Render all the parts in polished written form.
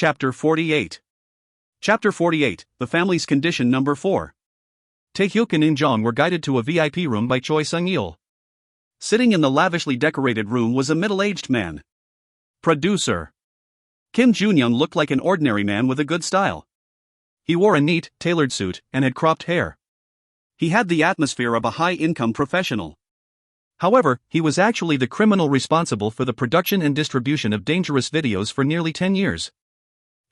Chapter 48. Chapter 48, The Family's Condition Number 4. Taehyuk and Eunjong were guided to a VIP room by Choi Sung-il. Sitting in the lavishly decorated room was a middle-aged man. Producer. Kim Junyoung looked like an ordinary man with a good style. He wore a neat, tailored suit and had cropped hair. He had the atmosphere of a high-income professional. However, he was actually the criminal responsible for the production and distribution of dangerous videos for nearly 10 years.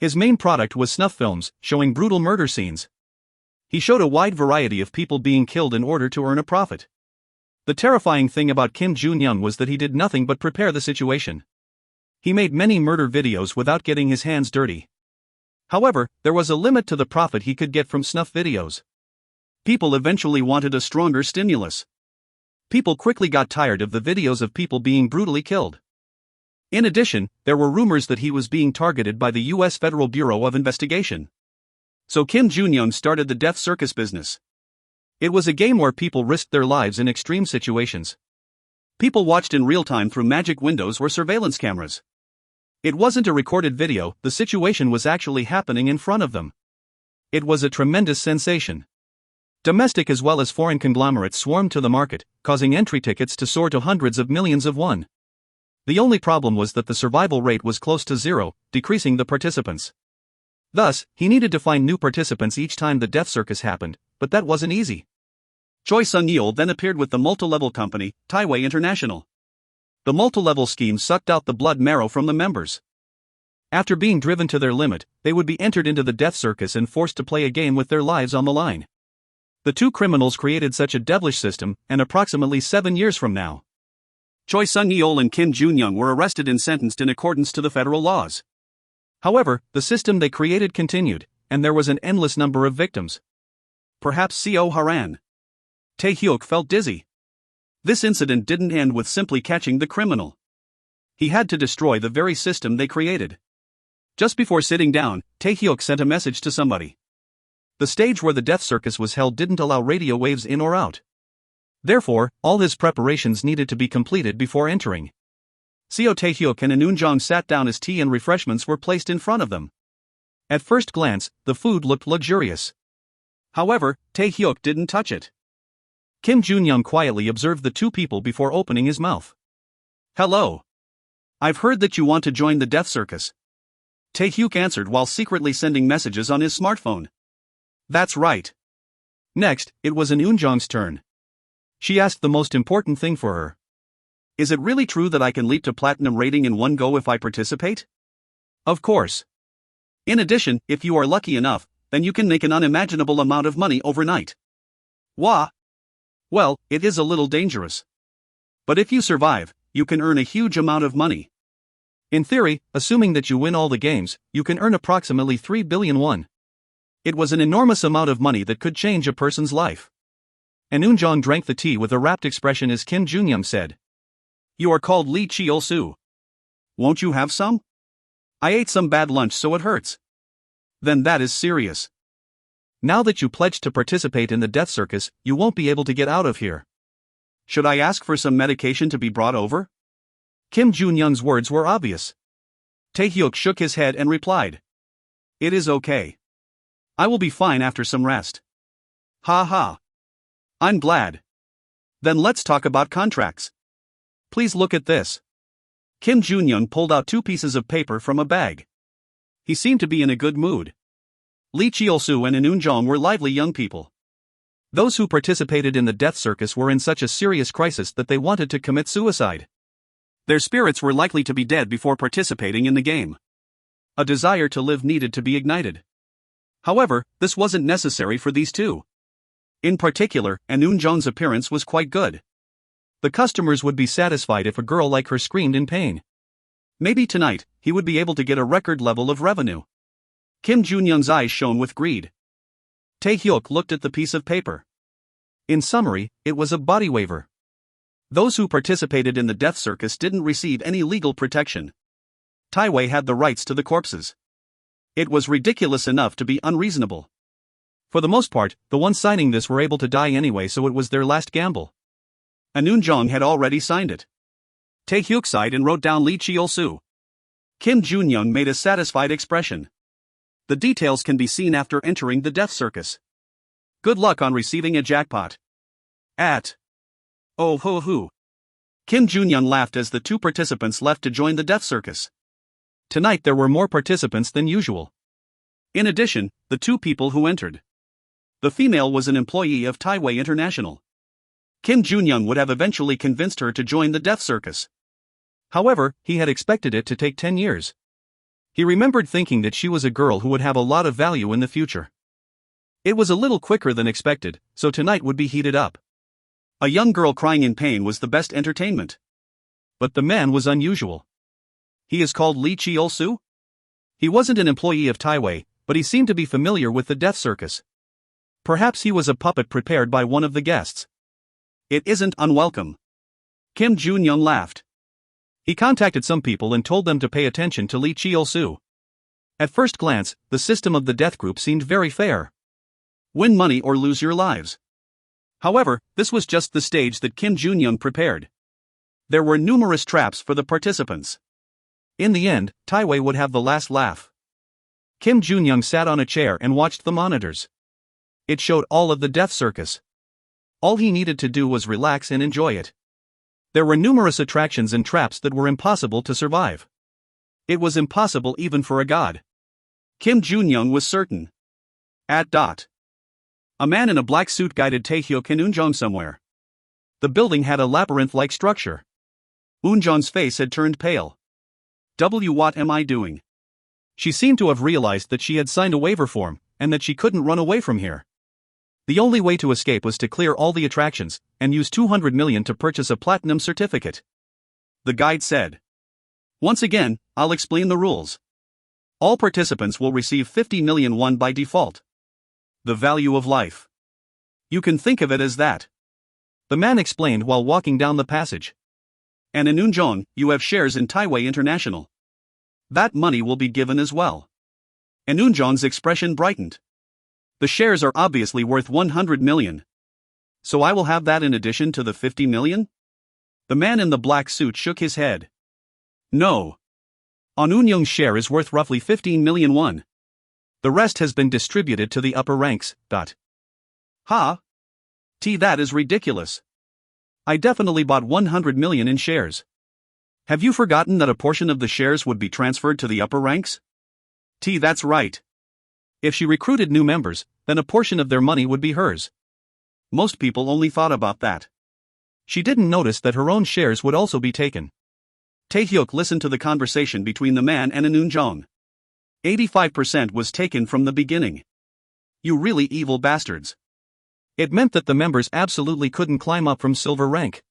His main product was snuff films, showing brutal murder scenes. He showed a wide variety of people being killed in order to earn a profit. The terrifying thing about Kim Junyoung was that he did nothing but prepare the situation. He made many murder videos without getting his hands dirty. However, there was a limit to the profit he could get from snuff videos. People eventually wanted a stronger stimulus. People quickly got tired of the videos of people being brutally killed. In addition, there were rumors that he was being targeted by the U.S. Federal Bureau of Investigation. So Kim Junyoung started the death circus business. It was a game where people risked their lives in extreme situations. People watched in real time through magic windows or surveillance cameras. It wasn't a recorded video, the situation was actually happening in front of them. It was a tremendous sensation. Domestic as well as foreign conglomerates swarmed to the market, causing entry tickets to soar to hundreds of millions of won. The only problem was that the survival rate was close to zero, decreasing the participants. Thus, he needed to find new participants each time the death circus happened, but that wasn't easy. Choi Sung-il then appeared with the multi-level company, Taiwei International. The multi-level scheme sucked out the blood marrow from the members. After being driven to their limit, they would be entered into the death circus and forced to play a game with their lives on the line. The two criminals created such a devilish system, and approximately 7 years from now, Choi Sung-il and Kim Junyoung were arrested and sentenced in accordance to the federal laws. However, the system they created continued, and there was an endless number of victims. Perhaps Seo Haran. Taehyuk felt dizzy. This incident didn't end with simply catching the criminal. He had to destroy the very system they created. Just before sitting down, Taehyuk sent a message to somebody. The stage where the death circus was held didn't allow radio waves in or out. Therefore, all his preparations needed to be completed before entering. Seo Taehyuk and Eunjong sat down as tea and refreshments were placed in front of them. At first glance, the food looked luxurious. However, Taehyuk didn't touch it. Kim Junyoung quietly observed the two people before opening his mouth. "Hello. I've heard that you want to join the death circus." Taehyuk answered while secretly sending messages on his smartphone. "That's right." Next, it was Eunjong's turn. She asked the most important thing for her. "Is it really true that I can leap to platinum rating in one go if I participate?" "Of course. In addition, if you are lucky enough, then you can make an unimaginable amount of money overnight." "Wah? Well, it is a little dangerous. But if you survive, you can earn a huge amount of money. In theory, assuming that you win all the games, you can earn approximately 3 billion won. It was an enormous amount of money that could change a person's life. And Eunjong drank the tea with a rapt expression as Kim Junyoung said, "You are called Lee Cheol-soo. Won't you have some?" "I ate some bad lunch so it hurts." "Then that is serious. Now that you pledged to participate in the death circus, you won't be able to get out of here. Should I ask for some medication to be brought over?" Kim Junyoung's words were obvious. Taehyuk shook his head and replied, "It is okay. I will be fine after some rest." "Ha ha. I'm glad. Then let's talk about contracts. Please look at this." Kim Junyoung pulled out 2 pieces of paper from a bag. He seemed to be in a good mood. Lee Cheol-soo and Eunjong were lively young people. Those who participated in the death circus were in such a serious crisis that they wanted to commit suicide. Their spirits were likely to be dead before participating in the game. A desire to live needed to be ignited. However, this wasn't necessary for these two. In particular, Eunjong's appearance was quite good. The customers would be satisfied if a girl like her screamed in pain. Maybe tonight, he would be able to get a record level of revenue. Kim Junyoung's eyes shone with greed. Taehyuk looked at the piece of paper. In summary, it was a body waiver. Those who participated in the death circus didn't receive any legal protection. Taiwei had the rights to the corpses. It was ridiculous enough to be unreasonable. For the most part, the ones signing this were able to die anyway, so it was their last gamble. Eunjong had already signed it. Taehyuk sighed and wrote down Lee Cheol-soo. Kim Junyoung made a satisfied expression. The details can be seen after entering the death circus. Good luck on receiving a jackpot. Oh ho ho. Kim Junyoung laughed as the two participants left to join the death circus. Tonight there were more participants than usual. In addition, the two people who entered. The female was an employee of Taiwei International. Kim Junyoung would have eventually convinced her to join the death circus. However, he had expected it to take 10 years. He remembered thinking that she was a girl who would have a lot of value in the future. It was a little quicker than expected, so tonight would be heated up. A young girl crying in pain was the best entertainment. But the man was unusual. He is called Lee Cheol-soo? He wasn't an employee of Taiwei, but he seemed to be familiar with the death circus. Perhaps he was a puppet prepared by one of the guests. It isn't unwelcome. Kim Junyoung laughed. He contacted some people and told them to pay attention to Lee Cheol-soo. At first glance, the system of the death group seemed very fair. Win money or lose your lives. However, this was just the stage that Kim Junyoung prepared. There were numerous traps for the participants. In the end, Taiwei would have the last laugh. Kim Junyoung sat on a chair and watched the monitors. It showed all of the death circus. All he needed to do was relax and enjoy it. There were numerous attractions and traps that were impossible to survive. It was impossible even for a god. Kim Junyoung was certain. A man in a black suit guided Taehyuk and Eunjong somewhere. The building had a labyrinth-like structure. Eunjong's face had turned pale. What am I doing? She seemed to have realized that she had signed a waiver form, and that she couldn't run away from here. The only way to escape was to clear all the attractions, and use 200 million to purchase a platinum certificate. The guide said. Once again, I'll explain the rules. All participants will receive 50 million won by default. The value of life. You can think of it as that. The man explained while walking down the passage. And in Eunjong, you have shares in Taiwei International. That money will be given as well. And Eunjong's expression brightened. The shares are obviously worth 100 million. So I will have that in addition to the 50 million? The man in the black suit shook his head. No. Eunjong's share is worth roughly 15 million won. The rest has been distributed to the upper ranks. That is ridiculous. I definitely bought 100 million in shares. Have you forgotten that a portion of the shares would be transferred to the upper ranks? That's right. If she recruited new members, then a portion of their money would be hers. Most people only thought about that. She didn't notice that her own shares would also be taken. Taehyuk listened to the conversation between the man and Eunjong. 85% was taken from the beginning. You really evil bastards. It meant that the members absolutely couldn't climb up from silver rank.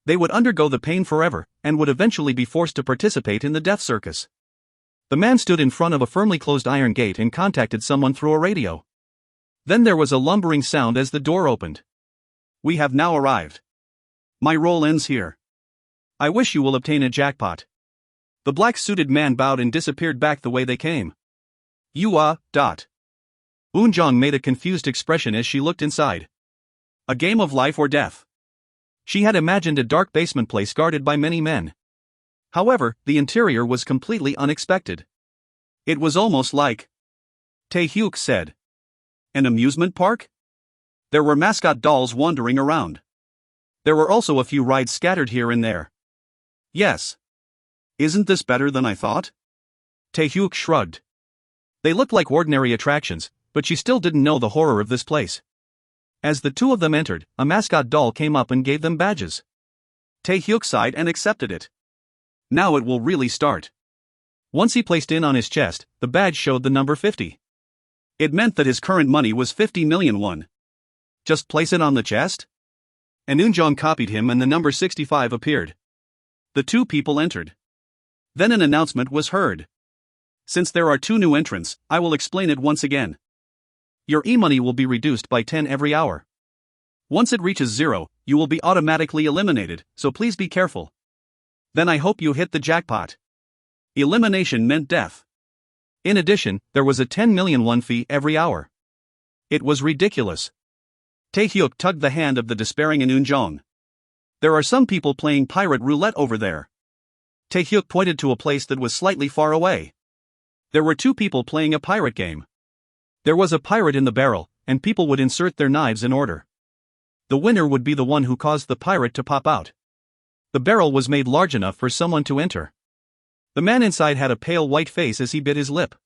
They would undergo the pain forever, and would eventually be forced to participate in the death circus. The man stood in front of a firmly closed iron gate and contacted someone through a radio. Then there was a lumbering sound as the door opened. We have now arrived. My role ends here. I wish you will obtain a jackpot. The black-suited man bowed and disappeared back the way they came. Eunjong made a confused expression as she looked inside. A game of life or death. She had imagined a dark basement place guarded by many men. However, the interior was completely unexpected. It was almost like... Taehyuk said. An amusement park? There were mascot dolls wandering around. There were also a few rides scattered here and there. Yes. Isn't this better than I thought? Taehyuk shrugged. They looked like ordinary attractions, but she still didn't know the horror of this place. As the two of them entered, a mascot doll came up and gave them badges. Taehyuk sighed and accepted it. Now it will really start. Once he placed in on his chest, the badge showed the number 50. It meant that his current money was 50 million won. Just place it on the chest? And Eunjong copied him and the number 65 appeared. The two people entered. Then an announcement was heard. Since there are two new entrants, I will explain it once again. Your e-money will be reduced by 10 every hour. Once it reaches 0, you will be automatically eliminated, so please be careful. Then I hope you hit the jackpot. Elimination meant death. In addition, there was a 10 million won fee every hour. It was ridiculous. Taehyuk tugged the hand of the despairing Eunjong. There are some people playing pirate roulette over there. Taehyuk pointed to a place that was slightly far away. There were two people playing a pirate game. There was a pirate in the barrel, and people would insert their knives in order. The winner would be the one who caused the pirate to pop out. The barrel was made large enough for someone to enter. The man inside had a pale white face as he bit his lip.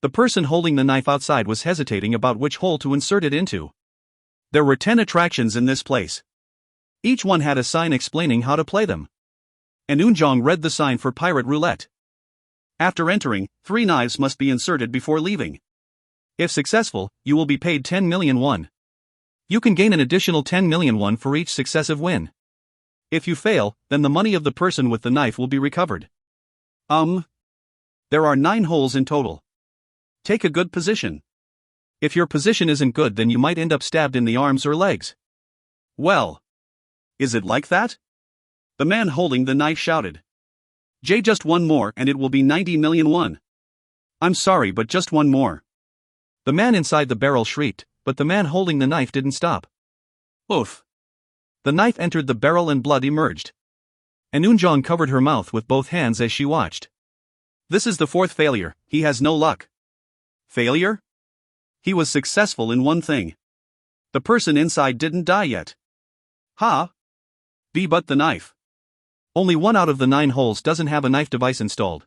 The person holding the knife outside was hesitating about which hole to insert it into. There were 10 attractions in this place. Each one had a sign explaining how to play them. And Eunjong read the sign for pirate roulette. After entering, 3 knives must be inserted before leaving. If successful, you will be paid 10 million won. You can gain an additional 10 million won for each successive win. If you fail, then the money of the person with the knife will be recovered. There are 9 holes in total. Take a good position. If your position isn't good, then you might end up stabbed in the arms or legs. Well, is it like that? The man holding the knife shouted. Just one more and it will be 90 million won. I'm sorry, but just one more. The man inside the barrel shrieked, but the man holding the knife didn't stop. Oof. The knife entered the barrel and blood emerged. And Eunjong covered her mouth with both hands as she watched. This is the 4th failure, he has no luck. Failure? He was successful in one thing. The person inside didn't die yet. But the knife. Only 1 out of the 9 holes doesn't have a knife device installed.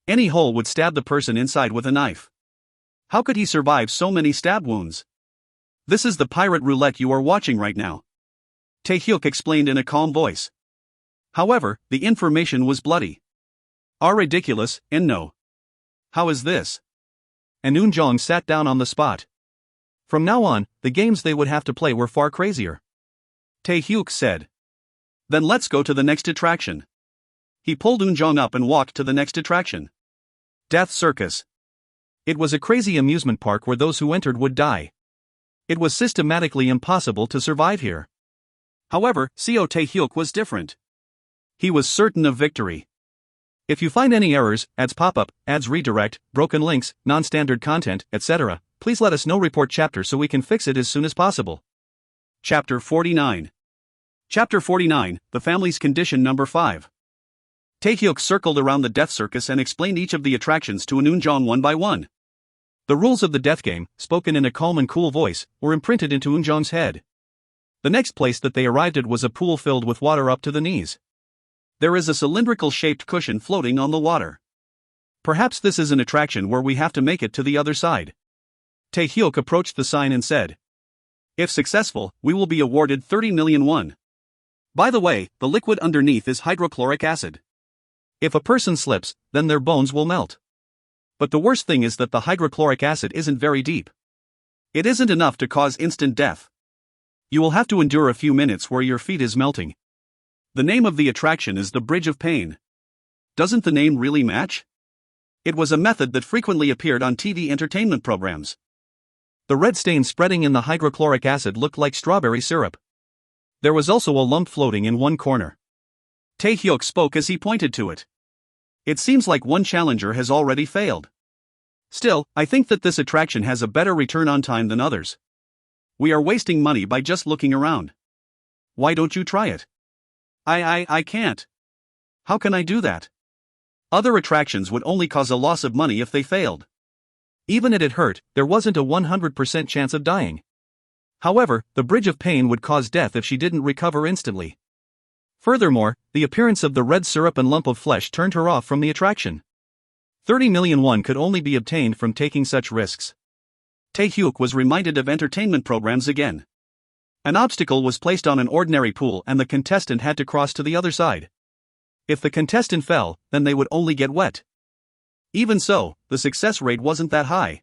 Any hole would stab the person inside with a knife. How could he survive so many stab wounds? This is the pirate roulette you are watching right now. Taehyuk explained in a calm voice. However, the information was bloody. Ridiculous, and no. How is this? And Eunjong sat down on the spot. From now on, the games they would have to play were far crazier. Taehyuk said. Then let's go to the next attraction. He pulled Eunjong up and walked to the next attraction. Death Circus. It was a crazy amusement park where those who entered would die. It was systematically impossible to survive here. However, Seo Taehyuk was different. He was certain of victory. If you find any errors, ads pop up, ads redirect, broken links, non-standard content, etc., please let us know. Report chapter so we can fix it as soon as possible. Chapter 49. Chapter 49, The Family's Condition Number 5. Taehyuk circled around the death circus and explained each of the attractions to Eunjong one by one. The rules of the death game, spoken in a calm and cool voice, were imprinted into Eunjong's head. The next place that they arrived at was a pool filled with water up to the knees. There is a cylindrical-shaped cushion floating on the water. Perhaps this is an attraction where we have to make it to the other side. Taehyuk approached the sign and said. If successful, we will be awarded 30 million won. By the way, the liquid underneath is hydrochloric acid. If a person slips, then their bones will melt. But the worst thing is that the hydrochloric acid isn't very deep. It isn't enough to cause instant death. You will have to endure a few minutes where your feet is melting. The name of the attraction is the Bridge of Pain. Doesn't the name really match? It was a method that frequently appeared on TV entertainment programs. The red stain spreading in the hydrochloric acid looked like strawberry syrup. There was also a lump floating in one corner. Taehyuk spoke as he pointed to it. It seems like one challenger has already failed. Still, I think that this attraction has a better return on time than others. We are wasting money by just looking around. Why don't you try it? I can't. How can I do that? Other attractions would only cause a loss of money if they failed. Even if it hurt, there wasn't a 100% chance of dying. However, the Bridge of Pain would cause death if she didn't recover instantly. Furthermore, the appearance of the red syrup and lump of flesh turned her off from the attraction. 30 million won could only be obtained from taking such risks. Taehyuk was reminded of entertainment programs again. An obstacle was placed on an ordinary pool and the contestant had to cross to the other side. If the contestant fell, then they would only get wet. Even so, the success rate wasn't that high.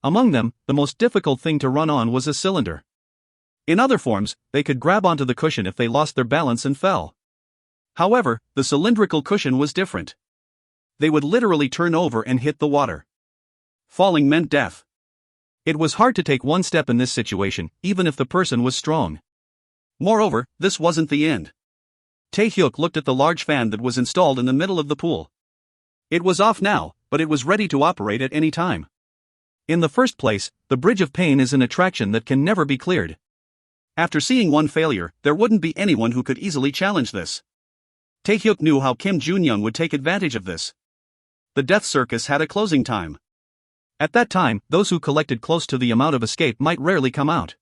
Among them, the most difficult thing to run on was a cylinder. In other forms, they could grab onto the cushion if they lost their balance and fell. However, the cylindrical cushion was different. They would literally turn over and hit the water. Falling meant death. It was hard to take one step in this situation, even if the person was strong. Moreover, this wasn't the end. Taehyuk looked at the large fan that was installed in the middle of the pool. It was off now, but it was ready to operate at any time. In the first place, the Bridge of Pain is an attraction that can never be cleared. After seeing one failure, there wouldn't be anyone who could easily challenge this. Taehyuk knew how Kim Junyoung would take advantage of this. The death circus had a closing time. At that time, those who collected close to the amount of escape might rarely come out.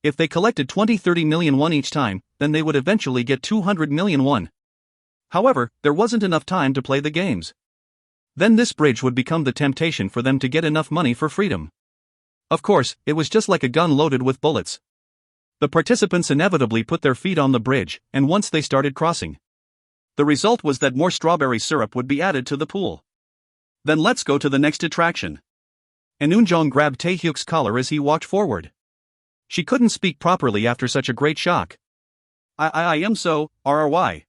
If they collected 20-30 million won each time, then they would eventually get 200 million won. However, there wasn't enough time to play the games. Then this bridge would become the temptation for them to get enough money for freedom. Of course, it was just like a gun loaded with bullets. The participants inevitably put their feet on the bridge, and once they started crossing, the result was that more strawberry syrup would be added to the pool. Then let's go to the next attraction. And Eunjong grabbed Taehyuk's collar as he walked forward. She couldn't speak properly after such a great shock. I am so, RRY.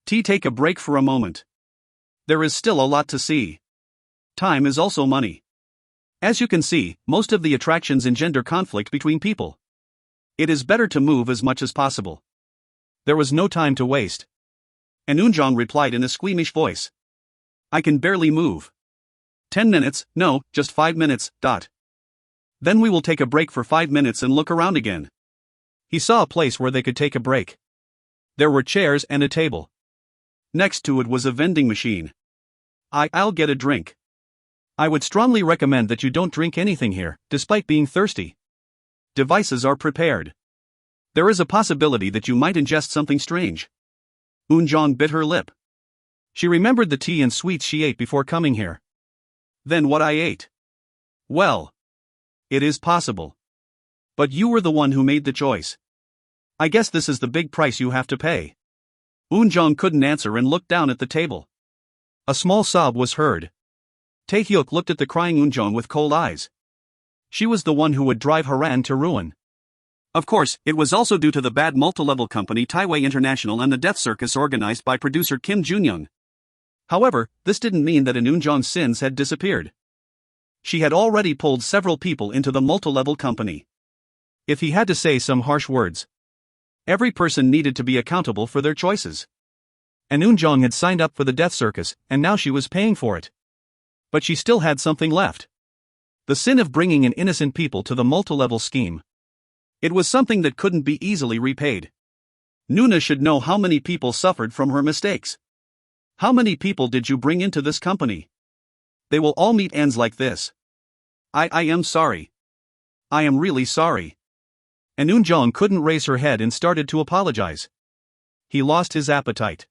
Take a break for a moment. There is still a lot to see. Time is also money. As you can see, most of the attractions engender conflict between people. It is better to move as much as possible. There was no time to waste. And Eunjong replied in a squeamish voice. I can barely move. 10 minutes, no, just 5 minutes, dot. Then we will take a break for 5 minutes and look around again. He saw a place where they could take a break. There were chairs and a table. Next to it was a vending machine. I'll get a drink. I would strongly recommend that you don't drink anything here, despite being thirsty. Devices are prepared. There is a possibility that you might ingest something strange. Eunjong bit her lip. She remembered the tea and sweets she ate before coming here. Then what I ate? Well, it is possible. But you were the one who made the choice. I guess this is the big price you have to pay. Eunjong couldn't answer and looked down at the table. A small sob was heard. Taehyuk looked at the crying Eunjong with cold eyes. She was the one who would drive Haran to ruin. Of course, it was also due to the bad multi-level company Taiwei International and the death circus organized by producer Kim Junyoung. However, this didn't mean that Eunjong's sins had disappeared. She had already pulled several people into the multi-level company. If he had to say some harsh words, every person needed to be accountable for their choices. And Eunjong had signed up for the death circus, and now she was paying for it. But she still had something left. The sin of bringing in innocent people to the multi-level scheme. It was something that couldn't be easily repaid. Nuna should know how many people suffered from her mistakes. How many people did you bring into this company? They will all meet ends like this. I am sorry. I am really sorry. And Eunjong couldn't raise her head and started to apologize. He lost his appetite.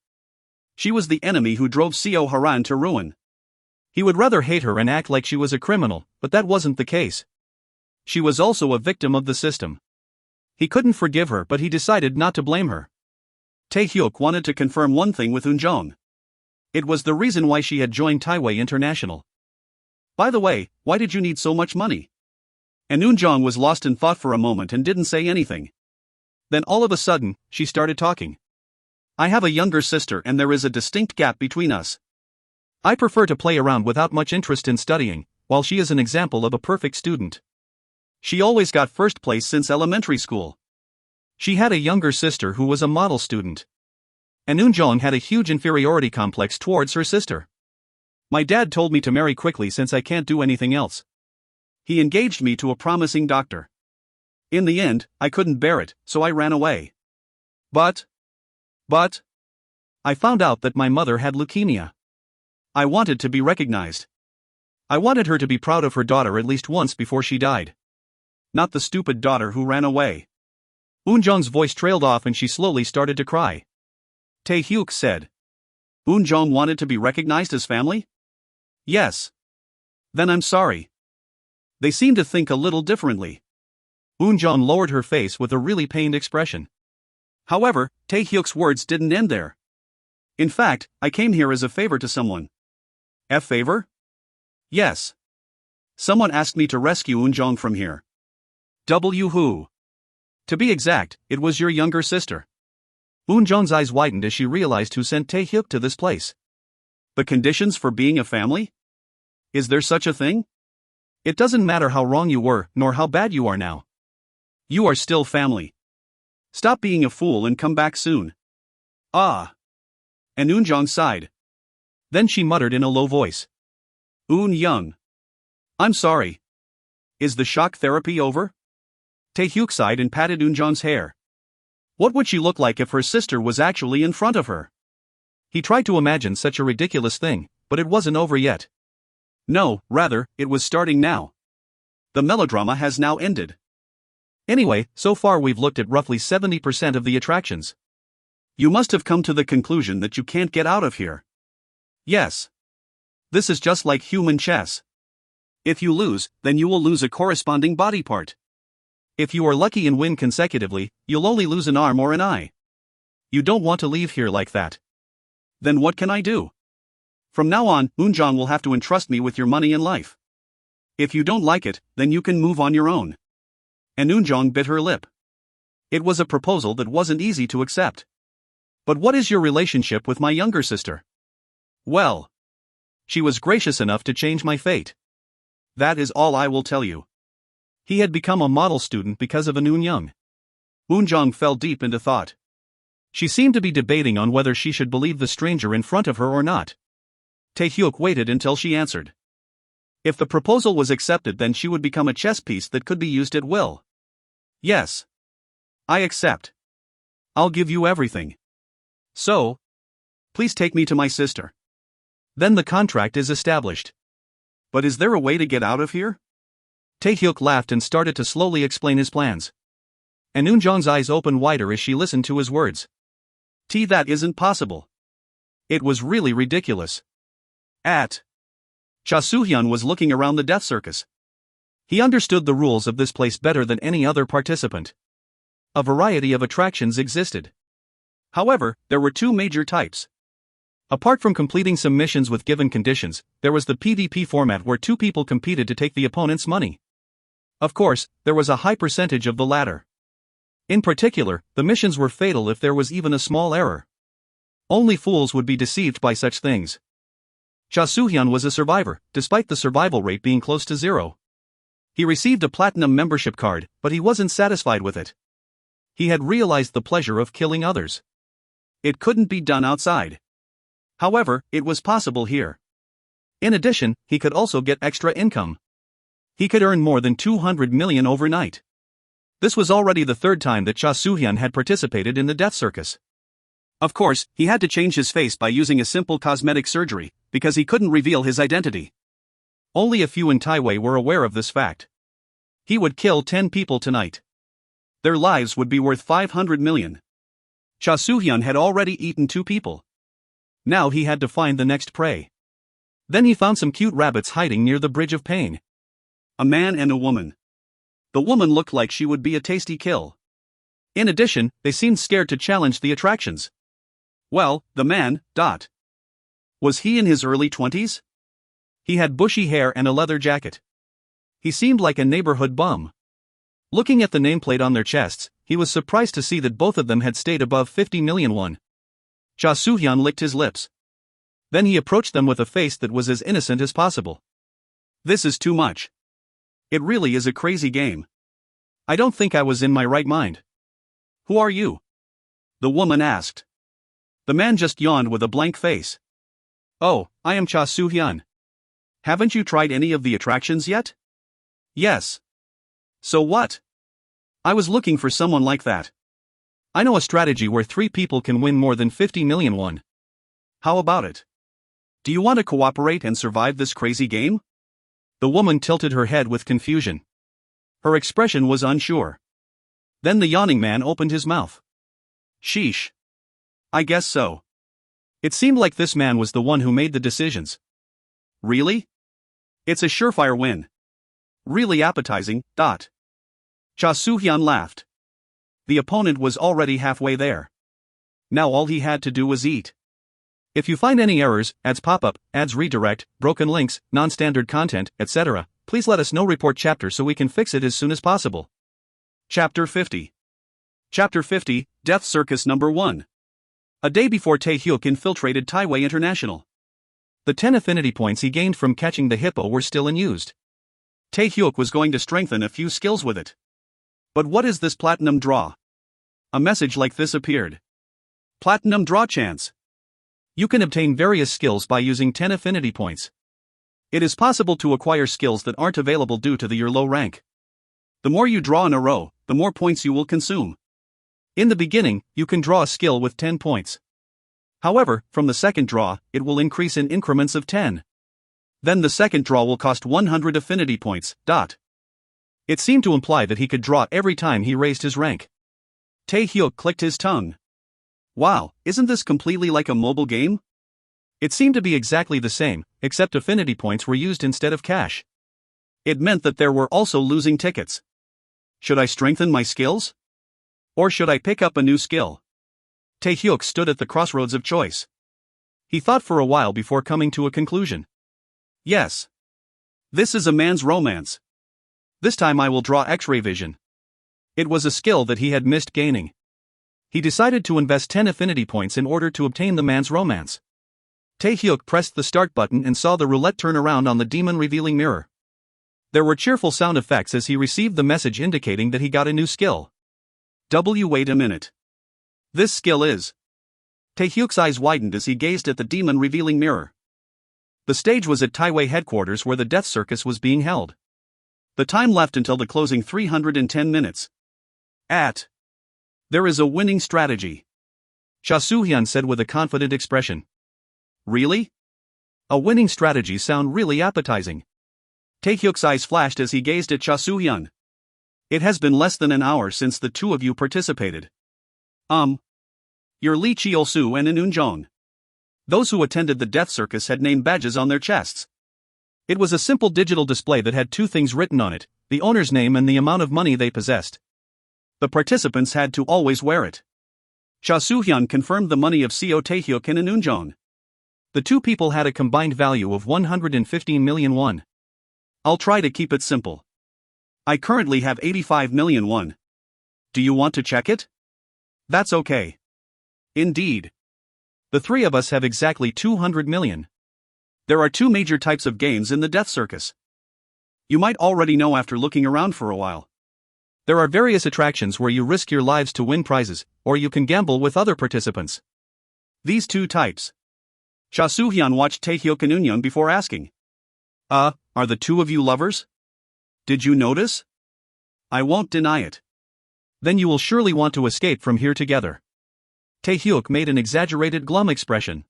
She was the enemy who drove Seo Haran to ruin. He would rather hate her and act like she was a criminal, but that wasn't the case. She was also a victim of the system. He couldn't forgive her, but he decided not to blame her. Taehyuk wanted to confirm one thing with Eunjong. It was the reason why she had joined Taiwei International. By the way, why did you need so much money? And Eunjong was lost in thought for a moment and didn't say anything. Then all of a sudden, she started talking. I have a younger sister and there is a distinct gap between us. I prefer to play around without much interest in studying, while she is an example of a perfect student. She always got first place since elementary school. She had a younger sister who was a model student. And Eunjong had a huge inferiority complex towards her sister. My dad told me to marry quickly since I can't do anything else. He engaged me to a promising doctor. In the end, I couldn't bear it, so I ran away. But, I found out that my mother had leukemia. I wanted to be recognized. I wanted her to be proud of her daughter at least once before she died. Not the stupid daughter who ran away. Eunjong's voice trailed off and she slowly started to cry. Taehyuk said. Eunjong wanted to be recognized as family? Yes. Then I'm sorry. They seem to think a little differently. Eunjong lowered her face with a really pained expression. However, Taehyuk's words didn't end there. In fact, I came here as a favor to someone. A favor? Yes. Someone asked me to rescue Eunjong from here. Who? To be exact, it was your younger sister. Eunjong's eyes widened as she realized who sent Taehyuk to this place. The conditions for being a family? Is there such a thing? It doesn't matter how wrong you were, nor how bad you are now. You are still family. Stop being a fool and come back soon. Ah. And Eunjong sighed. Then she muttered in a low voice. Eun-young. I'm sorry. Is the shock therapy over? Taehyuk sighed and patted Eunjong's hair. What would she look like if her sister was actually in front of her? He tried to imagine such a ridiculous thing, but it wasn't over yet. No, rather, it was starting now. The melodrama has now ended. Anyway, so far we've looked at roughly 70% of the attractions. You must have come to the conclusion that you can't get out of here. Yes. This is just like human chess. If you lose, then you will lose a corresponding body part. If you are lucky and win consecutively, you'll only lose an arm or an eye. You don't want to leave here like that. Then what can I do? From now on, Unjong will have to entrust me with your money and life. If you don't like it, then you can move on your own. And Unjong bit her lip. It was a proposal that wasn't easy to accept. But what is your relationship with my younger sister? Well, she was gracious enough to change my fate. That is all I will tell you. He had become a model student because of an Unyoung. Unjong fell deep into thought. She seemed to be debating on whether she should believe the stranger in front of her or not. Taehyuk waited until she answered. If the proposal was accepted, then she would become a chess piece that could be used at will. Yes. I accept. I'll give you everything. So, please take me to my sister. Then the contract is established. But is there a way to get out of here? Taehyuk laughed and started to slowly explain his plans. And Unjong's eyes opened wider as she listened to his words. That isn't possible. It was really ridiculous. Cha Soo-hyun was looking around the death circus. He understood the rules of this place better than any other participant. A variety of attractions existed. However, there were two major types. Apart from completing some missions with given conditions, there was the PvP format where two people competed to take the opponent's money. Of course, there was a high percentage of the latter. In particular, the missions were fatal if there was even a small error. Only fools would be deceived by such things. Cha Soo-hyun was a survivor, despite the survival rate being close to 0. He received a platinum membership card, but he wasn't satisfied with it. He had realized the pleasure of killing others. It couldn't be done outside. However, it was possible here. In addition, he could also get extra income. He could earn more than 200 million overnight. This was already the third time that Cha Soo-hyun had participated in the death circus. Of course, he had to change his face by using a simple cosmetic surgery, because he couldn't reveal his identity. Only a few in Taiwei were aware of this fact. He would kill 10 people tonight. Their lives would be worth 500 million. Cha Soo-hyun had already eaten 2 people. Now he had to find the next prey. Then he found some cute rabbits hiding near the Bridge of Pain. A man and a woman. The woman looked like she would be a tasty kill. In addition, they seemed scared to challenge the attractions. Well, the man, Was he in his early 20s? He had bushy hair and a leather jacket. He seemed like a neighborhood bum. Looking at the nameplate on their chests, he was surprised to see that both of them had stayed above 50 million won. Cha Soo-hyun licked his lips. Then he approached them with a face that was as innocent as possible. This is too much. It really is a crazy game. I don't think I was in my right mind. Who are you? The woman asked. The man just yawned with a blank face. Oh, I am Cha Soo-hyun. Haven't you tried any of the attractions yet? Yes. So what? I was looking for someone like that. I know a strategy where 3 people can win more than 50 million won. How about it? Do you want to cooperate and survive this crazy game? The woman tilted her head with confusion. Her expression was unsure. Then the yawning man opened his mouth. Sheesh. I guess so. It seemed like this man was the one who made the decisions. Really? It's a surefire win. Really appetizing. Cha Soo-hyun laughed. The opponent was already halfway there. Now all he had to do was eat. If you find any errors, ads pop up, ads redirect, broken links, non-standard content, etc., please let us know. Report chapter so we can fix it as soon as possible. Chapter 50. Chapter 50, Death Circus Number 1. A day before Taehyuk infiltrated Taiwei International. The 10 affinity points he gained from catching the hippo were still unused. Taehyuk was going to strengthen a few skills with it. But what is this platinum draw? A message like this appeared. Platinum draw chance. You can obtain various skills by using 10 affinity points. It is possible to acquire skills that aren't available due to your low rank. The more you draw in a row, the more points you will consume. In the beginning, you can draw a skill with 10 points. However, from the second draw, it will increase in increments of 10. Then the second draw will cost 100 affinity points. It seemed to imply that he could draw every time he raised his rank. Tae-hyuk clicked his tongue. Wow, isn't this completely like a mobile game? It seemed to be exactly the same, except affinity points were used instead of cash. It meant that there were also losing tickets. Should I strengthen my skills? Or should I pick up a new skill? Tae-hyuk stood at the crossroads of choice. He thought for a while before coming to a conclusion. Yes. This is a man's romance. This time I will draw X-ray vision. It was a skill that he had missed gaining. He decided to invest 10 affinity points in order to obtain the man's romance. Tae-hyuk pressed the start button and saw the roulette turn around on the demon revealing mirror. There were cheerful sound effects as he received the message indicating that he got a new skill. Wait a minute. This skill is... Tae-hyuk's eyes widened as he gazed at the demon revealing mirror. The stage was at Taiwei headquarters where the death circus was being held. The time left until the closing 310 minutes. There is a winning strategy. Cha Soo-hyun said with a confident expression. Really? A winning strategy sound really appetizing. Tae-hyuk's eyes flashed as he gazed at Cha Soo-hyun. It has been less than an hour since the two of you participated. You're Lee Cheol-soo and In Eun-jong. Those who attended the death circus had name badges on their chests. It was a simple digital display that had two things written on it, the owner's name and the amount of money they possessed. The participants had to always wear it. Cha Soo-hyun confirmed the money of Co Tae-hyuk and In Eun-jong. The two people had a combined value of 115 million won. I'll try to keep it simple. I currently have 85 million won. Do you want to check it? That's okay. Indeed. The three of us have exactly 200 million. There are two major types of games in the death circus. You might already know after looking around for a while. There are various attractions where you risk your lives to win prizes, or you can gamble with other participants. These two types. Cha Soo-hyun watched Tae-hyuk and Eun-jong before asking. Are the two of you lovers? Did you notice? I won't deny it. Then you will surely want to escape from here together. Tae-hyuk made an exaggerated glum expression.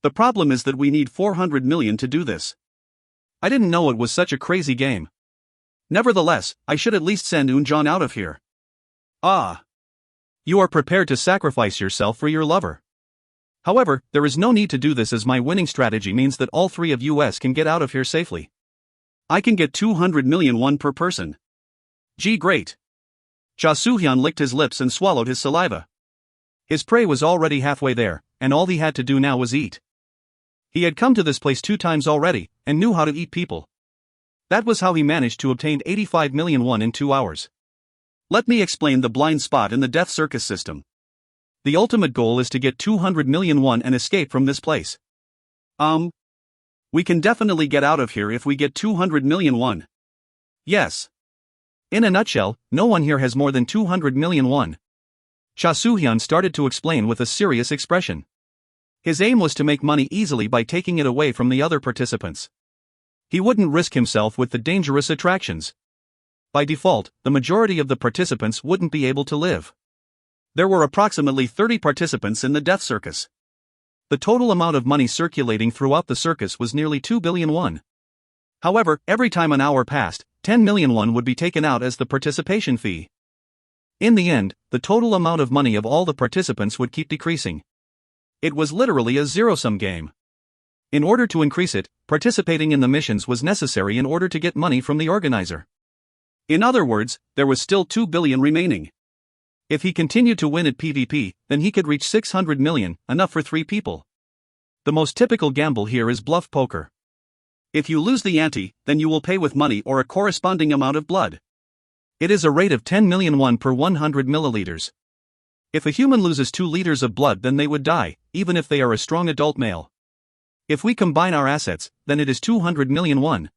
The problem is that we need 400 million to do this. I didn't know it was such a crazy game. Nevertheless, I should at least send Eun-jong out of here. You are prepared to sacrifice yourself for your lover. However, there is no need to do this as my winning strategy means that all three of us can get out of here safely. I can get 200 million won per person. Gee, great. Cha Soo-hyun licked his lips and swallowed his saliva. His prey was already halfway there, and all he had to do now was eat. He had come to this place 2 times already, and knew how to eat people. That was how he managed to obtain 85 million won in 2 hours. Let me explain the blind spot in the death circus system. The ultimate goal is to get 200 million won and escape from this place. We can definitely get out of here if we get 200 million won. Yes. In a nutshell, no one here has more than 200 million won. Cha Soo-hyun started to explain with a serious expression. His aim was to make money easily by taking it away from the other participants. He wouldn't risk himself with the dangerous attractions. By default, the majority of the participants wouldn't be able to live. There were approximately 30 participants in the death circus. The total amount of money circulating throughout the circus was nearly 2 billion won. However, every time an hour passed, 10 million won would be taken out as the participation fee. In the end, the total amount of money of all the participants would keep decreasing. It was literally a zero-sum game. In order to increase it, participating in the missions was necessary in order to get money from the organizer. In other words, there was still 2 billion remaining. If he continued to win at PvP, then he could reach 600 million, enough for 3 people. The most typical gamble here is bluff poker. If you lose the ante, then you will pay with money or a corresponding amount of blood. It is a rate of 10 million won per 100 milliliters. If a human loses 2 liters of blood, then they would die, even if they are a strong adult male. If we combine our assets, then it is 200 million won.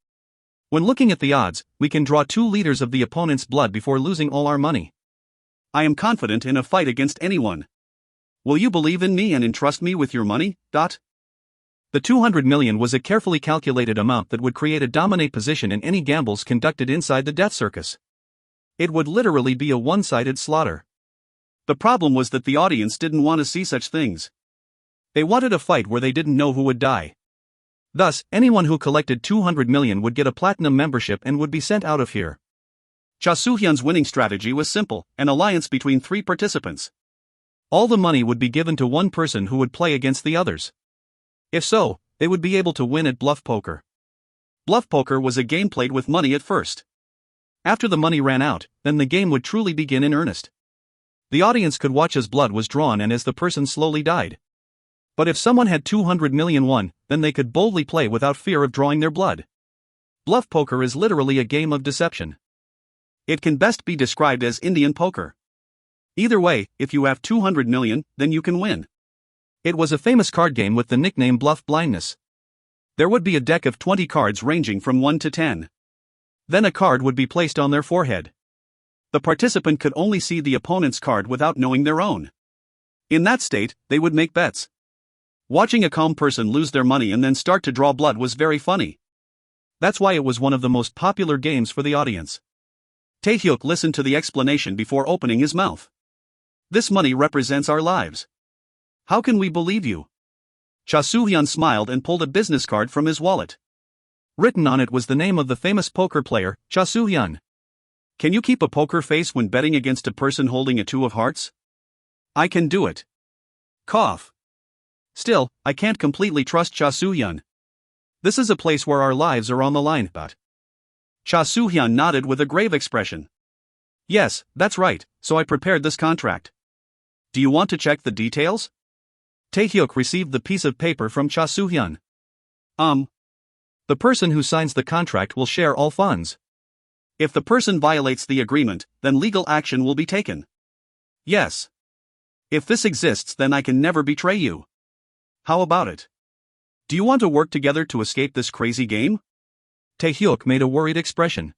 When looking at the odds, we can draw 2 liters of the opponent's blood before losing all our money. I am confident in a fight against anyone. Will you believe in me and entrust me with your money? The 200 million was a carefully calculated amount that would create a dominate position in any gambles conducted inside the death circus. It would literally be a one-sided slaughter. The problem was that the audience didn't want to see such things. They wanted a fight where they didn't know who would die. Thus, anyone who collected 200 million would get a platinum membership and would be sent out of here. Cha Soo-hyun's winning strategy was simple, an alliance between 3 participants. All the money would be given to one person who would play against the others. If so, they would be able to win at bluff poker. Bluff poker was a game played with money at first. After the money ran out, then the game would truly begin in earnest. The audience could watch as blood was drawn and as the person slowly died. But if someone had 200 million won, then they could boldly play without fear of drawing their blood. Bluff poker is literally a game of deception. It can best be described as Indian poker. Either way, if you have 200 million, then you can win. It was a famous card game with the nickname Bluff Blindness. There would be a deck of 20 cards ranging from 1 to 10. Then a card would be placed on their forehead. The participant could only see the opponent's card without knowing their own. In that state, they would make bets. Watching a calm person lose their money and then start to draw blood was very funny. That's why it was one of the most popular games for the audience. Taehyuk listened to the explanation before opening his mouth. This money represents our lives. How can we believe you? Cha Soo-hyun smiled and pulled a business card from his wallet. Written on it was the name of the famous poker player, Cha Soo-hyun. Can you keep a poker face when betting against a person holding a 2 of hearts? I can do it. Cough. Still, I can't completely trust Cha Soo-hyun. This is a place where our lives are on the line, but... Cha Soo-hyun nodded with a grave expression. Yes, that's right, so I prepared this contract. Do you want to check the details? Taehyuk received the piece of paper from Cha Soo-hyun. The person who signs the contract will share all funds. If the person violates the agreement, then legal action will be taken. Yes. If this exists, then I can never betray you. How about it? Do you want to work together to escape this crazy game? Taehyuk made a worried expression.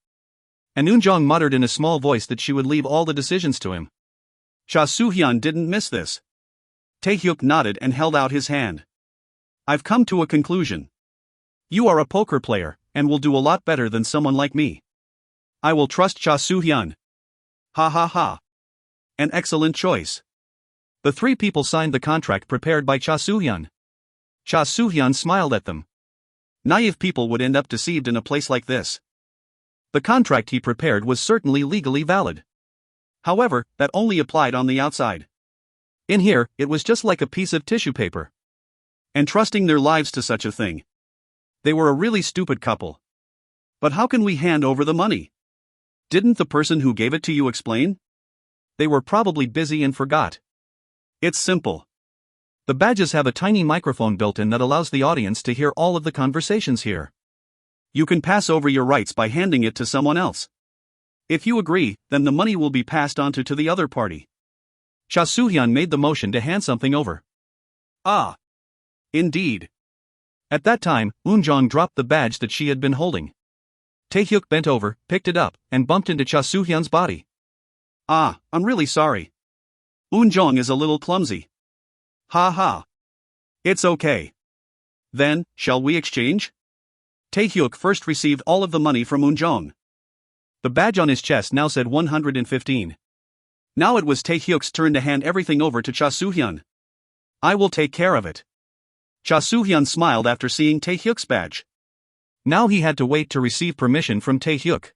And Eunjong muttered in a small voice that she would leave all the decisions to him. Cha Soo-hyun didn't miss this. Taehyuk nodded and held out his hand. I've come to a conclusion. You are a poker player, and will do a lot better than someone like me. I will trust Cha Soo-hyun. Ha ha ha. An excellent choice. The 3 people signed the contract prepared by Cha Soo-hyun. Cha Soo-hyun smiled at them. Naive people would end up deceived in a place like this. The contract he prepared was certainly legally valid. However, that only applied on the outside. In here, it was just like a piece of tissue paper. Entrusting their lives to such a thing. They were a really stupid couple. But how can we hand over the money? Didn't the person who gave it to you explain? They were probably busy and forgot. It's simple. The badges have a tiny microphone built in that allows the audience to hear all of the conversations here. You can pass over your rights by handing it to someone else. If you agree, then the money will be passed on to the other party. Cha Soo-hyun made the motion to hand something over. Ah. Indeed. At that time, Eunjong dropped the badge that she had been holding. Taehyuk bent over, picked it up, and bumped into Cha Soo-hyun's body. Ah, I'm really sorry. Eunjong is a little clumsy. Ha ha. It's okay. Then, shall we exchange? Taehyuk first received all of the money from Eunjong. The badge on his chest now said 115. Now it was Taehyuk's turn to hand everything over to Cha Soo-hyun. I will take care of it. Cha Soo-hyun smiled after seeing Taehyuk's badge. Now he had to wait to receive permission from Taehyuk.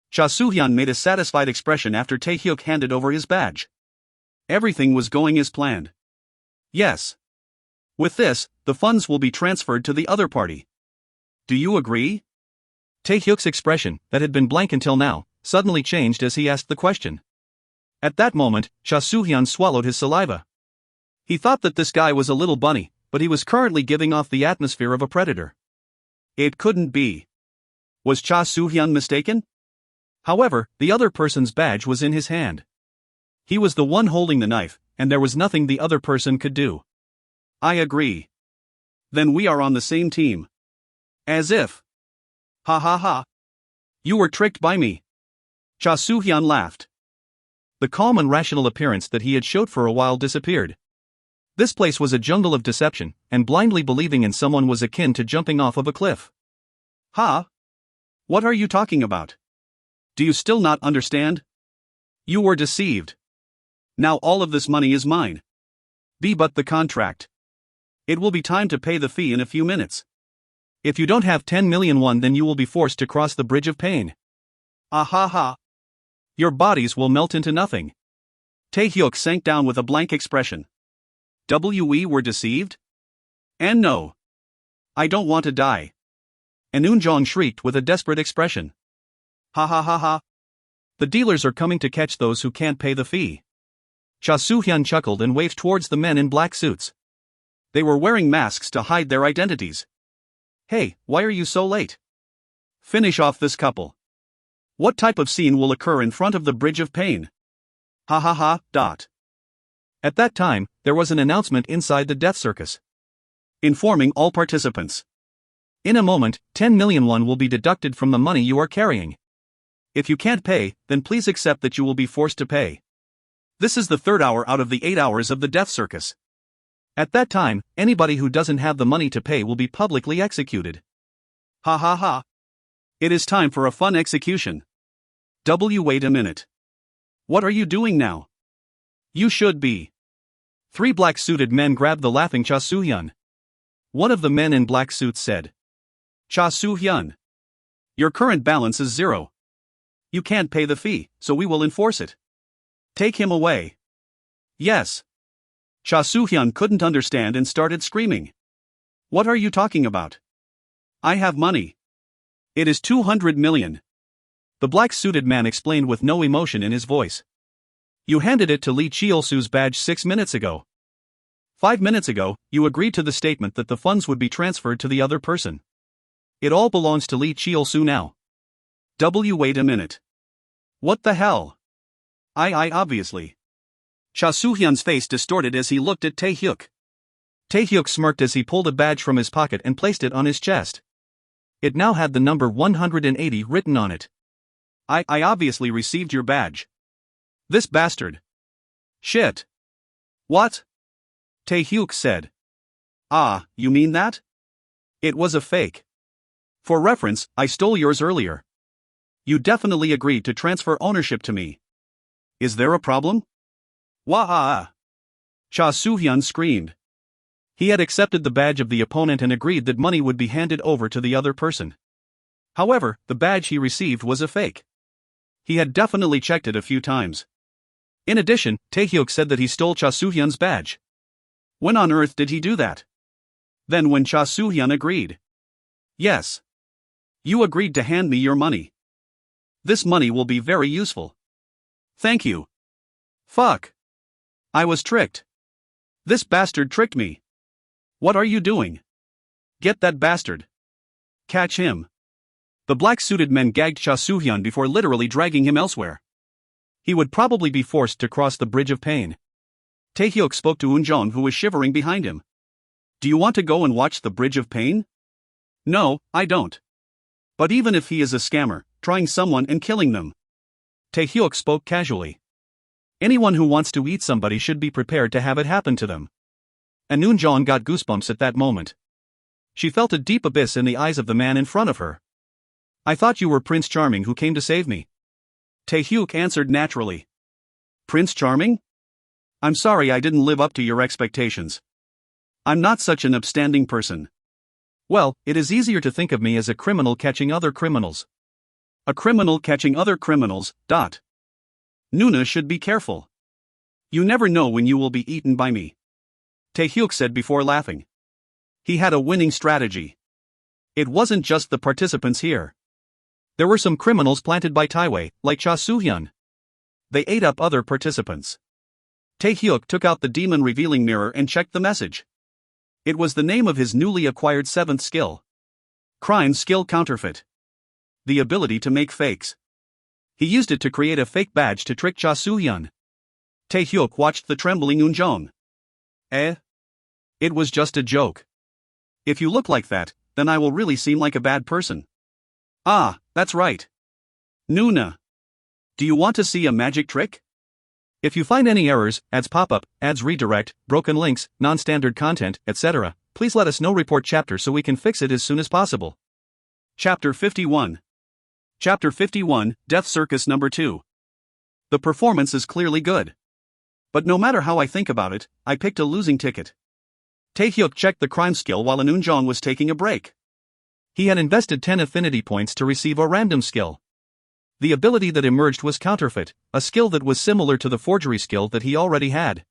Cha Soo-hyun made a satisfied expression after Taehyuk handed over his badge. Everything was going as planned. Yes. With this, the funds will be transferred to the other party. Do you agree? Taehyuk's expression, that had been blank until now, suddenly changed as he asked the question. At that moment, Cha Soo-hyun swallowed his saliva. He thought that this guy was a little bunny, but he was currently giving off the atmosphere of a predator. It couldn't be. Was Cha Soo-hyun mistaken? However, the other person's badge was in his hand. He was the one holding the knife, and there was nothing the other person could do. I agree. Then we are on the same team. As if. Ha ha ha. You were tricked by me. Cha Soo-hyun laughed. The calm and rational appearance that he had showed for a while disappeared. This place was a jungle of deception, and blindly believing in someone was akin to jumping off of a cliff. Ha? What are you talking about? Do you still not understand? You were deceived. Now all of this money is mine. Be but the contract. It will be time to pay the fee in a few minutes. If you don't have 10 million won, then you will be forced to cross the bridge of pain. Ah ha ha. Your bodies will melt into nothing. Taehyuk sank down with a blank expression. We were deceived? And no. I don't want to die. And Eunjong shrieked with a desperate expression. Ha ha ha ha. The dealers are coming to catch those who can't pay the fee. Cha Soo-hyun chuckled and waved towards the men in black suits. They were wearing masks to hide their identities. Hey, why are you so late? Finish off this couple. What type of scene will occur in front of the Bridge of Pain? Ha ha ha. Dot. At that time, there was an announcement inside the death circus, informing all participants. In a moment, 10 million won will be deducted from the money you are carrying. If you can't pay, then please accept that you will be forced to pay. This is the third hour out of the 8 hours of the death circus. At that time, anybody who doesn't have the money to pay will be publicly executed. Ha ha ha. It is time for a fun execution. Wait a minute. What are you doing now? You should be. 3 black-suited men grabbed the laughing Cha Soo-hyun. One of the men in black suits said, Cha Soo-hyun, your current balance is 0. You can't pay the fee, so we will enforce it. Take him away. Yes. Cha Soo-hyun couldn't understand and started screaming. What are you talking about? I have money. It is 200 million. The black-suited man explained with no emotion in his voice. You handed it to Lee Cheol-soo's badge 6 minutes ago. 5 minutes ago, you agreed to the statement that the funds would be transferred to the other person. It all belongs to Lee Cheol-soo now. Wait a minute. What the hell? I obviously. Cha Soo-hyun's face distorted as he looked at Taehyuk. Taehyuk smirked as he pulled a badge from his pocket and placed it on his chest. It now had the number 180 written on it. I obviously received your badge. This bastard. Shit. What? Taehyuk said. Ah, you mean that? It was a fake. For reference, I stole yours earlier. You definitely agreed to transfer ownership to me. Is there a problem? Wah-ah! Cha Soo-hyun screamed. He had accepted the badge of the opponent and agreed that money would be handed over to the other person. However, the badge he received was a fake. He had definitely checked it a few times. In addition, Taehyuk said that he stole Cha Soo-hyun's badge. When on earth did he do that? Then when Cha Soo-hyun agreed. Yes. You agreed to hand me your money. This money will be very useful. Thank you. Fuck. I was tricked. This bastard tricked me. What are you doing? Get that bastard. Catch him. The black-suited men gagged Cha Soo-hyun before literally dragging him elsewhere. He would probably be forced to cross the bridge of pain. Taehyuk spoke to Eunjong, who was shivering behind him. Do you want to go and watch the bridge of pain? No, I don't. But even if he is a scammer, trying someone and killing them. Taehyuk spoke casually. Anyone who wants to eat somebody should be prepared to have it happen to them. And Eunjong got goosebumps at that moment. She felt a deep abyss in the eyes of the man in front of her. I thought you were Prince Charming who came to save me. Taehyuk answered naturally. Prince Charming? I'm sorry I didn't live up to your expectations. I'm not such an upstanding person. Well, it is easier to think of me as a criminal catching other criminals. A criminal catching other criminals. Nuna should be careful. You never know when you will be eaten by me. Taehyuk said before laughing. He had a winning strategy. It wasn't just the participants here. There were some criminals planted by Taiwei, like Cha Soo-hyun. They ate up other participants. Taehyuk took out the demon revealing mirror and checked the message. It was the name of his newly acquired 7th skill. Crime skill counterfeit. The ability to make fakes. He used it to create a fake badge to trick Cha Soo-hyun. Taehyuk watched the trembling Eunjong. It was just a joke. If you look like that, then I will really seem like a bad person. Ah, that's right. Nuna. Do you want to see a magic trick? If you find any errors, ads pop up, ads redirect, broken links, non-standard content, etc., please let us know. Report chapter so we can fix it as soon as possible. Chapter 51. Chapter 51, Death Circus Number 2. The performance is clearly good. But no matter how I think about it, I picked a losing ticket. Taehyuk checked the crime skill while Eunjong was taking a break. He had invested 10 affinity points to receive a random skill. The ability that emerged was counterfeit, a skill that was similar to the forgery skill that he already had.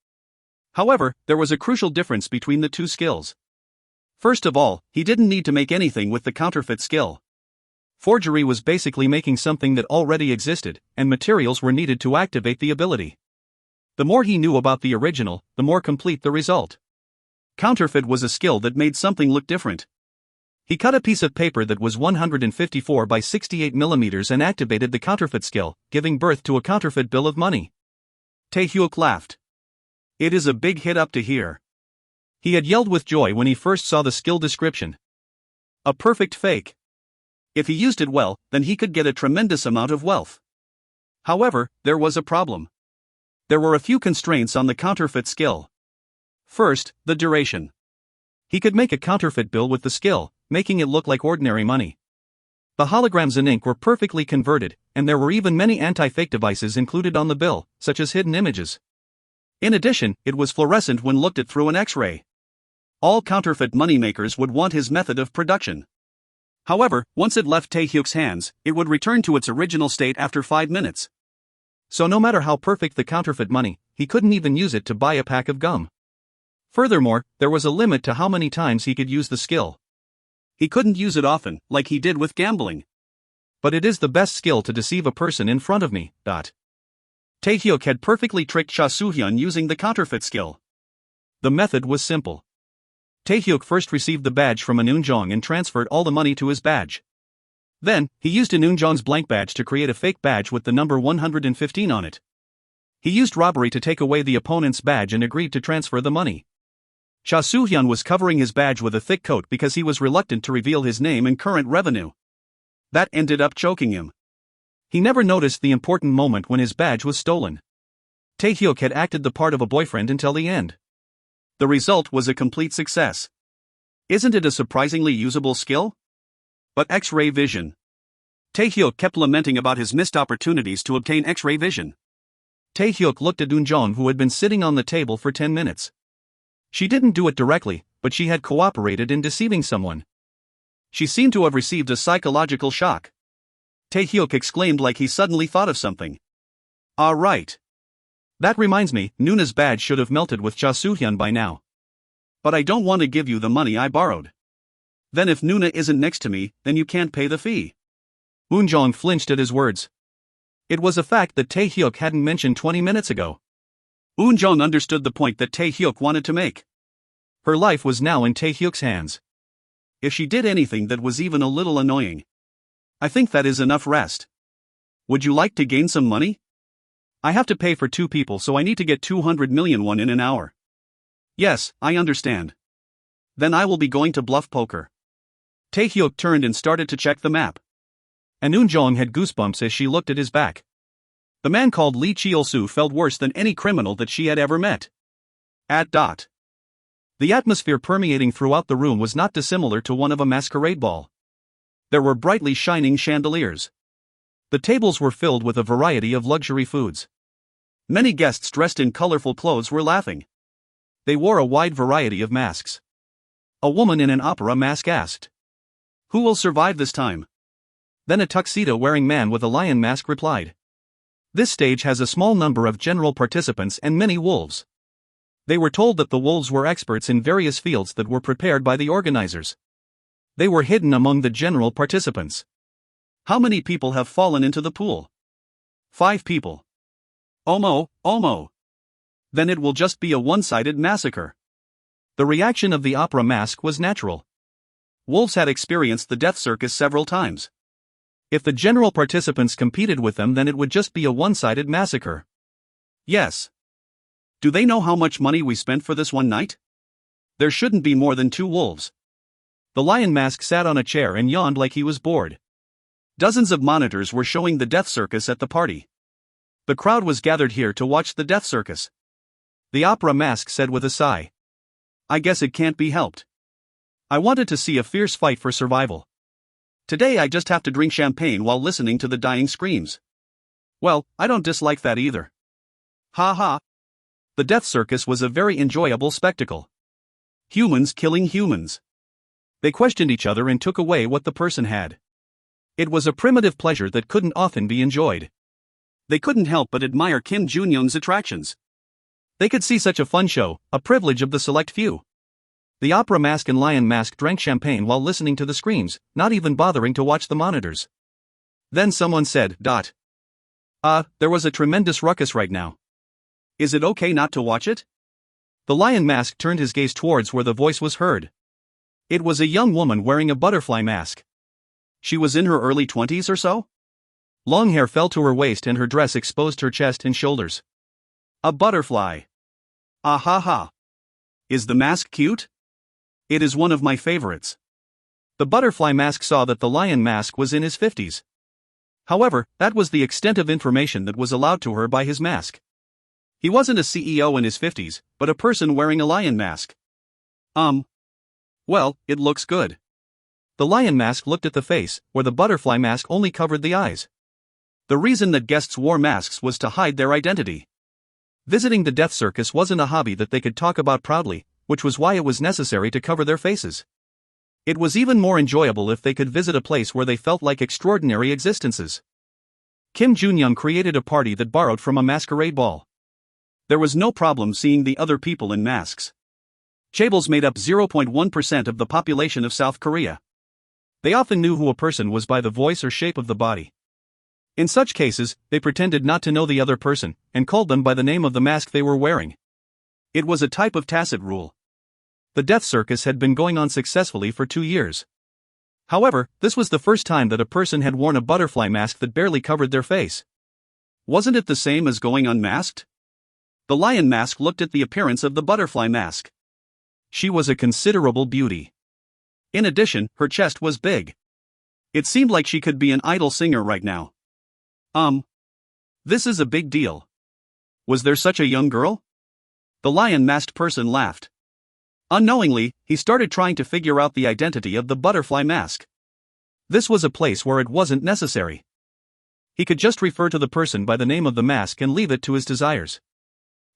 However, there was a crucial difference between the two skills. First of all, he didn't need to make anything with the counterfeit skill. Forgery was basically making something that already existed, and materials were needed to activate the ability. The more he knew about the original, the more complete the result. Counterfeit was a skill that made something look different. He cut a piece of paper that was 154 by 68 millimeters and activated the counterfeit skill, giving birth to a counterfeit bill of money. Taehyuk laughed. It is a big hit up to here. He had yelled with joy when he first saw the skill description. A perfect fake. If he used it well, then he could get a tremendous amount of wealth. However, there was a problem. There were a few constraints on the counterfeit skill. First, the duration. He could make a counterfeit bill with the skill, making it look like ordinary money. The holograms in ink were perfectly converted, and there were even many anti-fake devices included on the bill, such as hidden images. In addition, it was fluorescent when looked at through an X-ray. All counterfeit moneymakers would want his method of production. However, once it left Taehyuk's hands, it would return to its original state after 5 minutes. So no matter how perfect the counterfeit money, he couldn't even use it to buy a pack of gum. Furthermore, there was a limit to how many times he could use the skill. He couldn't use it often, like he did with gambling. But it is the best skill to deceive a person in front of me. Taehyuk had perfectly tricked Cha Soo-hyun using the counterfeit skill. The method was simple. Taehyuk first received the badge from Eunjong and transferred all the money to his badge. Then, he used Eunjong's blank badge to create a fake badge with the number 115 on it. He used robbery to take away the opponent's badge and agreed to transfer the money. Cha Soo-hyun was covering his badge with a thick coat because he was reluctant to reveal his name and current revenue. That ended up choking him. He never noticed the important moment when his badge was stolen. Taehyuk had acted the part of a boyfriend until the end. The result was a complete success. Isn't it a surprisingly usable skill? But X-ray vision. Taehyuk kept lamenting about his missed opportunities to obtain X-ray vision. Taehyuk looked at Eunjong, who had been sitting on the table for 10 minutes. She didn't do it directly, but she had cooperated in deceiving someone. She seemed to have received a psychological shock. Taehyuk exclaimed like he suddenly thought of something. Ah, right. That reminds me, Noona's badge should have melted with Cha Soo-hyun by now. But I don't want to give you the money I borrowed. Then if Noona isn't next to me, then you can't pay the fee. Eunjong flinched at his words. It was a fact that Taehyuk hadn't mentioned 20 minutes ago. Eunjong understood the point that Taehyuk wanted to make. Her life was now in Taehyuk's hands. If she did anything that was even a little annoying, I think that is enough rest. Would you like to gain some money? I have to pay for 2 people, so I need to get 200 million won in an hour. Yes, I understand. Then I will be going to bluff poker. Taehyuk turned and started to check the map. And Eunjong had goosebumps as she looked at his back. The man called Lee Cheol-soo felt worse than any criminal that she had ever met. The atmosphere permeating throughout the room was not dissimilar to one of a masquerade ball. There were brightly shining chandeliers. The tables were filled with a variety of luxury foods. Many guests dressed in colorful clothes were laughing. They wore a wide variety of masks. A woman in an opera mask asked, "Who will survive this time?" Then a tuxedo-wearing man with a lion mask replied, "This stage has a small number of general participants and many wolves." They were told that the wolves were experts in various fields that were prepared by the organizers. They were hidden among the general participants. How many people have fallen into the pool? 5 people. Omo. Then it will just be a one-sided massacre. The reaction of the opera mask was natural. Wolves had experienced the death circus several times. If the general participants competed with them, then it would just be a one-sided massacre. Yes. Do they know how much money we spent for this one night? There shouldn't be more than 2 wolves. The lion mask sat on a chair and yawned like he was bored. Dozens of monitors were showing the death circus at the party. The crowd was gathered here to watch the death circus. The opera mask said with a sigh, "I guess it can't be helped. I wanted to see a fierce fight for survival. Today I just have to drink champagne while listening to the dying screams. Well, I don't dislike that either." Ha ha. The death circus was a very enjoyable spectacle. Humans killing humans. They questioned each other and took away what the person had. It was a primitive pleasure that couldn't often be enjoyed. They couldn't help but admire Kim Jun-young's attractions. They could see such a fun show, a privilege of the select few. The opera mask and lion mask drank champagne while listening to the screams, not even bothering to watch the monitors. Then someone said, there was a tremendous ruckus right now. Is it okay not to watch it? The lion mask turned his gaze towards where the voice was heard. It was a young woman wearing a butterfly mask. She was in her early 20s or so? Long hair fell to her waist and her dress exposed her chest and shoulders. A butterfly. Ah ha ha. Is the mask cute? It is one of my favorites. The butterfly mask saw that the lion mask was in his 50s. However, that was the extent of information that was allowed to her by his mask. He wasn't a CEO in his 50s, but a person wearing a lion mask. Well, it looks good. The lion mask looked at the face, where the butterfly mask only covered the eyes. The reason that guests wore masks was to hide their identity. Visiting the death circus wasn't a hobby that they could talk about proudly, which was why it was necessary to cover their faces. It was even more enjoyable if they could visit a place where they felt like extraordinary existences. Kim Jun-young created a party that borrowed from a masquerade ball. There was no problem seeing the other people in masks. Chaebols made up 0.1% of the population of South Korea. They often knew who a person was by the voice or shape of the body. In such cases, they pretended not to know the other person, and called them by the name of the mask they were wearing. It was a type of tacit rule. The death circus had been going on successfully for 2 years. However, this was the first time that a person had worn a butterfly mask that barely covered their face. Wasn't it the same as going unmasked? The lion mask looked at the appearance of the butterfly mask. She was a considerable beauty. In addition, her chest was big. It seemed like she could be an idol singer right now. This is a big deal. Was there such a young girl? The lion-masked person laughed. Unknowingly, he started trying to figure out the identity of the butterfly mask. This was a place where it wasn't necessary. He could just refer to the person by the name of the mask and leave it to his desires.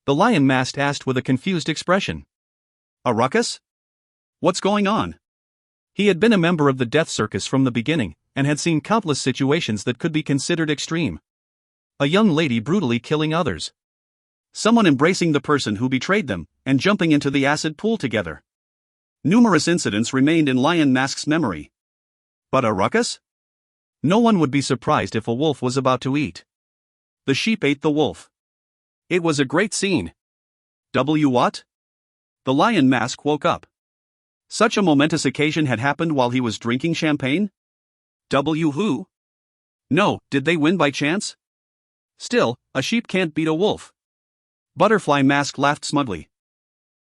The lion mask asked with a confused expression. A ruckus? What's going on? He had been a member of the death circus from the beginning, and had seen countless situations that could be considered extreme. A young lady brutally killing others. Someone embracing the person who betrayed them, and jumping into the acid pool together. Numerous incidents remained in Lion Mask's memory. But a ruckus? No one would be surprised if a wolf was about to eat. The sheep ate the wolf. It was a great scene. What? The lion mask woke up. Such a momentous occasion had happened while he was drinking champagne? Who? No, did they win by chance? Still, a sheep can't beat a wolf. Butterfly Mask laughed smugly.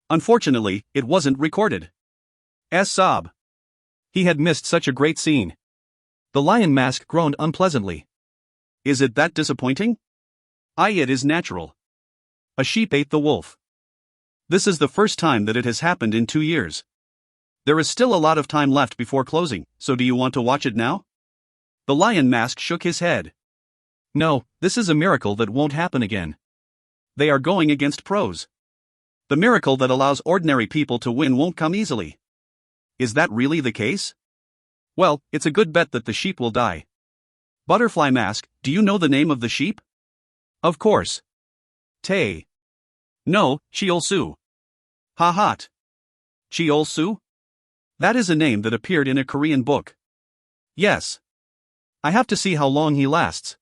Unfortunately, it wasn't recorded. Sob. He had missed such a great scene. The lion mask groaned unpleasantly. Is it that disappointing? It is natural. A sheep ate the wolf. This is the first time that it has happened in 2 years. There is still a lot of time left before closing, so do you want to watch it now? The lion mask shook his head. No, this is a miracle that won't happen again. They are going against pros. The miracle that allows ordinary people to win won't come easily. Is that really the case? Well, it's a good bet that the sheep will die. Butterfly Mask, do you know the name of the sheep? Of course. Tae. No, Cheol-su. Ha-hot. Cheol-su? That is a name that appeared in a Korean book. Yes. I have to see how long he lasts.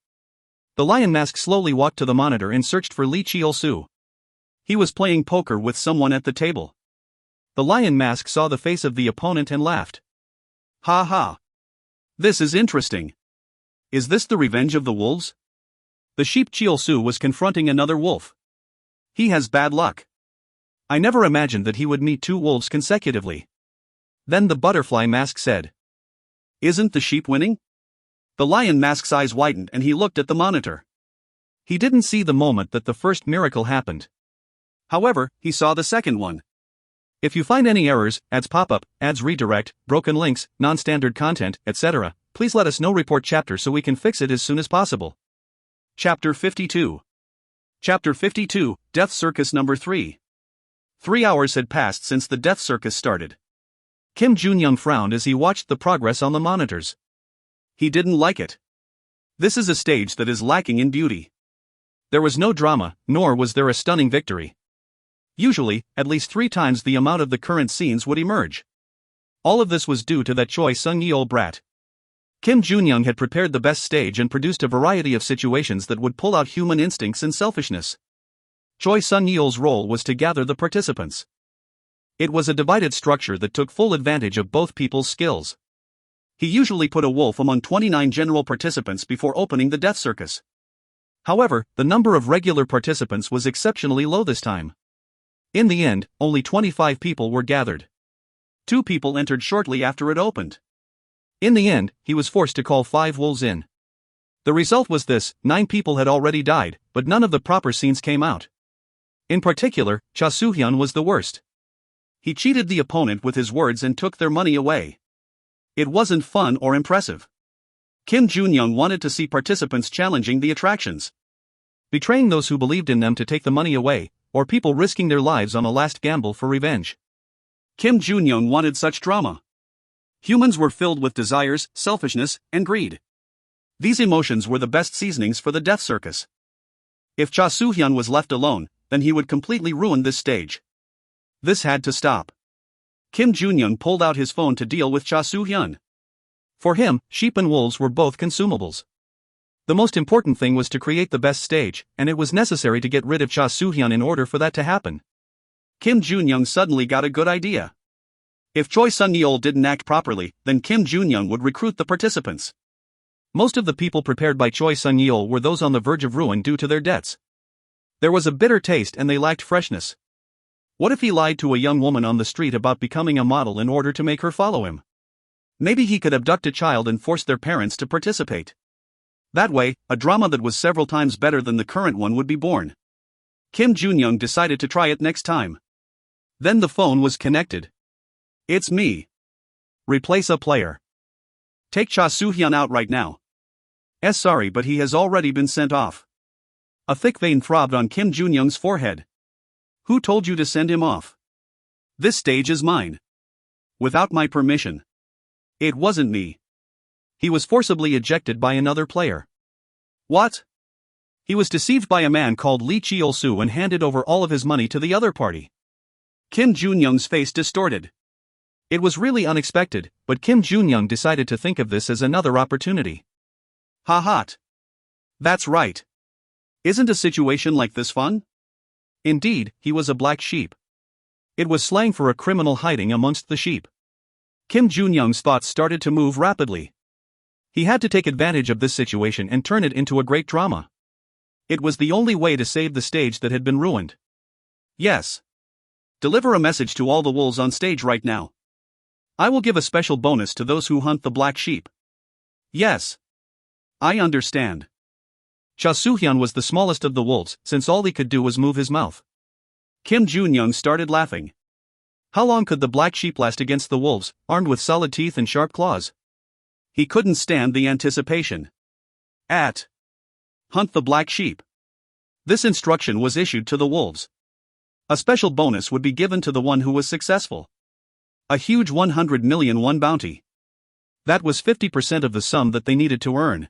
The lion mask slowly walked to the monitor and searched for Lee Cheol-su. He was playing poker with someone at the table. The lion mask saw the face of the opponent and laughed. Ha ha. This is interesting. Is this the revenge of the wolves? The sheep Cheol-su was confronting another wolf. He has bad luck. I never imagined that he would meet 2 wolves consecutively. Then the butterfly mask said. Isn't the sheep winning? The lion mask's eyes widened and he looked at the monitor. He didn't see the moment that the first miracle happened. However, he saw the second one. If you find any errors, ads pop-up, ads redirect, broken links, non-standard content, etc., please let us know. Report chapter so we can fix it as soon as possible. Chapter 52. Chapter 52, Death Circus Number 3. 3 hours had passed since the death circus started. Kim Junyoung frowned as he watched the progress on the monitors. He didn't like it. This is a stage that is lacking in beauty. There was no drama, nor was there a stunning victory. Usually, at least 3 times the amount of the current scenes would emerge. All of this was due to that Choi Sung-yeol brat. Kim Junyoung had prepared the best stage and produced a variety of situations that would pull out human instincts and selfishness. Choi Sung-yeol's role was to gather the participants. It was a divided structure that took full advantage of both people's skills. He usually put a wolf among 29 general participants before opening the death circus. However, the number of regular participants was exceptionally low this time. In the end, only 25 people were gathered. 2 people entered shortly after it opened. In the end, he was forced to call 5 wolves in. The result was this: 9 people had already died, but none of the proper scenes came out. In particular, Cha Soo-hyun was the worst. He cheated the opponent with his words and took their money away. It wasn't fun or impressive. Kim Junyoung wanted to see participants challenging the attractions, betraying those who believed in them to take the money away, or people risking their lives on a last gamble for revenge. Kim Junyoung wanted such drama. Humans were filled with desires, selfishness, and greed. These emotions were the best seasonings for the death circus. If Cha Soo-hyun was left alone, then he would completely ruin this stage. This had to stop. Kim Junyoung pulled out his phone to deal with Cha Soo-hyun. For him, sheep and wolves were both consumables. The most important thing was to create the best stage, and it was necessary to get rid of Cha Soo-hyun in order for that to happen. Kim Junyoung suddenly got a good idea. If Choi Sung-yeol didn't act properly, then Kim Junyoung would recruit the participants. Most of the people prepared by Choi Sung-yeol were those on the verge of ruin due to their debts. There was a bitter taste and they lacked freshness. What if he lied to a young woman on the street about becoming a model in order to make her follow him? Maybe he could abduct a child and force their parents to participate. That way, a drama that was several times better than the current one would be born. Kim Junyoung decided to try it next time. Then the phone was connected. It's me. Replace a player. Take Cha Soo-hyun out right now. Sorry, but he has already been sent off. A thick vein throbbed on Kim Junyoung's forehead. Who told you to send him off? This stage is mine. Without my permission. It wasn't me. He was forcibly ejected by another player. What? He was deceived by a man called Lee Cheol-soo and handed over all of his money to the other party. Kim Junyoung's face distorted. It was really unexpected, but Kim Junyoung decided to think of this as another opportunity. Ha ha. That's right. Isn't a situation like this fun? Indeed, he was a black sheep. It was slang for a criminal hiding amongst the sheep. Kim Junyoung's thoughts started to move rapidly. He had to take advantage of this situation and turn it into a great drama. It was the only way to save the stage that had been ruined. Yes. Deliver a message to all the wolves on stage right now. I will give a special bonus to those who hunt the black sheep. Yes. I understand. Cha Soo-hyun was the smallest of the wolves, since all he could do was move his mouth. Kim Junyoung started laughing. How long could the black sheep last against the wolves, armed with solid teeth and sharp claws? He couldn't stand the anticipation. Hunt the black sheep. This instruction was issued to the wolves. A special bonus would be given to the one who was successful. A huge 100 million won bounty. That was 50% of the sum that they needed to earn.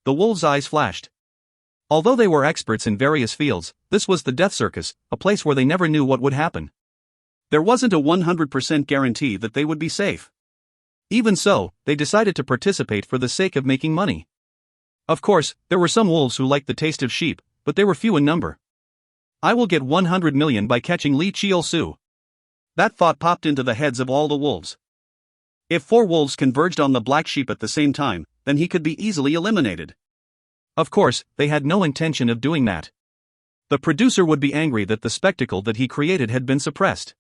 The wolves' eyes flashed. Although they were experts in various fields, this was the death circus, a place where they never knew what would happen. There wasn't a 100% guarantee that they would be safe. Even so, they decided to participate for the sake of making money. Of course, there were some wolves who liked the taste of sheep, but they were few in number. I will get 100 million by catching Lee Cheol-soo. That thought popped into the heads of all the wolves. If 4 wolves converged on the black sheep at the same time, then he could be easily eliminated. Of course, they had no intention of doing that. The producer would be angry that the spectacle that he created had been suppressed.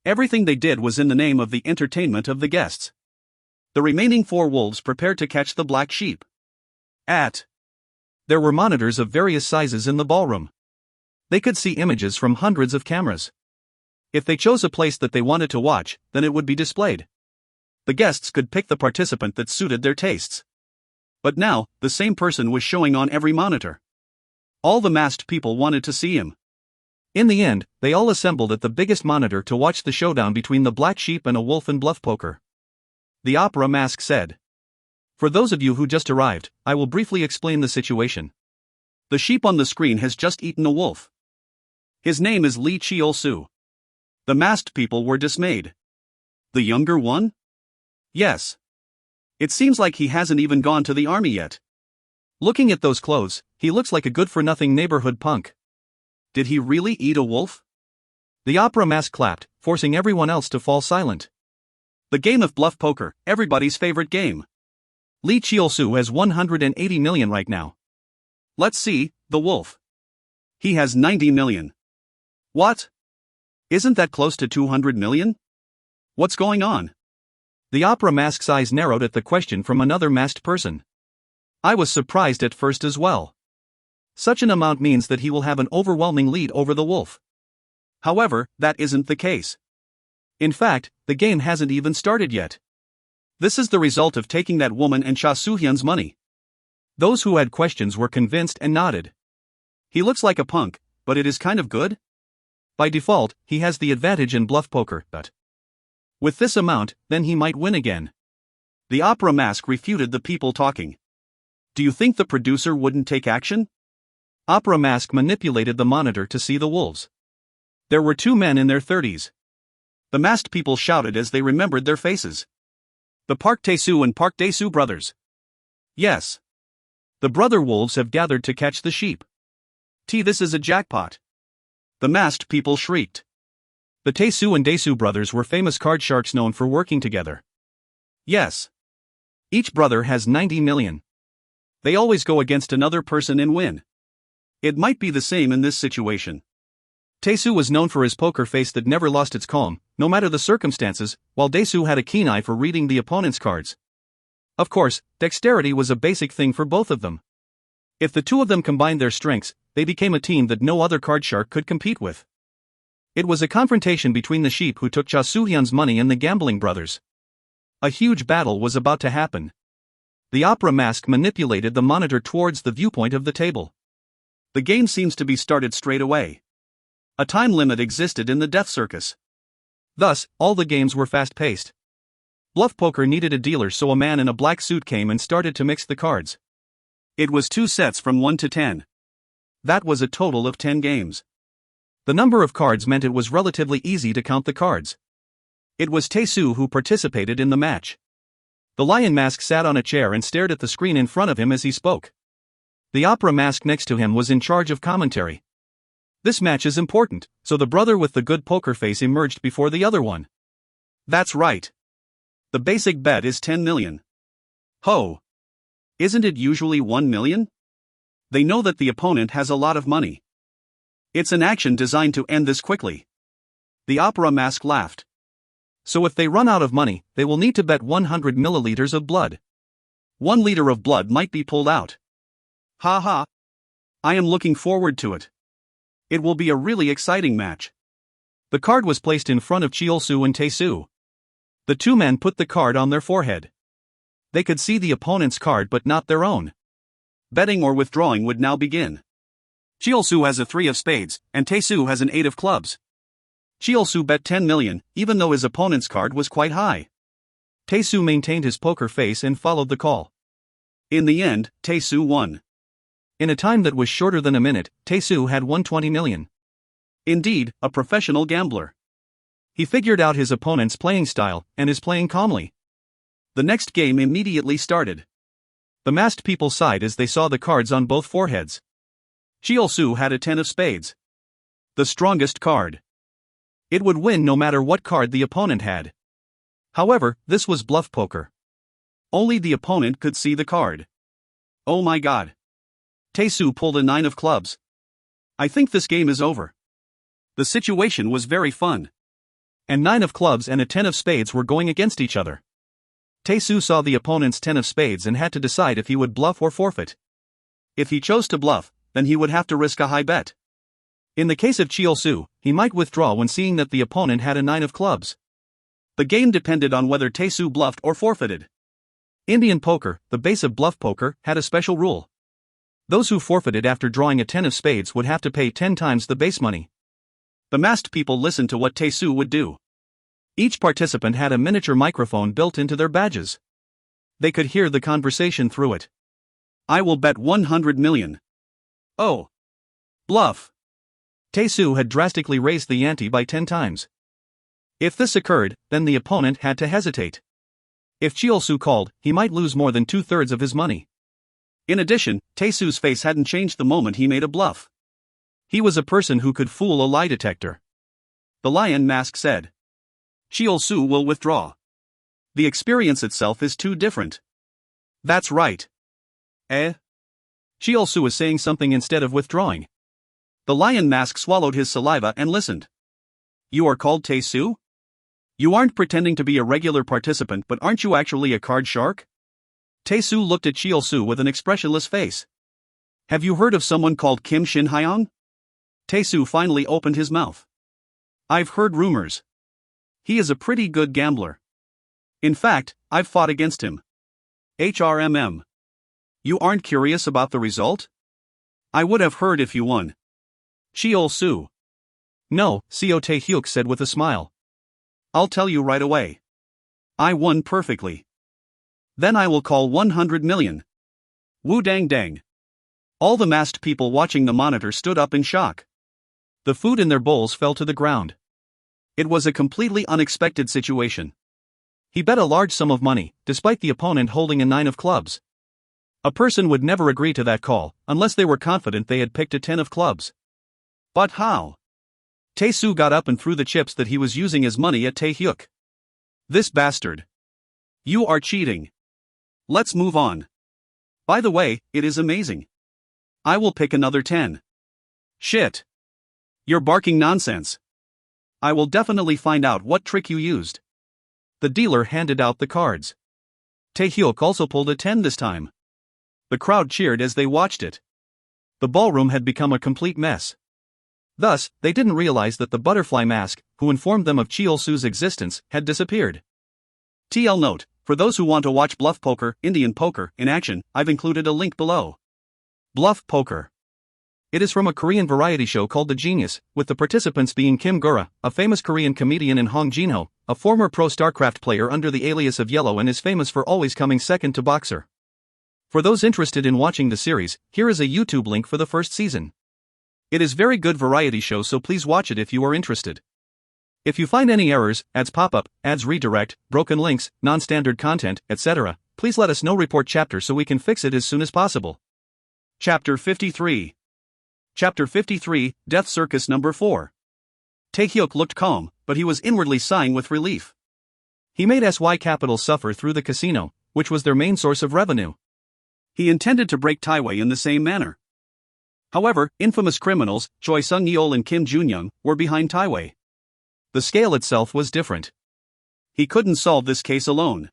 Everything they did was in the name of the entertainment of the guests. The remaining 4 wolves prepared to catch the black sheep. There were monitors of various sizes in the ballroom. They could see images from hundreds of cameras. If they chose a place that they wanted to watch, then it would be displayed. The guests could pick the participant that suited their tastes. But now, the same person was showing on every monitor. All the masked people wanted to see him. In the end, they all assembled at the biggest monitor to watch the showdown between the black sheep and a wolf in bluff poker. The opera mask said. For those of you who just arrived, I will briefly explain the situation. The sheep on the screen has just eaten a wolf. His name is Lee Cheol-soo. The masked people were dismayed. The younger one? Yes. It seems like he hasn't even gone to the army yet. Looking at those clothes, he looks like a good-for-nothing neighborhood punk. Did he really eat a wolf? The opera mask clapped, forcing everyone else to fall silent. The game of bluff poker, everybody's favorite game. Lee Cheol-soo has 180 million right now. Let's see, the wolf. He has 90 million. What? Isn't that close to 200 million? What's going on? The opera mask's eyes narrowed at the question from another masked person. I was surprised at first as well. Such an amount means that he will have an overwhelming lead over the wolf. However, that isn't the case. In fact, the game hasn't even started yet. This is the result of taking that woman and Cha Soo-hyun's money. Those who had questions were convinced and nodded. He looks like a punk, but it is kind of good. By default, he has the advantage in bluff poker, but with this amount, then he might win again. The opera mask refuted the people talking. Do you think the producer wouldn't take action? Opera mask manipulated the monitor to see the wolves. There were two men in their 30s. The masked people shouted as they remembered their faces. The Park Tae-soo and Park Dae-soo brothers. Yes. The brother wolves have gathered to catch the sheep. This is a jackpot. The masked people shrieked. The Tae-soo and Dae-soo brothers were famous card sharks known for working together. Yes. Each brother has 90 million. They always go against another person and win. It might be the same in this situation. Tae-soo was known for his poker face that never lost its calm, no matter the circumstances, while Dae-soo had a keen eye for reading the opponent's cards. Of course, dexterity was a basic thing for both of them. If the two of them combined their strengths, they became a team that no other card shark could compete with. It was a confrontation between the sheep who took Cha Soo-hyun's money and the gambling brothers. A huge battle was about to happen. The opera mask manipulated the monitor towards the viewpoint of the table. The game seems to be started straight away. A time limit existed in the death circus. Thus, all the games were fast-paced. Bluff poker needed a dealer, so a man in a black suit came and started to mix the cards. It was 2 sets from 1 to 10. That was a total of 10 games. The number of cards meant it was relatively easy to count the cards. It was Tae-soo who participated in the match. The lion mask sat on a chair and stared at the screen in front of him as he spoke. The opera mask next to him was in charge of commentary. This match is important, so the brother with the good poker face emerged before the other one. That's right. The basic bet is 10 million. Ho! Isn't it usually 1 million? They know that the opponent has a lot of money. It's an action designed to end this quickly. The opera mask laughed. So if they run out of money, they will need to bet 100 milliliters of blood. 1 liter of blood might be pulled out. Ha ha! I am looking forward to it. It will be a really exciting match. The card was placed in front of Cheol-soo and Tae-soo. The two men put the card on their forehead. They could see the opponent's card but not their own. Betting or withdrawing would now begin. Cheol-soo has a 3 of spades, and Tae-soo has an 8 of clubs. Cheol-soo bet 10 million, even though his opponent's card was quite high. Tae-soo maintained his poker face and followed the call. In the end, Tae-soo won. In a time that was shorter than a minute, Tae-soo had 120 million. Indeed, a professional gambler. He figured out his opponent's playing style, and is playing calmly. The next game immediately started. The masked people sighed as they saw the cards on both foreheads. Cheol-soo had a 10 of spades. The strongest card. It would win no matter what card the opponent had. However, this was bluff poker. Only the opponent could see the card. Oh my god. Tae-soo pulled a 9 of clubs. I think this game is over. The situation was very fun. And 9 of clubs and a 10 of spades were going against each other. Tae-soo saw the opponent's 10 of spades and had to decide if he would bluff or forfeit. If he chose to bluff, then he would have to risk a high bet. In the case of Cheol-soo, he might withdraw when seeing that the opponent had a 9 of clubs. The game depended on whether Tae-soo bluffed or forfeited. Indian poker, the base of bluff poker, had a special rule. Those who forfeited after drawing a 10 of spades would have to pay 10 times the base money. The masked people listened to what Tae-soo would do. Each participant had a miniature microphone built into their badges. They could hear the conversation through it. I will bet 100 million. Oh. Bluff. Tae-soo had drastically raised the ante by 10 times. If this occurred, then the opponent had to hesitate. If Cheol-soo called, he might lose more than 2/3 of his money. In addition, Tae-soo's face hadn't changed the moment he made a bluff. He was a person who could fool a lie detector. The lion mask said. Cheol-soo will withdraw. The experience itself is too different. That's right. Cheol-soo is saying something instead of withdrawing. The lion mask swallowed his saliva and listened. You are called Tae-soo? You aren't pretending to be a regular participant, but aren't you actually a card shark? Tae-soo looked at Cheol-soo with an expressionless face. Have you heard of someone called Kim Shin-hyung? Tae-soo finally opened his mouth. I've heard rumors. He is a pretty good gambler. In fact, I've fought against him. HRMM. You aren't curious about the result? I would have heard if you won. Cheol-soo. No, Seo Tae-hyuk said with a smile. I'll tell you right away. I won perfectly. Then I will call 100 million. Woo dang dang. All the masked people watching the monitor stood up in shock. The food in their bowls fell to the ground. It was a completely unexpected situation. He bet a large sum of money, despite the opponent holding a 9 of clubs. A person would never agree to that call, unless they were confident they had picked a 10 of clubs. But how? Tae-soo got up and threw the chips that he was using as money at Tae-hyuk. This bastard. You are cheating. Let's move on. By the way, it is amazing. I will pick another 10. Shit. You're barking nonsense. I will definitely find out what trick you used. The dealer handed out the cards. Tae-hyuk also pulled a 10 this time. The crowd cheered as they watched it. The ballroom had become a complete mess. Thus, they didn't realize that the butterfly mask, who informed them of Cheol-soo's existence, had disappeared. TL note, for those who want to watch bluff poker, Indian poker, in action, I've included a link below. Bluff poker. It is from a Korean variety show called The Genius, with the participants being Kim Gura, a famous Korean comedian, and Hong Jin-ho, a former pro StarCraft player under the alias of Yellow and is famous for always coming second to Boxer. For those interested in watching the series, here is a YouTube link for the first season. It is very good variety show, so please watch it if you are interested. If you find any errors, ads pop up, ads redirect, broken links, non-standard content, etc., please let us know. Report chapter so we can fix it as soon as possible. Chapter 53. Chapter 53, Death Circus Number 4. Tae-hyuk looked calm, but he was inwardly sighing with relief. He made SY Capital suffer through the casino, which was their main source of revenue. He intended to break Taiwei in the same manner. However, infamous criminals, Choi Sung-yeol and Kim Junyoung, were behind Taiwei. The scale itself was different. He couldn't solve this case alone.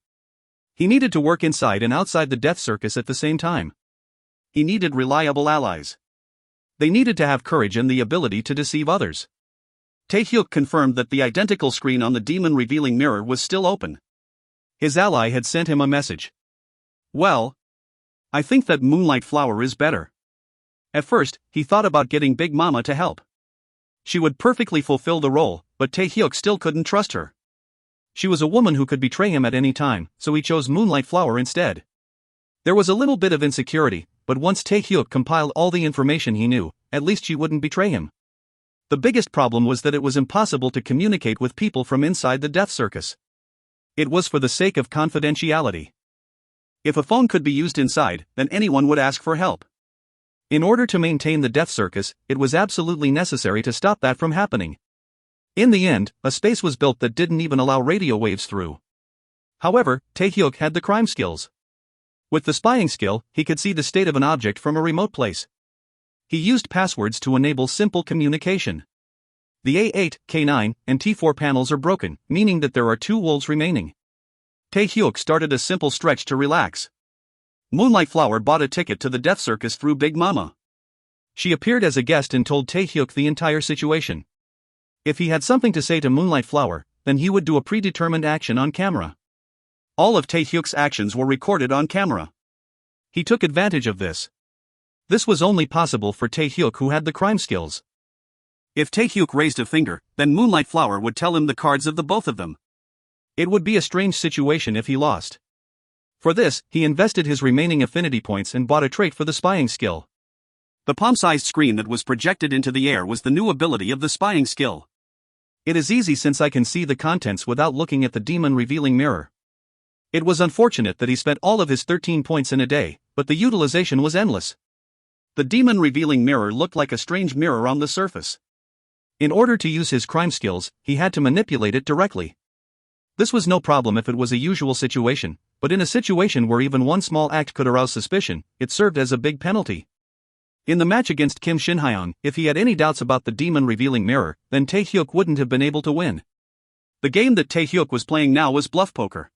He needed to work inside and outside the death circus at the same time. He needed reliable allies. They needed to have courage and the ability to deceive others. Tae-hyuk confirmed that the identical screen on the demon revealing mirror was still open. His ally had sent him a message. Well, I think that Moonlight Flower is better. At first, he thought about getting Big Mama to help. She would perfectly fulfill the role, but Tae-hyuk still couldn't trust her. She was a woman who could betray him at any time, so he chose Moonlight Flower instead. There was a little bit of insecurity, but once Tae-hyuk compiled all the information he knew, at least she wouldn't betray him. The biggest problem was that it was impossible to communicate with people from inside the death circus. It was for the sake of confidentiality. If a phone could be used inside, then anyone would ask for help. In order to maintain the death circus, it was absolutely necessary to stop that from happening. In the end, a space was built that didn't even allow radio waves through. However, Tae-hyuk had the crime skills. With the spying skill, he could see the state of an object from a remote place. He used passwords to enable simple communication. The A8, K9, and T4 panels are broken, meaning that there are 2 wolves remaining. Tae-hyuk started a simple stretch to relax. Moonlight Flower bought a ticket to the death circus through Big Mama. She appeared as a guest and told Tae-hyuk the entire situation. If he had something to say to Moonlight Flower, then he would do a predetermined action on camera. All of Tae-hyuk's actions were recorded on camera. He took advantage of this. This was only possible for Tae-hyuk, who had the crime skills. If Taehyuk raised a finger, then Moonlight Flower would tell him the cards of the both of them. It would be a strange situation if he lost. For this, he invested his remaining affinity points and bought a trait for the spying skill. The palm-sized screen that was projected into the air was the new ability of the spying skill. It is easy since I can see the contents without looking at the demon revealing mirror. It was unfortunate that he spent all of his 13 points in a day, but the utilization was endless. The demon revealing mirror looked like a strange mirror on the surface. In order to use his crime skills, he had to manipulate it directly. This was no problem if it was a usual situation, but in a situation where even one small act could arouse suspicion, it served as a big penalty. In the match against Kim Shin-hyun, if he had any doubts about the demon revealing mirror, then Taehyuk wouldn't have been able to win. The game that Taehyuk was playing now was bluff poker.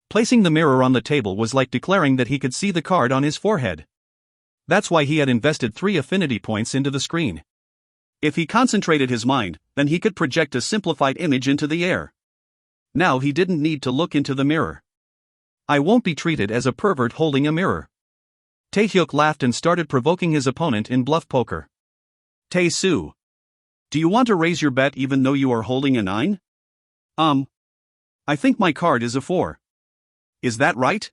Placing the mirror on the table was like declaring that he could see the card on his forehead. That's why he had invested 3 affinity points into the screen. If he concentrated his mind, then he could project a simplified image into the air. Now he didn't need to look into the mirror. I won't be treated as a pervert holding a mirror. Taehyuk laughed and started provoking his opponent in bluff poker. Tae-soo. Do you want to raise your bet even though you are holding a 9? I think my card is a 4. Is that right?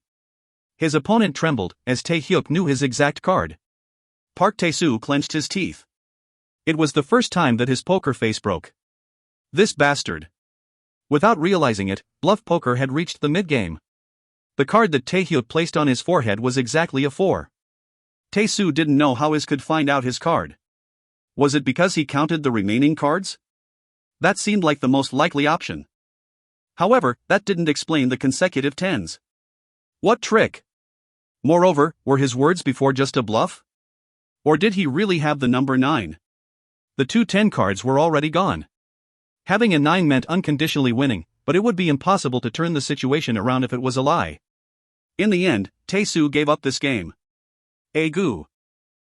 His opponent trembled, as Taehyuk knew his exact card. Park Tae-soo clenched his teeth. It was the first time that his poker face broke. This bastard. Without realizing it, bluff poker had reached the mid-game. The card that Taehyuk placed on his forehead was exactly a 4. Tae-soo didn't know how he could find out his card. Was it because he counted the remaining cards? That seemed like the most likely option. However, that didn't explain the consecutive 10s. What trick? Moreover, were his words before just a bluff? Or did he really have the number 9? The 2 10 cards were already gone. Having a 9 meant unconditionally winning, but it would be impossible to turn the situation around if it was a lie. In the end, Tae-soo gave up this game. Egu.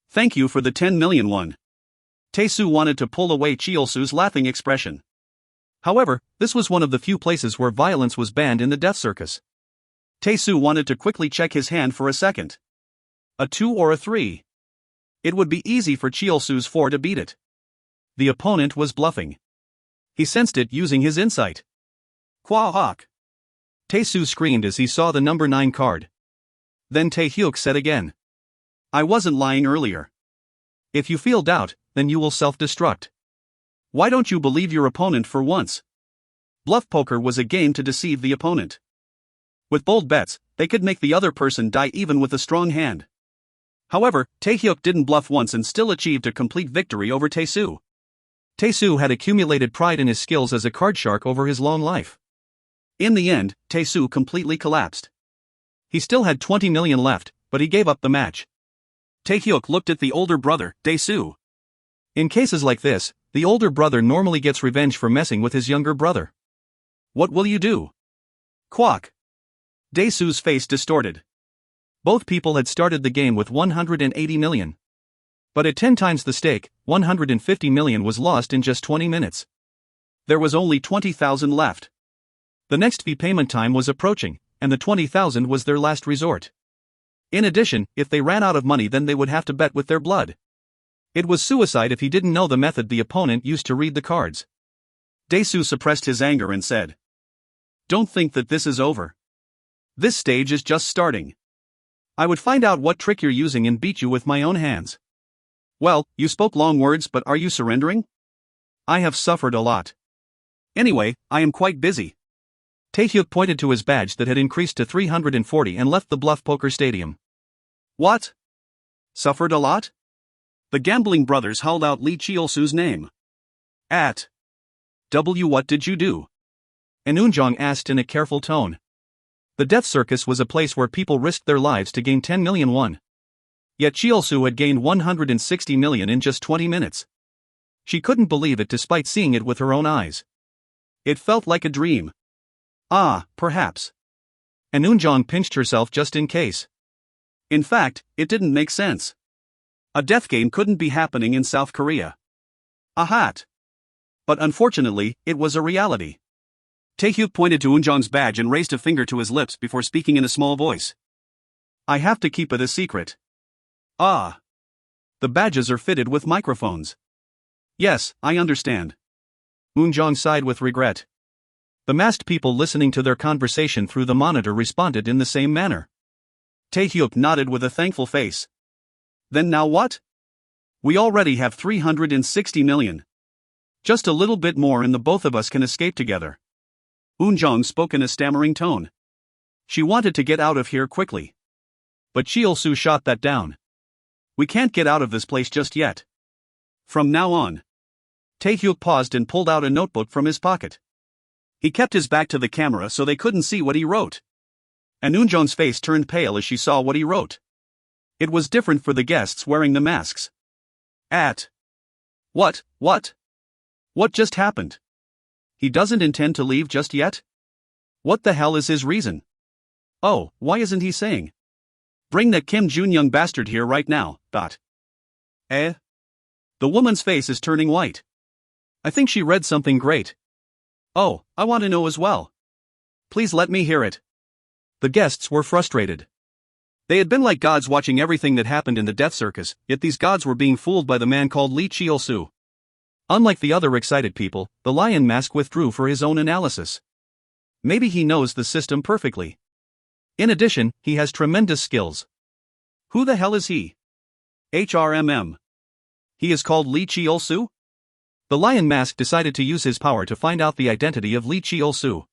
Thank you for the 10 million one. Tae-soo wanted to pull away Cheol-soo's laughing expression. However, this was one of the few places where violence was banned in the death circus. Tae-soo wanted to quickly check his hand for a second. A 2 or a 3. It would be easy for Cheol-soo's 4 to beat it. The opponent was bluffing. He sensed it using his insight. Kwa hawk. Tae-soo screamed as he saw the number 9 card. Then Taehyuk said again. I wasn't lying earlier. If you feel doubt, then you will self-destruct. Why don't you believe your opponent for once? Bluff poker was a game to deceive the opponent. With bold bets, they could make the other person die even with a strong hand. However, Taehyuk didn't bluff once and still achieved a complete victory over Tae-soo. Tae-soo had accumulated pride in his skills as a card shark over his long life. In the end, Tae-soo completely collapsed. He still had 20 million left, but he gave up the match. Taehyuk looked at the older brother, Dae-soo. In cases like this, the older brother normally gets revenge for messing with his younger brother. What will you do? Quack. Dae-soo's face distorted. Both people had started the game with 180 million. But at 10 times the stake, 150 million was lost in just 20 minutes. There was only 20,000 left. The next fee payment time was approaching, and the 20,000 was their last resort. In addition, if they ran out of money, then they would have to bet with their blood. It was suicide if he didn't know the method the opponent used to read the cards. Dae-soo suppressed his anger and said, Don't think that this is over. This stage is just starting. I would find out what trick you're using and beat you with my own hands. Well, you spoke long words, but are you surrendering? I have suffered a lot. Anyway, I am quite busy. Taehyuk pointed to his badge that had increased to 340 and left the bluff poker stadium. What? Suffered a lot? The gambling brothers howled out Lee Cheol-soo's name. At W. What did you do? An Eunjong asked in a careful tone. The death circus was a place where people risked their lives to gain 10 million won. Yet Cheol-soo had gained 160 million in just 20 minutes. She couldn't believe it despite seeing it with her own eyes. It felt like a dream. Ah, perhaps. An Eunjong pinched herself just in case. In fact, it didn't make sense. A death game couldn't be happening in South Korea. A hat. But unfortunately, it was a reality. Taehyuk pointed to Eunjong's badge and raised a finger to his lips before speaking in a small voice. I have to keep it a secret. Ah. The badges are fitted with microphones. Yes, I understand. Eunjong sighed with regret. The masked people listening to their conversation through the monitor responded in the same manner. Taehyuk nodded with a thankful face. Then now what? We already have 360 million. Just a little bit more and the both of us can escape together. Eunjong spoke in a stammering tone. She wanted to get out of here quickly. But Cheol-soo shot that down. We can't get out of this place just yet. From now on. Taehyuk paused and pulled out a notebook from his pocket. He kept his back to the camera so they couldn't see what he wrote. And Eunjong's face turned pale as she saw what he wrote. It was different for the guests wearing the masks. What? What just happened? He doesn't intend to leave just yet? What the hell is his reason? Oh, why isn't he saying? Bring that Kim Jun-young bastard here right now, . The woman's face is turning white. I think she read something great. Oh, I want to know as well. Please let me hear it. The guests were frustrated. They had been like gods watching everything that happened in the death circus, yet these gods were being fooled by the man called Lee Cheol-soo. Unlike the other excited people, the lion mask withdrew for his own analysis. Maybe he knows the system perfectly. In addition, he has tremendous skills. Who the hell is he? HRMM. He is called Lee Cheol-soo? The lion mask decided to use his power to find out the identity of Lee Cheol-soo.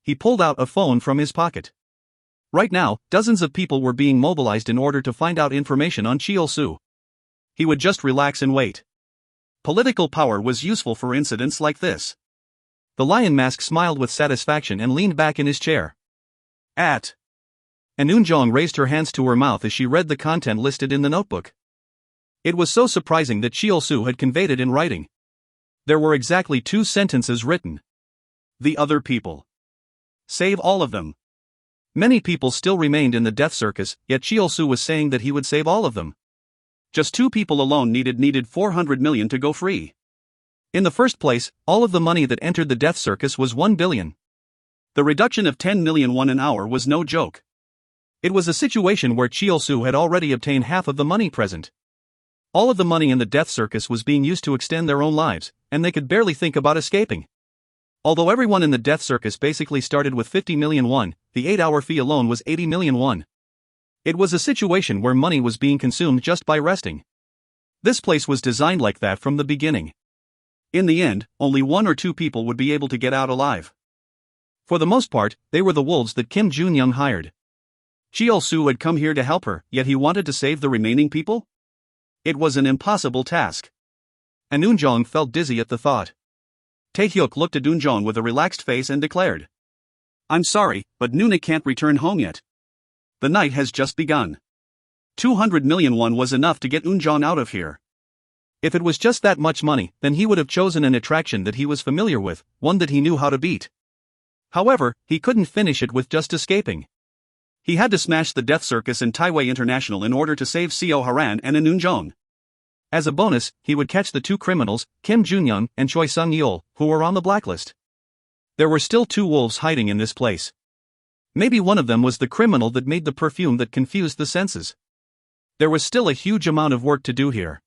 He pulled out a phone from his pocket. Right now, dozens of people were being mobilized in order to find out information on Cheol-soo. He would just relax and wait. Political power was useful for incidents like this. The lion mask smiled with satisfaction and leaned back in his chair. And Eunjong raised her hands to her mouth as she read the content listed in the notebook. It was so surprising that Cheol-soo had conveyed it in writing. There were exactly 2 sentences written. The other people. Save all of them. Many people still remained in the death circus, yet Cheol-soo was saying that he would save all of them. Just 2 people alone needed 400 million to go free. In the first place, all of the money that entered the death circus was 1 billion. The reduction of 10 million won an hour was no joke. It was a situation where Cheol-soo had already obtained half of the money present. All of the money in the death circus was being used to extend their own lives, and they could barely think about escaping. Although everyone in the death circus basically started with 50 million won, the 8-hour fee alone was 80 million won. It was a situation where money was being consumed just by resting. This place was designed like that from the beginning. In the end, only 1 or 2 people would be able to get out alive. For the most part, they were the wolves that Kim Jun-young hired. Cheol-soo had come here to help her, yet he wanted to save the remaining people? It was an impossible task. And Eunjong felt dizzy at the thought. Taehyuk looked at Eunjong with a relaxed face and declared. I'm sorry, but Nuna can't return home yet. The night has just begun. 200 million won was enough to get Eunjong out of here. If it was just that much money, then he would have chosen an attraction that he was familiar with, one that he knew how to beat. However, he couldn't finish it with just escaping. He had to smash the death circus and Taiwei International in order to save Seo Haran and Eunjong. As a bonus, he would catch the 2 criminals, Kim Jun-young and Choi Sung-yeol, who were on the blacklist. There were still 2 wolves hiding in this place. Maybe one of them was the criminal that made the perfume that confused the senses. There was still a huge amount of work to do here.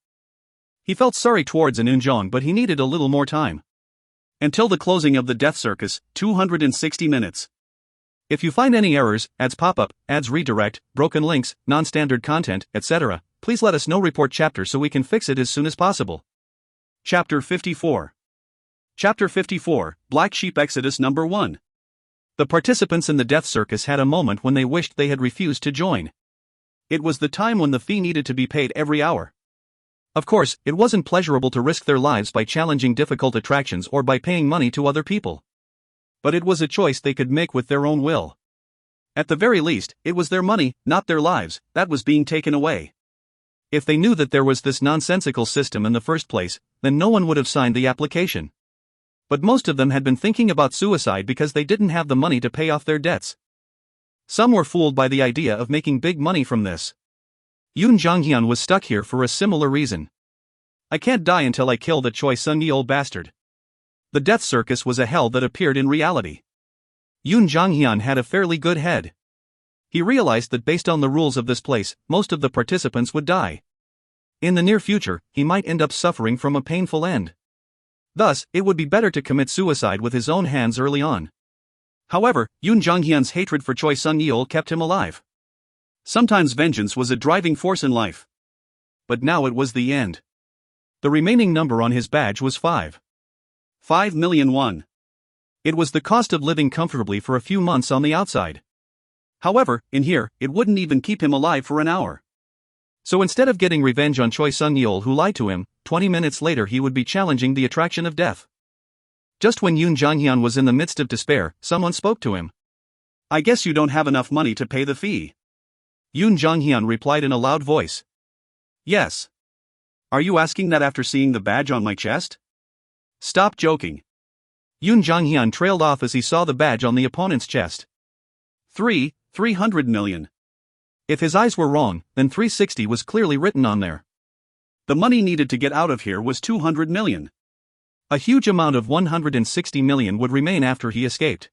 He felt sorry towards Eunjong, but he needed a little more time. Until the closing of the death circus, 260 minutes. If you find any errors, ads pop up, ads redirect, broken links, non-standard content, etc., please let us know. Report chapter so we can fix it as soon as possible. Chapter 54. Chapter 54, Black Sheep Exodus Number 1. The participants in the death circus had a moment when they wished they had refused to join. It was the time when the fee needed to be paid every hour. Of course, it wasn't pleasurable to risk their lives by challenging difficult attractions or by paying money to other people. But it was a choice they could make with their own will. At the very least, it was their money, not their lives, that was being taken away. If they knew that there was this nonsensical system in the first place, then no one would have signed the application. But most of them had been thinking about suicide because they didn't have the money to pay off their debts. Some were fooled by the idea of making big money from this. Yoon Jong-hyun was stuck here for a similar reason. I can't die until I kill the Choi Sung-yeol bastard. The death circus was a hell that appeared in reality. Yoon Jong-hyun had a fairly good head. He realized that based on the rules of this place, most of the participants would die. In the near future, he might end up suffering from a painful end. Thus, it would be better to commit suicide with his own hands early on. However, Yoon Jong-hyun's hatred for Choi Sung-yeol kept him alive. Sometimes vengeance was a driving force in life. But now it was the end. The remaining number on his badge was 5. 5 million won. It was the cost of living comfortably for a few months on the outside. However, in here, it wouldn't even keep him alive for an hour. So instead of getting revenge on Choi Sung-yeol who lied to him, 20 minutes later he would be challenging the attraction of death. Just when Yoon Jong-hyun was in the midst of despair, someone spoke to him. "I guess you don't have enough money to pay the fee." Yoon Jong-hyun replied in a loud voice. "Yes. Are you asking that after seeing the badge on my chest?" "Stop joking." Yoon Jong-hyun trailed off as he saw the badge on the opponent's chest. 300 million. If his eyes were wrong, then 360 was clearly written on there. The money needed to get out of here was 200 million. A huge amount of 160 million would remain after he escaped.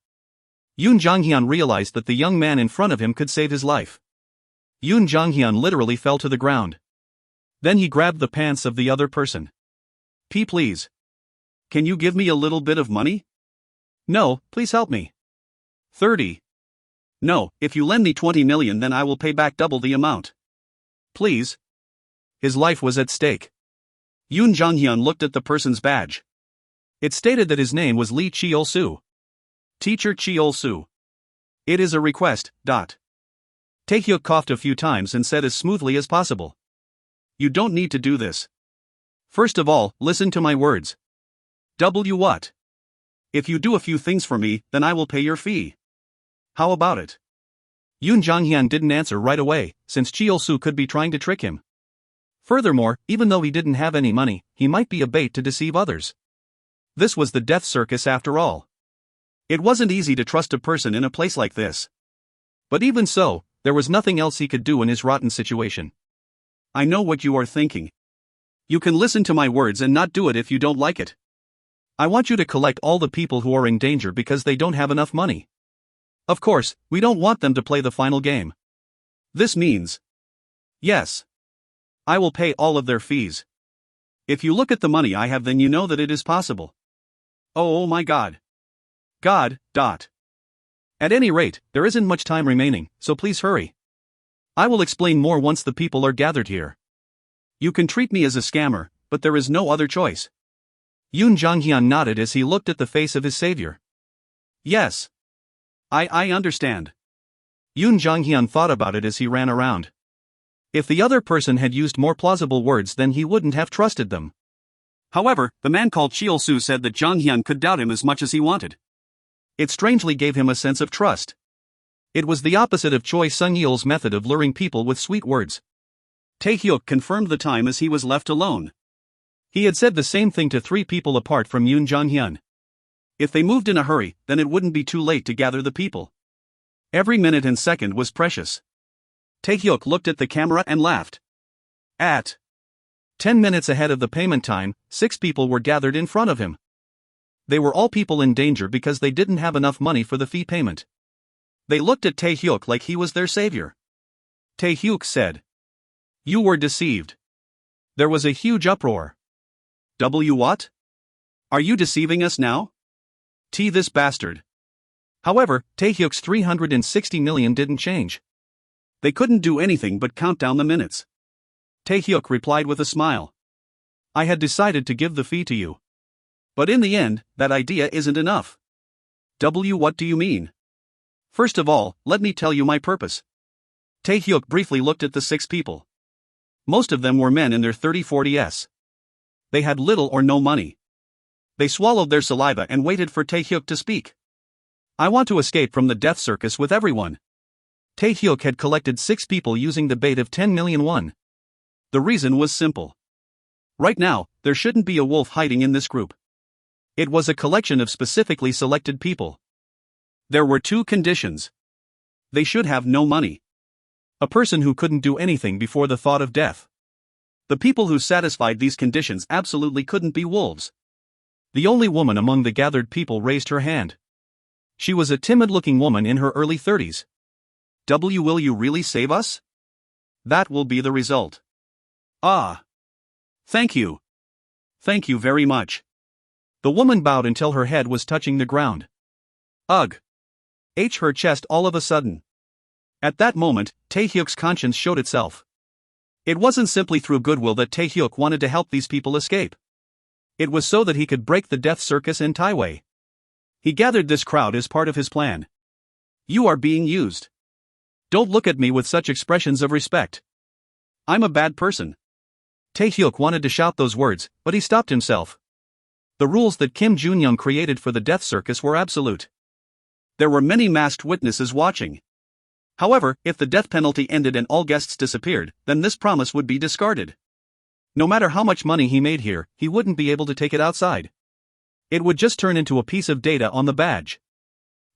Yoon Jong-hyun realized that the young man in front of him could save his life. Yoon Jong-hyun literally fell to the ground. Then he grabbed the pants of the other person. Please. Can you give me a little bit of money?" "No, please help me." 30. "No, if you lend me 20 million then I will pay back double the amount. Please." His life was at stake. Yoon Jong-hyun looked at the person's badge. It stated that his name was Lee Cheol-soo. Teacher Cheol-soo. "It is a request. Taehyuk coughed a few times and said as smoothly as possible. "You don't need to do this. First of all, listen to my words." What? "If you do a few things for me, then I will pay your fee. How about it?" Yoon Jong-hyun didn't answer right away, since Cheol-soo could be trying to trick him. Furthermore, even though he didn't have any money, he might be a bait to deceive others. This was the death circus after all. It wasn't easy to trust a person in a place like this. But even so, there was nothing else he could do in his rotten situation. "I know what you are thinking. You can listen to my words and not do it if you don't like it. I want you to collect all the people who are in danger because they don't have enough money. Of course, we don't want them to play the final game. This means, yes, I will pay all of their fees. If you look at the money I have, then you know that it is possible." Oh my God. At any rate, there isn't much time remaining, so please hurry. I will explain more once the people are gathered here. You can treat me as a scammer, but there is no other choice. Yoon Jong-hyun nodded as he looked at the face of his savior. Yes. I understand. Yoon Jong-hyun thought about it as he ran around. If the other person had used more plausible words, then he wouldn't have trusted them. However, the man called Cheol-soo said that Jong-hyun could doubt him as much as he wanted. It strangely gave him a sense of trust. It was the opposite of Choi Sung-yeol's method of luring people with sweet words. Taehyuk confirmed the time as he was left alone. He had said the same thing to 3 people apart from Yoon Jong-hyun. If they moved in a hurry, then it wouldn't be too late to gather the people. Every minute and second was precious. Taehyuk looked at the camera and laughed. At 10 minutes ahead of the payment time, 6 people were gathered in front of him. They were all people in danger because they didn't have enough money for the fee payment. They looked at Taehyuk like he was their savior. Taehyuk said, "You were deceived." There was a huge uproar. What? Are you deceiving us now? This bastard. However, Taehyuk's 360 million didn't change. They couldn't do anything but count down the minutes. Taehyuk replied with a smile. "I had decided to give the fee to you. But in the end, that idea isn't enough." What do you mean? "First of all, let me tell you my purpose." Taehyuk briefly looked at the 6 people. Most of them were men in their 30-40s. They had little or no money. They swallowed their saliva and waited for Taehyuk to speak. "I want to escape from the death circus with everyone." Taehyuk had collected 6 people using the bait of 10 million won. The reason was simple. Right now, there shouldn't be a wolf hiding in this group. It was a collection of specifically selected people. There were 2 conditions. They should have no money. A person who couldn't do anything before the thought of death. The people who satisfied these conditions absolutely couldn't be wolves. The only woman among the gathered people raised her hand. She was a timid-looking woman in her early 30s. Will you really save us? That will be the result. Ah. Thank you. Thank you very much. The woman bowed until her head was touching the ground. Ugh. Her chest all of a sudden. At that moment, Taehyuk's conscience showed itself. It wasn't simply through goodwill that Taehyuk wanted to help these people escape. It was so that he could break the death circus in Taiwei. He gathered this crowd as part of his plan. You are being used. Don't look at me with such expressions of respect. I'm a bad person. Taehyuk wanted to shout those words, but he stopped himself. The rules that Kim Junyoung created for the death circus were absolute. There were many masked witnesses watching. However, if the death penalty ended and all guests disappeared, then this promise would be discarded. No matter how much money he made here, he wouldn't be able to take it outside. It would just turn into a piece of data on the badge.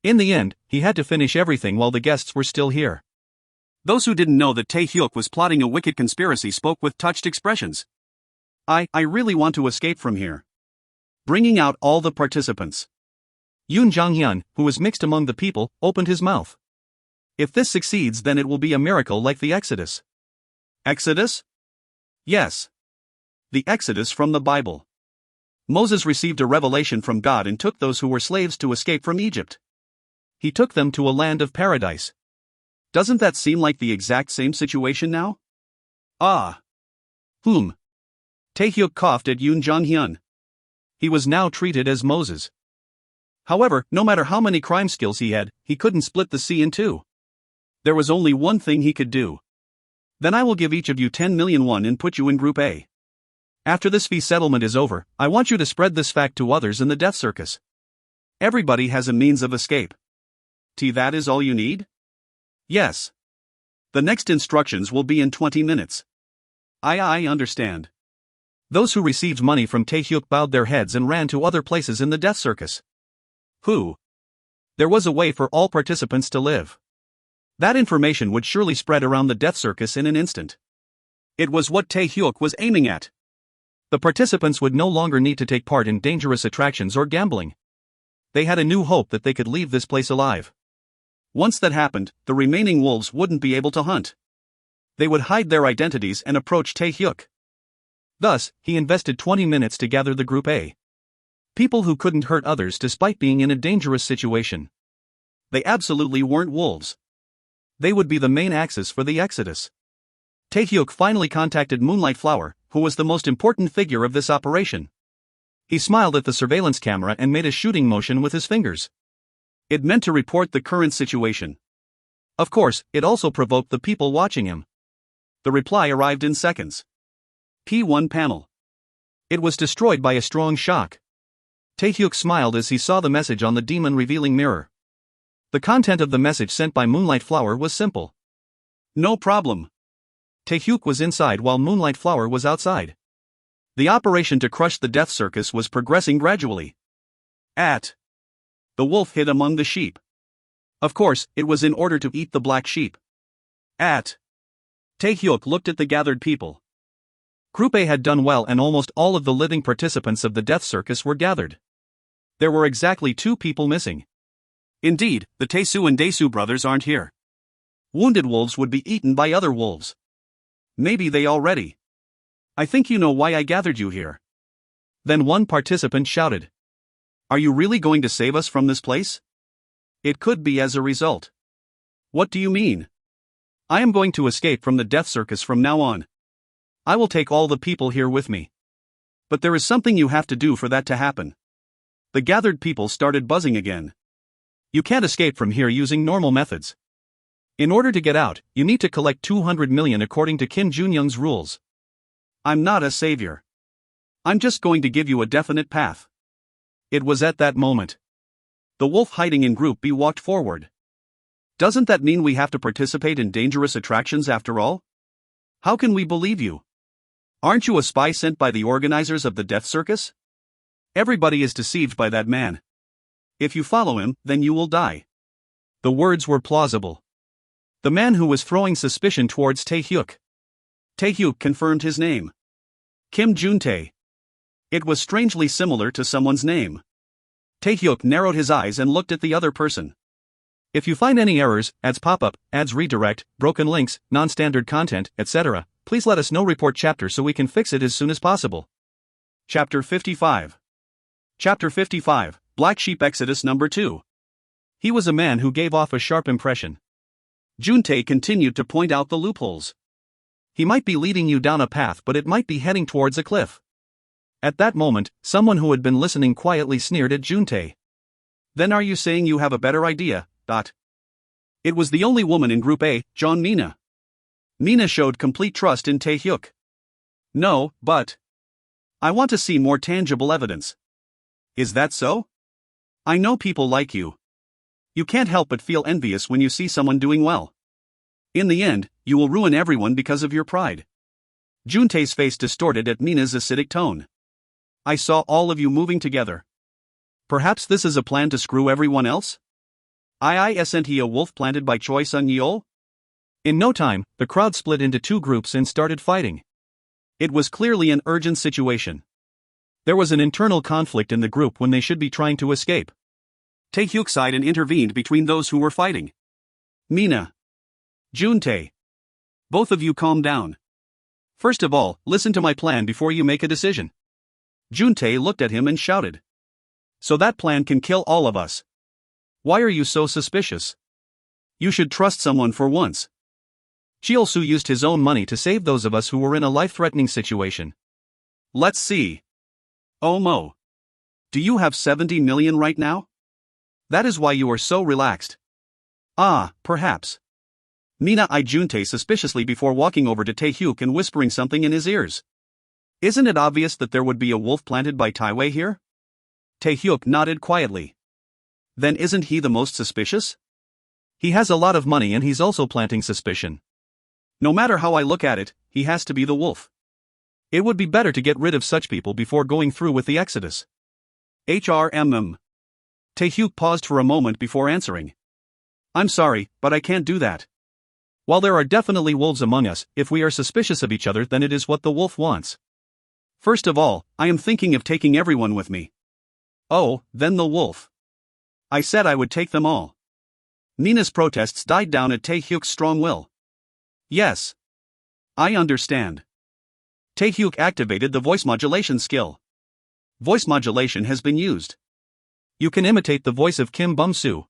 In the end, he had to finish everything while the guests were still here. Those who didn't know that Taehyuk was plotting a wicked conspiracy spoke with touched expressions. I really want to escape from here. Bringing out all the participants. Yoon Jong-hyun, who was mixed among the people, opened his mouth. If this succeeds, then it will be a miracle like the Exodus. Exodus? Yes. The Exodus from the Bible. Moses received a revelation from God and took those who were slaves to escape from Egypt. He took them to a land of paradise. Doesn't that seem like the exact same situation now? Ah. Taehyuk coughed at Yoon Jong-hyun. He was now treated as Moses. However, no matter how many crime skills he had, he couldn't split the sea in two. There was only one thing he could do. Then I will give each of you 10 million won and put you in Group A. After this fee settlement is over, I want you to spread this fact to others in the death circus. Everybody has a means of escape. That is all you need? Yes. The next instructions will be in 20 minutes. I understand. Those who received money from Taehyuk bowed their heads and ran to other places in the death circus. There was a way for all participants to live. That information would surely spread around the death circus in an instant. It was what Taehyuk was aiming at. The participants would no longer need to take part in dangerous attractions or gambling. They had a new hope that they could leave this place alive. Once that happened, the remaining wolves wouldn't be able to hunt. They would hide their identities and approach Taehyuk. Thus, he invested 20 minutes to gather the Group A. People who couldn't hurt others despite being in a dangerous situation. They absolutely weren't wolves. They would be the main axis for the Exodus. Taehyuk finally contacted Moonlight Flower, who was the most important figure of this operation. He smiled at the surveillance camera and made a shooting motion with his fingers. It meant to report the current situation. Of course, it also provoked the people watching him. The reply arrived in seconds. P1 panel. It was destroyed by a strong shock. Taehyuk smiled as he saw the message on the demon revealing mirror. The content of the message sent by Moonlight Flower was simple. No problem. Taehyuk was inside while Moonlight Flower was outside. The operation to crush the death circus was progressing gradually. The wolf hid among the sheep. Of course, it was in order to eat the black sheep. Taehyuk looked at the gathered people. Group A had done well and almost all of the living participants of the death circus were gathered. There were exactly 2 people missing. Indeed, the Taesu and Daesu brothers aren't here. Wounded wolves would be eaten by other wolves. Maybe they already. I think you know why I gathered you here. Then one participant shouted. Are you really going to save us from this place? It could be as a result. What do you mean? I am going to escape from the death circus from now on. I will take all the people here with me. But there is something you have to do for that to happen. The gathered people started buzzing again. You can't escape from here using normal methods. In order to get out, you need to collect 200 million according to Kim Junyoung's rules. I'm not a savior. I'm just going to give you a definite path. It was at that moment. The wolf hiding in Group B walked forward. Doesn't that mean we have to participate in dangerous attractions after all? How can we believe you? Aren't you a spy sent by the organizers of the death circus? Everybody is deceived by that man. If you follow him, then you will die. The words were plausible. The man who was throwing suspicion towards Taehyuk. Taehyuk confirmed his name. Kim Juntae. It was strangely similar to someone's name. Taehyuk narrowed his eyes and looked at the other person. If you find any errors, ads pop-up, ads redirect, broken links, non-standard content, etc., Please let us know report chapter so we can fix it as soon as possible. Chapter 55. Chapter 55, Black Sheep Exodus number 2. He was a man who gave off a sharp impression. Juntae continued to point out the loopholes. He might be leading you down a path, but it might be heading towards a cliff. At that moment, someone who had been listening quietly sneered at Juntae. Then are you saying you have a better idea? It was the only woman in Group A, John Mina. Mina showed complete trust in Taehyuk. No, but I want to see more tangible evidence. Is that so? I know people like you. You can't help but feel envious when you see someone doing well. In the end, you will ruin everyone because of your pride. Juntae's face distorted at Mina's acidic tone. I saw all of you moving together. Perhaps this is a plan to screw everyone else? Isn't he a wolf planted by Choi Sung-yeol? In no time, the crowd split into two groups and started fighting. It was clearly an urgent situation. There was an internal conflict in the group when they should be trying to escape. Taehyuk sighed and intervened between those who were fighting. Mina. Juntae. Both of you calm down. First of all, listen to my plan before you make a decision. Juntae looked at him and shouted. So that plan can kill all of us. Why are you so suspicious? You should trust someone for once. Cheol-soo used his own money to save those of us who were in a life-threatening situation. Let's see. Oh Mo. Do you have 70 million right now? That is why you are so relaxed. Ah, perhaps. Mina eyed Juntae suspiciously before walking over to Taehyuk and whispering something in his ears. Isn't it obvious that there would be a wolf planted by Taiwei here? Taehyuk nodded quietly. Then isn't he the most suspicious? He has a lot of money and he's also planting suspicion. No matter how I look at it, he has to be the wolf. It would be better to get rid of such people before going through with the exodus. HRMM. Taehyuk paused for a moment before answering. I'm sorry, but I can't do that. While there are definitely wolves among us, if we are suspicious of each other, then it is what the wolf wants. First of all, I am thinking of taking everyone with me. Oh, then the wolf. I said I would take them all. Mina's protests died down at Taehyuk's strong will. Yes. I understand. Taehyuk activated the voice modulation skill. Voice modulation has been used. You can imitate the voice of Kim Bum-soo.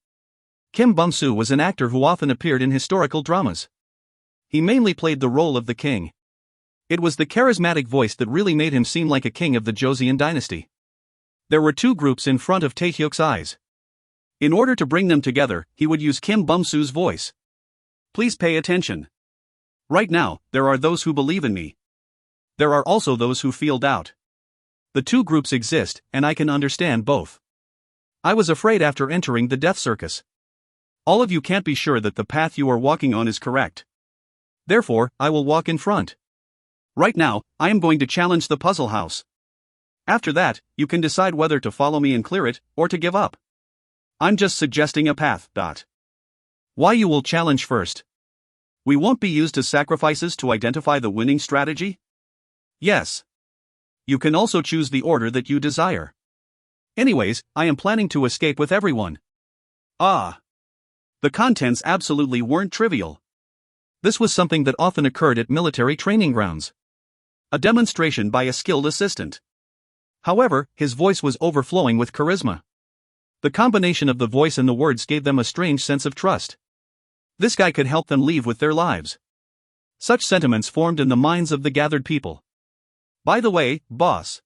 Kim Bum-soo was an actor who often appeared in historical dramas. He mainly played the role of the king. It was the charismatic voice that really made him seem like a king of the Joseon dynasty. There were two groups in front of Taehyuk's eyes. In order to bring them together, he would use Kim Bum-soo's voice. Please pay attention. Right now, there are those who believe in me. There are also those who feel doubt. The two groups exist, and I can understand both. I was afraid after entering the death circus. All of you can't be sure that the path you are walking on is correct. Therefore, I will walk in front. Right now, I am going to challenge the puzzle house. After that, you can decide whether to follow me and clear it, or to give up. I'm just suggesting a path. Why you will challenge first? We won't be used as sacrifices to identify the winning strategy? Yes. You can also choose the order that you desire. Anyways, I am planning to escape with everyone. Ah. The contents absolutely weren't trivial. This was something that often occurred at military training grounds. A demonstration by a skilled assistant. However, his voice was overflowing with charisma. The combination of the voice and the words gave them a strange sense of trust. This guy could help them leave with their lives. Such sentiments formed in the minds of the gathered people. By the way, boss.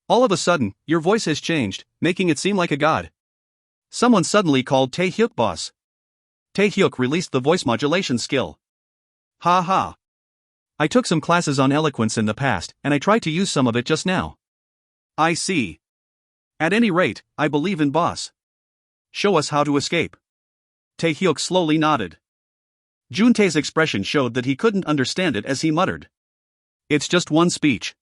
All of a sudden, your voice has changed, making it seem like a god. Someone suddenly called Taehyuk boss. Taehyuk released the voice modulation skill. Ha ha. I took some classes on eloquence in the past, and I tried to use some of it just now. I see. At any rate, I believe in boss. Show us how to escape. Taehyuk slowly nodded. Juntae's expression showed that he couldn't understand it as he muttered. It's just one speech.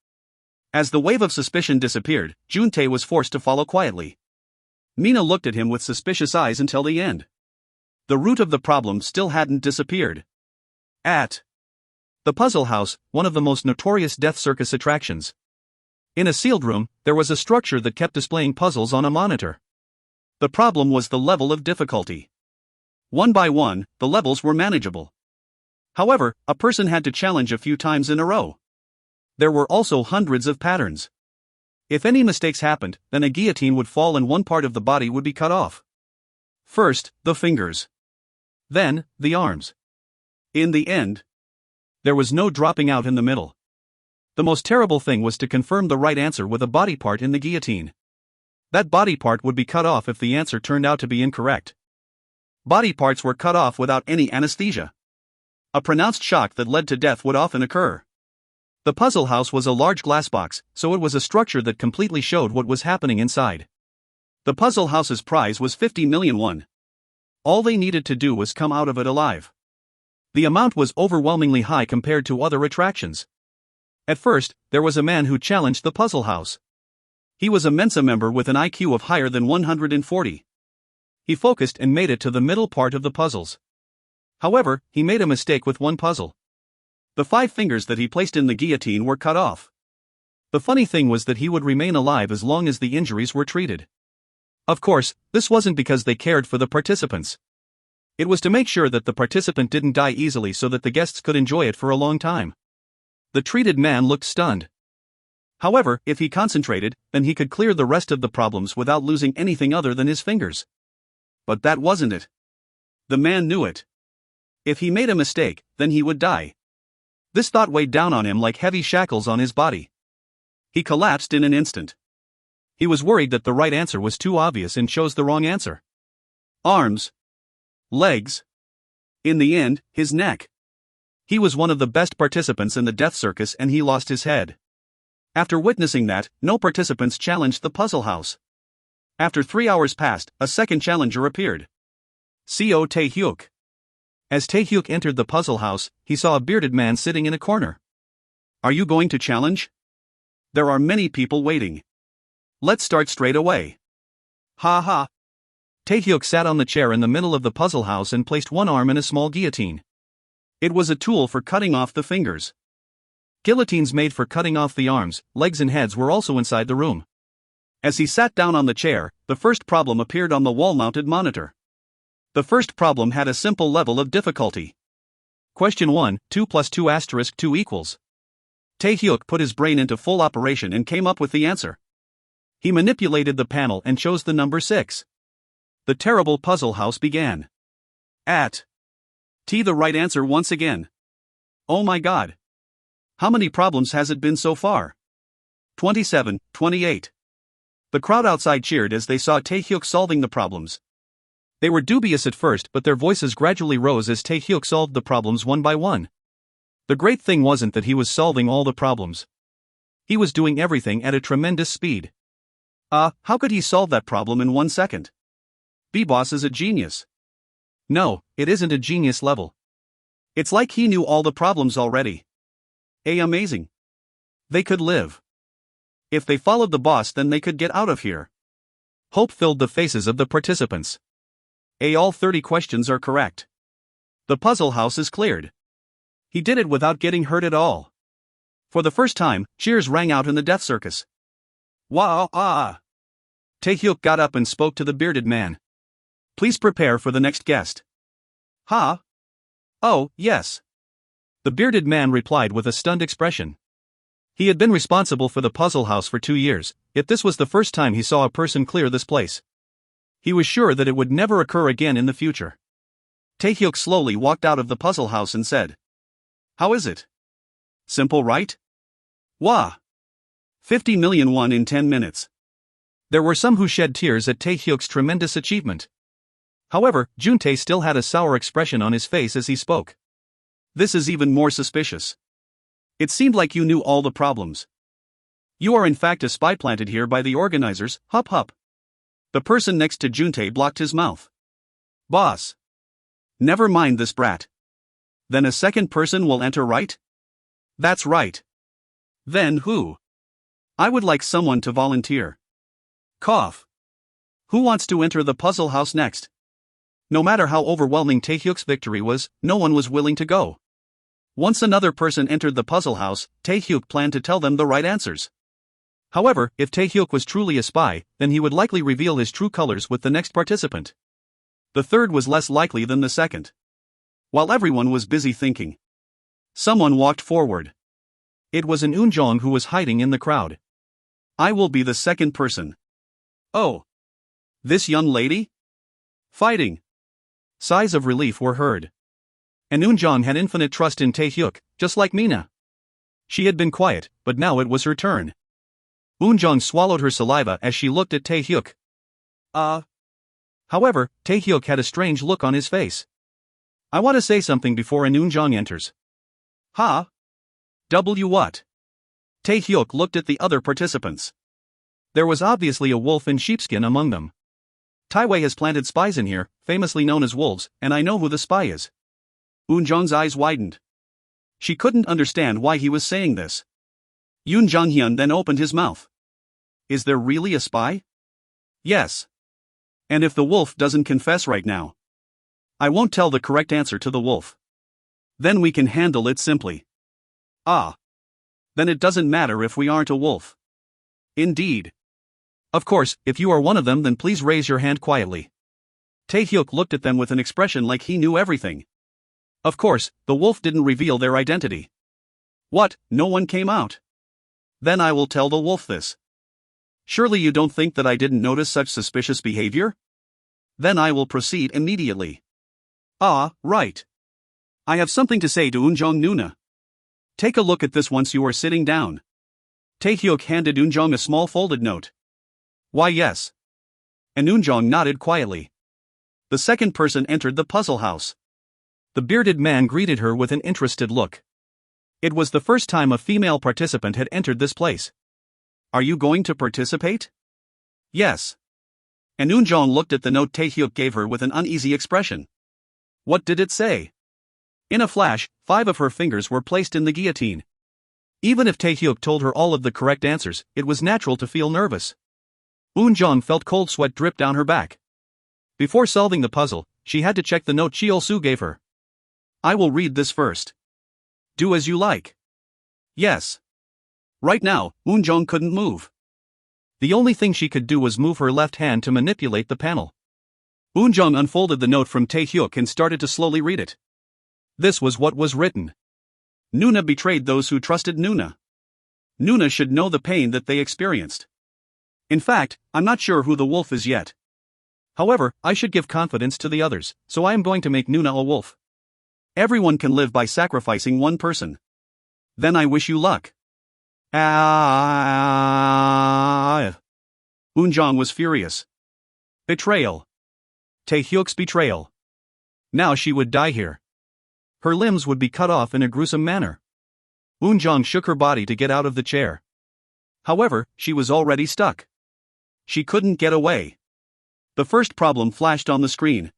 As the wave of suspicion disappeared, Juntae was forced to follow quietly. Mina looked at him with suspicious eyes until the end. The root of the problem still hadn't disappeared. At the puzzle house, one of the most notorious death circus attractions. In a sealed room, there was a structure that kept displaying puzzles on a monitor. The problem was the level of difficulty. One by one, the levels were manageable. However, a person had to challenge a few times in a row. There were also hundreds of patterns. If any mistakes happened, then a guillotine would fall and one part of the body would be cut off. First, the fingers. Then, the arms. In the end, there was no dropping out in the middle. The most terrible thing was to confirm the right answer with a body part in the guillotine. That body part would be cut off if the answer turned out to be incorrect. Body parts were cut off without any anesthesia. A pronounced shock that led to death would often occur. The puzzle house was a large glass box, so it was a structure that completely showed what was happening inside. The puzzle house's prize was 50 million won. All they needed to do was come out of it alive. The amount was overwhelmingly high compared to other attractions. At first, there was a man who challenged the puzzle house. He was a Mensa member with an IQ of higher than 140. He focused and made it to the middle part of the puzzles. However, he made a mistake with one puzzle. The 5 fingers that he placed in the guillotine were cut off. The funny thing was that he would remain alive as long as the injuries were treated. Of course, this wasn't because they cared for the participants. It was to make sure that the participant didn't die easily so that the guests could enjoy it for a long time. The treated man looked stunned. However, if he concentrated, then he could clear the rest of the problems without losing anything other than his fingers. But that wasn't it. The man knew it. If he made a mistake, then he would die. This thought weighed down on him like heavy shackles on his body. He collapsed in an instant. He was worried that the right answer was too obvious and chose the wrong answer. Arms. Legs. In the end, his neck. He was one of the best participants in the death circus and he lost his head. After witnessing that, no participants challenged the puzzle house. After 3 hours passed, a second challenger appeared. Co Tae-hyuk. As Tae-hyuk entered the puzzle house, he saw a bearded man sitting in a corner. Are you going to challenge? There are many people waiting. Let's start straight away. Ha ha. Tae-hyuk sat on the chair in the middle of the puzzle house and placed one arm in a small guillotine. It was a tool for cutting off the fingers. Guillotines made for cutting off the arms, legs and heads were also inside the room. As he sat down on the chair, the first problem appeared on the wall-mounted monitor. The first problem had a simple level of difficulty. Question 1, 2 plus 2 asterisk 2 equals. Tae-hyuk put his brain into full operation and came up with the answer. He manipulated the panel and chose the number 6. The terrible puzzle house began. At T the right answer once again. Oh my god. How many problems has it been so far? 27, 28. The crowd outside cheered as they saw Tae-hyuk solving the problems. They were dubious at first, but their voices gradually rose as Tae-hyuk solved the problems one by one. The great thing wasn't that he was solving all the problems. He was doing everything at a tremendous speed. How could he solve that problem in 1 second? B-Boss is a genius. No, it isn't a genius level. It's like he knew all the problems already. Amazing. They could live. If they followed the boss, then they could get out of here. Hope filled the faces of the participants. All 30 questions are correct. The puzzle house is cleared. He did it without getting hurt at all. For the first time, cheers rang out in the death circus. Wow! Tae-hyuk got up and spoke to the bearded man. Please prepare for the next guest. Ha? Oh, yes. The bearded man replied with a stunned expression. He had been responsible for the puzzle house for 2 years, yet this was the first time he saw a person clear this place. He was sure that it would never occur again in the future. Tae-hyuk slowly walked out of the puzzle house and said, How is it? Simple, right? Wah! 50 million won in 10 minutes. There were some who shed tears at Tae-hyuk's tremendous achievement. However, Juntae still had a sour expression on his face as he spoke. This is even more suspicious. It seemed like you knew all the problems. You are in fact a spy planted here by the organizers, hup hup. The person next to Juntae blocked his mouth. Boss. Never mind this brat. Then a second person will enter, right? That's right. Then who? I would like someone to volunteer. Cough. Who wants to enter the puzzle house next? No matter how overwhelming Tae-hyuk's victory was, no one was willing to go. Once another person entered the puzzle house, Tae-hyuk planned to tell them the right answers. However, if Tae-hyuk was truly a spy, then he would likely reveal his true colors with the next participant. The third was less likely than the second. While everyone was busy thinking, Someone walked forward. It was an Unjong who was hiding in the crowd. I will be the second person. Oh. This young lady? Fighting. Sighs of relief were heard. And Unjong had infinite trust in Taehyuk, just like Mina. She had been quiet, but now it was her turn. Unjong swallowed her saliva as she looked at Taehyuk. However, Taehyuk had a strange look on his face. I want to say something before an Unjong enters. Ha? What? Taehyuk looked at the other participants. There was obviously a wolf in sheepskin among them. Taiwei has planted spies in here, famously known as wolves, and I know who the spy is. Unjong's eyes widened. She couldn't understand why he was saying this. Yoon Jonghyun then opened his mouth. Is there really a spy? Yes. And if the wolf doesn't confess right now, I won't tell the correct answer to the wolf. Then we can handle it simply. Ah. Then it doesn't matter if we aren't a wolf. Indeed. Of course, if you are one of them, then please raise your hand quietly. Taehyuk looked at them with an expression like he knew everything. Of course, the wolf didn't reveal their identity. What, no one came out? Then I will tell the wolf this. Surely you don't think that I didn't notice such suspicious behavior? Then I will proceed immediately. Ah, right. I have something to say to Unjong Nuna. Take a look at this once you are sitting down. Taehyuk handed Unjong a small folded note. Why yes. And Unjong nodded quietly. The second person entered the puzzle house. The bearded man greeted her with an interested look. It was the first time a female participant had entered this place. Are you going to participate? Yes. And Unjong looked at the note Taehyuk gave her with an uneasy expression. What did it say? In a flash, 5 of her fingers were placed in the guillotine. Even if Taehyuk told her all of the correct answers, it was natural to feel nervous. Unjong felt cold sweat drip down her back. Before solving the puzzle, she had to check the note Cheol-soo gave her. I will read this first. Do as you like. Yes. Right now, Unjong couldn't move. The only thing she could do was move her left hand to manipulate the panel. Unjong unfolded the note from Taehyuk and started to slowly read it. This was what was written. Nuna betrayed those who trusted Nuna. Nuna should know the pain that they experienced. In fact, I'm not sure who the wolf is yet. However, I should give confidence to the others, so I am going to make Nuna a wolf. Everyone can live by sacrificing one person. Then I wish you luck. Unjong was furious. Betrayal. Taehyuk's betrayal. Now she would die here. Her limbs would be cut off in a gruesome manner. Unjong shook her body to get out of the chair. However, she was already stuck. She couldn't get away. The first problem flashed on the screen.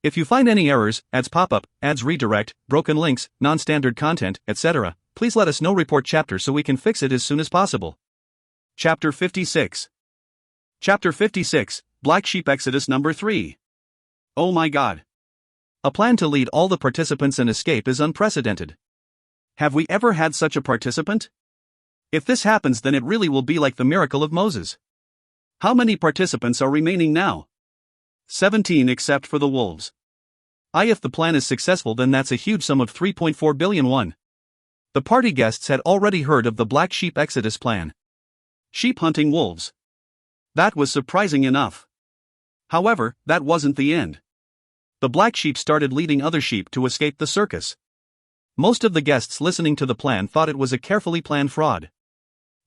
If you find any errors, ads pop up, ads redirect, broken links, non-standard content, etc., please let us know. Report chapter so we can fix it as soon as possible. Chapter 56. Chapter 56, Black Sheep Exodus number 3. Oh my god. A plan to lead all the participants and escape is unprecedented. Have we ever had such a participant? If this happens, then it really will be like the miracle of Moses. How many participants are remaining now? 17 except for the wolves. If the plan is successful, then that's a huge sum of 3.4 billion won. The party guests had already heard of the Black Sheep Exodus plan. Sheep hunting wolves. That was surprising enough. However, that wasn't the end. The black sheep started leading other sheep to escape the circus. Most of the guests listening to the plan thought it was a carefully planned fraud.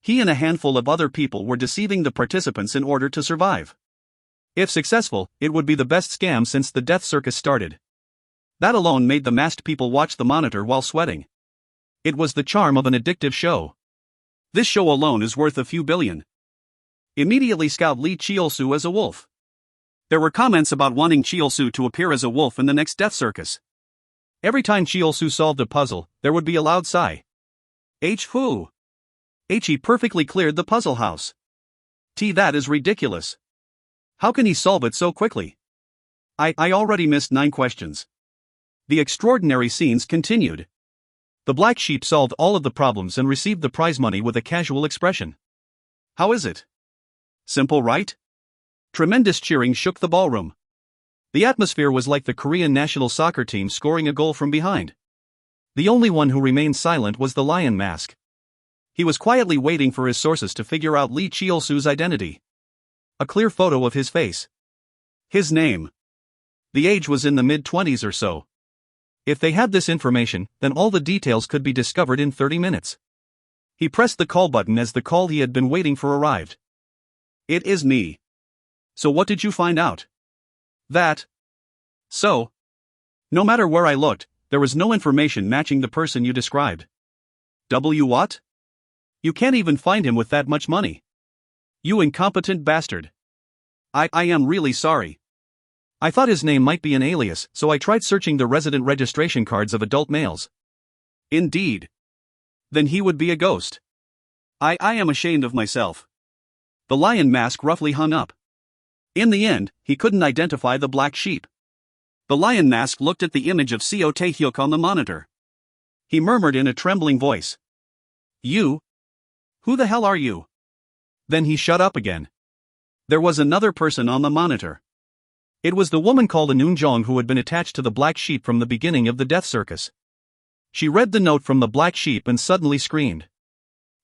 He and a handful of other people were deceiving the participants in order to survive. If successful, it would be the best scam since the death circus started. That alone made the masked people watch the monitor while sweating. It was the charm of an addictive show. This show alone is worth a few billion. Immediately scout Lee Cheol-soo as a wolf. There were comments about wanting Cheol-soo to appear as a wolf in the next death circus. Every time Cheol-soo solved a puzzle, there would be a loud sigh. Who? He perfectly cleared the puzzle house. That is ridiculous. How can he solve it so quickly? I already missed 9 questions. The extraordinary scenes continued. The black sheep solved all of the problems and received the prize money with a casual expression. How is it? Simple, right? Tremendous cheering shook the ballroom. The atmosphere was like the Korean national soccer team scoring a goal from behind. The only one who remained silent was the lion mask. He was quietly waiting for his sources to figure out Lee Cheol-su's identity. A clear photo of his face. His name. The age was in the mid-20s or so. If they had this information, then all the details could be discovered in 30 minutes. He pressed the call button as the call he had been waiting for arrived. "It is me. So what did you find out?" "That. So. No matter where I looked, there was no information matching the person you described." What? You can't even find him with that much money. You incompetent bastard. I am really sorry. I thought his name might be an alias, so I tried searching the resident registration cards of adult males. Indeed. Then he would be a ghost. I am ashamed of myself. The lion mask roughly hung up. In the end, he couldn't identify the black sheep. The lion mask looked at the image of Seo Tae-hyuk on the monitor. He murmured in a trembling voice. "You? Who the hell are you?" Then he shut up again. There was another person on the monitor. It was the woman called Eun Jong who had been attached to the black sheep from the beginning of the death circus. She read the note from the black sheep and suddenly screamed.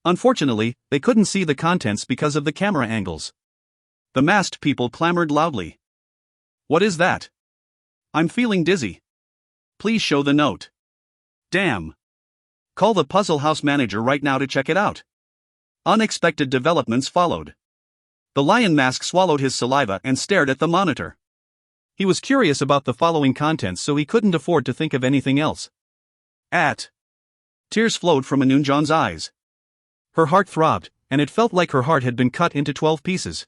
Unfortunately, they couldn't see the contents because of the camera angles. The masked people clamored loudly. "What is that? I'm feeling dizzy. Please show the note." "Damn. Call the puzzle house manager right now to check it out." Unexpected developments followed. The lion mask swallowed his saliva and stared at the monitor. He was curious about the following contents, so he couldn't afford to think of anything else. Tears flowed from Eun Jong's eyes. Her heart throbbed, and it felt like her heart had been cut into 12 pieces.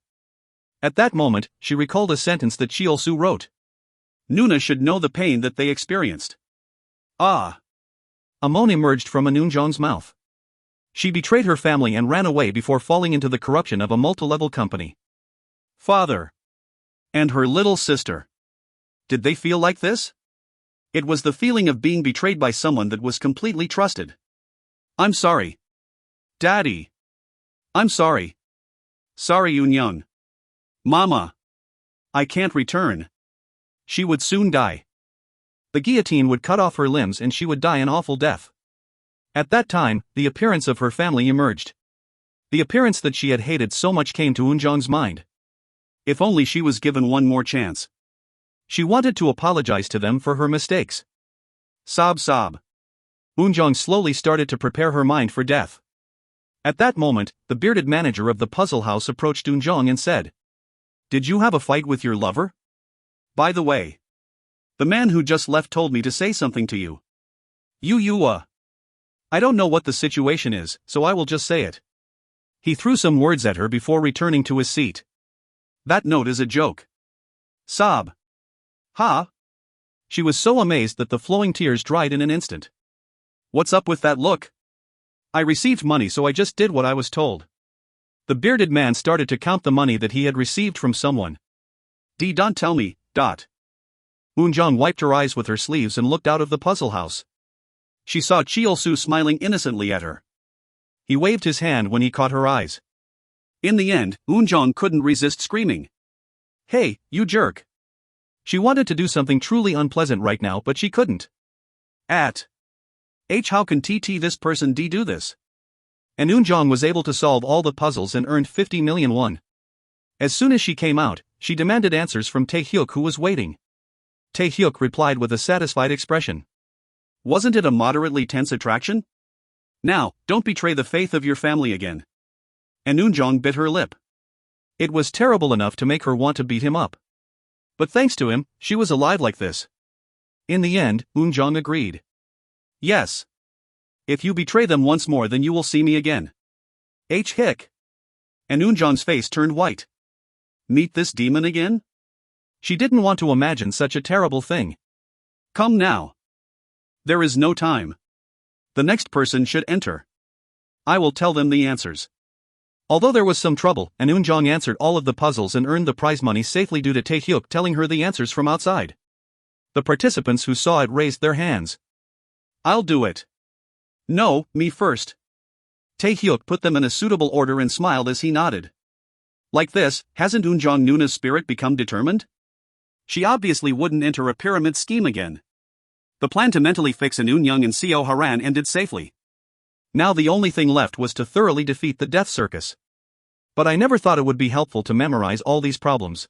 At that moment, she recalled a sentence that Cheol-su wrote. "Nuna should know the pain that they experienced." Ah! A moan emerged from Eun Jong's mouth. She betrayed her family and ran away before falling into the corruption of a multi-level company. Father. And her little sister. Did they feel like this? It was the feeling of being betrayed by someone that was completely trusted. "I'm sorry. Daddy. I'm sorry. Sorry, Eun Young. Mama. I can't return." She would soon die. The guillotine would cut off her limbs and she would die an awful death. At that time, the appearance of her family emerged. The appearance that she had hated so much came to Eun Jong's mind. If only she was given one more chance. She wanted to apologize to them for her mistakes. Sob. Eun Jong slowly started to prepare her mind for death. At that moment, the bearded manager of the puzzle house approached Eun Jong and said, "Did you have a fight with your lover? By the way, the man who just left told me to say something to you. I don't know what the situation is, so I will just say it." He threw some words at her before returning to his seat. "That note is a joke." Sob. Huh? She was so amazed that the flowing tears dried in an instant. "What's up with that look?" "I received money, so I just did what I was told." The bearded man started to count the money that he had received from someone. Don't tell me. Eun Jong wiped her eyes with her sleeves and looked out of the puzzle house. She saw Cheol-su smiling innocently at her. He waved his hand when he caught her eyes. In the end, Eun Jong couldn't resist screaming. "Hey, you jerk." She wanted to do something truly unpleasant right now, but she couldn't. How can this person do this? And Eun Jong was able to solve all the puzzles and earned 50 million won. As soon as she came out, she demanded answers from Tae-hyuk, who was waiting. Tae-hyuk replied with a satisfied expression. "Wasn't it a moderately tense attraction? Now, don't betray the faith of your family again." And Eun Jong bit her lip. It was terrible enough to make her want to beat him up. But thanks to him, she was alive like this. In the end, Eun Jong agreed. "Yes. If you betray them once more, then you will see me again." Hick. And Eun Jong's face turned white. Meet this demon again? She didn't want to imagine such a terrible thing. "Come now. There is no time. The next person should enter. I will tell them the answers." Although there was some trouble, and Eun Jong answered all of the puzzles and earned the prize money safely due to Tae-hyuk telling her the answers from outside. The participants who saw it raised their hands. "I'll do it." "No, me first." Tae-hyuk put them in a suitable order and smiled as he nodded. Like this, hasn't Eun Jong Nuna's spirit become determined? She obviously wouldn't enter a pyramid scheme again. The plan to mentally fix an Young and Seo Haran ended safely. Now the only thing left was to thoroughly defeat the death circus. But I never thought it would be helpful to memorize all these problems.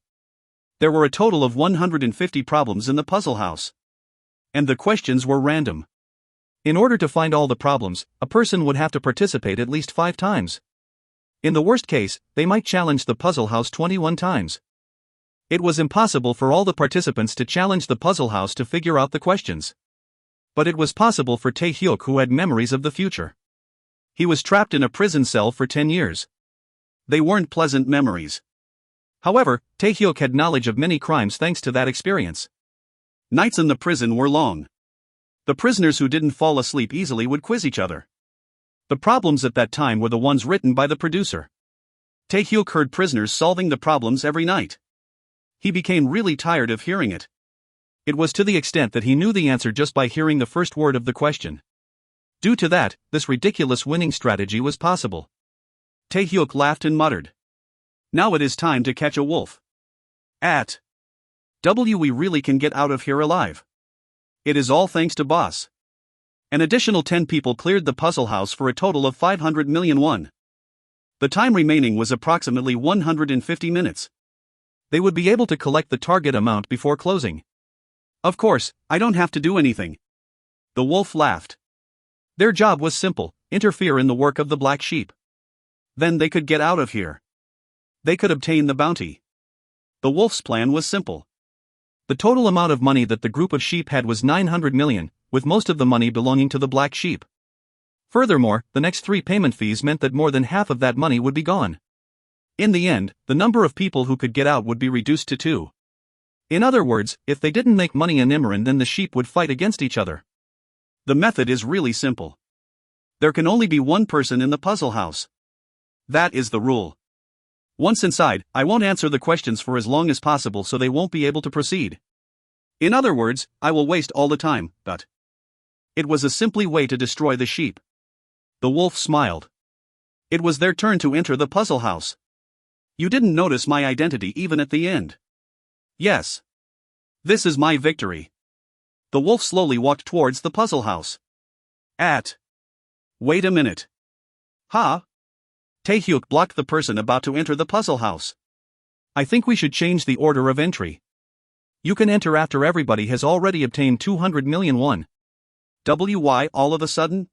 There were a total of 150 problems in the puzzle house. And the questions were random. In order to find all the problems, a person would have to participate at least 5 times. In the worst case, they might challenge the puzzle house 21 times. It was impossible for all the participants to challenge the puzzle house to figure out the questions. But it was possible for Tae-hyuk, who had memories of the future. He was trapped in a prison cell for 10 years. They weren't pleasant memories. However, Tae-hyuk had knowledge of many crimes thanks to that experience. Nights in the prison were long. The prisoners who didn't fall asleep easily would quiz each other. The problems at that time were the ones written by the producer. Tae-hyuk heard prisoners solving the problems every night. He became really tired of hearing it. It was to the extent that he knew the answer just by hearing the first word of the question. Due to that, this ridiculous winning strategy was possible. Tae-hyuk laughed and muttered, "Now it is time to catch a wolf. We really can get out of here alive. It is all thanks to boss." An additional 10 people cleared the puzzle house for a total of 500 million won. The time remaining was approximately 150 minutes. They would be able to collect the target amount before closing. Of course, I don't have to do anything. The wolf laughed. Their job was simple: interfere in the work of the black sheep. Then they could get out of here. They could obtain the bounty. The wolf's plan was simple. The total amount of money that the group of sheep had was 900 million, with most of the money belonging to the black sheep. Furthermore, the next 3 payment fees meant that more than half of that money would be gone. In the end, the number of people who could get out would be reduced to 2. In other words, if they didn't make money in Imran, then the sheep would fight against each other. The method is really simple. There can only be one person in the puzzle house. That is the rule. Once inside, I won't answer the questions for as long as possible, so they won't be able to proceed. In other words, I will waste all the time, but it was a simply way to destroy the sheep. The wolf smiled. It was their turn to enter the puzzle house. You didn't notice my identity even at the end. Yes. This is my victory. The wolf slowly walked towards the puzzle house. Wait a minute. Tae-hyuk blocked the person about to enter the puzzle house. I think we should change the order of entry. You can enter after everybody has already obtained 200 million won. Why all of a sudden?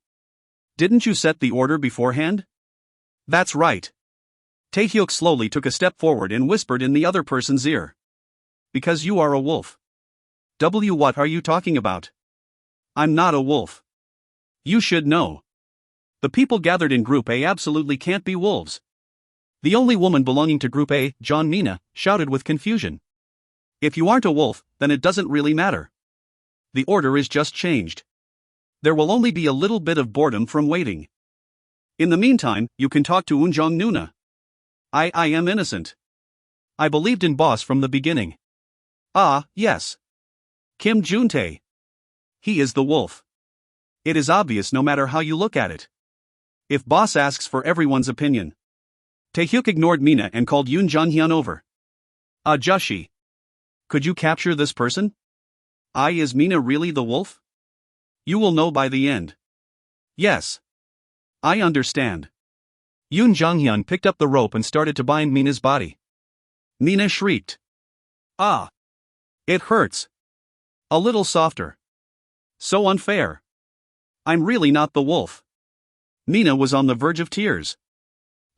Didn't you set the order beforehand? That's right. Tae-hyuk slowly took a step forward and whispered in the other person's ear. Because you are a wolf. What are you talking about? I'm not a wolf. You should know. The people gathered in Group A absolutely can't be wolves. The only woman belonging to Group A, John Mina, shouted with confusion. If you aren't a wolf, then it doesn't really matter. The order is just changed. There will only be a little bit of boredom from waiting. In the meantime, you can talk to Unjong Nuna. I am innocent. I believed in boss from the beginning. Yes. Kim Juntae. He is the wolf. It is obvious no matter how you look at it. If boss asks for everyone's opinion. Tae-hyuk ignored Mina and called Yoon Jong-hyun over. Joshi. Could you capture this person? Is Mina really the wolf? You will know by the end. Yes. I understand. Yoon Jong-hyun picked up the rope and started to bind Mina's body. Mina shrieked. It hurts. A little softer. So unfair. I'm really not the wolf. Mina was on the verge of tears.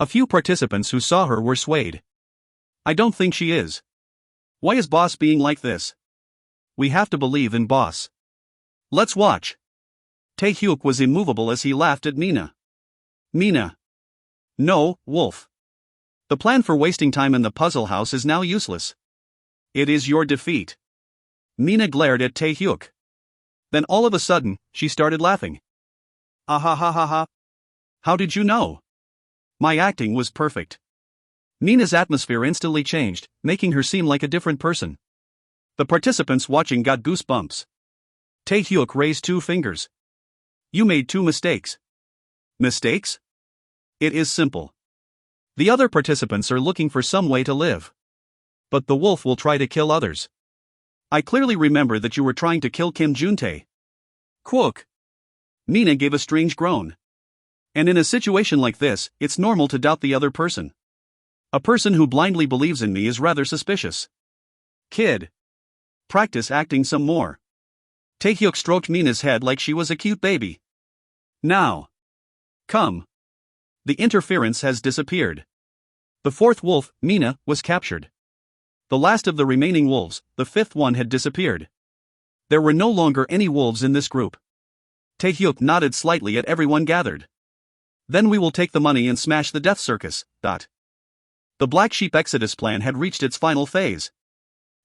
A few participants who saw her were swayed. I don't think she is. Why is boss being like this? We have to believe in boss. Let's watch. Tae-hyuk was immovable as he laughed at Mina. Mina. No, wolf. The plan for wasting time in the puzzle house is now useless. It is your defeat. Mina glared at Tae-hyuk. Then all of a sudden, she started laughing. Ha. How did you know? My acting was perfect. Mina's atmosphere instantly changed, making her seem like a different person. The participants watching got goosebumps. Tae-hyuk raised 2 fingers. You made 2 mistakes. Mistakes? It is simple. The other participants are looking for some way to live. But the wolf will try to kill others. I clearly remember that you were trying to kill Kim Juntae. Quoke. Mina gave a strange groan. And in a situation like this, it's normal to doubt the other person. A person who blindly believes in me is rather suspicious. Kid. Practice acting some more. Taehyuk stroked Mina's head like she was a cute baby. Now. Come. The interference has disappeared. The fourth wolf, Mina, was captured. The last of the remaining wolves, the fifth one, had disappeared. There were no longer any wolves in this group. Taehyuk nodded slightly at everyone gathered. Then we will take the money and smash the death circus. The Black Sheep Exodus plan had reached its final phase.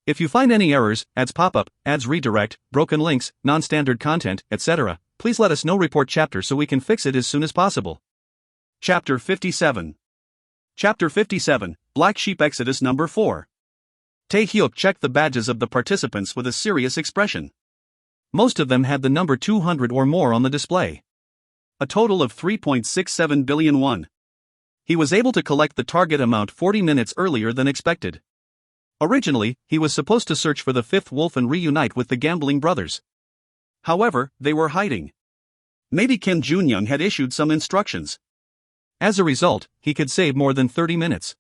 If you find any errors, ads pop up, ads redirect, broken links, non-standard content, etc., please let us know. Report chapter so we can fix it as soon as possible. Chapter 57. Chapter 57, Black Sheep Exodus number 4. Taehyuk checked the badges of the participants with a serious expression. Most of them had the number 200 or more on the display. A total of 3.67 billion won. He was able to collect the target amount 40 minutes earlier than expected. Originally, he was supposed to search for the fifth wolf and reunite with the gambling brothers. However, they were hiding. Maybe Kim Junyoung had issued some instructions. As a result, he could save more than 30 minutes.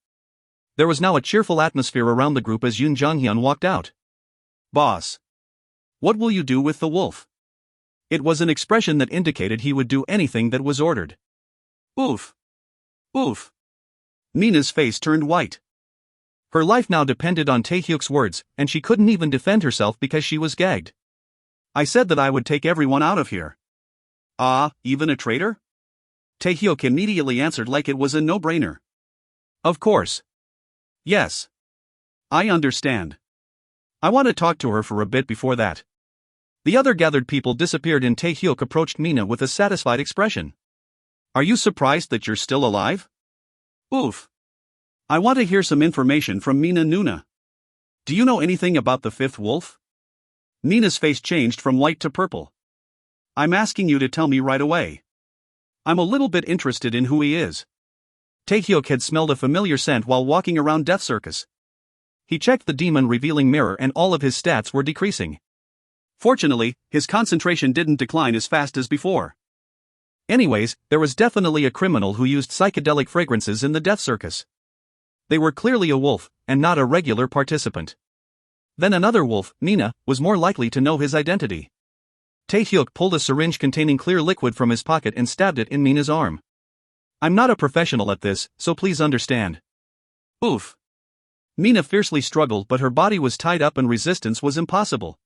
There was now a cheerful atmosphere around the group as Yoon Jonghyun walked out. Boss. What will you do with the wolf? It was an expression that indicated he would do anything that was ordered. Oof. Oof. Mina's face turned white. Her life now depended on Taehyuk's words, and she couldn't even defend herself because she was gagged. I said that I would take everyone out of here. Ah, even a traitor? Taehyuk immediately answered like it was a no-brainer. Of course. Yes. I understand. I want to talk to her for a bit before that. The other gathered people disappeared and Taehyuk approached Mina with a satisfied expression. Are you surprised that you're still alive? Oof. I want to hear some information from Mina Nuna. Do you know anything about the fifth wolf? Mina's face changed from white to purple. I'm asking you to tell me right away. I'm a little bit interested in who he is. Taehyuk had smelled a familiar scent while walking around Death Circus. He checked the demon revealing mirror and all of his stats were decreasing. Fortunately, his concentration didn't decline as fast as before. Anyways, there was definitely a criminal who used psychedelic fragrances in the Death Circus. They were clearly a wolf, and not a regular participant. Then another wolf, Mina, was more likely to know his identity. Taehyuk pulled a syringe containing clear liquid from his pocket and stabbed it in Mina's arm. I'm not a professional at this, so please understand. Oof. Mina fiercely struggled but her body was tied up and resistance was impossible.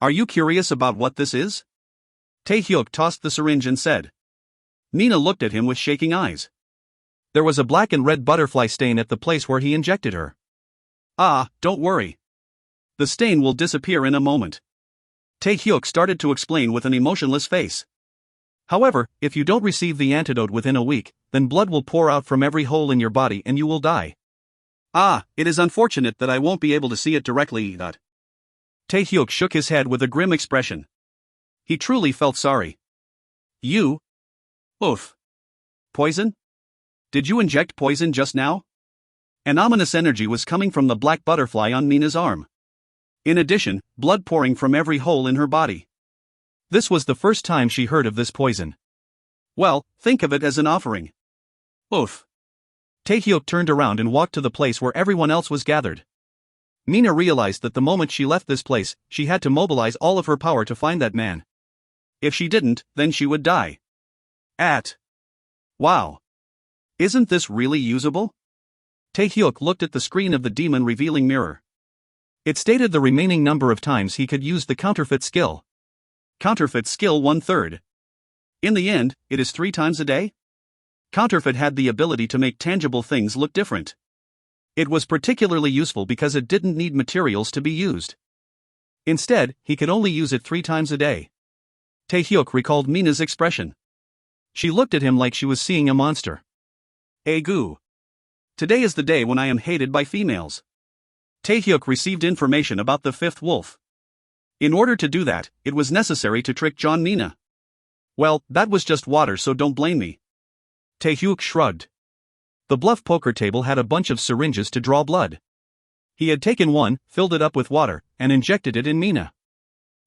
Are you curious about what this is? Taehyuk tossed the syringe and said. Mina looked at him with shaking eyes. There was a black and red butterfly stain at the place where he injected her. Ah, don't worry. The stain will disappear in a moment. Taehyuk started to explain with an emotionless face. However, if you don't receive the antidote within a week, then blood will pour out from every hole in your body and you will die. Ah, it is unfortunate that I won't be able to see it directly. Taehyuk shook his head with a grim expression. He truly felt sorry. You? Oof. Poison? Did you inject poison just now? An ominous energy was coming from the black butterfly on Mina's arm. In addition, blood pouring from every hole in her body. This was the first time she heard of this poison. Well, think of it as an offering. Oof. Taehyuk turned around and walked to the place where everyone else was gathered. Mina realized that the moment she left this place, she had to mobilize all of her power to find that man. If she didn't, then she would die. Wow. Isn't this really usable? Taehyuk looked at the screen of the demon revealing mirror. It stated the remaining number of times he could use the counterfeit skill. Counterfeit skill 1/3. In the end, it is 3 times a day? Counterfeit had the ability to make tangible things look different. It was particularly useful because it didn't need materials to be used. Instead, he could only use it 3 times a day. Taehyuk recalled Mina's expression. She looked at him like she was seeing a monster. Egu. Today is the day when I am hated by females. Taehyuk received information about the fifth wolf. In order to do that, it was necessary to trick John Mina. Well, that was just water, so don't blame me. Taehyuk shrugged. The bluff poker table had a bunch of syringes to draw blood. He had taken one, filled it up with water, and injected it in Mina.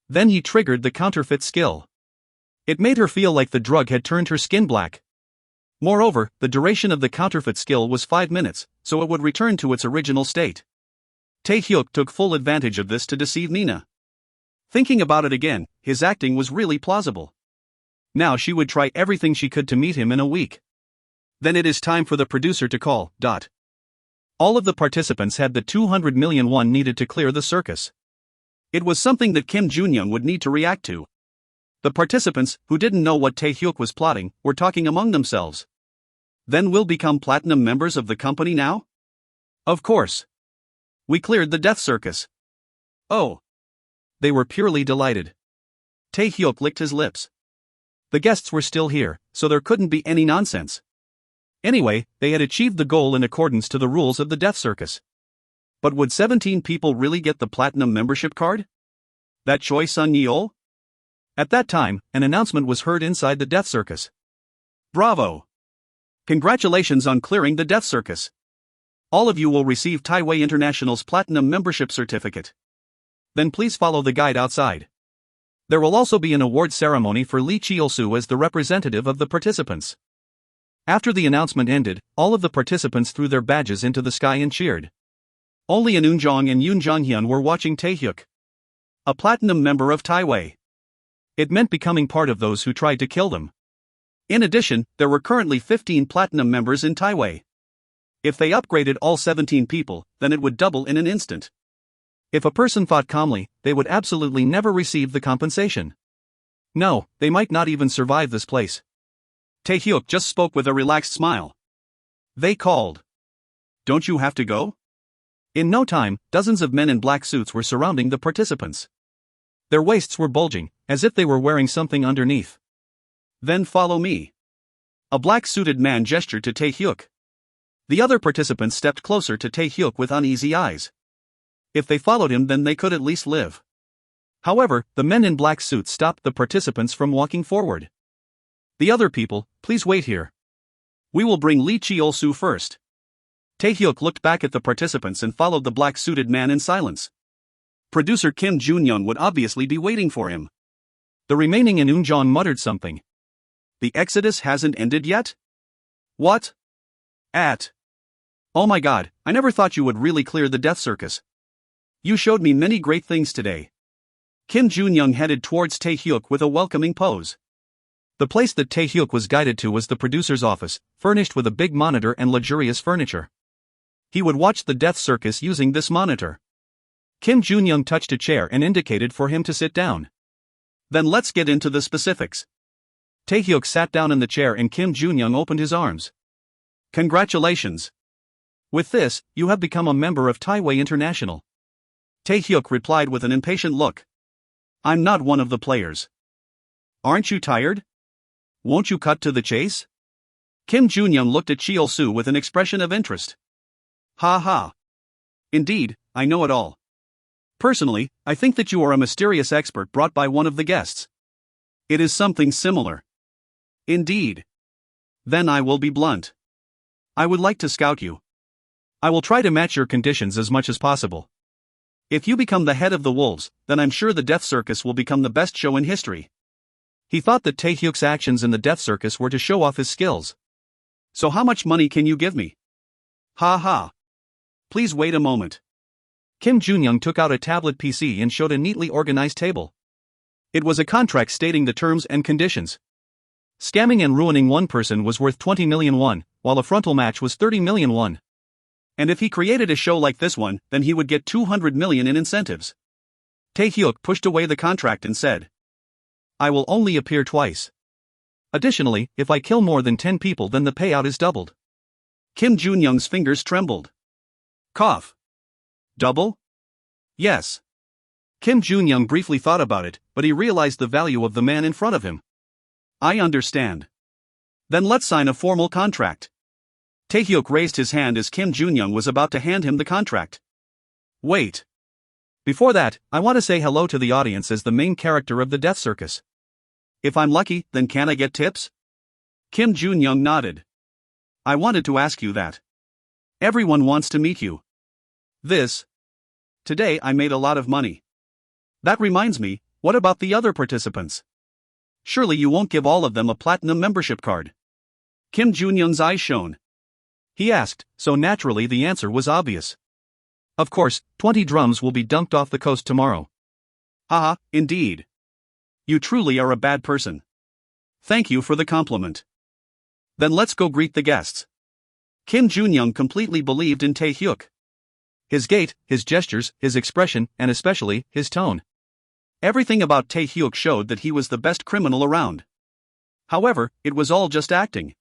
Then he triggered the counterfeit skill. It made her feel like the drug had turned her skin black. Moreover, the duration of the counterfeit skill was 5 minutes, so it would return to its original state. Tae-hyuk took full advantage of this to deceive Nina. Thinking about it again, his acting was really plausible. Now she would try everything she could to meet him in a week. Then it is time for the producer to call. All of the participants had the 200 million won needed to clear the circus. It was something that Kim Junyoung would need to react to. The participants, who didn't know what Tae-hyuk was plotting, were talking among themselves. Then we'll become platinum members of the company now? Of course. We cleared the death circus. Oh. They were purely delighted. Tae-hyuk licked his lips. The guests were still here, so there couldn't be any nonsense. Anyway, they had achieved the goal in accordance to the rules of the death circus. But would 17 people really get the platinum membership card? That Choi Sun-yeol? At that time, an announcement was heard inside the death circus. Bravo! Congratulations on clearing the death circus. All of you will receive Taiwei International's platinum membership certificate. Then please follow the guide outside. There will also be an award ceremony for Lee Cheol-soo as the representative of the participants. After the announcement ended, all of the participants threw their badges into the sky and cheered. Only An Eun-jong and Yoon Jong-hyun were watching Tae-hyuk. A platinum member of Taiwei. It meant becoming part of those who tried to kill them. In addition, there were currently 15 platinum members in Taiwei. If they upgraded all 17 people, then it would double in an instant. If a person fought calmly, they would absolutely never receive the compensation. No, they might not even survive this place. Tae-hyuk just spoke with a relaxed smile. They called. Don't you have to go? In no time, dozens of men in black suits were surrounding the participants. Their waists were bulging, as if they were wearing something underneath. Then follow me. A black-suited man gestured to Tae-hyuk. The other participants stepped closer to Tae-hyuk with uneasy eyes. If they followed him, then they could at least live. However, the men in black suits stopped the participants from walking forward. The other people, please wait here. We will bring Lee Cheol-soo first. Tae-hyuk looked back at the participants and followed the black-suited man in silence. Producer Kim Junyoung would obviously be waiting for him. The remaining An Eun-jong muttered something. The exodus hasn't ended yet? What? Oh my god, I never thought you would really clear the death circus. You showed me many great things today. Kim Junyoung headed towards Tae-hyuk with a welcoming pose. The place that Tae-hyuk was guided to was the producer's office, furnished with a big monitor and luxurious furniture. He would watch the death circus using this monitor. Kim Junyoung touched a chair and indicated for him to sit down. Then let's get into the specifics. Tae-hyuk sat down in the chair and Kim Junyoung opened his arms. Congratulations. With this, you have become a member of Taiwei International. Tae-hyuk replied with an impatient look. I'm not one of the players. Aren't you tired? Won't you cut to the chase? Kim Junyoung looked at Cheol-soo with an expression of interest. Ha ha. Indeed, I know it all. Personally, I think that you are a mysterious expert brought by one of the guests. It is something similar. Indeed. Then I will be blunt. I would like to scout you. I will try to match your conditions as much as possible. If you become the head of the wolves, then I'm sure the death circus will become the best show in history. He thought that Tae-hyuk's actions in the death circus were to show off his skills. So how much money can you give me? Ha ha. Please wait a moment. Kim Junyoung took out a tablet PC and showed a neatly organized table. It was a contract stating the terms and conditions. Scamming and ruining one person was worth 20 million won, while a frontal match was 30 million won. And if he created a show like this one, then he would get 200 million in incentives. Tae-hyuk pushed away the contract and said, I will only appear twice. Additionally, if I kill more than 10 people, then the payout is doubled. Kim Junyoung's fingers trembled. Cough. Double? Yes. Kim Junyoung briefly thought about it, but he realized the value of the man in front of him. I understand. Then let's sign a formal contract. Tae-hyuk raised his hand as Kim Junyoung was about to hand him the contract. Wait. Before that, I want to say hello to the audience as the main character of the death circus. If I'm lucky, then can I get tips? Kim Junyoung nodded. I wanted to ask you that. Everyone wants to meet you. Today I made a lot of money. That reminds me, what about the other participants? Surely you won't give all of them a platinum membership card. Kim Junyoung's eyes shone. He asked, so naturally the answer was obvious. Of course, 20 drums will be dumped off the coast tomorrow. Haha, indeed. You truly are a bad person. Thank you for the compliment. Then let's go greet the guests. Kim Junyoung completely believed in Tae-hyuk. His gait, his gestures, his expression, and especially, his tone. Everything about Tae-hyuk showed that he was the best criminal around. However, it was all just acting.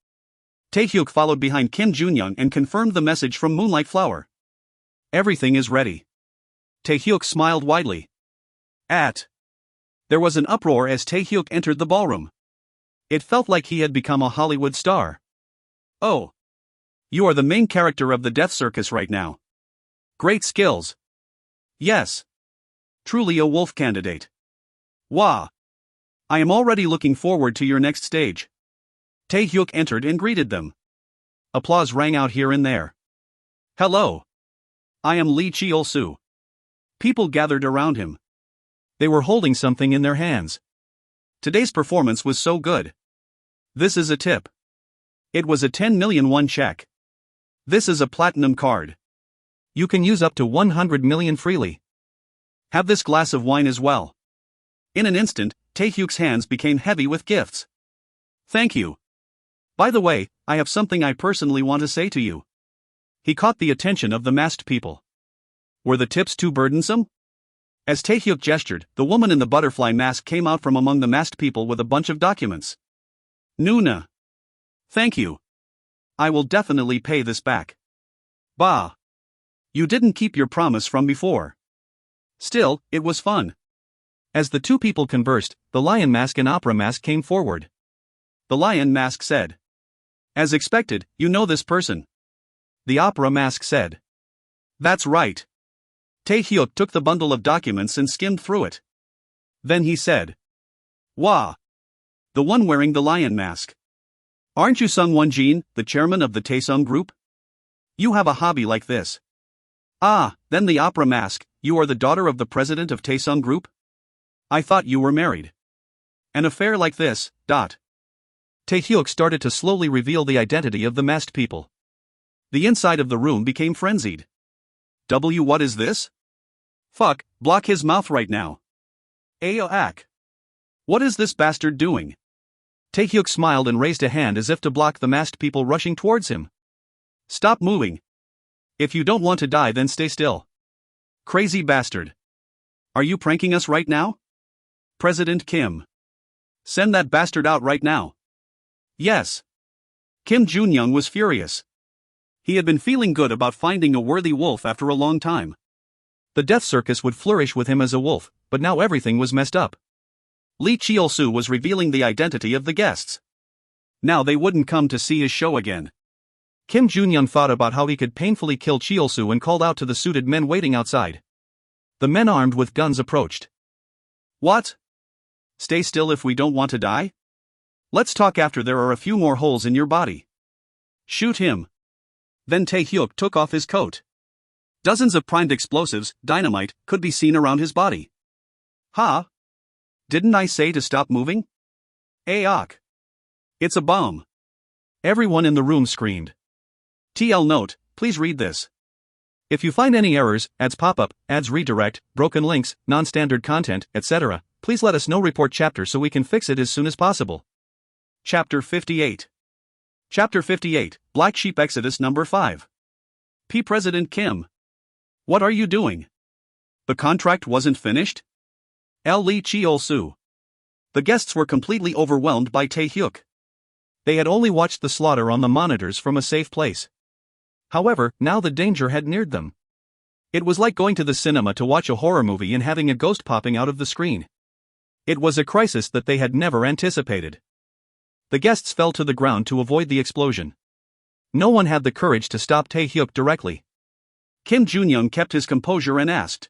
Tae-hyuk followed behind Kim Junyoung and confirmed the message from Moonlight Flower. Everything is ready. Tae-hyuk smiled widely. There was an uproar as Tae-hyuk entered the ballroom. It felt like he had become a Hollywood star. Oh. You are the main character of the Death Circus right now. Great skills. Yes. Truly a wolf candidate. Wah. I am already looking forward to your next stage. Tae-hyuk entered and greeted them. Applause rang out here and there. Hello. I am Lee Cheol-soo. People gathered around him. They were holding something in their hands. Today's performance was so good. This is a tip. It was a 10 million won check. This is a platinum card. You can use up to 100 million freely. Have this glass of wine as well. In an instant, Tae-hyuk's hands became heavy with gifts. Thank you. By the way, I have something I personally want to say to you. He caught the attention of the masked people. Were the tips too burdensome? As Tae-hyuk gestured, the woman in the butterfly mask came out from among the masked people with a bunch of documents. Nuna. Thank you. I will definitely pay this back. Bah. You didn't keep your promise from before. Still, it was fun. As the two people conversed, the lion mask and opera mask came forward. The lion mask said. As expected, you know this person. The opera mask said. That's right. Tae-hyuk took the bundle of documents and skimmed through it. Then he said. Wah. The one wearing the lion mask. Aren't you Sung Won-jin, the chairman of the Taesung group? You have a hobby like this. Ah, then the opera mask, you are the daughter of the president of Taesung group? I thought you were married. An affair like this, Tae-hyuk started to slowly reveal the identity of the masked people. The inside of the room became frenzied. What is this? Fuck, block his mouth right now. Ayo. What is this bastard doing? Tae-hyuk smiled and raised a hand as if to block the masked people rushing towards him. Stop moving. If you don't want to die, then stay still. Crazy bastard. Are you pranking us right now? President Kim. Send that bastard out right now. Yes. Kim Junyoung was furious. He had been feeling good about finding a worthy wolf after a long time. The Death Circus would flourish with him as a wolf, but now everything was messed up. Lee Cheol-soo was revealing the identity of the guests. Now they wouldn't come to see his show again. Kim Junyoung thought about how he could painfully kill Cheol-soo and called out to the suited men waiting outside. The men armed with guns approached. What? Stay still if we don't want to die? Let's talk after there are a few more holes in your body. Shoot him. Then Tae-hyuk took off his coat. Dozens of primed explosives, dynamite, could be seen around his body. Ha? Didn't I say to stop moving? Ayok. It's a bomb. Everyone in the room screamed. TL note, please read this. If you find any errors, ads pop up, ads redirect, broken links, non-standard content, etc., please let us know. Report chapter so we can fix it as soon as possible. Chapter 58. Chapter 58, Black Sheep Exodus number 5. P. President Kim. What are you doing? The contract wasn't finished? L. Lee Cheol-soo. The guests were completely overwhelmed by Tae-hyuk. They had only watched the slaughter on the monitors from a safe place. However, now the danger had neared them. It was like going to the cinema to watch a horror movie and having a ghost popping out of the screen. It was a crisis that they had never anticipated. The guests fell to the ground to avoid the explosion. No one had the courage to stop Tae-hyuk directly. Kim Junyoung kept his composure and asked,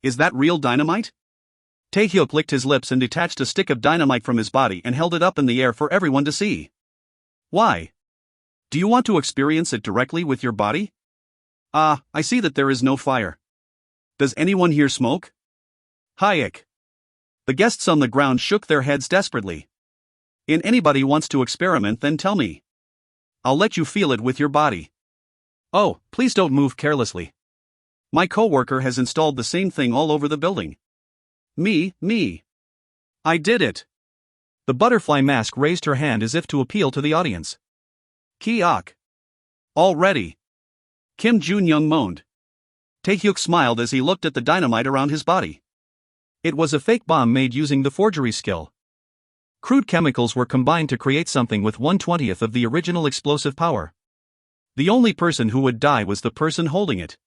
"Is that real dynamite?" Tae-hyuk licked his lips and detached a stick of dynamite from his body and held it up in the air for everyone to see. Why? Do you want to experience it directly with your body? Ah, I see that there is no fire. Does anyone here smoke? Hayek. The guests on the ground shook their heads desperately. "If anybody wants to experiment, then tell me. I'll let you feel it with your body." "Oh, please don't move carelessly. My coworker has installed the same thing all over the building." Me. I did it." The butterfly mask raised her hand as if to appeal to the audience. "Kiok. Already." Kim Jun-young moaned. Taehyuk smiled as he looked at the dynamite around his body. It was a fake bomb made using the forgery skill. Crude chemicals were combined to create something with 1/20th of the original explosive power. The only person who would die was the person holding it.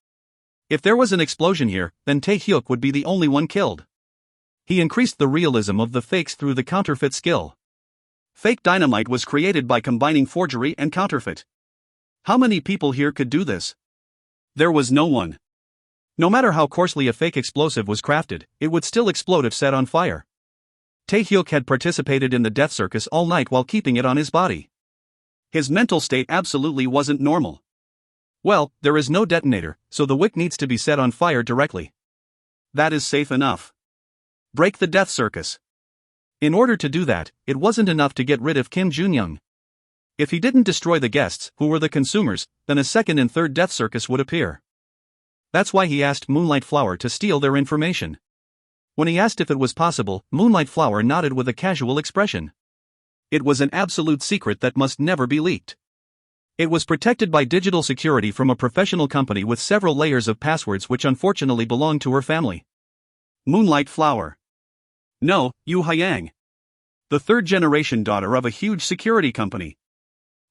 If there was an explosion here, then Taehyuk would be the only one killed. He increased the realism of the fakes through the counterfeit skill. Fake dynamite was created by combining forgery and counterfeit. How many people here could do this? There was no one. No matter how coarsely a fake explosive was crafted, it would still explode if set on fire. Taehyuk had participated in the death circus all night while keeping it on his body. His mental state absolutely wasn't normal. Well, there is no detonator, so the wick needs to be set on fire directly. That is safe enough. Break the death circus. In order to do that, it wasn't enough to get rid of Kim Jun-young. If he didn't destroy the guests, who were the consumers, then a second and third death circus would appear. That's why he asked Moonlight Flower to steal their information. When he asked if it was possible, Moonlight Flower nodded with a casual expression. It was an absolute secret that must never be leaked. It was protected by digital security from a professional company with several layers of passwords which unfortunately belonged to her family. Moonlight Flower. No, Yu Hyang. The third-generation daughter of a huge security company.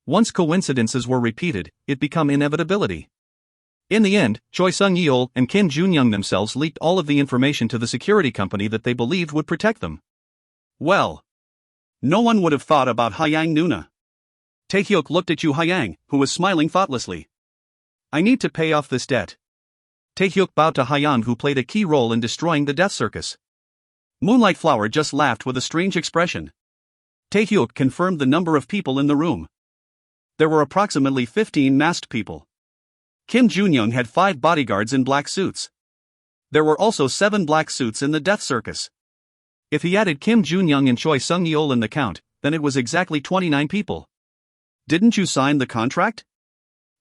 Once coincidences were repeated, it became inevitability. In the end, Choi Sung-yeol and Kim Jun-young themselves leaked all of the information to the security company that they believed would protect them. Well, no one would have thought about Hyang Nuna. Taehyuk looked at Yu Hyang, who was smiling thoughtlessly. "I need to pay off this debt." Taehyuk bowed to Hyang, who played a key role in destroying the death circus. Moonlight Flower just laughed with a strange expression. Taehyuk confirmed the number of people in the room. There were approximately 15 masked people. Kim Jun-young had 5 bodyguards in black suits. There were also 7 black suits in the death circus. If he added Kim Jun-young and Choi Sung-yeol in the count, then it was exactly 29 people. Didn't you sign the contract?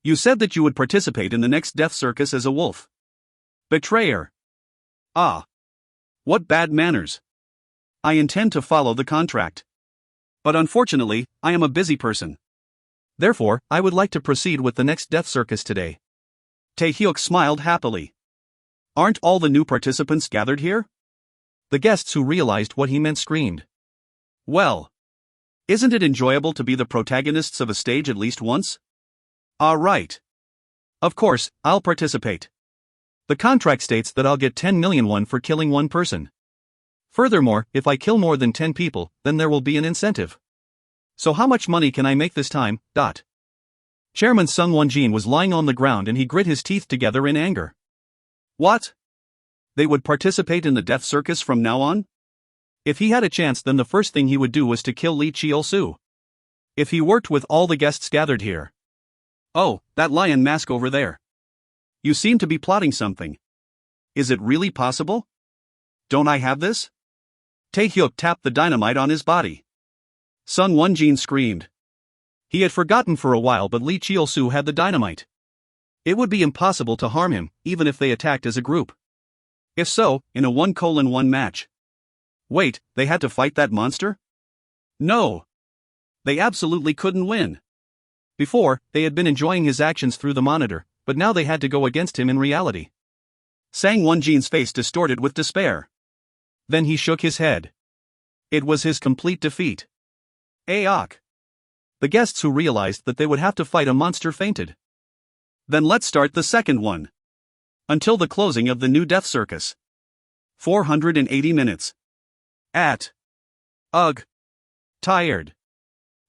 You said that you would participate in the next death circus as a wolf. Betrayer. Ah. What bad manners. I intend to follow the contract. But unfortunately, I am a busy person. Therefore, I would like to proceed with the next death circus today. Taehyuk smiled happily. Aren't all the new participants gathered here? The guests who realized what he meant screamed. Well, isn't it enjoyable to be the protagonists of a stage at least once? Ah, right. Of course, I'll participate. The contract states that I'll get 10 million won for killing one person. Furthermore, if I kill more than 10 people, then there will be an incentive. So how much money can I make this time? Chairman Sung Won-jin was lying on the ground and he grit his teeth together in anger. What? They would participate in the death circus from now on? If he had a chance, then the first thing he would do was to kill Lee Cheol-soo. If he worked with all the guests gathered here. Oh, that lion mask over there. You seem to be plotting something. Is it really possible? Don't I have this? Taehyuk tapped the dynamite on his body. Sung Won-jin screamed. He had forgotten for a while, but Lee Cheol-soo had the dynamite. It would be impossible to harm him, even if they attacked as a group. If so, in a 1-1 match. Wait, they had to fight that monster? No. They absolutely couldn't win. Before, they had been enjoying his actions through the monitor, but now they had to go against him in reality. Sang Won-jin's face distorted with despair. Then he shook his head. It was his complete defeat. Aok. The guests who realized that they would have to fight a monster fainted. Then let's start the second one. Until the closing of the new death circus. 480 minutes. Ugh. Tired.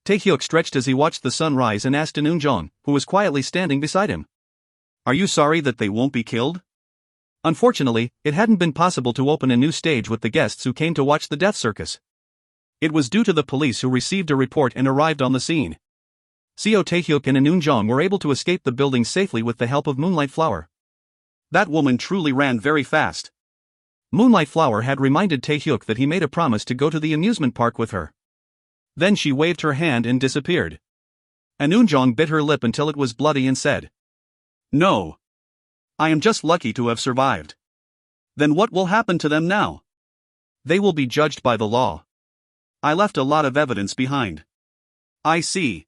Taehyuk stretched as he watched the sun rise and asked Eun-jong, who was quietly standing beside him. Are you sorry that they won't be killed? Unfortunately, it hadn't been possible to open a new stage with the guests who came to watch the death circus. It was due to the police who received a report and arrived on the scene. Seo Taehyuk and Eun-jong were able to escape the building safely with the help of Moonlight Flower. That woman truly ran very fast. Moonlight Flower had reminded Taehyuk that he made a promise to go to the amusement park with her. Then she waved her hand and disappeared. And Eunjong bit her lip until it was bloody and said, "No. I am just lucky to have survived." Then what will happen to them now? They will be judged by the law. I left a lot of evidence behind. I see.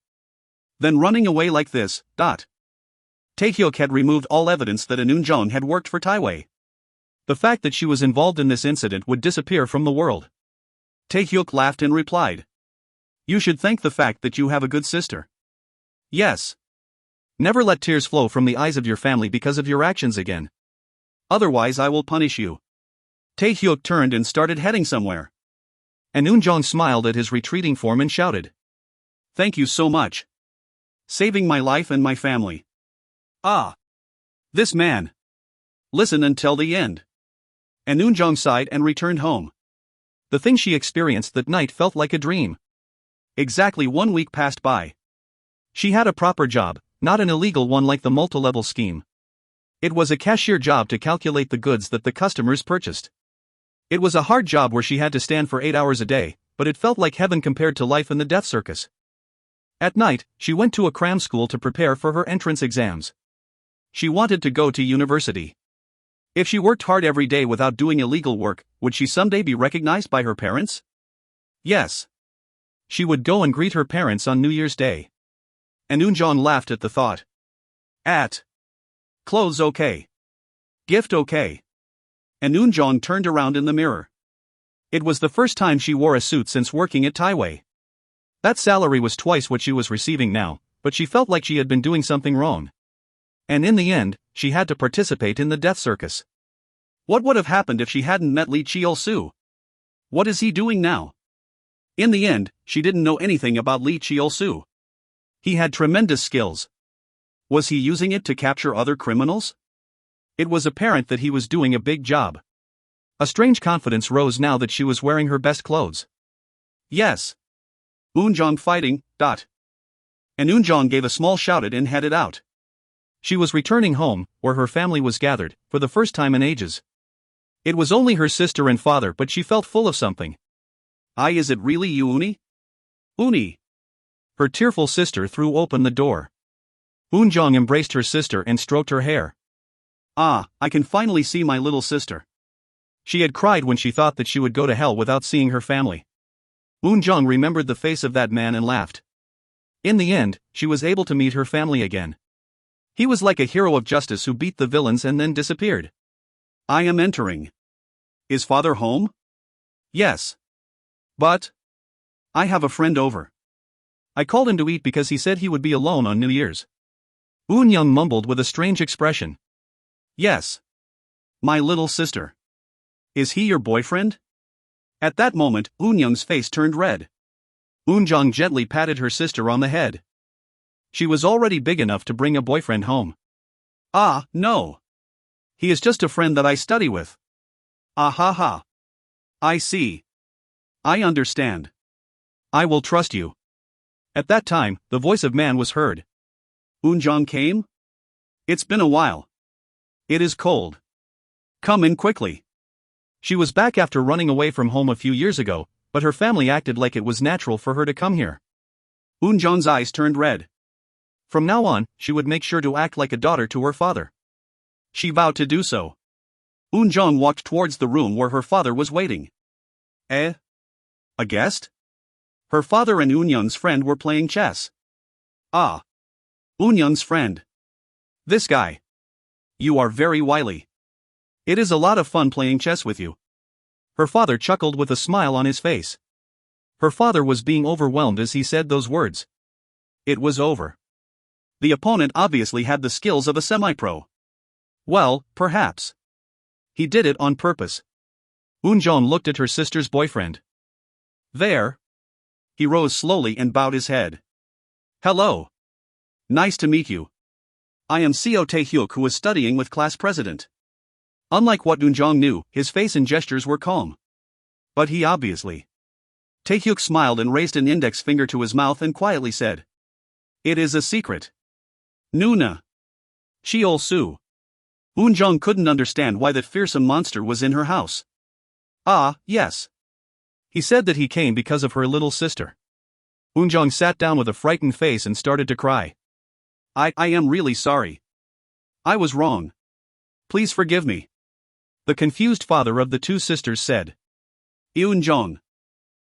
Then running away like this, Taehyuk had removed all evidence that Eunjong had worked for Taiwei. The fact that she was involved in this incident would disappear from the world. Taehyuk laughed and replied, "You should thank the fact that you have a good sister." Yes. Never let tears flow from the eyes of your family because of your actions again. Otherwise I will punish you. Taehyuk turned and started heading somewhere. And Eunjong smiled at his retreating form and shouted, "Thank you so much. Saving my life and my family." Ah. This man. Listen until the end. And Eunjong sighed and returned home. The thing she experienced that night felt like a dream. Exactly 1 week passed by. She had a proper job, not an illegal one like the multi-level scheme. It was a cashier job to calculate the goods that the customers purchased. It was a hard job where she had to stand for 8 hours a day, but it felt like heaven compared to life in the death circus. At night, she went to a cram school to prepare for her entrance exams. She wanted to go to university. If she worked hard every day without doing illegal work, would she someday be recognized by her parents? Yes. She would go and greet her parents on New Year's Day. And Eunjong laughed at the thought. Clothes okay. Gift okay. And Eunjong turned around in the mirror. It was the first time she wore a suit since working at Taiwei. That salary was twice what she was receiving now, but she felt like she had been doing something wrong. And in the end, she had to participate in the death circus. What would have happened if she hadn't met Lee Cheol-soo? What is he doing now? In the end, she didn't know anything about Lee Cheol-soo. He had tremendous skills. Was he using it to capture other criminals? It was apparent that he was doing a big job. A strange confidence rose now that she was wearing her best clothes. Yes. Eunjong fighting, And Eunjong gave a small shout and headed out. She was returning home, where her family was gathered, for the first time in ages. It was only her sister and father, but she felt full of something. Is it really you, Uni? Uni. Her tearful sister threw open the door. Eunjong embraced her sister and stroked her hair. I can finally see my little sister. She had cried when she thought that she would go to hell without seeing her family. Eunjong remembered the face of that man and laughed. In the end, she was able to meet her family again. He was like a hero of justice who beat the villains and then disappeared. I am entering. Is father home? Yes. But I have a friend over. I called him to eat because he said he would be alone on New Year's. Eunjong mumbled with a strange expression. Yes. My little sister. Is he your boyfriend? At that moment, Eunjong's face turned red. Eunjong gently patted her sister on the head. She was already big enough to bring a boyfriend home. No. He is just a friend that I study with. Ha. I see. I understand. I will trust you. At that time, the voice of man was heard. Eunjong came? It's been a while. It is cold. Come in quickly. She was back after running away from home a few years ago, but her family acted like it was natural for her to come here. Eunjong's eyes turned red. From now on, she would make sure to act like a daughter to her father. She vowed to do so. Eunjong walked towards the room where her father was waiting. A guest? Her father and Eunjong's friend were playing chess. Eunjong's friend. This guy. You are very wily. It is a lot of fun playing chess with you. Her father chuckled with a smile on his face. Her father was being overwhelmed as he said those words. It was over. The opponent obviously had the skills of a semi-pro. Well, perhaps. He did it on purpose. Eunjong looked at her sister's boyfriend. There. He rose slowly and bowed his head. Hello. Nice to meet you. I am Seo Taehyuk, who is studying with class president. Unlike what Eunjong knew, his face and gestures were calm. But he obviously. Taehyuk smiled and raised an index finger to his mouth and quietly said. It is a secret. Nuna. Cheol-soo. Eunjong couldn't understand why that fearsome monster was in her house. Ah, yes. He said that he came because of her little sister. Eunjong sat down with a frightened face and started to cry. I am really sorry. I was wrong. Please forgive me. The confused father of the two sisters said. Eunjong.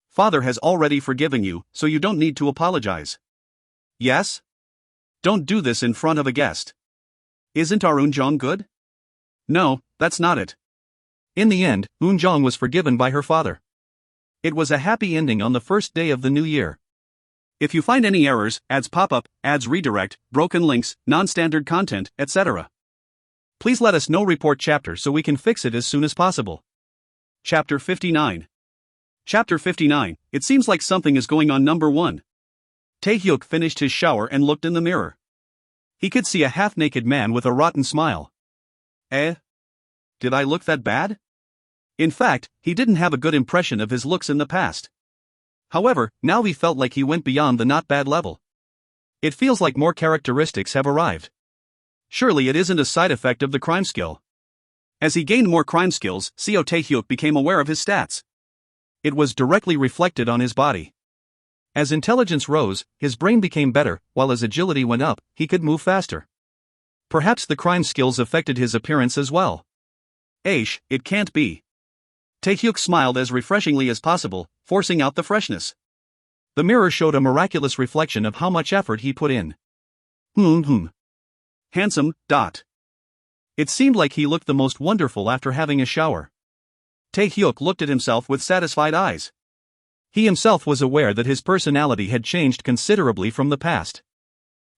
Father has already forgiven you, so you don't need to apologize. Yes? Don't do this in front of a guest. Isn't our Eunjong good? No, that's not it. In the end, Eunjong was forgiven by her father. It was a happy ending on the first day of the new year. If you find any errors, ads pop up, ads redirect, broken links, non-standard content, etc., please let us know. Report chapter so we can fix it as soon as possible. Chapter 59. Chapter 59. It seems like something is going on. Number 1. Taehyuk finished his shower and looked in the mirror. He could see a half-naked man with a rotten smile. Did I look that bad? In fact, he didn't have a good impression of his looks in the past. However, now he felt like he went beyond the not bad level. It feels like more characteristics have arrived. Surely it isn't a side effect of the crime skill. As he gained more crime skills, Seo Taehyuk became aware of his stats. It was directly reflected on his body. As intelligence rose, his brain became better, while as agility went up, he could move faster. Perhaps the crime skills affected his appearance as well. Aish, it can't be. Taehyuk smiled as refreshingly as possible, forcing out the freshness. The mirror showed a miraculous reflection of how much effort he put in. Handsome. It seemed like he looked the most wonderful after having a shower. Taehyuk looked at himself with satisfied eyes. He himself was aware that his personality had changed considerably from the past.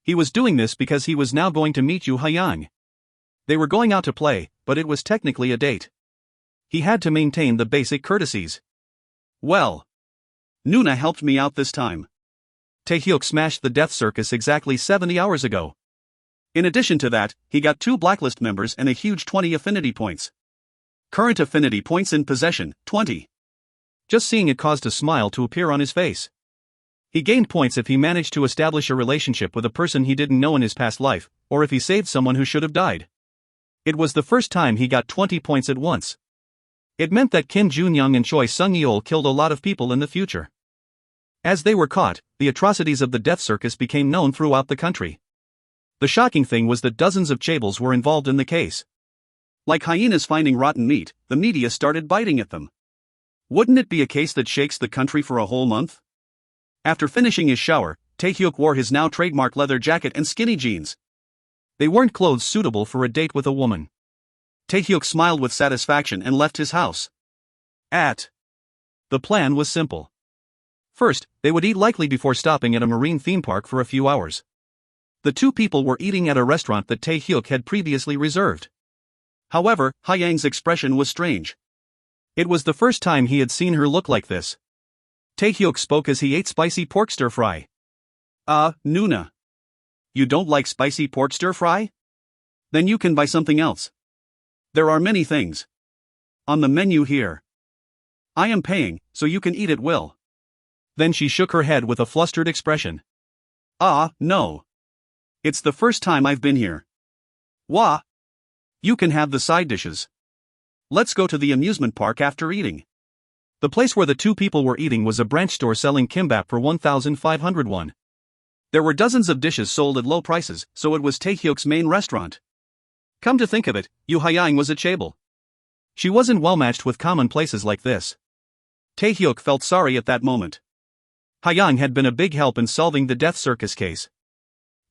He was doing this because he was now going to meet Yoo Ha-young. They were going out to play, but it was technically a date. He had to maintain the basic courtesies. Well, Nuna helped me out this time. Taehyuk smashed the Death Circus exactly 70 hours ago. In addition to that, he got 2 blacklist members and a huge 20 affinity points. Current affinity points in possession, 20. Just seeing it caused a smile to appear on his face. He gained points if he managed to establish a relationship with a person he didn't know in his past life, or if he saved someone who should have died. It was the first time he got 20 points at once. It meant that Kim Junyoung and Choi Sung-yeol killed a lot of people in the future. As they were caught, the atrocities of the Death Circus became known throughout the country. The shocking thing was that dozens of chaebols were involved in the case. Like hyenas finding rotten meat, the media started biting at them. Wouldn't it be a case that shakes the country for a whole month? After finishing his shower, Taehyuk wore his now trademark leather jacket and skinny jeans. They weren't clothes suitable for a date with a woman. Taehyuk smiled with satisfaction and left his house. The plan was simple. First, they would eat likely before stopping at a marine theme park for a few hours. The two people were eating at a restaurant that Taehyuk had previously reserved. However, Ha-young's expression was strange. It was the first time he had seen her look like this. Taehyuk spoke as he ate spicy pork stir-fry. Nuna. You don't like spicy pork stir-fry? Then you can buy something else. There are many things on the menu here. I am paying, so you can eat at will. Then she shook her head with a flustered expression. No. It's the first time I've been here. Wah. You can have the side dishes. Let's go to the amusement park after eating. The place where the two people were eating was a branch store selling kimbap for 1,500 won. There were dozens of dishes sold at low prices, so it was Taehyuk's main restaurant. Come to think of it, Yoo Ha-young was a chaebol. She wasn't well matched with common places like this. Taehyuk felt sorry at that moment. Ha-young had been a big help in solving the Death Circus case.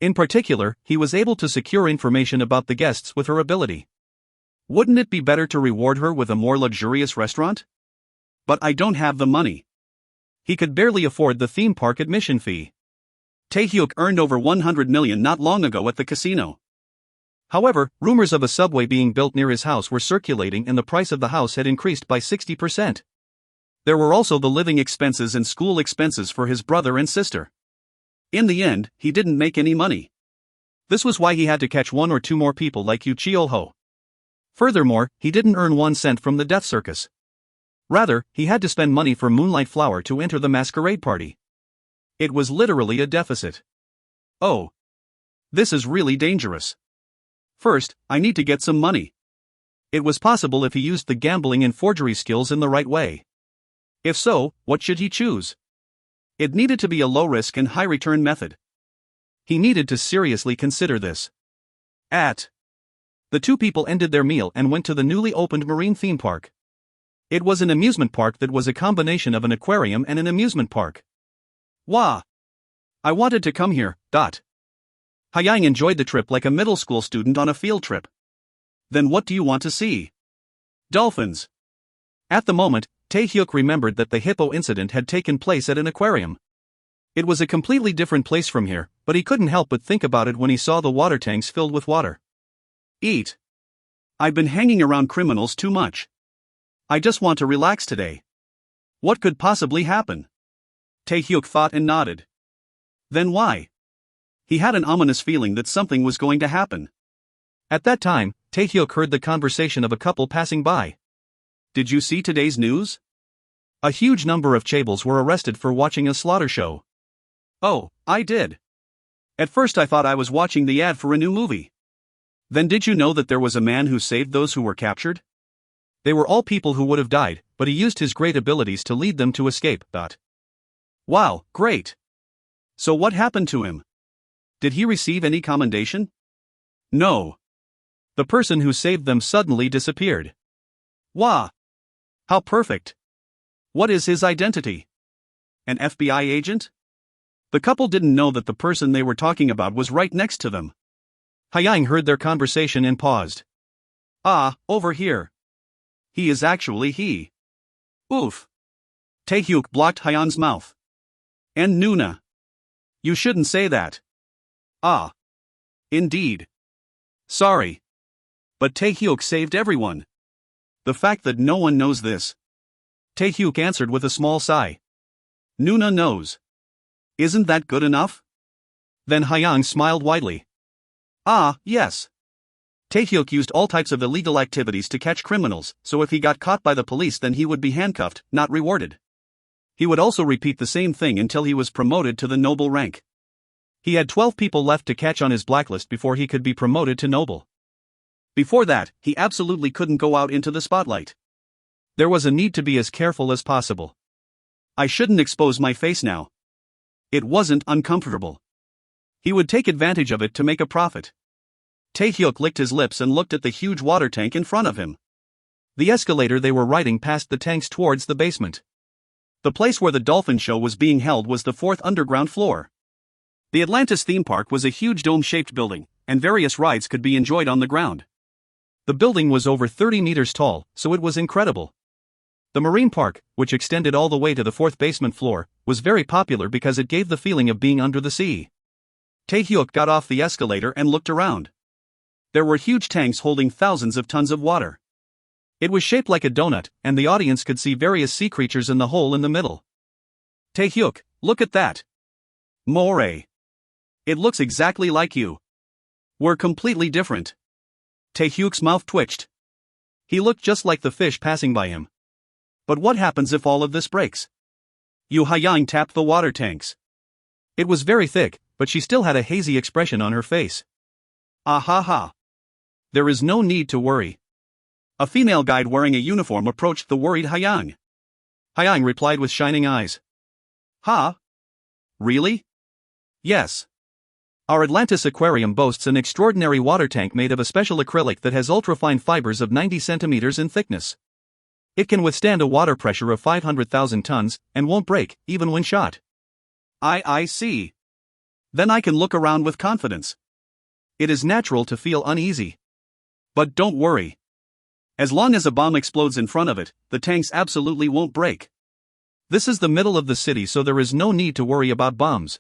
In particular, he was able to secure information about the guests with her ability. Wouldn't it be better to reward her with a more luxurious restaurant? But I don't have the money. He could barely afford the theme park admission fee. Taehyuk earned over 100 million not long ago at the casino. However, rumors of a subway being built near his house were circulating and the price of the house had increased by 60%. There were also the living expenses and school expenses for his brother and sister. In the end, he didn't make any money. This was why he had to catch 1 or 2 more people like Yoo Cheol-ho. Furthermore, he didn't earn 1 cent from the Death Circus. Rather, he had to spend money for Moonlight Flower to enter the masquerade party. It was literally a deficit. Oh. This is really dangerous. First, I need to get some money. It was possible if he used the gambling and forgery skills in the right way. If so, what should he choose? It needed to be a low-risk and high-return method. He needed to seriously consider this. The two people ended their meal and went to the newly opened marine theme park. It was an amusement park that was a combination of an aquarium and an amusement park. Wow! I wanted to come here. Haiyang enjoyed the trip like a middle school student on a field trip. Then what do you want to see? Dolphins. At the moment, Tae-hyuk remembered that the hippo incident had taken place at an aquarium. It was a completely different place from here, but he couldn't help but think about it when he saw the water tanks filled with water. Eat. I've been hanging around criminals too much. I just want to relax today. What could possibly happen? Tae-hyuk thought and nodded. Then why? He had an ominous feeling that something was going to happen. At that time, Tae-hyuk heard the conversation of a couple passing by. Did you see today's news? A huge number of chaebol were arrested for watching a slaughter show. Oh, I did. At first I thought I was watching the ad for a new movie. Then did you know that there was a man who saved those who were captured? They were all people who would have died, but he used his great abilities to lead them to escape. Wow, great. So what happened to him? Did he receive any commendation? No. The person who saved them suddenly disappeared. Wow. How perfect. What is his identity? An FBI agent? The couple didn't know that the person they were talking about was right next to them. Haiyang heard their conversation and paused. Over here. He is actually he. Oof. Tae-hyuk blocked Haiyang's mouth. And Nuna. You shouldn't say that. Indeed. Sorry. But Tae-hyuk saved everyone. The fact that no one knows this. Tae-hyuk answered with a small sigh. Nuna knows. Isn't that good enough? Then Haiyang smiled widely. Yes. Tae-hyuk used all types of illegal activities to catch criminals, so if he got caught by the police then he would be handcuffed, not rewarded. He would also repeat the same thing until he was promoted to the noble rank. He had 12 people left to catch on his blacklist before he could be promoted to noble. Before that, he absolutely couldn't go out into the spotlight. There was a need to be as careful as possible. I shouldn't expose my face now. It wasn't uncomfortable. He would take advantage of it to make a profit. Tae-hyuk licked his lips and looked at the huge water tank in front of him. The escalator they were riding passed the tanks towards the basement. The place where the dolphin show was being held was the 4th underground floor. The Atlantis theme park was a huge dome-shaped building, and various rides could be enjoyed on the ground. The building was over 30 meters tall, so it was incredible. The marine park, which extended all the way to the 4th basement floor, was very popular because it gave the feeling of being under the sea. Tae-hyuk got off the escalator and looked around. There were huge tanks holding thousands of tons of water. It was shaped like a donut, and the audience could see various sea creatures in the hole in the middle. Tae-hyuk, look at that. Moray. It looks exactly like you. We're completely different. Tae-hyuk's mouth twitched. He looked just like the fish passing by him. But what happens if all of this breaks? Haiyang tapped the water tanks. It was very thick, but she still had a hazy expression on her face. There is no need to worry. A female guide wearing a uniform approached the worried Haiyang. Haiyang replied with shining eyes. Really? Yes. Our Atlantis aquarium boasts an extraordinary water tank made of a special acrylic that has ultrafine fibers of 90 centimeters in thickness. It can withstand a water pressure of 500,000 tons, and won't break, even when shot. I see. Then I can look around with confidence. It is natural to feel uneasy. But don't worry. As long as a bomb explodes in front of it, the tanks absolutely won't break. This is the middle of the city, so there is no need to worry about bombs.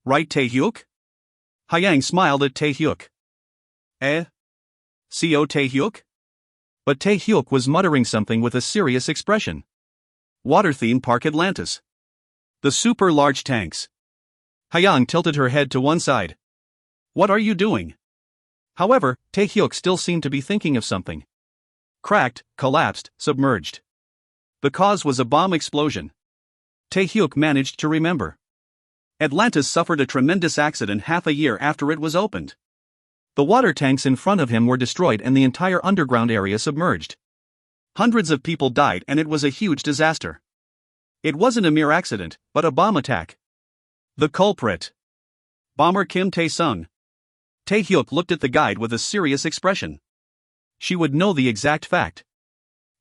Right, Tae-hyuk? Haiyang smiled at Tae-hyuk. Co Tae-hyuk? But Tae-hyuk was muttering something with a serious expression. Water theme park Atlantis. The super large tanks. Haiyang tilted her head to one side. What are you doing? However, Tae-hyuk still seemed to be thinking of something. Cracked, collapsed, submerged. The cause was a bomb explosion. Tae-hyuk managed to remember. Atlantis suffered a tremendous accident half a year after it was opened. The water tanks in front of him were destroyed and the entire underground area submerged. Hundreds of people died and it was a huge disaster. It wasn't a mere accident, but a bomb attack. The culprit. Bomber Kim Tae-sung. Tae-hyuk looked at the guide with a serious expression. She would know the exact fact.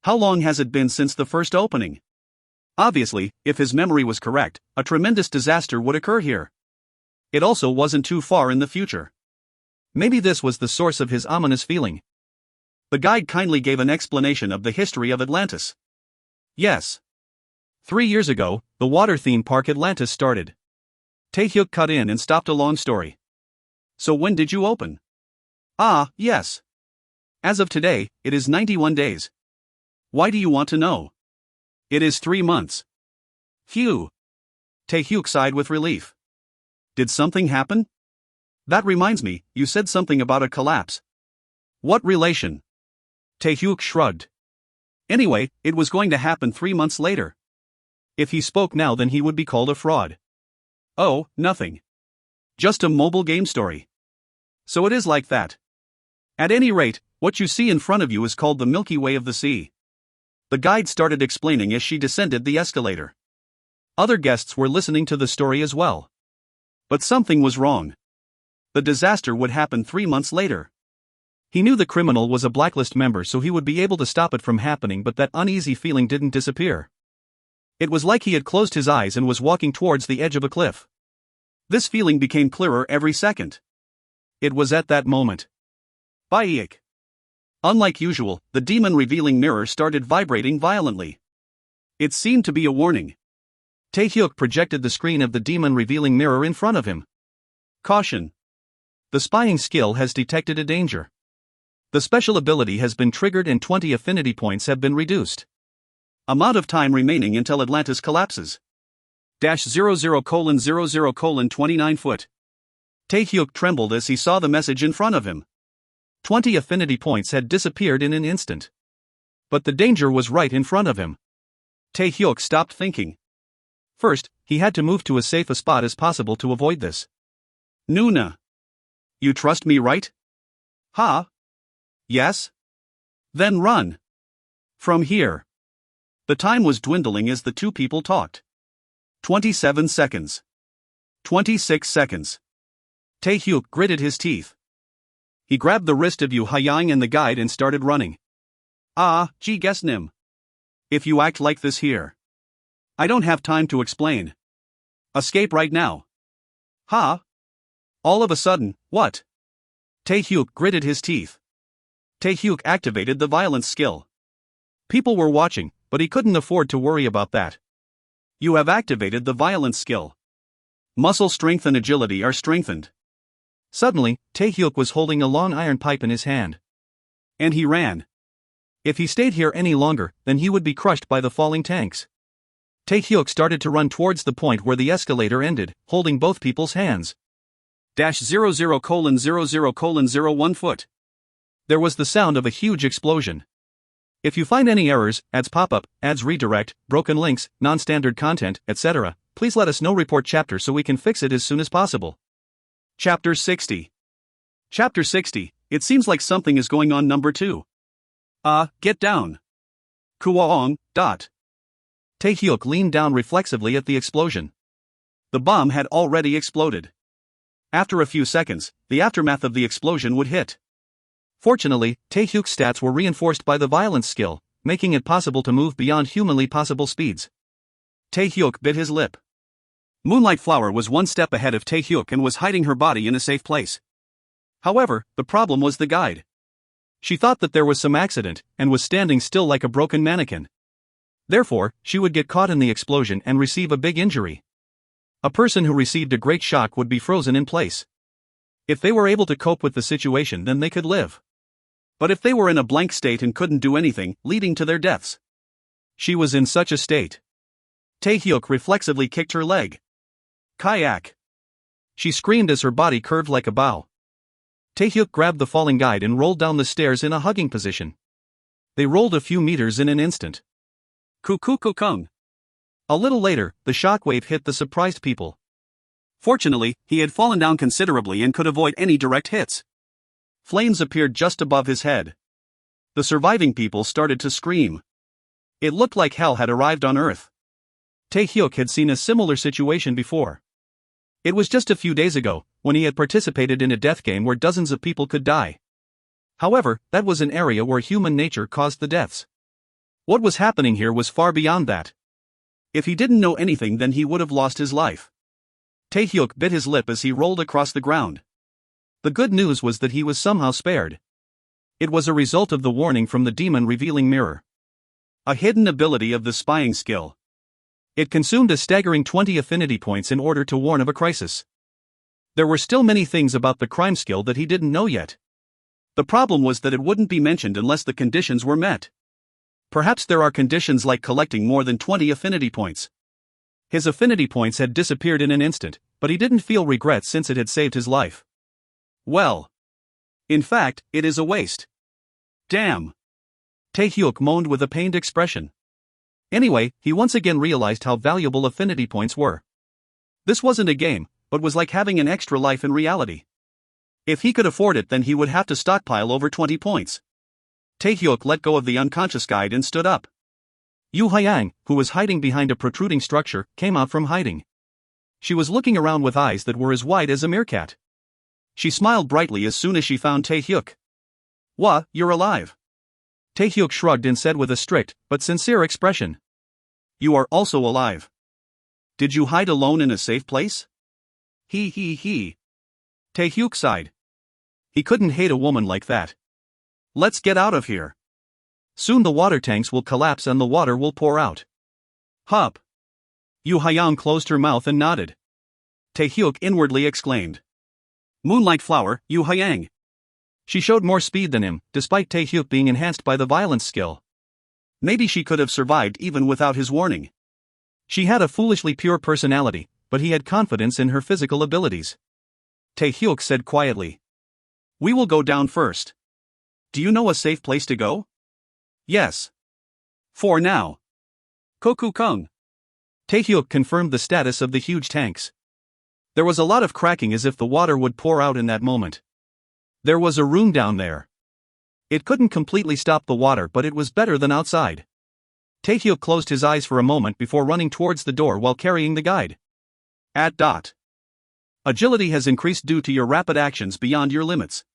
How long has it been since the first opening? Obviously, if his memory was correct, a tremendous disaster would occur here. It also wasn't too far in the future. Maybe this was the source of his ominous feeling. The guide kindly gave an explanation of the history of Atlantis. Yes. 3 years ago, the water theme park Atlantis started. Tae-hyuk cut in and stopped a long story. So when did you open? Ah, yes. As of today, it is 91 days. Why do you want to know? It is 3 months. Phew. Tae-hyuk sighed with relief. Did something happen? That reminds me, you said something about a collapse. What relation? Tae-hyuk shrugged. Anyway, it was going to happen 3 months later. If he spoke now, then he would be called a fraud. Oh, nothing. Just a mobile game story. So it is like that. At any rate, what you see in front of you is called the Milky Way of the sea. The guide started explaining as she descended the escalator. Other guests were listening to the story as well. But something was wrong. The disaster would happen 3 months later. He knew the criminal was a blacklist member, so he would be able to stop it from happening, but that uneasy feeling didn't disappear. It was like he had closed his eyes and was walking towards the edge of a cliff. This feeling became clearer every second. It was at that moment. Baek. Unlike usual, the demon revealing mirror started vibrating violently. It seemed to be a warning. Tae-hyuk projected the screen of the demon revealing mirror in front of him. Caution. The spying skill has detected a danger. The special ability has been triggered and 20 affinity points have been reduced. Amount of time remaining until Atlantis collapses. -00:00:29 foot. Tae-hyuk trembled as he saw the message in front of him. 20 affinity points had disappeared in an instant. But the danger was right in front of him. Tae-hyuk stopped thinking. First, he had to move to as safe a spot as possible to avoid this. Nuna. You trust me, right? Huh? Yes? Then run. From here. The time was dwindling as the two people talked. 27 seconds. 26 seconds. Tae-hyuk gritted his teeth. He grabbed the wrist of Yu Hayang and the guide and started running. Ah, gee Gesnim. If you act like this here. I don't have time to explain. Escape right now. Huh? All of a sudden, what? Tae-hyuk gritted his teeth. Tae-hyuk activated the violence skill. People were watching, but he couldn't afford to worry about that. You have activated the violence skill. Muscle strength and agility are strengthened. Suddenly, Tae-hyuk was holding a long iron pipe in his hand. And he ran. If he stayed here any longer, then he would be crushed by the falling tanks. Tae-hyuk started to run towards the point where the escalator ended, holding both people's hands. -00:00:01 foot. There was the sound of a huge explosion. If you find any errors, ads pop up, ads redirect, broken links, non-standard content, etc., please let us know. Report chapter so we can fix it as soon as possible. Chapter 60. Chapter 60, it seems like something is going on. Number 2. Get down. Kuwaong, dot. Tae-hyuk leaned down reflexively at the explosion. The bomb had already exploded. After a few seconds, the aftermath of the explosion would hit. Fortunately, Tae-hyuk's stats were reinforced by the violence skill, making it possible to move beyond humanly possible speeds. Tae-hyuk bit his lip. Moonlight Flower was one step ahead of Tae-hyuk and was hiding her body in a safe place. However, the problem was the guide. She thought that there was some accident, and was standing still like a broken mannequin. Therefore, she would get caught in the explosion and receive a big injury. A person who received a great shock would be frozen in place. If they were able to cope with the situation, then they could live. But if they were in a blank state and couldn't do anything, leading to their deaths. She was in such a state. Tae-hyuk reflexively kicked her leg. Kayak. She screamed as her body curved like a bow. Tae-hyuk grabbed the falling guide and rolled down the stairs in a hugging position. They rolled a few meters in an instant. Kukukukung. A little later, the shockwave hit the surprised people. Fortunately, he had fallen down considerably and could avoid any direct hits. Flames appeared just above his head. The surviving people started to scream. It looked like hell had arrived on Earth. Tae-hyuk had seen a similar situation before. It was just a few days ago, when he had participated in a death game where dozens of people could die. However, that was an area where human nature caused the deaths. What was happening here was far beyond that. If he didn't know anything, then he would have lost his life. Tae-hyuk bit his lip as he rolled across the ground. The good news was that he was somehow spared. It was a result of the warning from the demon revealing mirror. A hidden ability of the spying skill. It consumed a staggering 20 affinity points in order to warn of a crisis. There were still many things about the crime skill that he didn't know yet. The problem was that it wouldn't be mentioned unless the conditions were met. Perhaps there are conditions like collecting more than 20 affinity points. His affinity points had disappeared in an instant, but he didn't feel regret since it had saved his life. Well. In fact, it is a waste. Damn. Tae-hyuk moaned with a pained expression. Anyway, he once again realized how valuable affinity points were. This wasn't a game, but was like having an extra life in reality. If he could afford it, then he would have to stockpile over 20 points. Tae-hyuk let go of the unconscious guide and stood up. Yu Hyang, who was hiding behind a protruding structure, came out from hiding. She was looking around with eyes that were as wide as a meerkat. She smiled brightly as soon as she found Tae-hyuk. "Wah, you're alive." Tae-hyuk shrugged and said with a strict, but sincere expression. "You are also alive. Did you hide alone in a safe place?" He. Tae-hyuk sighed. He couldn't hate a woman like that. "Let's get out of here. Soon the water tanks will collapse and the water will pour out." "Hup." Yu Hyang closed her mouth and nodded. Tae-hyuk inwardly exclaimed. "Moonlight flower, Yu Hyang." She showed more speed than him, despite Tae-hyuk being enhanced by the violence skill. Maybe she could have survived even without his warning. She had a foolishly pure personality, but he had confidence in her physical abilities. Tae-hyuk said quietly. "We will go down first. Do you know a safe place to go?" "Yes. For now." "Koku-kung." Tae-hyuk confirmed the status of the huge tanks. There was a lot of cracking as if the water would pour out in that moment. There was a room down there. It couldn't completely stop the water, but it was better than outside. Tae-hyuk closed his eyes for a moment before running towards the door while carrying the guide. Agility has increased due to your rapid actions beyond your limits.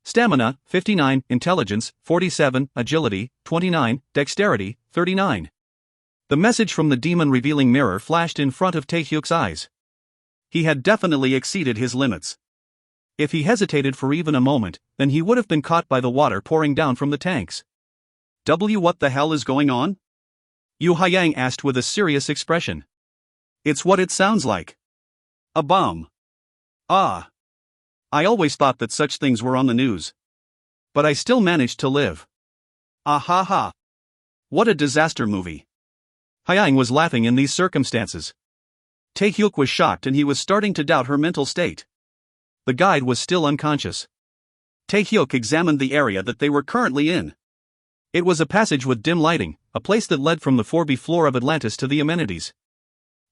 Stamina, 59, Intelligence, 47, Agility, 29, Dexterity, 39. The message from the demon revealing mirror flashed in front of Tae-hyuk's eyes. He had definitely exceeded his limits. If he hesitated for even a moment, then he would have been caught by the water pouring down from the tanks. What the hell is going on?" Yu Hyang asked with a serious expression. "It's what it sounds like. A bomb." "Ah. I always thought that such things were on the news. But I still managed to live. Ah ha ha. What a disaster movie." Hyang was laughing in these circumstances. Tae-hyuk was shocked and he was starting to doubt her mental state. The guide was still unconscious. Tae-hyuk examined the area that they were currently in. It was a passage with dim lighting, a place that led from the 4B floor of Atlantis to the amenities.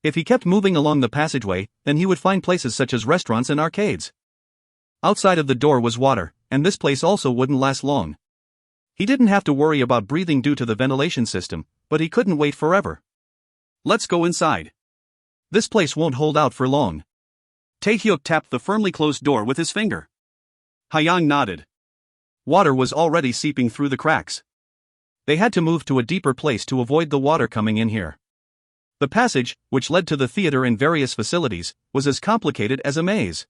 If he kept moving along the passageway, then he would find places such as restaurants and arcades. Outside of the door was water, and this place also wouldn't last long. He didn't have to worry about breathing due to the ventilation system, but he couldn't wait forever. "Let's go inside. This place won't hold out for long." Tae-hyuk tapped the firmly closed door with his finger. Hyang nodded. Water was already seeping through the cracks. They had to move to a deeper place to avoid the water coming in here. The passage, which led to the theater and various facilities, was as complicated as a maze.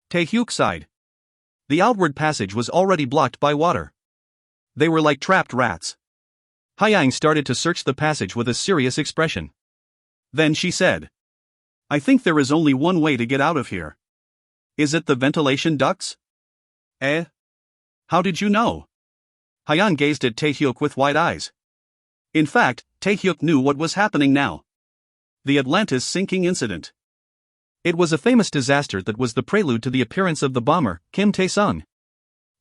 Tae-hyuk sighed. The outward passage was already blocked by water. They were like trapped rats. Hyang started to search the passage with a serious expression. Then she said, "I think there is only one way to get out of here. Is it the ventilation ducts?" "Eh? How did you know?" Hyang gazed at Tae-hyuk with wide eyes. In fact, Tae-hyuk knew what was happening now. The Atlantis sinking incident. It was a famous disaster that was the prelude to the appearance of the bomber, Kim Tae-sung.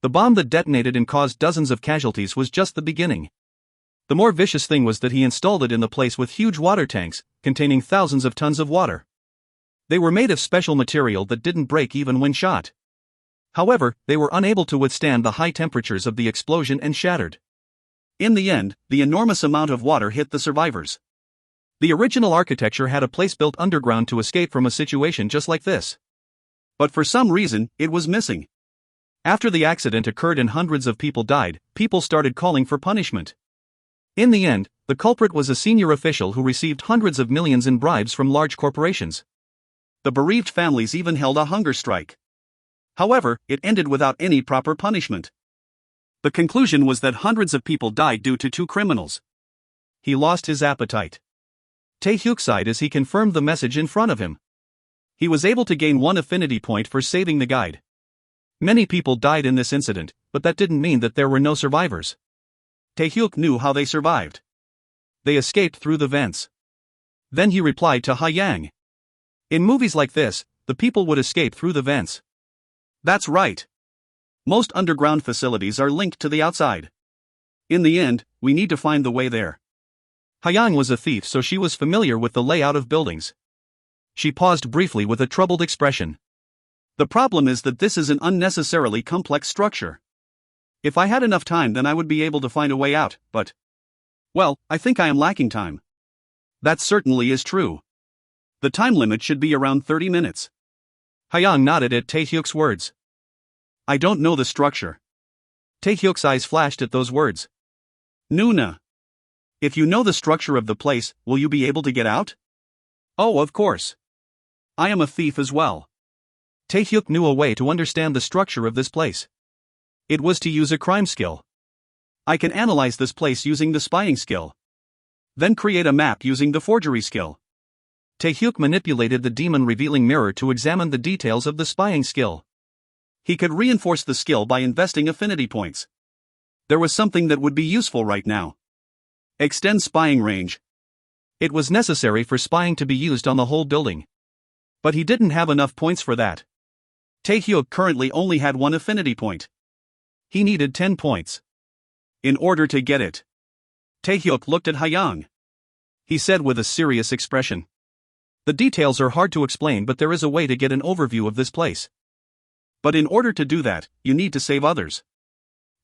The bomb that detonated and caused dozens of casualties was just the beginning. The more vicious thing was that he installed it in the place with huge water tanks, containing thousands of tons of water. They were made of special material that didn't break even when shot. However, they were unable to withstand the high temperatures of the explosion and shattered. In the end, the enormous amount of water hit the survivors. The original architecture had a place built underground to escape from a situation just like this. But for some reason, it was missing. After the accident occurred and hundreds of people died, people started calling for punishment. In the end, the culprit was a senior official who received hundreds of millions in bribes from large corporations. The bereaved families even held a hunger strike. However, it ended without any proper punishment. The conclusion was that hundreds of people died due to two criminals. He lost his appetite. Tae-hyuk sighed as he confirmed the message in front of him. He was able to gain one affinity point for saving the guide. Many people died in this incident, but that didn't mean that there were no survivors. Tae-hyuk knew how they survived. They escaped through the vents. Then he replied to Ha-yang. In movies like this, the people would escape through the vents. That's right. Most underground facilities are linked to the outside. In the end, we need to find the way there. Ha-yang was a thief, so she was familiar with the layout of buildings. She paused briefly with a troubled expression. The problem is that this is an unnecessarily complex structure. If I had enough time, then I would be able to find a way out, but... well, I think I am lacking time. That certainly is true. The time limit should be around 30 minutes. Ha-yang nodded at Tae-hyuk's words. I don't know the structure. Tae-hyuk's eyes flashed at those words. Nuna. If you know the structure of the place, will you be able to get out? Oh, of course. I am a thief as well. Tae-hyuk knew a way to understand the structure of this place. It was to use a crime skill. I can analyze this place using the spying skill. Then create a map using the forgery skill. Tae-hyuk manipulated the demon-revealing mirror to examine the details of the spying skill. He could reinforce the skill by investing affinity points. There was something that would be useful right now. Extend spying range. It was necessary for spying to be used on the whole building. But he didn't have enough points for that. Tae-hyuk currently only had one affinity point. He needed 10 points. In order to get it. Tae-hyuk looked at Ha-yang. He said with a serious expression. The details are hard to explain, but there is a way to get an overview of this place. But in order to do that, you need to save others.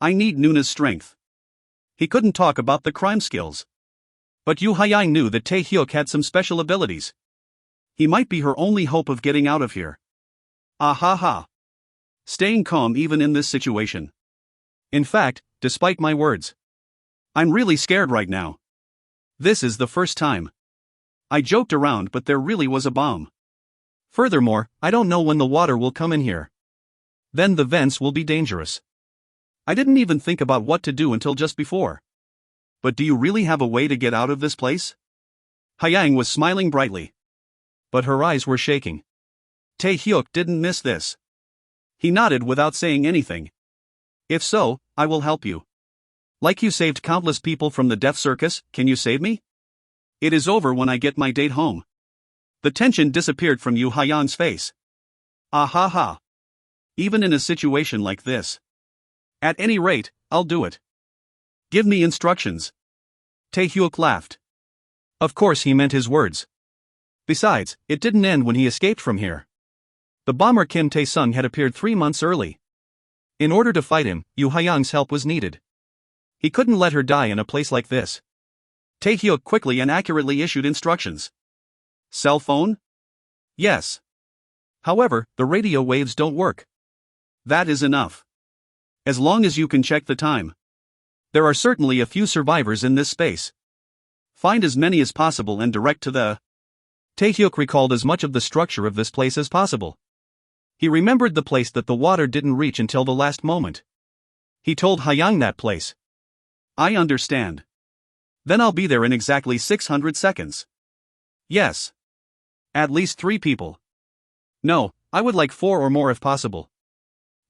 I need Nuna's strength. He couldn't talk about the crime skills. But Yu Ha-yang knew that Tae-hyuk had some special abilities. He might be her only hope of getting out of here. Ah ha ha. Staying calm even in this situation. In fact, despite my words. I'm really scared right now. This is the first time. I joked around, but there really was a bomb. Furthermore, I don't know when the water will come in here. Then the vents will be dangerous. I didn't even think about what to do until just before. But do you really have a way to get out of this place? Ha-yang was smiling brightly. But her eyes were shaking. Tae-hyuk didn't miss this. He nodded without saying anything. If so, I will help you. Like you saved countless people from the death circus, can you save me? It is over when I get my date home. The tension disappeared from Yu Ha-yang's face. Ah ha ha. Even in a situation like this. At any rate, I'll do it. Give me instructions. Tae-hyuk laughed. Of course he meant his words. Besides, it didn't end when he escaped from here. The bomber Kim Tae-sung had appeared 3 months early. In order to fight him, Yu Ha-yang's help was needed. He couldn't let her die in a place like this. Tae-hyuk quickly and accurately issued instructions. Cell phone? Yes. However, the radio waves don't work. That is enough. As long as you can check the time. There are certainly a few survivors in this space. Find as many as possible and direct to the... Tae-hyuk recalled as much of the structure of this place as possible. He remembered the place that the water didn't reach until the last moment. He told Ha-yang that place. I understand. Then I'll be there in exactly 600 seconds. Yes. At least 3 people. No, I would like 4 or more if possible.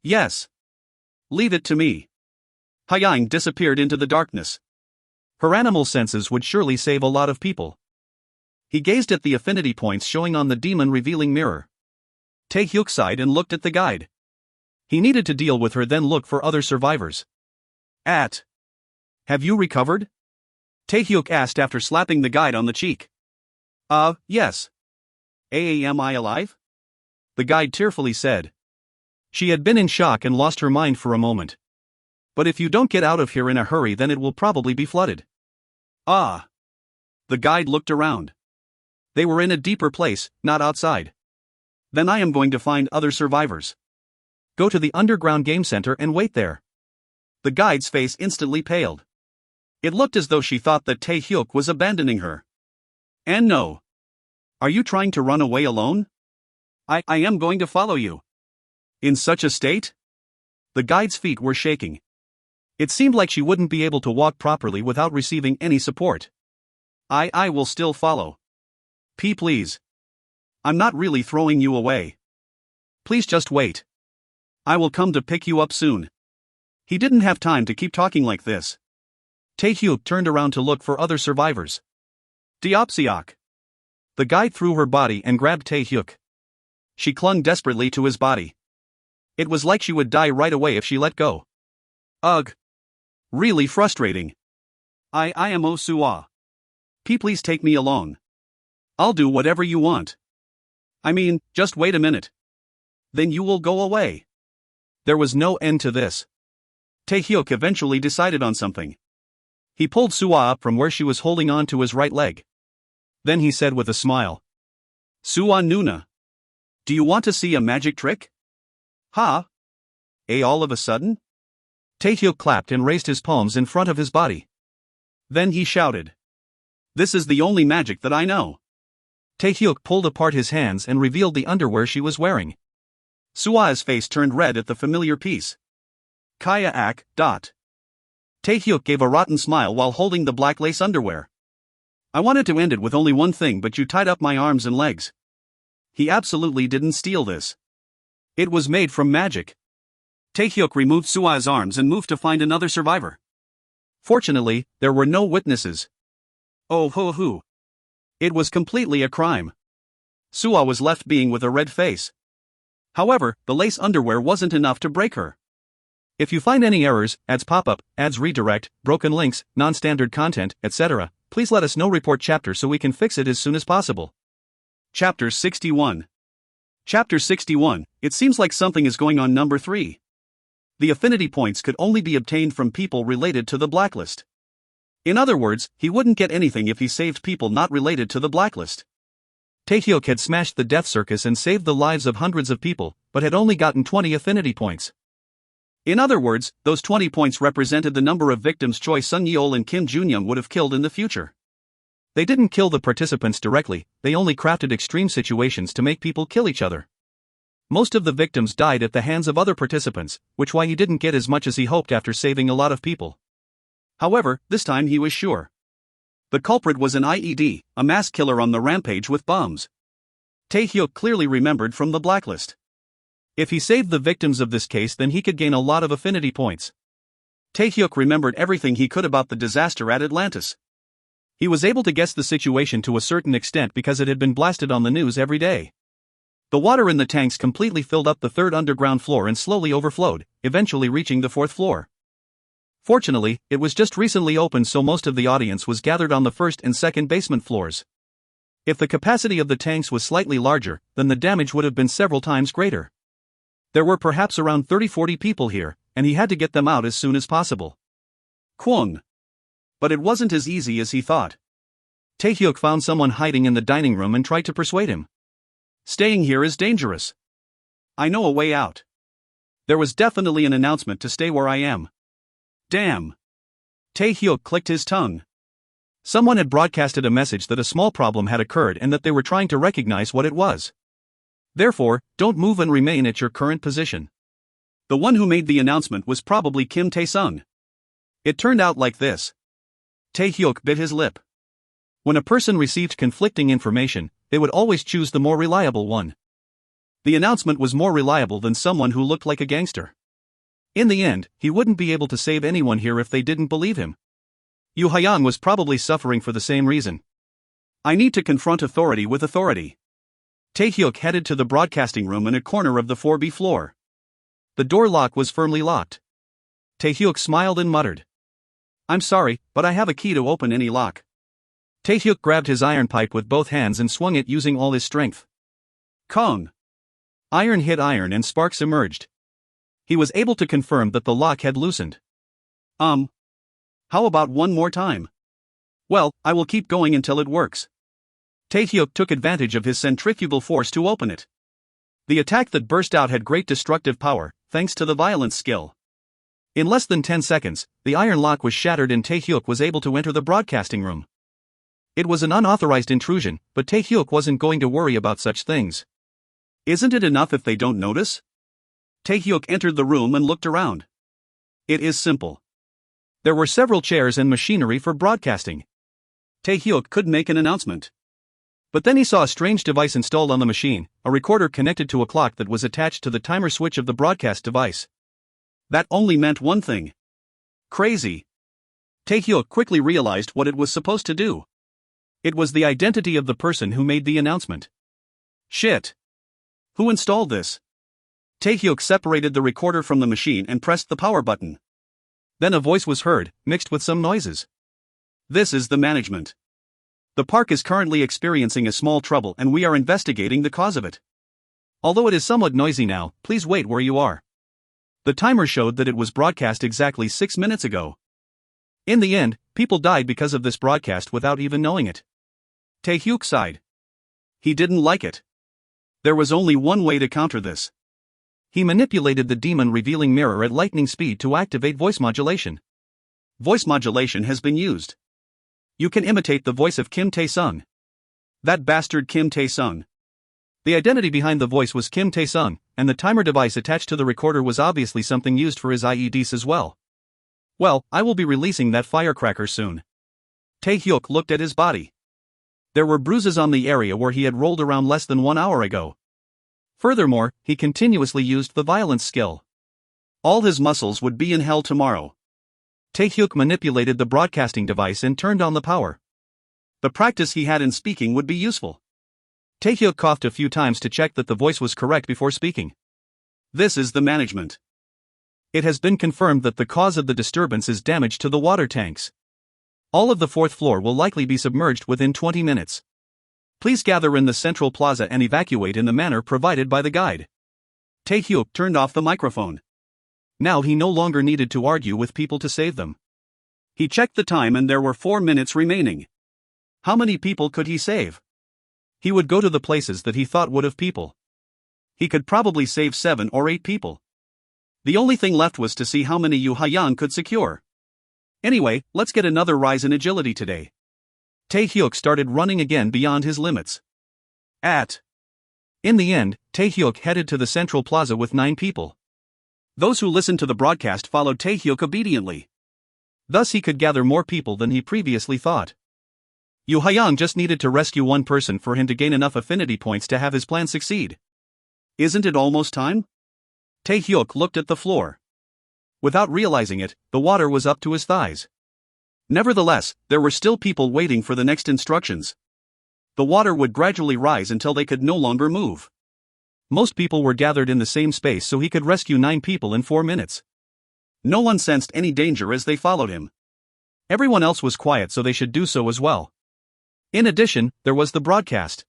Yes. Leave it to me. Ha-yang disappeared into the darkness. Her animal senses would surely save a lot of people. He gazed at the affinity points showing on the demon-revealing mirror. Tae-hyuk sighed and looked at the guide. He needed to deal with her, then look for other survivors. Have you recovered? Tae-hyuk asked after slapping the guide on the cheek. Yes. Am I alive? The guide tearfully said. She had been in shock and lost her mind for a moment. But if you don't get out of here in a hurry, then it will probably be flooded. Ah. The guide looked around. They were in a deeper place, not outside. Then I am going to find other survivors. Go to the underground game center and wait there. The guide's face instantly paled. It looked as though she thought that Tae-hyuk was abandoning her. And no. Are you trying to run away alone? I am going to follow you. In such a state? The guide's feet were shaking. It seemed like she wouldn't be able to walk properly without receiving any support. I will still follow. Please. I'm not really throwing you away. Please just wait. I will come to pick you up soon. He didn't have time to keep talking like this. Tae-hyuk turned around to look for other survivors. Diopsiok. The guide threw her body and grabbed Tae-hyuk. She clung desperately to his body. It was like she would die right away if she let go. Ugh. Really frustrating. I am Osua. Please take me along. I'll do whatever you want. I mean, just wait a minute. Then you will go away. There was no end to this. Tae-hyuk eventually decided on something. He pulled Sua up from where she was holding on to his right leg. Then he said with a smile. Sua Nuna. Do you want to see a magic trick? Ha? All of a sudden? Tae-hyuk clapped and raised his palms in front of his body. Then he shouted. This is the only magic that I know. Tae-hyuk pulled apart his hands and revealed the underwear she was wearing. Sua's face turned red at the familiar piece. Kaya ak. Tae-hyuk gave a rotten smile while holding the black lace underwear. I wanted to end it with only one thing, but you tied up my arms and legs. He absolutely didn't steal this. It was made from magic. Tae-hyuk removed Sua's arms and moved to find another survivor. Fortunately, there were no witnesses. Oh ho ho. It was completely a crime. Sua was left being with a red face. However, the lace underwear wasn't enough to break her. If you find any errors, ads pop up, ads redirect, broken links, non-standard content, etc., please let us know. Report chapter so we can fix it as soon as possible. Chapter 61. Chapter 61, it seems like something is going on. Number 3. The affinity points could only be obtained from people related to the blacklist. In other words, he wouldn't get anything if he saved people not related to the blacklist. Tae-hyuk had smashed the death circus and saved the lives of hundreds of people, but had only gotten 20 affinity points. In other words, those 20 points represented the number of victims Choi Sung-yeol and Kim Junyoung would have killed in the future. They didn't kill the participants directly, they only crafted extreme situations to make people kill each other. Most of the victims died at the hands of other participants, which why he didn't get as much as he hoped after saving a lot of people. However, this time he was sure. The culprit was an IED, a mass killer on the rampage with bombs. Tae-hyuk clearly remembered from the blacklist. If he saved the victims of this case, then he could gain a lot of affinity points. Tae-hyuk remembered everything he could about the disaster at Atlantis. He was able to guess the situation to a certain extent because it had been blasted on the news every day. The water in the tanks completely filled up the third underground floor and slowly overflowed, eventually reaching the fourth floor. Fortunately, it was just recently opened, so most of the audience was gathered on the first and second basement floors. If the capacity of the tanks was slightly larger, then the damage would have been several times greater. There were perhaps around 30-40 people here, and he had to get them out as soon as possible. Kwon. But it wasn't as easy as he thought. Tae-hyuk found someone hiding in the dining room and tried to persuade him. Staying here is dangerous. I know a way out. There was definitely an announcement to stay where I am. Damn. Tae-hyuk clicked his tongue. Someone had broadcasted a message that a small problem had occurred and that they were trying to recognize what it was. Therefore, don't move and remain at your current position. The one who made the announcement was probably Kim Tae-sung. It turned out like this. Tae-hyuk bit his lip. When a person received conflicting information, they would always choose the more reliable one. The announcement was more reliable than someone who looked like a gangster. In the end, he wouldn't be able to save anyone here if they didn't believe him. Yu Hyang was probably suffering for the same reason. I need to confront authority with authority. Tae-hyuk headed to the broadcasting room in a corner of the 4B floor. The door lock was firmly locked. Tae-hyuk smiled and muttered. I'm sorry, but I have a key to open any lock. Tae-hyuk grabbed his iron pipe with both hands and swung it using all his strength. Kong! Iron hit iron and sparks emerged. He was able to confirm that the lock had loosened. How about one more time? Well, I will keep going until it works. Taehyuk took advantage of his centrifugal force to open it. The attack that burst out had great destructive power, thanks to the violence skill. In less than 10 seconds, the iron lock was shattered and Taehyuk was able to enter the broadcasting room. It was an unauthorized intrusion, but Taehyuk wasn't going to worry about such things. Isn't it enough if they don't notice? Taehyuk entered the room and looked around. It is simple. There were several chairs and machinery for broadcasting. Taehyuk could make an announcement. But then he saw a strange device installed on the machine, a recorder connected to a clock that was attached to the timer switch of the broadcast device. That only meant one thing. Crazy. Taehyuk quickly realized what it was supposed to do. It was the identity of the person who made the announcement. Shit. Who installed this? Taehyuk separated the recorder from the machine and pressed the power button. Then a voice was heard, mixed with some noises. This is the management. The park is currently experiencing a small trouble and we are investigating the cause of it. Although it is somewhat noisy now, please wait where you are. The timer showed that it was broadcast exactly 6 minutes ago. In the end, people died because of this broadcast without even knowing it. Taehyuk sighed. He didn't like it. There was only one way to counter this. He manipulated the demon revealing mirror at lightning speed to activate voice modulation. Voice modulation has been used. You can imitate the voice of Kim Tae-sung. That bastard Kim Tae-sung. The identity behind the voice was Kim Tae-sung, and the timer device attached to the recorder was obviously something used for his IEDs as well. Well, I will be releasing that firecracker soon. Taehyuk looked at his body. There were bruises on the area where he had rolled around less than 1 hour ago. Furthermore, he continuously used the violence skill. All his muscles would be in hell tomorrow. Taehyuk manipulated the broadcasting device and turned on the power. The practice he had in speaking would be useful. Taehyuk coughed a few times to check that the voice was correct before speaking. This is the management. It has been confirmed that the cause of the disturbance is damage to the water tanks. All of the 4th floor will likely be submerged within 20 minutes. Please gather in the central plaza and evacuate in the manner provided by the guide. Taehyuk turned off the microphone. Now he no longer needed to argue with people to save them. He checked the time and there were 4 minutes remaining. How many people could he save? He would go to the places that he thought would have people. He could probably save 7 or 8 people. The only thing left was to see how many Yu Haiyang could secure. Anyway, let's get another rise in agility today. Taehyuk started running again beyond his limits. In the end, Taehyuk headed to the central plaza with 9 people. Those who listened to the broadcast followed Taehyuk obediently. Thus he could gather more people than he previously thought. Yu Haiyang just needed to rescue 1 person for him to gain enough affinity points to have his plan succeed. Isn't it almost time? Taehyuk looked at the floor. Without realizing it, the water was up to his thighs. Nevertheless, there were still people waiting for the next instructions. The water would gradually rise until they could no longer move. Most people were gathered in the same space so he could rescue 9 people in 4 minutes. No one sensed any danger as they followed him. Everyone else was quiet so they should do so as well. In addition, there was the broadcast.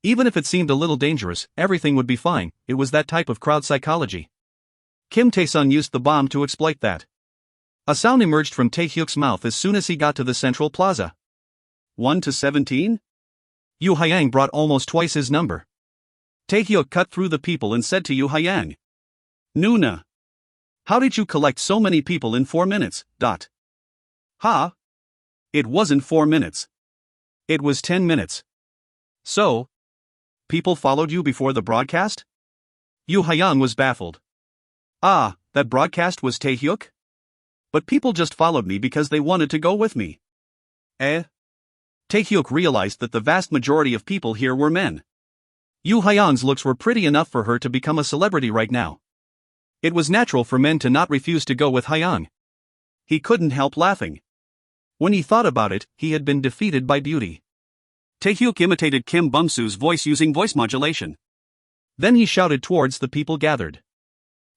Even if it seemed a little dangerous, everything would be fine. It was that type of crowd psychology. Kim Tae-sung used the bomb to exploit that. A sound emerged from Taehyuk's mouth as soon as he got to the central plaza. 1 to 17? Yu Haiyang brought almost twice his number. Taehyuk cut through the people and said to Yu Haiyang, Nuna. How did you collect so many people in 4 minutes? Ha? It wasn't 4 minutes. It was 10 minutes. So? People followed you before the broadcast? Yu Haiyang was baffled. Ah, that broadcast was Taehyuk? But people just followed me because they wanted to go with me. Taehyuk realized that the vast majority of people here were men. Yu Haiyang's looks were pretty enough for her to become a celebrity right now. It was natural for men to not refuse to go with Haiyang. He couldn't help laughing. When he thought about it, he had been defeated by beauty. Taehyuk imitated Kim Bum-soo's voice using voice modulation. Then he shouted towards the people gathered.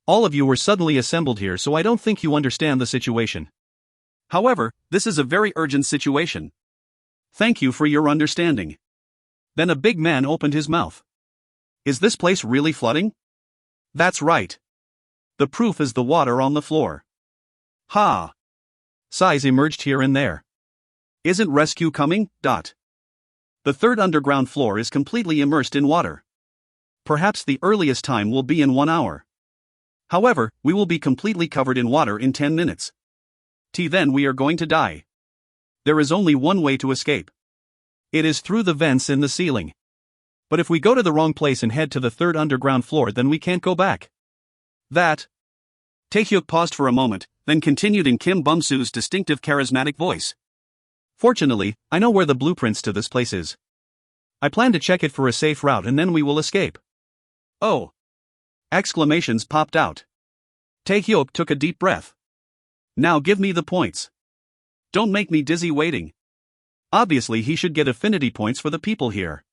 All of you were suddenly assembled here, so I don't think you understand the situation. However, this is a very urgent situation. Thank you for your understanding. Then a big man opened his mouth. Is this place really flooding? That's right. The The proof is the water on the floor. Ha! Sighs emerged here and there. Isn't rescue coming? The third underground floor is completely immersed in water. Perhaps the earliest time will be in 1 hour. However, we will be completely covered in water in 10 minutes. Then we are going to die. There is only one way to escape. It is through the vents in the ceiling. But if we go to the wrong place and head to the third underground floor, then we can't go back. Taehyuk paused for a moment, then continued in Kim Bum-soo's distinctive charismatic voice. Fortunately, I know where the blueprints to this place is. I plan to check it for a safe route and then we will escape. Oh! Exclamations popped out. Taehyuk took a deep breath. Now give me the points. Don't make me dizzy waiting. Obviously he should get affinity points for the people here.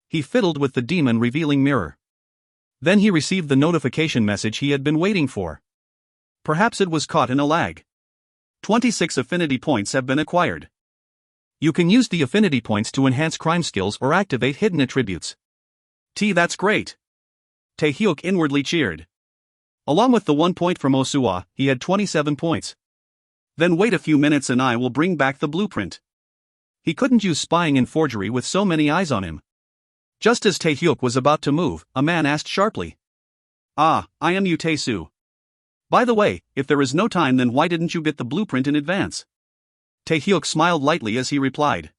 He fiddled with the demon revealing mirror. Then he received the notification message he had been waiting for. Perhaps it was caught in a lag. 26 affinity points have been acquired. You can use the affinity points to enhance crime skills or activate hidden attributes. That's great. Taehyuk inwardly cheered. Along with the 1 point from Osua, he had 27 points. Then wait a few minutes and I will bring back the blueprint. He couldn't use spying and forgery with so many eyes on him. Just as Taehyuk was about to move, a man asked sharply. I am you Tae-soo. By the way, if there is no time, then why didn't you get the blueprint in advance? Taehyuk smiled lightly as he replied.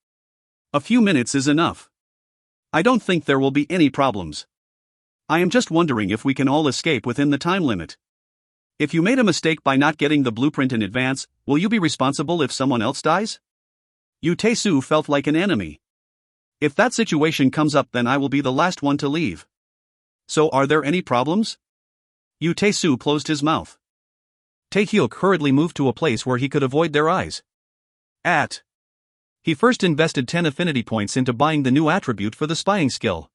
A few minutes is enough. I don't think there will be any problems. I am just wondering if we can all escape within the time limit. If you made a mistake by not getting the blueprint in advance, will you be responsible if someone else dies? Yu Tae-soo felt like an enemy. If that situation comes up, then I will be the last one to leave. So are there any problems? Yu Tae-soo closed his mouth. Taehyuk hurriedly moved to a place where he could avoid their eyes. He first invested 10 affinity points into buying the new attribute for the spying skill.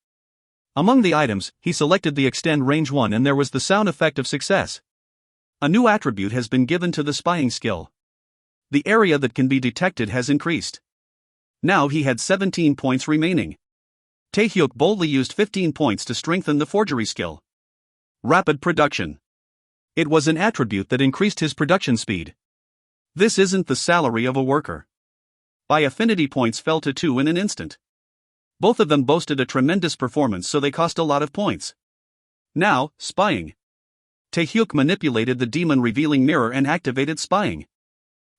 Among the items, he selected the Extend Range 1 and there was the sound effect of success. A new attribute has been given to the spying skill. The area that can be detected has increased. Now he had 17 points remaining. Taehyuk boldly used 15 points to strengthen the forgery skill. Rapid production. It was an attribute that increased his production speed. This isn't the salary of a worker. By affinity points fell to 2 in an instant. Both of them boasted a tremendous performance, so they cost a lot of points. Now, spying. Taehyuk manipulated the demon revealing mirror and activated spying.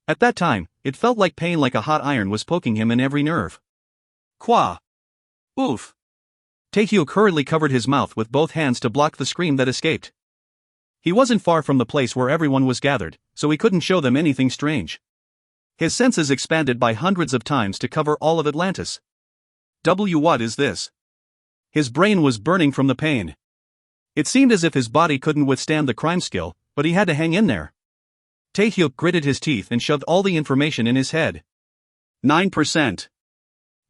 At that time, it felt like pain, like a hot iron was poking him in every nerve. Qua. Oof. Taehyuk hurriedly covered his mouth with both hands to block the scream that escaped. He wasn't far from the place where everyone was gathered, so he couldn't show them anything strange. His senses expanded by hundreds of times to cover all of Atlantis. What is this? His brain was burning from the pain. It seemed as if his body couldn't withstand the crime skill, but he had to hang in there. Taehyuk gritted his teeth and shoved all the information in his head. 9%.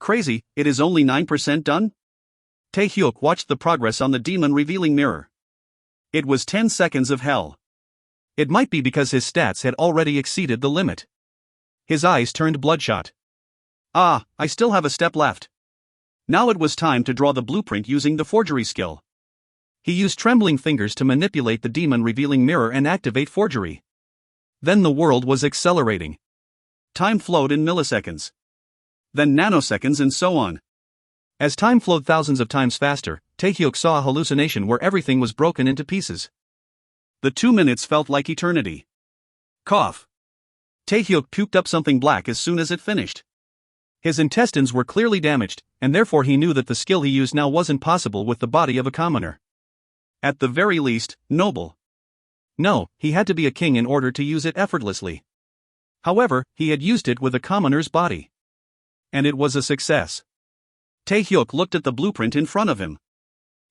Crazy, it is only 9% done? Taehyuk watched the progress on the demon revealing mirror. It was 10 seconds of hell. It might be because his stats had already exceeded the limit. His eyes turned bloodshot. I still have a step left. Now it was time to draw the blueprint using the forgery skill. He used trembling fingers to manipulate the demon revealing mirror and activate forgery. Then the world was accelerating. Time flowed in milliseconds. Then nanoseconds and so on. As time flowed thousands of times faster, Taehyuk saw a hallucination where everything was broken into pieces. The 2 minutes felt like eternity. Cough. Taehyuk puked up something black as soon as it finished. His intestines were clearly damaged, and therefore he knew that the skill he used now wasn't possible with the body of a commoner. At the very least, noble. No, he had to be a king in order to use it effortlessly. However, he had used it with a commoner's body. And it was a success. Taehyuk looked at the blueprint in front of him.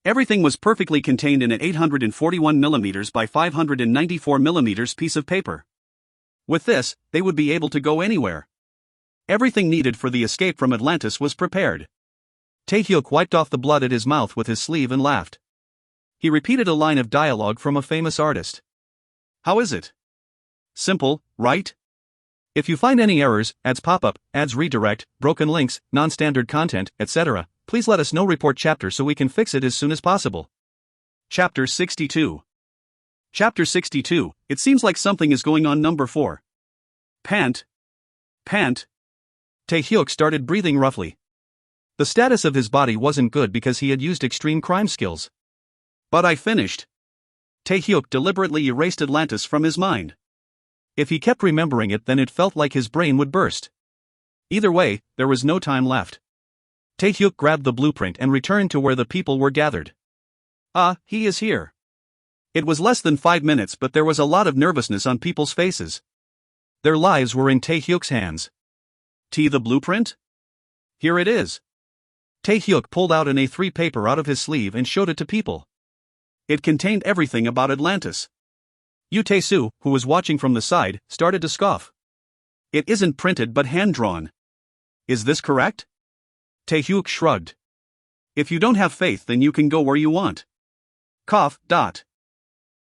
Everything was perfectly contained in an 841mm by 594mm piece of paper. With this, they would be able to go anywhere. Everything needed for the escape from Atlantis was prepared. Taehyuk wiped off the blood at his mouth with his sleeve and laughed. He repeated a line of dialogue from a famous artist. How is it? Simple, right? If you find any errors, ads pop up, ads redirect, broken links, non-standard content, etc., please let us know. Report chapter so we can fix it as soon as possible. Chapter 62. Chapter 62, It seems like something is going on. Number 4. Pant. Pant. Tae-hyuk started breathing roughly. The status of his body wasn't good because he had used extreme crime skills. But I finished. Tae-hyuk deliberately erased Atlantis from his mind. If he kept remembering it, then it felt like his brain would burst. Either way, there was no time left. Tae-hyuk grabbed the blueprint and returned to where the people were gathered. He is here. It was less than 5 minutes, but there was a lot of nervousness on people's faces. Their lives were in Tae-hyuk's hands. The blueprint? Here it is. Tae-hyuk pulled out an A3 paper out of his sleeve and showed it to people. It contained everything about Atlantis. Yoo Tae-soo, who was watching from the side, started to scoff. It isn't printed but hand-drawn. Is this correct? Tae-hyuk shrugged. If you don't have faith, then you can go where you want. Cough.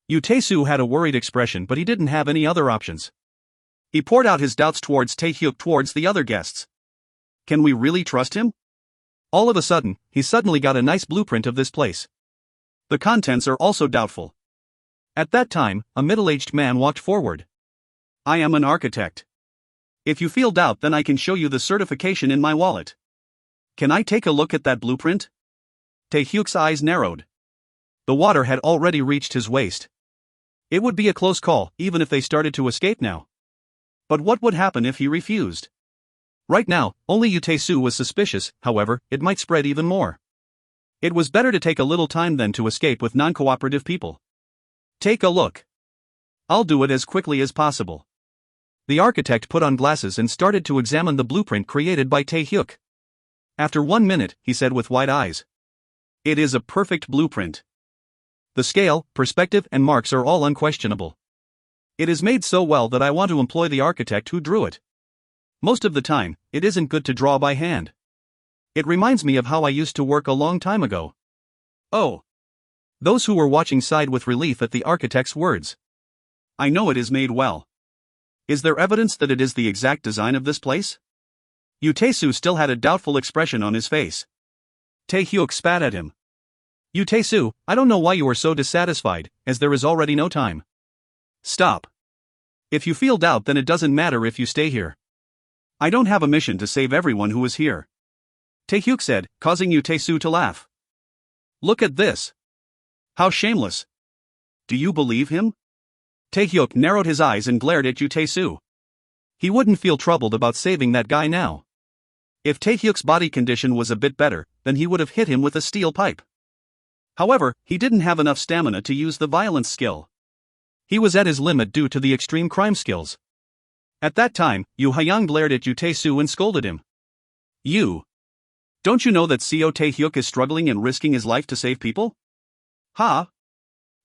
Yoo Tae-soo had a worried expression, but he didn't have any other options. He poured out his doubts towards Tae-hyuk towards the other guests. Can we really trust him? All of a sudden, he suddenly got a nice blueprint of this place. The contents are also doubtful. At that time, a middle-aged man walked forward. I am an architect. If you feel doubt, then I can show you the certification in my wallet. Can I take a look at that blueprint? Tae-hyuk's eyes narrowed. The water had already reached his waist. It would be a close call, even if they started to escape now. But what would happen if he refused? Right now, only Yoo Tae-soo was suspicious. However, it might spread even more. It was better to take a little time than to escape with non-cooperative people. Take a look. I'll do it as quickly as possible. The architect put on glasses and started to examine the blueprint created by Tae-hyuk. After 1 minute, he said with wide eyes. It is a perfect blueprint. The scale, perspective, and marks are all unquestionable. It is made so well that I want to employ the architect who drew it. Most of the time, it isn't good to draw by hand. It reminds me of how I used to work a long time ago. Oh. Those who were watching sighed with relief at the architect's words. I know it is made well. Is there evidence that it is the exact design of this place? Yoo Tae-soo still had a doubtful expression on his face. Tae-hyuk spat at him. Yoo Tae-soo, I don't know why you are so dissatisfied, as there is already no time. Stop. If you feel doubt, then it doesn't matter if you stay here. I don't have a mission to save everyone who is here. Tae-hyuk said, causing Yoo Tae-soo to laugh. Look at this. How shameless. Do you believe him? Tae-hyuk narrowed his eyes and glared at Yoo Tae-soo. He wouldn't feel troubled about saving that guy now. If Tae-hyuk's body condition was a bit better, then he would have hit him with a steel pipe. However, he didn't have enough stamina to use the violence skill. He was at his limit due to the extreme crime skills. At that time, Yoo Hyung glared at Yoo Tae-soo and scolded him. You. Don't you know that Co Tae-hyuk is struggling and risking his life to save people? Ha?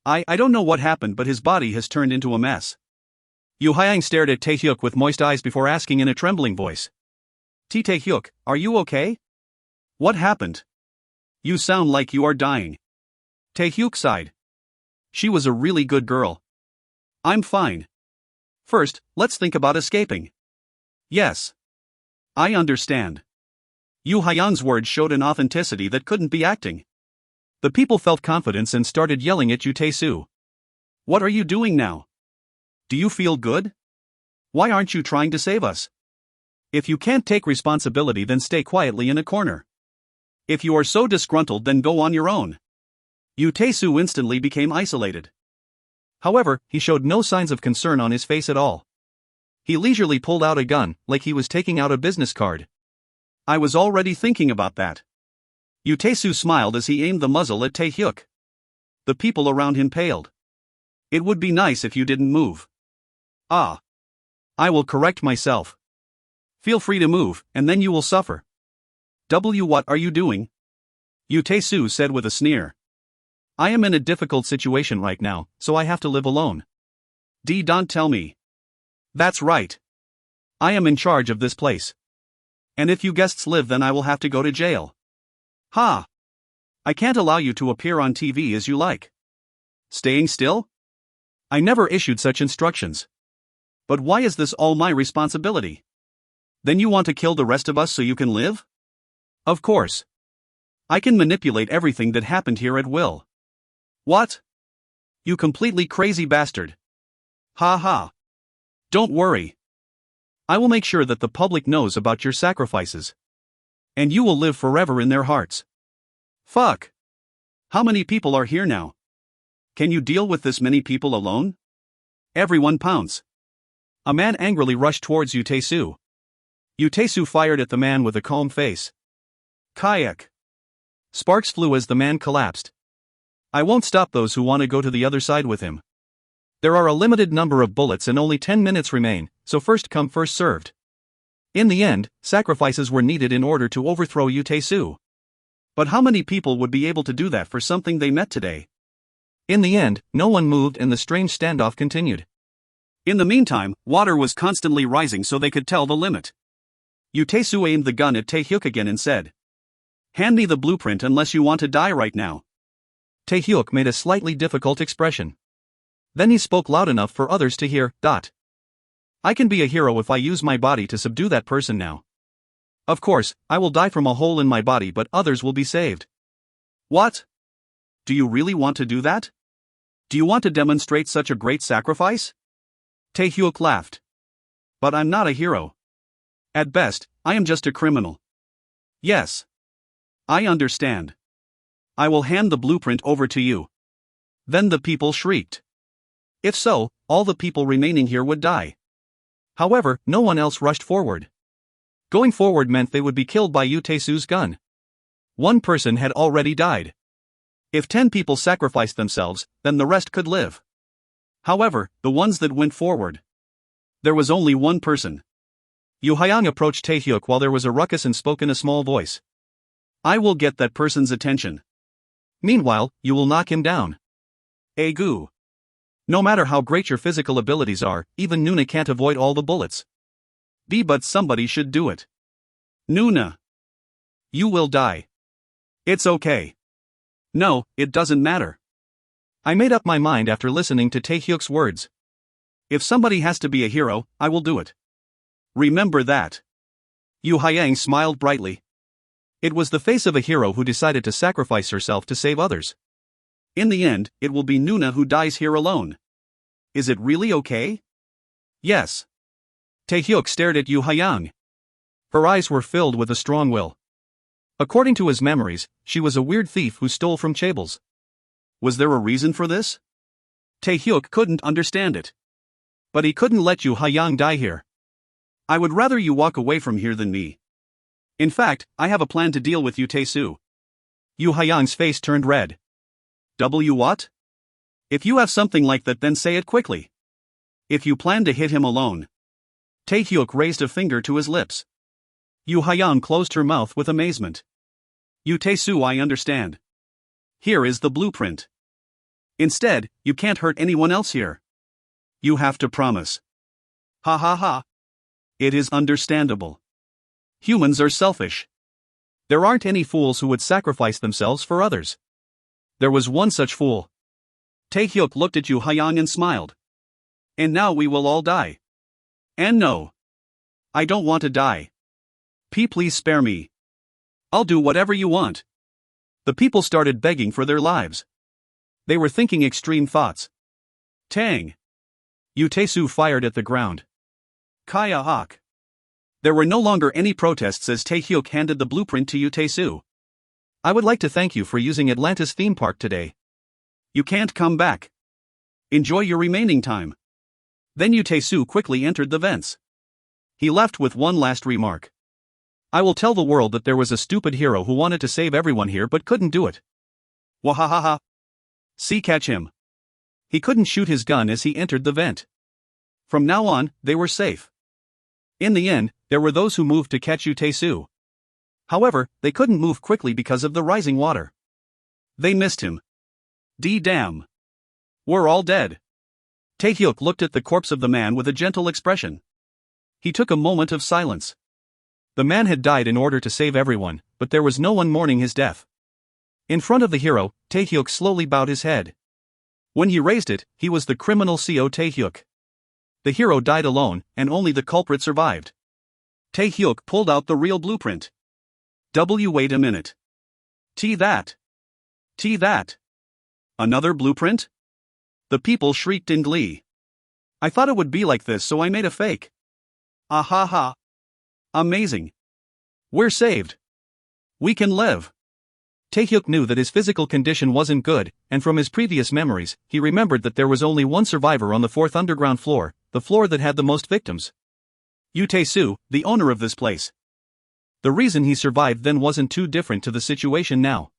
I don't know what happened, but his body has turned into a mess. Yoo Hyung stared at Tae-hyuk with moist eyes before asking in a trembling voice. Tae-hyuk, are you okay? What happened? You sound like you are dying. Tae-hyuk sighed. She was a really good girl. I'm fine. First, let's think about escaping. Yes. I understand. Yoo Hyung's words showed an authenticity that couldn't be acting. The people felt confidence and started yelling at Yoo Tae-soo. What are you doing now? Do you feel good? Why aren't you trying to save us? If you can't take responsibility, then stay quietly in a corner. If you are so disgruntled, then go on your own. Yoo Tae-soo instantly became isolated. However, he showed no signs of concern on his face at all. He leisurely pulled out a gun, like he was taking out a business card. I was already thinking about that. Yoo Tae-soo smiled as he aimed the muzzle at Tae-hyuk. The people around him paled. It would be nice if you didn't move. I will correct myself. Feel free to move, and then you will suffer. What are you doing? Yoo Tae-soo said with a sneer. I am in a difficult situation right now, so I have to live alone. Don't tell me. That's right. I am in charge of this place. And if you guests live, then I will have to go to jail. Ha! I can't allow you to appear on TV as you like. Staying still? I never issued such instructions. But why is this all my responsibility? Then you want to kill the rest of us so you can live? Of course. I can manipulate everything that happened here at will. What? You completely crazy bastard. Ha ha. Don't worry. I will make sure that the public knows about your sacrifices. And you will live forever in their hearts. Fuck. How many people are here now? Can you deal with this many people alone? Everyone pounce. A man angrily rushed towards Yutesu. Yutesu fired at the man with a calm face. Kayak. Sparks flew as the man collapsed. I won't stop those who want to go to the other side with him. There are a limited number of bullets and only 10 minutes remain, so first come first served. In the end, sacrifices were needed in order to overthrow Yutesu. But how many people would be able to do that for something they met today? In the end, no one moved and the strange standoff continued. In the meantime, water was constantly rising so they could tell the limit. Yutesu aimed the gun at Taehyuk again and said, "Hand me the blueprint unless you want to die right now." Taehyuk made a slightly difficult expression. Then he spoke loud enough for others to hear. I can be a hero if I use my body to subdue that person now. Of course, I will die from a hole in my body, but others will be saved. What? Do you really want to do that? Do you want to demonstrate such a great sacrifice? Taehyuk laughed. But I'm not a hero. At best, I am just a criminal. Yes. I understand. I will hand the blueprint over to you. Then the people shrieked. If so, all the people remaining here would die. However, no one else rushed forward. Going forward meant they would be killed by Yutesu's gun. One person had already died. If 10 people sacrificed themselves, then the rest could live. However, the ones that went forward. There was only one person. Yu Hyang approached Taehyuk while there was a ruckus and spoke in a small voice. I will get that person's attention. Meanwhile, you will knock him down. Egu. No matter how great your physical abilities are, even Nuna can't avoid all the bullets. But somebody should do it. Nuna. You will die. It's okay. No, it doesn't matter. I made up my mind after listening to Taehyuk's words. If somebody has to be a hero, I will do it. Remember that. Yu Hyang smiled brightly. It was the face of a hero who decided to sacrifice herself to save others. In the end, it will be Nuna who dies here alone. Is it really okay? Yes. Taehyuk stared at Yu Hyang. Her eyes were filled with a strong will. According to his memories, she was a weird thief who stole from Chables. Was there a reason for this? Taehyuk couldn't understand it. But he couldn't let Yu Hyang die here. I would rather you walk away from here than me. In fact, I have a plan to deal with Yutesu. Yu Hyang's face turned red. What? If you have something like that, then say it quickly. If you plan to hit him alone. Taehyuk raised a finger to his lips. Yu Hyang closed her mouth with amazement. Yutesu, I understand. Here is the blueprint. Instead, you can't hurt anyone else here. You have to promise. Ha ha ha. It is understandable. Humans are selfish. There aren't any fools who would sacrifice themselves for others. There was one such fool. Taehyuk looked at Yu Hyang and smiled. And now we will all die. And no. I don't want to die. Please spare me. I'll do whatever you want. The people started begging for their lives. They were thinking extreme thoughts. Tang. Yutesu fired at the ground. Kaya Hawk. There were no longer any protests as Taehyuk handed the blueprint to Yutesu. I would like to thank you for using Atlantis theme park today. You can't come back. Enjoy your remaining time. Then Yutesu quickly entered the vents. He left with one last remark. I will tell the world that there was a stupid hero who wanted to save everyone here but couldn't do it. Wahahaha. See, catch him. He couldn't shoot his gun as he entered the vent. From now on, they were safe. In the end, there were those who moved to catch Yutesu. However, they couldn't move quickly because of the rising water. They missed him. Damn. We're all dead. Taehyuk looked at the corpse of the man with a gentle expression. He took a moment of silence. The man had died in order to save everyone, but there was no one mourning his death. In front of the hero, Taehyuk slowly bowed his head. When he raised it, he was the criminal CO Taehyuk. The hero died alone, and only the culprit survived. Taehyuk pulled out the real blueprint. Wait a minute. That. Another blueprint? The people shrieked in glee. I thought it would be like this, so I made a fake. Ah ha ha. Amazing. We're saved. We can live. Taehyuk knew that his physical condition wasn't good, and from his previous memories, he remembered that there was only one survivor on the 4th underground floor, the floor that had the most victims. Yu Tae-soo, the owner of this place. The reason he survived then wasn't too different to the situation now.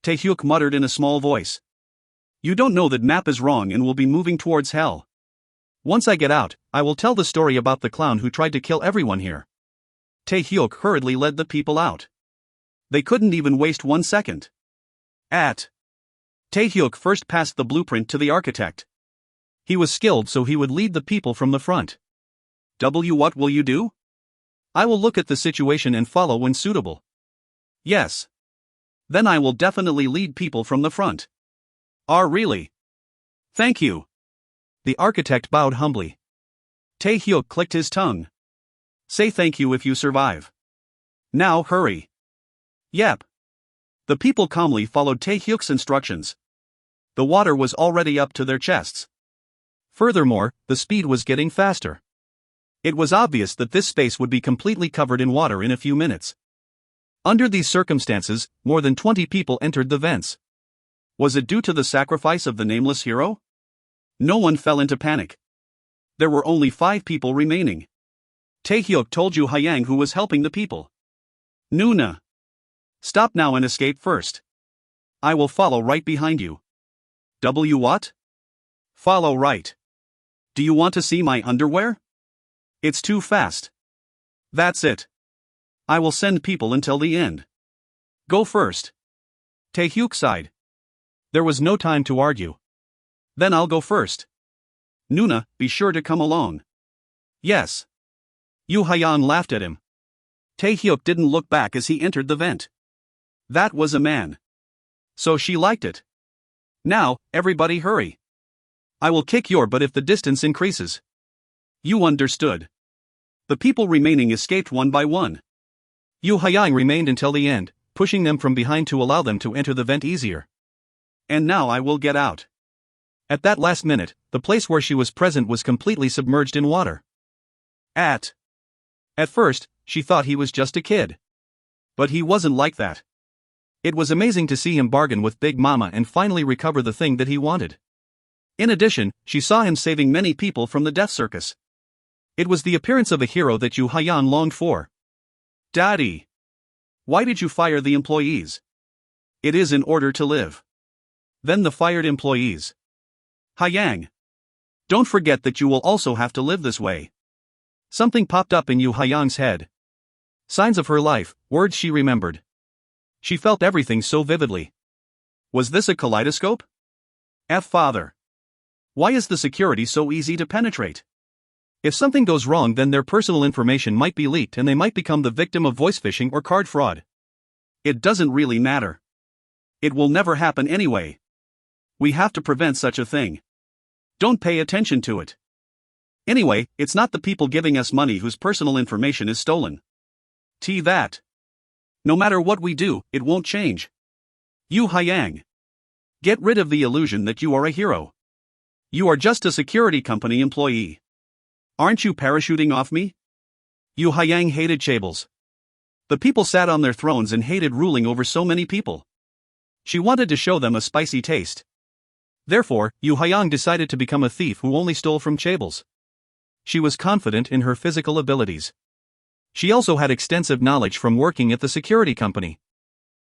Taehyuk muttered in a small voice. You don't know that map is wrong and will be moving towards hell. Once I get out, I will tell the story about the clown who tried to kill everyone here. Taehyuk hurriedly led the people out. They couldn't even waste 1 second. Taehyuk first passed the blueprint to the architect. He was skilled, so he would lead the people from the front. What will you do? I will look at the situation and follow when suitable. Yes. Then I will definitely lead people from the front. Really? Thank you. The architect bowed humbly. Taehyuk clicked his tongue. Say thank you if you survive. Now hurry. Yep. The people calmly followed Taehyuk's instructions. The water was already up to their chests. Furthermore, the speed was getting faster. It was obvious that this space would be completely covered in water in a few minutes. Under these circumstances, more than 20 people entered the vents. Was it due to the sacrifice of the nameless hero? No one fell into panic. There were only 5 people remaining. Taehyuk told Yu Hyang who was helping the people. Nuna. Stop now and escape first. I will follow right behind you. What? Follow right. Do you want to see my underwear? It's too fast. That's it. I will send people until the end. Go first. Taehyuk sighed. There was no time to argue. Then I'll go first. Nuna, be sure to come along. Yes. Yu Hyang laughed at him. Taehyuk didn't look back as he entered the vent. That was a man. So she liked it. Now, everybody hurry. I will kick your butt if the distance increases. You understood. The people remaining escaped one by one. Yu Hyang remained until the end, pushing them from behind to allow them to enter the vent easier. And now I will get out. At that last minute, the place where she was present was completely submerged in water. At first, she thought he was just a kid. But he wasn't like that. It was amazing to see him bargain with Big Mama and finally recover the thing that he wanted. In addition, she saw him saving many people from the death circus. It was the appearance of a hero that Yu Hyang longed for. Daddy! Why did you fire the employees? It is in order to live. Then the fired employees. Hyang! Don't forget that you will also have to live this way. Something popped up in Yu Hyang's head. Signs of her life, words she remembered. She felt everything so vividly. Was this a kaleidoscope? Father. Why is the security so easy to penetrate? If something goes wrong, then their personal information might be leaked and they might become the victim of voice phishing or card fraud. It doesn't really matter. It will never happen anyway. We have to prevent such a thing. Don't pay attention to it. Anyway, it's not the people giving us money whose personal information is stolen. That. No matter what we do, it won't change. Yu Hyang. Get rid of the illusion that you are a hero. You are just a security company employee. Aren't you parachuting off me? Yu Hyang hated chaebol. The people sat on their thrones and hated ruling over so many people. She wanted to show them a spicy taste. Therefore, Yu Hyang decided to become a thief who only stole from chaebol. She was confident in her physical abilities. She also had extensive knowledge from working at the security company.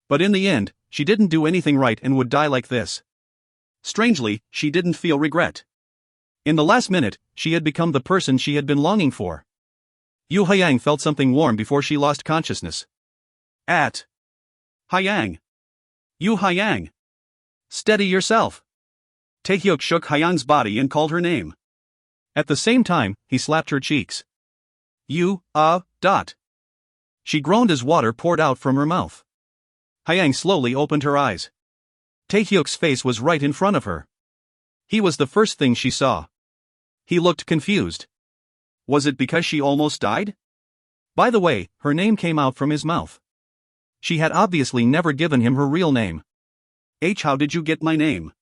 But in the end, she didn't do anything right and would die like this. Strangely, she didn't feel regret. In the last minute, she had become the person she had been longing for. Yu Hyang felt something warm before she lost consciousness. Hyang. Yu Hyang. Steady yourself. Taehyuk shook Hyang's body and called her name. At the same time, he slapped her cheeks. She groaned as water poured out from her mouth. Hyang slowly opened her eyes. Taehyuk's face was right in front of her. He was the first thing she saw. He looked confused. Was it because she almost died? By the way, her name came out from his mouth. She had obviously never given him her real name. How did you get my name?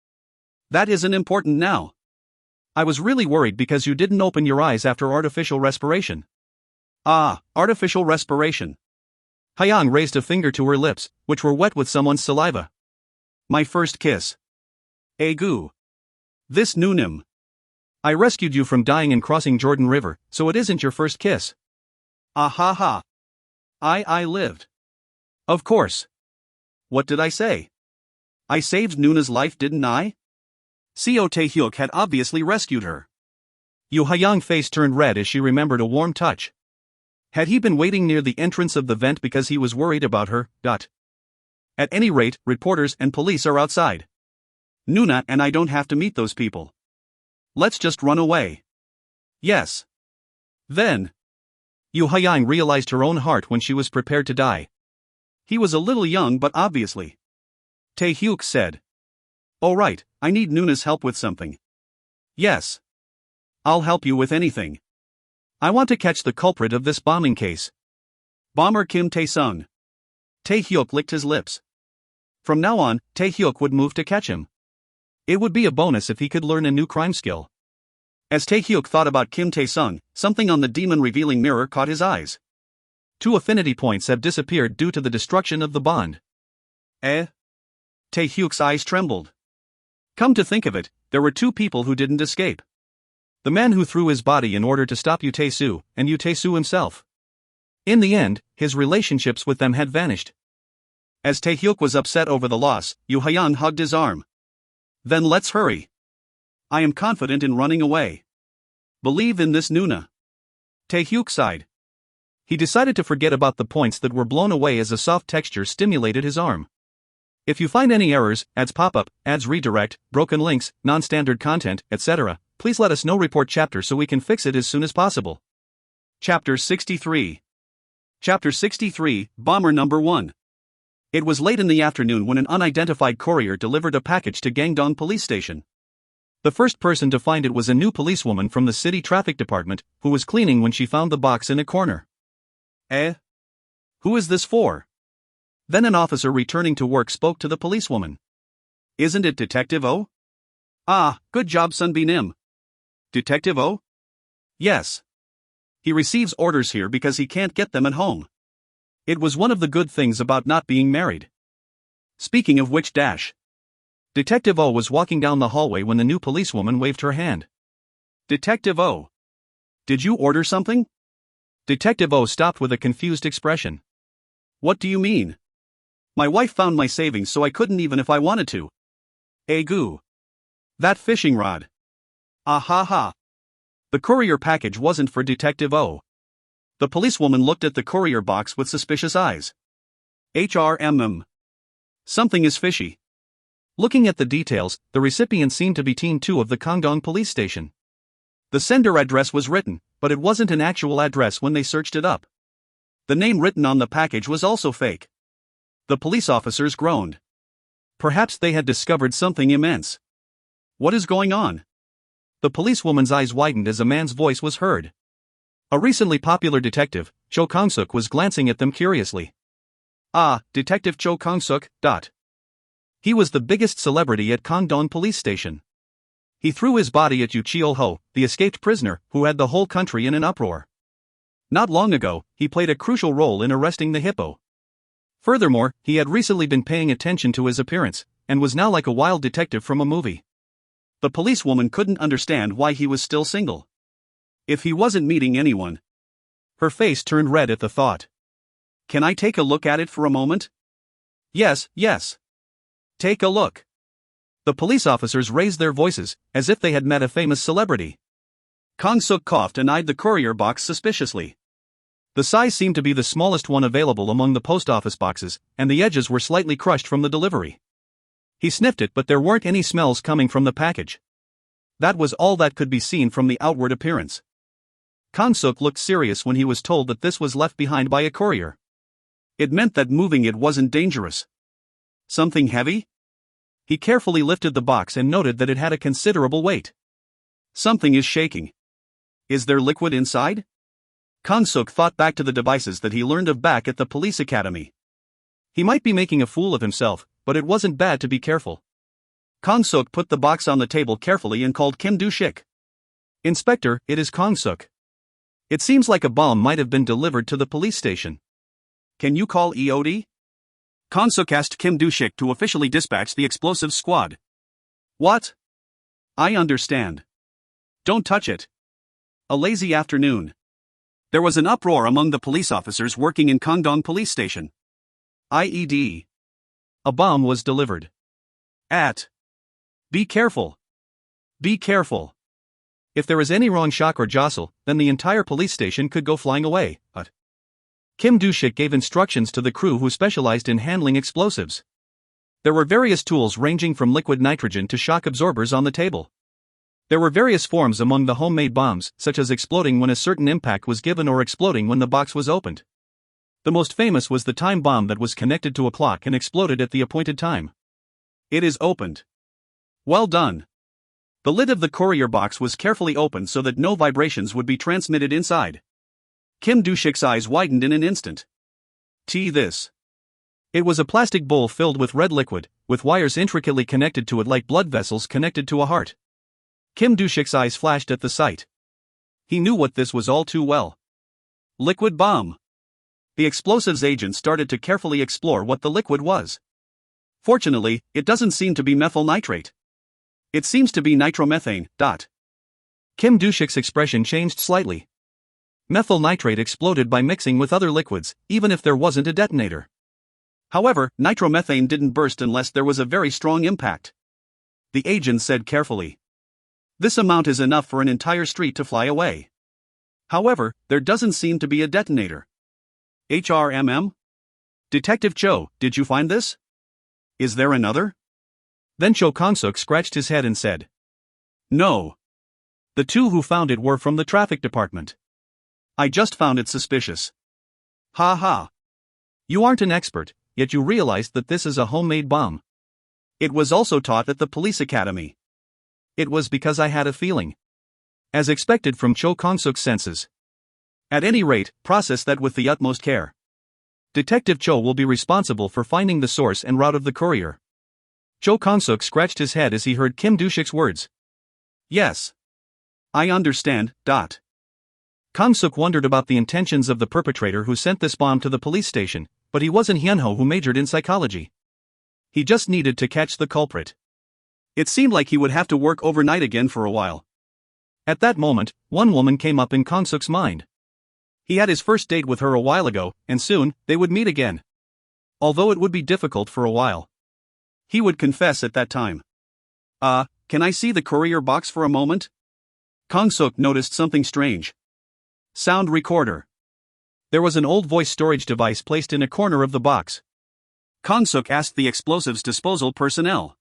That isn't important now. I was really worried because you didn't open your eyes after artificial respiration. Ah, artificial respiration. Hyang raised a finger to her lips, which were wet with someone's saliva. My first kiss. Egu. This Nunim. I rescued you from dying in crossing Jordan River, so it isn't your first kiss. Ah ha ha. I lived. Of course. What did I say? I saved Nuna's life, didn't I? Seo Taehyuk had obviously rescued her. Yu Hyang's face turned red as she remembered a warm touch. Had he been waiting near the entrance of the vent because he was worried about her? At any rate, reporters and police are outside. Nuna and I don't have to meet those people. Let's just run away. Yes. Then. Yu Hyang realized her own heart when she was prepared to die. He was a little young, but obviously. Taehyuk said. "Oh right, I need Nuna's help with something." "Yes. I'll help you with anything. I want to catch the culprit of this bombing case. Bomber Kim Tae-sung." Taehyuk licked his lips. From now on, Taehyuk would move to catch him. It would be a bonus if he could learn a new crime skill. As Taehyuk thought about Kim Tae-sung, something on the demon-revealing mirror caught his eyes. 2 affinity points have disappeared due to the destruction of the bond. Taehyuk's eyes trembled. Come to think of it, there were 2 people who didn't escape. The man who threw his body in order to stop Yu Tae-soo, and Yu Tae-soo himself. In the end, his relationships with them had vanished. As Taehyuk was upset over the loss, Yu Hyang hugged his arm. Then let's hurry. I am confident in running away. Believe in this Nuna. Taehyuk sighed. He decided to forget about the points that were blown away as a soft texture stimulated his arm. If you find any errors, ads pop-up, ads redirect, broken links, non-standard content, etc., please let us know. Report chapter so we can fix it as soon as possible. Chapter 63. Chapter 63, Bomber Number 1. It was late in the afternoon when an unidentified courier delivered a package to Gangdong Police Station. The first person to find it was a new policewoman from the city traffic department, who was cleaning when she found the box in a corner. Who is this for? Then an officer returning to work spoke to the policewoman. Isn't it Detective O? Ah, good job Sunbeam Im. Detective O? Yes. He receives orders here because he can't get them at home. It was one of the good things about not being married. Speaking of which Detective O was walking down the hallway when the new policewoman waved her hand. Detective O. Did you order something? Detective O stopped with a confused expression. What do you mean? My wife found my savings so I couldn't even if I wanted to. Egu. That fishing rod. Ah ha ha. The courier package wasn't for Detective O. The policewoman looked at the courier box with suspicious eyes. Something is fishy. Looking at the details, the recipient seemed to be Teen 2 of the Gangdong Police Station. The sender address was written, but it wasn't an actual address when they searched it up. The name written on the package was also fake. The police officers groaned. Perhaps they had discovered something immense. What is going on? The policewoman's eyes widened as a man's voice was heard. A recently popular detective, Cho Kong-suk, was glancing at them curiously. Ah, Detective Cho Kong-suk. He was the biggest celebrity at Gangdong Police Station. He threw his body at Yu Cheol-ho, the escaped prisoner, who had the whole country in an uproar. Not long ago, he played a crucial role in arresting the hippo. Furthermore, he had recently been paying attention to his appearance, and was now like a wild detective from a movie. The policewoman couldn't understand why he was still single. If he wasn't meeting anyone. Her face turned red at the thought. Can I take a look at it for a moment? Yes. Take a look. The police officers raised their voices, as if they had met a famous celebrity. Kong-suk coughed and eyed the courier box suspiciously. The size seemed to be the smallest one available among the post office boxes, and the edges were slightly crushed from the delivery. He sniffed it, but there weren't any smells coming from the package. That was all that could be seen from the outward appearance. Kong-suk looked serious when he was told that this was left behind by a courier. It meant that moving it wasn't dangerous. Something heavy? He carefully lifted the box and noted that it had a considerable weight. Something is shaking. Is there liquid inside? Kong-suk thought back to the devices that he learned of back at the police academy. He might be making a fool of himself, but it wasn't bad to be careful. Kong-suk put the box on the table carefully and called Kim Do-shik. Inspector, it is Kong-suk. It seems like a bomb might have been delivered to the police station. Can you call EOD? Kong-suk asked Kim Do-shik to officially dispatch the explosives squad. What? I understand. Don't touch it. A lazy afternoon. There was an uproar among the police officers working in Kangdong police station. IED. A bomb was delivered. Be careful. Be careful. If there is any wrong shock or jostle, then the entire police station could go flying away. Kim Do-shik gave instructions to the crew who specialized in handling explosives. There were various tools ranging from liquid nitrogen to shock absorbers on the table. There were various forms among the homemade bombs, such as exploding when a certain impact was given or exploding when the box was opened. The most famous was the time bomb that was connected to a clock and exploded at the appointed time. It is opened. Well done. The lid of the courier box was carefully opened so that no vibrations would be transmitted inside. Kim Do-shik's eyes widened in an instant. This. It was a plastic bowl filled with red liquid, with wires intricately connected to it like blood vessels connected to a heart. Kim Do-shik's eyes flashed at the sight. He knew what this was all too well. Liquid bomb. The explosives agent started to carefully explore what the liquid was. Fortunately, it doesn't seem to be methyl nitrate. It seems to be nitromethane. Kim Do-shik's expression changed slightly. Methyl nitrate exploded by mixing with other liquids, even if there wasn't a detonator. However, nitromethane didn't burst unless there was a very strong impact. The agent said carefully. This amount is enough for an entire street to fly away. However, there doesn't seem to be a detonator. HRMM? Detective Cho, did you find this? Is there another? Then Cho Kong-suk scratched his head and said. No. The two who found it were from the traffic department. I just found it suspicious. Ha ha. You aren't an expert, yet you realized that this is a homemade bomb. It was also taught at the police academy. It was because I had a feeling. As expected from Cho Kong-suk's senses. At any rate, process that with the utmost care. Detective Cho will be responsible for finding the source and route of the courier. Cho Kong-suk scratched his head as he heard Kim Do-shik's words. Yes. I understand. Kong-suk wondered about the intentions of the perpetrator who sent this bomb to the police station, but he wasn't Hyunho who majored in psychology. He just needed to catch the culprit. It seemed like he would have to work overnight again for a while. At that moment, one woman came up in Kong-suk's mind. He had his first date with her a while ago, and soon, they would meet again. Although it would be difficult for a while. He would confess at that time. Can I see the courier box for a moment? Kong-suk noticed something strange. Sound recorder. There was an old voice storage device placed in a corner of the box. Kong-suk asked the explosives disposal personnel.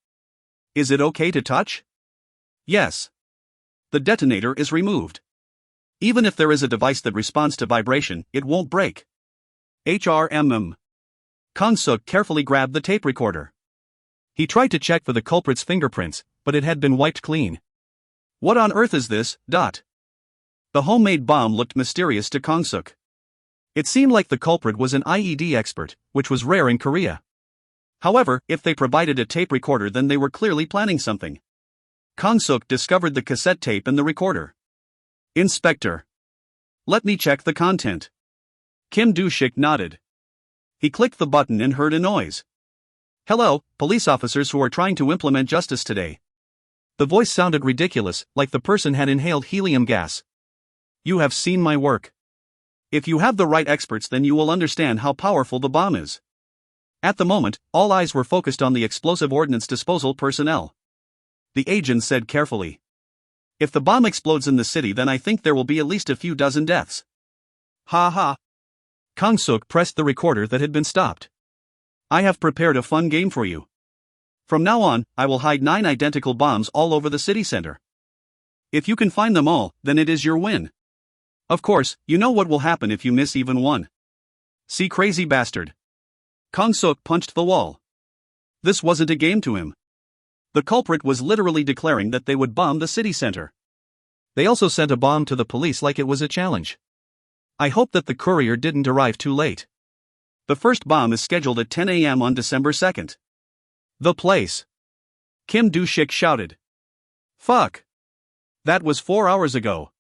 Is it okay to touch? Yes. The detonator is removed. Even if there is a device that responds to vibration, it won't break. HRMM. Kong-suk carefully grabbed the tape recorder. He tried to check for the culprit's fingerprints, but it had been wiped clean. What on earth is this? The homemade bomb looked mysterious to Kong-suk. It seemed like the culprit was an IED expert, which was rare in Korea. However, if they provided a tape recorder, then they were clearly planning something. Kong-suk discovered the cassette tape and the recorder. Inspector. Let me check the content. Kim Do-shik nodded. He clicked the button and heard a noise. Hello, police officers who are trying to implement justice today. The voice sounded ridiculous, like the person had inhaled helium gas. You have seen my work. If you have the right experts, then you will understand how powerful the bomb is. At the moment, all eyes were focused on the explosive ordnance disposal personnel. The agent said carefully. If the bomb explodes in the city, then I think there will be at least a few dozen deaths. Ha ha. Kong-suk pressed the recorder that had been stopped. I have prepared a fun game for you. From now on, I will hide 9 identical bombs all over the city center. If you can find them all, then it is your win. Of course, you know what will happen if you miss even one. See, crazy bastard. Kong-suk punched the wall. This wasn't a game to him. The culprit was literally declaring that they would bomb the city center. They also sent a bomb to the police like it was a challenge. I hope that the courier didn't arrive too late. The first bomb is scheduled at 10 a.m. on December 2nd. The place. Kim Do-shik shouted. Fuck. That was 4 hours ago.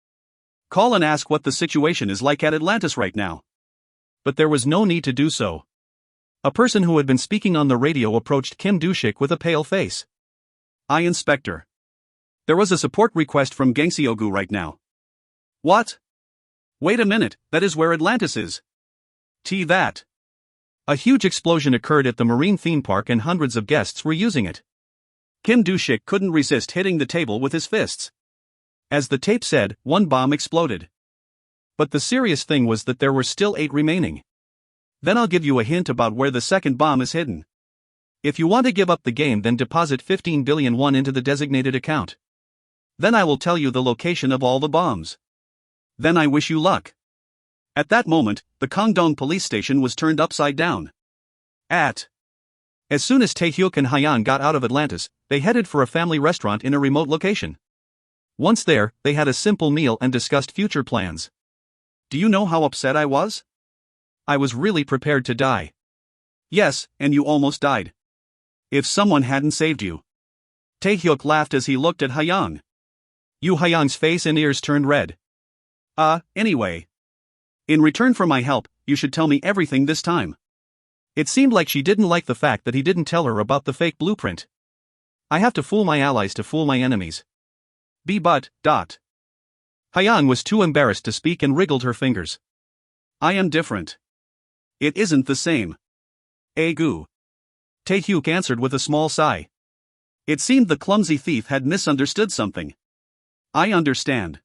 Call and ask what the situation is like at Atlantis right now. But there was no need to do so. A person who had been speaking on the radio approached Kim Do-shik with a pale face. "Aye, Inspector. There was a support request from Gangseogu right now." "What? Wait a minute, that is where Atlantis is." That. A huge explosion occurred at the marine theme park and hundreds of guests were using it. Kim Do-shik couldn't resist hitting the table with his fists. As the tape said, one bomb exploded. But the serious thing was that there were still 8 remaining. Then I'll give you a hint about where the second bomb is hidden. If you want to give up the game, then deposit 15 billion won into the designated account. Then I will tell you the location of all the bombs. Then I wish you luck. At that moment, the Kangdong police station was turned upside down. As soon as Taehyuk and Hyun got out of Atlantis, they headed for a family restaurant in a remote location. Once there, they had a simple meal and discussed future plans. Do you know how upset I was? I was really prepared to die. Yes, and you almost died. If someone hadn't saved you. Taehyuk laughed as he looked at Hyun. Hyun's face and ears turned red. Anyway. In return for my help, you should tell me everything this time. It seemed like she didn't like the fact that he didn't tell her about the fake blueprint. I have to fool my allies to fool my enemies. Hyun was too embarrassed to speak and wriggled her fingers. I am different. It isn't the same. Agu. Taehyuk answered with a small sigh. It seemed the clumsy thief had misunderstood something. I understand.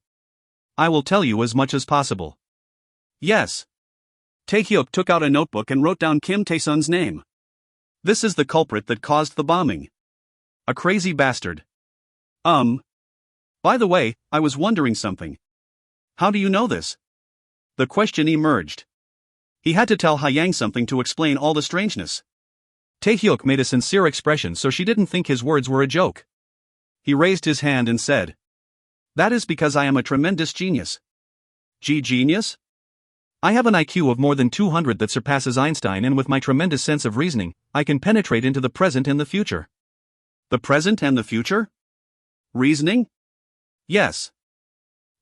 I will tell you as much as possible. Yes. Taehyuk took out a notebook and wrote down Kim Tae-sun's name. This is the culprit that caused the bombing. A crazy bastard. By the way, I was wondering something. How do you know this? The question emerged. He had to tell Hyang something to explain all the strangeness. Taehyuk made a sincere expression so she didn't think his words were a joke. He raised his hand and said, "That is because I am a tremendous genius." Genius? I have an IQ of more than 200 that surpasses Einstein, and with my tremendous sense of reasoning, I can penetrate into the present and the future. The present and the future? Reasoning? Yes.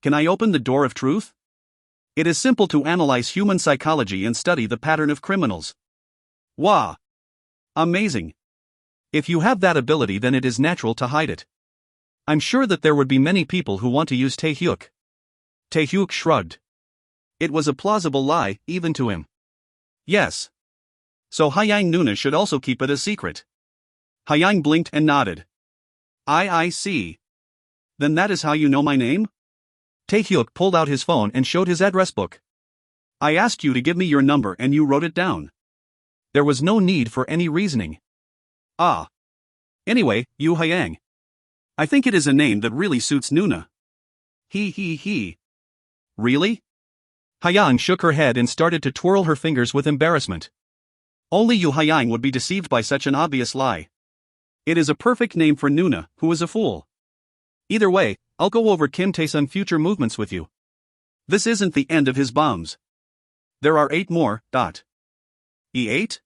Can I open the door of truth? It is simple to analyze human psychology and study the pattern of criminals. Wow. Amazing. If you have that ability, then it is natural to hide it. I'm sure that there would be many people who want to use Taehyuk. Taehyuk shrugged. It was a plausible lie, even to him. Yes. So Hyang Nuna should also keep it a secret. Hyang blinked and nodded. I see. Then that is how you know my name? Taehyuk pulled out his phone and showed his address book. I asked you to give me your number and you wrote it down. There was no need for any reasoning. Anyway, Yu Hyang. I think it is a name that really suits Nuna. He. Really? Hyang shook her head and started to twirl her fingers with embarrassment. Only Yu Hyang would be deceived by such an obvious lie. It is a perfect name for Nuna, who is a fool. Either way, I'll go over Kim Tae-sun's future movements with you. This isn't the end of his bombs. There are 8 more. E8?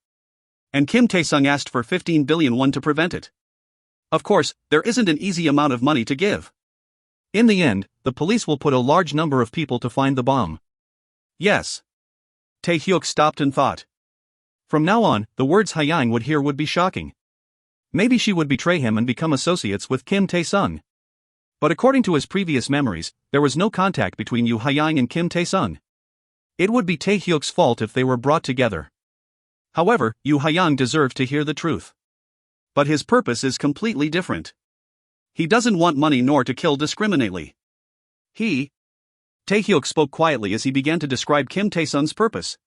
And Kim Tae-sun asked for 15 billion won to prevent it. Of course, there isn't an easy amount of money to give. In the end, the police will put a large number of people to find the bomb. Yes. Taehyuk stopped and thought. From now on, the words Hyang would hear would be shocking. Maybe she would betray him and become associates with Kim Tae-sun. But according to his previous memories, there was no contact between Yu Hyang and Kim Tae-sun. It would be Taehyuk's fault if they were brought together. However, Yu Hyang deserves to hear the truth. But his purpose is completely different. He doesn't want money nor to kill discriminately. Taehyuk spoke quietly as he began to describe Kim Tae-sun's purpose.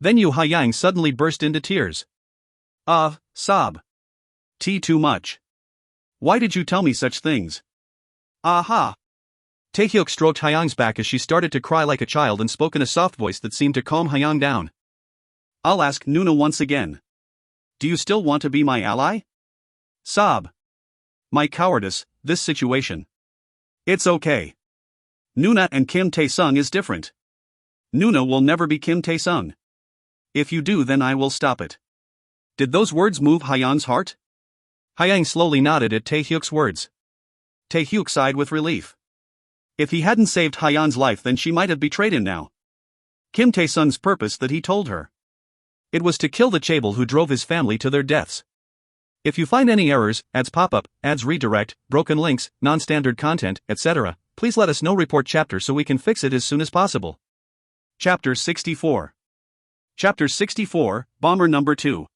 Then Yu Hyang suddenly burst into tears. Sob. Too much. Why did you tell me such things? Aha. Taehyuk stroked Hyang's back as she started to cry like a child and spoke in a soft voice that seemed to calm Hyang down. I'll ask Nuna once again. Do you still want to be my ally? Sob. My cowardice, this situation. It's okay. Nuna and Kim Tae-sun is different. Nuna will never be Kim Tae-sun. If you do, then I will stop it. Did those words move Hyun's heart? Hyang slowly nodded at Taehyuk's words. Taehyuk sighed with relief. If he hadn't saved Hyan's life, then she might have betrayed him now. Kim Tae-sun's purpose that he told her. It was to kill the chaebol who drove his family to their deaths. If you find any errors, ads pop-up, ads redirect, broken links, non-standard content, etc., please let us know. Report chapter so we can fix it as soon as possible. Chapter 64. Chapter 64, Bomber Number 2.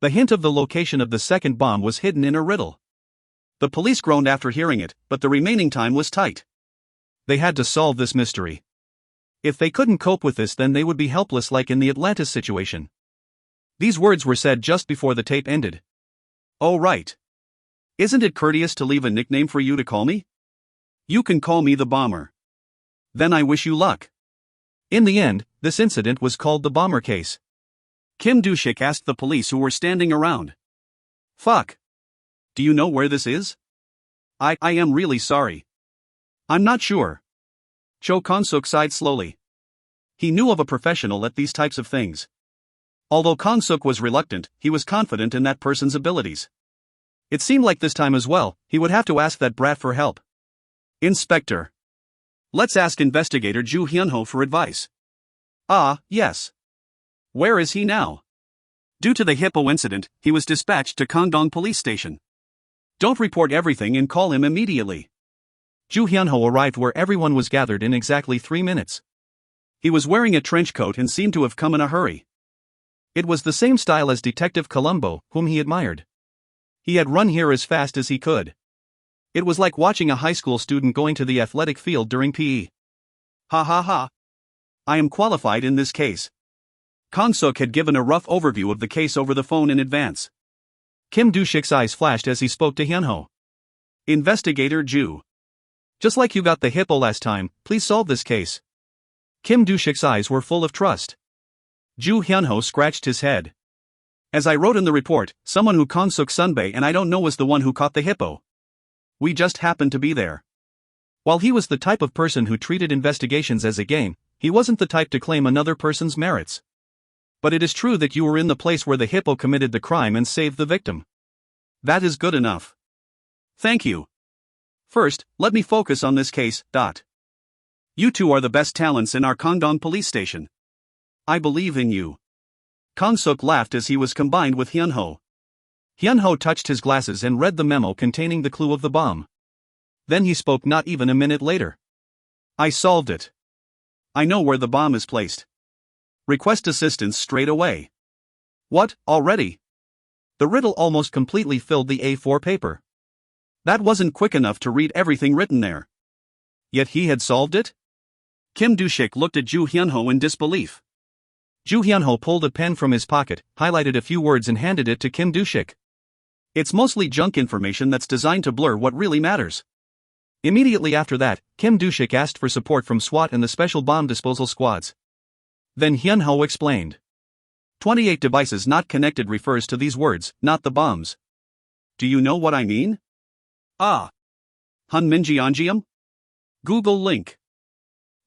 The hint of the location of the second bomb was hidden in a riddle. The police groaned after hearing it, but the remaining time was tight. They had to solve this mystery. If they couldn't cope with this, then they would be helpless, like in the Atlantis situation. These words were said just before the tape ended. Oh right. Isn't it courteous to leave a nickname for you to call me? You can call me the Bomber. Then I wish you luck. In the end, this incident was called the Bomber case. Kim Do-shik asked the police who were standing around. Fuck. Do you know where this is? I am really sorry. I'm not sure. Cho Kong-suk sighed slowly. He knew of a professional at these types of things. Although Kong-suk was reluctant, he was confident in that person's abilities. It seemed like this time as well, he would have to ask that brat for help. Inspector. Let's ask investigator Ju Hyunho for advice. Ah, yes. Where is he now? Due to the hippo incident, he was dispatched to Kangdong police station. Don't report everything and call him immediately. Ju Hyunho arrived where everyone was gathered in exactly 3 minutes. He was wearing a trench coat and seemed to have come in a hurry. It was the same style as Detective Columbo, whom he admired. He had run here as fast as he could. It was like watching a high school student going to the athletic field during PE. Ha ha ha. I am qualified in this case. Kong-suk had given a rough overview of the case over the phone in advance. Kim Do-shik's eyes flashed as he spoke to Hyunho. Investigator Ju. Just like you got the hippo last time, please solve this case. Kim Do-shik's eyes were full of trust. Ju Hyunho scratched his head. As I wrote in the report, someone who Kong-suk Sunbae and I don't know was the one who caught the hippo. We just happened to be there. While he was the type of person who treated investigations as a game, he wasn't the type to claim another person's merits. But it is true that you were in the place where the hippo committed the crime and saved the victim. That is good enough. Thank you. First, let me focus on this case. You two are the best talents in our Kangdong police station. I believe in you. Kong-suk laughed as he was combined with Hyunho. Hyunho touched his glasses and read the memo containing the clue of the bomb. Then he spoke not even a minute later. I solved it. I know where the bomb is placed. Request assistance straight away. What, already? The riddle almost completely filled the A4 paper. That wasn't quick enough to read everything written there. Yet he had solved it? Kim Do-shik looked at Ju Hyunho in disbelief. Ju Hyunho pulled a pen from his pocket, highlighted a few words and handed it to Kim Do-shik. It's mostly junk information that's designed to blur what really matters. Immediately after that, Kim Do-shik asked for support from SWAT and the special bomb disposal squads. Then Hyunho explained. 28 devices not connected refers to these words, not the bombs. Do you know what I mean? Ah. Hunminjeongeum? Google link.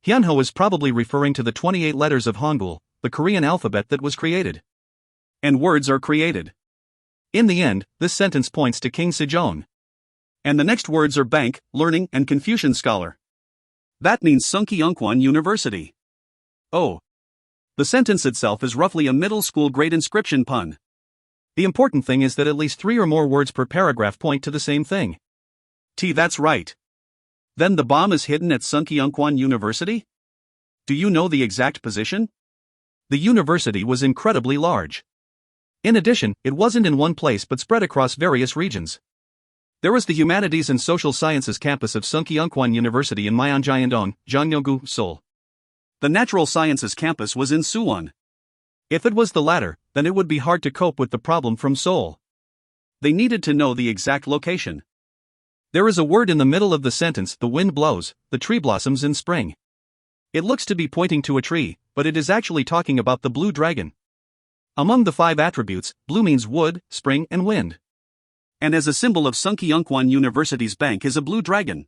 Hyunho is probably referring to the 28 letters of Hangul, the Korean alphabet that was created. And words are created. In the end, this sentence points to King Sejong. And the next words are bank, learning, and Confucian scholar. That means Sungkyunkwan University. Oh. The sentence itself is roughly a middle school grade inscription pun. The important thing is that at least 3 or more words per paragraph point to the same thing. That's right. Then the bomb is hidden at Sungkyunkwan University? Do you know the exact position? The university was incredibly large. In addition, it wasn't in one place but spread across various regions. There was the Humanities and Social Sciences campus of Sungkyunkwan University in Myeongjandong, Jeonnyeonggu, Seoul. The Natural Sciences campus was in Suwon. If it was the latter, then it would be hard to cope with the problem from Seoul. They needed to know the exact location. There is a word in the middle of the sentence, the wind blows, the tree blossoms in spring. It looks to be pointing to a tree, but it is actually talking about the blue dragon. Among the 5 attributes, blue means wood, spring, and wind. And as a symbol of Sungkyunkwan University's bank is a blue dragon.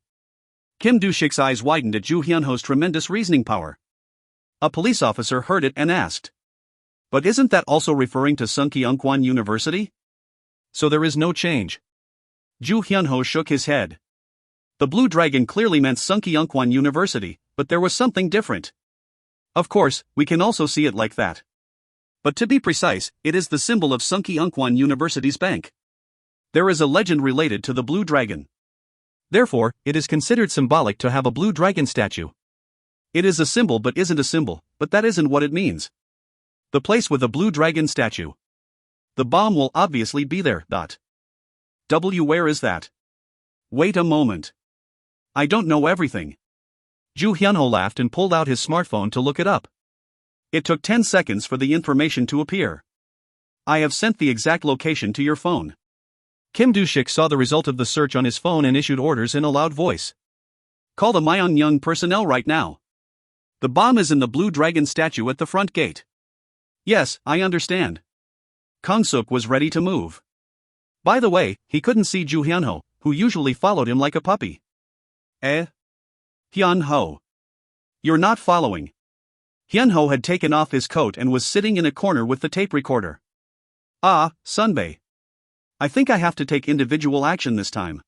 Kim Do-shik's eyes widened at Ju Hyunho's tremendous reasoning power. A police officer heard it and asked. But isn't that also referring to Sungkyunkwan University? So there is no change. Ju Hyunho shook his head. The blue dragon clearly meant Sunkyunkwan University, but there was something different. Of course, we can also see it like that. But to be precise, it is the symbol of Sunkyunkwan University's bank. There is a legend related to the blue dragon. Therefore, it is considered symbolic to have a blue dragon statue. It is a symbol but isn't a symbol, but that isn't what it means. The place with a blue dragon statue. The bomb will obviously be there. Where is that? Wait a moment. I don't know everything. Ju Hyunho laughed and pulled out his smartphone to look it up. It took 10 seconds for the information to appear. I have sent the exact location to your phone. Kim Do-shik saw the result of the search on his phone and issued orders in a loud voice. Call the Myeongnyang personnel right now. The bomb is in the blue dragon statue at the front gate. Yes, I understand. Kang-suk was ready to move. By the way, he couldn't see Ju Hyunho, who usually followed him like a puppy. Hyunho. You're not following. Hyunho had taken off his coat and was sitting in a corner with the tape recorder. Sunbae. I think I have to take individual action this time.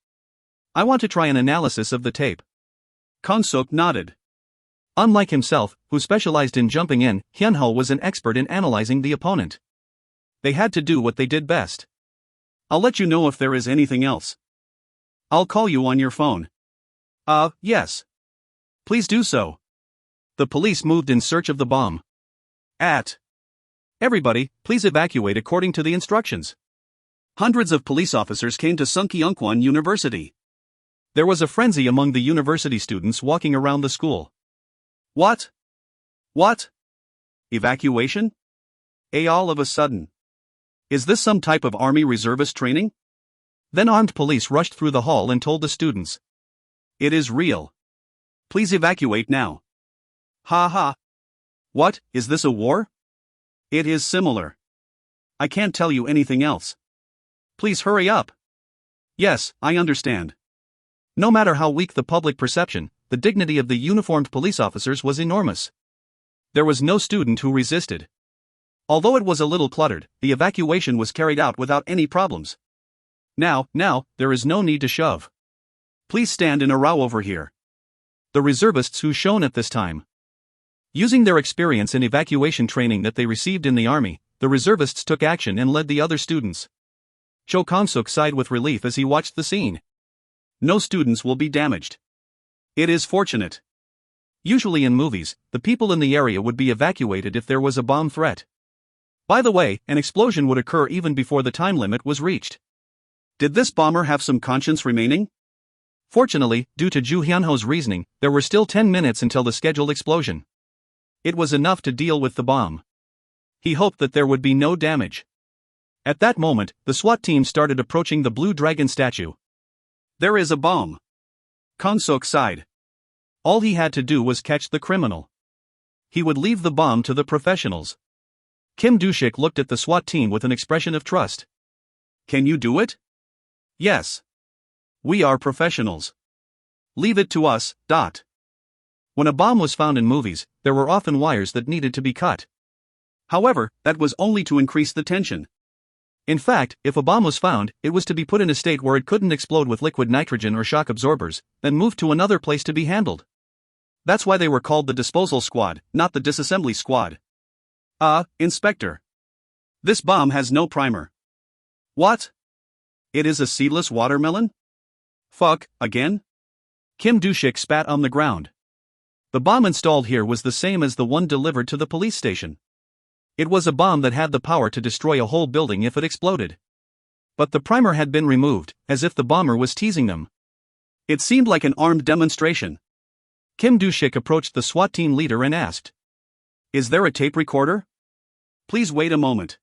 I want to try an analysis of the tape. Kang-suk nodded. Unlike himself, who specialized in jumping in, Hyunho was an expert in analyzing the opponent. They had to do what they did best. I'll let you know if there is anything else. I'll call you on your phone. Yes. Please do so. The police moved in search of the bomb. Everybody, please evacuate according to the instructions. Hundreds of police officers came to Sunkyunkwan University. There was a frenzy among the university students walking around the school. What? Evacuation? All of a sudden. Is this some type of army reservist training? Then armed police rushed through the hall and told the students. It is real. Please evacuate now. What, is this a war? It is similar. I can't tell you anything else. Please hurry up. Yes, I understand. No matter how weak the public perception, the dignity of the uniformed police officers was enormous. There was no student who resisted. Although it was a little cluttered, the evacuation was carried out without any problems. Now, there is no need to shove. Please stand in a row over here. The reservists who shone at this time. Using their experience in evacuation training that they received in the army, the reservists took action and led the other students. Cho Kang-suk sighed with relief as he watched the scene. No students will be damaged. It is fortunate. Usually in movies, the people in the area would be evacuated if there was a bomb threat. By the way, an explosion would occur even before the time limit was reached. Did this bomber have some conscience remaining? Fortunately, due to Ju Hyunho's reasoning, there were still 10 minutes until the scheduled explosion. It was enough to deal with the bomb. He hoped that there would be no damage. At that moment, the SWAT team started approaching the blue dragon statue. There is a bomb. Kang-suk sighed. All he had to do was catch the criminal. He would leave the bomb to the professionals. Kim Do-shik looked at the SWAT team with an expression of trust. Can you do it? Yes. We are professionals. Leave it to us. When a bomb was found in movies, there were often wires that needed to be cut. However, that was only to increase the tension. In fact, if a bomb was found, it was to be put in a state where it couldn't explode with liquid nitrogen or shock absorbers, then moved to another place to be handled. That's why they were called the disposal squad, not the disassembly squad. Inspector. This bomb has no primer. What? It is a seedless watermelon? Fuck, again? Kim Do-shik spat on the ground. The bomb installed here was the same as the one delivered to the police station. It was a bomb that had the power to destroy a whole building if it exploded. But the primer had been removed, as if the bomber was teasing them. It seemed like an armed demonstration. Kim Do-shik approached the SWAT team leader and asked. Is there a tape recorder? Please wait a moment.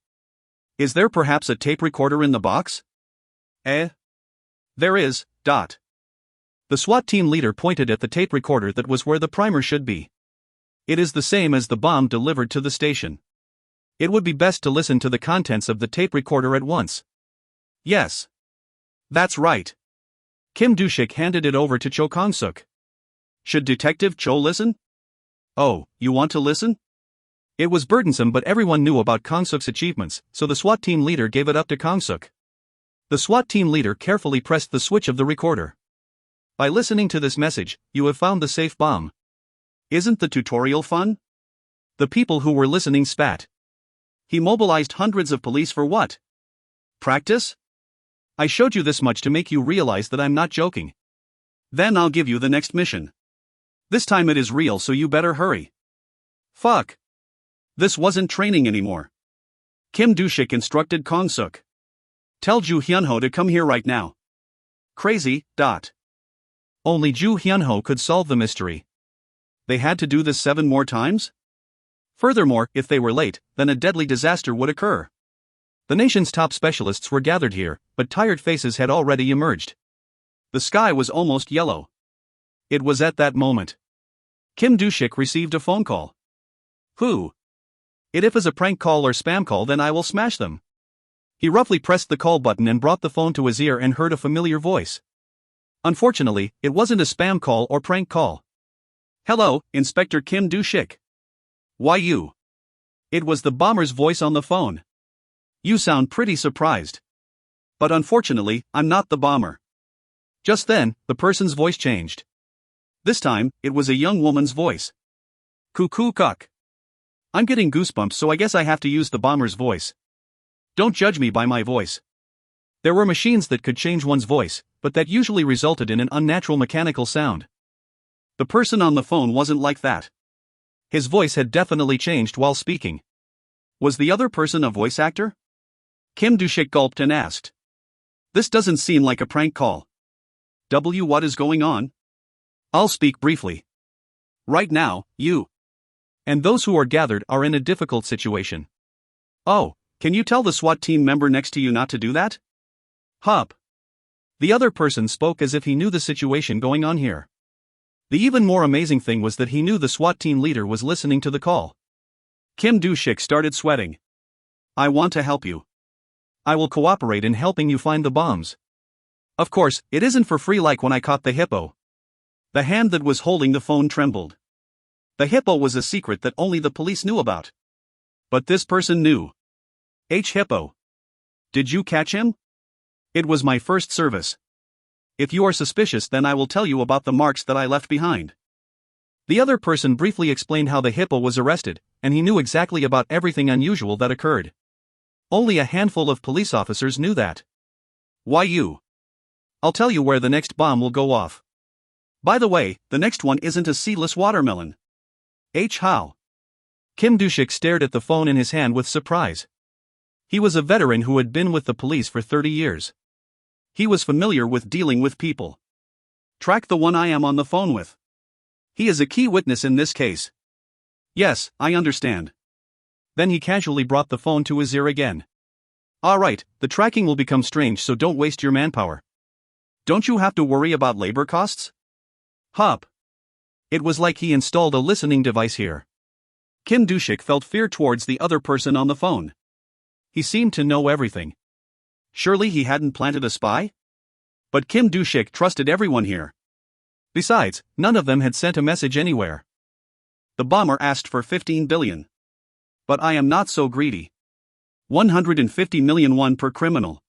Is there perhaps a tape recorder in the box? There is. The SWAT team leader pointed at the tape recorder that was where the primer should be. It is the same as the bomb delivered to the station. It would be best to listen to the contents of the tape recorder at once. Yes. That's right. Kim Do-shik handed it over to Cho Kang-suk. Should Detective Cho listen? Oh, you want to listen? It was burdensome, but everyone knew about Kang-suk's achievements, so the SWAT team leader gave it up to Kang-suk. The SWAT team leader carefully pressed the switch of the recorder. By listening to this message, you have found the safe bomb. Isn't the tutorial fun? The people who were listening spat. He mobilized hundreds of police for what? Practice? I showed you this much to make you realize that I'm not joking. Then I'll give you the next mission. This time it is real, so you better hurry. Fuck. This wasn't training anymore. Kim Do-shik instructed Kong-suk. Tell Ju Hyun-ho to come here right now. Crazy. Only Ju Hyun-ho could solve the mystery. They had to do this 7 more times? Furthermore, if they were late, then a deadly disaster would occur. The nation's top specialists were gathered here, but tired faces had already emerged. The sky was almost yellow. It was at that moment Kim Do-shik received a phone call. Who? If it is a prank call or spam call, then I will smash them. He roughly pressed the call button and brought the phone to his ear and heard a familiar voice. Unfortunately, it wasn't a spam call or prank call. Hello, Inspector Kim Do-shik. Why you? It was the bomber's voice on the phone. You sound pretty surprised. But unfortunately, I'm not the bomber. Just then, the person's voice changed. This time, it was a young woman's voice. Cuckoo cuck. I'm getting goosebumps, so I guess I have to use the bomber's voice. Don't judge me by my voice. There were machines that could change one's voice, but that usually resulted in an unnatural mechanical sound. The person on the phone wasn't like that. His voice had definitely changed while speaking. Was the other person a voice actor? Kim Do-shik gulped and asked. This doesn't seem like a prank call. What is going on? I'll speak briefly. Right now, you and those who are gathered are in a difficult situation. Oh, can you tell the SWAT team member next to you not to do that? Hup. The other person spoke as if he knew the situation going on here. The even more amazing thing was that he knew the SWAT team leader was listening to the call. Kim Do-shik started sweating. I want to help you. I will cooperate in helping you find the bombs. Of course, it isn't for free like when I caught the hippo. The hand that was holding the phone trembled. The hippo was a secret that only the police knew about. But this person knew. Hippo. Did you catch him? It was my first service. If you are suspicious, then I will tell you about the marks that I left behind. The other person briefly explained how the hippo was arrested, and he knew exactly about everything unusual that occurred. Only a handful of police officers knew that. Why you? I'll tell you where the next bomb will go off. By the way, the next one isn't a seedless watermelon. How? Kim Do-shik stared at the phone in his hand with surprise. He was a veteran who had been with the police for 30 years. He was familiar with dealing with people. Track the one I am on the phone with. He is a key witness in this case. Yes, I understand. Then he casually brought the phone to his ear again. Alright, the tracking will become strange, so don't waste your manpower. Don't you have to worry about labor costs? Hup. It was like he installed a listening device here. Kim Do-shik felt fear towards the other person on the phone. He seemed to know everything. Surely he hadn't planted a spy? But Kim Do-shik trusted everyone here. Besides, none of them had sent a message anywhere. The bomber asked for 15 billion. But I am not so greedy. 150 million won per criminal.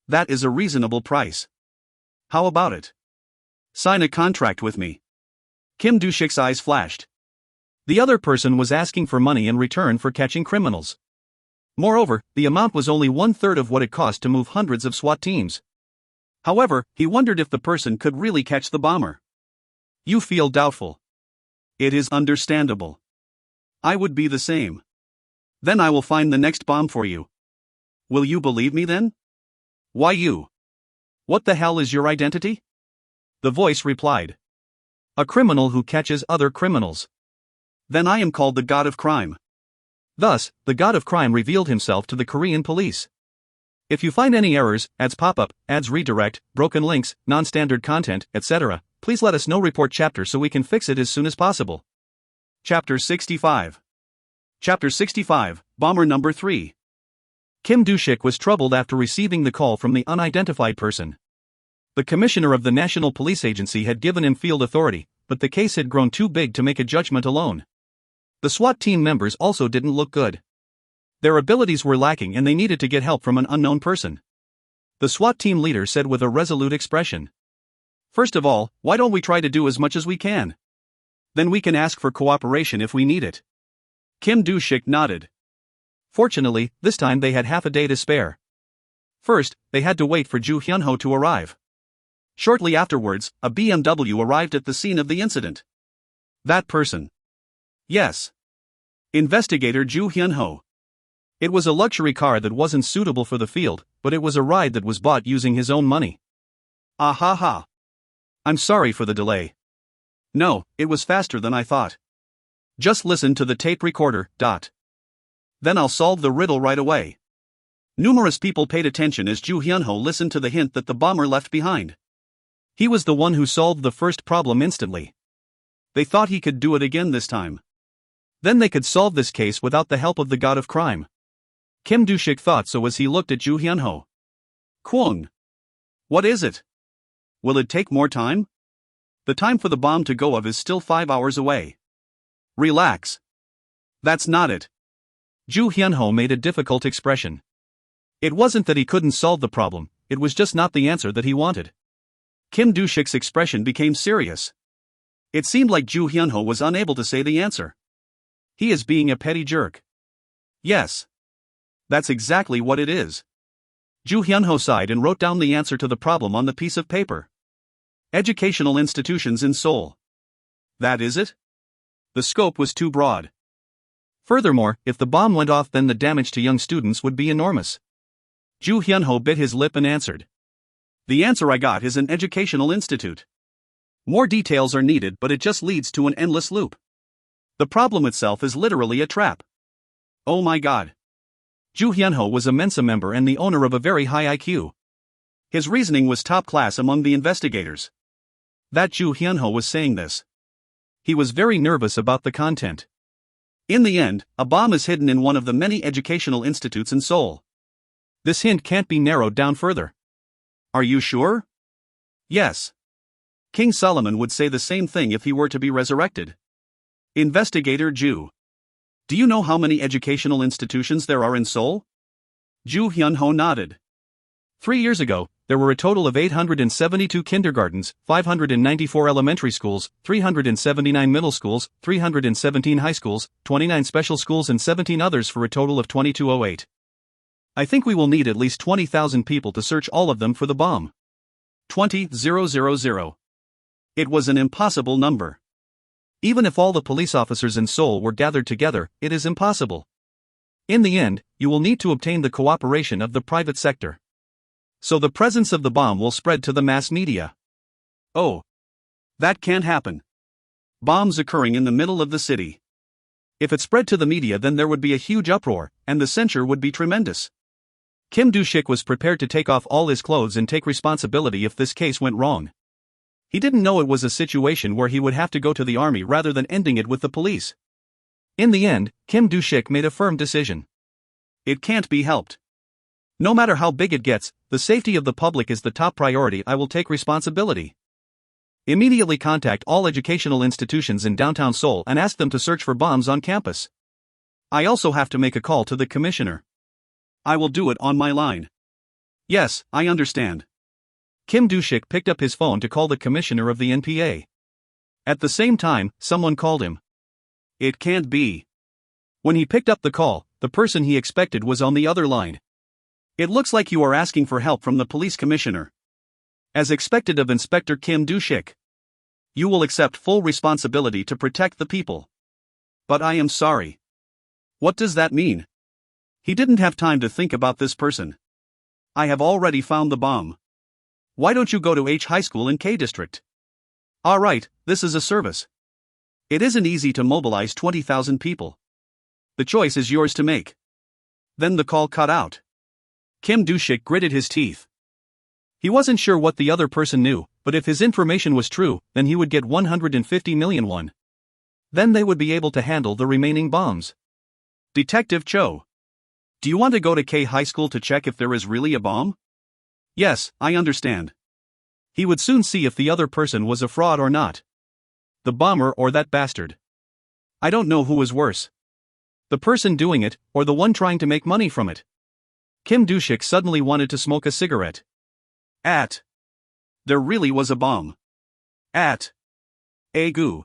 That is a reasonable price. How about it? Sign a contract with me. Kim Do-shik's eyes flashed. The other person was asking for money in return for catching criminals. Moreover, the amount was only 1/3 of what it cost to move hundreds of SWAT teams. However, he wondered if the person could really catch the bomber. You feel doubtful. It is understandable. I would be the same. Then I will find the next bomb for you. Will you believe me then? Why you? What the hell is your identity? The voice replied. A criminal who catches other criminals. Then I am called the God of Crime. Thus, the God of Crime revealed himself to the Korean police. If you find any errors, ads pop up, ads redirect, broken links, non-standard content, etc., please let us know. Report chapter so we can fix it as soon as possible. Chapter 65. Chapter 65, Bomber Number 3. Kim Do-shik was troubled after receiving the call from the unidentified person. The commissioner of the National Police Agency had given him field authority, but the case had grown too big to make a judgment alone. The SWAT team members also didn't look good. Their abilities were lacking and they needed to get help from an unknown person. The SWAT team leader said with a resolute expression. First of all, why don't we try to do as much as we can? Then we can ask for cooperation if we need it. Kim Do-shik nodded. Fortunately, this time they had half a day to spare. First, they had to wait for Ju Hyun-ho to arrive. Shortly afterwards, a BMW arrived at the scene of the incident. That person. Yes. Investigator Ju Hyun-ho. It was a luxury car that wasn't suitable for the field, but it was a ride that was bought using his own money. Ah ha ha. I'm sorry for the delay. No, it was faster than I thought. Just listen to the tape recorder. Then I'll solve the riddle right away. Numerous people paid attention as Ju Hyun-ho listened to the hint that the bomber left behind. He was the one who solved the first problem instantly. They thought he could do it again this time. Then they could solve this case without the help of the god of crime. Kim Do-shik thought so as he looked at Ju Hyun-ho. Kwon. What is it? Will it take more time? The time for the bomb to go off is still 5 hours away. Relax. That's not it. Ju Hyun-ho made a difficult expression. It wasn't that he couldn't solve the problem, it was just not the answer that he wanted. Kim Do-shik's expression became serious. It seemed like Ju Hyun-ho was unable to say the answer. He is being a petty jerk. Yes. That's exactly what it is. Ju Hyun-ho sighed and wrote down the answer to the problem on the piece of paper. Educational institutions in Seoul. That is it? The scope was too broad. Furthermore, if the bomb went off, then the damage to young students would be enormous. Ju Hyun-ho bit his lip and answered. The answer I got is an educational institute. More details are needed, but it just leads to an endless loop. The problem itself is literally a trap. Oh my god. Ju Hyun-ho was a Mensa member and the owner of a very high IQ. His reasoning was top class among the investigators. That Ju Hyun-ho was saying this. He was very nervous about the content. In the end, a bomb is hidden in one of the many educational institutes in Seoul. This hint can't be narrowed down further. Are you sure? Yes. King Solomon would say the same thing if he were to be resurrected. Investigator Ju. Do you know how many educational institutions there are in Seoul? Ju Hyun-ho nodded. 3 years ago, there were a total of 872 kindergartens, 594 elementary schools, 379 middle schools, 317 high schools, 29 special schools and 17 others for a total of 2208. I think we will need at least 20,000 people to search all of them for the bomb. 20,000. It was an impossible number. Even if all the police officers in Seoul were gathered together, it is impossible. In the end, you will need to obtain the cooperation of the private sector. So the presence of the bomb will spread to the mass media. Oh. That can't happen. Bombs occurring in the middle of the city. If it spread to the media, then there would be a huge uproar, and the censure would be tremendous. Kim Do-shik was prepared to take off all his clothes and take responsibility if this case went wrong. He didn't know it was a situation where he would have to go to the army rather than ending it with the police. In the end, Kim Do-shik made a firm decision. It can't be helped. No matter how big it gets, the safety of the public is the top priority. I will take responsibility. Immediately contact all educational institutions in downtown Seoul and ask them to search for bombs on campus. I also have to make a call to the commissioner. I will do it on my line. Yes, I understand. Kim Do-shik picked up his phone to call the commissioner of the NPA. At the same time, someone called him. It can't be. When he picked up the call, the person he expected was on the other line. It looks like you are asking for help from the police commissioner. As expected of Inspector Kim Do-shik. You will accept full responsibility to protect the people. But I am sorry. What does that mean? He didn't have time to think about this person. I have already found the bomb. Why don't you go to H High School in K District? Alright, this is a service. It isn't easy to mobilize 20,000 people. The choice is yours to make. Then the call cut out. Kim Do-shik gritted his teeth. He wasn't sure what the other person knew, but if his information was true, then he would get 150 million won. Then they would be able to handle the remaining bombs. Detective Cho. Do you want to go to K High School to check if there is really a bomb? Yes, I understand. He would soon see if the other person was a fraud or not. The bomber or that bastard. I don't know who was worse. The person doing it, or the one trying to make money from it. Kim Do-shik suddenly wanted to smoke a cigarette. At. There really was a bomb. At. Agu.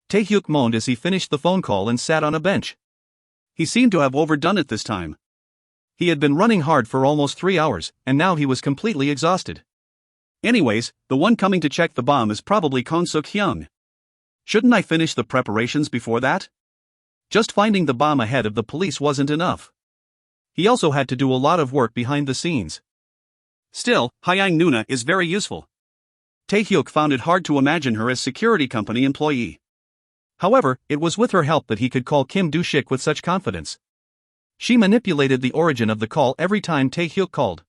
Taehyuk moaned as he finished the phone call and sat on a bench. He seemed to have overdone it this time. He had been running hard for almost 3 hours, and now he was completely exhausted. Anyways, the one coming to check the bomb is probably Kang Suk-hyung. Shouldn't I finish the preparations before that? Just finding the bomb ahead of the police wasn't enough. He also had to do a lot of work behind the scenes. Still, Hyang Nuna is very useful. Taehyuk found it hard to imagine her as security company employee. However, it was with her help that he could call Kim Do-shik with such confidence. She manipulated the origin of the call every time Taehyuk called.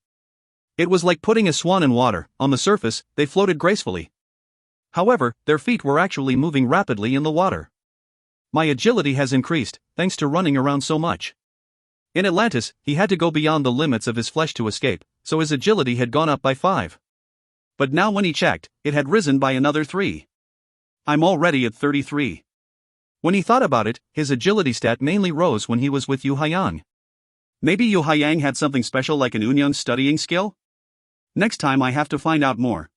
It was like putting a swan in water. On the surface, they floated gracefully. However, their feet were actually moving rapidly in the water. My agility has increased, thanks to running around so much. In Atlantis, he had to go beyond the limits of his flesh to escape, so his agility had gone up by 5. But now when he checked, it had risen by another 3. I'm already at 33. When he thought about it, his agility stat mainly rose when he was with Yu Haiyang. Maybe Yu Haiyang had something special like an Unyang studying skill? Next time I have to find out more.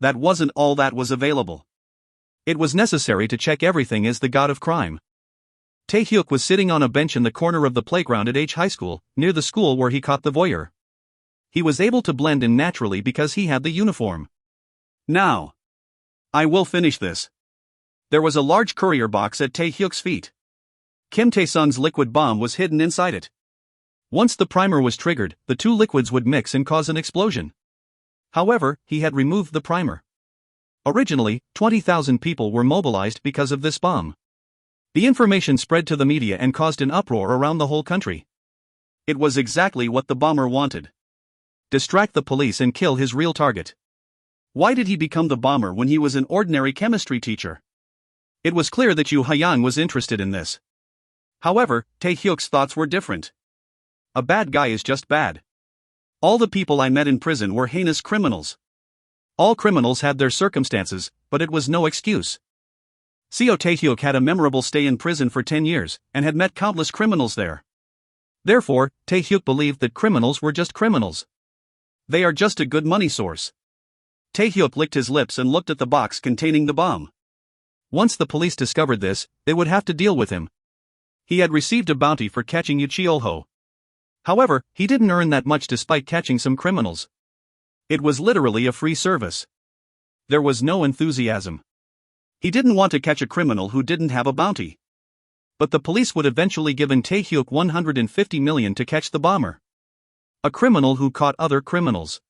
That wasn't all that was available. It was necessary to check everything as the god of crime. Taehyuk was sitting on a bench in the corner of the playground at H High School, near the school where he caught the voyeur. He was able to blend in naturally because he had the uniform. Now. I will finish this. There was a large courier box at Taehyuk's feet. Kim Tae-sung's liquid bomb was hidden inside it. Once the primer was triggered, the two liquids would mix and cause an explosion. However, he had removed the primer. Originally, 20,000 people were mobilized because of this bomb. The information spread to the media and caused an uproar around the whole country. It was exactly what the bomber wanted. Distract the police and kill his real target. Why did he become the bomber when he was an ordinary chemistry teacher? It was clear that Yu Haiyang was interested in this. However, Taehyuk's thoughts were different. A bad guy is just bad. All the people I met in prison were heinous criminals. All criminals had their circumstances, but it was no excuse. Seo Taehyuk had a memorable stay in prison for 10 years, and had met countless criminals there. Therefore, Taehyuk believed that criminals were just criminals. They are just a good money source. Taehyuk licked his lips and looked at the box containing the bomb. Once the police discovered this, they would have to deal with him. He had received a bounty for catching Yu Cheolho. However, he didn't earn that much despite catching some criminals. It was literally a free service. There was no enthusiasm. He didn't want to catch a criminal who didn't have a bounty. But the police would eventually give Taehyuk 150 million to catch the bomber. A criminal who caught other criminals.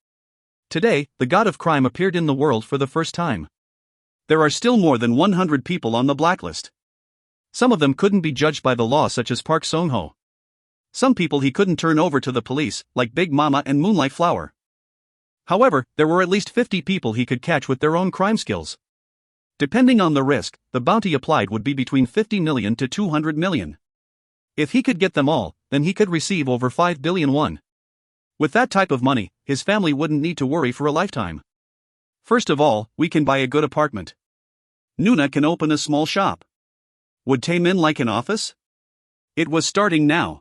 Today, the god of crime appeared in the world for the first time. There are still more than 100 people on the blacklist. Some of them couldn't be judged by the law, such as Park Song-ho. Some people he couldn't turn over to the police, like Big Mama and Moonlight Flower. However, there were at least 50 people he could catch with their own crime skills. Depending on the risk, the bounty applied would be between 50 million to 200 million. If he could get them all, then he could receive over 5 billion won. With that type of money, his family wouldn't need to worry for a lifetime. First of all, we can buy a good apartment. Nuna can open a small shop. Would Taemin like an office? It was starting now.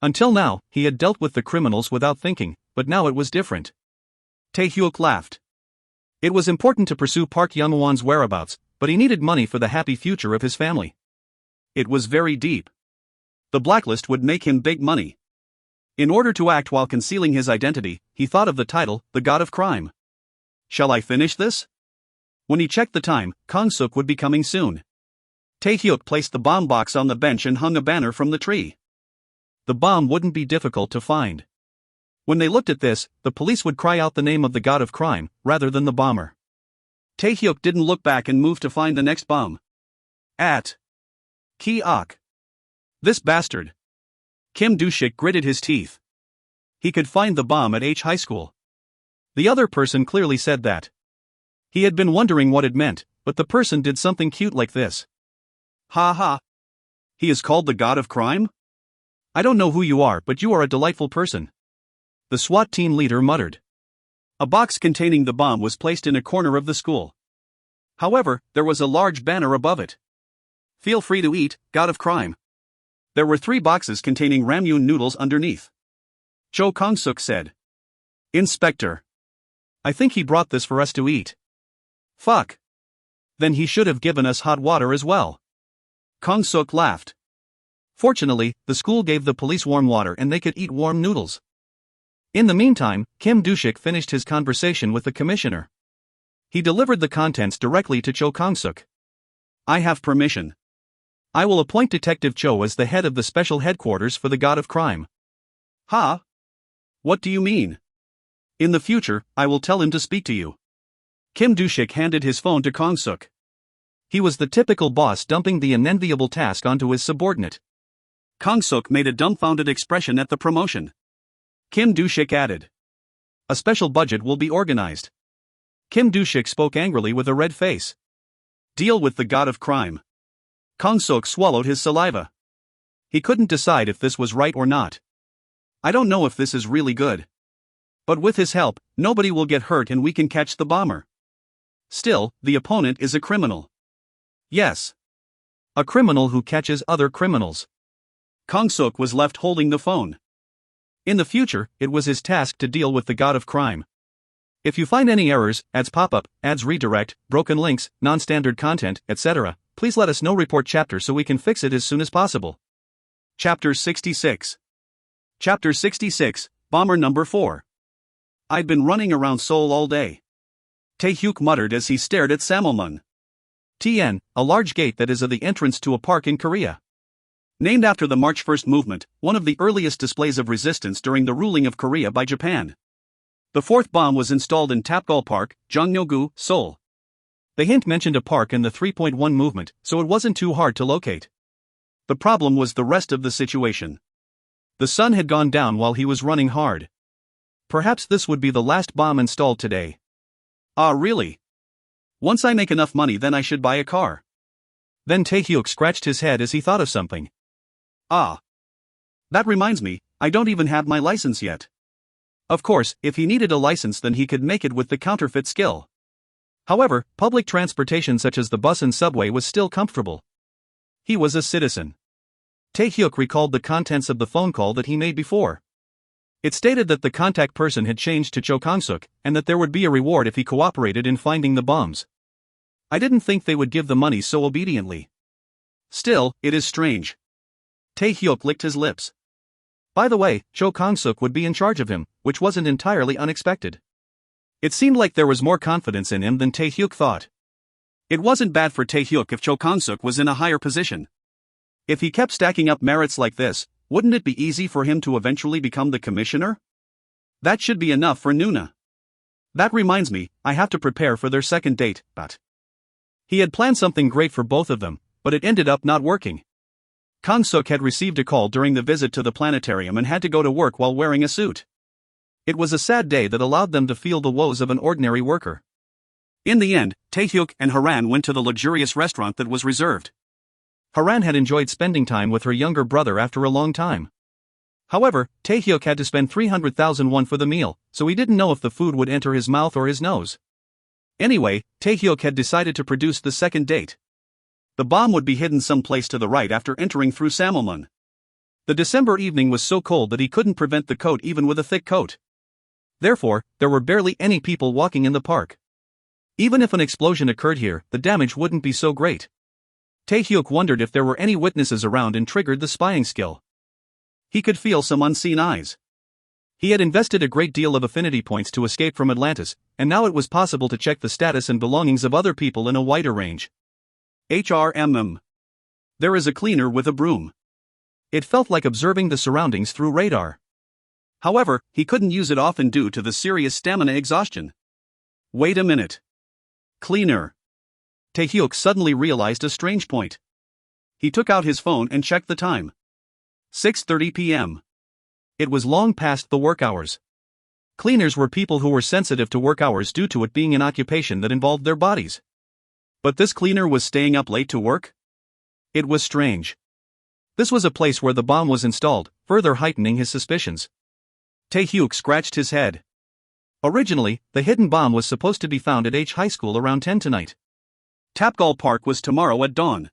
Until now, he had dealt with the criminals without thinking, but now it was different. Taehyuk laughed. It was important to pursue Park Young-won's whereabouts, but he needed money for the happy future of his family. It was very deep. The blacklist would make him big money. In order to act while concealing his identity, he thought of the title, the God of Crime. Shall I finish this? When he checked the time, Kang-suk would be coming soon. Taehyuk placed the bomb box on the bench and hung a banner from the tree. The bomb wouldn't be difficult to find. When they looked at this, the police would cry out the name of the god of crime, rather than the bomber. Taehyuk didn't look back and moved to find the next bomb. At Ki-ok. This bastard. Kim Do-shik gritted his teeth. He could find the bomb at H High School. The other person clearly said that. He had been wondering what it meant, but the person did something cute like this. Ha ha. He is called the god of crime? I don't know who you are, but you are a delightful person. The SWAT team leader muttered. A box containing the bomb was placed in a corner of the school. However, there was a large banner above it. Feel free to eat, god of crime. There were 3 boxes containing ramyun noodles underneath. Cho Kang-suk said. Inspector. I think he brought this for us to eat. Fuck. Then he should have given us hot water as well. Kang-suk laughed. Fortunately, the school gave the police warm water and they could eat warm noodles. In the meantime, Kim Doo-sik finished his conversation with the commissioner. He delivered the contents directly to Cho Kang-suk. I have permission. I will appoint Detective Cho as the head of the special headquarters for the God of Crime. Ha? What do you mean? In the future, I will tell him to speak to you. Kim Doo-sik handed his phone to Kang-suk. He was the typical boss dumping the unenviable task onto his subordinate. Kang-suk made a dumbfounded expression at the promotion. Kim Doo-sik added. A special budget will be organized. Kim Doo-sik spoke angrily with a red face. Deal with the God of Crime. Kang-suk swallowed his saliva. He couldn't decide if this was right or not. I don't know if this is really good. But with his help, nobody will get hurt and we can catch the bomber. Still, the opponent is a criminal. Yes. A criminal who catches other criminals. Kang-suk was left holding the phone. In the future, it was his task to deal with the God of Crime. If you find any errors, ads pop up, ads redirect, broken links, non-standard content, etc., please let us know. Report chapter so we can fix it as soon as possible. Chapter 66. Chapter 66, Bomber Number 4. I'd been running around Seoul all day. Tae-hyuk muttered as he stared at Samulmun. TN, a large gate that is the entrance to a park in Korea. Named after the March 1st movement, one of the earliest displays of resistance during the ruling of Korea by Japan. The fourth bomb was installed in Tapgol Park, Jongnyo-gu, Seoul. The hint mentioned a park in the 3.1 movement, so it wasn't too hard to locate. The problem was the rest of the situation. The sun had gone down while he was running hard. Perhaps this would be the last bomb installed today. Ah, really? Once I make enough money, then I should buy a car. Then Tae-hyuk scratched his head as he thought of something. Ah. That reminds me, I don't even have my license yet. Of course, if he needed a license, then he could make it with the counterfeit skill. However, public transportation such as the bus and subway was still comfortable. He was a citizen. Tae-hyuk recalled the contents of the phone call that he made before. It stated that the contact person had changed to Cho Kang-suk, and that there would be a reward if he cooperated in finding the bombs. I didn't think they would give the money so obediently. Still, it is strange. Tae-hyuk licked his lips. By the way, Cho Kang-suk would be in charge of him, which wasn't entirely unexpected. It seemed like there was more confidence in him than Tae-hyuk thought. It wasn't bad for Tae-hyuk if Cho Kang-suk was in a higher position. If he kept stacking up merits like this, wouldn't it be easy for him to eventually become the commissioner? That should be enough for Nuna. That reminds me, I have to prepare for their second date, but... He had planned something great for both of them, but it ended up not working. Kang-suk had received a call during the visit to the planetarium and had to go to work while wearing a suit. It was a sad day that allowed them to feel the woes of an ordinary worker. In the end, Tae-hyuk and Haran went to the luxurious restaurant that was reserved. Haran had enjoyed spending time with her younger brother after a long time. However, Tae-hyuk had to spend 300,000 won for the meal, so he didn't know if the food would enter his mouth or his nose. Anyway, Tae-hyuk had decided to produce the second date. The bomb would be hidden someplace to the right after entering through Samulmun. The December evening was so cold that he couldn't prevent the coat even with a thick coat. Therefore, there were barely any people walking in the park. Even if an explosion occurred here, the damage wouldn't be so great. Tae-hyuk wondered if there were any witnesses around and triggered the spying skill. He could feel some unseen eyes. He had invested a great deal of affinity points to escape from Atlantis, and now it was possible to check the status and belongings of other people in a wider range. HRMM. There is a cleaner with a broom. It felt like observing the surroundings through radar. However, he couldn't use it often due to the serious stamina exhaustion. Wait a minute. Cleaner. Tae-hyuk suddenly realized a strange point. He took out his phone and checked the time. 6:30 p.m. It was long past the work hours. Cleaners were people who were sensitive to work hours due to it being an occupation that involved their bodies. But this cleaner was staying up late to work? It was strange. This was a place where the bomb was installed, further heightening his suspicions. Tae-hyuk scratched his head. Originally, the hidden bomb was supposed to be found at H High School around 10 tonight. Tapgol Park was tomorrow at dawn.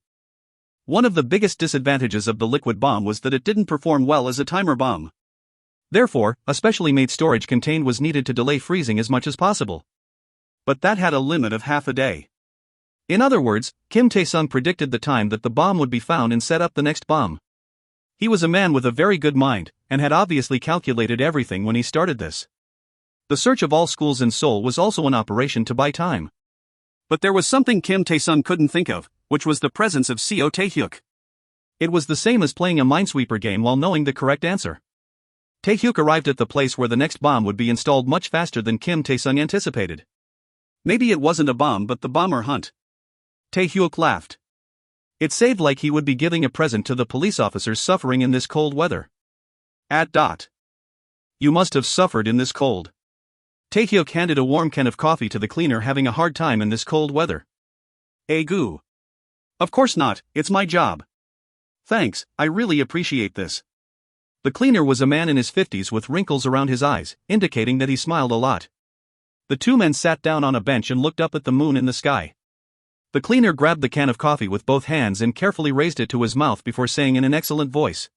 One of the biggest disadvantages of the liquid bomb was that it didn't perform well as a timer bomb. Therefore, a specially made storage container was needed to delay freezing as much as possible. But that had a limit of half a day. In other words, Kim Tae-sung predicted the time that the bomb would be found and set up the next bomb. He was a man with a very good mind, and had obviously calculated everything when he started this. The search of all schools in Seoul was also an operation to buy time. But there was something Kim Tae-sung couldn't think of, which was the presence of Seo Tae-hyuk. It was the same as playing a minesweeper game while knowing the correct answer. Tae-hyuk arrived at the place where the next bomb would be installed much faster than Kim Tae-sung anticipated. Maybe it wasn't a bomb but the bomber hunt. Tae-hyuk laughed. It saved like he would be giving a present to the police officers suffering in this cold weather. You must have suffered in this cold. Tae-hyuk handed a warm can of coffee to the cleaner having a hard time in this cold weather. Goo. Of course not, it's my job. Thanks, I really appreciate this. The cleaner was a man in his 50s with wrinkles around his eyes, indicating that he smiled a lot. The two men sat down on a bench and looked up at the moon in the sky. The cleaner grabbed the can of coffee with both hands and carefully raised it to his mouth before saying in an excellent voice,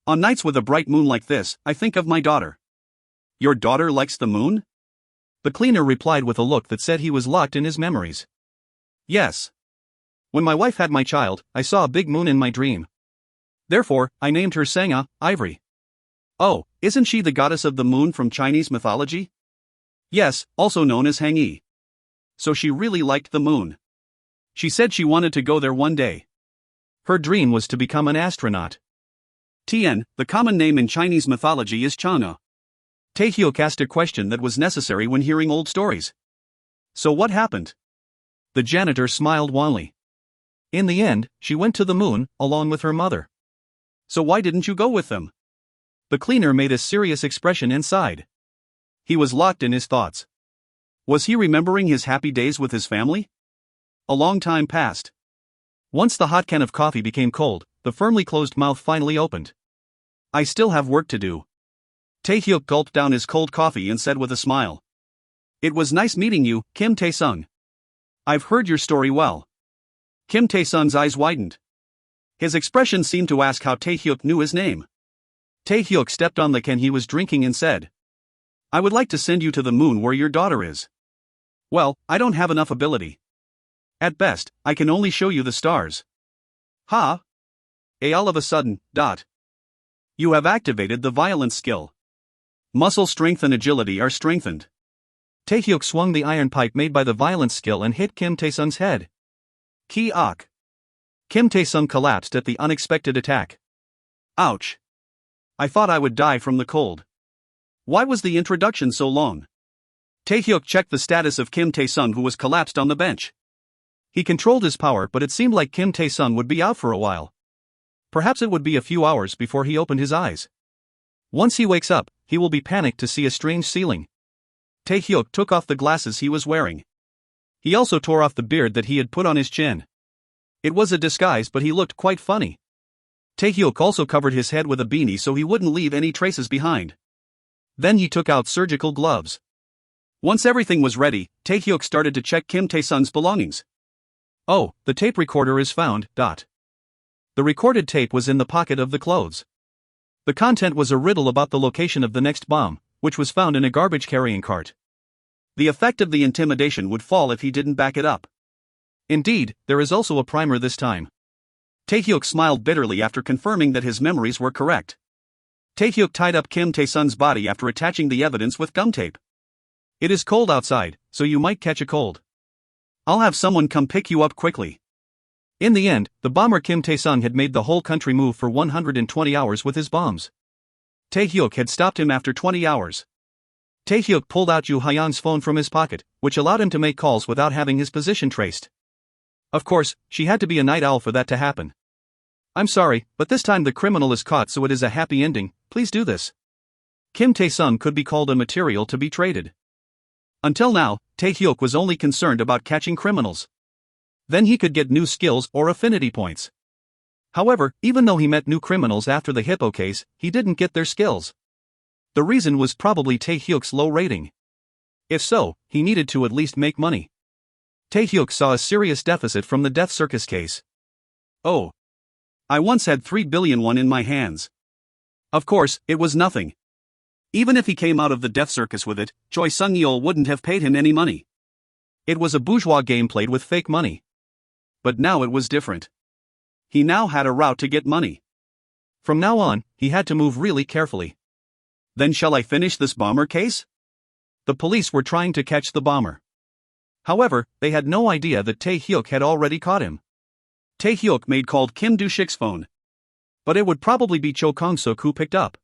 "On nights with a bright moon like this, I think of my daughter." Your daughter likes the moon? The cleaner replied with a look that said he was locked in his memories. Yes. When my wife had my child, I saw a big moon in my dream. Therefore, I named her Sangha, Ivory. Oh, isn't she the goddess of the moon from Chinese mythology? Yes, also known as Hangyi. So she really liked the moon. She said she wanted to go there one day. Her dream was to become an astronaut. Tian, the common name in Chinese mythology is Chang'e. Tae-hyuk asked a question that was necessary when hearing old stories. So what happened? The janitor smiled wanly. In the end, she went to the moon, along with her mother. So why didn't you go with them? The cleaner made a serious expression and sighed. He was locked in his thoughts. Was he remembering his happy days with his family? A long time passed. Once the hot can of coffee became cold, the firmly closed mouth finally opened. I still have work to do. Tae-hyuk gulped down his cold coffee and said with a smile. It was nice meeting you, Kim Tae-sung. I've heard your story well. Kim Tae-sung's eyes widened. His expression seemed to ask how Tae-hyuk knew his name. Tae-hyuk stepped on the can he was drinking and said, I would like to send you to the moon where your daughter is. Well, I don't have enough ability. At best, I can only show you the stars. Ha! All of a sudden, You have activated the violence skill. Muscle strength and agility are strengthened. Tae-hyuk swung the iron pipe made by the violence skill and hit Kim Tae-sung's head. Ki-ok. Kim Tae-sung collapsed at the unexpected attack. Ouch. I thought I would die from the cold. Why was the introduction so long? Tae-hyuk checked the status of Kim Tae-sung who was collapsed on the bench. He controlled his power but it seemed like Kim Tae-sung would be out for a while. Perhaps it would be a few hours before he opened his eyes. Once he wakes up, he will be panicked to see a strange ceiling. Tae-hyuk took off the glasses he was wearing. He also tore off the beard that he had put on his chin. It was a disguise but he looked quite funny. Tae-hyuk also covered his head with a beanie so he wouldn't leave any traces behind. Then he took out surgical gloves. Once everything was ready, Tae-hyuk started to check Kim Tae-sung's belongings. Oh, the tape recorder is found. The recorded tape was in the pocket of the clothes. The content was a riddle about the location of the next bomb, which was found in a garbage carrying cart. The effect of the intimidation would fall if he didn't back it up. Indeed, there is also a primer this time. Tae-hyuk smiled bitterly after confirming that his memories were correct. Tae-hyuk tied up Kim Tae-sung's body after attaching the evidence with gum tape. It is cold outside, so you might catch a cold. I'll have someone come pick you up quickly. In the end, the bomber Kim Tae-sung had made the whole country move for 120 hours with his bombs. Tae-hyuk had stopped him after 20 hours. Tae-hyuk pulled out Yoo Ha-young's phone from his pocket, which allowed him to make calls without having his position traced. Of course, she had to be a night owl for that to happen. I'm sorry, but this time the criminal is caught so it is a happy ending, please do this. Kim Tae-sung could be called a material to be traded. Until now, Tae-hyuk was only concerned about catching criminals. Then he could get new skills or affinity points. However, even though he met new criminals after the Hippo case, he didn't get their skills. The reason was probably Tae-hyuk's low rating. If so, he needed to at least make money. Tae-hyuk saw a serious deficit from the Death Circus case. Oh. I once had 3 billion won in my hands. Of course, it was nothing. Even if he came out of the death circus with it, Choi Sung-yeol wouldn't have paid him any money. It was a bourgeois game played with fake money. But now it was different. He now had a route to get money. From now on, he had to move really carefully. Then shall I finish this bomber case? The police were trying to catch the bomber. However, they had no idea that Tae-hyuk had already caught him. Tae-hyuk made called Kim Do-shik's phone. But it would probably be Cho Kong-suk who picked up.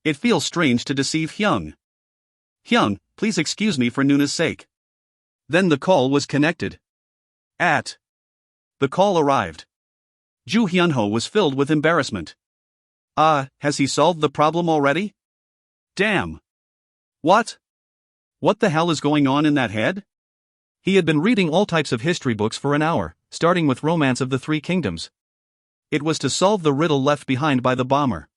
It feels strange to deceive Hyung. Hyung, please excuse me for Nuna's sake. Then the call was connected. The call arrived. Ju Hyunho was filled with embarrassment. Has he solved the problem already? Damn. What? What the hell is going on in that head? He had been reading all types of history books for an hour, starting with Romance of the Three Kingdoms. It was to solve the riddle left behind by the bomber.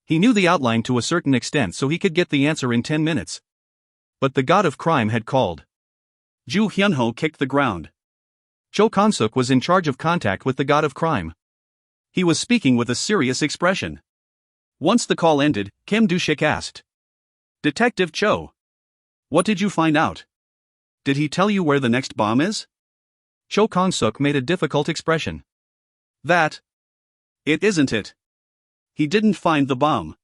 He knew the outline to a certain extent so he could get the answer in 10 minutes. But the god of crime had called. Ju Hyunho kicked the ground. Cho Kong-suk was in charge of contact with the god of crime. He was speaking with a serious expression. Once the call ended, Kim Do-shik asked. Detective Cho. What did you find out? Did he tell you where the next bomb is? Cho Kong-suk made a difficult expression. It isn't it. He didn't find the bomb.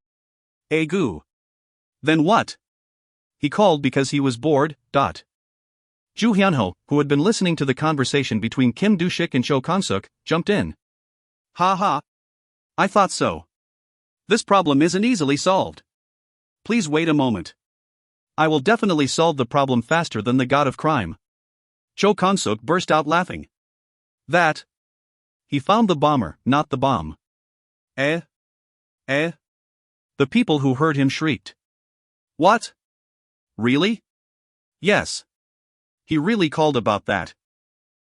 Goo. Then what? He called because he was bored. Ju Hyunho, who had been listening to the conversation between Kim Do-shik and Cho Kong-suk, jumped in. Ha. I thought so. This problem isn't easily solved. Please wait a moment. I will definitely solve the problem faster than the god of crime. Cho Kong-suk burst out laughing. He found the bomber, not the bomb. The people who heard him shrieked. What? Really? Yes. He really called about that.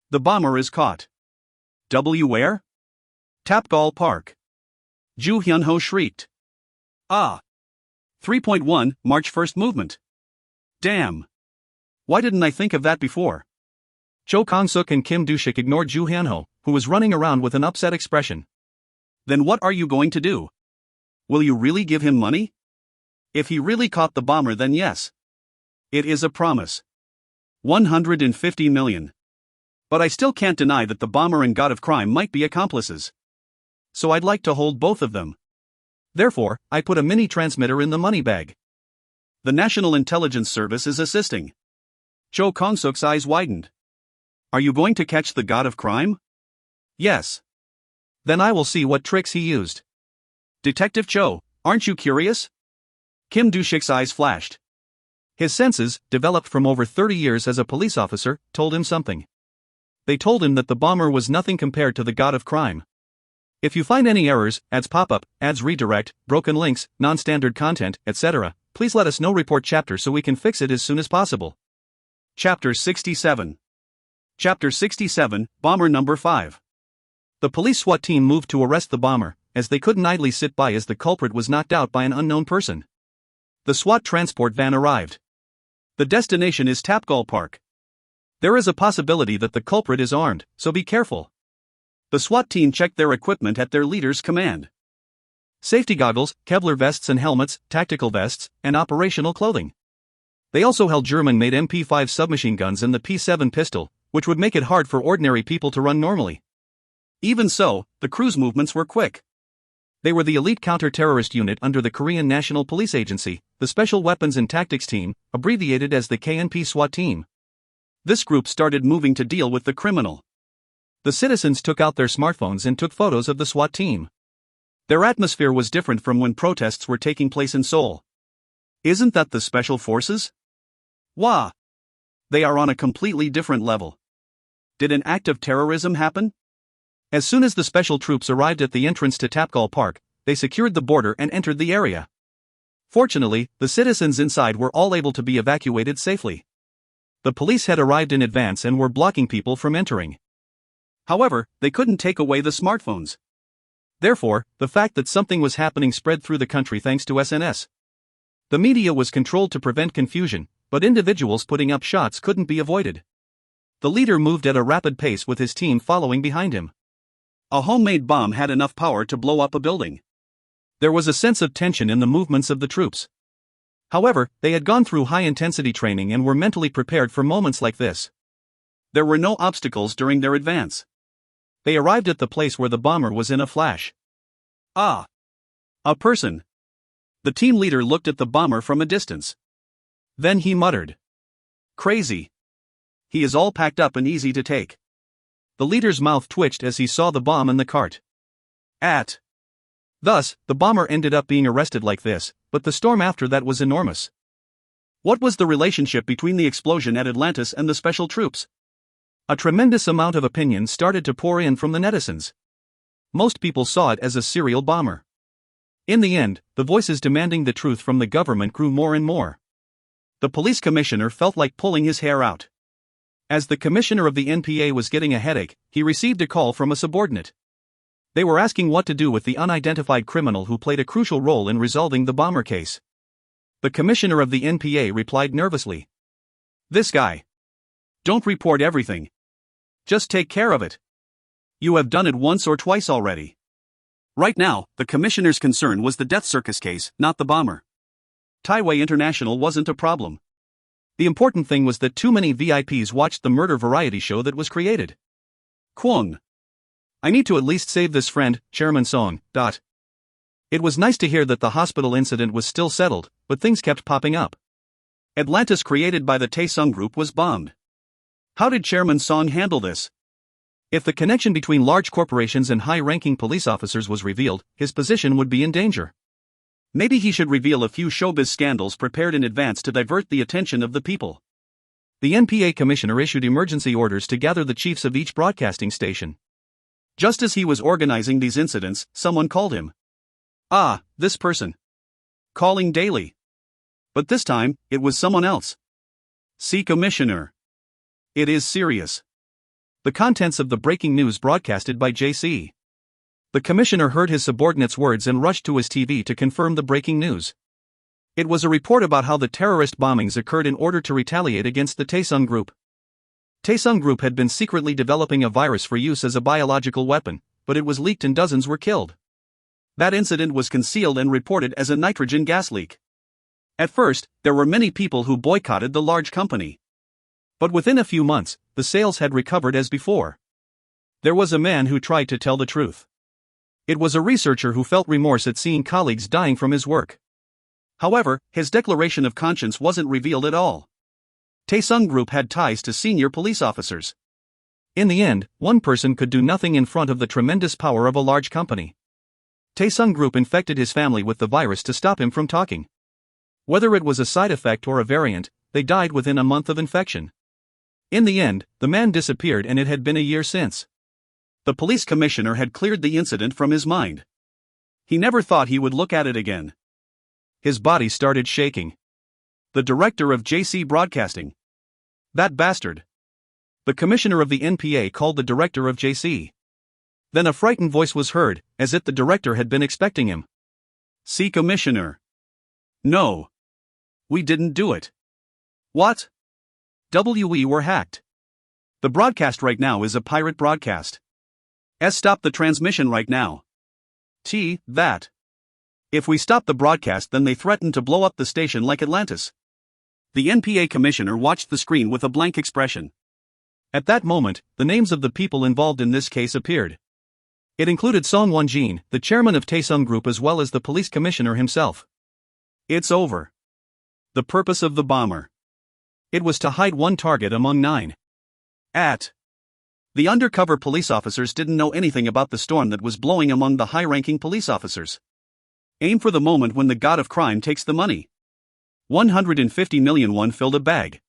The bomber is caught. Where? Tapgal Park. Ju Hyunho shrieked. 3.1 March 1st movement. Damn. Why didn't I think of that before? Cho Kong-suk and Kim Do-shik ignored Ju Hyunho, who was running around with an upset expression. Then what are you going to do? Will you really give him money? If he really caught the bomber, then yes. It is a promise. 150 million. But I still can't deny that the bomber and god of crime might be accomplices. So I'd like to hold both of them. Therefore, I put a mini transmitter in the money bag. The National Intelligence Service is assisting. Cho Kong-suk's eyes widened. Are you going to catch the god of crime? Yes. Then I will see what tricks he used. Detective Cho, aren't you curious? Kim Do-shik's eyes flashed. His senses, developed from over 30 years as a police officer, told him something. They told him that the bomber was nothing compared to the god of crime. If you find any errors, ads pop up, ads redirect, broken links, non-standard content, etc., please let us know. Report chapter so we can fix it as soon as possible. Chapter 67. Chapter 67, Bomber Number 5. The police SWAT team moved to arrest the bomber, as they couldn't idly sit by as the culprit was knocked out by an unknown person. The SWAT transport van arrived. The destination is Tapgal Park. There is a possibility that the culprit is armed, so be careful. The SWAT team checked their equipment at their leader's command. Safety goggles, Kevlar vests and helmets, tactical vests, and operational clothing. They also held German-made MP5 submachine guns and the P7 pistol, which would make it hard for ordinary people to run normally. Even so, the crew's movements were quick. They were the elite counter-terrorist unit under the Korean National Police Agency, the Special Weapons and Tactics Team, abbreviated as the KNP SWAT team. This group started moving to deal with the criminal. The citizens took out their smartphones and took photos of the SWAT team. Their atmosphere was different from when protests were taking place in Seoul. Isn't that the Special Forces? Wah! They are on a completely different level. Did an act of terrorism happen? As soon as the special troops arrived at the entrance to Tapgal Park, they secured the border and entered the area. Fortunately, the citizens inside were all able to be evacuated safely. The police had arrived in advance and were blocking people from entering. However, they couldn't take away the smartphones. Therefore, the fact that something was happening spread through the country thanks to SNS. The media was controlled to prevent confusion, but individuals putting up shots couldn't be avoided. The leader moved at a rapid pace with his team following behind him. A homemade bomb had enough power to blow up a building. There was a sense of tension in the movements of the troops. However, they had gone through high-intensity training and were mentally prepared for moments like this. There were no obstacles during their advance. They arrived at the place where the bomber was in a flash. Ah! A person. The team leader looked at the bomber from a distance. Then he muttered. Crazy. He is all packed up and easy to take. The leader's mouth twitched as he saw the bomb in the cart. Thus, the bomber ended up being arrested like this, but the storm after that was enormous. What was the relationship between the explosion at Atlantis and the special troops? A tremendous amount of opinions started to pour in from the netizens. Most people saw it as a serial bomber. In the end, the voices demanding the truth from the government grew more and more. The police commissioner felt like pulling his hair out. As the commissioner of the NPA was getting a headache, he received a call from a subordinate. They were asking what to do with the unidentified criminal who played a crucial role in resolving the bomber case. The commissioner of the NPA replied nervously. This guy. Don't report everything. Just take care of it. You have done it once or twice already. Right now, the commissioner's concern was the death circus case, not the bomber. Taiwei International wasn't a problem. The important thing was that too many VIPs watched the murder variety show that was created. Kwon. I need to at least save this friend, Chairman Song. It was nice to hear that the hospital incident was still settled, but things kept popping up. Atlantis created by the Taesung Group was bombed. How did Chairman Song handle this? If the connection between large corporations and high-ranking police officers was revealed, his position would be in danger. Maybe he should reveal a few showbiz scandals prepared in advance to divert the attention of the people. The NPA commissioner issued emergency orders to gather the chiefs of each broadcasting station. Just as he was organizing these incidents, someone called him. This person. Calling daily. But this time, it was someone else. See Commissioner. It is serious. The contents of the breaking news broadcasted by JC. The commissioner heard his subordinate's words and rushed to his TV to confirm the breaking news. It was a report about how the terrorist bombings occurred in order to retaliate against the Taesung Group. Taesung Group had been secretly developing a virus for use as a biological weapon, but it was leaked and dozens were killed. That incident was concealed and reported as a nitrogen gas leak. At first, there were many people who boycotted the large company. But within a few months, the sales had recovered as before. There was a man who tried to tell the truth. It was a researcher who felt remorse at seeing colleagues dying from his work. However, his declaration of conscience wasn't revealed at all. Taesung Group had ties to senior police officers. In the end, one person could do nothing in front of the tremendous power of a large company. Taesung Group infected his family with the virus to stop him from talking. Whether it was a side effect or a variant, they died within a month of infection. In the end, the man disappeared and it had been a year since. The police commissioner had cleared the incident from his mind. He never thought he would look at it again. His body started shaking. The director of JC Broadcasting. That bastard. The commissioner of the NPA called the director of JC. Then a frightened voice was heard, as if the director had been expecting him. See Commissioner. No. We didn't do it. What? We were hacked. The broadcast right now is a pirate broadcast. Stop the transmission right now. That. If we stop the broadcast, then they threaten to blow up the station like Atlantis. The NPA commissioner watched the screen with a blank expression. At that moment, the names of the people involved in this case appeared. It included Song Won-jin, the chairman of Taesung Group, as well as the police commissioner himself. It's over. The purpose of the bomber. It was to hide one target among 9. The undercover police officers didn't know anything about the storm that was blowing among the high-ranking police officers. Aim for the moment when the god of crime takes the money. 150 million won filled a bag.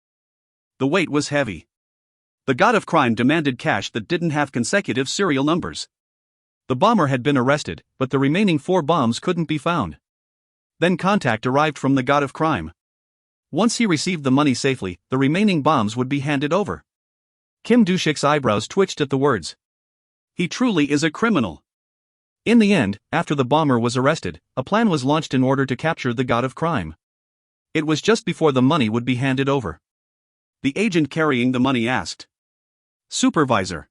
The weight was heavy. The god of crime demanded cash that didn't have consecutive serial numbers. The bomber had been arrested, but the remaining 4 bombs couldn't be found. Then contact arrived from the god of crime. Once he received the money safely, the remaining bombs would be handed over. Kim Do-shik's eyebrows twitched at the words. He truly is a criminal. In the end, after the bomber was arrested, a plan was launched in order to capture the god of crime. It was just before the money would be handed over. The agent carrying the money asked. Supervisor.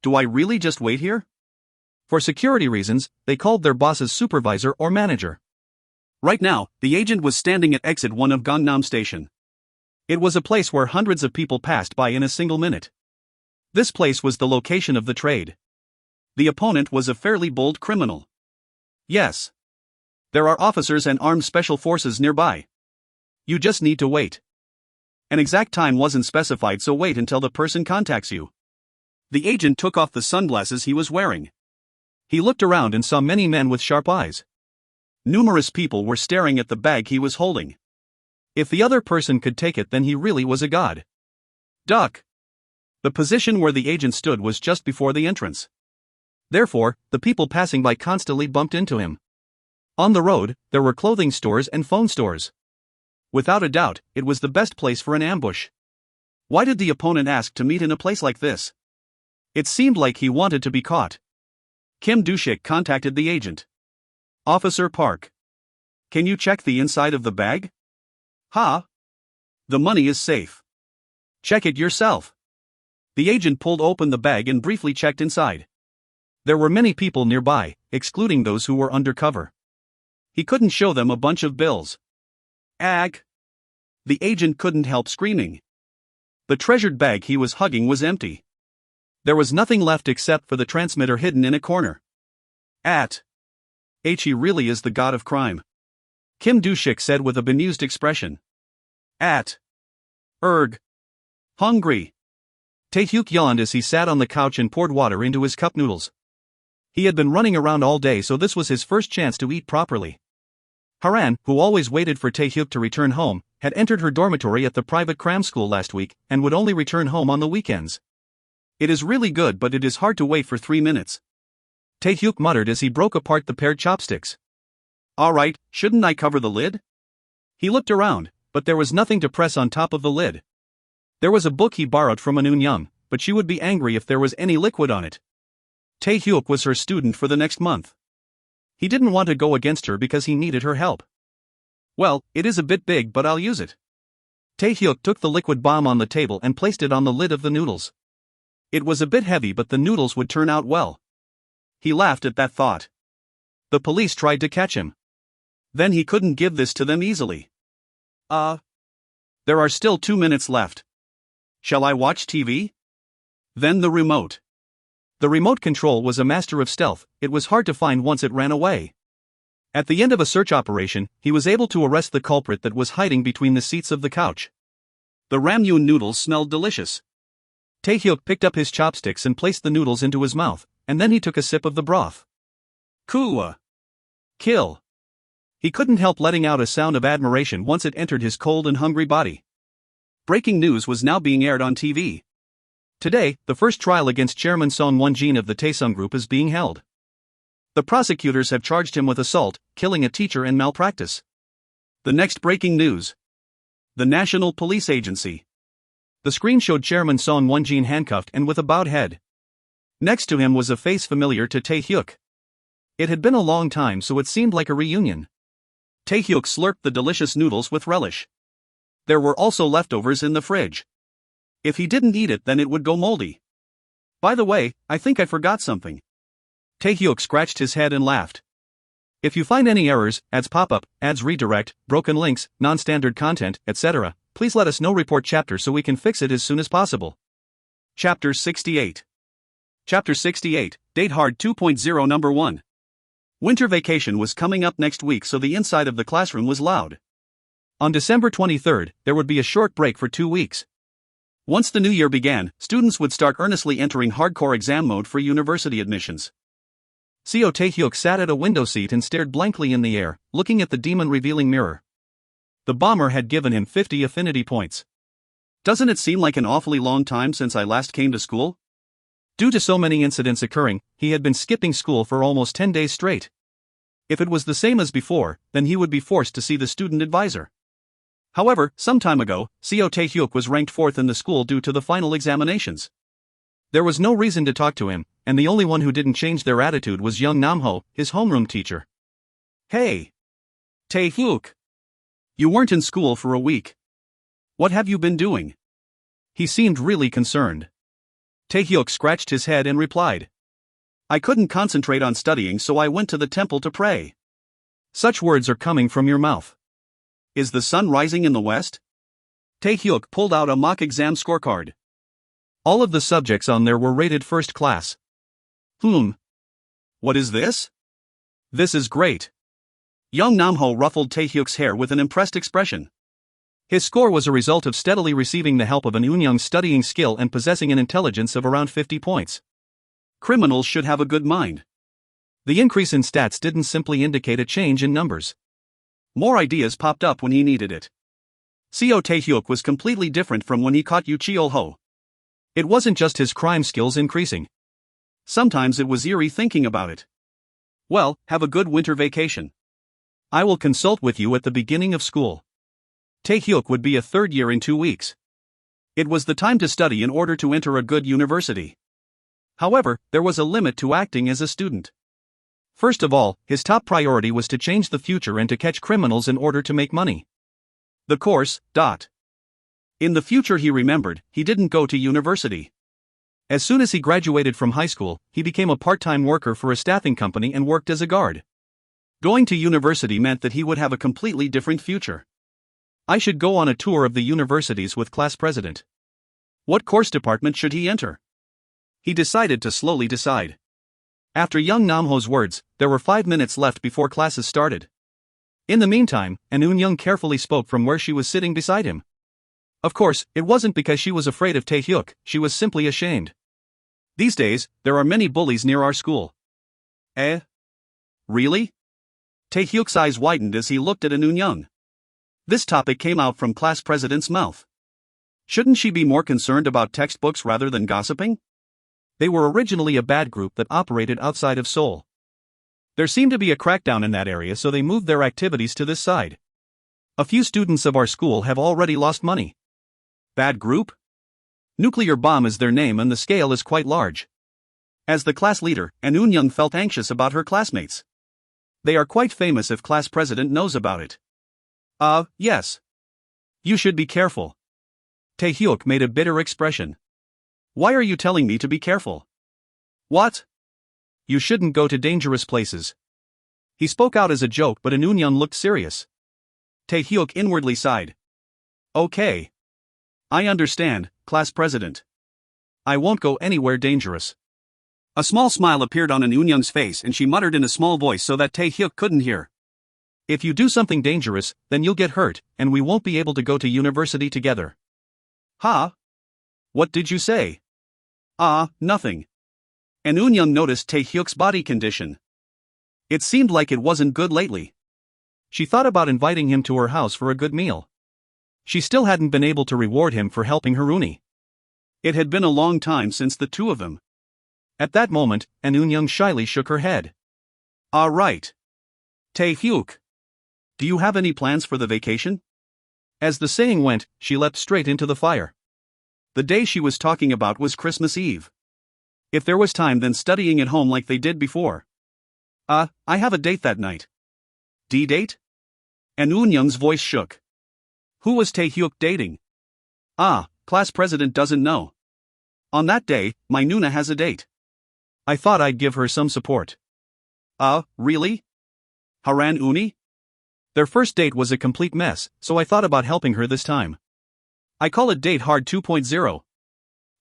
Do I really just wait here? For security reasons, they called their bosses supervisor or manager. Right now, the agent was standing at exit 1 of Gangnam Station. It was a place where hundreds of people passed by in a single minute. This place was the location of the trade. The opponent was a fairly bold criminal. Yes. There are officers and armed special forces nearby. You just need to wait. An exact time wasn't specified, so wait until the person contacts you. The agent took off the sunglasses he was wearing. He looked around and saw many men with sharp eyes. Numerous people were staring at the bag he was holding. If the other person could take it, then he really was a god. Duck. The position where the agent stood was just before the entrance. Therefore, the people passing by constantly bumped into him. On the road, there were clothing stores and phone stores. Without a doubt, it was the best place for an ambush. Why did the opponent ask to meet in a place like this? It seemed like he wanted to be caught. Kim Do-shik contacted the agent. Officer Park. Can you check the inside of the bag? Ha! The money is safe. Check it yourself. The agent pulled open the bag and briefly checked inside. There were many people nearby, excluding those who were undercover. He couldn't show them a bunch of bills. Ag! The agent couldn't help screaming. The treasured bag he was hugging was empty. There was nothing left except for the transmitter hidden in a corner. He really is the god of crime. Kim Do-shik said with a bemused expression. Hungry. Tae-hyuk yawned as he sat on the couch and poured water into his cup noodles. He had been running around all day, so this was his first chance to eat properly. Haran, who always waited for Tae-hyuk to return home, had entered her dormitory at the private cram school last week and would only return home on the weekends. It is really good, but it is hard to wait for 3 minutes. Tae-hyuk muttered as he broke apart the paired chopsticks. Alright, shouldn't I cover the lid? He looked around, but there was nothing to press on top of the lid. There was a book he borrowed from Eun-young, but she would be angry if there was any liquid on it. Tae-hyuk was her student for the next month. He didn't want to go against her because he needed her help. Well, it is a bit big, but I'll use it. Tae-hyuk took the liquid bomb on the table and placed it on the lid of the noodles. It was a bit heavy, but the noodles would turn out well. He laughed at that thought. The police tried to catch him. Then he couldn't give this to them easily. There are still 2 minutes left. Shall I watch TV? Then the remote. The remote control was a master of stealth. It was hard to find once it ran away. At the end of a search operation, he was able to arrest the culprit that was hiding between the seats of the couch. The ramyun noodles smelled delicious. Tae-hyuk picked up his chopsticks and placed the noodles into his mouth, and then he took a sip of the broth. Kua. Kill. He couldn't help letting out a sound of admiration once it entered his cold and hungry body. Breaking news was now being aired on TV. Today, the first trial against Chairman Song Won-jin of the Taesung Group is being held. The prosecutors have charged him with assault, killing a teacher, and malpractice. The next breaking news. The National Police Agency. The screen showed Chairman Song Won-jin handcuffed and with a bowed head. Next to him was a face familiar to Tae-hyuk. It had been a long time, so it seemed like a reunion. Tae-hyuk slurped the delicious noodles with relish. There were also leftovers in the fridge. If he didn't eat it, then it would go moldy. By the way, I think I forgot something. Tae-hyuk scratched his head and laughed. If you find any errors, ads pop up, ads redirect, broken links, non-standard content, etc., please let us know. Report chapter so we can fix it as soon as possible. Chapter 68. Chapter 68, Date Hard 2.0 Number 1. Winter vacation was coming up next week, so the inside of the classroom was loud. On December 23rd, there would be a short break for 2 weeks. Once the new year began, students would start earnestly entering hardcore exam mode for university admissions. Seo Tae-hyuk sat at a window seat and stared blankly in the air, looking at the demon-revealing mirror. The bomber had given him 50 affinity points. Doesn't it seem like an awfully long time since I last came to school? Due to so many incidents occurring, he had been skipping school for almost 10 days straight. If it was the same as before, then he would be forced to see the student advisor. However, some time ago, Seo Tae-hyuk was ranked 4th in the school due to the final examinations. There was no reason to talk to him, and the only one who didn't change their attitude was young Namho, his homeroom teacher. Hey! Tae-hyuk! You weren't in school for a week. What have you been doing? He seemed really concerned. Tae-hyuk scratched his head and replied. I couldn't concentrate on studying, so I went to the temple to pray. Such words are coming from your mouth. Is the sun rising in the west? Tae-hyuk pulled out a mock exam scorecard. All of the subjects on there were rated first class. What is this? This is great. Young Namho ruffled Tae-hyuk's hair with an impressed expression. His score was a result of steadily receiving the help of an Eun-young's studying skill and possessing an intelligence of around 50 points. Criminals should have a good mind. The increase in stats didn't simply indicate a change in numbers. More ideas popped up when he needed it. Seo Tae-hyuk was completely different from when he caught Yu Cheol-ho. It wasn't just his crime skills increasing. Sometimes it was eerie thinking about it. Well, have a good winter vacation. I will consult with you at the beginning of school. Tae-hyuk would be a third year in 2 weeks. It was the time to study in order to enter a good university. However, there was a limit to acting as a student. First of all, his top priority was to change the future and to catch criminals in order to make money. The course. In the future, he remembered, he didn't go to university. As soon as he graduated from high school, he became a part-time worker for a staffing company and worked as a guard. Going to university meant that he would have a completely different future. I should go on a tour of the universities with class president. What course department should he enter? He decided to slowly decide. After young Namho's words, there were 5 minutes left before classes started. In the meantime, An Eun-young carefully spoke from where she was sitting beside him. Of course, it wasn't because she was afraid of Tae-hyuk, she was simply ashamed. These days, there are many bullies near our school. Really? Tae-hyuk's eyes widened as he looked at An Eun-young. This topic came out from class president's mouth. Shouldn't she be more concerned about textbooks rather than gossiping? They were originally a bad group that operated outside of Seoul. There seemed to be a crackdown in that area, so they moved their activities to this side. A few students of our school have already lost money. Bad group? Nuclear bomb is their name and the scale is quite large. As the class leader, An Eun-young felt anxious about her classmates. They are quite famous if class president knows about it. Yes. You should be careful. Tae-hyuk made a bitter expression. Why are you telling me to be careful? What? You shouldn't go to dangerous places. He spoke out as a joke, but An Eun-young looked serious. Tae-hyuk inwardly sighed. Okay. I understand, class president. I won't go anywhere dangerous. A small smile appeared on An Eun-young's face and she muttered in a small voice so that Tae-hyuk couldn't hear. If you do something dangerous, then you'll get hurt, and we won't be able to go to university together. What did you say? Nothing. An Eun-young noticed Tae-hyuk's body condition. It seemed like it wasn't good lately. She thought about inviting him to her house for a good meal. She still hadn't been able to reward him for helping Haruni. It had been a long time since the two of them. At that moment, An Eun-young shyly shook her head. Right. Tae-hyuk. Do you have any plans for the vacation? As the saying went, she leapt straight into the fire. The day she was talking about was Christmas Eve. If there was time, then studying at home like they did before. I have a date that night. D-date? An Eun-young's voice shook. Who was Tae-hyuk dating? Class president doesn't know. On that day, my Nuna has a date. I thought I'd give her some support. Really? Haran Uni? Their first date was a complete mess, so I thought about helping her this time. I call it Date Hard 2.0.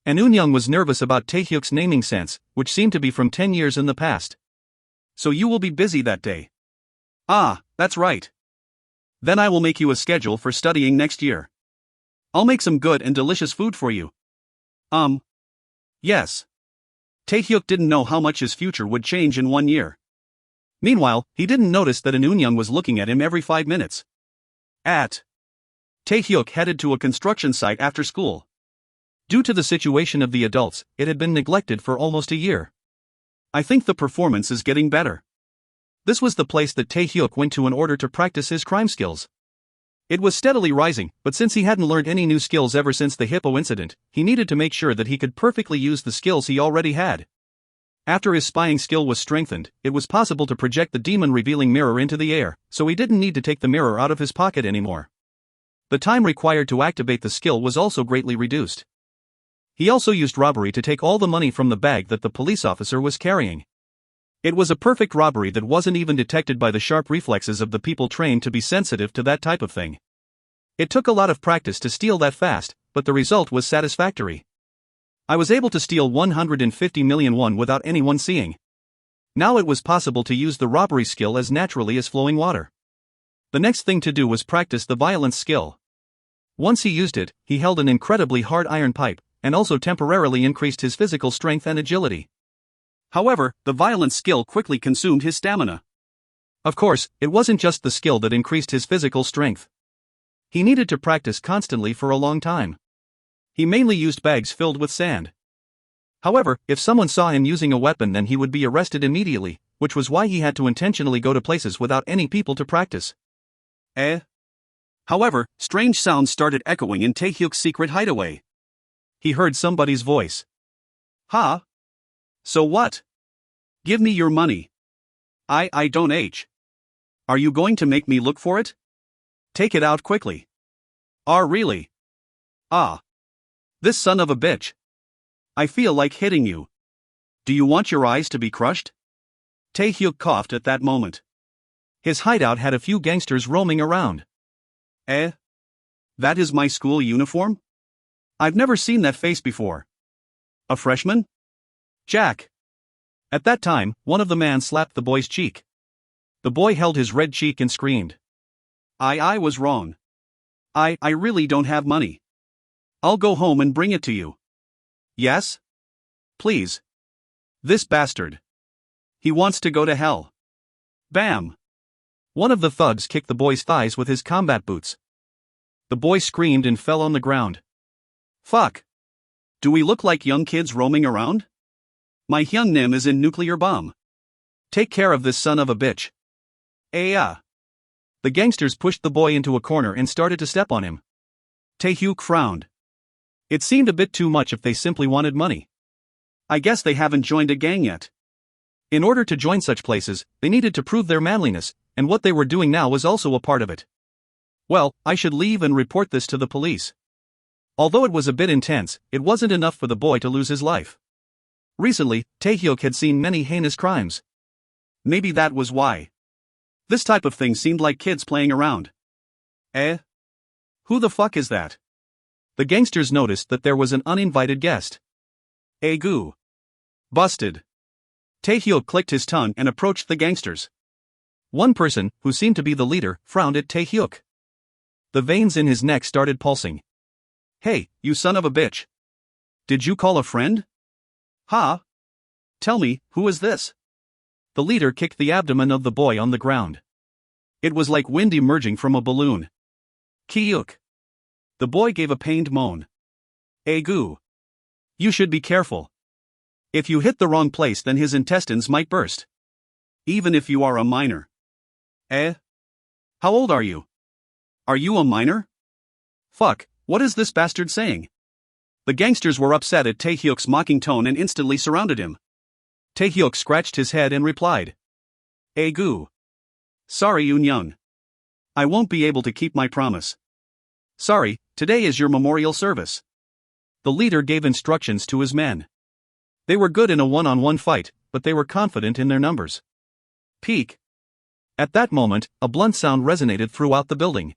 An Eun-young was nervous about Tae-hyuk's naming sense, which seemed to be from 10 years in the past. So you will be busy that day. That's right. Then I will make you a schedule for studying next year. I'll make some good and delicious food for you. Yes. Tae-hyuk didn't know how much his future would change in 1 year. Meanwhile, he didn't notice that An Eun-young was looking at him every 5 minutes. Tae-hyuk headed to a construction site after school. Due to the situation of the adults, it had been neglected for almost a year. I think the performance is getting better. This was the place that Tae-hyuk went to in order to practice his crime skills. It was steadily rising, but since he hadn't learned any new skills ever since the hippo incident, he needed to make sure that he could perfectly use the skills he already had. After his spying skill was strengthened, it was possible to project the demon-revealing mirror into the air, so he didn't need to take the mirror out of his pocket anymore. The time required to activate the skill was also greatly reduced. He also used robbery to take all the money from the bag that the police officer was carrying. It was a perfect robbery that wasn't even detected by the sharp reflexes of the people trained to be sensitive to that type of thing. It took a lot of practice to steal that fast, but the result was satisfactory. I was able to steal 150 million won without anyone seeing. Now it was possible to use the robbery skill as naturally as flowing water. The next thing to do was practice the violence skill. Once he used it, he held an incredibly hard iron pipe, and also temporarily increased his physical strength and agility. However, the violence skill quickly consumed his stamina. Of course, it wasn't just the skill that increased his physical strength. He needed to practice constantly for a long time. He mainly used bags filled with sand. However, if someone saw him using a weapon, then he would be arrested immediately, which was why he had to intentionally go to places without any people to practice. However, strange sounds started echoing in Taehyuk's secret hideaway. He heard somebody's voice. "Ha? So what? Give me your money. I don't H. Are you going to make me look for it? Take it out quickly." Really? Ah. This son of a bitch. I feel like hitting you. Do you want your eyes to be crushed? Taehyuk coughed at that moment. His hideout had a few gangsters roaming around. That is my school uniform? I've never seen that face before. A freshman? Jack. At that time, one of the men slapped the boy's cheek. The boy held his red cheek and screamed. I was wrong. I really don't have money. I'll go home and bring it to you. Yes? Please. This bastard. He wants to go to hell. Bam! One of the thugs kicked the boy's thighs with his combat boots. The boy screamed and fell on the ground. Fuck. Do we look like young kids roaming around? My Hyungnim is in nuclear bomb. Take care of this son of a bitch. The gangsters pushed the boy into a corner and started to step on him. Taehyuk frowned. It seemed a bit too much if they simply wanted money. I guess they haven't joined a gang yet. In order to join such places, they needed to prove their manliness, and what they were doing now was also a part of it. Well, I should leave and report this to the police. Although it was a bit intense, it wasn't enough for the boy to lose his life. Recently, Taehyuk had seen many heinous crimes. Maybe that was why. This type of thing seemed like kids playing around. Who the fuck is that? The gangsters noticed that there was an uninvited guest. Goo. Busted. Taehyuk clicked his tongue and approached the gangsters. One person, who seemed to be the leader, frowned at Taehyuk. The veins in his neck started pulsing. Hey, you son of a bitch. Did you call a friend? Ha? Tell me, who is this? The leader kicked the abdomen of the boy on the ground. It was like wind emerging from a balloon. Kyuk. The boy gave a pained moan. Goo. You should be careful. If you hit the wrong place, then his intestines might burst. Even if you are a minor. How old are you? Are you a minor? Fuck, what is this bastard saying? The gangsters were upset at Taehyuk's mocking tone and instantly surrounded him. Taehyuk scratched his head and replied. Goo. Sorry, Yoon. I won't be able to keep my promise. Sorry, today is your memorial service. The leader gave instructions to his men. They were good in a one-on-one fight, but they were confident in their numbers. Peek. At that moment, a blunt sound resonated throughout the building.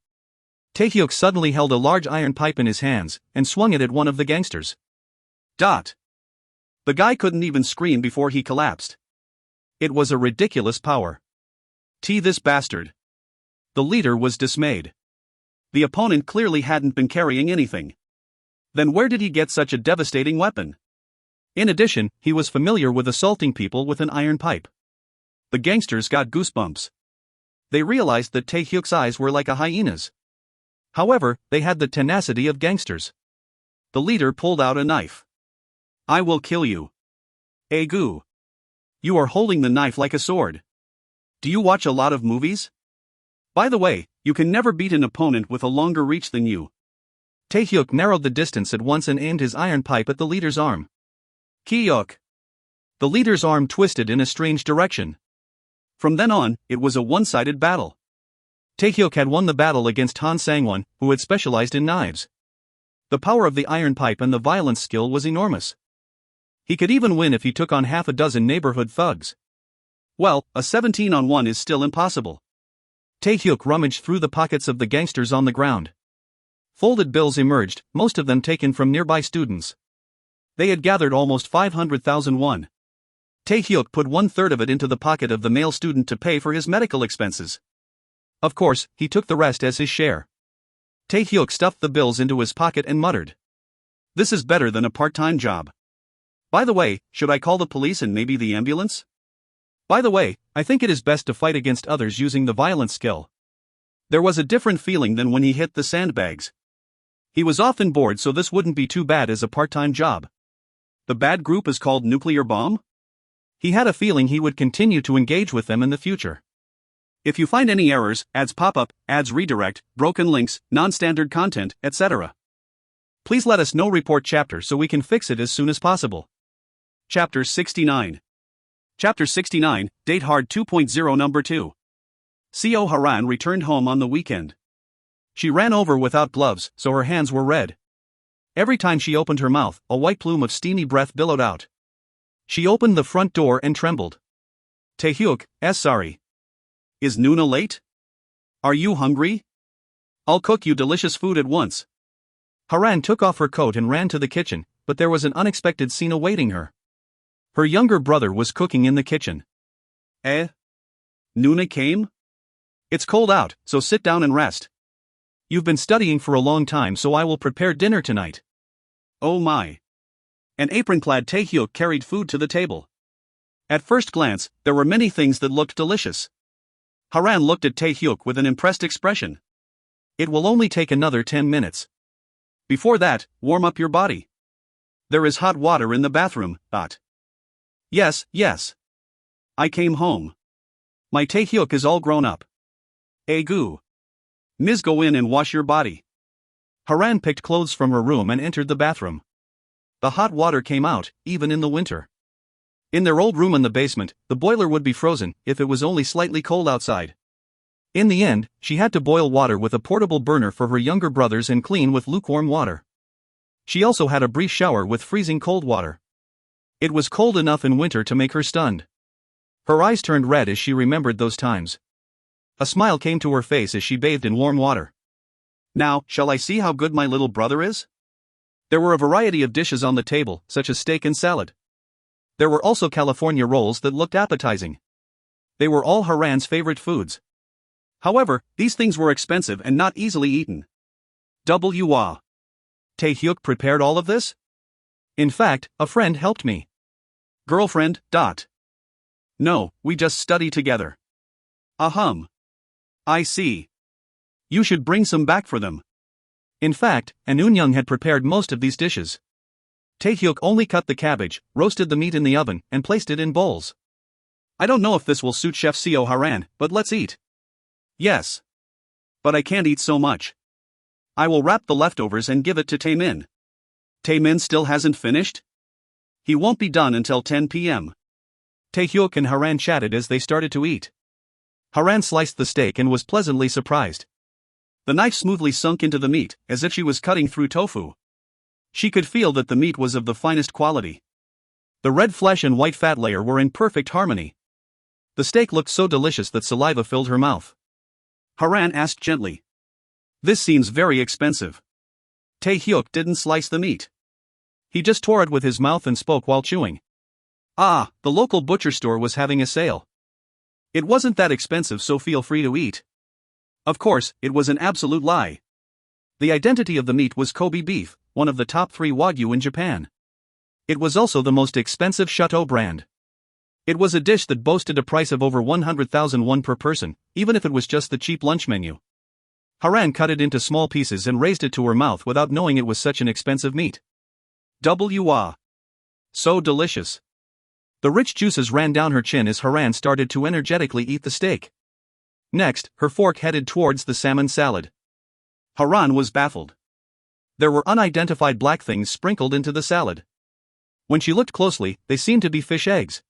Taehyuk suddenly held a large iron pipe in his hands, and swung it at one of the gangsters. The guy couldn't even scream before he collapsed. It was a ridiculous power. This bastard. The leader was dismayed. The opponent clearly hadn't been carrying anything. Then where did he get such a devastating weapon? In addition, he was familiar with assaulting people with an iron pipe. The gangsters got goosebumps. They realized that Taehyuk's eyes were like a hyena's. However, they had the tenacity of gangsters. The leader pulled out a knife. I will kill you. Goo. You are holding the knife like a sword. Do you watch a lot of movies? By the way, you can never beat an opponent with a longer reach than you. Taehyuk narrowed the distance at once and aimed his iron pipe at the leader's arm. Kyuk. The leader's arm twisted in a strange direction. From then on, it was a one-sided battle. Taehyuk had won the battle against Han Sangwon, who had specialized in knives. The power of the iron pipe and the violence skill was enormous. He could even win if he took on half a dozen neighborhood thugs. Well, a 17-on-1 is still impossible. Tae-hyuk rummaged through the pockets of the gangsters on the ground. Folded bills emerged, most of them taken from nearby students. They had gathered almost 500,000 won. Tae-hyuk put 1/3 of it into the pocket of the male student to pay for his medical expenses. Of course, he took the rest as his share. Tae-hyuk stuffed the bills into his pocket and muttered, "This is better than a part-time job. By the way, should I call the police and maybe the ambulance? By the way, I think it is best to fight against others using the violent skill." There was a different feeling than when he hit the sandbags. He was often bored, so this wouldn't be too bad as a part-time job. The bad group is called Nuclear Bomb? He had a feeling he would continue to engage with them in the future. If you find any errors, ads pop up, ads redirect, broken links, non-standard content, etc., please let us know. Report chapter so we can fix it as soon as possible. Chapter 69. Chapter 69, Date Hard 2.0 Number 2. Seo Haran returned home on the weekend. She ran over without gloves, so her hands were red. Every time she opened her mouth, a white plume of steamy breath billowed out. She opened the front door and trembled. Tae-hyuk, sorry. Is Nuna late? Are you hungry? I'll cook you delicious food at once. Haran took off her coat and ran to the kitchen, but there was an unexpected scene awaiting her. Her younger brother was cooking in the kitchen. Nuna came? It's cold out, so sit down and rest. You've been studying for a long time, so I will prepare dinner tonight. Oh my. An apron-clad Tae-hyuk carried food to the table. At first glance, there were many things that looked delicious. Haran looked at Tae-hyuk with an impressed expression. It will only take another 10 minutes. Before that, warm up your body. There is hot water in the bathroom, Yes. I came home. My Tae-hyuk is all grown up. Goo. Ms. Go in and wash your body. Haran picked clothes from her room and entered the bathroom. The hot water came out, even in the winter. In their old room in the basement, the boiler would be frozen if it was only slightly cold outside. In the end, she had to boil water with a portable burner for her younger brothers and clean with lukewarm water. She also had a brief shower with freezing cold water. It was cold enough in winter to make her stunned. Her eyes turned red as she remembered those times. A smile came to her face as she bathed in warm water. Now, shall I see how good my little brother is? There were a variety of dishes on the table, such as steak and salad. There were also California rolls that looked appetizing. They were all Haran's favorite foods. However, these things were expensive and not easily eaten. Tae-hyuk prepared all of this? In fact, a friend helped me. Girlfriend, No, we just study together. I see. You should bring some back for them. In fact, An Eun-young had prepared most of these dishes. Tae-hyuk only cut the cabbage, roasted the meat in the oven, and placed it in bowls. I don't know if this will suit Chef Seo Haran, but let's eat. Yes. But I can't eat so much. I will wrap the leftovers and give it to Taemin. Taemin still hasn't finished? He won't be done until 10 p.m. Tae-hyuk and Haran chatted as they started to eat. Haran sliced the steak and was pleasantly surprised. The knife smoothly sunk into the meat, as if she was cutting through tofu. She could feel that the meat was of the finest quality. The red flesh and white fat layer were in perfect harmony. The steak looked so delicious that saliva filled her mouth. Haran asked gently. This seems very expensive. Tae-hyuk didn't slice the meat. He just tore it with his mouth and spoke while chewing. The local butcher store was having a sale. It wasn't that expensive, so feel free to eat. Of course, it was an absolute lie. The identity of the meat was Kobe beef, one of the top 3 Wagyu in Japan. It was also the most expensive Chateau brand. It was a dish that boasted a price of over 100,000 won per person, even if it was just the cheap lunch menu. Haran cut it into small pieces and raised it to her mouth without knowing it was such an expensive meat. So delicious. The rich juices ran down her chin as Haran started to energetically eat the steak. Next, her fork headed towards the salmon salad. Haran was baffled. There were unidentified black things sprinkled into the salad. When she looked closely, they seemed to be fish eggs.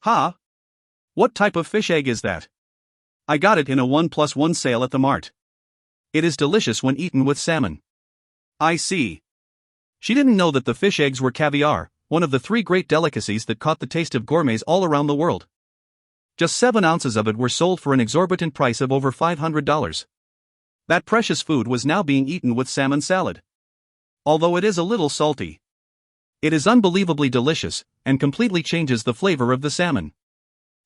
What type of fish egg is that? I got it in a 1+1 sale at the mart. It is delicious when eaten with salmon. I see. She didn't know that the fish eggs were caviar, one of the 3 great delicacies that caught the taste of gourmets all around the world. Just 7 ounces of it were sold for an exorbitant price of over $500. That precious food was now being eaten with salmon salad. Although it is a little salty, it is unbelievably delicious, and completely changes the flavor of the salmon.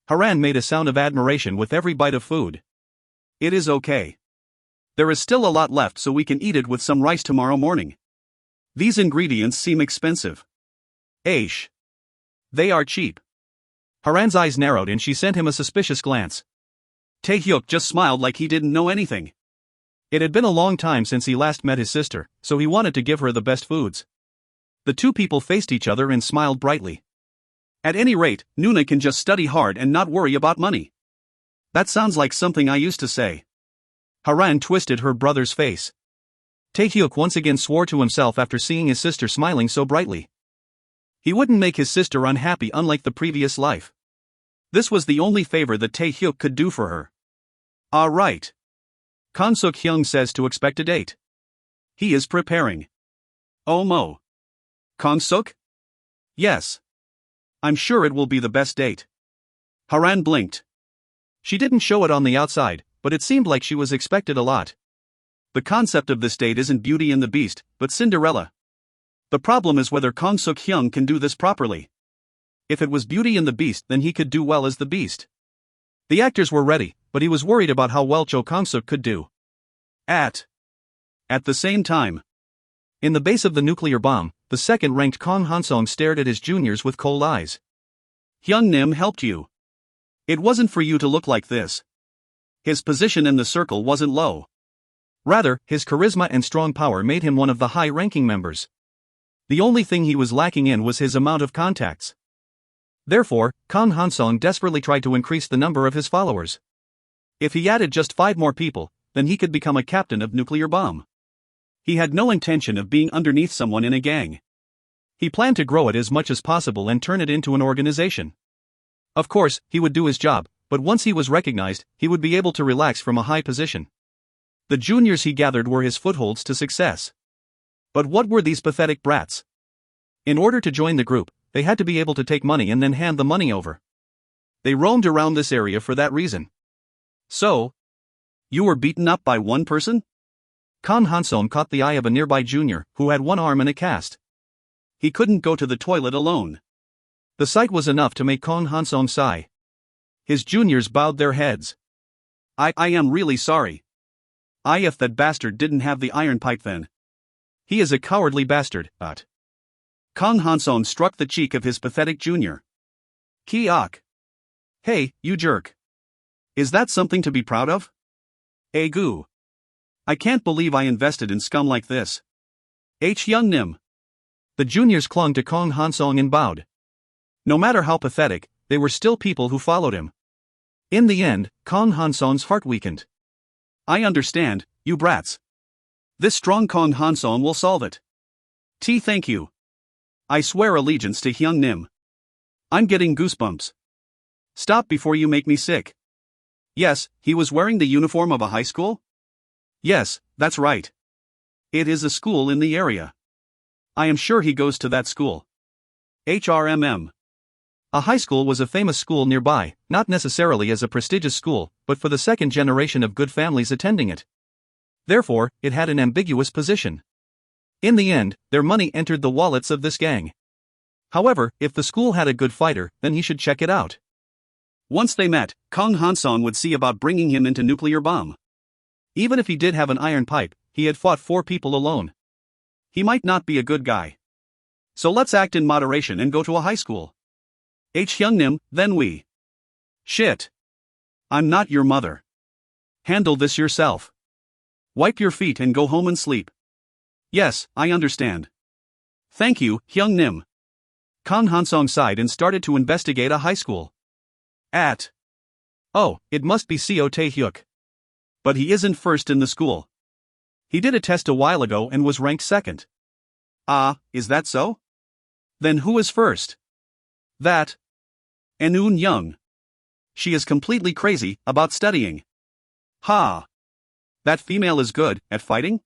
Haran made a sound of admiration with every bite of food. It is okay. There is still a lot left, so we can eat it with some rice tomorrow morning. These ingredients seem expensive. Aish. They are cheap. Haran's eyes narrowed and she sent him a suspicious glance. Taehyuk just smiled like he didn't know anything. It had been a long time since he last met his sister, so he wanted to give her the best foods. The two people faced each other and smiled brightly. At any rate, Nuna can just study hard and not worry about money. That sounds like something I used to say. Haran twisted her brother's face. Taehyuk once again swore to himself after seeing his sister smiling so brightly. He wouldn't make his sister unhappy unlike the previous life. This was the only favor that Taehyuk could do for her. Ah, right. Kang Suk-hyung says to expect a date. He is preparing. Oh mo. Kang Suk? Yes. I'm sure it will be the best date. Haran blinked. She didn't show it on the outside, but it seemed like she was expected a lot. The concept of this date isn't Beauty and the Beast, but Cinderella. The problem is whether Kang Suk-hyung can do this properly. If it was Beauty and the Beast, then he could do well as the Beast. The actors were ready, but he was worried about how well Cho Kang-suk could do. At the same time, in the base of the nuclear bomb, the second-ranked Kang Hansong stared at his juniors with cold eyes. Hyung Nim helped you. It wasn't for you to look like this. His position in the circle wasn't low. Rather, his charisma and strong power made him one of the high-ranking members. The only thing he was lacking in was his amount of contacts. Therefore, Kang Hansong desperately tried to increase the number of his followers. If he added just 5 more people, then he could become a captain of nuclear bomb. He had no intention of being underneath someone in a gang. He planned to grow it as much as possible and turn it into an organization. Of course, he would do his job, but once he was recognized, he would be able to relax from a high position. The juniors he gathered were his footholds to success. But what were these pathetic brats? In order to join the group, they had to be able to take money and then hand the money over. They roamed around this area for that reason. So, you were beaten up by one person? Kang Hansong caught the eye of a nearby junior who had one arm in a cast. He couldn't go to the toilet alone. The sight was enough to make Kang Hansong sigh. His juniors bowed their heads. I am really sorry. If that bastard didn't have the iron pipe then. He is a cowardly bastard, but. Kang Hansong struck the cheek of his pathetic junior. Kiok. Hey, you jerk. Is that something to be proud of? Goo. I can't believe I invested in scum like this. Hyung Nim. The juniors clung to Kang Hansong and bowed. No matter how pathetic, they were still people who followed him. In the end, Kang Hansong's heart weakened. I understand, you brats. This strong Kang Hansong will solve it. Thank you. I swear allegiance to Hyung Nim. I'm getting goosebumps. Stop before you make me sick. Yes, he was wearing the uniform of a high school? Yes, that's right. It is a school in the area. I am sure he goes to that school. HRMM. A high school was a famous school nearby, not necessarily as a prestigious school, but for the second generation of good families attending it. Therefore, it had an ambiguous position. In the end, their money entered the wallets of this gang. However, if the school had a good fighter, then he should check it out. Once they met, Kang Hansong would see about bringing him into nuclear bomb. Even if he did have an iron pipe, he had fought 4 people alone. He might not be a good guy. So let's act in moderation and go to a high school. Hyung Nim, then we. Shit. I'm not your mother. Handle this yourself. Wipe your feet and go home and sleep. Yes, I understand. Thank you, Hyung Nim. Kang Hansong sighed and started to investigate a high school. Oh, it must be Co Taehyuk. But he isn't first in the school. He did a test a while ago and was ranked second. Is that so? Then who is first? That. Eun Young. She is completely crazy about studying. Ha! That female is good at fighting?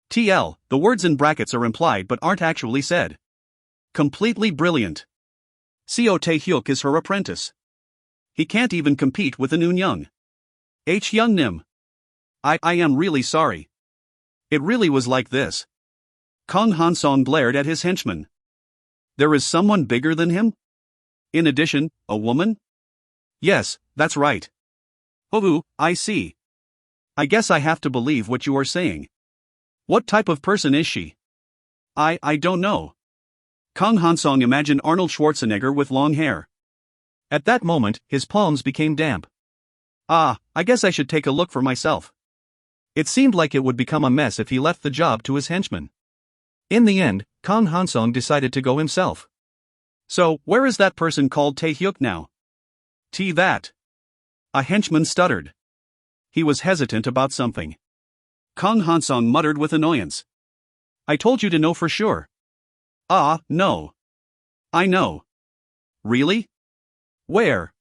TL, the words in brackets are implied but aren't actually said. Completely brilliant. Co Taehyuk is her apprentice. He can't even compete with Anoon Young. Young Nim. I am really sorry. It really was like this. Kong Hansong glared at his henchman. There is someone bigger than him? In addition, a woman? Yes, that's right. Oh, I see. I guess I have to believe what you are saying. What type of person is she? I don't know. Kong Hansong imagined Arnold Schwarzenegger with long hair. At that moment, his palms became damp. I guess I should take a look for myself. It seemed like it would become a mess if he left the job to his henchman. In the end, Kong Hansong decided to go himself. So, where is that person called Tae-hyuk now? That. A henchman stuttered. He was hesitant about something. Kong Hansong muttered with annoyance. I told you to know for sure. No. I know. Really? Where?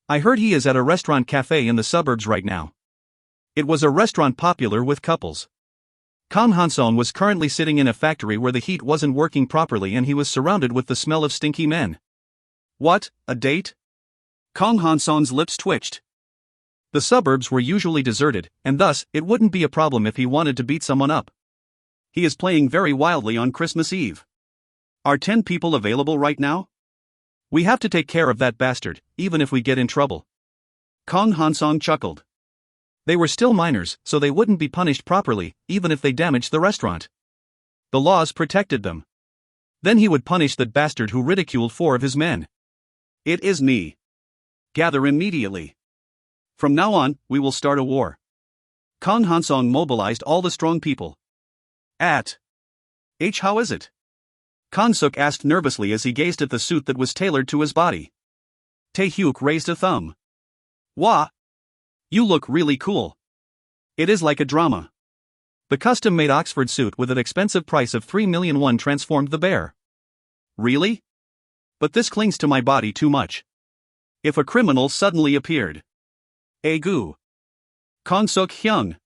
I heard he is at a restaurant cafe in the suburbs right now. It was a restaurant popular with couples. Kong Hansong was currently sitting in a factory where the heat wasn't working properly and he was surrounded with the smell of stinky men. What, a date? Kong Hansong's lips twitched. The suburbs were usually deserted, and thus, it wouldn't be a problem if he wanted to beat someone up. He is playing very wildly on Christmas Eve. Are 10 people available right now? We have to take care of that bastard, even if we get in trouble. Kong Hansong chuckled. They were still minors, so they wouldn't be punished properly, even if they damaged the restaurant. The laws protected them. Then he would punish that bastard who ridiculed 4 of his men. It is me. Gather immediately. From now on, we will start a war. Kong Hansong mobilized all the strong people. How is it? Kong Suk asked nervously as he gazed at the suit that was tailored to his body. Tae-hyuk raised a thumb. Wah! You look really cool. It is like a drama. The custom-made Oxford suit with an expensive price of 3 million won transformed the bear. Really? But this clings to my body too much. If a criminal suddenly appeared. Agu. Kong Suk Hyung.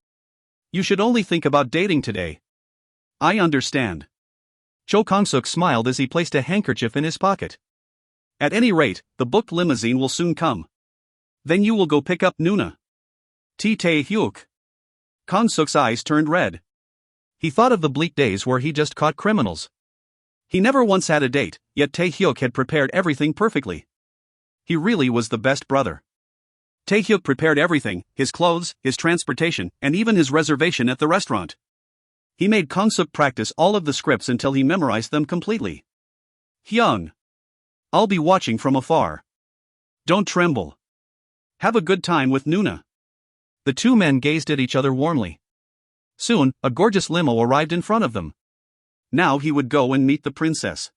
You should only think about dating today. I understand. Cho Kong Suk smiled as he placed a handkerchief in his pocket. At any rate, the booked limousine will soon come. Then you will go pick up Nuna. Tae-hyuk. Kong Suk's eyes turned red. He thought of the bleak days where he just caught criminals. He never once had a date, yet Tae-hyuk had prepared everything perfectly. He really was the best brother. Tae-hyuk prepared everything, his clothes, his transportation, and even his reservation at the restaurant. He made Kong Suk practice all of the scripts until he memorized them completely. Hyung. I'll be watching from afar. Don't tremble. Have a good time with Nuna. The 2 men gazed at each other warmly. Soon, a gorgeous limo arrived in front of them. Now he would go and meet the princess.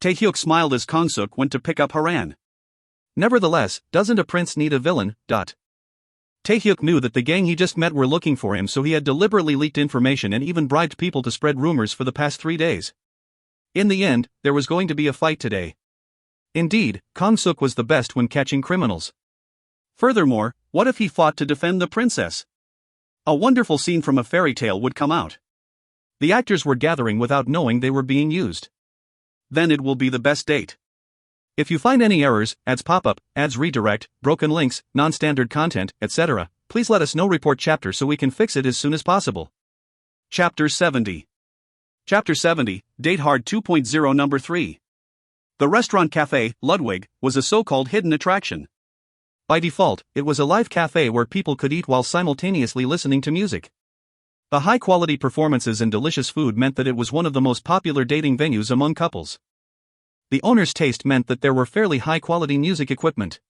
Tae-hyuk smiled as Kong Suk went to pick up Haran. Nevertheless, doesn't a prince need a villain? Tae-hyuk knew that the gang he just met were looking for him, so he had deliberately leaked information and even bribed people to spread rumors for the past 3 days. In the end, there was going to be a fight today. Indeed, Kong Suk was the best when catching criminals. Furthermore, what if he fought to defend the princess? A wonderful scene from a fairy tale would come out. The actors were gathering without knowing they were being used. Then it will be the best date. If you find any errors, ads pop up, ads redirect, broken links, non-standard content, etc., please let us know. Report chapter so we can fix it as soon as possible. Chapter 70. Chapter 70, Date Hard 2.0 Number 3. The restaurant cafe, Ludwig, was a so-called hidden attraction. By default, it was a live cafe where people could eat while simultaneously listening to music. The high-quality performances and delicious food meant that it was one of the most popular dating venues among couples. The owner's taste meant that there were fairly high-quality music equipment.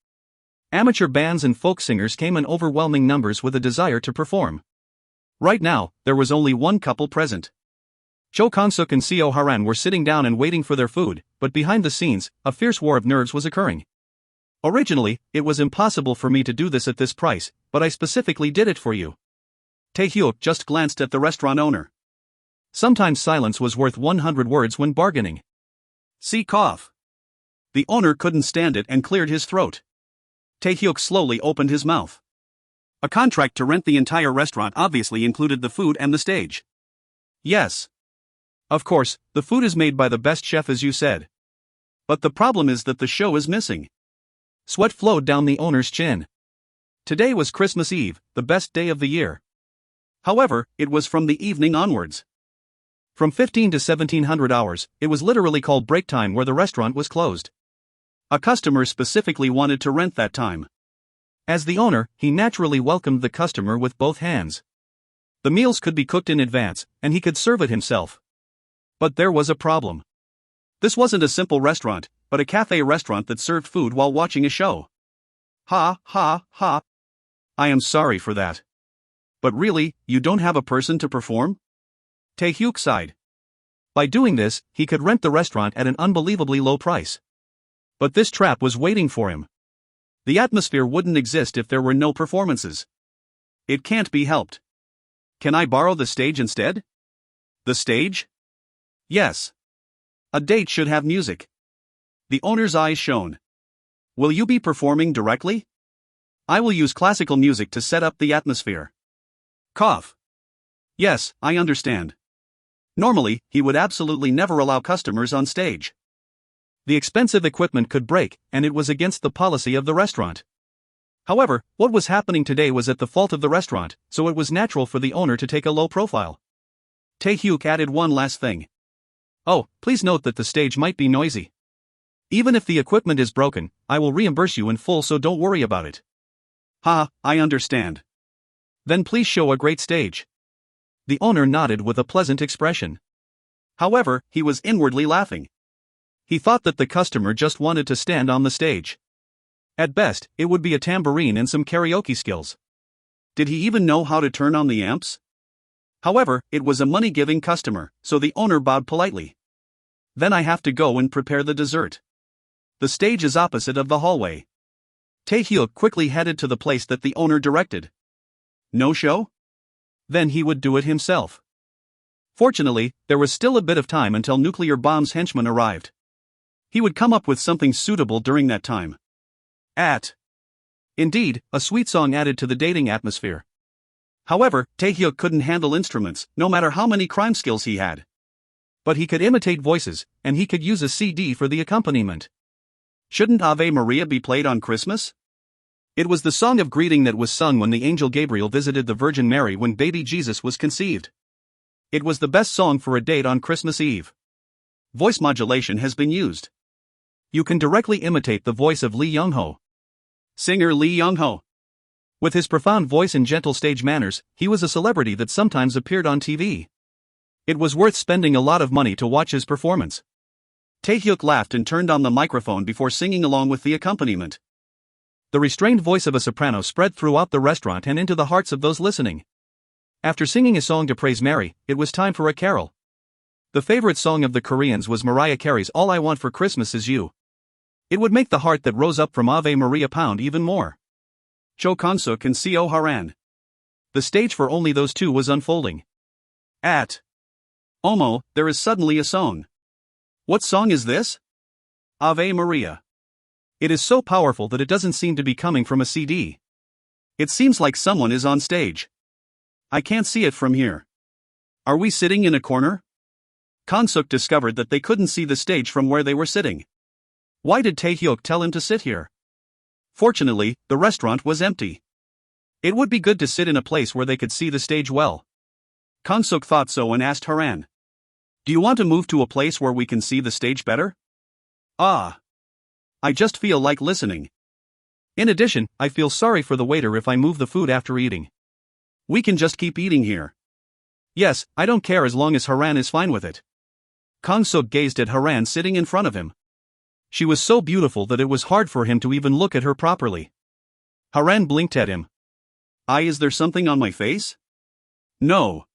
Amateur bands and folk singers came in overwhelming numbers with a desire to perform. Right now, there was only one couple present. Cho Kong Suk and Seo Haran were sitting down and waiting for their food, but behind the scenes, a fierce war of nerves was occurring. Originally, it was impossible for me to do this at this price, but I specifically did it for you. Tae-hyuk just glanced at the restaurant owner. Sometimes silence was worth 100 words when bargaining. See cough. The owner couldn't stand it and cleared his throat. Tae-hyuk slowly opened his mouth. A contract to rent the entire restaurant obviously included the food and the stage. Yes. Of course, the food is made by the best chef as you said. But the problem is that the show is missing. Sweat flowed down the owner's chin. Today was Christmas Eve, the best day of the year. However, it was from the evening onwards. From 15 to 1700 hours, it was literally called break time where the restaurant was closed. A customer specifically wanted to rent that time. As the owner, he naturally welcomed the customer with both hands. The meals could be cooked in advance, and he could serve it himself. But there was a problem. This wasn't a simple restaurant, but a cafe restaurant that served food while watching a show. Ha, ha, ha. I am sorry for that. But really, you don't have a person to perform? Tae-hyuk sighed. By doing this, he could rent the restaurant at an unbelievably low price. But this trap was waiting for him. The atmosphere wouldn't exist if there were no performances. It can't be helped. Can I borrow the stage instead? The stage? Yes. A date should have music. The owner's eyes shone. Will you be performing directly? I will use classical music to set up the atmosphere. Cough. Yes, I understand. Normally, he would absolutely never allow customers on stage. The expensive equipment could break, and it was against the policy of the restaurant. However, what was happening today was at the fault of the restaurant, so it was natural for the owner to take a low profile. Tae-hyuk added one last thing. Oh, please note that the stage might be noisy. Even if the equipment is broken, I will reimburse you in full, so don't worry about it. Ha, I understand. Then please show a great stage. The owner nodded with a pleasant expression. However, he was inwardly laughing. He thought that the customer just wanted to stand on the stage. At best, it would be a tambourine and some karaoke skills. Did he even know how to turn on the amps? However, it was a money-giving customer, so the owner bowed politely. Then I have to go and prepare the dessert. The stage is opposite of the hallway. Tae-hyuk quickly headed to the place that the owner directed. No show? Then he would do it himself. Fortunately, there was still a bit of time until Nuclear Bomb's henchman arrived. He would come up with something suitable during that time. Indeed, a sweet song added to the dating atmosphere. However, Tae-hyuk couldn't handle instruments, no matter how many crime skills he had. But he could imitate voices, and he could use a CD for the accompaniment. Shouldn't Ave Maria be played on Christmas? It was the song of greeting that was sung when the angel Gabriel visited the Virgin Mary when baby Jesus was conceived. It was the best song for a date on Christmas Eve. Voice modulation has been used. You can directly imitate the voice of Lee Young-ho. Singer Lee Young-ho. With his profound voice and gentle stage manners, he was a celebrity that sometimes appeared on TV. It was worth spending a lot of money to watch his performance. Tae-hyuk laughed and turned on the microphone before singing along with the accompaniment. The restrained voice of a soprano spread throughout the restaurant and into the hearts of those listening. After singing a song to praise Mary, it was time for a carol. The favorite song of the Koreans was Mariah Carey's All I Want for Christmas Is You. It would make the heart that rose up from Ave Maria pound even more. Cho Kang-suk and Seo Haran. The stage for only those two was unfolding. Omo, there is suddenly a song. What song is this? Ave Maria. It is so powerful that it doesn't seem to be coming from a CD. It seems like someone is on stage. I can't see it from here. Are we sitting in a corner? Kang-suk discovered that they couldn't see the stage from where they were sitting. Why did Tae-hyuk tell him to sit here? Fortunately, the restaurant was empty. It would be good to sit in a place where they could see the stage well. Kang-suk thought so and asked Haran. Do you want to move to a place where we can see the stage better? I just feel like listening. In addition, I feel sorry for the waiter if I move the food after eating. We can just keep eating here. Yes, I don't care as long as Haran is fine with it. Kang-suk gazed at Haran sitting in front of him. She was so beautiful that it was hard for him to even look at her properly. Haran blinked at him. Is there something on my face? No.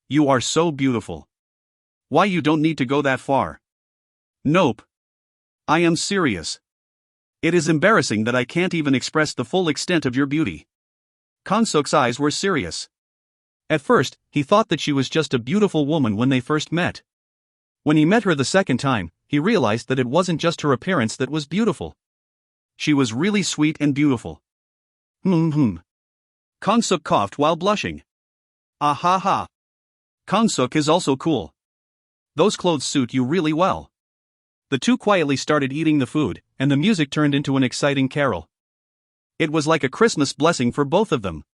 You are so beautiful. Why, you don't need to go that far. Nope. I am serious. It is embarrassing that I can't even express the full extent of your beauty. Kang-suk's eyes were serious. At first, he thought that she was just a beautiful woman when they first met. When he met her the second time, he realized that it wasn't just her appearance that was beautiful. She was really sweet and beautiful. Kang-suk coughed while blushing. Ah ha ha. Kang-suk is also cool. Those clothes suit you really well. The two quietly started eating the food, and the music turned into an exciting carol. It was like a Christmas blessing for both of them.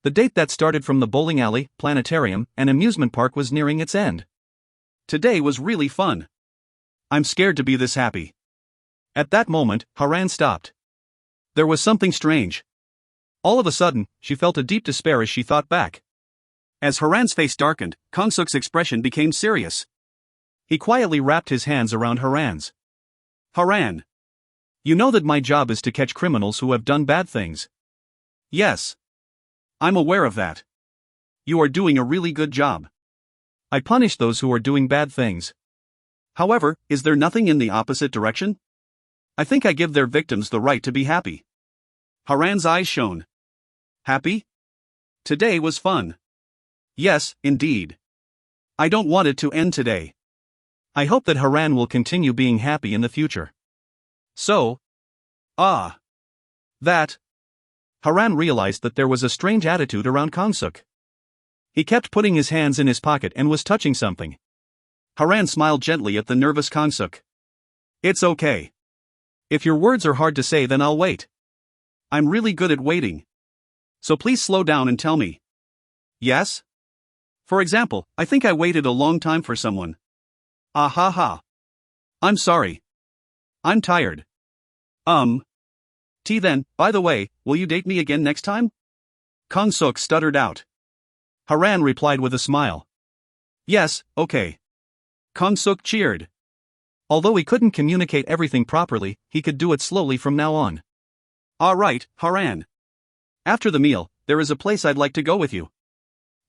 The date that started from the bowling alley, planetarium, and amusement park was nearing its end. Today was really fun. I'm scared to be this happy. At that moment, Haran stopped. There was something strange. All of a sudden, she felt a deep despair as she thought back. As Haran's face darkened, Kong-suk's expression became serious. He quietly wrapped his hands around Haran's. Haran. You know that my job is to catch criminals who have done bad things. Yes. I'm aware of that. You are doing a really good job. I punish those who are doing bad things. However, is there nothing in the opposite direction? I think I give their victims the right to be happy. Haran's eyes shone. Happy? Today was fun. Yes, indeed. I don't want it to end today. I hope that Haran will continue being happy in the future. So? That. Haran realized that there was a strange attitude around Kong-suk. He kept putting his hands in his pocket and was touching something. Haran smiled gently at the nervous Kong-suk. It's okay. If your words are hard to say, then I'll wait. I'm really good at waiting. So please slow down and tell me. Yes? For example, I think I waited a long time for someone. Ah ha ha. I'm sorry. I'm tired. Then, by the way, will you date me again next time? Kong-suk stuttered out. Haran replied with a smile. Yes, okay. Kong-suk cheered. Although he couldn't communicate everything properly, he could do it slowly from now on. All right, Haran. After the meal, there is a place I'd like to go with you.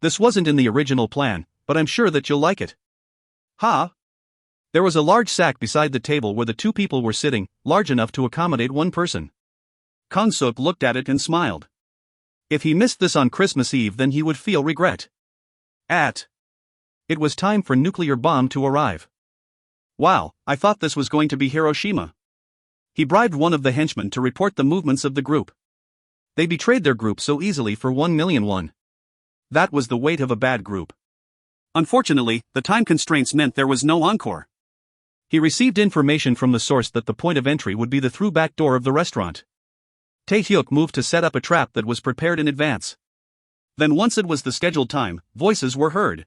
This wasn't in the original plan, but I'm sure that you'll like it. Ha! There was a large sack beside the table where the two people were sitting, large enough to accommodate one person. Kong-suk looked at it and smiled. If he missed this on Christmas Eve, then he would feel regret. It was time for nuclear bomb to arrive. Wow, I thought this was going to be Hiroshima. He bribed one of the henchmen to report the movements of the group. They betrayed their group so easily for 1,000,000 won. That was the weight of a bad group. Unfortunately, the time constraints meant there was no encore. He received information from the source that the point of entry would be the through back door of the restaurant. Tae-hyuk moved to set up a trap that was prepared in advance. Then once it was the scheduled time, voices were heard.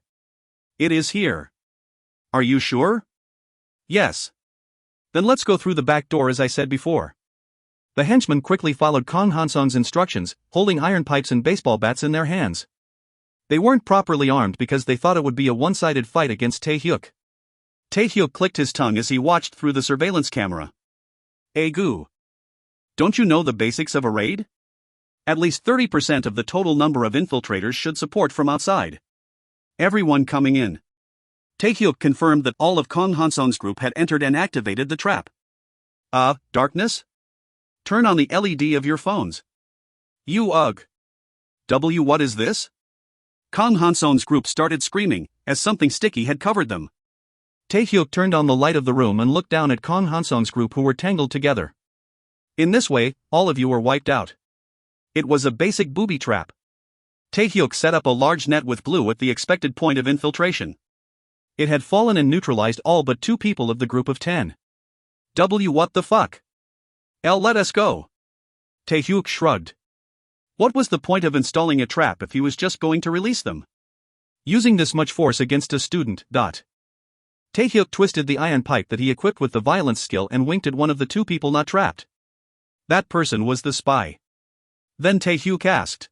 It is here. Are you sure? Yes. Then let's go through the back door as I said before. The henchmen quickly followed Kong Han-sung's instructions, holding iron pipes and baseball bats in their hands. They weren't properly armed because they thought it would be a one-sided fight against Tae-hyuk. Tae-hyuk clicked his tongue as he watched through the surveillance camera. Egu. Don't you know the basics of a raid? At least 30% of the total number of infiltrators should support from outside. Everyone coming in. Tae-hyuk confirmed that all of Kong Han-sung's group had entered and activated the trap. Darkness? Turn on the LED of your phones. What is this? Kong Han-sung's group started screaming, as something sticky had covered them. Tae-hyuk turned on the light of the room and looked down at Kong Han-sung's group who were tangled together. In this way, all of you were wiped out. It was a basic booby trap. Tae-hyuk set up a large net with glue at the expected point of infiltration. It had fallen and neutralized all but 2 people of the group of 10. What the fuck? Let us go. Tae-hyuk shrugged. What was the point of installing a trap if he was just going to release them? Using this much force against a student. Tae-hyuk twisted the iron pipe that he equipped with the violence skill and winked at one of the 2 people not trapped. That person was the spy. Then Tae-hyuk asked.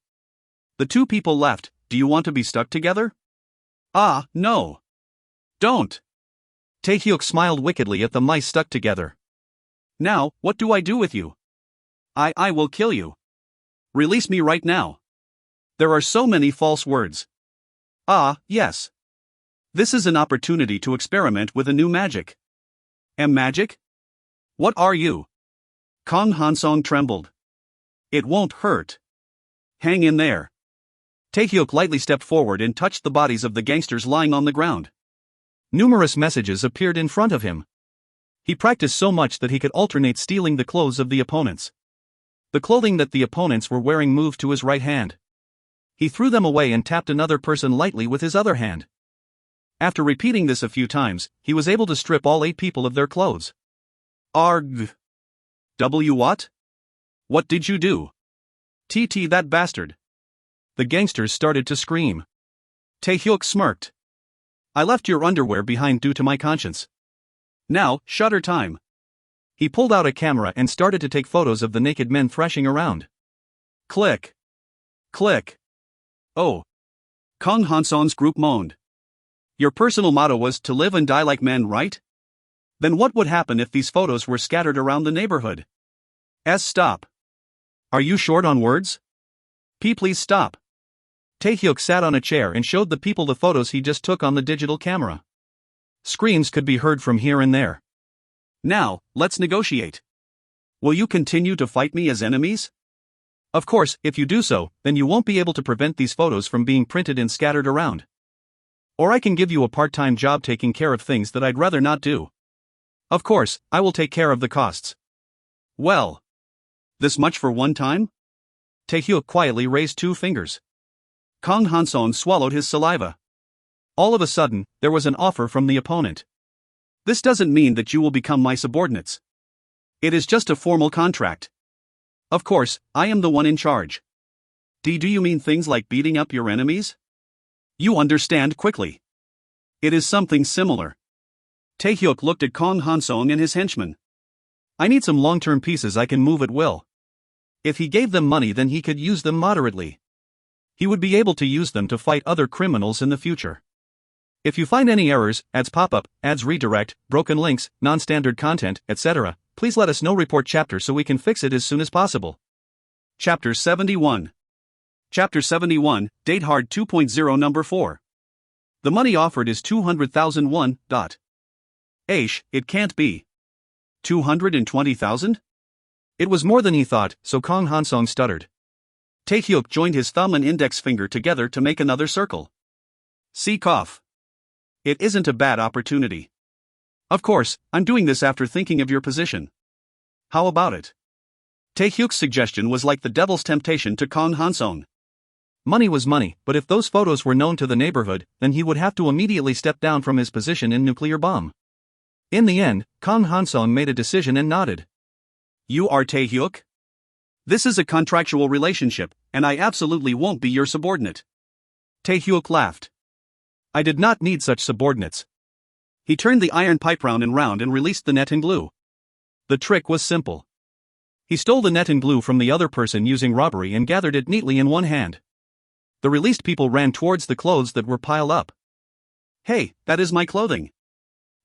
The 2 people left, do you want to be stuck together? No. Don't. Tae-hyuk smiled wickedly at the mice stuck together. Now, what do I do with you? I will kill you. Release me right now. There are so many false words. Yes. This is an opportunity to experiment with a new magic. Magic? What are you? Kong Han-sung trembled. It won't hurt. Hang in there. Tae-hyuk lightly stepped forward and touched the bodies of the gangsters lying on the ground. Numerous messages appeared in front of him. He practiced so much that he could alternate stealing the clothes of the opponents. The clothing that the opponents were wearing moved to his right hand. He threw them away and tapped another person lightly with his other hand. After repeating this a few times, he was able to strip all 8 people of their clothes. Arg. What? What did you do? TT, that bastard. The gangsters started to scream. Taehyuk smirked. I left your underwear behind due to my conscience. Now, shutter time. He pulled out a camera and started to take photos of the naked men thrashing around. Click. Click. Oh. Kang Hanson's group moaned. Your personal motto was to live and die like men, right? Then what would happen if these photos were scattered around the neighborhood? Stop. Are you short on words? Please stop. Taehyuk sat on a chair and showed the people the photos he just took on the digital camera. Screams could be heard from here and there. Now, let's negotiate. Will you continue to fight me as enemies? Of course, if you do so, then you won't be able to prevent these photos from being printed and scattered around. Or I can give you a part-time job taking care of things that I'd rather not do. Of course, I will take care of the costs. Well. This much for one time? Taehyuk quietly raised 2 fingers. Kang Hanson swallowed his saliva. All of a sudden, there was an offer from the opponent. This doesn't mean that you will become my subordinates. It is just a formal contract. Of course, I am the one in charge. Do you mean things like beating up your enemies? You understand quickly. It is something similar. Taehyuk looked at Kang Hansong and his henchmen. I need some long-term pieces I can move at will. If he gave them money, then he could use them moderately. He would be able to use them to fight other criminals in the future. If you find any errors, ads pop up, ads redirect, broken links, non-standard content, etc., please let us know. Report chapter so we can fix it as soon as possible. Chapter 71. Chapter 71, Date Hard 2.0 Number 4. The money offered is 200,000 won. It can't be. 220,000? It was more than he thought, so Kang Hansong stuttered. Taehyuk joined his thumb and index finger together to make another circle. See cough. It isn't a bad opportunity. Of course, I'm doing this after thinking of your position. How about it? Taehyuk's suggestion was like the devil's temptation to Kang Hansong. Money was money, but if those photos were known to the neighborhood, then he would have to immediately step down from his position in nuclear bomb. In the end, Kang Hansong made a decision and nodded. You are Taehyuk? This is a contractual relationship, and I absolutely won't be your subordinate. Taehyuk laughed. I did not need such subordinates. He turned the iron pipe round and released the net and glue. The trick was simple. He stole the net and glue from the other person using robbery and gathered it neatly in one hand. The released people ran towards the clothes that were piled up. Hey, that is my clothing.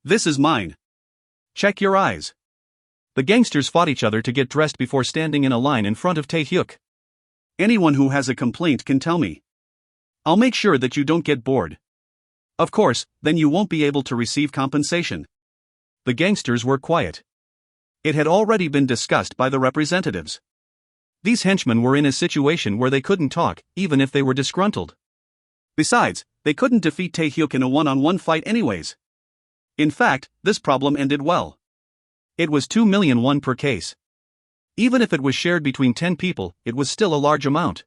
This is mine. Check your eyes. The gangsters fought each other to get dressed before standing in a line in front of Taehyuk. Anyone who has a complaint can tell me. I'll make sure that you don't get bored. Of course, then you won't be able to receive compensation. The gangsters were quiet. It had already been discussed by the representatives. These henchmen were in a situation where they couldn't talk, even if they were disgruntled. Besides, they couldn't defeat Taehyuk in a one-on-one fight anyways. In fact, this problem ended well. It was 2 million won per case. Even if it was shared between 10 people, it was still a large amount.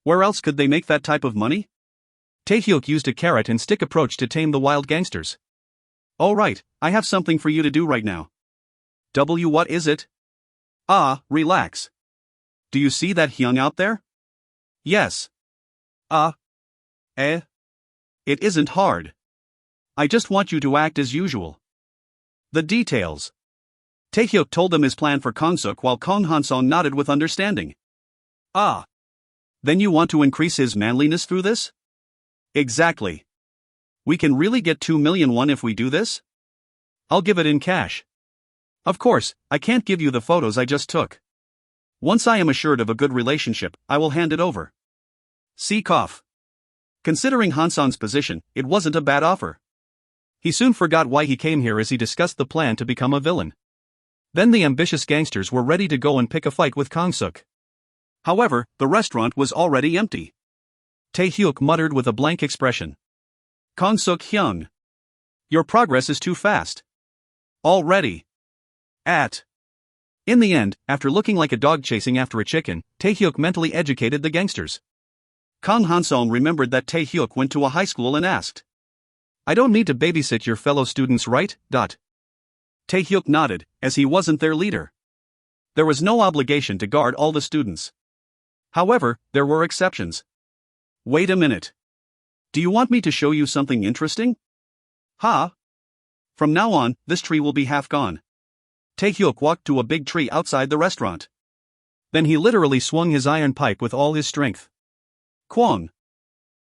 Where else could they make that type of money? Taehyuk used a carrot and stick approach to tame the wild gangsters. All right, I have something for you to do right now. What is it? Relax. Do you see that hyung out there? Yes. It isn't hard. I just want you to act as usual. The details. Taehyuk told them his plan for Kang-suk while Kang Hansong nodded with understanding. Then you want to increase his manliness through this? Exactly. We can really get 2 million won if we do this? I'll give it in cash. Of course, I can't give you the photos I just took. Once I am assured of a good relationship, I will hand it over. See cough. Considering Hansong's position, it wasn't a bad offer. He soon forgot why he came here as he discussed the plan to become a villain. Then the ambitious gangsters were ready to go and pick a fight with Kang-suk. However, the restaurant was already empty. Taehyuk muttered with a blank expression. Kang-suk Hyung. Your progress is too fast. Already. In the end, after looking like a dog chasing after a chicken, Taehyuk mentally educated the gangsters. Kang Hansong remembered that Taehyuk went to a high school and asked. I don't need to babysit your fellow students, right? Taehyuk nodded, as he wasn't their leader. There was no obligation to guard all the students. However, there were exceptions. Wait a minute. Do you want me to show you something interesting? Ha! From now on, this tree will be half gone. Taehyuk walked to a big tree outside the restaurant. Then he literally swung his iron pipe with all his strength. Kwang!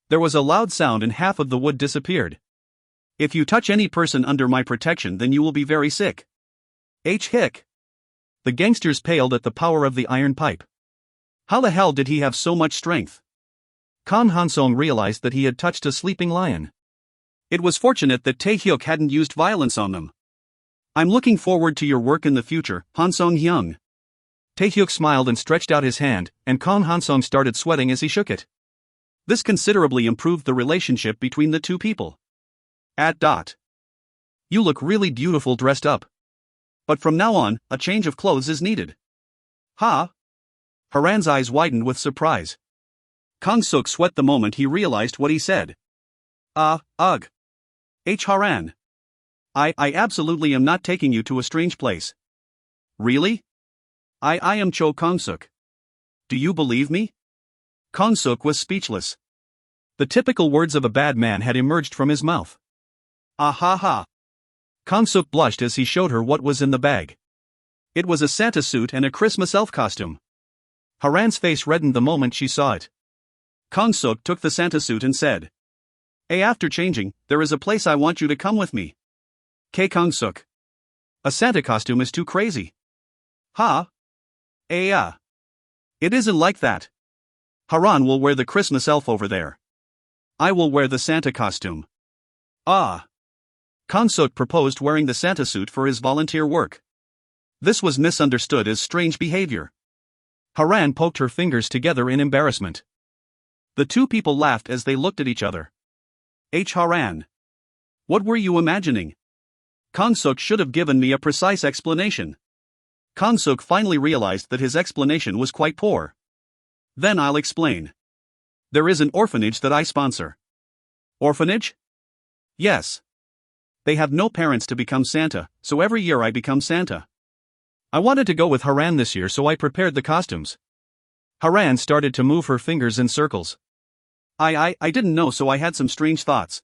There was a loud sound and half of the wood disappeared. If you touch any person under my protection, then you will be very sick. Hick! The gangsters paled at the power of the iron pipe. How the hell did he have so much strength? Kan Hansong realized that he had touched a sleeping lion. It was fortunate that Taehyuk hadn't used violence on them. I'm looking forward to your work in the future, Hansong Hyung. Taehyuk smiled and stretched out his hand, and Kan Hansong started sweating as he shook it. This considerably improved the relationship between the two people. You look really beautiful dressed up. But from now on, a change of clothes is needed. Ha! Haran's eyes widened with surprise. Kang-suk sweat the moment he realized what he said. Ugh. Haran. I absolutely am not taking you to a strange place. Really? I am Cho Kang-suk. Do you believe me? Kang-suk was speechless. The typical words of a bad man had emerged from his mouth. Ah ha ha. Kang-suk blushed as he showed her what was in the bag. It was a Santa suit and a Christmas elf costume. Haran's face reddened the moment she saw it. Kang-suk took the Santa suit and said, "Hey, after changing, there is a place I want you to come with me." Kang-suk. A Santa costume is too crazy. Ha? It isn't like that. Haran will wear the Christmas elf over there. I will wear the Santa costume. Kang-suk proposed wearing the Santa suit for his volunteer work. This was misunderstood as strange behavior. Haran poked her fingers together in embarrassment. The two people laughed as they looked at each other. Haran. What were you imagining? Kang-suk should have given me a precise explanation. Kang-suk finally realized that his explanation was quite poor. Then I'll explain. There is an orphanage that I sponsor. Orphanage? Yes. They have no parents to become Santa, so every year I become Santa. I wanted to go with Haran this year, so I prepared the costumes. Haran started to move her fingers in circles. I didn't know, so I had some strange thoughts.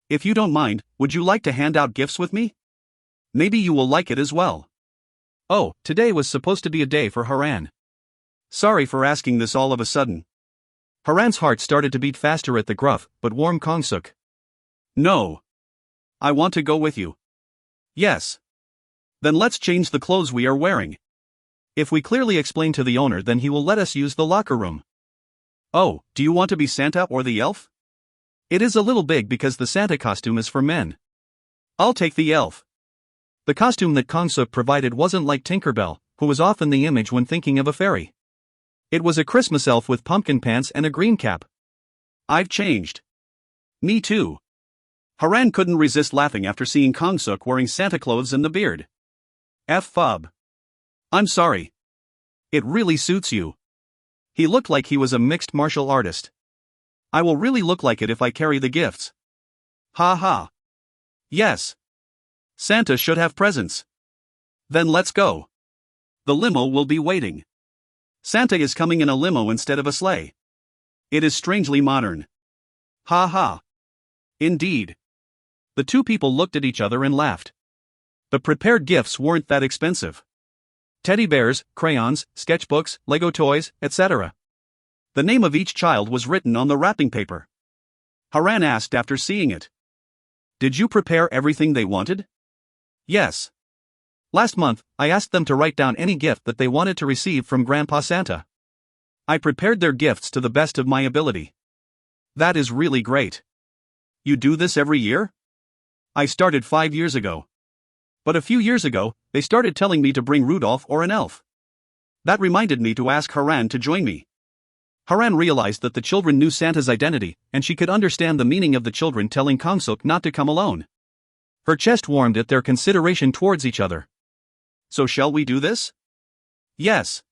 If you don't mind, would you like to hand out gifts with me? Maybe you will like it as well. Oh, today was supposed to be a day for Haran. Sorry for asking this all of a sudden. Haran's heart started to beat faster at the gruff, but warm Kang-suk. No. I want to go with you. Yes. Then let's change the clothes we are wearing. If we clearly explain to the owner, then he will let us use the locker room. Oh, do you want to be Santa or the elf? It is a little big because the Santa costume is for men. I'll take the elf. The costume that Kang-suk provided wasn't like Tinkerbell, who was often the image when thinking of a fairy. It was a Christmas elf with pumpkin pants and a green cap. I've changed. Me too. Haran couldn't resist laughing after seeing Kang-suk wearing Santa clothes and the beard. F-fub. I'm sorry. It really suits you. He looked like he was a mixed martial artist. I will really look like it if I carry the gifts. Ha ha. Yes. Santa should have presents. Then let's go. The limo will be waiting. Santa is coming in a limo instead of a sleigh. It is strangely modern. Ha ha. Indeed. The two people looked at each other and laughed. The prepared gifts weren't that expensive. Teddy bears, crayons, sketchbooks, Lego toys, etc. The name of each child was written on the wrapping paper. Haran asked after seeing it. Did you prepare everything they wanted? Yes. Last month, I asked them to write down any gift that they wanted to receive from Grandpa Santa. I prepared their gifts to the best of my ability. That is really great. You do this every year? I started 5 years ago. But a few years ago, they started telling me to bring Rudolph or an elf. That reminded me to ask Haran to join me. Haran realized that the children knew Santa's identity, and she could understand the meaning of the children telling Kang-suk not to come alone. Her chest warmed at their consideration towards each other. So shall we do this? Yes.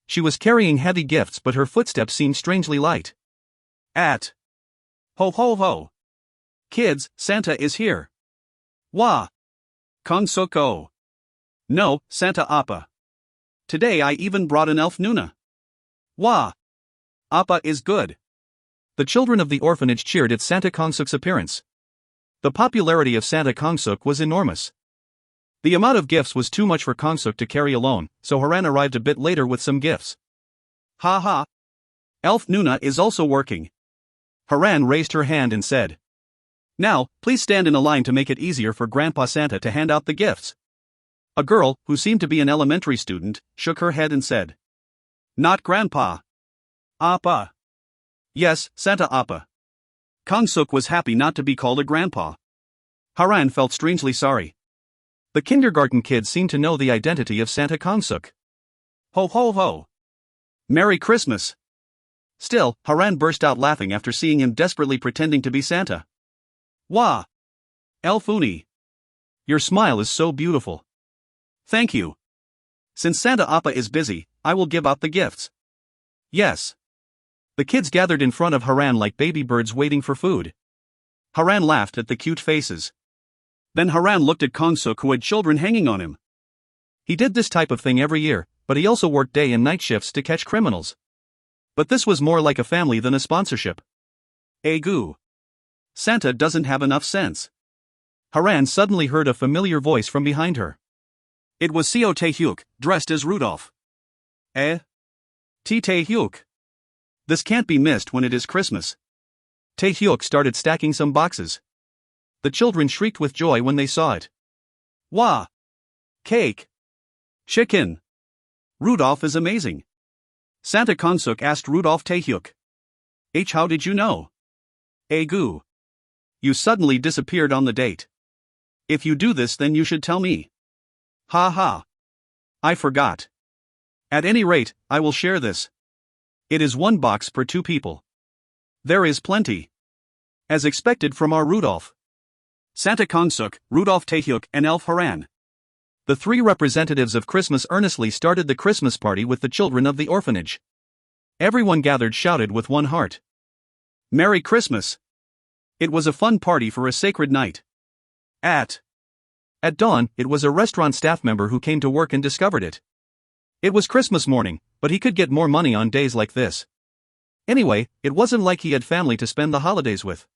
She was carrying heavy gifts, but her footsteps seemed strangely light. Ho ho ho. Kids, Santa is here. Wah! Kong Soko. No, Santa Appa. Today I even brought an elf Nuna. Wah! Appa is good. The children of the orphanage cheered at Santa Kongsuk's appearance. The popularity of Santa Kongsuk was enormous. The amount of gifts was too much for Kongsuk to carry alone, so Haran arrived a bit later with some gifts. Ha ha! Elf Nuna is also working. Haran raised her hand and said, "Now, please stand in a line to make it easier for Grandpa Santa to hand out the gifts." A girl, who seemed to be an elementary student, shook her head and said, "Not Grandpa. Appa." Yes, Santa Appa. Kongsuk was happy not to be called a grandpa. Haran felt strangely sorry. The kindergarten kids seemed to know the identity of Santa Kongsuk. Ho ho ho! Merry Christmas! Still, Haran burst out laughing after seeing him desperately pretending to be Santa. Wah! Elf Uni! Your smile is so beautiful. Thank you. Since Santa Appa is busy, I will give out the gifts. Yes. The kids gathered in front of Haran like baby birds waiting for food. Haran laughed at the cute faces. Then Haran looked at Kongsuk, who had children hanging on him. He did this type of thing every year, but he also worked day and night shifts to catch criminals. But this was more like a family than a sponsorship. Goo. Santa doesn't have enough sense. Haran suddenly heard a familiar voice from behind her. It was Seo Tae-hyuk, dressed as Rudolph. Tae-hyuk. This can't be missed when it is Christmas. Tae-hyuk started stacking some boxes. The children shrieked with joy when they saw it. Wah! Cake! Chicken! Rudolph is amazing. Santa Kongsuk asked Rudolph Tae-hyuk. How did you know? Goo. You suddenly disappeared on the date. If you do this, then you should tell me. Ha ha. I forgot. At any rate, I will share this. It is 1 box per 2 people. There is plenty. As expected from our Rudolph. Santa Kongsuk, Rudolph Tae-hyuk, and Elf Haran. The 3 representatives of Christmas earnestly started the Christmas party with the children of the orphanage. Everyone gathered shouted with one heart. Merry Christmas! It was a fun party for a sacred night. At dawn, it was a restaurant staff member who came to work and discovered it. It was Christmas morning, but he could get more money on days like this. Anyway, it wasn't like he had family to spend the holidays with.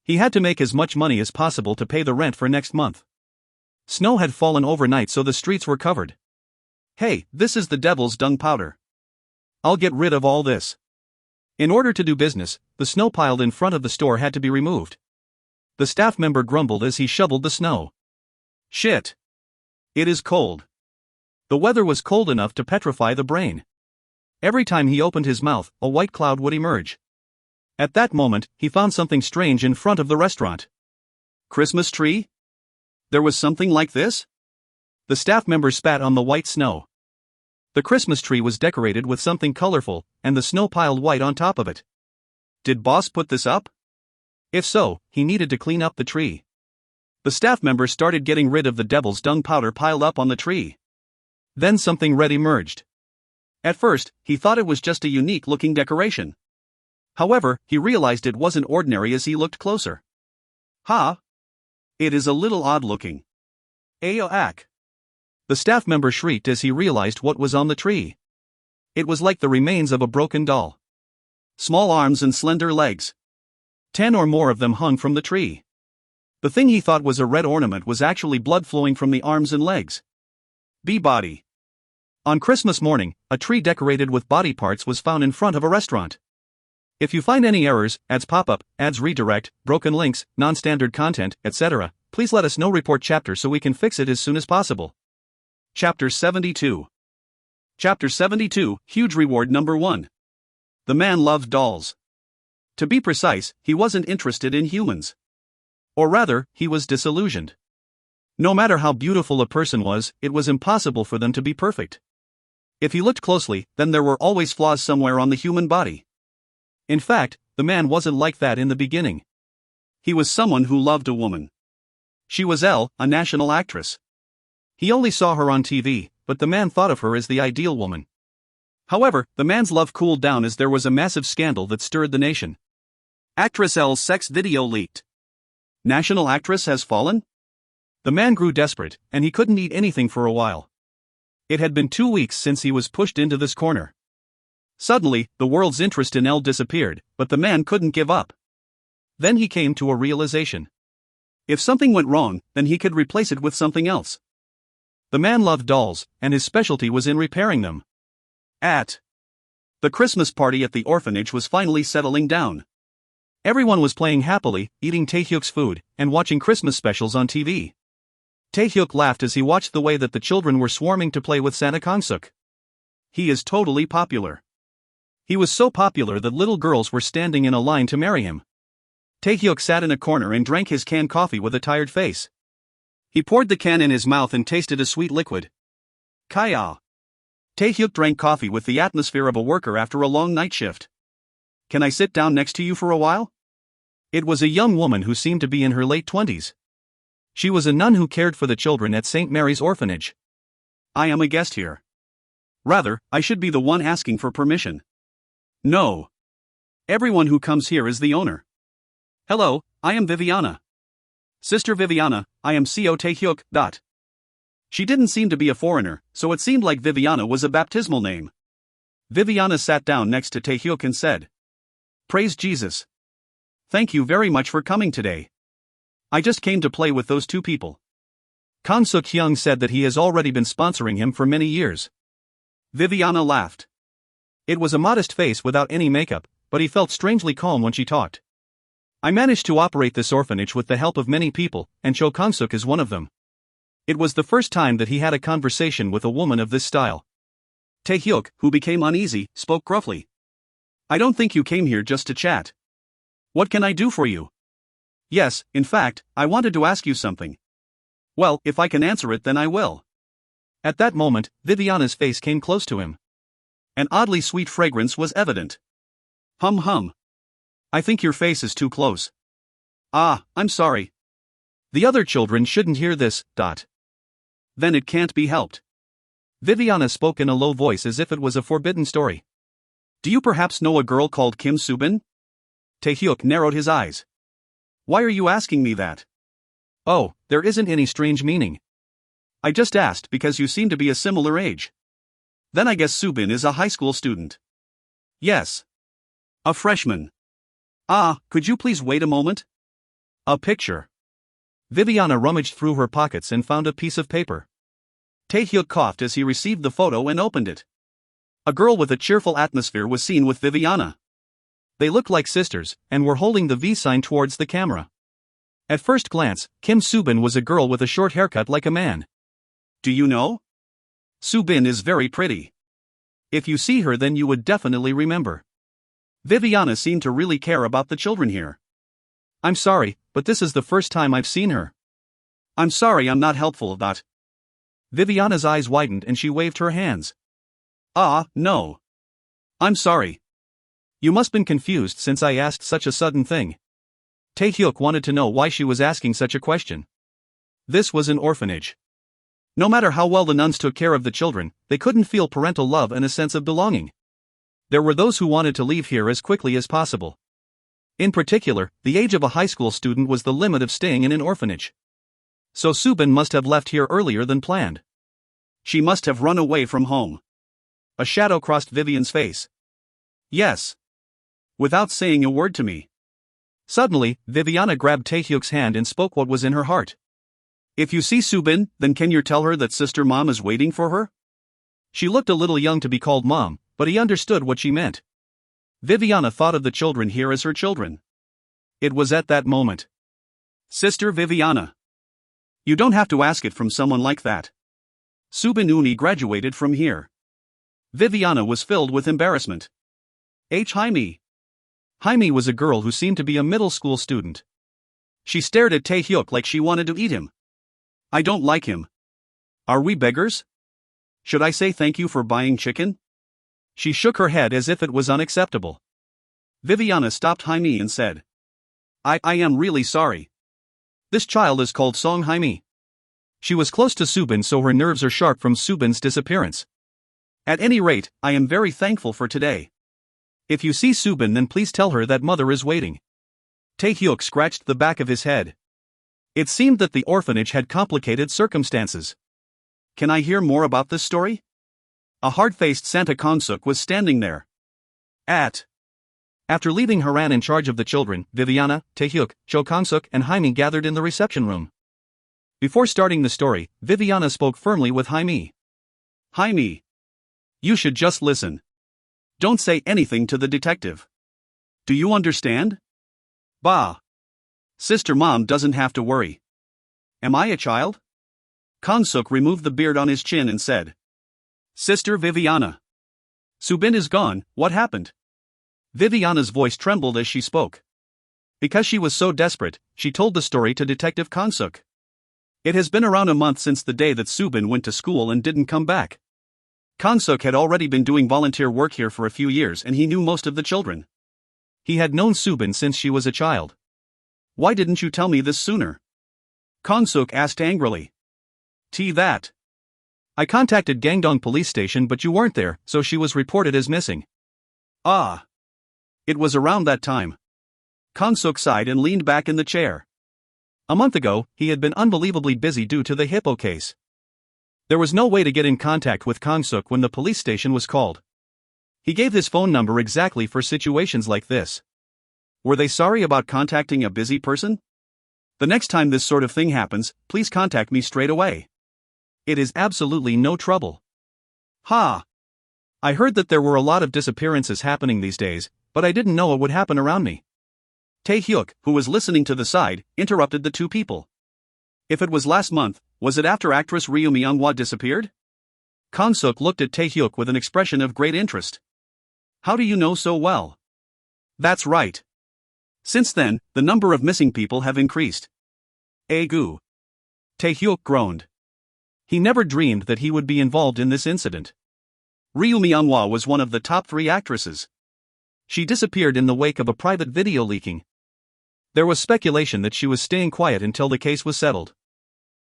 He had to make as much money as possible to pay the rent for next month. Snow had fallen overnight, so the streets were covered. Hey, this is the devil's dung powder. I'll get rid of all this. In order to do business, the snow piled in front of the store had to be removed. The staff member grumbled as he shoveled the snow. Shit. It is cold. The weather was cold enough to petrify the brain. Every time he opened his mouth, a white cloud would emerge. At that moment, he found something strange in front of the restaurant. Christmas tree? There was something like this? The staff member spat on the white snow. The Christmas tree was decorated with something colorful, and the snow piled white on top of it. Did boss put this up? If so, he needed to clean up the tree. The staff member started getting rid of the devil's dung powder piled up on the tree. Then something red emerged. At first, he thought it was just a unique-looking decoration. However, he realized it wasn't ordinary as he looked closer. Ha! It is a little odd-looking. Ayoak! The staff member shrieked as he realized what was on the tree. It was like the remains of a broken doll. Small arms and slender legs. 10 or more of them hung from the tree. The thing he thought was a red ornament was actually blood flowing from the arms and legs. Body. On Christmas morning, a tree decorated with body parts was found in front of a restaurant. If you find any errors, ads pop up, ads redirect, broken links, non-standard content, etc., please let us know. Report chapter so we can fix it as soon as possible. Chapter 72. Chapter 72, Huge Reward Number 1. The man loved dolls. To be precise, he wasn't interested in humans. Or rather, he was disillusioned. No matter how beautiful a person was, it was impossible for them to be perfect. If he looked closely, then there were always flaws somewhere on the human body. In fact, the man wasn't like that in the beginning. He was someone who loved a woman. She was Elle, a national actress. He only saw her on TV, but the man thought of her as the ideal woman. However, the man's love cooled down as there was a massive scandal that stirred the nation. Actress Elle's sex video leaked. National actress has fallen? The man grew desperate, and he couldn't eat anything for a while. It had been 2 weeks since he was pushed into this corner. Suddenly, the world's interest in Elle disappeared, but the man couldn't give up. Then he came to a realization. If something went wrong, then he could replace it with something else. The man loved dolls, and his specialty was in repairing them. The Christmas party at the orphanage was finally settling down. Everyone was playing happily, eating Taehyuk's food, and watching Christmas specials on TV. Taehyuk laughed as he watched the way that the children were swarming to play with Santa Kongsuk. He is totally popular. He was so popular that little girls were standing in a line to marry him. Taehyuk sat in a corner and drank his canned coffee with a tired face. He poured the can in his mouth and tasted a sweet liquid. Kaya. Taehyuk drank coffee with the atmosphere of a worker after a long night shift. Can I sit down next to you for a while? It was a young woman who seemed to be in her late 20s. She was a nun who cared for the children at St. Mary's Orphanage. I am a guest here. Rather, I should be the one asking for permission. No. Everyone who comes here is the owner. Hello, I am Viviana. Sister Viviana, I am Co Taehyuk. She didn't seem to be a foreigner, so it seemed like Viviana was a baptismal name. Viviana sat down next to Taehyuk and said, Praise Jesus. Thank you very much for coming today. I just came to play with those two people. Kang Suk-hyung said that he has already been sponsoring him for many years. Viviana laughed. It was a modest face without any makeup, but he felt strangely calm when she talked. I managed to operate this orphanage with the help of many people, and Cho Kang-suk is one of them. It was the first time that he had a conversation with a woman of this style. Taehyuk, who became uneasy, spoke gruffly. I don't think you came here just to chat. What can I do for you? Yes, in fact, I wanted to ask you something. Well, if I can answer it then I will. At that moment, Viviana's face came close to him. An oddly sweet fragrance was evident. Hum. I think your face is too close. I'm sorry. The other children shouldn't hear this. Then it can't be helped. Viviana spoke in a low voice as if it was a forbidden story. Do you perhaps know a girl called Kim Subin? Taehyuk narrowed his eyes. Why are you asking me that? Oh, there isn't any strange meaning. I just asked because you seem to be a similar age. Then I guess Subin is a high school student. Yes. A freshman. Could you please wait a moment? A picture. Viviana rummaged through her pockets and found a piece of paper. Taehyuk coughed as he received the photo and opened it. A girl with a cheerful atmosphere was seen with Viviana. They looked like sisters, and were holding the V sign towards the camera. At first glance, Kim Subin was a girl with a short haircut like a man. Do you know? Subin is very pretty. If you see her then you would definitely remember. Viviana seemed to really care about the children here. I'm sorry, but this is the first time I've seen her. I'm sorry I'm not helpful. Viviana's eyes widened and she waved her hands. No. I'm sorry. You must been confused since I asked such a sudden thing. Taehyuk wanted to know why she was asking such a question. This was an orphanage. No matter how well the nuns took care of the children, they couldn't feel parental love and a sense of belonging. There were those who wanted to leave here as quickly as possible. In particular, the age of a high school student was the limit of staying in an orphanage. So Subin must have left here earlier than planned. She must have run away from home. A shadow crossed Vivian's face. Yes. Without saying a word to me. Suddenly, Viviana grabbed Taehyuk's hand and spoke what was in her heart. If you see Subin, then can you tell her that Sister Mom is waiting for her? She looked a little young to be called Mom, but he understood what she meant. Viviana thought of the children here as her children. It was at that moment. Sister Viviana. You don't have to ask it from someone like that. Subin Uni graduated from here. Viviana was filled with embarrassment. Jaime. Jaime was a girl who seemed to be a middle school student. She stared at Taehyuk like she wanted to eat him. I don't like him. Are we beggars? Should I say thank you for buying chicken? She shook her head as if it was unacceptable. Viviana stopped Jaime and said, I am really sorry. This child is called Song Jaime. She was close to Subin, so her nerves are sharp from Subin's disappearance. At any rate, I am very thankful for today. If you see Subin then please tell her that mother is waiting. Taehyuk scratched the back of his head. It seemed that the orphanage had complicated circumstances. Can I hear more about this story? A hard-faced Santa Konsuk was standing there. After leaving Haran in charge of the children, Viviana, Taehyuk, Cho Konsuk and Jaime gathered in the reception room. Before starting the story, Viviana spoke firmly with Jaime. Jaime. You should just listen. Don't say anything to the detective. Do you understand? Bah. Sister Mom doesn't have to worry. Am I a child? Konsuk removed the beard on his chin and said. Sister Viviana. Subin is gone, what happened? Viviana's voice trembled as she spoke. Because she was so desperate, she told the story to Detective Konsuk. It has been around a month since the day that Subin went to school and didn't come back. Konsuk had already been doing volunteer work here for a few years and he knew most of the children. He had known Subin since she was a child. Why didn't you tell me this sooner? Konsuk asked angrily. That. I contacted Gangdong police station but you weren't there, so she was reported as missing. Ah. It was around that time. Konsuk sighed and leaned back in the chair. A month ago, he had been unbelievably busy due to the Hippo case. There was no way to get in contact with Konsuk when the police station was called. He gave his phone number exactly for situations like this. Were they sorry about contacting a busy person? The next time this sort of thing happens, please contact me straight away. It is absolutely no trouble. Ha! I heard that there were a lot of disappearances happening these days, but I didn't know it would happen around me. Taehyuk, who was listening to the side, interrupted the two people. If it was last month, was it after actress Ryu Myunghwa disappeared? Konsuk looked at Taehyuk with an expression of great interest. How do you know so well? That's right. Since then, the number of missing people have increased. Egu. Taehyuk groaned. He never dreamed that he would be involved in this incident. Ryu Myunghwa was one of the top 3 actresses. She disappeared in the wake of a private video leaking. There was speculation that she was staying quiet until the case was settled.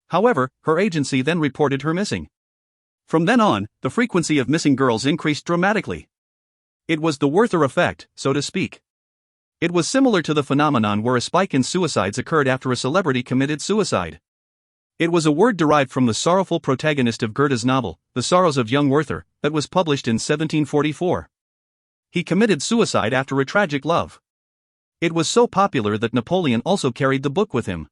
However, her agency then reported her missing. From then on, the frequency of missing girls increased dramatically. It was the Werther effect, so to speak. It was similar to the phenomenon where a spike in suicides occurred after a celebrity committed suicide. It was a word derived from the sorrowful protagonist of Goethe's novel, The Sorrows of Young Werther, that was published in 1744. He committed suicide after a tragic love. It was so popular that Napoleon also carried the book with him.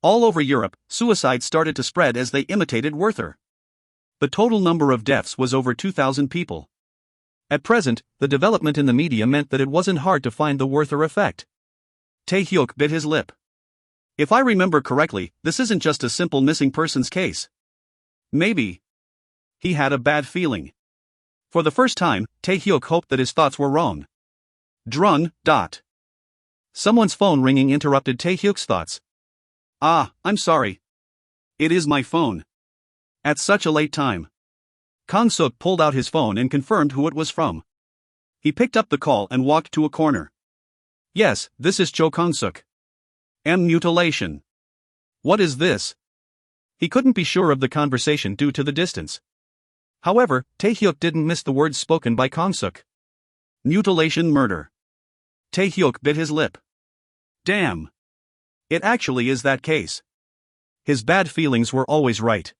All over Europe, suicides started to spread as they imitated Werther. The total number of deaths was over 2,000 people. At present, the development in the media meant that it wasn't hard to find the Werther effect. Taehyuk bit his lip. If I remember correctly, this isn't just a simple missing persons case. Maybe. He had a bad feeling. For the first time, Taehyuk hoped that his thoughts were wrong. Drun. Someone's phone ringing interrupted Taehyuk's thoughts. Ah, I'm sorry. It is my phone. At such a late time. Konsuk pulled out his phone and confirmed who it was from. He picked up the call and walked to a corner. Yes, this is Cho Konsuk. Mutilation. What is this? He couldn't be sure of the conversation due to the distance. However, Taehyuk didn't miss the words spoken by Konsuk. Mutilation murder. Taehyuk bit his lip. Damn. It actually is that case. His bad feelings were always right.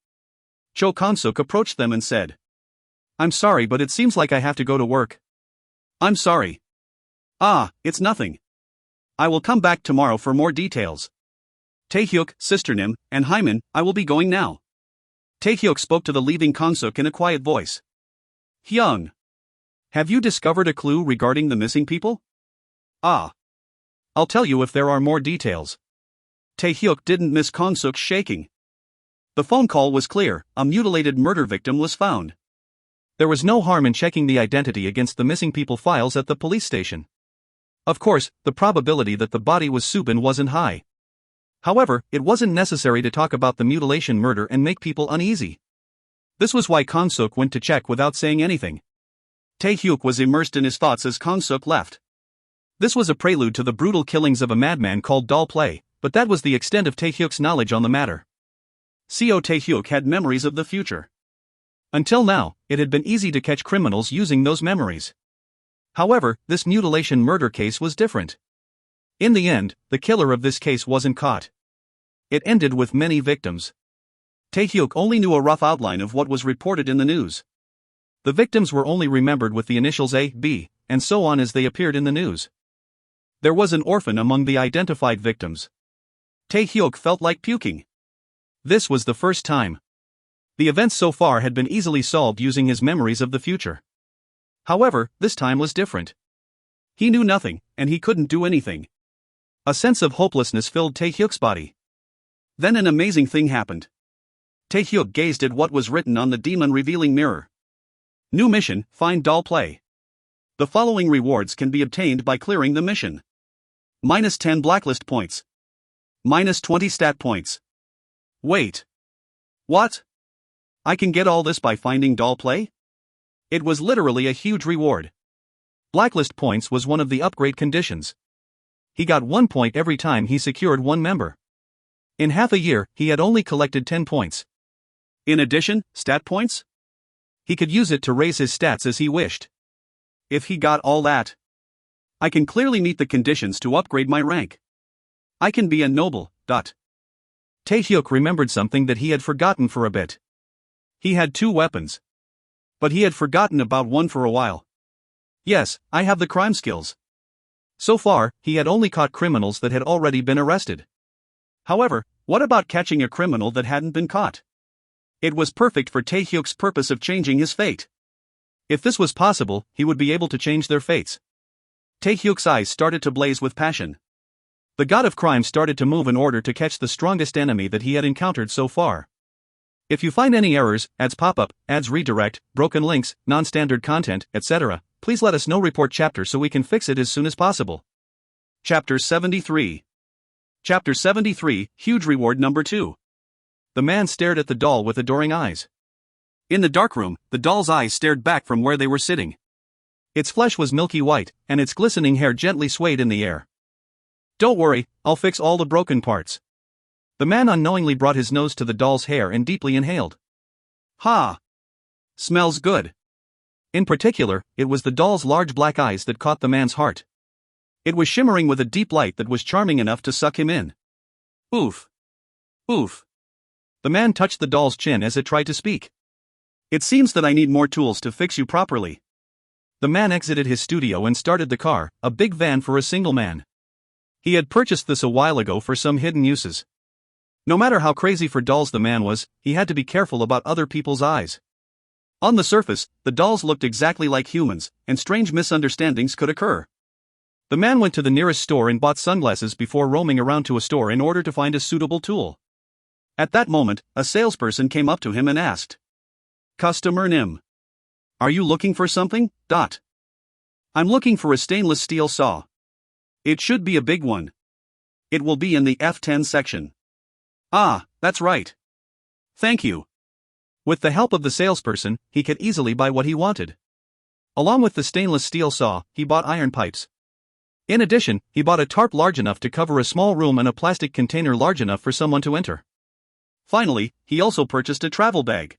Cho Konsuk approached them and said. I'm sorry but it seems like I have to go to work. I'm sorry. Ah, it's nothing. I will come back tomorrow for more details. Taehyuk, Sister Nim, and Hyman, I will be going now. Taehyuk spoke to the leaving Konsuk in a quiet voice. Hyung. Have you discovered a clue regarding the missing people? Ah. I'll tell you if there are more details. Taehyuk didn't miss Konsuk's shaking. The phone call was clear, a mutilated murder victim was found. There was no harm in checking the identity against the missing people files at the police station. Of course, the probability that the body was Subin wasn't high. However, it wasn't necessary to talk about the mutilation murder and make people uneasy. This was why Konsuk went to check without saying anything. Taehyuk was immersed in his thoughts as Konsuk left. This was a prelude to the brutal killings of a madman called Doll Play, but that was the extent of Taehyuk's knowledge on the matter. Co Taehyuk had memories of the future. Until now, it had been easy to catch criminals using those memories. However, this mutilation murder case was different. In the end, the killer of this case wasn't caught. It ended with many victims. Taehyuk only knew a rough outline of what was reported in the news. The victims were only remembered with the initials A, B, and so on as they appeared in the news. There was an orphan among the identified victims. Taehyuk felt like puking. This was the first time. The events so far had been easily solved using his memories of the future. However, this time was different. He knew nothing, and he couldn't do anything. A sense of hopelessness filled Taehyuk's body. Then an amazing thing happened. Taehyuk gazed at what was written on the demon-revealing mirror. New mission, find doll play. The following rewards can be obtained by clearing the mission. -10 blacklist points. -20 stat points. Wait. What? I can get all this by finding doll play? It was literally a huge reward. Blacklist points was one of the upgrade conditions. He got 1 point every time he secured one member. In half a year, he had only collected 10 points. In addition, stat points? He could use it to raise his stats as he wished. If he got all that, I can clearly meet the conditions to upgrade my rank. I can be a noble. Taehyuk remembered something that he had forgotten for a bit. He had 2 weapons. But he had forgotten about one for a while. Yes, I have the crime skills. So far, he had only caught criminals that had already been arrested. However, what about catching a criminal that hadn't been caught? It was perfect for Taehyuk's purpose of changing his fate. If this was possible, he would be able to change their fates. Taehyuk's eyes started to blaze with passion. The god of crime started to move in order to catch the strongest enemy that he had encountered so far. If you find any errors, ads pop up, ads redirect, broken links, non-standard content, etc., please let us know. Report chapter so we can fix it as soon as possible. Chapter 73. Chapter 73, Huge Reward Number 2. The man stared at the doll with adoring eyes. In the dark room, the doll's eyes stared back from where they were sitting. Its flesh was milky white, and its glistening hair gently swayed in the air. Don't worry, I'll fix all the broken parts. The man unknowingly brought his nose to the doll's hair and deeply inhaled. Ha! Smells good. In particular, it was the doll's large black eyes that caught the man's heart. It was shimmering with a deep light that was charming enough to suck him in. Oof. Oof. The man touched the doll's chin as it tried to speak. It seems that I need more tools to fix you properly. The man exited his studio and started the car, a big van for a single man. He had purchased this a while ago for some hidden uses. No matter how crazy for dolls the man was, he had to be careful about other people's eyes. On the surface, the dolls looked exactly like humans, and strange misunderstandings could occur. The man went to the nearest store and bought sunglasses before roaming around to a store in order to find a suitable tool. At that moment, a salesperson came up to him and asked, "Customer Nim. Are you looking for something? I'm looking for a stainless steel saw. It should be a big one. It will be in the F10 section." "Ah, that's right. Thank you." With the help of the salesperson, he could easily buy what he wanted. Along with the stainless steel saw, he bought iron pipes. In addition, he bought a tarp large enough to cover a small room and a plastic container large enough for someone to enter. Finally, he also purchased a travel bag.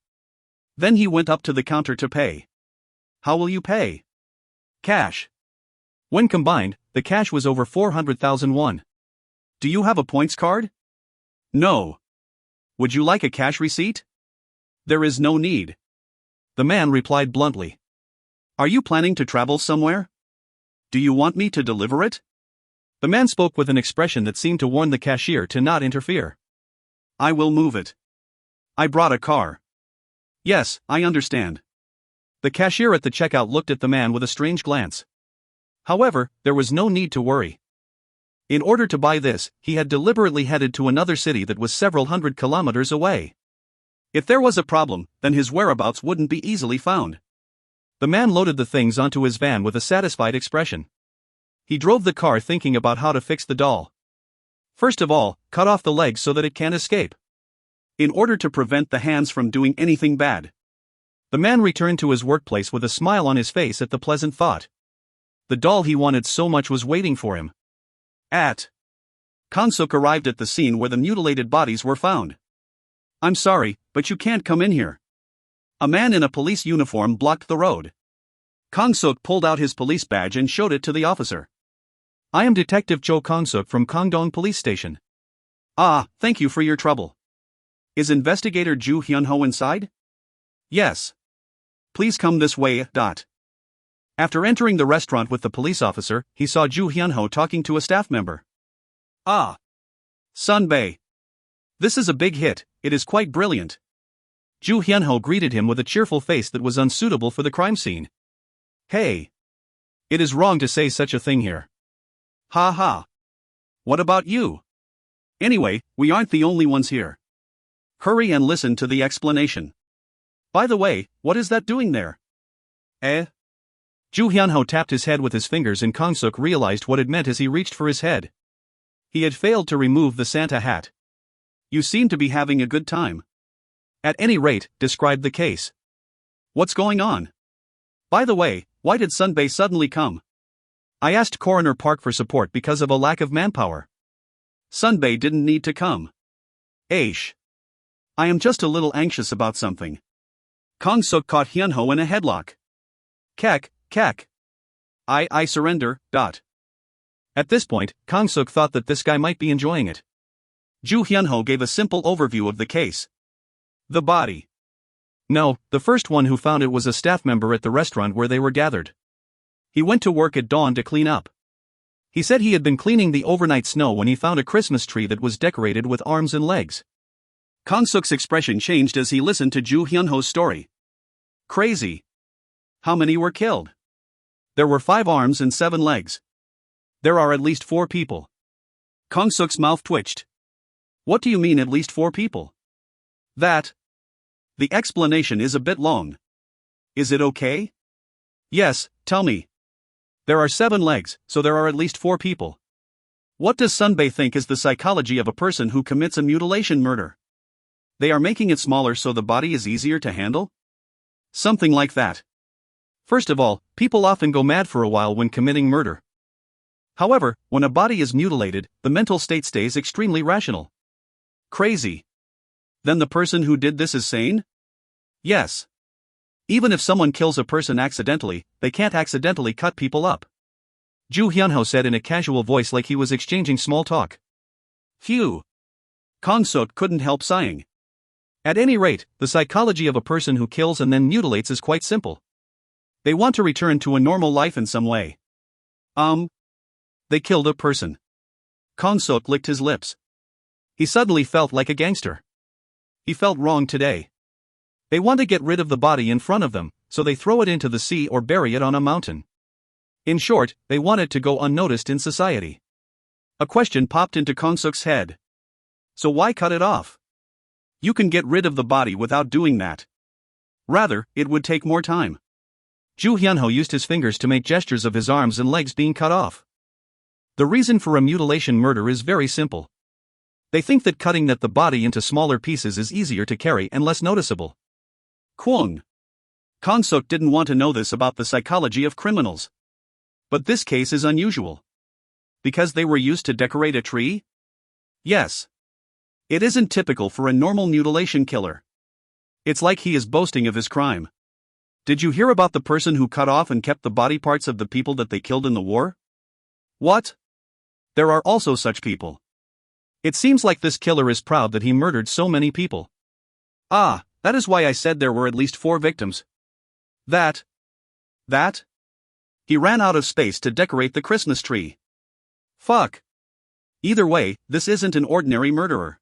Then he went up to the counter to pay. "How will you pay?" "Cash." When combined, the cash was over 400,000 won. "Do you have a points card?" "No." "Would you like a cash receipt?" "There is no need." The man replied bluntly. "Are you planning to travel somewhere? Do you want me to deliver it?" The man spoke with an expression that seemed to warn the cashier to not interfere. "I will move it. I brought a car." "Yes, I understand." The cashier at the checkout looked at the man with a strange glance. However, there was no need to worry. In order to buy this, he had deliberately headed to another city that was several hundred kilometers away. If there was a problem, then his whereabouts wouldn't be easily found. The man loaded the things onto his van with a satisfied expression. He drove the car thinking about how to fix the doll. First of all, cut off the legs so that it can't escape. In order to prevent the hands from doing anything bad. The man returned to his workplace with a smile on his face at the pleasant thought. The doll he wanted so much was waiting for him. Kansuk arrived at the scene where the mutilated bodies were found. "I'm sorry, but you can't come in here." A man in a police uniform blocked the road. Kangsuk pulled out his police badge and showed it to the officer. "I am Detective Cho Kangsuk from Kangdong Police Station. Ah, thank you for your trouble. Is Investigator Ju Hyun-ho inside? Yes. Please come this way. After entering the restaurant with the police officer, he saw Ju Hyun-ho talking to a staff member. Ah. Sun Bae. This is a big hit, it is quite brilliant. Ju Hyun-ho greeted him with a cheerful face that was unsuitable for the crime scene. Hey. It is wrong to say such a thing here. Ha ha. What about you? Anyway, we aren't the only ones here. Hurry and listen to the explanation. By the way, what is that doing there? Ju Hyun-ho tapped his head with his fingers and Kang-suk realized what it meant as he reached for his head. He had failed to remove the Santa hat. You seem to be having a good time. At any rate, describe the case. What's going on? By the way, why did Sun Bae suddenly come? I asked Coroner Park for support because of a lack of manpower. Sun Bae didn't need to come. Aish. I am just a little anxious about something. Kang-suk caught Hyun-ho in a headlock. Kek. I surrender. At this point, Kang-suk thought that this guy might be enjoying it. Ju Hyun-ho gave a simple overview of the case. The body. No, the first one who found it was a staff member at the restaurant where they were gathered. He went to work at dawn to clean up. He said he had been cleaning the overnight snow when he found a Christmas tree that was decorated with arms and legs. Kang-suk's expression changed as he listened to Ju Hyun-ho's story. Crazy. How many were killed? There were 5 arms and 7 legs. There are at least 4 people. Kang-suk's mouth twitched. What do you mean at least 4 people? That. The explanation is a bit long. Is it okay? Yes, tell me. There are 7 legs, so there are at least 4 people. What does Sun Bae think is the psychology of a person who commits a mutilation murder? They are making it smaller so the body is easier to handle? Something like that. First of all, people often go mad for a while when committing murder. However, when a body is mutilated, the mental state stays extremely rational. Crazy. Then the person who did this is sane? Yes. Even if someone kills a person accidentally, they can't accidentally cut people up. Ju Hyun-ho said in a casual voice like he was exchanging small talk. Phew. Kang-suk couldn't help sighing. At any rate, the psychology of a person who kills and then mutilates is quite simple. They want to return to a normal life in some way. They killed a person. Kang-suk licked his lips. He suddenly felt like a gangster. He felt wrong today. They want to get rid of the body in front of them, so they throw it into the sea or bury it on a mountain. In short, they want it to go unnoticed in society. A question popped into Kang-suk's head. So why cut it off? You can get rid of the body without doing that. Rather, it would take more time. Ju Hyun-ho used his fingers to make gestures of his arms and legs being cut off. The reason for a mutilation murder is very simple. They think that cutting the body into smaller pieces is easier to carry and less noticeable. Kwon. Kang-suk didn't want to know this about the psychology of criminals. But this case is unusual. Because they were used to decorate a tree? Yes. It isn't typical for a normal mutilation killer. It's like he is boasting of his crime. Did you hear about the person who cut off and kept the body parts of the people that they killed in the war? What? There are also such people. It seems like this killer is proud that he murdered so many people. Ah, that is why I said there were at least 4 victims. That? He ran out of space to decorate the Christmas tree. Fuck. Either way, this isn't an ordinary murderer.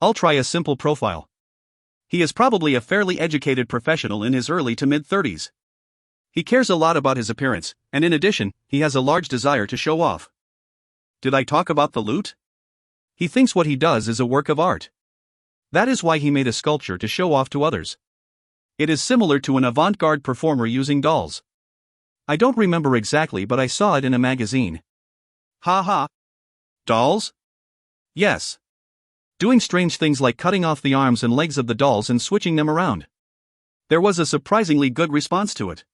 I'll try a simple profile. He is probably a fairly educated professional in his early to mid-30s. He cares a lot about his appearance, and in addition, he has a large desire to show off. Did I talk about the loot? He thinks what he does is a work of art. That is why he made a sculpture to show off to others. It is similar to an avant-garde performer using dolls. I don't remember exactly, but I saw it in a magazine. Ha. Dolls? Yes. Doing strange things like cutting off the arms and legs of the dolls and switching them around. There was a surprisingly good response to it.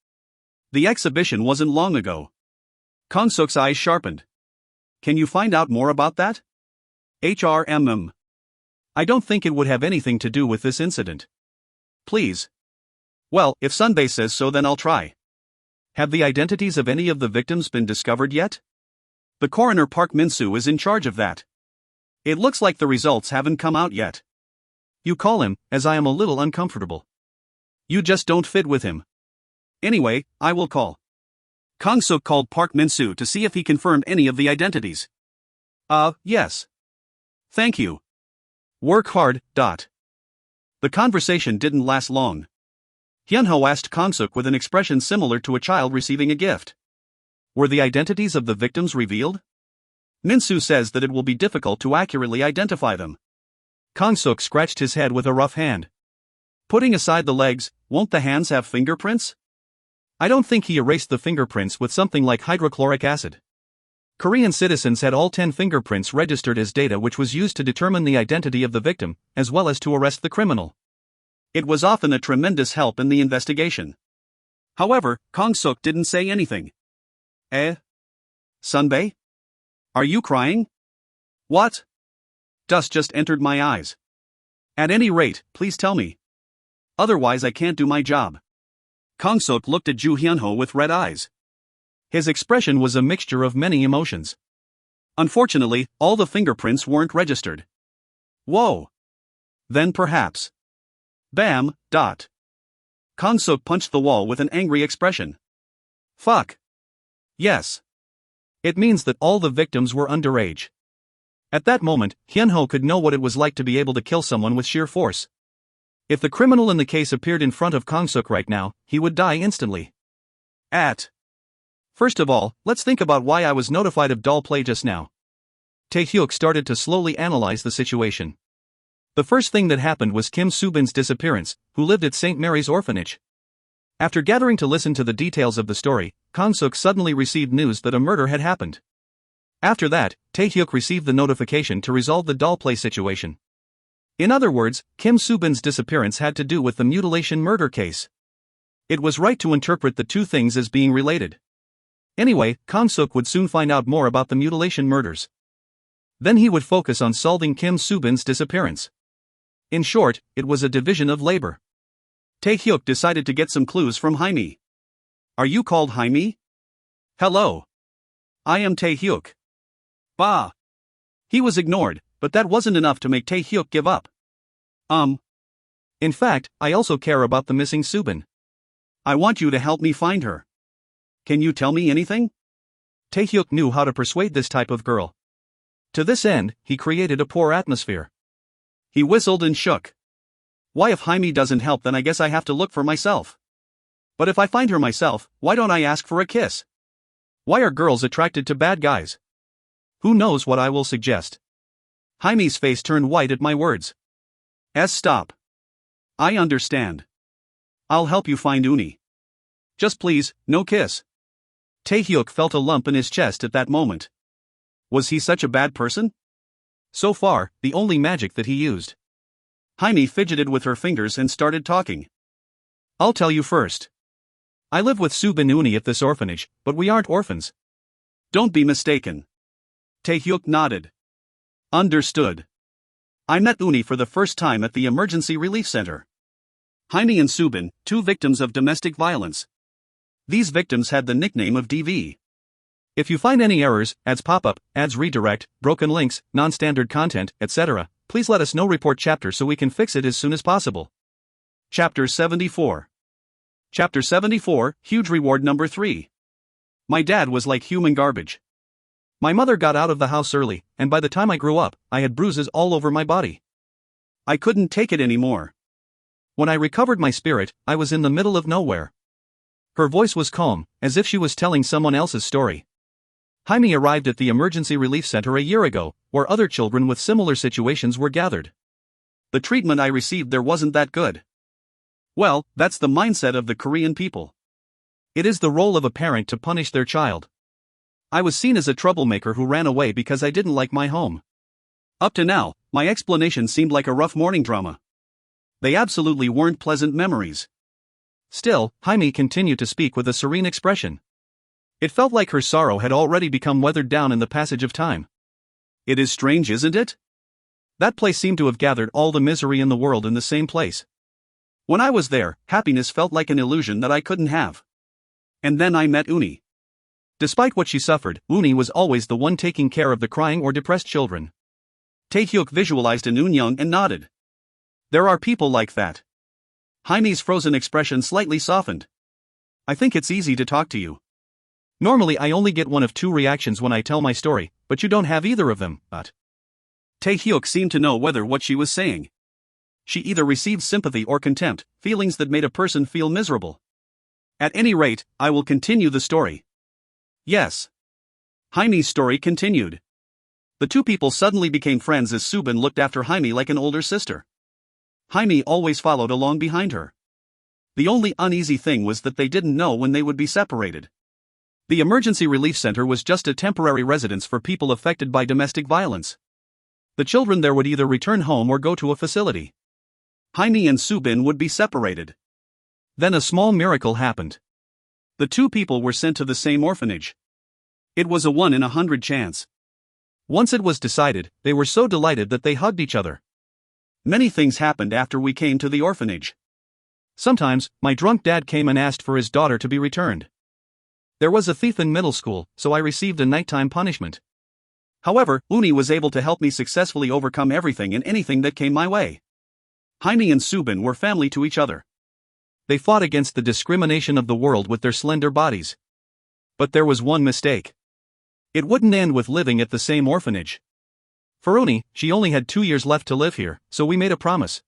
The exhibition wasn't long ago. Kang-suk's eyes sharpened. Can you find out more about that? HRMM. I don't think it would have anything to do with this incident. Please. Well, if Sun Bae says so, then I'll try. Have the identities of any of the victims been discovered yet? The coroner Park Min-soo is in charge of that. It looks like the results haven't come out yet. You call him, as I am a little uncomfortable. You just don't fit with him. Anyway, I will call. Kang-suk called Park Min-soo to see if he confirmed any of the identities. Yes. Thank you. Work hard. The conversation didn't last long. Hyun-ho asked Kang-suk with an expression similar to a child receiving a gift. Were the identities of the victims revealed? Min-soo says that it will be difficult to accurately identify them. Kang-suk scratched his head with a rough hand. Putting aside the legs, won't the hands have fingerprints? I don't think he erased the fingerprints with something like hydrochloric acid. Korean citizens had all 10 fingerprints registered as data, which was used to determine the identity of the victim, as well as to arrest the criminal. It was often a tremendous help in the investigation. However, Kang-suk didn't say anything. Sunbae? Are you crying? What? Dust just entered my eyes. At any rate, please tell me. Otherwise I can't do my job. Kang-suk looked at Ju Hyun-ho with red eyes. His expression was a mixture of many emotions. Unfortunately, all the fingerprints weren't registered. Whoa. Then perhaps. Bam. Kang-suk punched the wall with an angry expression. Fuck. Yes. It means that all the victims were underage. At that moment, Hyun-ho could know what it was like to be able to kill someone with sheer force. If the criminal in the case appeared in front of Kang-suk right now, he would die instantly. First of all, let's think about why I was notified of doll play just now. Tae-hyuk started to slowly analyze the situation. The first thing that happened was Kim Soo-bin's disappearance, who lived at St. Mary's Orphanage. After gathering to listen to the details of the story, Kang-suk suddenly received news that a murder had happened. After that, Tae-hyuk received the notification to resolve the doll play situation. In other words, Kim Soo-bin's disappearance had to do with the mutilation murder case. It was right to interpret the two things as being related. Anyway, Kang-suk would soon find out more about the mutilation murders. Then he would focus on solving Kim Soo-bin's disappearance. In short, it was a division of labor. Tae-hyuk decided to get some clues from Jaime. Are you called Jaime? Hello. I am Tae-hyuk. Bah. He was ignored, but that wasn't enough to make Tae-hyuk give up. In fact, I also care about the missing Soo-bin. I want you to help me find her. Can you tell me anything? Tae-hyuk knew how to persuade this type of girl. To this end, he created a poor atmosphere. He whistled and shook. Why, if Jaime doesn't help, then I guess I have to look for myself. But if I find her myself, why don't I ask for a kiss? Why are girls attracted to bad guys? Who knows what I will suggest? Jaime's face turned white at my words. Stop. I understand. I'll help you find Uni. Just please, no kiss. Tae-hyuk felt a lump in his chest at that moment. Was he such a bad person? So far, the only magic that he used. Jaime fidgeted with her fingers and started talking. I'll tell you first. I live with Soo-bin Uni at this orphanage, but we aren't orphans. Don't be mistaken. Tae-hyuk nodded. Understood. I met Uni for the first time at the Emergency Relief Center. Jaime and Soo-bin, two victims of domestic violence. These victims had the nickname of DV. If you find any errors, ads pop up, ads redirect, broken links, non-standard content, etc., please let us know. Report chapter so we can fix it as soon as possible. Chapter 74. Chapter 74, Huge Reward Number 3. My dad was like human garbage. My mother got out of the house early, and by the time I grew up, I had bruises all over my body. I couldn't take it anymore. When I recovered my spirit, I was in the middle of nowhere. Her voice was calm, as if she was telling someone else's story. Jaime arrived at the Emergency Relief Center a year ago, where other children with similar situations were gathered. The treatment I received there wasn't that good. Well, that's the mindset of the Korean people. It is the role of a parent to punish their child. I was seen as a troublemaker who ran away because I didn't like my home. Up to now, my explanation seemed like a rough morning drama. They absolutely weren't pleasant memories. Still, Jaime continued to speak with a serene expression. It felt like her sorrow had already become weathered down in the passage of time. It is strange, isn't it? That place seemed to have gathered all the misery in the world in the same place. When I was there, happiness felt like an illusion that I couldn't have. And then I met Uni. Despite what she suffered, Uni was always the one taking care of the crying or depressed children. Taehyuk visualized an Eunyoung and nodded. There are people like that. Jaime's frozen expression slightly softened. I think it's easy to talk to you. Normally I only get one of two reactions when I tell my story, but you don't have either of them, but... Taehyuk seemed to know whether what she was saying. She either received sympathy or contempt, feelings that made a person feel miserable. At any rate, I will continue the story. Yes. Jaime's story continued. The two people suddenly became friends as Subin looked after Jaime like an older sister. Jaime always followed along behind her. The only uneasy thing was that they didn't know when they would be separated. The emergency relief center was just a temporary residence for people affected by domestic violence. The children there would either return home or go to a facility. Jaime and Subin would be separated. Then a small miracle happened. The two people were sent to the same orphanage. It was a 1 in 100 chance. Once it was decided, they were so delighted that they hugged each other. Many things happened after we came to the orphanage. Sometimes, my drunk dad came and asked for his daughter to be returned. There was a thief in middle school, so I received a nighttime punishment. However, Uni was able to help me successfully overcome everything and anything that came my way. Jaime and Subin were family to each other. They fought against the discrimination of the world with their slender bodies. But there was one mistake. It wouldn't end with living at the same orphanage. For Uni, she only had 2 years left to live here, so we made a promise.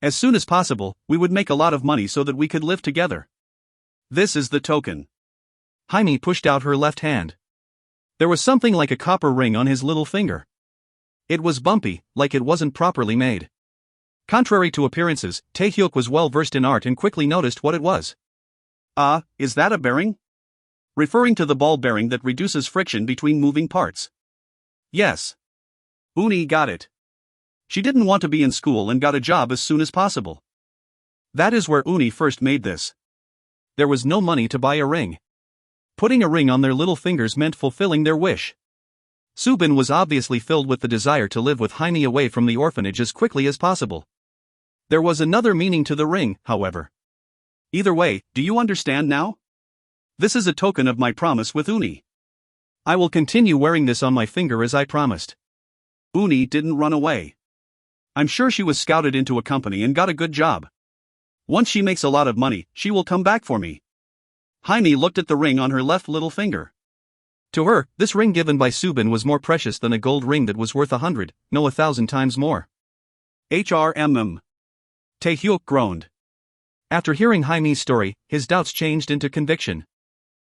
As soon as possible, we would make a lot of money so that we could live together. This is the token. Jaime pushed out her left hand. There was something like a copper ring on his little finger. It was bumpy, like it wasn't properly made. Contrary to appearances, Taehyuk was well versed in art and quickly noticed what it was. Is that a bearing? Referring to the ball bearing that reduces friction between moving parts. Yes. Uni got it. She didn't want to be in school and got a job as soon as possible. That is where Uni first made this. There was no money to buy a ring. Putting a ring on their little fingers meant fulfilling their wish. Subin was obviously filled with the desire to live with Jaime away from the orphanage as quickly as possible. There was another meaning to the ring, however. Either way, do you understand now? This is a token of my promise with Uni. I will continue wearing this on my finger as I promised. Uni didn't run away. I'm sure she was scouted into a company and got a good job. Once she makes a lot of money, she will come back for me. Jaime looked at the ring on her left little finger. To her, this ring given by Subin was more precious than a gold ring that was worth 100, no 1,000 times more. HRMM. Taehyuk groaned. After hearing Jaime's story, his doubts changed into conviction.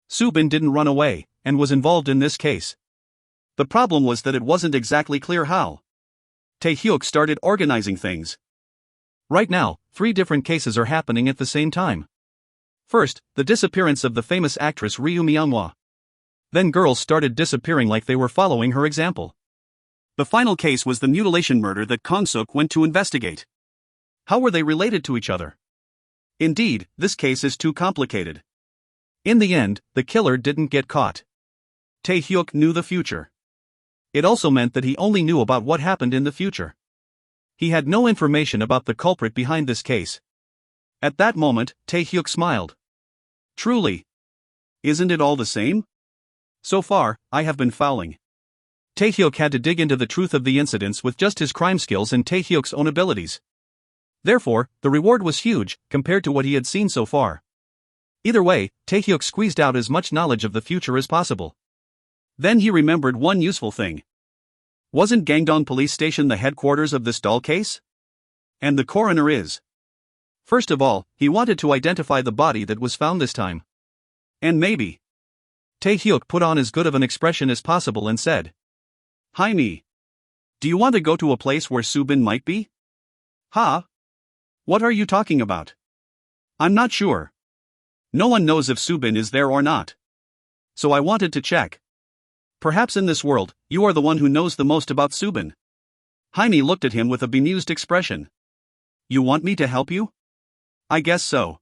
Subin didn't run away, and was involved in this case. The problem was that it wasn't exactly clear how. Taehyuk started organizing things. Right now, 3 different cases are happening at the same time. First, the disappearance of the famous actress Ryu Myanmar. Then girls started disappearing like they were following her example. The final case was the mutilation murder that Kong-suk went to investigate. How were they related to each other? Indeed, this case is too complicated. In the end, the killer didn't get caught. Taehyuk knew the future. It also meant that he only knew about what happened in the future. He had no information about the culprit behind this case. At that moment, Taehyuk smiled. Truly. Isn't it all the same? So far, I have been fouling. Taehyuk had to dig into the truth of the incidents with just his crime skills and Taehyuk's own abilities. Therefore, the reward was huge, compared to what he had seen so far. Either way, Taehyuk squeezed out as much knowledge of the future as possible. Then he remembered one useful thing. Wasn't Gangdong Police Station the headquarters of this doll case? And the coroner is. First of all, he wanted to identify the body that was found this time. And maybe. Taehyuk put on as good of an expression as possible and said. Jaime. Do you want to go to a place where Subin might be? Huh? What are you talking about? I'm not sure. No one knows if Subin is there or not. So I wanted to check. Perhaps in this world, you are the one who knows the most about Subin. Jaime looked at him with a bemused expression. You want me to help you? I guess so.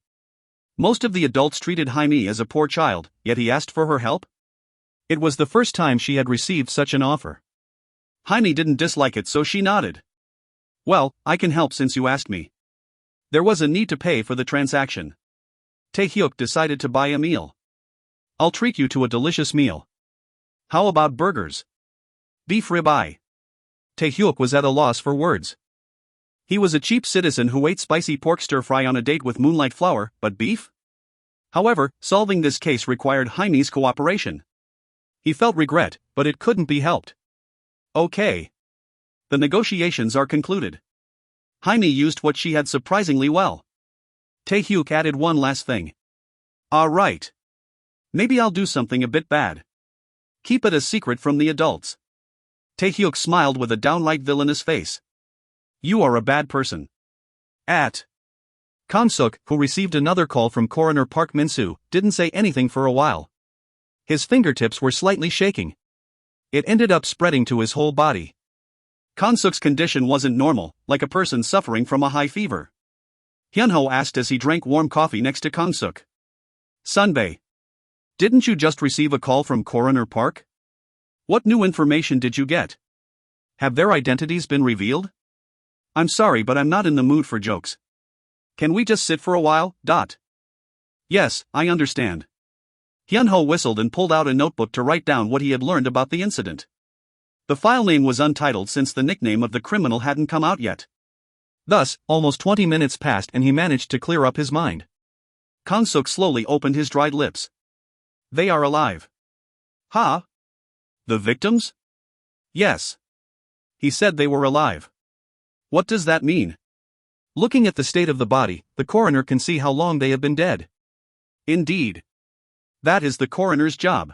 Most of the adults treated Jaime as a poor child, yet he asked for her help? It was the first time she had received such an offer. Jaime didn't dislike it, so she nodded. Well, I can help since you asked me. There was a need to pay for the transaction. Taehyuk decided to buy a meal. I'll treat you to a delicious meal. How about burgers? Beef ribeye. Tae-hyuk was at a loss for words. He was a cheap citizen who ate spicy pork stir-fry on a date with moonlight flower, but beef? However, solving this case required Jaime's cooperation. He felt regret, but it couldn't be helped. Okay. The negotiations are concluded. Jaime used what she had surprisingly well. Tae-hyuk added one last thing. Right. Maybe I'll do something a bit bad. Keep it a secret from the adults. Tae-hyuk smiled with a downright villainous face. You are a bad person. Kan-suk, who received another call from Coroner Park Min-soo, didn't say anything for a while. His fingertips were slightly shaking. It ended up spreading to his whole body. Kan-suk's condition wasn't normal, like a person suffering from a high fever. Hyunho asked as he drank warm coffee next to Kan-suk. Sunbae. Didn't you just receive a call from Coroner Park? What new information did you get? Have their identities been revealed? I'm sorry, but I'm not in the mood for jokes. Can we just sit for a while? Yes, I understand. Hyunho whistled and pulled out a notebook to write down what he had learned about the incident. The file name was untitled since the nickname of the criminal hadn't come out yet. Thus, almost 20 minutes passed and he managed to clear up his mind. Kan-suk slowly opened his dried lips. They are alive. Huh? The victims? Yes. He said they were alive. What does that mean? Looking at the state of the body, the coroner can see how long they have been dead. Indeed. That is the coroner's job.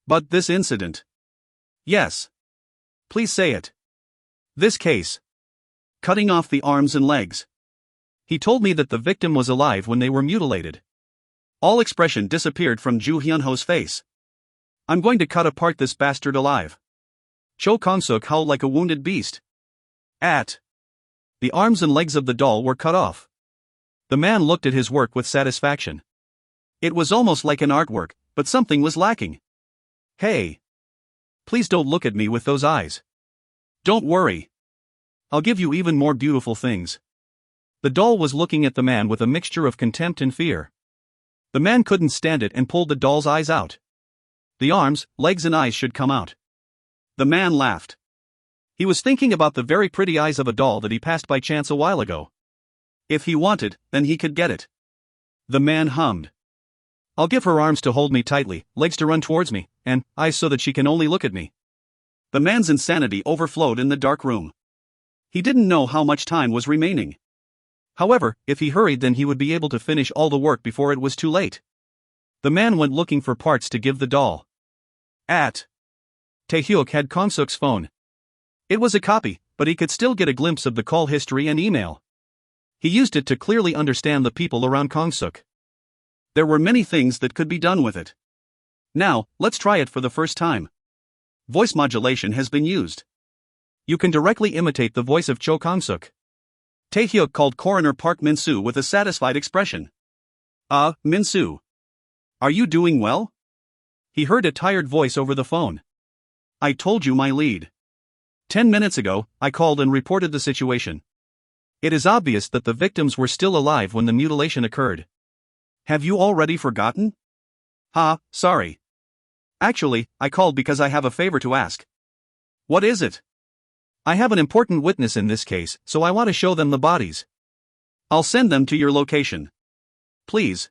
But this incident. Yes. Please say it. This case. Cutting off the arms and legs. He told me that the victim was alive when they were mutilated. All expression disappeared from Ju Hyunho's face. I'm going to cut apart this bastard alive. Cho Kan-suk howled like a wounded beast. The arms and legs of the doll were cut off. The man looked at his work with satisfaction. It was almost like an artwork, but something was lacking. Hey. Please don't look at me with those eyes. Don't worry. I'll give you even more beautiful things. The doll was looking at the man with a mixture of contempt and fear. The man couldn't stand it and pulled the doll's eyes out. The arms, legs and eyes should come out. The man laughed. He was thinking about the very pretty eyes of a doll that he passed by chance a while ago. If he wanted, then he could get it. The man hummed. I'll give her arms to hold me tightly, legs to run towards me, and eyes so that she can only look at me. The man's insanity overflowed in the dark room. He didn't know how much time was remaining. However, if he hurried, then he would be able to finish all the work before it was too late. The man went looking for parts to give the doll. Tae-hyuk had Kan-suk's phone. It was a copy, but he could still get a glimpse of the call history and email. He used it to clearly understand the people around Kan-suk. There were many things that could be done with it. Now, let's try it for the first time. Voice modulation has been used. You can directly imitate the voice of Cho Kan-suk. Tae-hyuk called Coroner Park Min-soo with a satisfied expression. Min-soo. Are you doing well? He heard a tired voice over the phone. I told you my lead. 10 minutes ago, I called and reported the situation. It is obvious that the victims were still alive when the mutilation occurred. Have you already forgotten? Sorry. Actually, I called because I have a favor to ask. What is it? I have an important witness in this case, so I want to show them the bodies. I'll send them to your location. Please.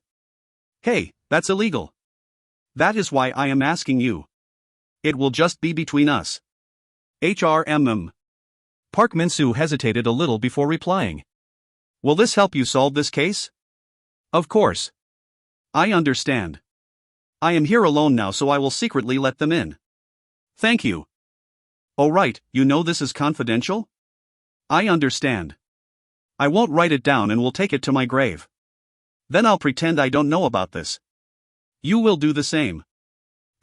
Hey, that's illegal. That is why I am asking you. It will just be between us. HRMM. Park Min-soo hesitated a little before replying. Will this help you solve this case? Of course. I understand. I am here alone now, so I will secretly let them in. Thank you. Oh right, you know this is confidential? I understand. I won't write it down and will take it to my grave. Then I'll pretend I don't know about this. You will do the same.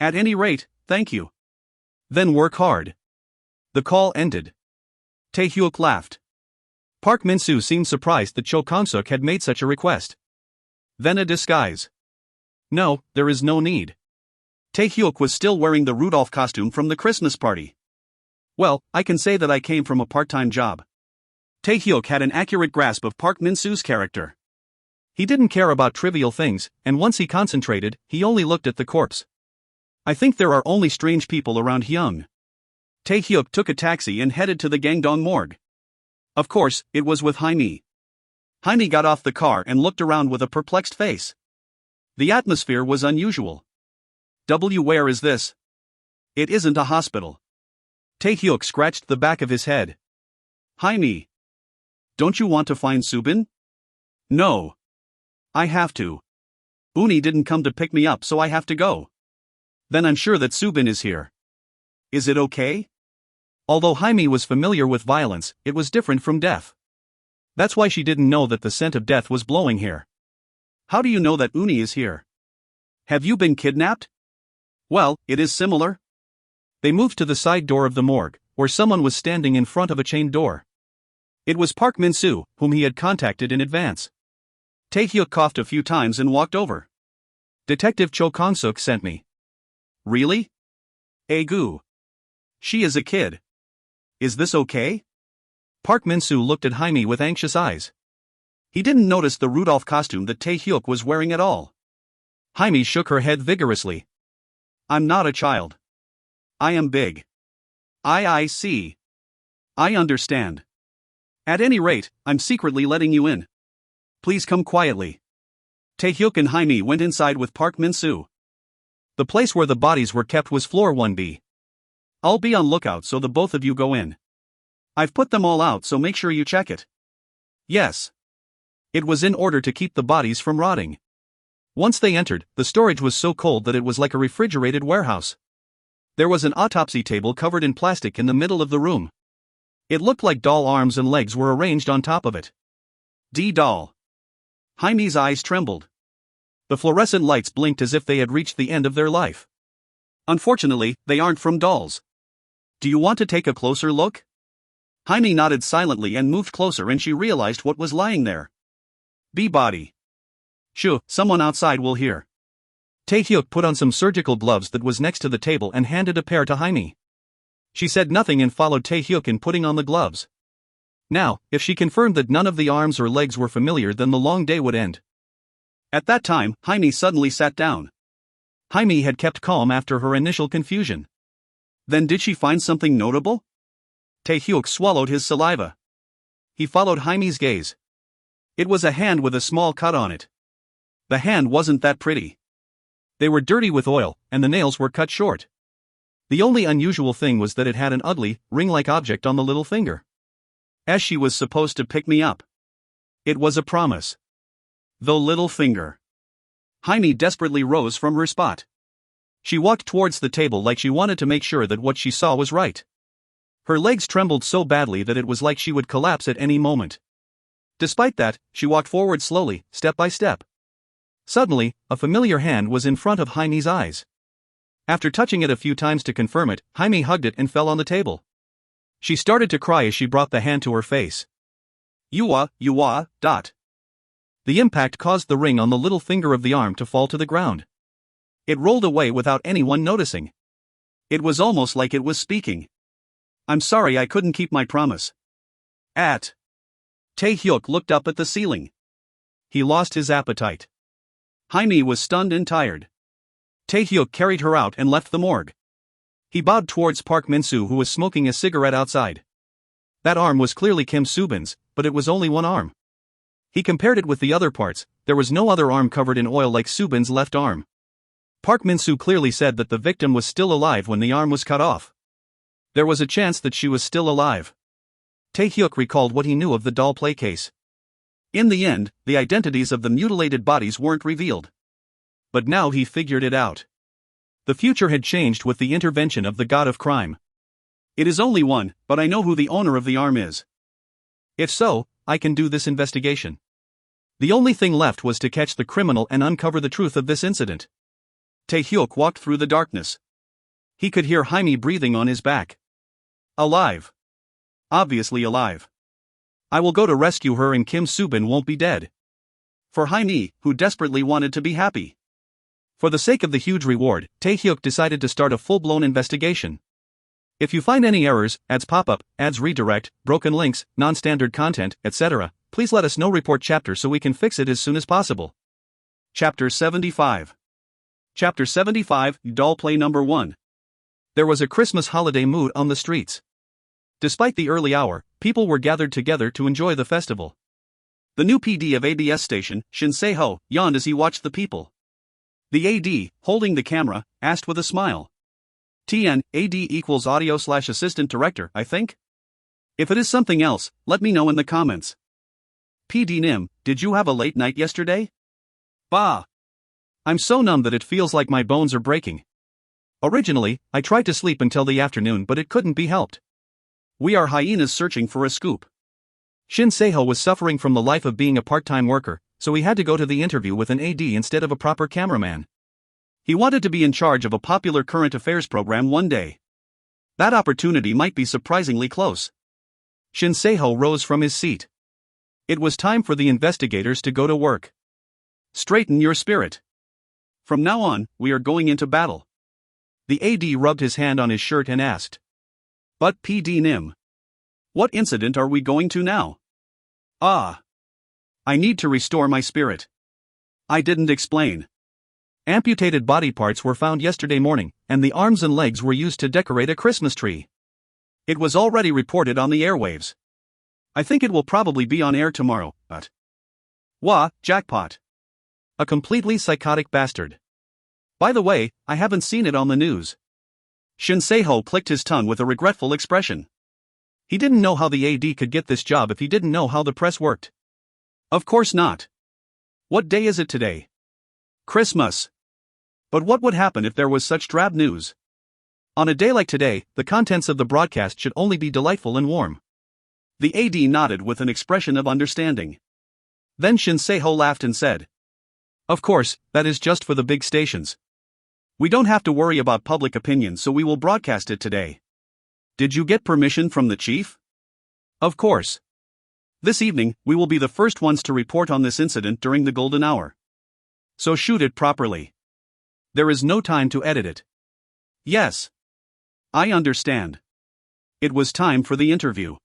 At any rate, thank you. Then work hard. The call ended. Tae-hyuk laughed. Park Min-soo seemed surprised that Cho Kan-suk had made such a request. Then a disguise. No, there is no need. Tae-hyuk was still wearing the Rudolph costume from the Christmas party. Well, I can say that I came from a part-time job. Tae-hyuk had an accurate grasp of Park Min-soo's character. He didn't care about trivial things, and once he concentrated, he only looked at the corpse. I think there are only strange people around Hyung. Tae-hyuk took a taxi and headed to the Gangdong morgue. Of course, it was with Jaime. Jaime got off the car and looked around with a perplexed face. The atmosphere was unusual. Where is this? It isn't a hospital. Tae-hyuk scratched the back of his head. Jaime. Don't you want to find Subin? No. I have to. Uni didn't come to pick me up, so I have to go. Then I'm sure that Subin is here. Is it okay? Although Jaime was familiar with violence, it was different from death. That's why she didn't know that the scent of death was blowing here. How do you know that Uni is here? Have you been kidnapped? Well, it is similar. They moved to the side door of the morgue, where someone was standing in front of a chained door. It was Park Min-soo, whom he had contacted in advance. Tae-hyuk coughed a few times and walked over. Detective Cho Kong-suk sent me. Really? Gu. She is a kid. Is this okay? Park Min-soo looked at Jaime with anxious eyes. He didn't notice the Rudolph costume that Tae-hyuk was wearing at all. Jaime shook her head vigorously. I'm not a child. I am big. I see. I understand. At any rate, I'm secretly letting you in. Please come quietly. Tae-hyuk and Jaime went inside with Park Min-soo. The place where the bodies were kept was floor 1B. I'll be on lookout so the both of you go in. I've put them all out, so make sure you check it. Yes. It was in order to keep the bodies from rotting. Once they entered, the storage was so cold that it was like a refrigerated warehouse. There was an autopsy table covered in plastic in the middle of the room. It looked like doll arms and legs were arranged on top of it. Doll. Jaime's eyes trembled. The fluorescent lights blinked as if they had reached the end of their life. Unfortunately, they aren't from dolls. Do you want to take a closer look? Jaime nodded silently and moved closer, and she realized what was lying there. Body. Shoo, someone outside will hear. Tae-hyuk put on some surgical gloves that was next to the table and handed a pair to Jaime. She said nothing and followed Tae-hyuk in putting on the gloves. Now, if she confirmed that none of the arms or legs were familiar, then the long day would end. At that time, Jaime suddenly sat down. Jaime had kept calm after her initial confusion. Then did she find something notable? Tae-hyuk swallowed his saliva. He followed Jaime's gaze. It was a hand with a small cut on it. The hand wasn't that pretty. They were dirty with oil, and the nails were cut short. The only unusual thing was that it had an ugly, ring-like object on the little finger. As she was supposed to pick me up. It was a promise. The little finger. Jaime desperately rose from her spot. She walked towards the table like she wanted to make sure that what she saw was right. Her legs trembled so badly that it was like she would collapse at any moment. Despite that, she walked forward slowly, step by step. Suddenly, a familiar hand was in front of Jaime's eyes. After touching it a few times to confirm it, Jaime hugged it and fell on the table. She started to cry as she brought the hand to her face. The impact caused the ring on the little finger of the arm to fall to the ground. It rolled away without anyone noticing. It was almost like it was speaking. I'm sorry I couldn't keep my promise. Tae-hyuk looked up at the ceiling. He lost his appetite. Jaime was stunned and tired. Tae-hyuk carried her out and left the morgue. He bowed towards Park Min-soo, who was smoking a cigarette outside. That arm was clearly Kim Subin's, but it was only one arm. He compared it with the other parts. There was no other arm covered in oil like Subin's left arm. Park Min-soo clearly said that the victim was still alive when the arm was cut off. There was a chance that she was still alive. Tae-hyuk recalled what he knew of the doll play case. In the end, the identities of the mutilated bodies weren't revealed. But now he figured it out. The future had changed with the intervention of the god of crime. It is only one, but I know who the owner of the arm is. If so, I can do this investigation. The only thing left was to catch the criminal and uncover the truth of this incident. Tae-hyuk walked through the darkness. He could hear Jaime breathing on his back. Alive. Obviously alive. I will go to rescue her and Kim Subin won't be dead. For Jaime, who desperately wanted to be happy. For the sake of the huge reward, Tae-hyuk decided to start a full-blown investigation. If you find any errors, ads pop up, ads redirect, broken links, non-standard content, etc., please let us know. Report chapter so we can fix it as soon as possible. Chapter 75. Chapter 75, Doll Play Number 1. There was a Christmas holiday mood on the streets. Despite the early hour, people were gathered together to enjoy the festival. The new PD of ABS station, Shin Se-ho, yawned as he watched the people. The AD, holding the camera, asked with a smile. TN, AD equals audio/assistant director, I think? If it is something else, let me know in the comments. PD Nim, did you have a late night yesterday? Bah! I'm so numb that it feels like my bones are breaking. Originally, I tried to sleep until the afternoon, but it couldn't be helped. We are hyenas searching for a scoop. Shin Se-ho was suffering from the life of being a part-time worker, so he had to go to the interview with an AD instead of a proper cameraman. He wanted to be in charge of a popular current affairs program one day. That opportunity might be surprisingly close. Shin Se-ho rose from his seat. It was time for the investigators to go to work. Straighten your spirit. From now on, we are going into battle. The AD rubbed his hand on his shirt and asked. But PD Nim. What incident are we going to now? Ah. I need to restore my spirit. I didn't explain. Amputated body parts were found yesterday morning, and the arms and legs were used to decorate a Christmas tree. It was already reported on the airwaves. I think it will probably be on air tomorrow, but... Wah, jackpot. A completely psychotic bastard. By the way, I haven't seen it on the news. Shin Se-ho clicked his tongue with a regretful expression. He didn't know how the AD could get this job if he didn't know how the press worked. Of course not. What day is it today? Christmas. But what would happen if there was such drab news? On a day like today, the contents of the broadcast should only be delightful and warm. The AD nodded with an expression of understanding. Then Shin Se-ho laughed and said, Of course, that is just for the big stations. We don't have to worry about public opinion, so we will broadcast it today. Did you get permission from the chief? Of course. This evening, we will be the first ones to report on this incident during the golden hour. So shoot it properly. There is no time to edit it. Yes. I understand. It was time for the interview.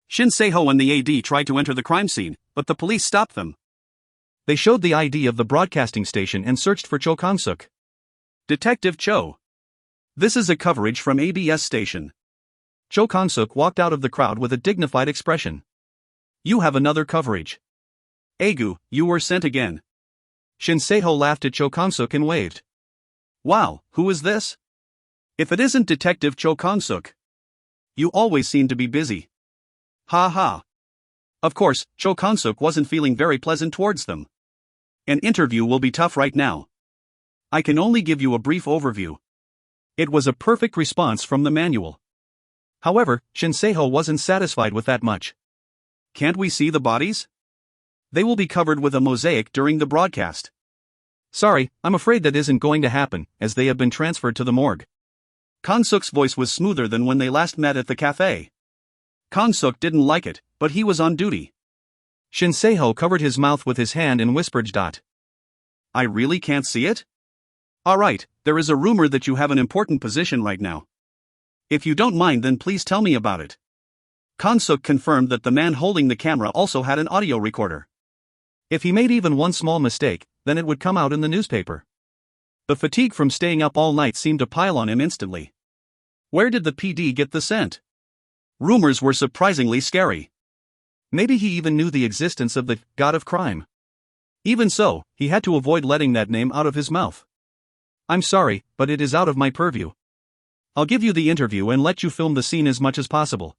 Shin Se-ho and the AD tried to enter the crime scene, but the police stopped them. They showed the ID of the broadcasting station and searched for Cho Kang-suk. Detective Cho. This is a coverage from ABS station. Cho Kang-suk walked out of the crowd with a dignified expression. You have another coverage. Agu, you were sent again. Shin Se-ho laughed at Cho Kang-suk and waved. Wow, who is this? If it isn't Detective Cho Kang-suk. You always seem to be busy. Ha ha. Of course, Cho Kang-suk wasn't feeling very pleasant towards them. An interview will be tough right now. I can only give you a brief overview. It was a perfect response from the manual. However, Shin Se-ho wasn't satisfied with that much. Can't we see the bodies? They will be covered with a mosaic during the broadcast. Sorry, I'm afraid that isn't going to happen, as they have been transferred to the morgue. Kang-suk's voice was smoother than when they last met at the cafe. Kang-suk didn't like it, but he was on duty. Shin Se-ho covered his mouth with his hand and whispered. I really can't see it? Alright, there is a rumor that you have an important position right now. If you don't mind, then please tell me about it. Kang-suk confirmed that the man holding the camera also had an audio recorder. If he made even one small mistake, then it would come out in the newspaper. The fatigue from staying up all night seemed to pile on him instantly. Where did the PD get the scent? Rumors were surprisingly scary. Maybe he even knew the existence of the god of crime. Even so, he had to avoid letting that name out of his mouth. I'm sorry, but it is out of my purview. I'll give you the interview and let you film the scene as much as possible.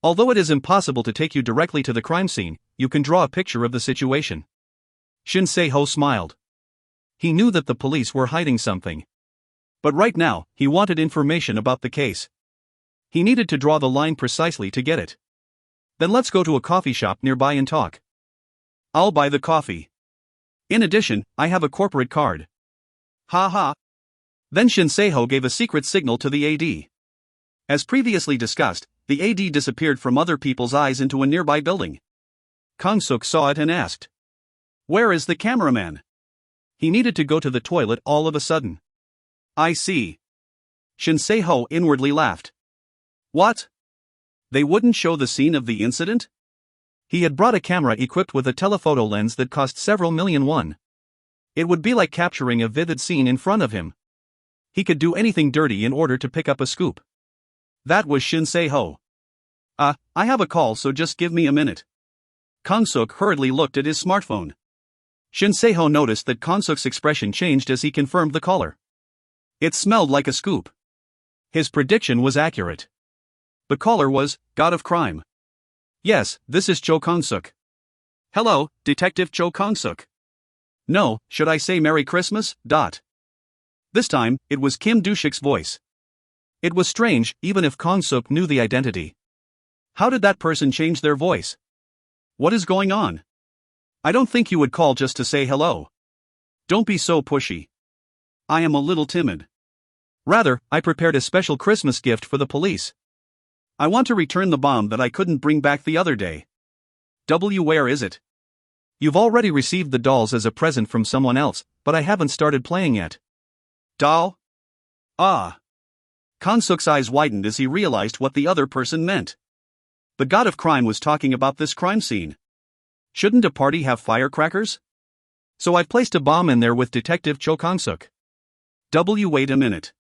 Although it is impossible to take you directly to the crime scene, you can draw a picture of the situation. Shin Se-ho smiled. He knew that the police were hiding something. But right now, he wanted information about the case. He needed to draw the line precisely to get it. Then let's go to a coffee shop nearby and talk. I'll buy the coffee. In addition, I have a corporate card. Ha ha. Then Shin Se-ho gave a secret signal to the AD. As previously discussed, the AD disappeared from other people's eyes into a nearby building. Kang-suk saw it and asked. Where is the cameraman? He needed to go to the toilet all of a sudden. I see. Shin Se-ho inwardly laughed. What? They wouldn't show the scene of the incident? He had brought a camera equipped with a telephoto lens that cost several million won. It would be like capturing a vivid scene in front of him. He could do anything dirty in order to pick up a scoop. That was Shin Se-ho. I have a call, so just give me a minute. Kang-suk hurriedly looked at his smartphone. Shin Se-ho noticed that Kang-suk's expression changed as he confirmed the caller. It smelled like a scoop. His prediction was accurate. The caller was God of Crime. Yes, this is Cho Kang-suk. Hello, Detective Cho Kang-suk. No, should I say Merry Christmas? This time, it was Kim Do-shik's voice. It was strange, even if Kang-suk knew the identity. How did that person change their voice? What is going on? I don't think you would call just to say hello. Don't be so pushy. I am a little timid. Rather, I prepared a special Christmas gift for the police. I want to return the bomb that I couldn't bring back the other day. Where is it? You've already received the dolls as a present from someone else, but I haven't started playing yet. Doll? Ah. Kang-suk's eyes widened as he realized what the other person meant. The God of Crime was talking about this crime scene. Shouldn't a party have firecrackers? So I've placed a bomb in there with Detective Cho Kang-suk. Wait a minute.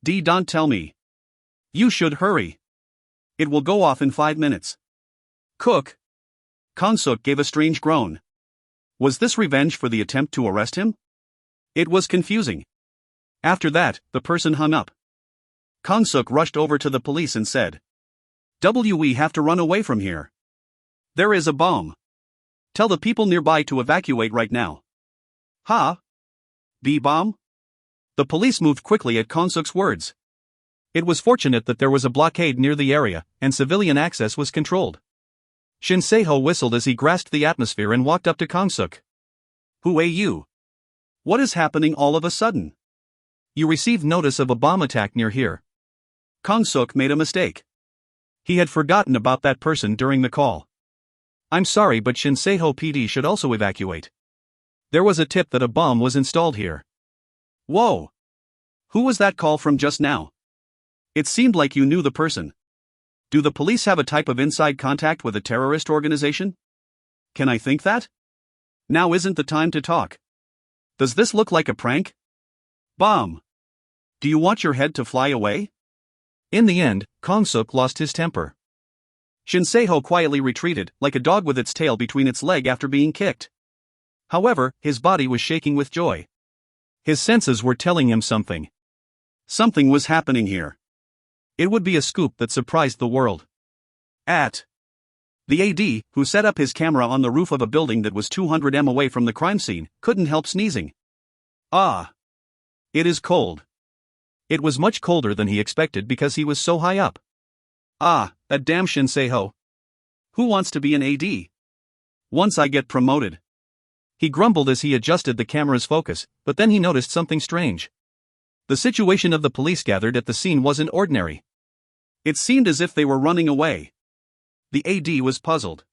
Don't tell me. You should hurry. It will go off in 5 minutes. Cook. Kang-suk gave a strange groan. Was this revenge for the attempt to arrest him? It was confusing. After that, the person hung up. Kang-suk rushed over to the police and said, "We have to run away from here. There is a bomb. Tell the people nearby to evacuate right now." B-bomb? The police moved quickly at Kang-suk's words. It was fortunate that there was a blockade near the area, and civilian access was controlled. Shin Se-ho whistled as he grasped the atmosphere and walked up to Kang-suk. Who are you? What is happening all of a sudden? You received notice of a bomb attack near here. Kang-suk made a mistake. He had forgotten about that person during the call. I'm sorry, but Shin Se-ho PD should also evacuate. There was a tip that a bomb was installed here. Whoa! Who was that call from just now? It seemed like you knew the person. Do the police have a type of inside contact with a terrorist organization? Can I think that? Now isn't the time to talk. Does this look like a prank? Bomb! Do you want your head to fly away? In the end, Kang-suk lost his temper. Shin Se-ho quietly retreated, like a dog with its tail between its legs after being kicked. However, his body was shaking with joy. His senses were telling him something. Something was happening here. It would be a scoop that surprised the world. The AD, who set up his camera on the roof of a building that was 200 m away from the crime scene, couldn't help sneezing. It is cold. It was much colder than he expected because he was so high up. That damn Shin Se-ho. Who wants to be an AD? Once I get promoted. He grumbled as he adjusted the camera's focus, but then he noticed something strange. The situation of the police gathered at the scene wasn't ordinary. It seemed as if they were running away. The AD was puzzled.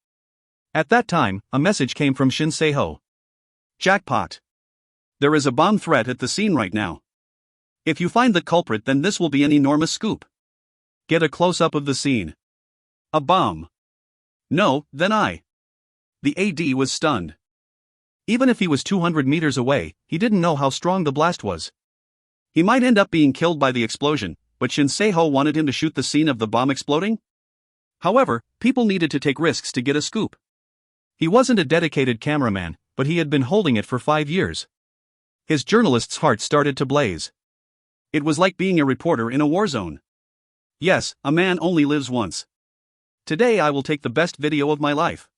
At that time, a message came from Shin Se-ho. Jackpot. There is a bomb threat at the scene right now. If you find the culprit, then this will be an enormous scoop. Get a close-up of the scene. A bomb. No, then I. The AD was stunned. Even if he was 200 meters away, he didn't know how strong the blast was. He might end up being killed by the explosion, but Shin Se-ho wanted him to shoot the scene of the bomb exploding? However, people needed to take risks to get a scoop. He wasn't a dedicated cameraman, but he had been holding it for 5 years. His journalist's heart started to blaze. It was like being a reporter in a war zone. Yes, a man only lives once. Today I will take the best video of my life.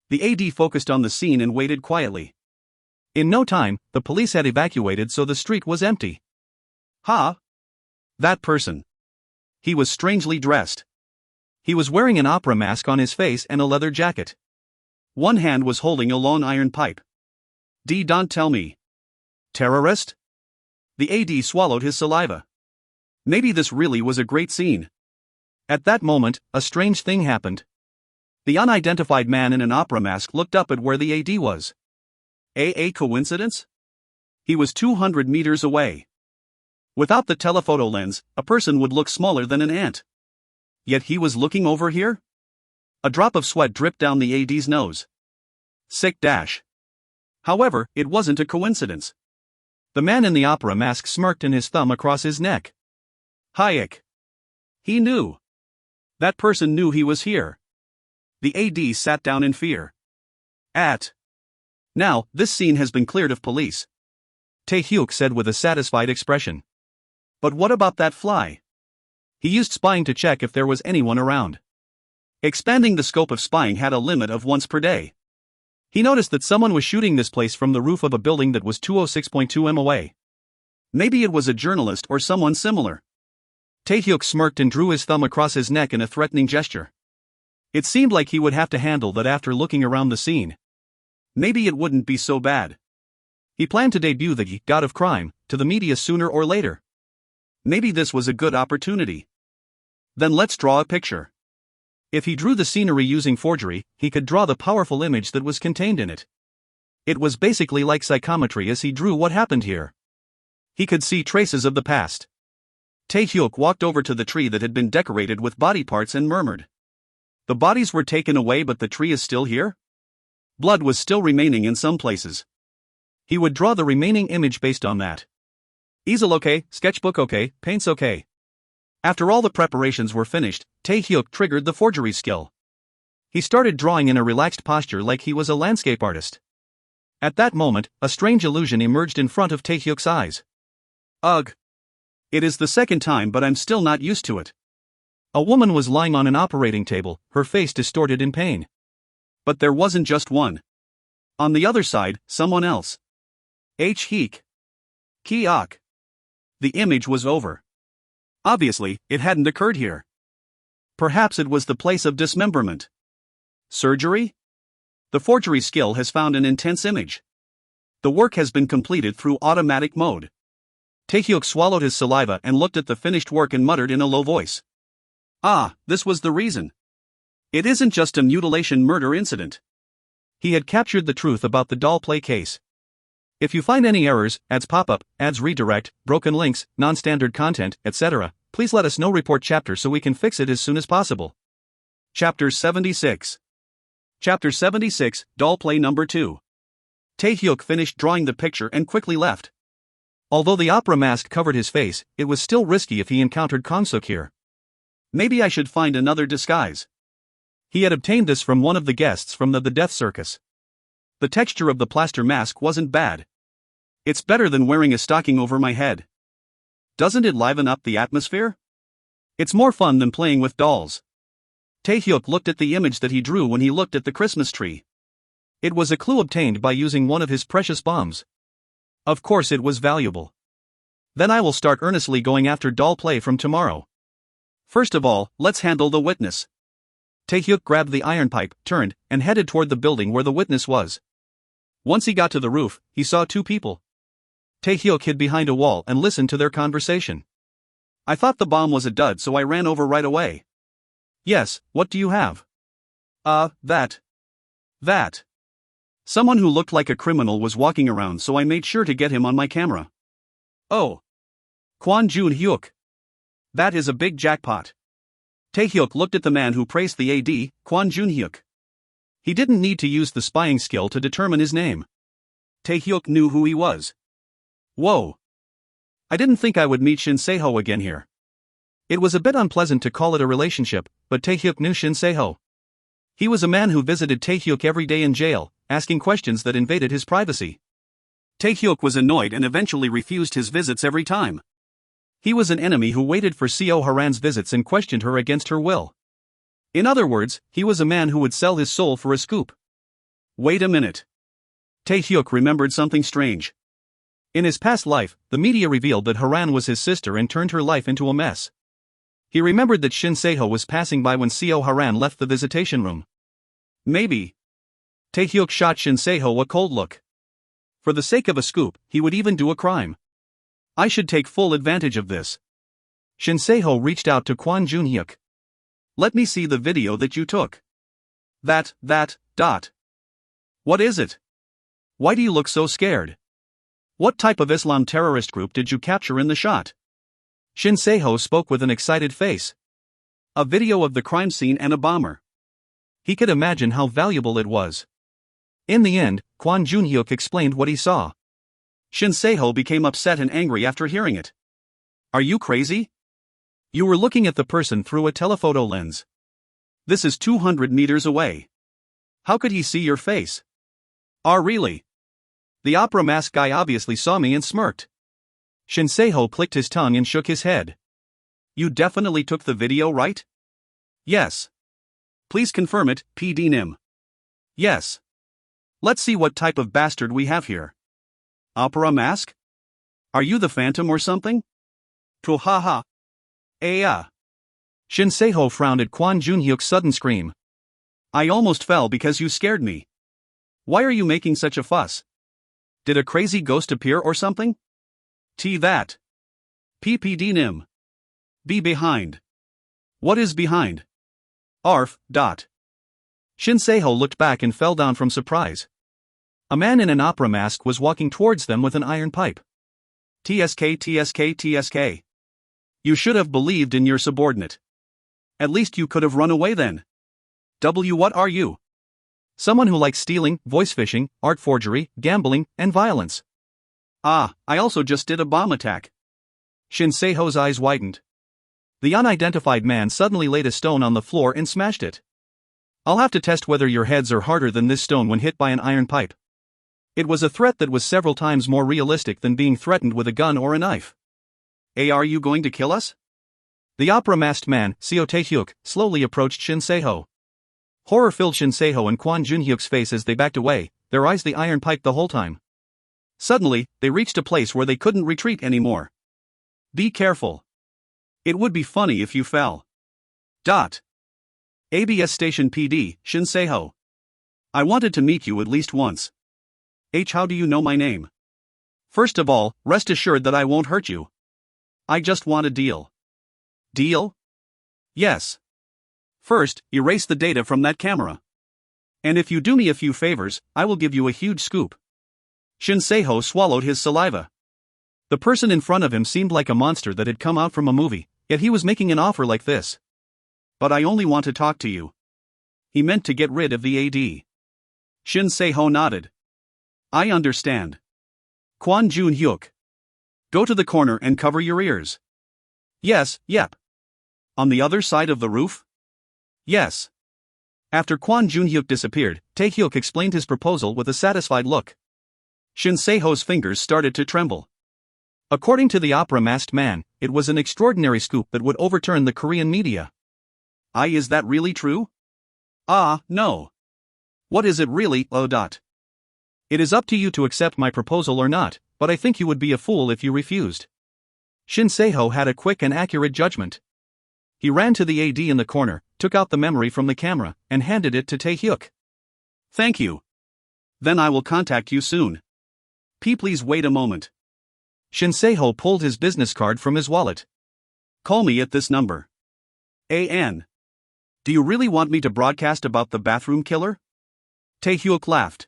The AD focused on the scene and waited quietly. In no time, the police had evacuated, so the street was empty. That person. He was strangely dressed. He was wearing an opera mask on his face and a leather jacket. One hand was holding a long iron pipe. Don't tell me. Terrorist? The AD swallowed his saliva. Maybe this really was a great scene. At that moment, a strange thing happened. The unidentified man in an opera mask looked up at where the AD was. A coincidence? He was 200 meters away. Without the telephoto lens, a person would look smaller than an ant. Yet he was looking over here? A drop of sweat dripped down the AD's nose. Sick dash. However, it wasn't a coincidence. The man in the opera mask smirked and his thumb across his neck. Hayek. He knew. That person knew he was here. The AD sat down in fear. Now, this scene has been cleared of police, Tae-hyuk said with a satisfied expression. But what about that fly? He used spying to check if there was anyone around. Expanding the scope of spying had a limit of once per day. He noticed that someone was shooting this place from the roof of a building that was 206.2 m away. Maybe it was a journalist or someone similar. Tae-hyuk smirked and drew his thumb across his neck in a threatening gesture. It seemed like he would have to handle that after looking around the scene. Maybe it wouldn't be so bad. He planned to debut the god of crime to the media sooner or later. Maybe this was a good opportunity. Then let's draw a picture. If he drew the scenery using forgery, he could draw the powerful image that was contained in it. It was basically like psychometry as he drew what happened here. He could see traces of the past. Tae-hyuk walked over to the tree that had been decorated with body parts and murmured. The bodies were taken away but the tree is still here? Blood was still remaining in some places. He would draw the remaining image based on that. Easel okay, sketchbook okay, paints okay. After all the preparations were finished, Tae-hyuk triggered the forgery skill. He started drawing in a relaxed posture like he was a landscape artist. At that moment, a strange illusion emerged in front of Tae-hyuk's eyes. Ugh. It is the second time but I'm still not used to it. A woman was lying on an operating table, her face distorted in pain. But there wasn't just one. On the other side, someone else. H-heek. Ki-ok. The image was over. Obviously, it hadn't occurred here. Perhaps it was the place of dismemberment. Surgery? The forgery skill has found an intense image. The work has been completed through automatic mode. Tae-hyuk swallowed his saliva and looked at the finished work and muttered in a low voice. Ah, this was the reason. It isn't just a mutilation murder incident. He had captured the truth about the doll play case. If you find any errors, ads pop up, ads redirect, broken links, non-standard content, etc., please let us know. Report chapter so we can fix it as soon as possible. Chapter 76. Chapter 76, Doll Play Number 2. Tae-hyuk finished drawing the picture and quickly left. Although the opera mask covered his face, it was still risky if he encountered Kong-suk here. Maybe I should find another disguise. He had obtained this from one of the guests from the Death Circus. The texture of the plaster mask wasn't bad. It's better than wearing a stocking over my head. Doesn't it liven up the atmosphere? It's more fun than playing with dolls. Tae-hyuk looked at the image that he drew when he looked at the Christmas tree. It was a clue obtained by using one of his precious bombs. Of course it was valuable. Then I will start earnestly going after doll play from tomorrow. First of all, let's handle the witness. Tae-hyuk grabbed the iron pipe, turned, and headed toward the building where the witness was. Once he got to the roof, he saw two people. Tae-hyuk hid behind a wall and listened to their conversation. I thought the bomb was a dud so I ran over right away. Yes, what do you have? That. Someone who looked like a criminal was walking around so I made sure to get him on my camera. Oh. Kwon Jun-hyuk. That is a big jackpot. Tae-hyuk looked at the man who praised the AD, Kwon Jun-hyuk. He didn't need to use the spying skill to determine his name. Tae-hyuk knew who he was. Whoa. I didn't think I would meet Shin Se-ho again here. It was a bit unpleasant to call it a relationship, but Tae-hyuk knew Shin Se-ho. He was a man who visited Tae-hyuk every day in jail, asking questions that invaded his privacy. Tae-hyuk was annoyed and eventually refused his visits every time. He was an enemy who waited for Seo Haran's visits and questioned her against her will. In other words, he was a man who would sell his soul for a scoop. Wait a minute. Tae-hyuk remembered something strange. In his past life, the media revealed that Haran was his sister and turned her life into a mess. He remembered that Shin Se-ho was passing by when Seo Haran left the visitation room. Maybe. Tae-hyuk shot Shin Se-ho a cold look. For the sake of a scoop, he would even do a crime. I should take full advantage of this. Shin Se-ho reached out to Kwon Jun-hyuk. Let me see the video that you took. What is it? Why do you look so scared? What type of Islam terrorist group did you capture in the shot? Shin Se-ho spoke with an excited face. A video of the crime scene and a bomber. He could imagine how valuable it was. In the end, Kwon Jun-hyuk explained what he saw. Shin Seho became upset and angry after hearing it. Are you crazy? You were looking at the person through a telephoto lens. This is 200 meters away. How could he see your face? Really? The opera mask guy obviously saw me and smirked. Shin Seho clicked his tongue and shook his head. You definitely took the video, right? Yes. Please confirm it, PD Nim. Yes. Let's see what type of bastard we have here. Opera mask? Are you the Phantom or something? Haha. Shin Seho frowned at Kwon Junhyuk's sudden scream. I almost fell because you scared me. Why are you making such a fuss? Did a crazy ghost appear or something? That. PPD Nim. Be behind. What is behind? Arf. Shin Seho looked back and fell down from surprise. A man in an opera mask was walking towards them with an iron pipe. TSK. You should have believed in your subordinate. At least you could have run away then. What are you? Someone who likes stealing, voice phishing, art forgery, gambling, and violence. I also just did a bomb attack. Shin Seho's eyes widened. The unidentified man suddenly laid a stone on the floor and smashed it. I'll have to test whether your heads are harder than this stone when hit by an iron pipe. It was a threat that was several times more realistic than being threatened with a gun or a knife. Are you going to kill us? The opera-masked man, Seo Tae-hyuk, slowly approached Shin Seho. Horror filled Shin Seho and Kwon Junhyuk's face as they backed away, their eyes the iron pipe the whole time. Suddenly, they reached a place where they couldn't retreat anymore. Be careful. It would be funny if you fell. ABS Station PD, Shin Seho. I wanted to meet you at least once. How do you know my name? First of all, rest assured that I won't hurt you. I just want a deal. Deal? Yes. First, erase the data from that camera. And if you do me a few favors, I will give you a huge scoop. Shin Seho swallowed his saliva. The person in front of him seemed like a monster that had come out from a movie, yet he was making an offer like this. But I only want to talk to you. He meant to get rid of the AD. Shin Seho nodded. I understand. Kwon Junhyuk. Go to the corner and cover your ears. Yes, yep. On the other side of the roof? Yes. After Kwon Junhyuk disappeared, Tae-hyuk explained his proposal with a satisfied look. Shin Seho's fingers started to tremble. According to the opera-masked man, it was an extraordinary scoop that would overturn the Korean media. Is that really true? No. What is it really, It is up to you to accept my proposal or not, but I think you would be a fool if you refused. Shin Seho had a quick and accurate judgment. He ran to the AD in the corner, took out the memory from the camera, and handed it to Tae-hyuk. Thank you. Then I will contact you soon. Please wait a moment. Shin Seho pulled his business card from his wallet. Call me at this number. AN. Do you really want me to broadcast about the bathroom killer? Tae-hyuk laughed.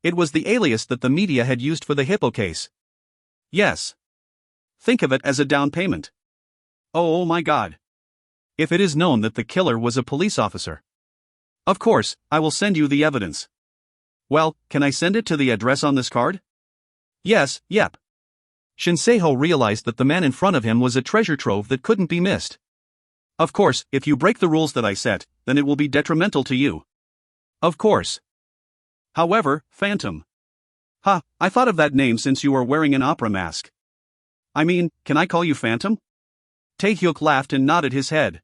It was the alias that the media had used for the Hippo case. Yes. Think of it as a down payment. Oh my God. If it is known that the killer was a police officer. Of course, I will send you the evidence. Well, can I send it to the address on this card? Yes, yep. Shin Seho realized that the man in front of him was a treasure trove that couldn't be missed. Of course, if you break the rules that I set, then it will be detrimental to you. Of course. However, Phantom. I thought of that name since you are wearing an opera mask. I mean, can I call you Phantom? Tae-hyuk laughed and nodded his head.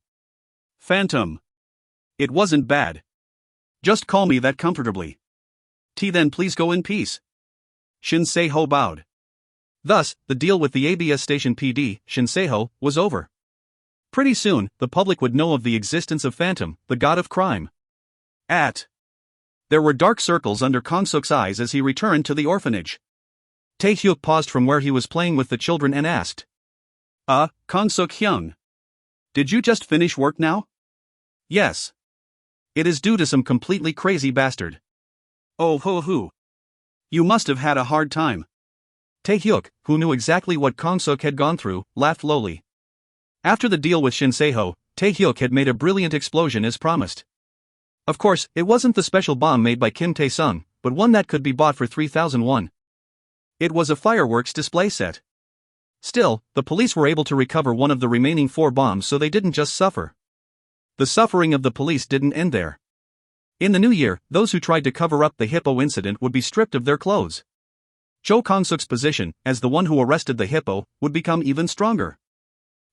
Phantom. It wasn't bad. Just call me that comfortably. Then please go in peace. Shin Seho bowed. Thus, the deal with the ABS Station PD, Shin Seho, was over. Pretty soon, the public would know of the existence of Phantom, the god of crime. There were dark circles under Kong-suk's eyes as he returned to the orphanage. Tae-hyuk paused from where he was playing with the children and asked. Kong-suk Hyung. Did you just finish work now? Yes. It is due to some completely crazy bastard. Oh hoo. You must have had a hard time. Tae-hyuk, who knew exactly what Kong-suk had gone through, laughed lowly. After the deal with Shin Seho, Tae-hyuk had made a brilliant explosion as promised. Of course, it wasn't the special bomb made by Kim Tae-sung, but one that could be bought for 3,000 won. It was a fireworks display set. Still, the police were able to recover one of the remaining 4 bombs, so they didn't just suffer. The suffering of the police didn't end there. In the new year, those who tried to cover up the hippo incident would be stripped of their clothes. Cho Kong-suk's position, as the one who arrested the hippo, would become even stronger.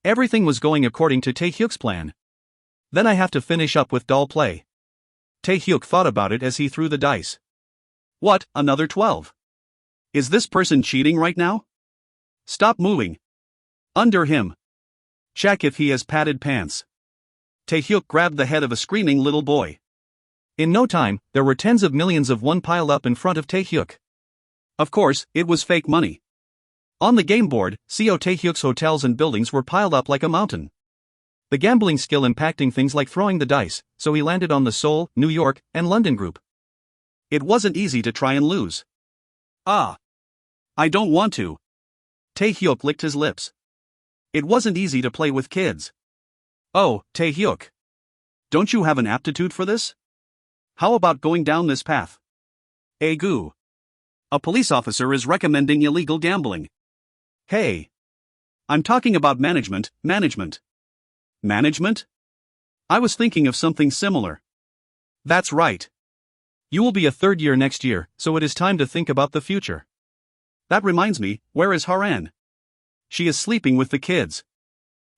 Everything was going according to Tae-hyuk's plan. Then I have to finish up with doll play. Tae-hyuk thought about it as he threw the dice. What, another 12? Is this person cheating right now? Stop moving. Under him. Check if he has padded pants. Tae-hyuk grabbed the head of a screaming little boy. In no time, there were tens of millions of won piled up in front of Tae-hyuk. Of course, it was fake money. On the game board, Co Tae-hyuk's hotels and buildings were piled up like a mountain. The gambling skill impacting things like throwing the dice, so he landed on the Seoul, New York, and London group. It wasn't easy to try and lose. I don't want to. Tae-hyuk licked his lips. It wasn't easy to play with kids. Oh, Tae-hyuk. Don't you have an aptitude for this? How about going down this path? Agu. A police officer is recommending illegal gambling. Hey. I'm talking about management. Management? I was thinking of something similar. That's right. You will be a third year next year, so it is time to think about the future. That reminds me, where is Haran? She is sleeping with the kids.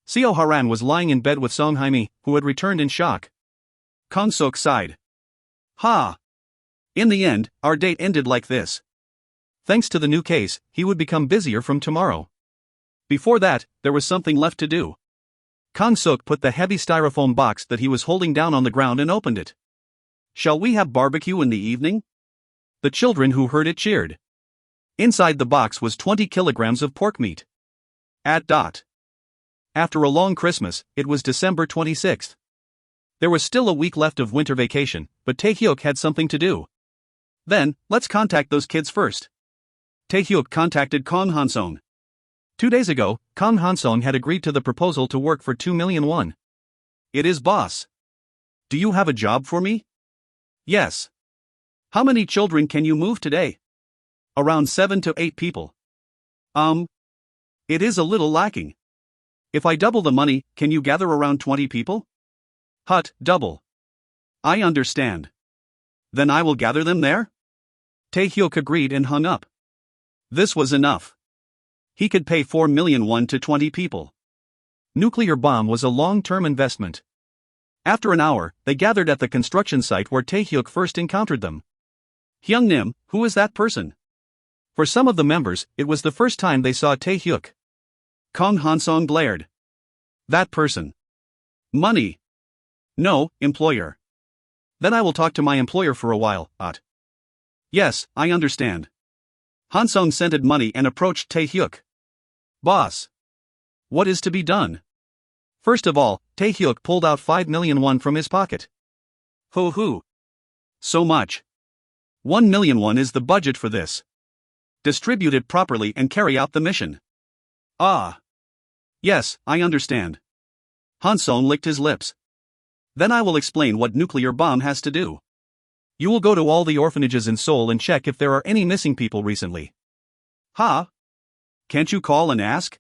Seo Haran was lying in bed with Song Hae-mi, who had returned in shock. Kong-suk sighed. In the end, our date ended like this. Thanks to the new case, he would become busier from tomorrow. Before that, there was something left to do. Kong-suk put the heavy styrofoam box that he was holding down on the ground and opened it. Shall we have barbecue in the evening? The children who heard it cheered. Inside the box was 20 kilograms of pork meat. After a long Christmas, it was December 26th. There was still a week left of winter vacation, but Tae-hyuk had something to do. Then, let's contact those kids first. Tae-hyuk contacted Kong Han-song. 2 days ago, Kong Han-song had agreed to the proposal to work for 2 million won. It is boss. Do you have a job for me? Yes. How many children can you move today? Around 7 to 8 people. It is a little lacking. If I double the money, can you gather around 20 people? Double. I understand. Then I will gather them there? Tae-hyuk agreed and hung up. This was enough. He could pay 4 million won to 20 people. Nuclear bomb was a long-term investment. After an hour, they gathered at the construction site where Tae-hyuk first encountered them. Hyung-nim, who is that person? For some of the members, it was the first time they saw Tae-hyuk. Kong Han-song glared. That person. Money. No, employer. Then I will talk to my employer for a while, Yes, I understand. Han-song scented money and approached Tae-hyuk. Boss. What is to be done? First of all, Tae-hyuk pulled out 5 million won from his pocket. Hoo. So much. 1 million won is the budget for this. Distribute it properly and carry out the mission. Yes, I understand. Han-song licked his lips. Then I will explain what nuclear bomb has to do. You will go to all the orphanages in Seoul and check if there are any missing people recently. Can't you call and ask?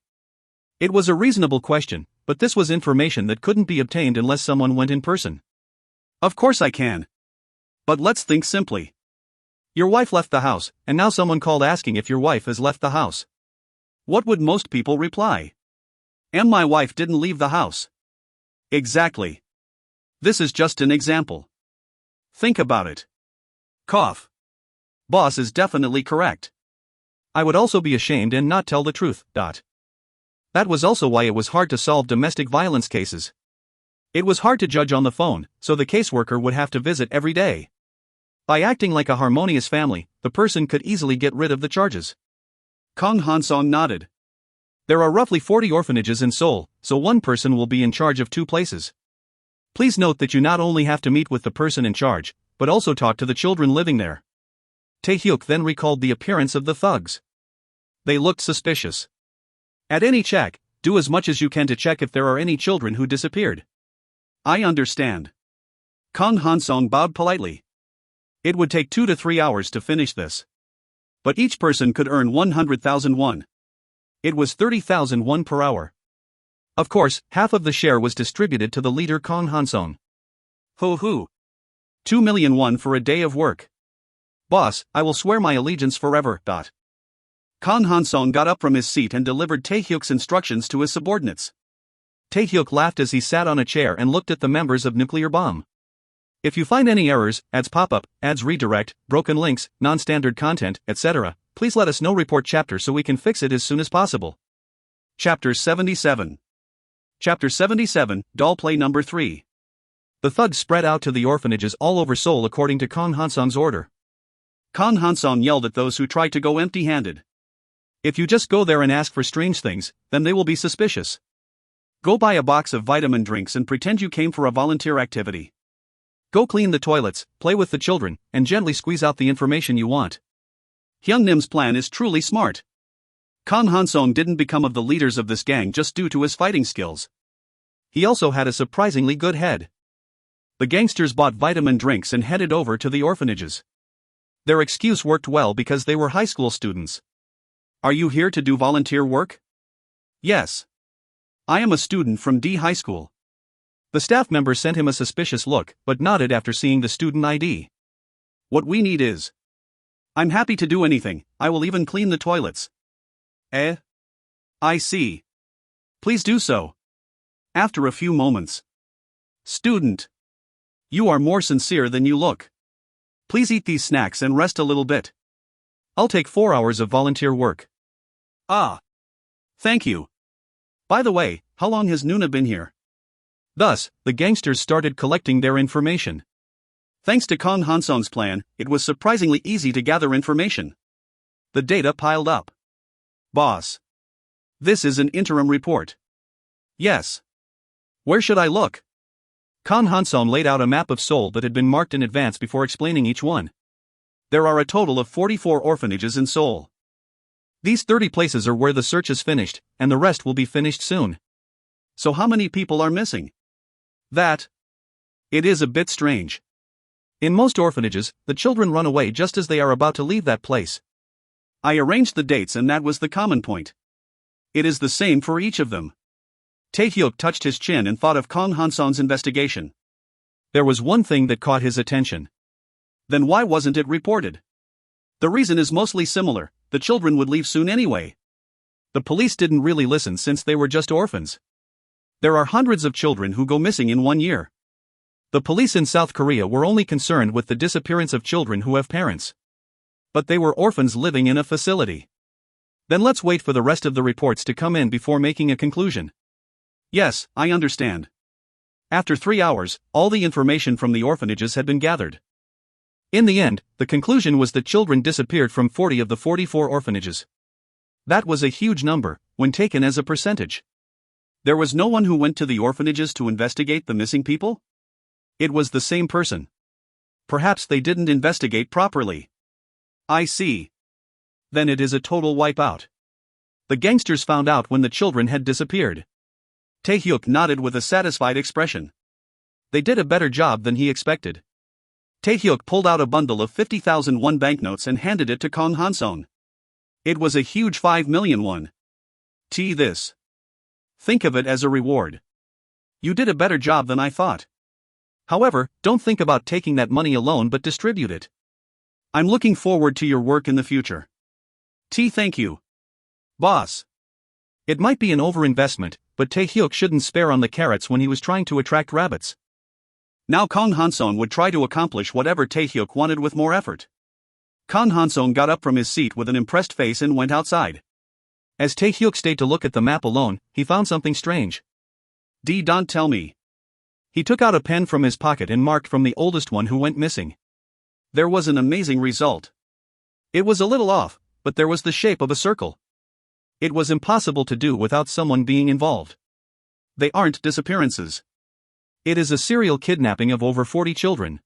It was a reasonable question, but this was information that couldn't be obtained unless someone went in person. Of course I can. But let's think simply. Your wife left the house, and now someone called asking if your wife has left the house. What would most people reply? My wife didn't leave the house. Exactly. This is just an example. Think about it. Cough. Boss is definitely correct. I would also be ashamed and not tell the truth. That was also why it was hard to solve domestic violence cases. It was hard to judge on the phone, so the caseworker would have to visit every day. By acting like a harmonious family, the person could easily get rid of the charges. Kong Han-song nodded. There are roughly 40 orphanages in Seoul, so one person will be in charge of 2 places. Please note that you not only have to meet with the person in charge, but also talk to the children living there. Tae-hyuk then recalled the appearance of the thugs. They looked suspicious. At any check, do as much as you can to check if there are any children who disappeared. I understand. Kong Han-song bowed politely. It would take 2 to 3 hours to finish this. But each person could earn 100,000 won. It was 30,000 won per hour. Of course, half of the share was distributed to the leader Kong Hansong. Hoo. 2 million won for a day of work. Boss, I will swear my allegiance forever. Kong Hansong got up from his seat and delivered Taehyuk's instructions to his subordinates. Taehyuk laughed as he sat on a chair and looked at the members of Nuclear Bomb. If you find any errors, ads pop-up, ads redirect, broken links, non-standard content, etc., please let us know. Report chapter so we can fix it as soon as possible. Chapter 77. Chapter 77, Doll Play Number 3. The thugs spread out to the orphanages all over Seoul according to Kong Hansong's order. Kong Hansong yelled at those who tried to go empty-handed. If you just go there and ask for strange things, then they will be suspicious. Go buy a box of vitamin drinks and pretend you came for a volunteer activity. Go clean the toilets, play with the children, and gently squeeze out the information you want. Hyungnim's plan is truly smart. Kong Hansong didn't become of the leaders of this gang just due to his fighting skills. He also had a surprisingly good head. The gangsters bought vitamin drinks and headed over to the orphanages. Their excuse worked well because they were high school students. Are you here to do volunteer work? Yes. I am a student from D High School. The staff member sent him a suspicious look, but nodded after seeing the student ID. What we need is. I'm happy to do anything, I will even clean the toilets. I see. Please do so. After a few moments. Student. You are more sincere than you look. Please eat these snacks and rest a little bit. I'll take 4 hours of volunteer work. Thank you. By the way, how long has Nuna been here? Thus, the gangsters started collecting their information. Thanks to Kong Hansong's plan, it was surprisingly easy to gather information. The data piled up. Boss. This is an interim report. Yes. Where should I look? Kong Hansong laid out a map of Seoul that had been marked in advance before explaining each one. There are a total of 44 orphanages in Seoul. These 30 places are where the search is finished, and the rest will be finished soon. So how many people are missing? It is a bit strange. In most orphanages, the children run away just as they are about to leave that place. I arranged the dates and that was the common point. It is the same for each of them. Taehyuk touched his chin and thought of Kong Hansong's investigation. There was one thing that caught his attention. Then why wasn't it reported? The reason is mostly similar, the children would leave soon anyway. The police didn't really listen since they were just orphans. There are hundreds of children who go missing in 1 year. The police in South Korea were only concerned with the disappearance of children who have parents. But they were orphans living in a facility. Then let's wait for the rest of the reports to come in before making a conclusion. Yes, I understand. After 3 hours, all the information from the orphanages had been gathered. In the end, the conclusion was that children disappeared from 40 of the 44 orphanages. That was a huge number, when taken as a percentage. There was no one who went to the orphanages to investigate the missing people? It was the same person. Perhaps they didn't investigate properly. I see. Then it is a total wipeout. The gangsters found out when the children had disappeared. Taehyuk nodded with a satisfied expression. They did a better job than he expected. Taehyuk pulled out a bundle of 50,000 won banknotes and handed it to Kong Hansong. It was a huge 5 million won. This. Think of it as a reward. You did a better job than I thought. However, don't think about taking that money alone but distribute it. I'm looking forward to your work in the future. Thank you. Boss. It might be an overinvestment, but Taehyuk shouldn't spare on the carrots when he was trying to attract rabbits. Now Kong Hansong would try to accomplish whatever Taehyuk wanted with more effort. Kong Hansong got up from his seat with an impressed face and went outside. As Taehyuk stayed to look at the map alone, he found something strange. Don't tell me. He took out a pen from his pocket and marked from the oldest one who went missing. There was an amazing result. It was a little off, but there was the shape of a circle. It was impossible to do without someone being involved. They aren't disappearances. It is a serial kidnapping of over 40 children.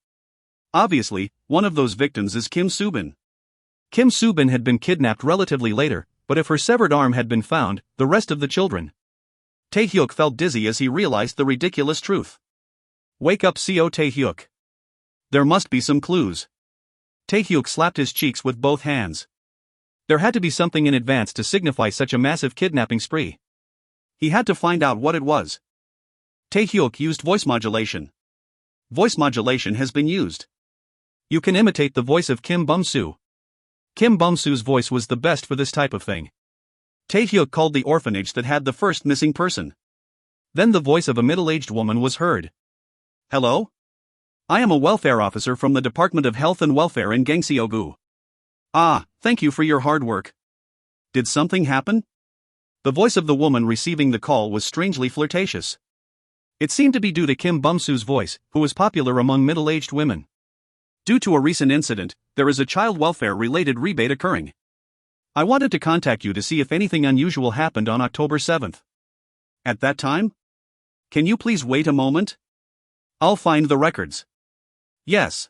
Obviously, one of those victims is Kim Soobin. Kim Soobin had been kidnapped relatively later, but if her severed arm had been found, the rest of the children. Taehyuk felt dizzy as he realized the ridiculous truth. Wake up, Co Taehyuk. There must be some clues. Taehyuk slapped his cheeks with both hands. There had to be something in advance to signify such a massive kidnapping spree. He had to find out what it was. Tae-hyuk used voice modulation. Voice modulation has been used. You can imitate the voice of Kim Bum-soo. Kim Bum-soo's voice was the best for this type of thing. Tae-hyuk called the orphanage that had the first missing person. Then the voice of a middle-aged woman was heard. Hello? I am a welfare officer from the Department of Health and Welfare in Gangseogu. Ah, thank you for your hard work. Did something happen? The voice of the woman receiving the call was strangely flirtatious. It seemed to be due to Kim Bum-soo's voice, who was popular among middle-aged women. Due to a recent incident, there is a child welfare-related rebate occurring. I wanted to contact you to see if anything unusual happened on October 7th. At that time? Can you please wait a moment? I'll find the records. Yes.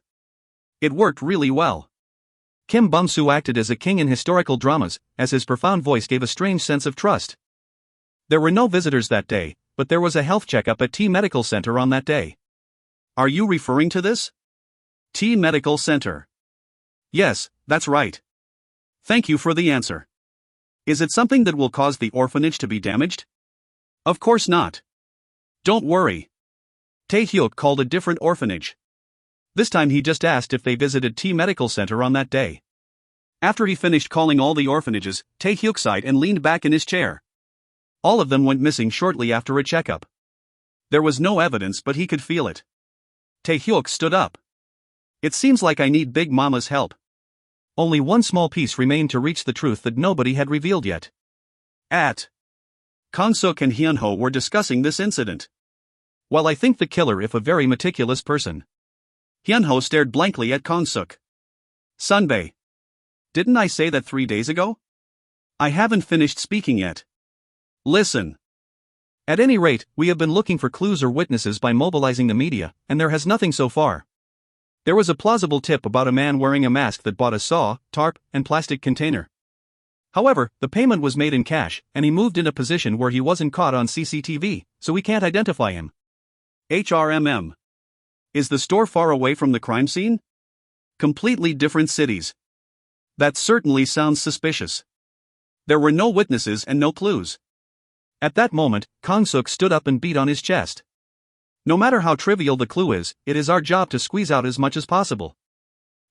It worked really well. Kim Bum-soo acted as a king in historical dramas, as his profound voice gave a strange sense of trust. There were no visitors that day, but there was a health checkup at T Medical Center on that day. Are you referring to this? T Medical Center. Yes, that's right. Thank you for the answer. Is it something that will cause the orphanage to be damaged? Of course not. Don't worry. Tae-hyuk called a different orphanage. This time he just asked if they visited T Medical Center on that day. After he finished calling all the orphanages, Tae-hyuk sighed and leaned back in his chair. All of them went missing shortly after a checkup. There was no evidence, but he could feel it. Tae-hyuk stood up. It seems like I need Big Mama's help. Only one small piece remained to reach the truth that nobody had revealed yet. Kang-suk and Hyun-ho were discussing this incident. While I think the killer if a very meticulous person. Hyun-ho stared blankly at Kang-suk. Sunbae. Didn't I say that 3 days ago? I haven't finished speaking yet. Listen. At any rate, we have been looking for clues or witnesses by mobilizing the media, and there has nothing so far. There was a plausible tip about a man wearing a mask that bought a saw, tarp, and plastic container. However, the payment was made in cash, and he moved in a position where he wasn't caught on CCTV, so we can't identify him. HRMM. Is the store far away from the crime scene? Completely different cities. That certainly sounds suspicious. There were no witnesses and no clues. At that moment, Kang-suk stood up and beat on his chest. No matter how trivial the clue is, it is our job to squeeze out as much as possible.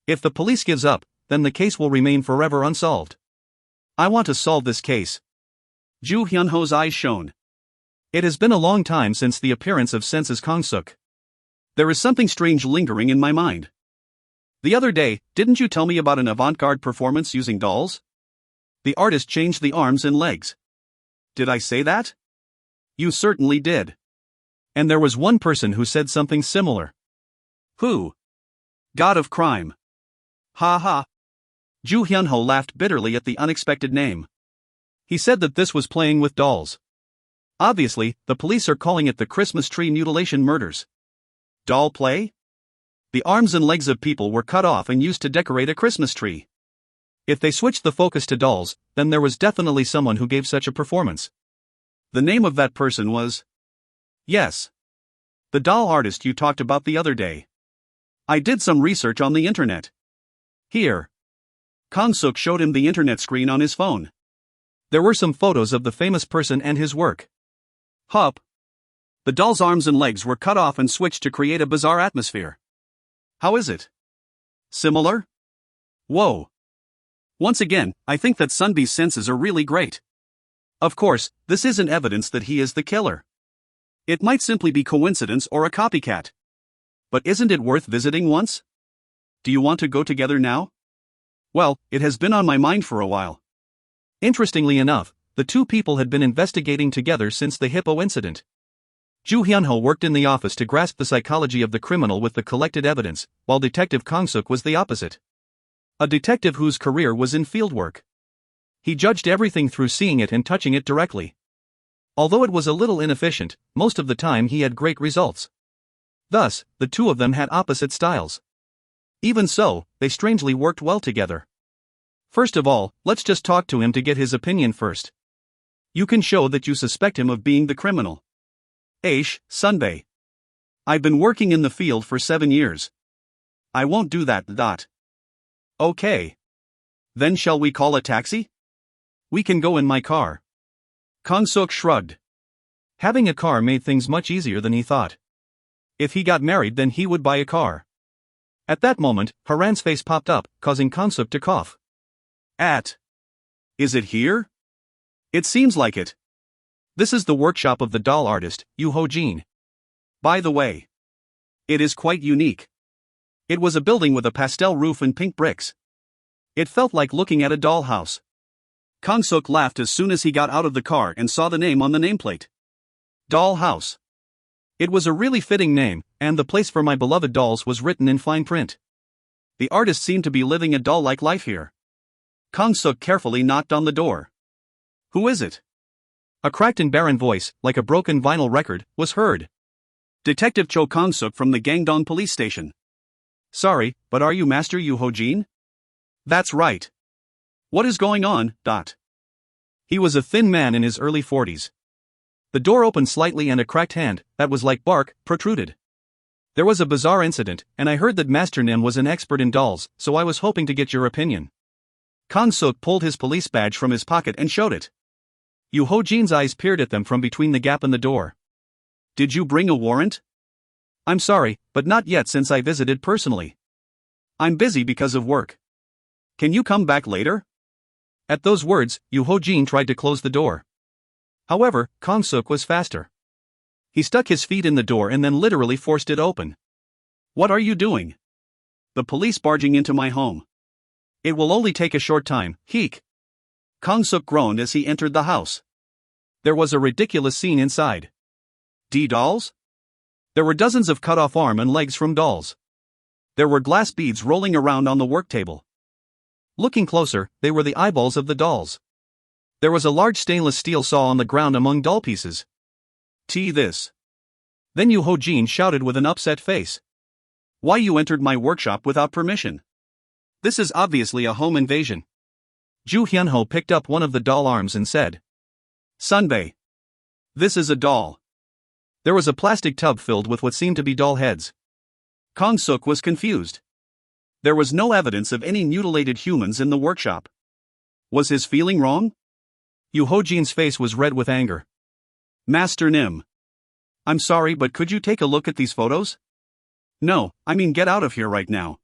If the police gives up, then the case will remain forever unsolved. I want to solve this case. Ju Hyun-ho's eyes shone. It has been a long time since the appearance of Sense's Kang-suk. There is something strange lingering in my mind. The other day, didn't you tell me about an avant-garde performance using dolls? The artist changed the arms and legs. Did I say that? You certainly did. And there was one person who said something similar. Who? God of Crime. Ha ha. Ju Hyun-ho laughed bitterly at the unexpected name. He said that this was playing with dolls. Obviously, the police are calling it the Christmas tree mutilation murders. Doll play? The arms and legs of people were cut off and used to decorate a Christmas tree. If they switched the focus to dolls, then there was definitely someone who gave such a performance. The name of that person was... Yes. The doll artist you talked about the other day. I did some research on the internet. Here. Kang-suk showed him the internet screen on his phone. There were some photos of the famous person and his work. Hup. The doll's arms and legs were cut off and switched to create a bizarre atmosphere. How is it? Similar? Whoa. Once again, I think that Sunbee's senses are really great. Of course, this isn't evidence that he is the killer. It might simply be coincidence or a copycat. But isn't it worth visiting once? Do you want to go together now? Well, it has been on my mind for a while. Interestingly enough, the two people had been investigating together since the Hippo incident. Ju Hyun-ho worked in the office to grasp the psychology of the criminal with the collected evidence, while Detective Kang-suk was the opposite. A detective whose career was in fieldwork. He judged everything through seeing it and touching it directly. Although it was a little inefficient, most of the time he had great results. Thus, the two of them had opposite styles. Even so, they strangely worked well together. First of all, let's just talk to him to get his opinion first. You can show that you suspect him of being the criminal. Sunbae. I've been working in the field for 7 years. I won't do that. Okay. Then shall we call a taxi? We can go in my car. Kang Suk shrugged. Having a car made things much easier than he thought. If he got married, then he would buy a car. At that moment, Haran's face popped up, causing Kang Suk to cough. Is it here? It seems like it. This is the workshop of the doll artist, Yu Ho-jin. By the way, it is quite unique. It was a building with a pastel roof and pink bricks. It felt like looking at a dollhouse. Kang Suk laughed as soon as he got out of the car and saw the name on the nameplate. Doll House. It was a really fitting name, and the place for my beloved dolls was written in fine print. The artist seemed to be living a doll-like life here. Kang Suk carefully knocked on the door. Who is it? A cracked and barren voice, like a broken vinyl record, was heard. Detective Cho Kang Suk from the Gangdong police station. Sorry, but are you Master Yu Ho-jin? That's right. What is going on? He was a thin man in his early 40s. The door opened slightly and a cracked hand, that was like bark, protruded. There was a bizarre incident, and I heard that Master Nim was an expert in dolls, so I was hoping to get your opinion. Kang Suk pulled his police badge from his pocket and showed it. Yu Ho-jin's eyes peered at them from between the gap in the door. Did you bring a warrant? I'm sorry, but not yet since I visited personally. I'm busy because of work. Can you come back later? At those words, Yu Ho-jin tried to close the door. However, Kang Suk was faster. He stuck his feet in the door and then literally forced it open. What are you doing? The police barging into my home. It will only take a short time, heek. Kang Suk groaned as he entered the house. There was a ridiculous scene inside. Dolls? There were dozens of cut-off arm and legs from dolls. There were glass beads rolling around on the work table. Looking closer, they were the eyeballs of the dolls. There was a large stainless steel saw on the ground among doll pieces. This. Then Yu Ho-jin shouted with an upset face. Why you entered my workshop without permission? This is obviously a home invasion. Ju Hyun-ho picked up one of the doll arms and said. Sunbae. This is a doll. There was a plastic tub filled with what seemed to be doll heads. Kang Suk was confused. There was no evidence of any mutilated humans in the workshop. Was his feeling wrong? Yu Ho-jin's face was red with anger. Master Nim. I'm sorry, but could you take a look at these photos? No, I mean get out of here right now.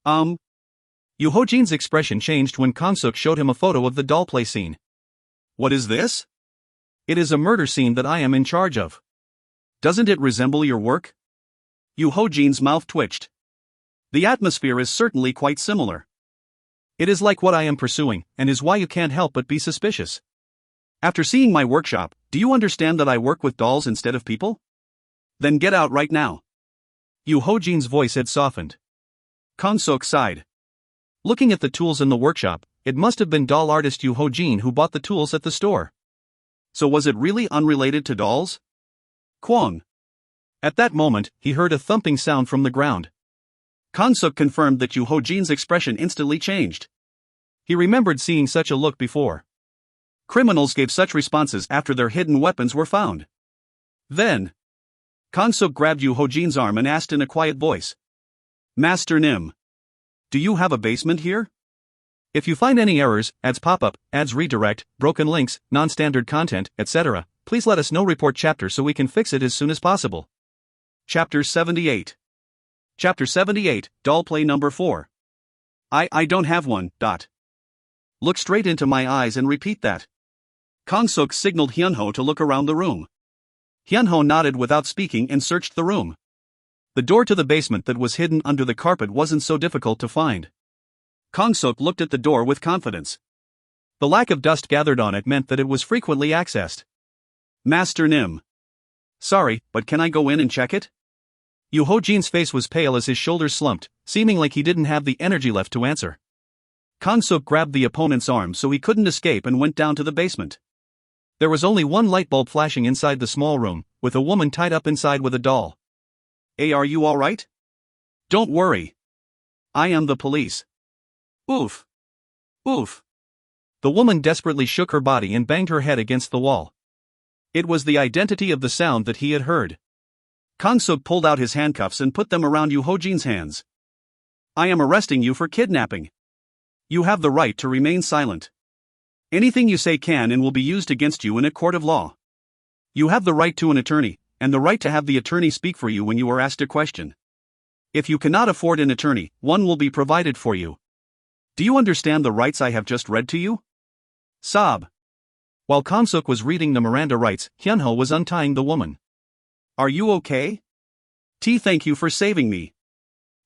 Yu Ho-jin's expression changed when Kang Suk showed him a photo of the doll play scene. What is this? It is a murder scene that I am in charge of. Doesn't it resemble your work? Yu Ho-jin's mouth twitched. The atmosphere is certainly quite similar. It is like what I am pursuing, and is why you can't help but be suspicious. After seeing my workshop, do you understand that I work with dolls instead of people? Then get out right now. Yu Ho-jin's voice had softened. Kang Suk sighed. Looking at the tools in the workshop, it must have been doll artist Yu Ho-jin who bought the tools at the store. So was it really unrelated to dolls? Kwang. At that moment, he heard a thumping sound from the ground. Kang Suk confirmed that Yu Ho-jin's expression instantly changed. He remembered seeing such a look before. Criminals gave such responses after their hidden weapons were found. Then, Kang Suk grabbed Yu Ho-jin's arm and asked in a quiet voice. Master Nim. Do you have a basement here? If you find any errors, ads pop-up, ads redirect, broken links, non-standard content, etc., please let us know. Report chapter so we can fix it as soon as possible. Chapter 78. Chapter 78, Doll Play Number 4. I don't have one. Look straight into my eyes and repeat that. Kang Suk signaled Hyun-ho to look around the room. Hyun-ho nodded without speaking and searched the room. The door to the basement that was hidden under the carpet wasn't so difficult to find. Kang Suk looked at the door with confidence. The lack of dust gathered on it meant that it was frequently accessed. Master Nim. Sorry, but can I go in and check it? Yu Ho-jin's face was pale as his shoulders slumped, seeming like he didn't have the energy left to answer. Kang Suk grabbed the opponent's arm so he couldn't escape and went down to the basement. There was only one light bulb flashing inside the small room, with a woman tied up inside with a doll. Hey, are you alright? Don't worry. I am the police. Oof. Oof. The woman desperately shook her body and banged her head against the wall. It was the identity of the sound that he had heard. Kang Suk pulled out his handcuffs and put them around Yu Ho-jin's hands. I am arresting you for kidnapping. You have the right to remain silent. Anything you say can and will be used against you in a court of law. You have the right to an attorney, and the right to have the attorney speak for you when you are asked a question. If you cannot afford an attorney, one will be provided for you. Do you understand the rights I have just read to you? Sob. While Kang-suk was reading the Miranda rights, Hyunho was untying the woman. Are you okay? Thank you for saving me.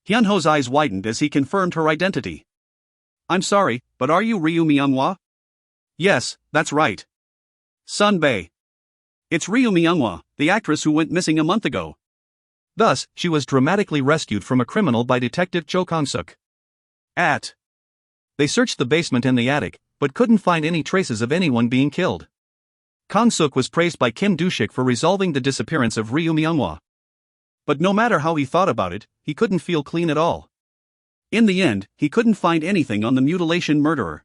Hyunho's eyes widened as he confirmed her identity. I'm sorry, but are you Ryu Myunghwa? Yes, that's right. Sun Bae. It's Ryu Myunghwa, the actress who went missing a month ago. Thus, she was dramatically rescued from a criminal by Detective Cho Kang-suk. They searched the basement and the attic, but couldn't find any traces of anyone being killed. Kang-suk was praised by Kim Do-shik for resolving the disappearance of Ryu Myunghwa. But no matter how he thought about it, he couldn't feel clean at all. In the end, he couldn't find anything on the mutilation murderer.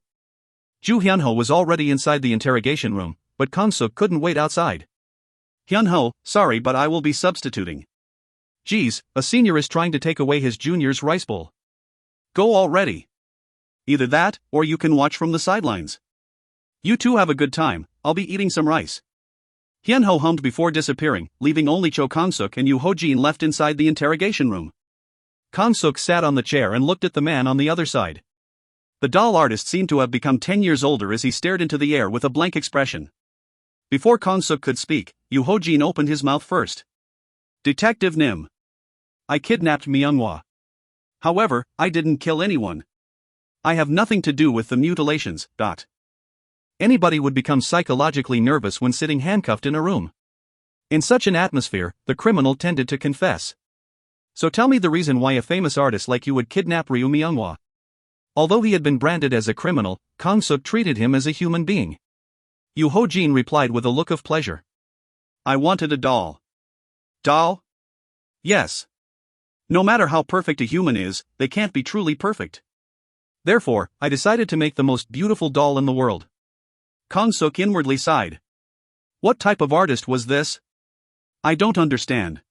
Ju Hyunho was already inside the interrogation room, but Kang-suk couldn't wait outside. Hyunho, sorry but I will be substituting. Geez, a senior is trying to take away his junior's rice bowl. Go already. Either that, or you can watch from the sidelines. You two have a good time, I'll be eating some rice. Hyunho hummed before disappearing, leaving only Cho Kang-suk and Yoo Ho-jin left inside the interrogation room. Kang-suk sat on the chair and looked at the man on the other side. The doll artist seemed to have become 10 years older as he stared into the air with a blank expression. Before Kang-suk could speak, Yoo Ho-jin opened his mouth first. Detective Nim. I kidnapped Myunghwa. However, I didn't kill anyone. I have nothing to do with the mutilations. Anybody would become psychologically nervous when sitting handcuffed in a room. In such an atmosphere, the criminal tended to confess. So tell me the reason why a famous artist like you would kidnap Ryu Myunghwa. Although he had been branded as a criminal, Kang-suk treated him as a human being. Yoo Ho-jin replied with a look of pleasure. I wanted a doll. Doll? Yes. No matter how perfect a human is, they can't be truly perfect. Therefore, I decided to make the most beautiful doll in the world. Kang-suk inwardly sighed. What type of artist was this? I don't understand.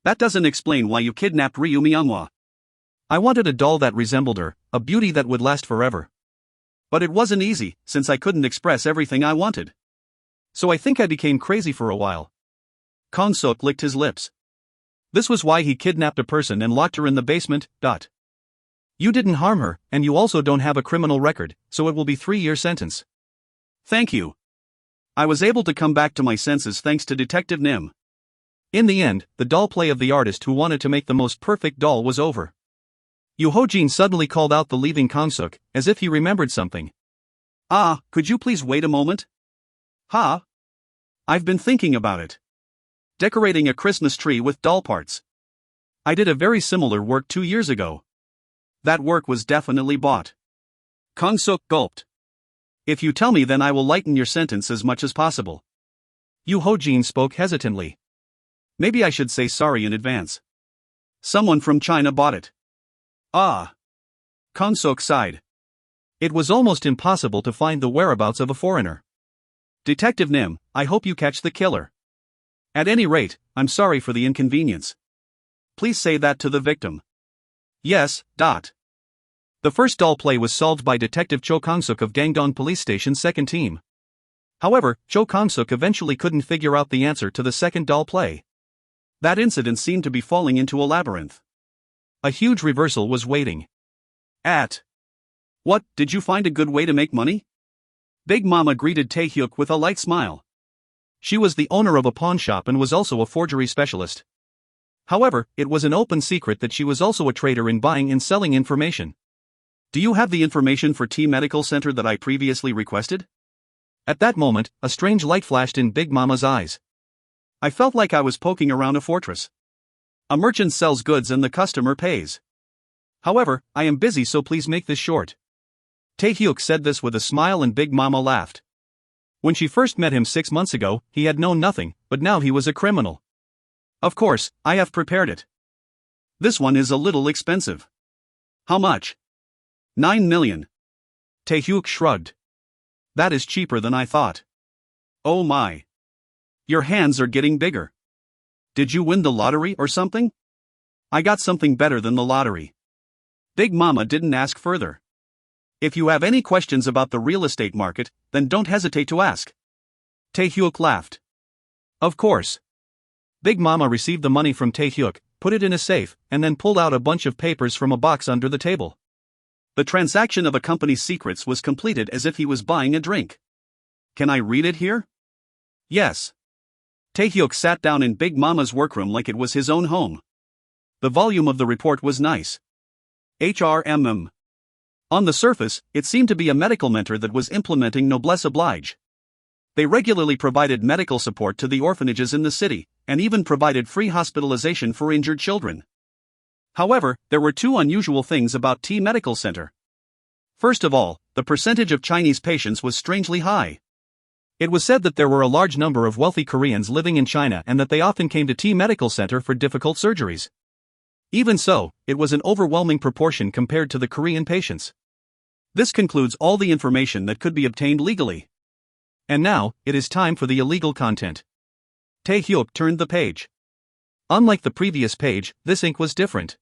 That doesn't explain why you kidnapped Ryu Myunghwa. I wanted a doll that resembled her, a beauty that would last forever. But it wasn't easy, since I couldn't express everything I wanted. So I think I became crazy for a while. Kang-suk licked his lips. This was why he kidnapped a person and locked her in the basement. You didn't harm her, and you also don't have a criminal record, so it will be 3-year sentence. Thank you. I was able to come back to my senses thanks to Detective Nim. In the end, the doll play of the artist who wanted to make the most perfect doll was over. Yoo Ho-jin suddenly called out the leaving Kang-suk, as if he remembered something. Could you please wait a moment? I've been thinking about it. Decorating a Christmas tree with doll parts. I did a very similar work 2 years ago. That work was definitely bought. Kang-suk gulped. If you tell me, then I will lighten your sentence as much as possible. Yoo Ho-jin spoke hesitantly. Maybe I should say sorry in advance. Someone from China bought it. Kang-suk sighed. It was almost impossible to find the whereabouts of a foreigner. Detective Nim, I hope you catch the killer. At any rate, I'm sorry for the inconvenience. Please say that to the victim. Yes. The first doll play was solved by Detective Cho Kang-suk of Gangdong Police Station's second team. However, Cho Kang-suk eventually couldn't figure out the answer to the second doll play. That incident seemed to be falling into a labyrinth. A huge reversal was waiting. What, did you find a good way to make money? Big Mama greeted Tae-hyuk with a light smile. She was the owner of a pawn shop and was also a forgery specialist. However, it was an open secret that she was also a trader in buying and selling information. Do you have the information for T Medical Center that I previously requested? At that moment, a strange light flashed in Big Mama's eyes. I felt like I was poking around a fortress. A merchant sells goods and the customer pays. However, I am busy, so please make this short. Tae-hyuk said this with a smile and Big Mama laughed. When she first met him 6 months ago, he had known nothing, but now he was a criminal. Of course, I have prepared it. This one is a little expensive. How much? 9 million. Tae-hyuk shrugged. That is cheaper than I thought. Oh my. Your hands are getting bigger. Did you win the lottery or something? I got something better than the lottery. Big Mama didn't ask further. If you have any questions about the real estate market, then don't hesitate to ask. Tae-hyuk laughed. Of course. Big Mama received the money from Tae-hyuk, put it in a safe, and then pulled out a bunch of papers from a box under the table. The transaction of a company's secrets was completed as if he was buying a drink. Can I read it here? Yes. Tae-hyuk sat down in Big Mama's workroom like it was his own home. The volume of the report was nice. HRMM. On the surface, it seemed to be a medical mentor that was implementing noblesse oblige. They regularly provided medical support to the orphanages in the city, and even provided free hospitalization for injured children. However, there were two unusual things about T Medical Center. First of all, the percentage of Chinese patients was strangely high. It was said that there were a large number of wealthy Koreans living in China and that they often came to T Medical Center for difficult surgeries. Even so, it was an overwhelming proportion compared to the Korean patients. This concludes all the information that could be obtained legally. And now, it is time for the illegal content. Tae-hyuk turned the page. Unlike the previous page, this ink was different.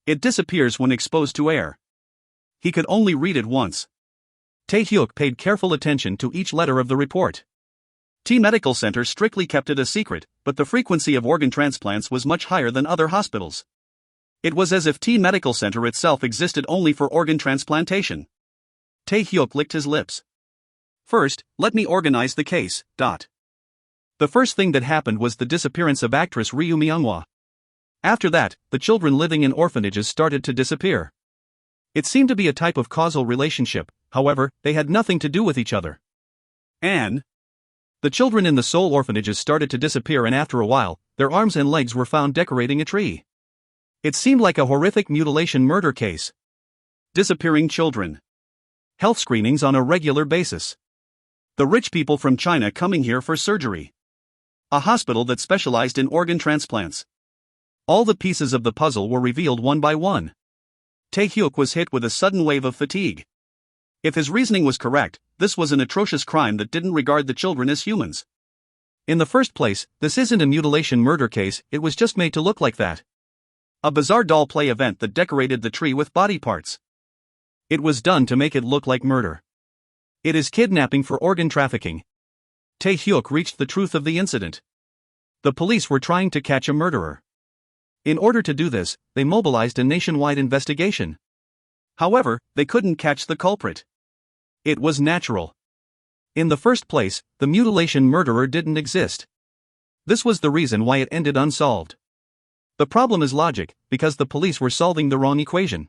It disappears when exposed to air. He could only read it once. Tae-hyuk paid careful attention to each letter of the report. T Medical Center strictly kept it a secret, but the frequency of organ transplants was much higher than other hospitals. It was as if T Medical Center itself existed only for organ transplantation. Tae-hyuk licked his lips. First, let me organize the case. The first thing that happened was the disappearance of actress Ryu Myunghwa. After that, the children living in orphanages started to disappear. It seemed to be a type of causal relationship, however, they had nothing to do with each other. And the children in the Seoul orphanages started to disappear, and after a while, their arms and legs were found decorating a tree. It seemed like a horrific mutilation murder case. Disappearing children. Health screenings on a regular basis. The rich people from China coming here for surgery. A hospital that specialized in organ transplants. All the pieces of the puzzle were revealed one by one. Tae-hyuk was hit with a sudden wave of fatigue. If his reasoning was correct, this was an atrocious crime that didn't regard the children as humans. In the first place, this isn't a mutilation murder case, it was just made to look like that. A bizarre doll play event that decorated the tree with body parts. It was done to make it look like murder. It is kidnapping for organ trafficking. Tae-hyuk reached the truth of the incident. The police were trying to catch a murderer. In order to do this, they mobilized a nationwide investigation. However, they couldn't catch the culprit. It was natural. In the first place, the mutilation murderer didn't exist. This was the reason why it ended unsolved. The problem is logic, because the police were solving the wrong equation.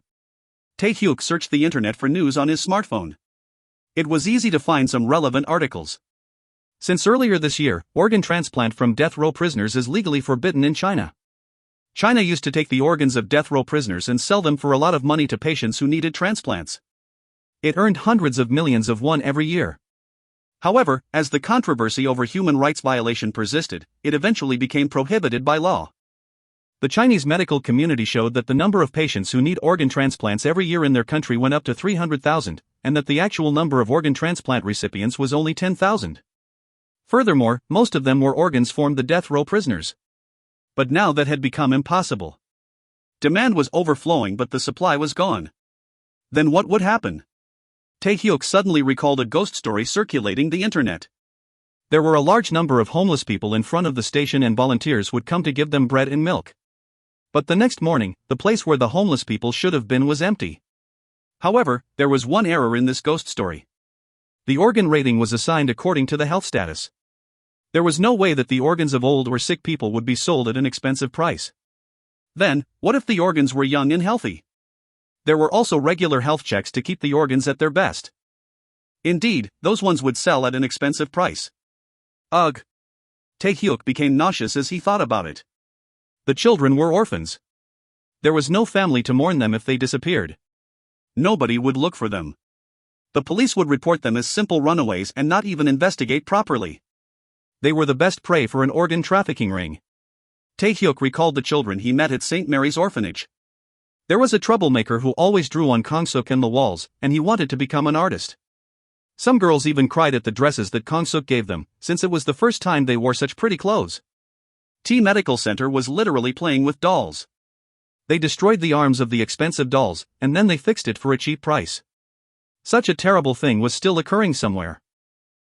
Tae-hyuk searched the internet for news on his smartphone. It was easy to find some relevant articles. Since earlier this year, organ transplant from death row prisoners is legally forbidden in China. China used to take the organs of death row prisoners and sell them for a lot of money to patients who needed transplants. It earned hundreds of millions of won every year. However, as the controversy over human rights violation persisted, it eventually became prohibited by law. The Chinese medical community showed that the number of patients who need organ transplants every year in their country went up to 300,000, and that the actual number of organ transplant recipients was only 10,000. Furthermore, most of them were organs from the death row prisoners. But now that had become impossible. Demand was overflowing, but the supply was gone. Then what would happen? Tae-hyuk suddenly recalled a ghost story circulating the internet. There were a large number of homeless people in front of the station, and volunteers would come to give them bread and milk. But the next morning, the place where the homeless people should have been was empty. However, there was one error in this ghost story. The organ rating was assigned according to the health status. There was no way that the organs of old or sick people would be sold at an expensive price. Then, what if the organs were young and healthy? There were also regular health checks to keep the organs at their best. Indeed, those ones would sell at an expensive price. Ugh! Tae-hyuk became nauseous as he thought about it. The children were orphans. There was no family to mourn them if they disappeared. Nobody would look for them. The police would report them as simple runaways and not even investigate properly. They were the best prey for an organ trafficking ring. Tae-hyuk recalled the children he met at St. Mary's orphanage. There was a troublemaker who always drew on Kong-suk and the walls, and he wanted to become an artist. Some girls even cried at the dresses that Kong-suk gave them, since it was the first time they wore such pretty clothes. T Medical Center was literally playing with dolls. They destroyed the arms of the expensive dolls, and then they fixed it for a cheap price. Such a terrible thing was still occurring somewhere.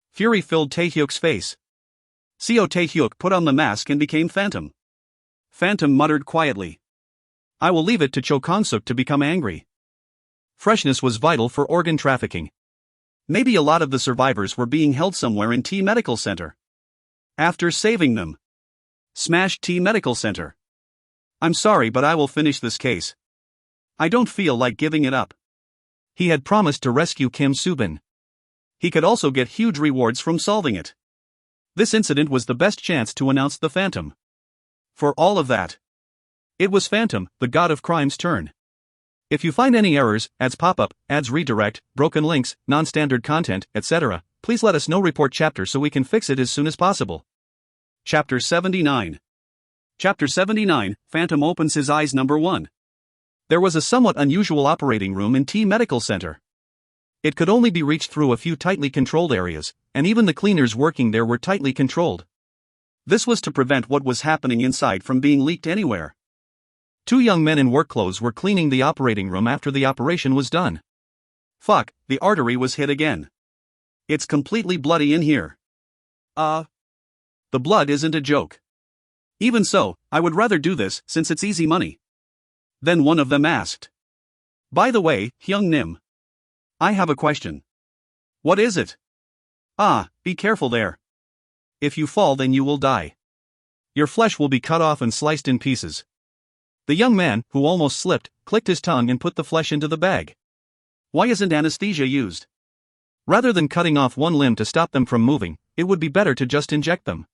Fury filled Taehyuk's face. Seo Taehyuk put on the mask and became Phantom. Phantom muttered quietly. I will leave it to Cho Kong-suk to become angry. Freshness was vital for organ trafficking. Maybe a lot of the survivors were being held somewhere in T Medical Center. After saving them. Smashed T Medical Center. I'm sorry, but I will finish this case. I don't feel like giving it up. He had promised to rescue Kim Subin. He could also get huge rewards from solving it. This incident was the best chance to announce the Phantom. For all of that, it was Phantom, the god of crime's turn. If you find any errors, ads pop up, ads redirect, broken links, non-standard content, etc., please let us know. Report chapter so we can fix it as soon as possible. Chapter 79. Chapter 79, Phantom opens his eyes. Number 1. There was a somewhat unusual operating room in T Medical Center. It could only be reached through a few tightly controlled areas, and even the cleaners working there were tightly controlled. This was to prevent what was happening inside from being leaked anywhere. 2 young men in work clothes were cleaning the operating room after the operation was done. Fuck, the artery was hit again. It's completely bloody in here. The blood isn't a joke. Even so, I would rather do this since it's easy money. Then one of them asked. By the way, Hyung Nim. I have a question. What is it? Be careful there. If you fall, then you will die. Your flesh will be cut off and sliced in pieces. The young man, who almost slipped, clicked his tongue and put the flesh into the bag. Why isn't anesthesia used? Rather than cutting off one limb to stop them from moving, it would be better to just inject them.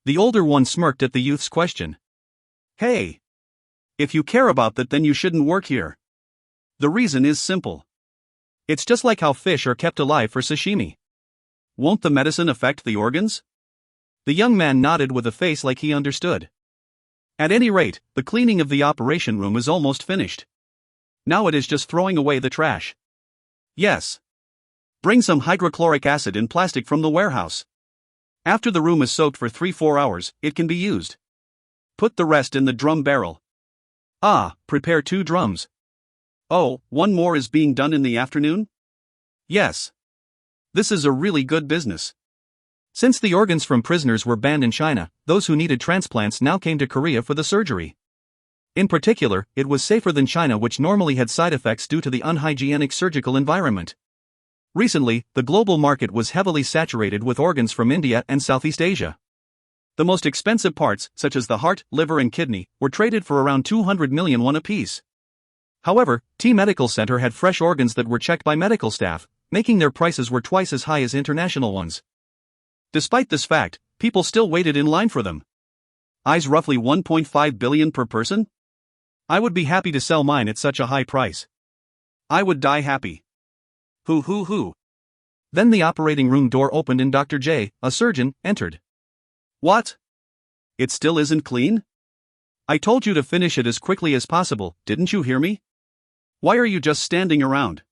The older one smirked at the youth's question. Hey! If you care about that, then you shouldn't work here. The reason is simple. It's just like how fish are kept alive for sashimi. Won't the medicine affect the organs? The young man nodded with a face like he understood. At any rate, the cleaning of the operation room is almost finished. Now it is just throwing away the trash. Yes. Bring some hydrochloric acid in plastic from the warehouse. After the room is soaked for 3-4 hours, it can be used. Put the rest in the drum barrel. Prepare 2 drums. Oh, one more is being done in the afternoon? Yes. This is a really good business. Since the organs from prisoners were banned in China, those who needed transplants now came to Korea for the surgery. In particular, it was safer than China, which normally had side effects due to the unhygienic surgical environment. Recently, the global market was heavily saturated with organs from India and Southeast Asia. The most expensive parts, such as the heart, liver and kidney, were traded for around 200 million won apiece. However, T Medical Center had fresh organs that were checked by medical staff, making their prices were twice as high as international ones. Despite this fact, people still waited in line for them. Roughly 1.5 billion per person? I would be happy to sell mine at such a high price. I would die happy. Hoo. Then the operating room door opened and Dr. J, a surgeon, entered. What? It still isn't clean? I told you to finish it as quickly as possible, didn't you hear me? Why are you just standing around?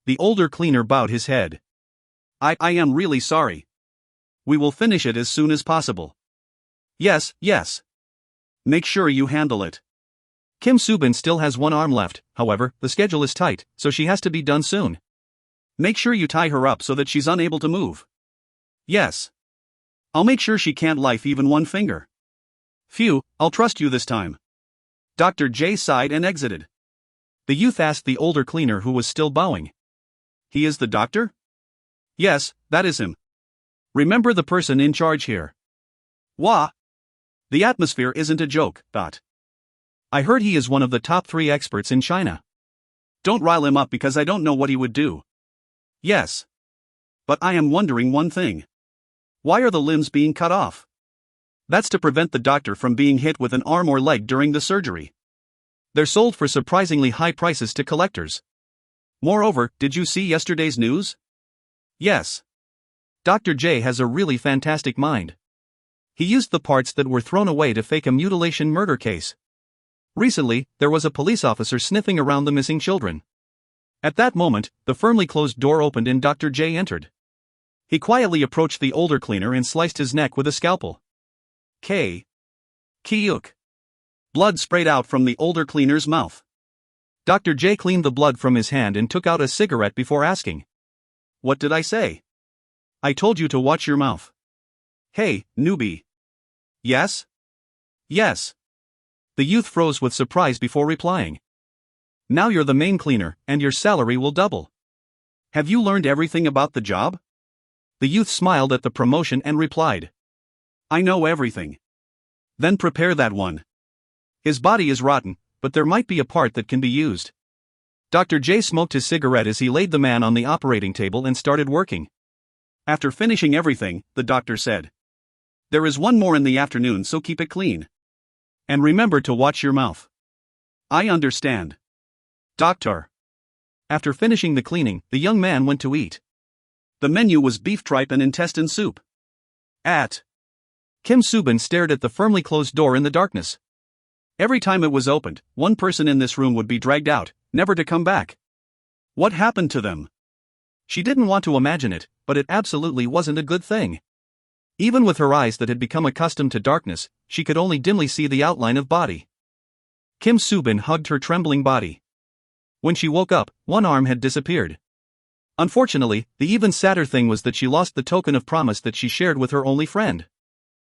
The older cleaner bowed his head. I am really sorry. We will finish it as soon as possible. Yes. Make sure you handle it. Kim Subin still has one arm left, however, the schedule is tight, so she has to be done soon. Make sure you tie her up so that she's unable to move. Yes. I'll make sure she can't lift even one finger. Phew, I'll trust you this time. Dr. J sighed and exited. The youth asked the older cleaner who was still bowing. He is the doctor? Yes, that is him. Remember the person in charge here. Wah! The atmosphere isn't a joke, thought. I heard he is one of the top 3 experts in China. Don't rile him up because I don't know what he would do. Yes. But I am wondering one thing. Why are the limbs being cut off? That's to prevent the doctor from being hit with an arm or leg during the surgery. They're sold for surprisingly high prices to collectors. Moreover, did you see yesterday's news? Yes. Dr. J has a really fantastic mind. He used the parts that were thrown away to fake a mutilation murder case. Recently, there was a police officer sniffing around the missing children. At that moment, the firmly closed door opened and Dr. J entered. He quietly approached the older cleaner and sliced his neck with a scalpel. Kyuk. Blood sprayed out from the older cleaner's mouth. Dr. J cleaned the blood from his hand and took out a cigarette before asking, "What did I say?" "I told you to watch your mouth." "Hey, newbie." "Yes?" "Yes." The youth froze with surprise before replying. "Now you're the main cleaner, and your salary will double. Have you learned everything about the job?" The youth smiled at the promotion and replied, "I know everything." "Then prepare that one. His body is rotten, but there might be a part that can be used." Dr. J smoked his cigarette as he laid the man on the operating table and started working. After finishing everything, the doctor said, "There is one more in the afternoon, so keep it clean. And remember to watch your mouth." "I understand, doctor." After finishing the cleaning, the young man went to eat. The menu was beef tripe and intestine soup. Kim Subin stared at the firmly closed door in the darkness. Every time it was opened, one person in this room would be dragged out, never to come back. What happened to them? She didn't want to imagine it, but it absolutely wasn't a good thing. Even with her eyes that had become accustomed to darkness, she could only dimly see the outline of body. Kim Subin hugged her trembling body. When she woke up, one arm had disappeared. Unfortunately, the even sadder thing was that she lost the token of promise that she shared with her only friend.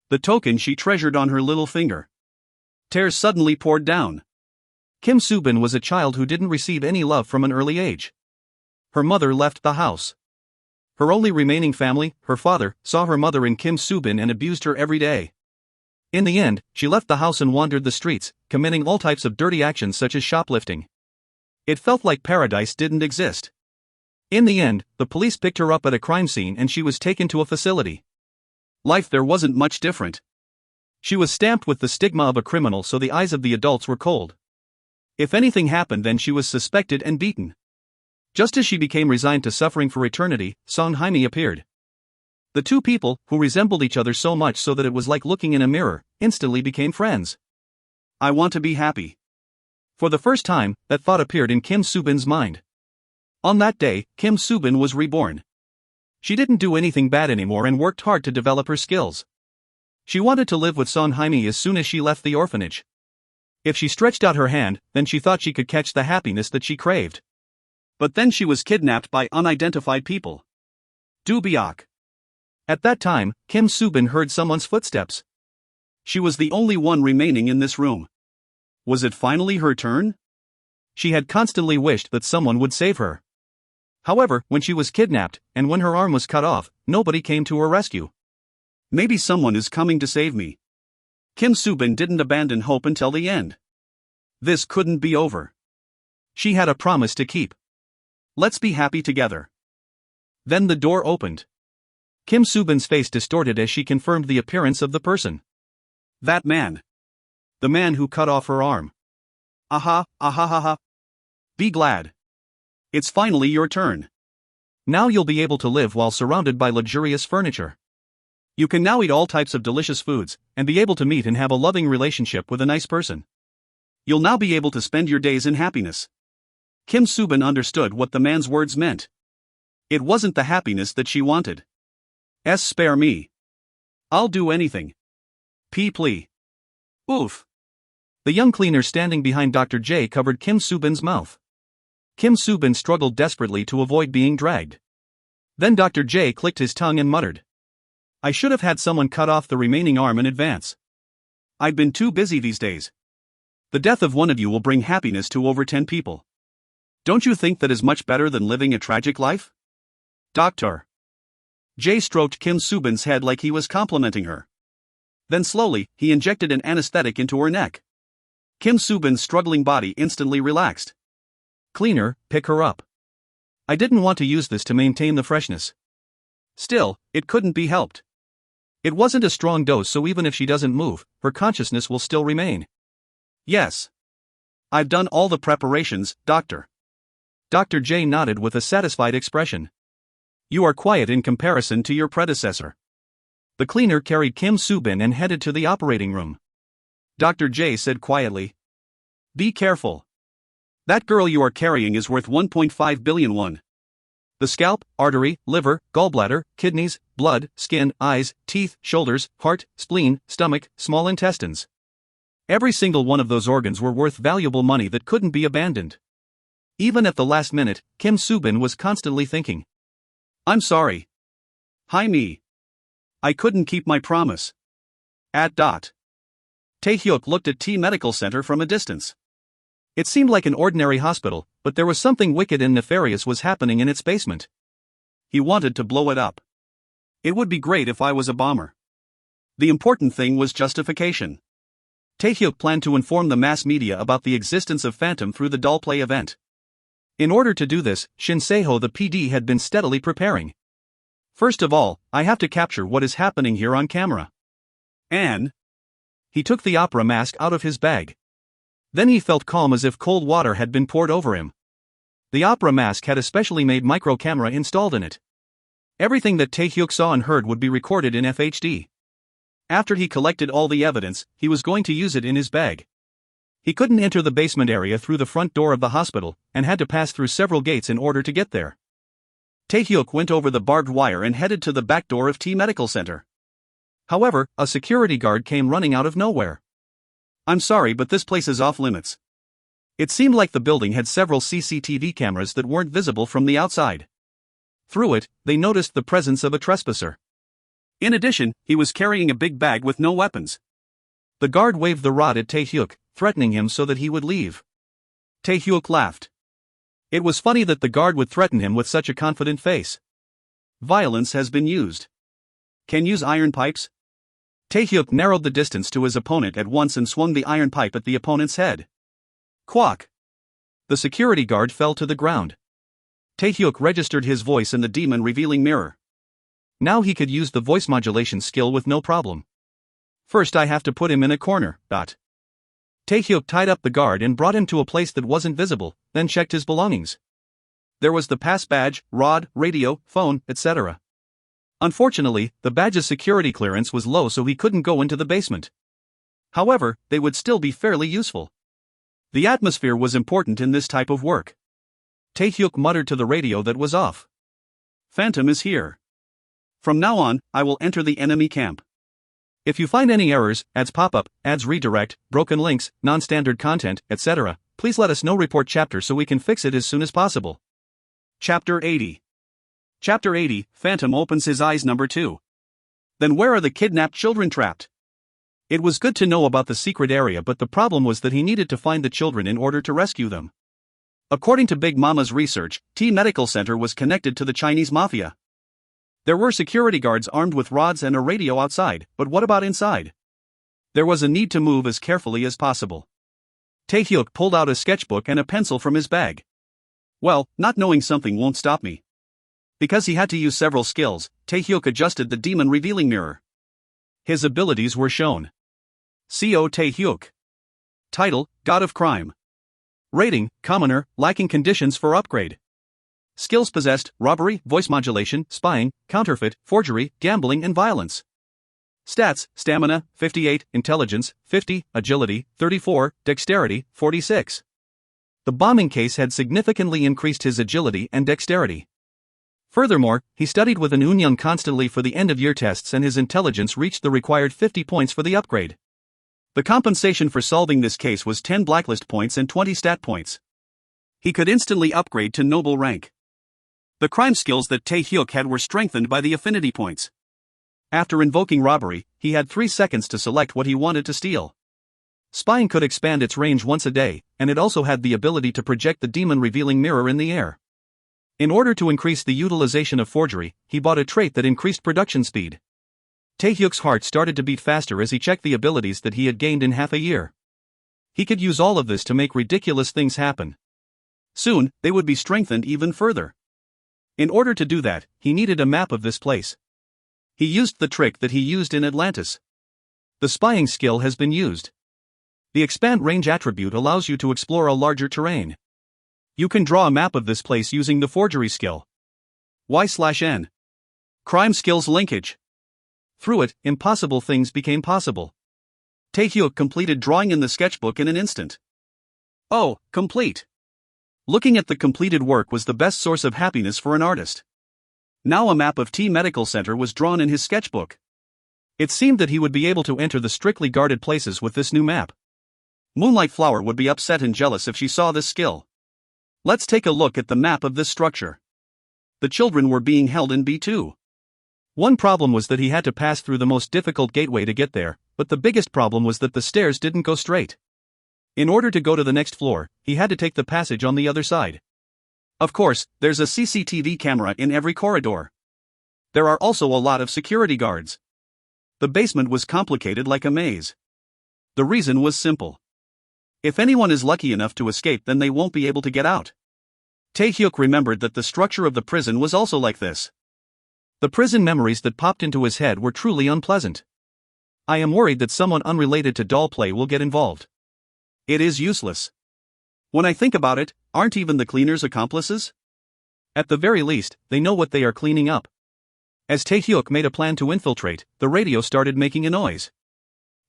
The token she treasured on her little finger. Tears suddenly poured down. Kim Subin was a child who didn't receive any love from an early age. Her mother left the house. Her only remaining family, her father, saw her mother in Kim Subin and abused her every day. In the end, she left the house and wandered the streets, committing all types of dirty actions such as shoplifting. It felt like paradise didn't exist. In the end, the police picked her up at a crime scene and she was taken to a facility. Life there wasn't much different. She was stamped with the stigma of a criminal, so the eyes of the adults were cold. If anything happened, then she was suspected and beaten. Just as she became resigned to suffering for eternity, Song Jaime appeared. The two people, who resembled each other so much so that it was like looking in a mirror, instantly became friends. "I want to be happy." For the first time, that thought appeared in Kim Subin's mind. On that day, Kim Subin was reborn. She didn't do anything bad anymore and worked hard to develop her skills. She wanted to live with Song Jaime as soon as she left the orphanage. If she stretched out her hand, then she thought she could catch the happiness that she craved. But then she was kidnapped by unidentified people. Dubiak. At that time, Kim Subin heard someone's footsteps. She was the only one remaining in this room. Was it finally her turn? She had constantly wished that someone would save her. However, when she was kidnapped, and when her arm was cut off, nobody came to her rescue. Maybe someone is coming to save me. Kim Subin didn't abandon hope until the end. This couldn't be over. She had a promise to keep. "Let's be happy together." Then the door opened. Kim Subin's face distorted as she confirmed the appearance of the person. That man. The man who cut off her arm. Aha, aha, aha. Be glad. It's finally your turn. Now you'll be able to live while surrounded by luxurious furniture. You can now eat all types of delicious foods, and be able to meet and have a loving relationship with a nice person. You'll now be able to spend your days in happiness. Kim Subin understood what the man's words meant. It wasn't the happiness that she wanted. Spare me. I'll do anything. Plea. Oof. The young cleaner standing behind Dr. J covered Kim Subin's mouth. Kim Subin struggled desperately to avoid being dragged. Then Dr. J clicked his tongue and muttered, "I should have had someone cut off the remaining arm in advance. I've been too busy these days. The death of one of you will bring happiness to over 10 people. Don't you think that is much better than living a tragic life?" Dr. J stroked Kim Subin's head like he was complimenting her. Then slowly, he injected an anesthetic into her neck. Kim Subin's struggling body instantly relaxed. "Cleaner, pick her up. I didn't want to use this to maintain the freshness." Still, it couldn't be helped. It wasn't a strong dose, so even if she doesn't move, her consciousness will still remain. "Yes. I've done all the preparations, doctor." Dr. J nodded with a satisfied expression. "You are quiet in comparison to your predecessor." The cleaner carried Kim Subin and headed to the operating room. Dr. J said quietly, "Be careful. That girl you are carrying is worth 1.5 billion won. The scalp, artery, liver, gallbladder, kidneys, blood, skin, eyes, teeth, shoulders, heart, spleen, stomach, small intestines. Every single one of those organs were worth valuable money that couldn't be abandoned. Even at the last minute, Kim Subin was constantly thinking, "I'm sorry. Hi me. I couldn't keep my promise." Tae-hyuk looked at T Medical Center from a distance. It seemed like an ordinary hospital, but there was something wicked and nefarious was happening in its basement. He wanted to blow it up. It would be great if I was a bomber. The important thing was justification. Tae-hyuk planned to inform the mass media about the existence of Phantom through the doll play event. In order to do this, Shin Seho the PD had been steadily preparing. First of all, I have to capture what is happening here on camera. And he took the opera mask out of his bag. Then he felt calm as if cold water had been poured over him. The opera mask had a specially made micro camera installed in it. Everything that Tae-hyuk saw and heard would be recorded in FHD. After he collected all the evidence, he was going to use it in his bag. He couldn't enter the basement area through the front door of the hospital, and had to pass through several gates in order to get there. Tae-hyuk went over the barbed wire and headed to the back door of T Medical Center. However, a security guard came running out of nowhere. "I'm sorry, but this place is off limits." It seemed like the building had several CCTV cameras that weren't visible from the outside. Through it, they noticed the presence of a trespasser. In addition, he was carrying a big bag with no weapons. The guard waved the rod at Tae-hyuk, threatening him so that he would leave. Tae-hyuk laughed. It was funny that the guard would threaten him with such a confident face. Violence has been used. Can use iron pipes? Tae-hyuk narrowed the distance to his opponent at once and swung the iron pipe at the opponent's head. Quack! The security guard fell to the ground. Tae-hyuk registered his voice in the demon revealing mirror. Now he could use the voice modulation skill with no problem. First I have to put him in a corner. Tae-hyuk tied up the guard and brought him to a place that wasn't visible, then checked his belongings. There was the pass badge, rod, radio, phone, etc. Unfortunately, the badge's security clearance was low, so he couldn't go into the basement. However, they would still be fairly useful. The atmosphere was important in this type of work. Tae-hyuk muttered to the radio that was off. "Phantom is here. From now on, I will enter the enemy camp. If you find any errors, ads pop up, ads redirect, broken links, non-standard content, etc., please let us know. Report chapter so we can fix it as soon as possible." Chapter 80. Chapter 80, Phantom opens his eyes number 2. Then where are the kidnapped children trapped? It was good to know about the secret area, but the problem was that he needed to find the children in order to rescue them. According to Big Mama's research, T Medical Center was connected to the Chinese mafia. There were security guards armed with rods and a radio outside, but what about inside? There was a need to move as carefully as possible. Tae-hyuk pulled out a sketchbook and a pencil from his bag. Well, not knowing something won't stop me. Because he had to use several skills, Tae-hyuk adjusted the demon revealing mirror. His abilities were shown. Co Tae-hyuk. Title, God of Crime. Rating, Commoner, lacking conditions for upgrade. Skills possessed, robbery, voice modulation, spying, counterfeit, forgery, gambling and violence. Stats, stamina, 58, intelligence, 50, agility, 34, dexterity, 46. The bombing case had significantly increased his agility and dexterity. Furthermore, he studied with an union constantly for the end-of-year tests and his intelligence reached the required 50 points for the upgrade. The compensation for solving this case was 10 blacklist points and 20 stat points. He could instantly upgrade to noble rank. The crime skills that Tae-hyuk had were strengthened by the affinity points. After invoking robbery, he had 3 seconds to select what he wanted to steal. Spying could expand its range once a day, and it also had the ability to project the demon revealing mirror in the air. In order to increase the utilization of forgery, he bought a trait that increased production speed. Tae-hyuk's heart started to beat faster as he checked the abilities that he had gained in half a year. He could use all of this to make ridiculous things happen. Soon, they would be strengthened even further. In order to do that, he needed a map of this place. He used the trick that he used in Atlantis. The spying skill has been used. The expand range attribute allows you to explore a larger terrain. You can draw a map of this place using the forgery skill. Y/N. Crime skills linkage. Through it, impossible things became possible. Tae-hyuk completed drawing in the sketchbook in an instant. Oh, complete. Looking at the completed work was the best source of happiness for an artist. Now a map of T Medical Center was drawn in his sketchbook. It seemed that he would be able to enter the strictly guarded places with this new map. Moonlight Flower would be upset and jealous if she saw this skill. Let's take a look at the map of this structure. The children were being held in B2. One problem was that he had to pass through the most difficult gateway to get there, but the biggest problem was that the stairs didn't go straight. In order to go to the next floor, he had to take the passage on the other side. Of course, there's a CCTV camera in every corridor. There are also a lot of security guards. The basement was complicated like a maze. The reason was simple. If anyone is lucky enough to escape, then they won't be able to get out. Taehyuk remembered that the structure of the prison was also like this. The prison memories that popped into his head were truly unpleasant. I am worried that someone unrelated to doll play will get involved. It is useless. When I think about it, aren't even the cleaners accomplices? At the very least, they know what they are cleaning up. As Taehyuk made a plan to infiltrate, the radio started making a noise.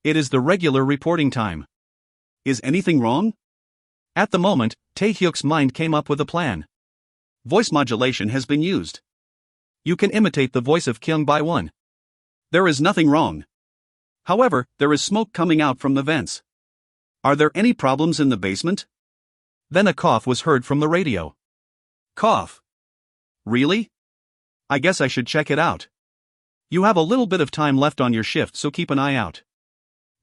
It is the regular reporting time. Is anything wrong? At the moment, Taehyuk's mind came up with a plan. Voice modulation has been used. You can imitate the voice of Kyung Bae-won. There is nothing wrong. However, there is smoke coming out from the vents. Are there any problems in the basement? Then a cough was heard from the radio. Cough. Really? I guess I should check it out. You have a little bit of time left on your shift, so keep an eye out.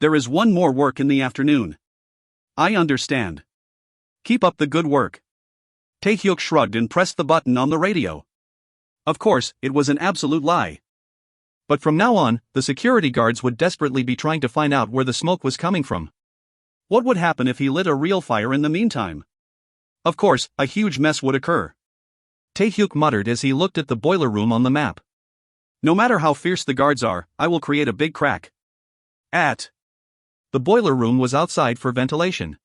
There is one more work in the afternoon. I understand. Keep up the good work. Taehyuk shrugged and pressed the button on the radio. Of course, it was an absolute lie. But from now on, the security guards would desperately be trying to find out where the smoke was coming from. What would happen if he lit a real fire in the meantime? Of course, a huge mess would occur. Taehyuk muttered as he looked at the boiler room on the map. No matter how fierce the guards are, I will create a big crack. The boiler room was outside for ventilation.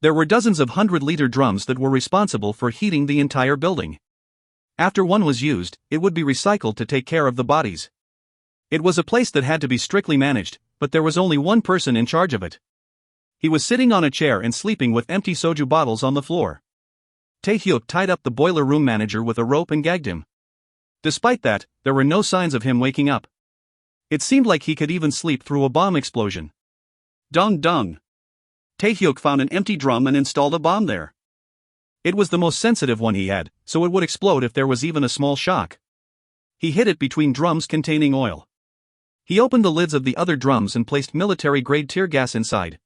There were dozens of 100-liter drums that were responsible for heating the entire building. After one was used, it would be recycled to take care of the bodies. It was a place that had to be strictly managed, but there was only one person in charge of it. He was sitting on a chair and sleeping with empty soju bottles on the floor. Taehyuk tied up the boiler room manager with a rope and gagged him. Despite that, there were no signs of him waking up. It seemed like he could even sleep through a bomb explosion. Dung dung. Taehyuk found an empty drum and installed a bomb there. It was the most sensitive one he had, so it would explode if there was even a small shock. He hid it between drums containing oil. He opened the lids of the other drums and placed military-grade tear gas inside.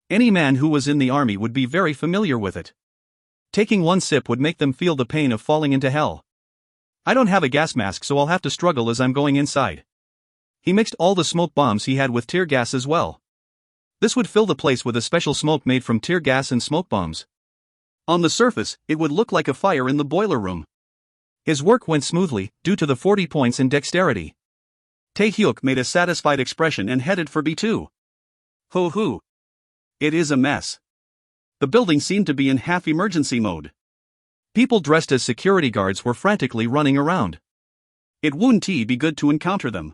Any man who was in the army would be very familiar with it. Taking one sip would make them feel the pain of falling into hell. I don't have a gas mask, so I'll have to struggle as I'm going inside. He mixed all the smoke bombs he had with tear gas as well. This would fill the place with a special smoke made from tear gas and smoke bombs. On the surface, it would look like a fire in the boiler room. His work went smoothly, due to the 40 points in dexterity. Taehyuk made a satisfied expression and headed for B2. Hoo-hoo. It is a mess. The building seemed to be in half-emergency mode. People dressed as security guards were frantically running around. It wouldn't be good to encounter them.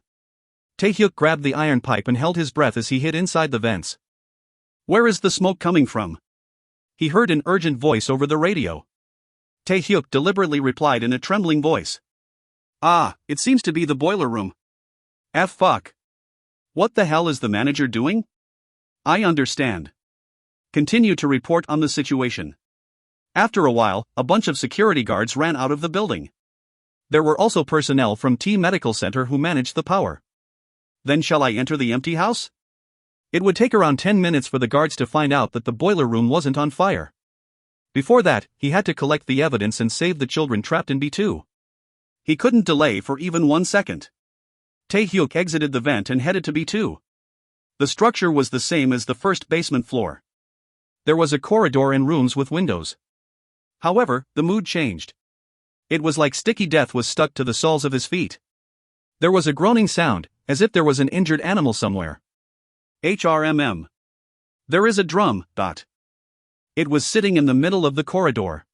Taehyuk grabbed the iron pipe and held his breath as he hid inside the vents. Where is the smoke coming from? He heard an urgent voice over the radio. Taehyuk deliberately replied in a trembling voice. It seems to be the boiler room. Fuck. What the hell is the manager doing? I understand. Continue to report on the situation. After a while, a bunch of security guards ran out of the building. There were also personnel from T Medical Center who managed the power. Then shall I enter the empty house? It would take around 10 minutes for the guards to find out that the boiler room wasn't on fire. Before that, he had to collect the evidence and save the children trapped in B2. He couldn't delay for even 1 second. Taehyuk exited the vent and headed to B2. The structure was the same as the first basement floor. There was a corridor and rooms with windows. However, the mood changed. It was like sticky death was stuck to the soles of his feet. There was a groaning sound, as if there was an injured animal somewhere. HRMM. There is a drum. It was sitting in the middle of the corridor.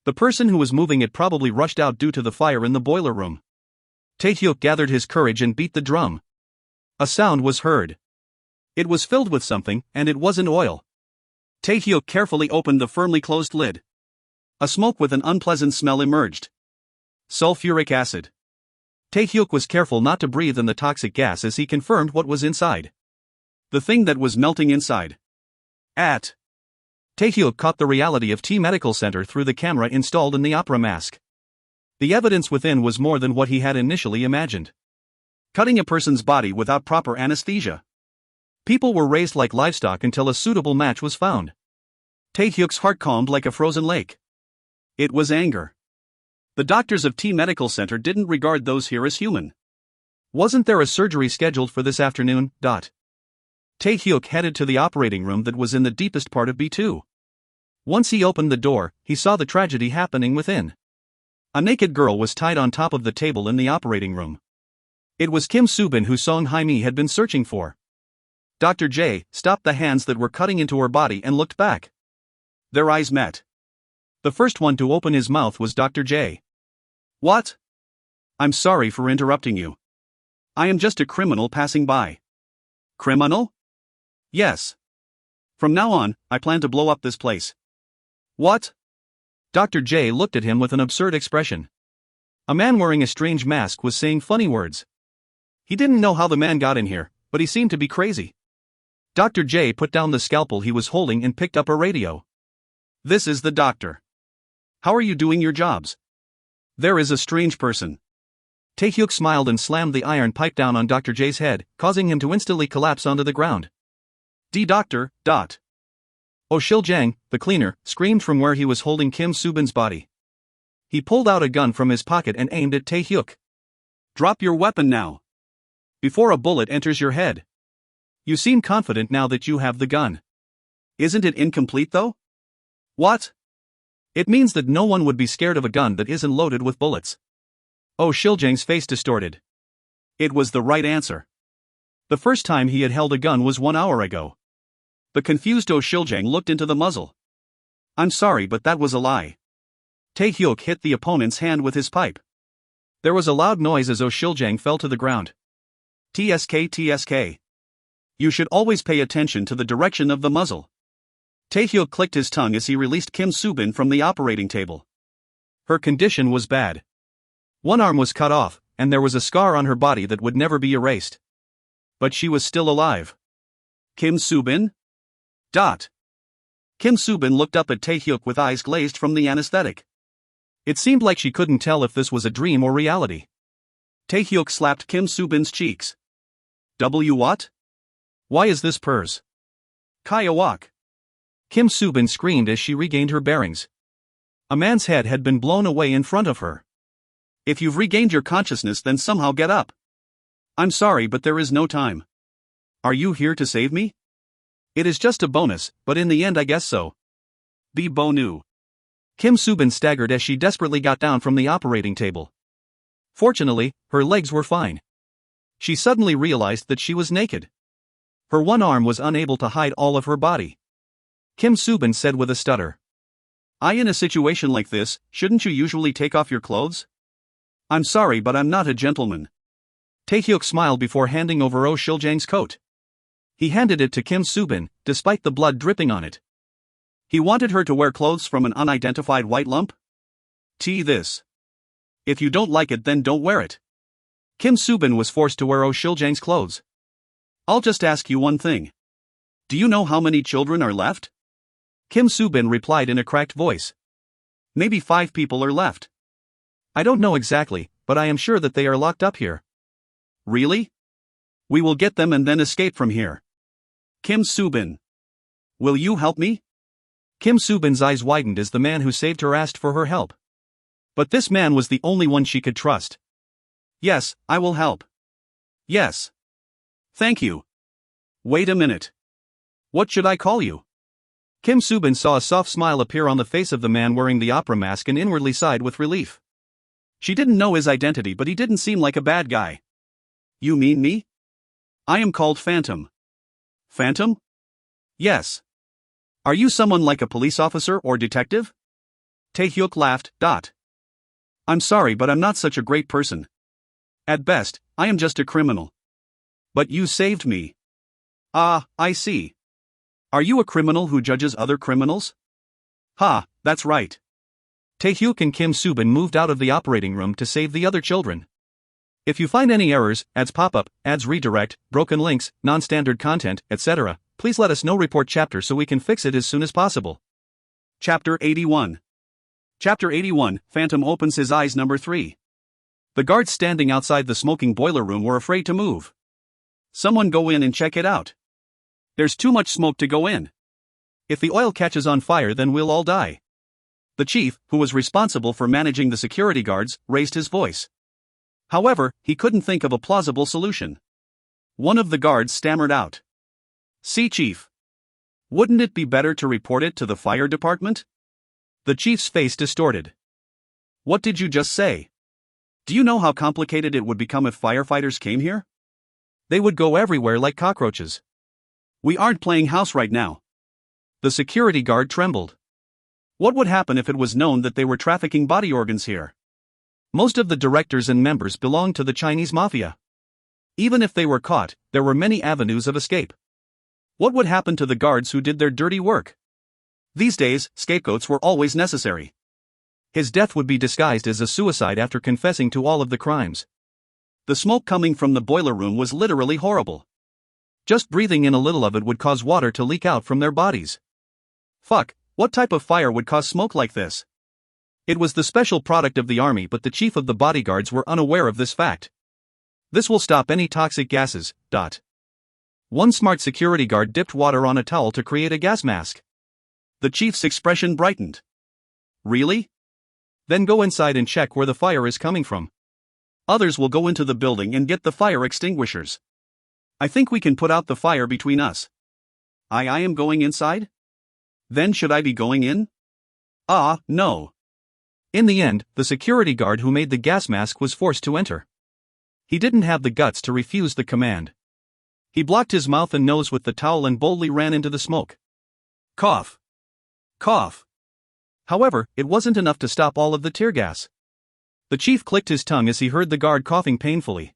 The person who was moving it probably rushed out due to the fire in the boiler room. Taehyuk gathered his courage and beat the drum. A sound was heard. It was filled with something, and it wasn't oil. Taehyuk carefully opened the firmly closed lid. A smoke with an unpleasant smell emerged. Sulfuric acid. Taehyuk was careful not to breathe in the toxic gas as he confirmed what was inside. The thing that was melting inside. At. Taehyuk caught the reality of T Medical Center through the camera installed in the opera mask. The evidence within was more than what he had initially imagined. Cutting a person's body without proper anesthesia. People were raised like livestock until a suitable match was found. Taehyuk's heart calmed like a frozen lake. It was anger. The doctors of T Medical Center didn't regard those here as human. Wasn't there a surgery scheduled for this afternoon? Taehyuk headed to the operating room that was in the deepest part of B2. Once he opened the door, he saw the tragedy happening within. A naked girl was tied on top of the table in the operating room. It was Kim Subin who Song Haimi had been searching for. Dr. J stopped the hands that were cutting into her body and looked back. Their eyes met. The first one to open his mouth was Dr. J. What? I'm sorry for interrupting you. I am just a criminal passing by. Criminal? Yes. From now on, I plan to blow up this place. What? Dr. J looked at him with an absurd expression. A man wearing a strange mask was saying funny words. He didn't know how the man got in here, but he seemed to be crazy. Dr. J put down the scalpel he was holding and picked up a radio. This is the doctor. How are you doing your jobs? There is a strange person. Taehyuk smiled and slammed the iron pipe down on Dr. J's head, causing him to instantly collapse onto the ground. Doctor. Oh Shiljang, the cleaner, screamed from where he was holding Kim Subin's body. He pulled out a gun from his pocket and aimed at Taehyuk. Drop your weapon now. Before a bullet enters your head. You seem confident now that you have the gun. Isn't it incomplete though? What? It means that no one would be scared of a gun that isn't loaded with bullets. Oh Shiljang's face distorted. It was the right answer. The first time he had held a gun was 1 hour ago. The confused Oh Shiljang looked into the muzzle. I'm sorry, but that was a lie. Taehyuk hit the opponent's hand with his pipe. There was a loud noise as Oh Shiljang fell to the ground. TSK. You should always pay attention to the direction of the muzzle. Taehyuk clicked his tongue as he released Kim Subin from the operating table. Her condition was bad. One arm was cut off, and there was a scar on her body that would never be erased. But she was still alive. Kim Subin? Kim Subin looked up at Taehyuk with eyes glazed from the anesthetic. It seemed like she couldn't tell if this was a dream or reality. Taehyuk slapped Kim Subin's cheeks. What? Why is this purse? Kayawak. Kim Subin screamed as she regained her bearings. A man's head had been blown away in front of her. If you've regained your consciousness, then somehow get up. I'm sorry, but there is no time. Are you here to save me? It is just a bonus, but in the end I guess so. Be bonu. Kim Subin staggered as she desperately got down from the operating table. Fortunately, her legs were fine. She suddenly realized that she was naked. Her one arm was unable to hide all of her body. Kim Subin said with a stutter. In a situation like this, shouldn't you usually take off your clothes? I'm sorry, but I'm not a gentleman. Taehyuk smiled before handing over Oh Shiljang's coat. He handed it to Kim Subin, despite the blood dripping on it. He wanted her to wear clothes from an unidentified white lump? This. If you don't like it, then don't wear it. Kim Subin was forced to wear Oh Shiljang's clothes. I'll just ask you one thing. Do you know how many children are left? Kim Subin replied in a cracked voice. Maybe 5 people are left. I don't know exactly, but I am sure that they are locked up here. Really? We will get them and then escape from here. Kim Subin. Will you help me? Kim Subin's eyes widened as the man who saved her asked for her help. But this man was the only one she could trust. Yes, I will help. Yes. Thank you. Wait a minute. What should I call you? Kim Subin saw a soft smile appear on the face of the man wearing the opera mask and inwardly sighed with relief. She didn't know his identity, but he didn't seem like a bad guy. You mean me? I am called Phantom. Phantom? Yes. Are you someone like a police officer or detective? Taehyuk laughed. I'm sorry, but I'm not such a great person. At best, I am just a criminal. But you saved me. I see. Are you a criminal who judges other criminals? That's right. Taehyuk and Kim Subin moved out of the operating room to save the other children. If you find any errors, ads pop up, ads redirect, broken links, non-standard content, etc., Please let us know report chapter so we can fix it as soon as possible. Chapter 81. Chapter 81, Phantom opens his eyes number 3. The guards standing outside the smoking boiler room were afraid to move. Someone go in and check it out. There's too much smoke to go in. If the oil catches on fire, then we'll all die. The chief, who was responsible for managing the security guards, raised his voice. However, he couldn't think of a plausible solution. One of the guards stammered out. "See, Chief. Wouldn't it be better to report it to the fire department?" The chief's face distorted. "What did you just say? Do you know how complicated it would become if firefighters came here? They would go everywhere like cockroaches. We aren't playing house right now." The security guard trembled. What would happen if it was known that they were trafficking body organs here? Most of the directors and members belonged to the Chinese mafia. Even if they were caught, there were many avenues of escape. What would happen to the guards who did their dirty work? These days, scapegoats were always necessary. His death would be disguised as a suicide after confessing to all of the crimes. The smoke coming from the boiler room was literally horrible. Just breathing in a little of it would cause water to leak out from their bodies. Fuck, what type of fire would cause smoke like this? It was the special product of the army, but the chief of the bodyguards were unaware of this fact. This will stop any toxic gases. One smart security guard dipped water on a towel to create a gas mask. The chief's expression brightened. Really? Then go inside and check where the fire is coming from. Others will go into the building and get the fire extinguishers. I think we can put out the fire between us. I am going inside? Then should I be going in? No. In the end, the security guard who made the gas mask was forced to enter. He didn't have the guts to refuse the command. He blocked his mouth and nose with the towel and boldly ran into the smoke. Cough. Cough. However, it wasn't enough to stop all of the tear gas. The chief clicked his tongue as he heard the guard coughing painfully.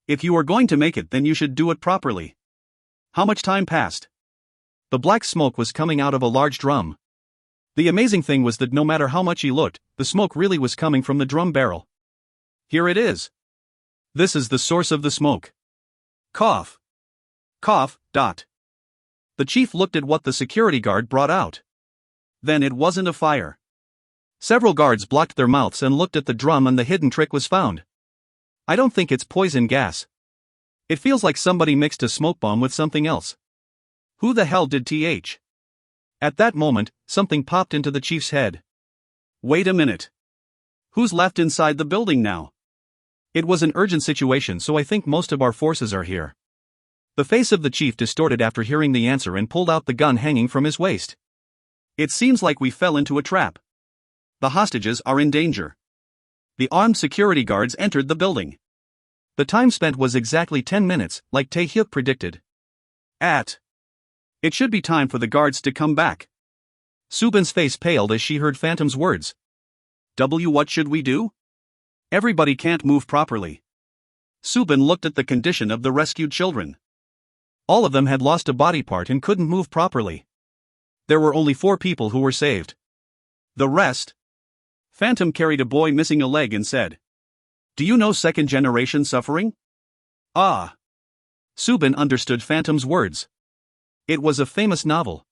If you are going to make it, then you should do it properly. How much time passed? The black smoke was coming out of a large drum. The amazing thing was that no matter how much he looked, the smoke really was coming from the drum barrel. Here it is. This is the source of the smoke. Cough. Cough. The chief looked at what the security guard brought out. Then it wasn't a fire. Several guards blocked their mouths and looked at the drum, and the hidden trick was found. I don't think it's poison gas. It feels like somebody mixed a smoke bomb with something else. Who the hell did th? At that moment, something popped into the chief's head. Wait a minute. Who's left inside the building now? It was an urgent situation, so I think most of our forces are here. The face of the chief distorted after hearing the answer and pulled out the gun hanging from his waist. It seems like we fell into a trap. The hostages are in danger. The armed security guards entered the building. The time spent was exactly 10 minutes, like Tae-hyuk predicted. It should be time for the guards to come back. Subin's face paled as she heard Phantom's words. What should we do? Everybody can't move properly. Subin looked at the condition of the rescued children. All of them had lost a body part and couldn't move properly. There were only 4 people who were saved. The rest? Phantom carried a boy missing a leg and said, "Do you know second-generation suffering?" Subin understood Phantom's words. It was a famous novel.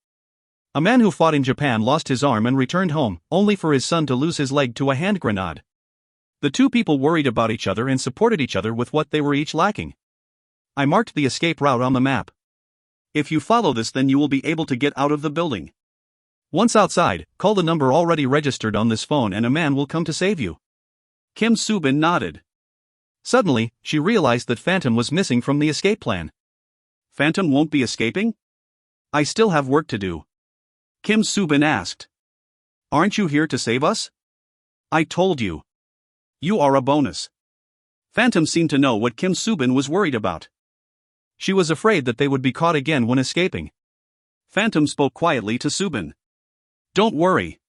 A man who fought in Japan lost his arm and returned home, only for his son to lose his leg to a hand grenade. The 2 people worried about each other and supported each other with what they were each lacking. I marked the escape route on the map. If you follow this, then you will be able to get out of the building. Once outside, call the number already registered on this phone and a man will come to save you. Kim Subin nodded. Suddenly, she realized that Phantom was missing from the escape plan. Phantom won't be escaping? I still have work to do. Kim Subin asked. Aren't you here to save us? I told you. You are a bonus. Phantom seemed to know what Kim Subin was worried about. She was afraid that they would be caught again when escaping. Phantom spoke quietly to Subin. Don't worry.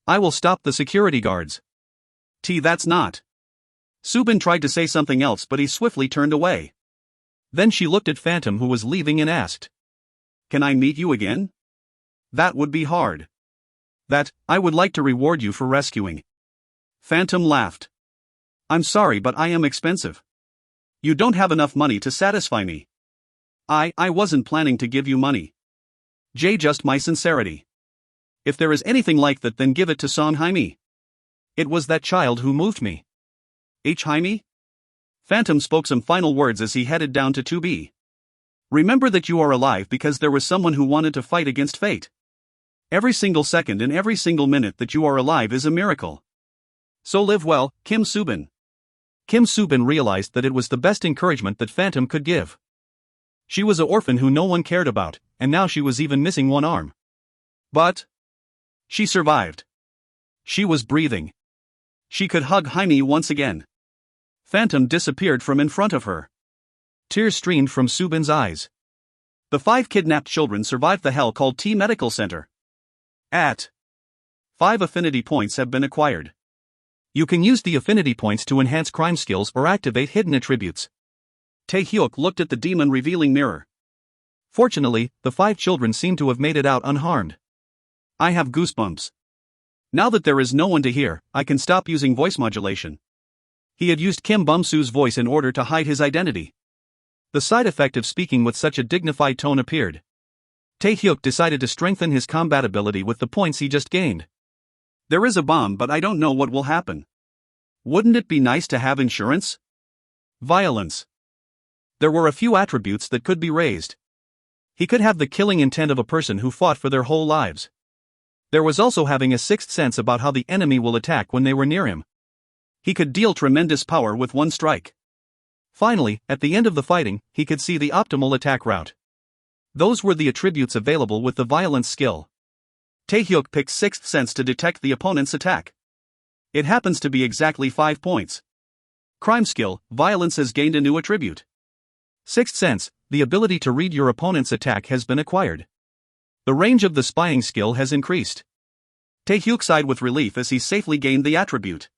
I will stop the security guards. That's not. Subin tried to say something else, but he swiftly turned away. Then she looked at Phantom, who was leaving, and asked, Can I meet you again? That would be hard. I would like to reward you for rescuing. Phantom laughed. I'm sorry, but I am expensive. You don't have enough money to satisfy me. I wasn't planning to give you money. Just my sincerity. If there is anything like that, then give it to Son Jaime. It was that child who moved me. Jaime? Phantom spoke some final words as he headed down to 2B. Remember that you are alive because there was someone who wanted to fight against fate. Every single second and every single minute that you are alive is a miracle. So live well, Kim Subin. Kim Subin realized that it was the best encouragement that Phantom could give. She was an orphan who no one cared about, and now she was even missing one arm. But she survived. She was breathing. She could hug Jaime once again. Phantom disappeared from in front of her. Tears streamed from Subin's eyes. The 5 kidnapped children survived the hell called T Medical Center. 5 affinity points have been acquired. You can use the affinity points to enhance crime skills or activate hidden attributes. Tae-hyuk looked at the demon revealing mirror. Fortunately, the 5 children seem to have made it out unharmed. I have goosebumps. Now that there is no one to hear, I can stop using voice modulation. He had used Kim Bum-soo's voice in order to hide his identity. The side effect of speaking with such a dignified tone appeared. Tae-hyuk decided to strengthen his combat ability with the points he just gained. There is a bomb, but I don't know what will happen. Wouldn't it be nice to have insurance? Violence. There were a few attributes that could be raised. He could have the killing intent of a person who fought for their whole lives. There was also having a sixth sense about how the enemy will attack when they were near him. He could deal tremendous power with one strike. Finally, at the end of the fighting, he could see the optimal attack route. Those were the attributes available with the violence skill. Tae-hyuk picked sixth sense to detect the opponent's attack. It happens to be exactly 5 points. Crime skill, violence has gained a new attribute. Sixth sense, the ability to read your opponent's attack has been acquired. The range of the spying skill has increased. Tae-hyuk sighed with relief as he safely gained the attribute.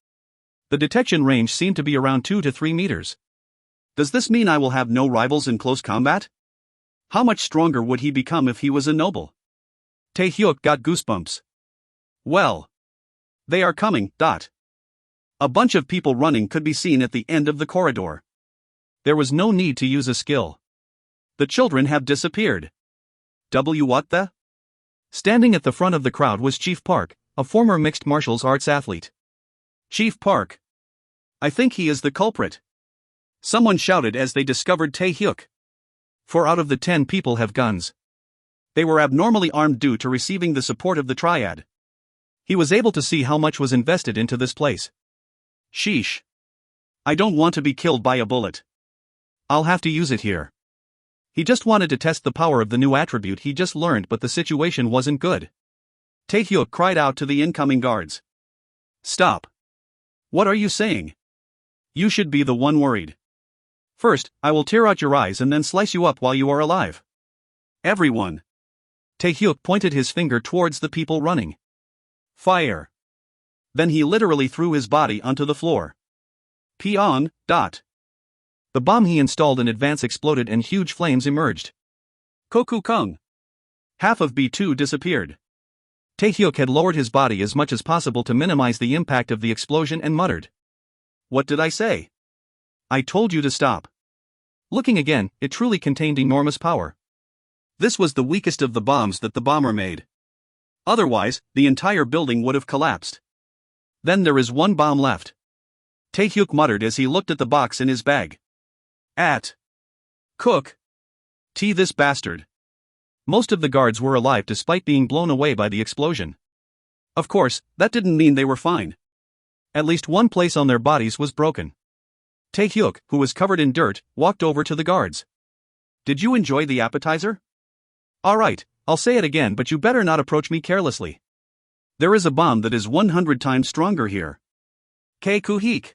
The detection range seemed to be around 2 to 3 meters. Does this mean I will have no rivals in close combat? How much stronger would he become if he was a noble? Tae-hyuk got goosebumps. Well, they are coming. A bunch of people running could be seen at the end of the corridor. There was no need to use a skill. The children have disappeared. What the? Standing at the front of the crowd was Chief Park, a former mixed martial arts athlete. Chief Park. I think he is the culprit. Someone shouted as they discovered Tae-hyuk. 4 out of the 10 people have guns. They were abnormally armed due to receiving the support of the triad. He was able to see how much was invested into this place. Sheesh. I don't want to be killed by a bullet. I'll have to use it here. He just wanted to test the power of the new attribute he just learned, but the situation wasn't good. Tae-hyuk cried out to the incoming guards. Stop. What are you saying? You should be the one worried. First, I will tear out your eyes and then slice you up while you are alive. Everyone. Tae-hyuk pointed his finger towards the people running. Fire. Then he literally threw his body onto the floor. Peon. The bomb he installed in advance exploded and huge flames emerged. Koku-kung. Half of B2 disappeared. Tae-hyuk had lowered his body as much as possible to minimize the impact of the explosion and muttered. What did I say? I told you to stop. Looking again, it truly contained enormous power. This was the weakest of the bombs that the bomber made. Otherwise, the entire building would have collapsed. Then there is one bomb left. Tae-hyuk muttered as he looked at the box in his bag. Cook. This bastard. Most of the guards were alive despite being blown away by the explosion. Of course, that didn't mean they were fine. At least one place on their bodies was broken. Tae-hyuk, who was covered in dirt, walked over to the guards. Did you enjoy the appetizer? Alright, I'll say it again, but you better not approach me carelessly. There is a bomb that is 100 times stronger here. Kuhik.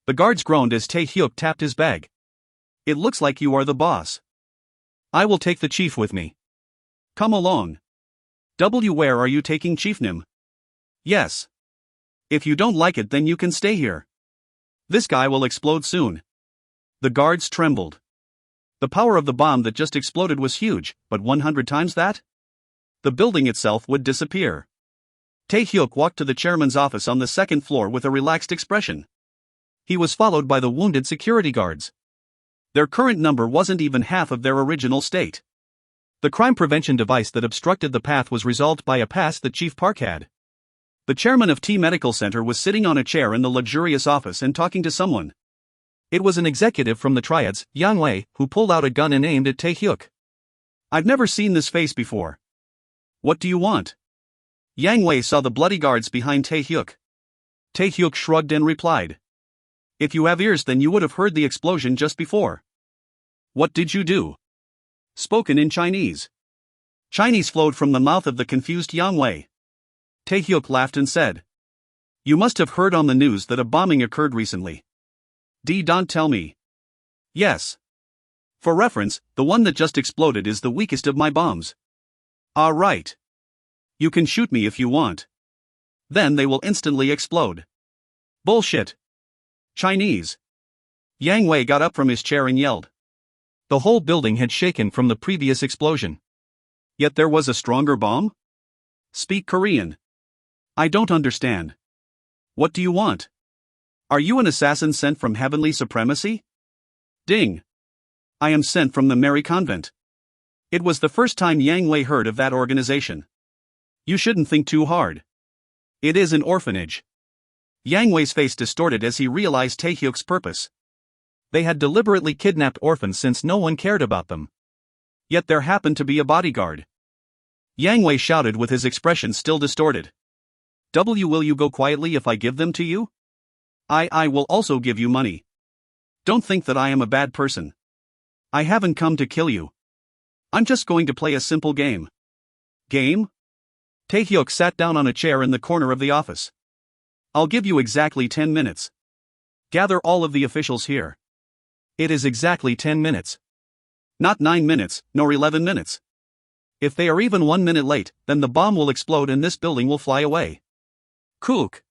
The guards groaned as Tae-hyuk tapped his bag. It looks like you are the boss. I will take the chief with me. Come along. Where are you taking Chief Nim? Yes. If you don't like it, then you can stay here. This guy will explode soon. The guards trembled. The power of the bomb that just exploded was huge, but 100 times that? The building itself would disappear. Tae-hyuk walked to the chairman's office on the second floor with a relaxed expression. He was followed by the wounded security guards. Their current number wasn't even half of their original state. The crime prevention device that obstructed the path was resolved by a pass that Chief Park had. The chairman of T Medical Center was sitting on a chair in the luxurious office and talking to someone. It was an executive from the Triads, Yang Wei, who pulled out a gun and aimed at Tae-hyuk. "I've never seen this face before. What do you want?" Yang Wei saw the bloody guards behind Tae-hyuk. Tae-hyuk shrugged and replied, "If you have ears, then you would have heard the explosion just before." "What did you do?" Spoken in Chinese. Chinese flowed from the mouth of the confused Yang Wei. Tae-hyuk laughed and said, "You must have heard on the news that a bombing occurred recently." Don't tell me." "Yes. For reference, the one that just exploded is the weakest of my bombs." "Ah, right. You can shoot me if you want. Then they will instantly explode." "Bullshit." Chinese. Yang Wei got up from his chair and yelled. The whole building had shaken from the previous explosion. Yet there was a stronger bomb? Speak Korean. I don't understand. What do you want? Are you an assassin sent from heavenly supremacy? Ding. I am sent from the Mary Convent. It was the first time Yang Wei heard of that organization. You shouldn't think too hard. It is an orphanage. Yang Wei's face distorted as he realized Tae-hyuk's purpose. They had deliberately kidnapped orphans since no one cared about them. Yet there happened to be a bodyguard. Yang Wei shouted with his expression still distorted. Will you go quietly if I give them to you? I will also give you money. Don't think that I am a bad person. I haven't come to kill you. I'm just going to play a simple game. Game? Tae-hyuk sat down on a chair in the corner of the office. I'll give you exactly 10 minutes. Gather all of the officials here. It is exactly 10 minutes. Not 9 minutes, nor 11 minutes. If they are even 1 minute late, then the bomb will explode and this building will fly away. Kook.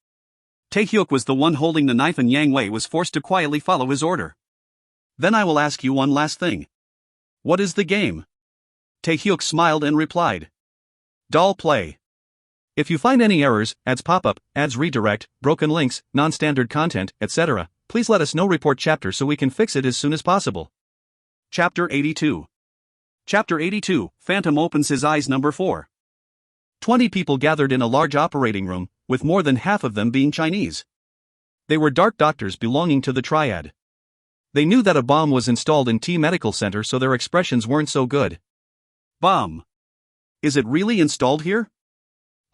Tae-hyuk was the one holding the knife and Yang Wei was forced to quietly follow his order. Then I will ask you one last thing. What is the game? Tae-hyuk smiled and replied. Doll play. If you find any errors, ads pop up, ads redirect, broken links, non-standard content, etc., please let us know. Report chapter so we can fix it as soon as possible. Chapter 82. Chapter 82, Phantom opens his eyes. Number 4. 20 people gathered in a large operating room, with more than half of them being Chinese. They were dark doctors belonging to the Triad. They knew that a bomb was installed in T Medical Center, so their expressions weren't so good. Bomb. Is it really installed here?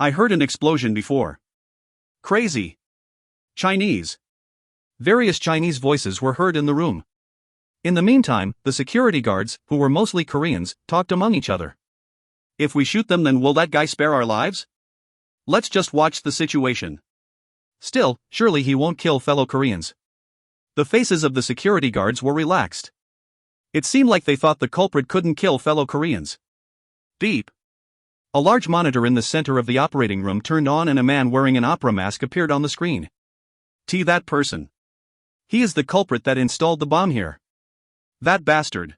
I heard an explosion before. Crazy. Chinese. Various Chinese voices were heard in the room. In the meantime, the security guards, who were mostly Koreans, talked among each other. If we shoot them, then will that guy spare our lives? Let's just watch the situation. Still, surely he won't kill fellow Koreans. The faces of the security guards were relaxed. It seemed like they thought the culprit couldn't kill fellow Koreans. Beep. A large monitor in the center of the operating room turned on and a man wearing an opera mask appeared on the screen. That person. He is the culprit that installed the bomb here. That bastard.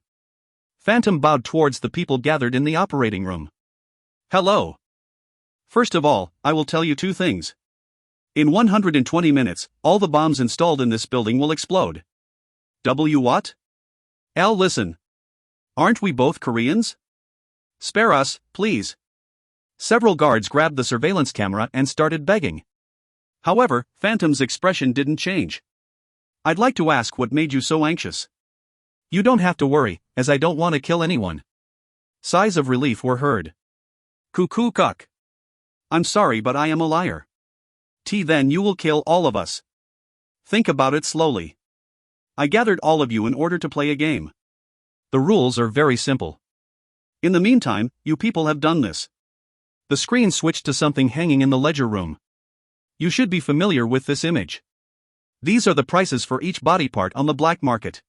Phantom bowed towards the people gathered in the operating room. Hello. First of all, I will tell you 2 things. In 120 minutes, all the bombs installed in this building will explode. What? Al, listen. Aren't we both Koreans? Spare us, please. Several guards grabbed the surveillance camera and started begging. However, Phantom's expression didn't change. I'd like to ask what made you so anxious. You don't have to worry, as I don't want to kill anyone. Sighs of relief were heard. Cuckoo cuck. I'm sorry, but I am a liar. Then you will kill all of us. Think about it slowly. I gathered all of you in order to play a game. The rules are very simple. In the meantime, you people have done this. The screen switched to something hanging in the ledger room. You should be familiar with this image. These are the prices for each body part on the black market.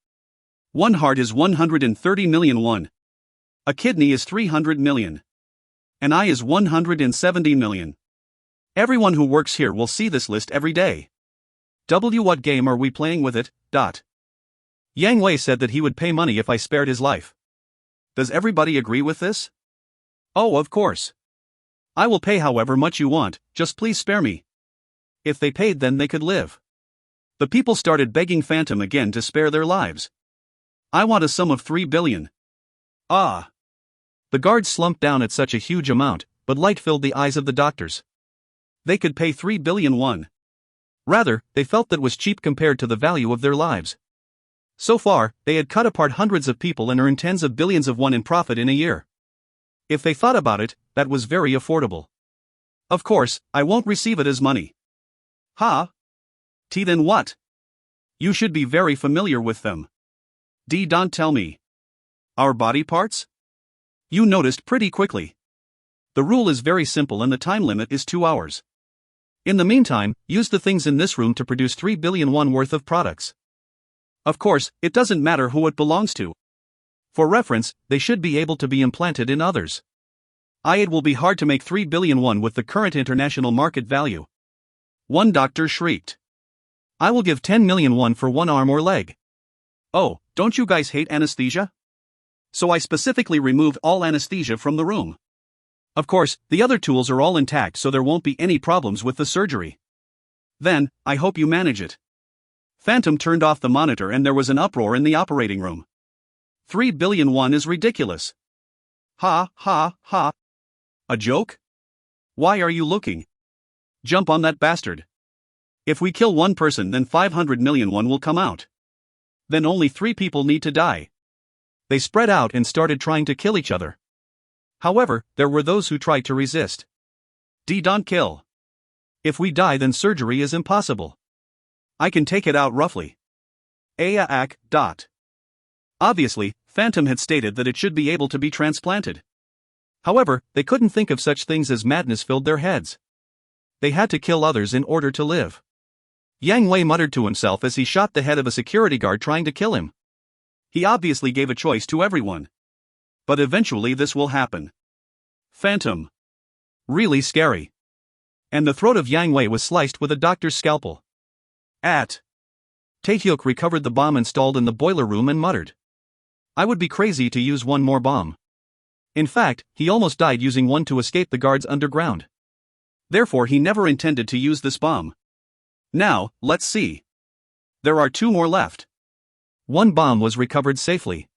One heart is 130 million won. A kidney is 300 million. An eye is 170 million. Everyone who works here will see this list every day. What game are we playing with it? Yang Wei said that he would pay money if I spared his life. Does everybody agree with this? Oh, of course. I will pay however much you want, just please spare me. If they paid, then they could live. The people started begging Phantom again to spare their lives. I want a sum of 3 billion. Ah. The guards slumped down at such a huge amount, but light filled the eyes of the doctors. They could pay 3 billion won. Rather, they felt that was cheap compared to the value of their lives. So far, they had cut apart hundreds of people and earned tens of billions of won in profit in a year. If they thought about it, that was very affordable. Of course, I won't receive it as money. Ha? Then what? You should be very familiar with them. Don't tell me. Our body parts? You noticed pretty quickly. The rule is very simple and the time limit is 2 hours. In the meantime, use the things in this room to produce 3 billion won worth of products. Of course, it doesn't matter who it belongs to. For reference, they should be able to be implanted in others. It will be hard to make 3 billion won with the current international market value. One doctor shrieked. I will give 10 million won for one arm or leg. Oh, don't you guys hate anesthesia? So I specifically removed all anesthesia from the room. Of course, the other tools are all intact so there won't be any problems with the surgery. Then, I hope you manage it. Phantom turned off the monitor and there was an uproar in the operating room. 3 billion won is ridiculous. Ha ha ha. A joke? Why are you looking? Jump on that bastard. If we kill one person then 500 million won will come out. Then only 3 people need to die. They spread out and started trying to kill each other. However, there were those who tried to resist. Don't kill. If we die then surgery is impossible. I can take it out roughly. Obviously, Phantom had stated that it should be able to be transplanted. However, they couldn't think of such things as madness filled their heads. They had to kill others in order to live. Yang Wei muttered to himself as he shot the head of a security guard trying to kill him. He obviously gave a choice to everyone. But eventually this will happen. Phantom. Really scary. And the throat of Yang Wei was sliced with a doctor's scalpel. Taehyuk recovered the bomb installed in the boiler room and muttered. I would be crazy to use one more bomb. In fact, he almost died using one to escape the guards underground. Therefore he never intended to use this bomb. Now, let's see. There are 2 more left. One bomb was recovered safely.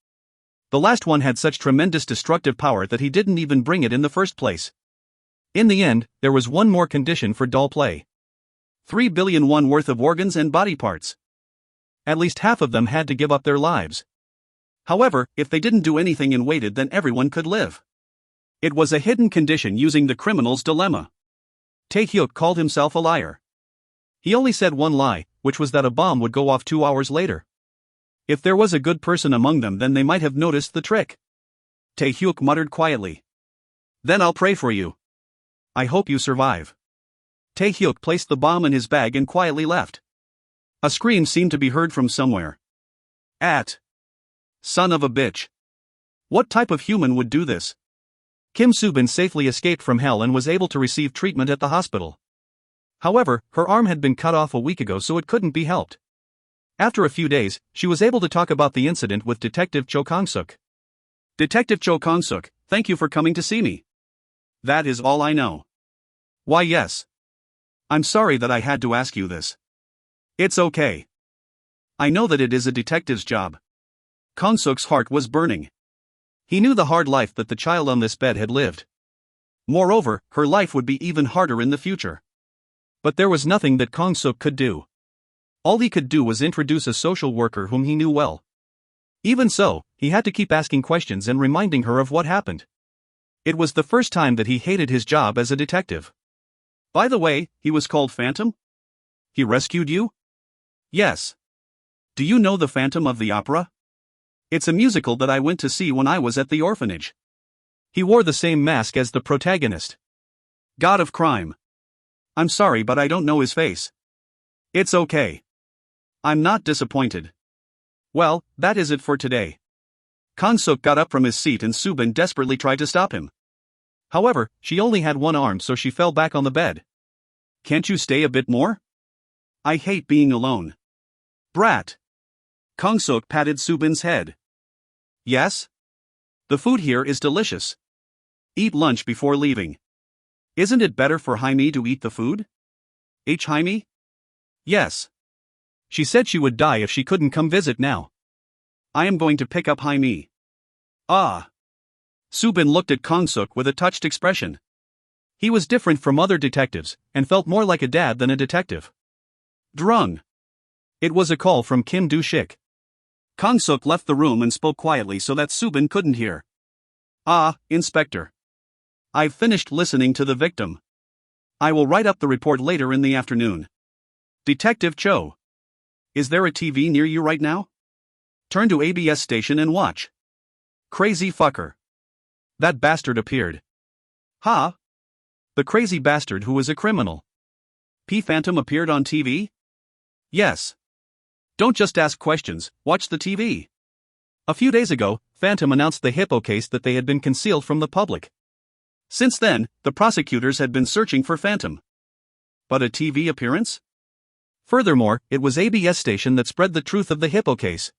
The last one had such tremendous destructive power that he didn't even bring it in the first place. In the end, there was one more condition for dull play. 3 billion won worth of organs and body parts. At least half of them had to give up their lives. However, if they didn't do anything and waited then everyone could live. It was a hidden condition using the criminal's dilemma. Taehyuk called himself a liar. He only said one lie, which was that a bomb would go off 2 hours later. If there was a good person among them then they might have noticed the trick. Taehyuk muttered quietly. Then I'll pray for you. I hope you survive. Taehyuk placed the bomb in his bag and quietly left. A scream seemed to be heard from somewhere. Son of a bitch. What type of human would do this? Kim Subin safely escaped from hell and was able to receive treatment at the hospital. However, her arm had been cut off a week ago so it couldn't be helped. After a few days, she was able to talk about the incident with Detective Cho Kong-suk. Detective Cho Kong-suk, thank you for coming to see me. That is all I know. Why yes. I'm sorry that I had to ask you this. It's okay. I know that it is a detective's job. Kong-suk's heart was burning. He knew the hard life that the child on this bed had lived. Moreover, her life would be even harder in the future. But there was nothing that Kong-suk could do. All he could do was introduce a social worker whom he knew well. Even so, he had to keep asking questions and reminding her of what happened. It was the first time that he hated his job as a detective. By the way, he was called Phantom? He rescued you? Yes. Do you know the Phantom of the Opera? It's a musical that I went to see when I was at the orphanage. He wore the same mask as the protagonist. God of crime. I'm sorry but I don't know his face. It's okay. I'm not disappointed. Well, that is it for today. Kong-suk got up from his seat and Subin desperately tried to stop him. However, she only had one arm so she fell back on the bed. Can't you stay a bit more? I hate being alone. Brat. Kong-suk patted Subin's head. Yes? The food here is delicious. Eat lunch before leaving. Isn't it better for Jaime to eat the food? Jaime? Yes. She said she would die if she couldn't come visit now. I am going to pick up Jaime. Ah. Subin looked at Kong-suk with a touched expression. He was different from other detectives, and felt more like a dad than a detective. Drung. It was a call from Kim Do-shik. Kong-suk left the room and spoke quietly so that Subin couldn't hear. Ah, Inspector. I've finished listening to the victim. I will write up the report later in the afternoon. Detective Cho. Is there a TV near you right now? Turn to ABS station and watch. Crazy fucker. That bastard appeared. Ha? The crazy bastard who is a criminal. P. Phantom appeared on TV? Yes. Don't just ask questions, watch the TV. A few days ago, Phantom announced the Hippo case that they had been concealed from the public. Since then, the prosecutors had been searching for Phantom. But a TV appearance? Furthermore, it was ABS station that spread the truth of the Hippo case.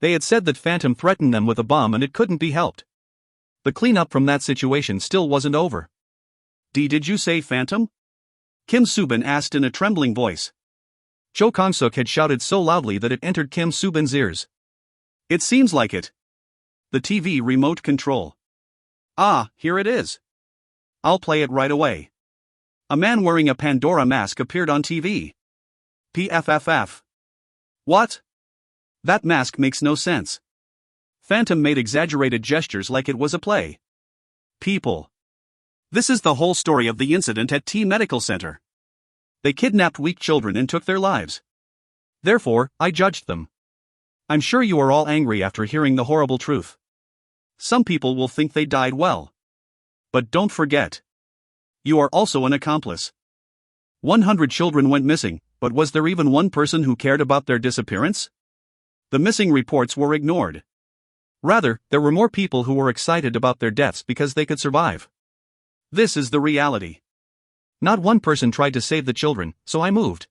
They had said that Phantom threatened them with a bomb and it couldn't be helped. The cleanup from that situation still wasn't over. Did you say Phantom? Kim Subin asked in a trembling voice. Cho Kong-suk had shouted so loudly that it entered Kim Subin's ears. It seems like it. The TV remote control. Ah, here it is. I'll play it right away. A man wearing a Pandora mask appeared on TV. PFFF. What? That mask makes no sense. Phantom made exaggerated gestures like it was a play. People. This is the whole story of the incident at T Medical Center. They kidnapped weak children and took their lives. Therefore, I judged them. I'm sure you are all angry after hearing the horrible truth. Some people will think they died well. But don't forget. You are also an accomplice. 100 children went missing, but was there even one person who cared about their disappearance? The missing reports were ignored. Rather, there were more people who were excited about their deaths because they could survive. This is the reality. Not one person tried to save the children, so I moved.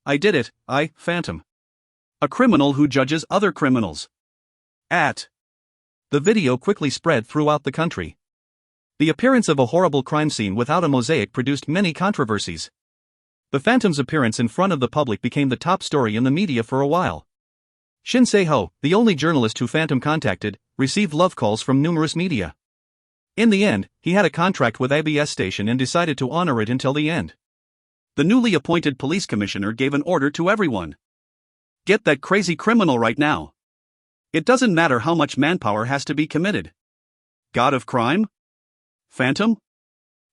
I did it, Phantom. A criminal who judges other criminals. The video quickly spread throughout the country. The appearance of a horrible crime scene without a mosaic produced many controversies. The Phantom's appearance in front of the public became the top story in the media for a while. Shin Se-ho, the only journalist who Phantom contacted, received love calls from numerous media. In the end, he had a contract with ABS station and decided to honor it until the end. The newly appointed police commissioner gave an order to everyone. Get that crazy criminal right now. It doesn't matter how much manpower has to be committed. God of crime? Phantom?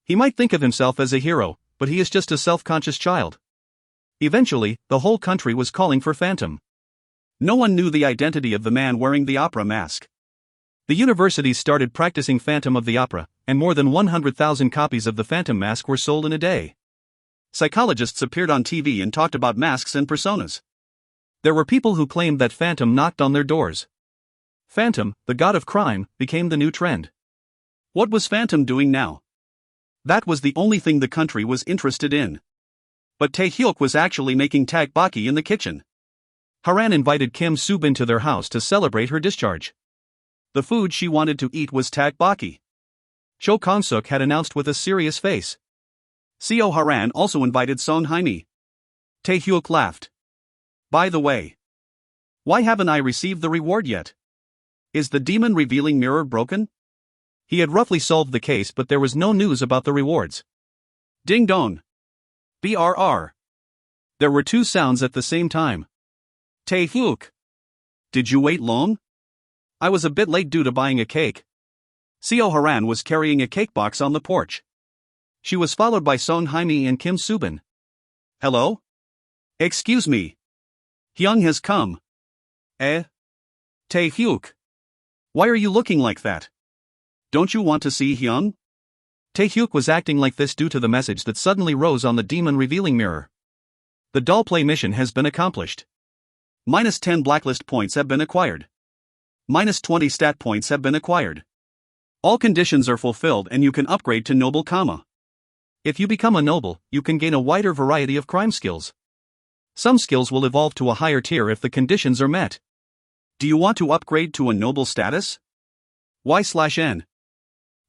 He might think of himself as a hero, but he is just a self-conscious child. Eventually, the whole country was calling for Phantom. No one knew the identity of the man wearing the opera mask. The universities started practicing Phantom of the Opera, and more than 100,000 copies of the Phantom mask were sold in a day. Psychologists appeared on TV and talked about masks and personas. There were people who claimed that Phantom knocked on their doors. Phantom, the god of crime, became the new trend. What was Phantom doing now? That was the only thing the country was interested in. But Tae-hyuk was actually making tteokbokki in the kitchen. Haran invited Kim Subin to their house to celebrate her discharge. The food she wanted to eat was tteokbokki. Cho Kong-suk had announced with a serious face. Seo Haran also invited Song Jaime. Tae-hyuk laughed. By the way, why haven't I received the reward yet? Is the demon revealing mirror broken? He had roughly solved the case, but there was no news about the rewards. Ding dong. BRR. There were two sounds at the same time. Tae-hyuk. Did you wait long? I was a bit late due to buying a cake. Seo Haran was carrying a cake box on the porch. She was followed by Song Jaime and Kim Subin. Hello? Excuse me. Hyung has come. Tae-hyuk. Why are you looking like that? Don't you want to see Hyung? Tae-hyuk was acting like this due to the message that suddenly rose on the demon revealing mirror. The doll play mission has been accomplished. -10 blacklist points have been acquired. -20 stat points have been acquired. All conditions are fulfilled and you can upgrade to noble, If you become a noble, you can gain a wider variety of crime skills. Some skills will evolve to a higher tier if the conditions are met. Do you want to upgrade to a noble status? Y/N.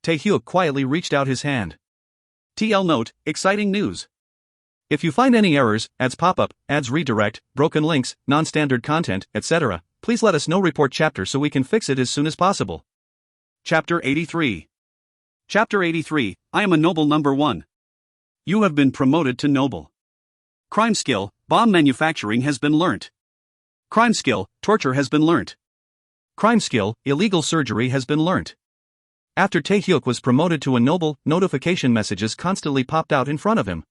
Tae-hyuk quietly reached out his hand. TL note, exciting news. If you find any errors, ads pop up, ads redirect, broken links, non-standard content, etc., please let us know report chapter so we can fix it as soon as possible. Chapter 83. Chapter 83, I am a noble number 1. You have been promoted to noble. Crime skill, bomb manufacturing has been learnt. Crime skill, torture has been learnt. Crime skill, illegal surgery has been learnt. After Tae-hyuk was promoted to a noble, notification messages constantly popped out in front of him.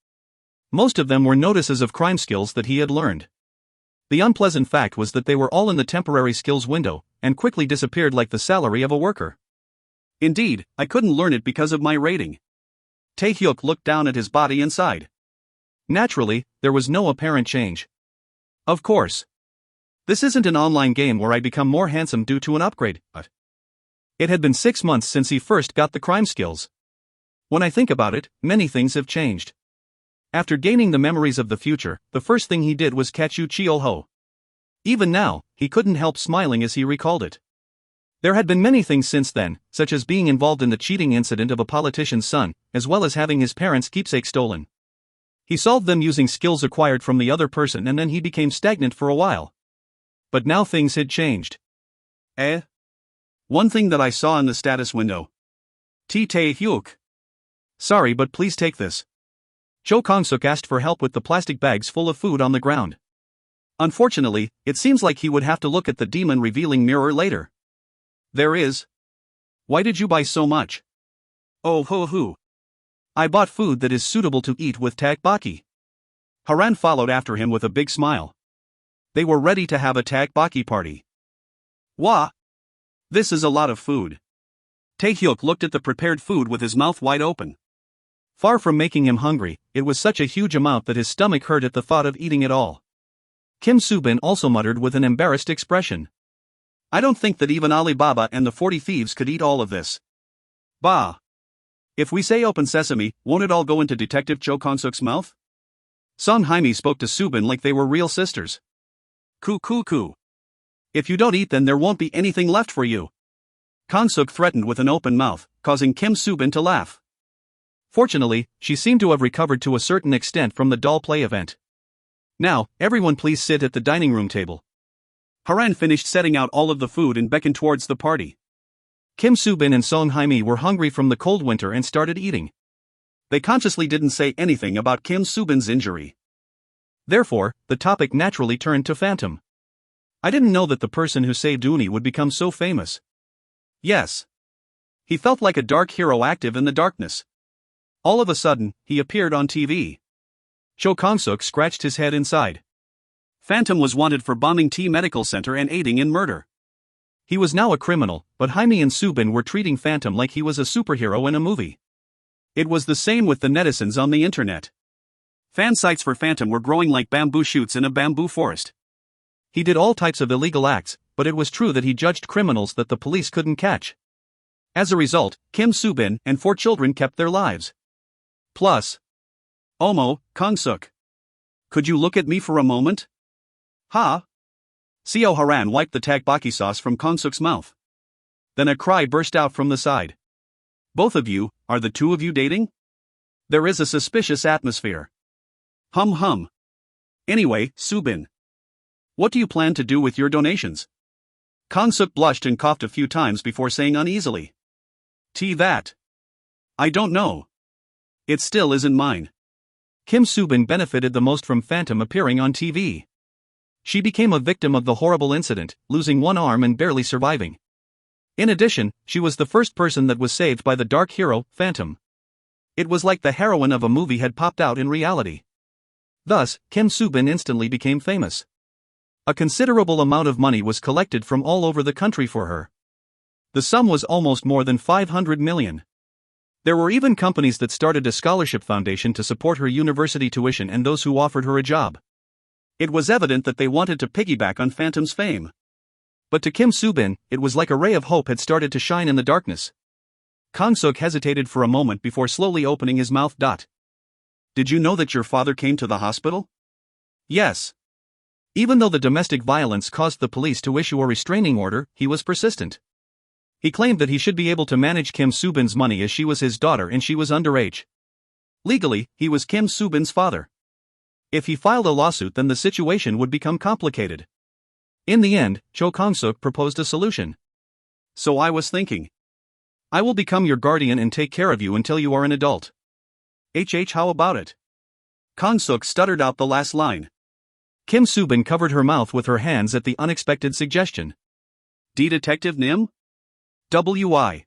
Most of them were notices of crime skills that he had learned. The unpleasant fact was that they were all in the temporary skills window, and quickly disappeared like the salary of a worker. Indeed, I couldn't learn it because of my rating. Tae-hyuk looked down at his body and sighed. Naturally, there was no apparent change. Of course. This isn't an online game where I become more handsome due to an upgrade, but it had been 6 months since he first got the crime skills. When I think about it, many things have changed. After gaining the memories of the future, the first thing he did was catch Yu Cheol-ho. Even now, he couldn't help smiling as he recalled it. There had been many things since then, such as being involved in the cheating incident of a politician's son, as well as having his parents' keepsake stolen. He solved them using skills acquired from the other person, and then he became stagnant for a while. But now things had changed. One thing that I saw in the status window. Tae-hyuk. Sorry, but please take this. Cho Kong-suk asked for help with the plastic bags full of food on the ground. Unfortunately, it seems like he would have to look at the demon-revealing mirror later. There is. Why did you buy so much? Oh ho. I bought food that is suitable to eat with tteokbokki. Haran followed after him with a big smile. They were ready to have a tteokbokki party. Wah! This is a lot of food. Tae-hyuk looked at the prepared food with his mouth wide open. Far from making him hungry, it was such a huge amount that his stomach hurt at the thought of eating it all. Kim Soo-bin also muttered with an embarrassed expression. I don't think that even Alibaba and the 40 thieves could eat all of this. Bah! If we say open sesame, won't it all go into Detective Cho Kong-suk's mouth? Song Hae-mi spoke to Soo-bin like they were real sisters. Coo. If you don't eat, then there won't be anything left for you. Kong-suk threatened with an open mouth, causing Kim Soo-bin to laugh. Fortunately, she seemed to have recovered to a certain extent from the doll play event. Now, everyone please sit at the dining room table. Haran finished setting out all of the food and beckoned towards the party. Kim Soo-bin and Song Hae-mi were hungry from the cold winter and started eating. They consciously didn't say anything about Kim Soo-bin's injury. Therefore, the topic naturally turned to Phantom. I didn't know that the person who saved Uni would become so famous. Yes. He felt like a dark hero active in the darkness. All of a sudden, he appeared on TV. Cho Kong-suk scratched his head inside. Phantom was wanted for bombing T Medical Center and aiding in murder. He was now a criminal, but Hae-mi and Soo-bin were treating Phantom like he was a superhero in a movie. It was the same with the netizens on the internet. Fan sites for Phantom were growing like bamboo shoots in a bamboo forest. He did all types of illegal acts, but it was true that he judged criminals that the police couldn't catch. As a result, Kim Soo-bin and 4 children kept their lives. Plus. Omo, Kong-suk. Could you look at me for a moment? Ha! Seo Haran wiped the tteokbokki sauce from Kong-suk's mouth. Then a cry burst out from the side. Both of you, are the 2 of you dating? There is a suspicious atmosphere. Hum. Anyway, Soo-bin. What do you plan to do with your donations? Kong-suk blushed and coughed a few times before saying uneasily. That. I don't know. It still isn't mine. Kim Soo-bin benefited the most from Phantom appearing on TV. She became a victim of the horrible incident, losing one arm and barely surviving. In addition, she was the first person that was saved by the dark hero, Phantom. It was like the heroine of a movie had popped out in reality. Thus, Kim Soo-bin instantly became famous. A considerable amount of money was collected from all over the country for her. The sum was almost more than 500 million. There were even companies that started a scholarship foundation to support her university tuition and those who offered her a job. It was evident that they wanted to piggyback on Phantom's fame. But to Kim Soo-bin, it was like a ray of hope had started to shine in the darkness. Kong-suk hesitated for a moment before slowly opening his mouth. Did you know that your father came to the hospital? Yes. Even though the domestic violence caused the police to issue a restraining order, he was persistent. He claimed that he should be able to manage Kim Soo-bin's money as she was his daughter and she was underage. Legally, he was Kim Soo-bin's father. If he filed a lawsuit, then the situation would become complicated. In the end, Cho Kong-suk proposed a solution. So I was thinking. I will become your guardian and take care of you until you are an adult. How about it? Kong-suk stuttered out the last line. Kim Soo-bin covered her mouth with her hands at the unexpected suggestion. Detective Nim? W.I.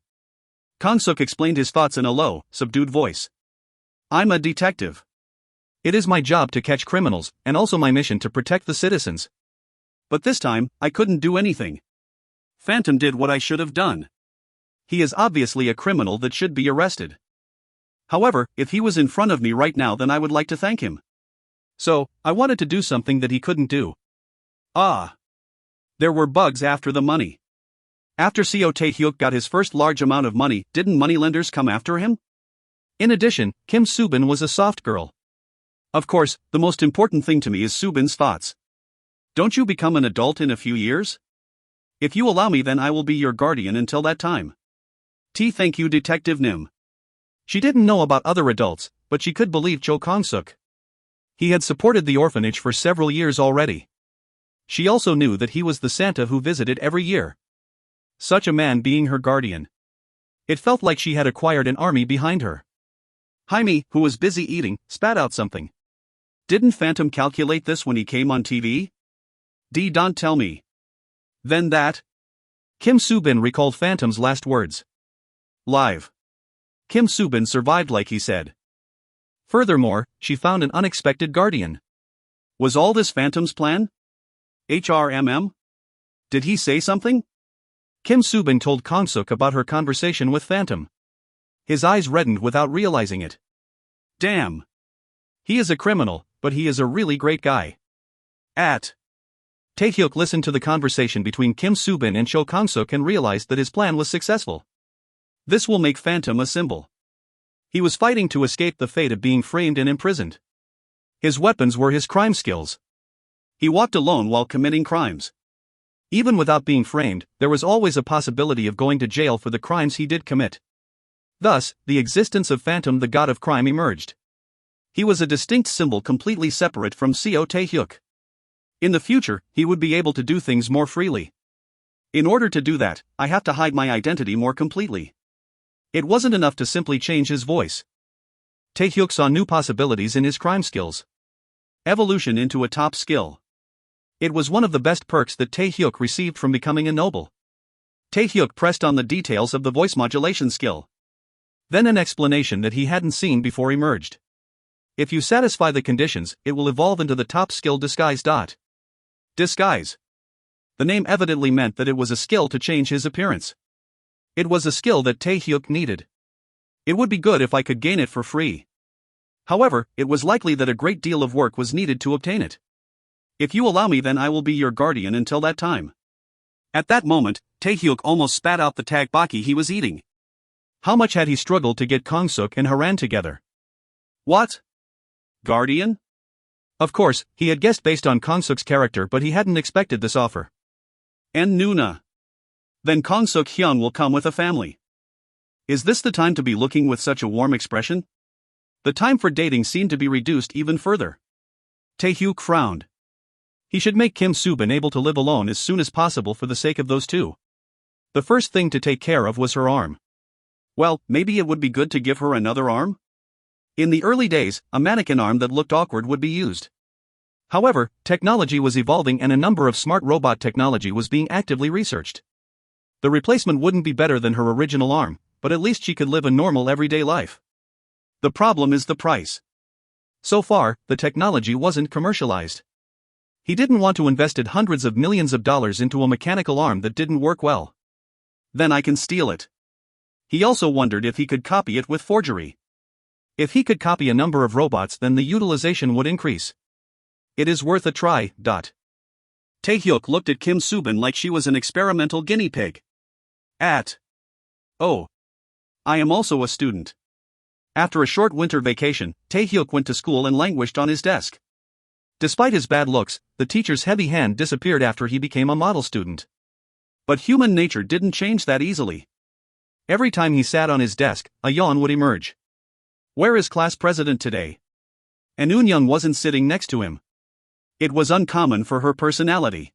Kong-suk explained his thoughts in a low, subdued voice. I'm a detective. It is my job to catch criminals, and also my mission to protect the citizens. But this time, I couldn't do anything. Phantom did what I should have done. He is obviously a criminal that should be arrested. However, if he was in front of me right now, then I would like to thank him. So, I wanted to do something that he couldn't do. There were bugs after the money. After Seo Tae-hyuk got his first large amount of money, didn't moneylenders come after him? In addition, Kim Soo-bin was a soft girl. Of course, the most important thing to me is Soo-bin's thoughts. Don't you become an adult in a few years? If you allow me, then I will be your guardian until that time. Thank you, Detective Nim. She didn't know about other adults, but she could believe Cho Kong-suk. He had supported the orphanage for several years already. She also knew that he was the Santa who visited every year. Such a man being her guardian. It felt like she had acquired an army behind her. Jaime, who was busy eating, spat out something. Didn't Phantom calculate this when he came on TV? Don't tell me. Then that? Kim Soo-bin recalled Phantom's last words. Live. Kim Soo-bin survived like he said. Furthermore, she found an unexpected guardian. Was all this Phantom's plan? HRMM? Did he say something? Kim Soo-bin told Kong-suk about her conversation with Phantom. His eyes reddened without realizing it. Damn. He is a criminal, but he is a really great guy. Tae-hyuk listened to the conversation between Kim Soo-bin and Cho Kong-suk and realized that his plan was successful. This will make Phantom a symbol. He was fighting to escape the fate of being framed and imprisoned. His weapons were his crime skills. He walked alone while committing crimes. Even without being framed, there was always a possibility of going to jail for the crimes he did commit. Thus, the existence of Phantom, the god of crime, emerged. He was a distinct symbol completely separate from Seo Tae-hyuk. In the future, he would be able to do things more freely. In order to do that, I have to hide my identity more completely. It wasn't enough to simply change his voice. Tae-hyuk saw new possibilities in his crime skills. Evolution into a top skill. It was one of the best perks that Tae-hyuk received from becoming a noble. Tae-hyuk pressed on the details of the voice modulation skill. Then an explanation that he hadn't seen before emerged. If you satisfy the conditions, it will evolve into the top skill Disguise. Disguise. The name evidently meant that it was a skill to change his appearance. It was a skill that Tae-hyuk needed. It would be good if I could gain it for free. However, it was likely that a great deal of work was needed to obtain it. If you allow me, then I will be your guardian until that time. At that moment, Tae-hyuk almost spat out the tteokbokki he was eating. How much had he struggled to get Kong-suk and Haran together? What? Guardian? Of course, he had guessed based on Kong-suk's character, but he hadn't expected this offer. And Nuna. Then Kong-suk Hyun will come with a family. Is this the time to be looking with such a warm expression? The time for dating seemed to be reduced even further. Tae-hyuk frowned. He should make Kim Soo-bin able to live alone as soon as possible for the sake of those two. The first thing to take care of was her arm. Well, maybe it would be good to give her another arm? In the early days, a mannequin arm that looked awkward would be used. However, technology was evolving and a number of smart robot technology was being actively researched. The replacement wouldn't be better than her original arm, but at least she could live a normal everyday life. The problem is the price. So far, the technology wasn't commercialized. He didn't want to invest hundreds of millions of dollars into a mechanical arm that didn't work well. Then I can steal it. He also wondered if he could copy it with forgery. If he could copy a number of robots, then the utilization would increase. It is worth a try. Tae-hyuk looked at Kim Soo-bin like she was an experimental guinea pig. Oh. I am also a student. After a short winter vacation, Tae-hyuk went to school and languished on his desk. Despite his bad looks, the teacher's heavy hand disappeared after he became a model student. But human nature didn't change that easily. Every time he sat on his desk, a yawn would emerge. Where is class president today? And Eun-young wasn't sitting next to him. It was uncommon for her personality.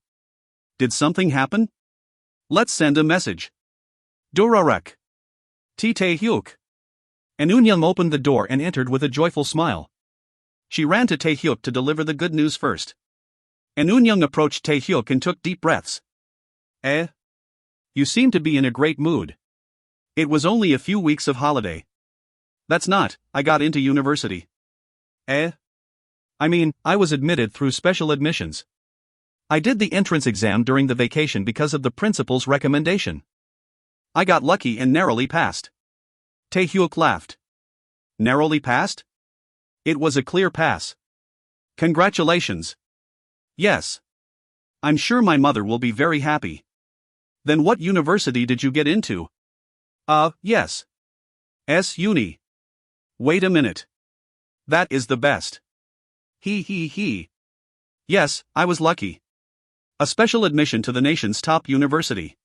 Did something happen? Let's send a message. Durarek. Tae-hyuk. And Eun-young opened the door and entered with a joyful smile. She ran to Tae-hyuk to deliver the good news first. And Eun-young approached Tae-hyuk and took deep breaths. You seem to be in a great mood. It was only a few weeks of holiday. That's not, I got into university. I mean, I was admitted through special admissions. I did the entrance exam during the vacation because of the principal's recommendation. I got lucky and narrowly passed. Tae-hyuk laughed. Narrowly passed? It was a clear pass. Congratulations. Yes. I'm sure my mother will be very happy. Then what university did you get into? Yes. Uni. Wait a minute. That is the best. He. Yes, I was lucky. A special admission to the nation's top university.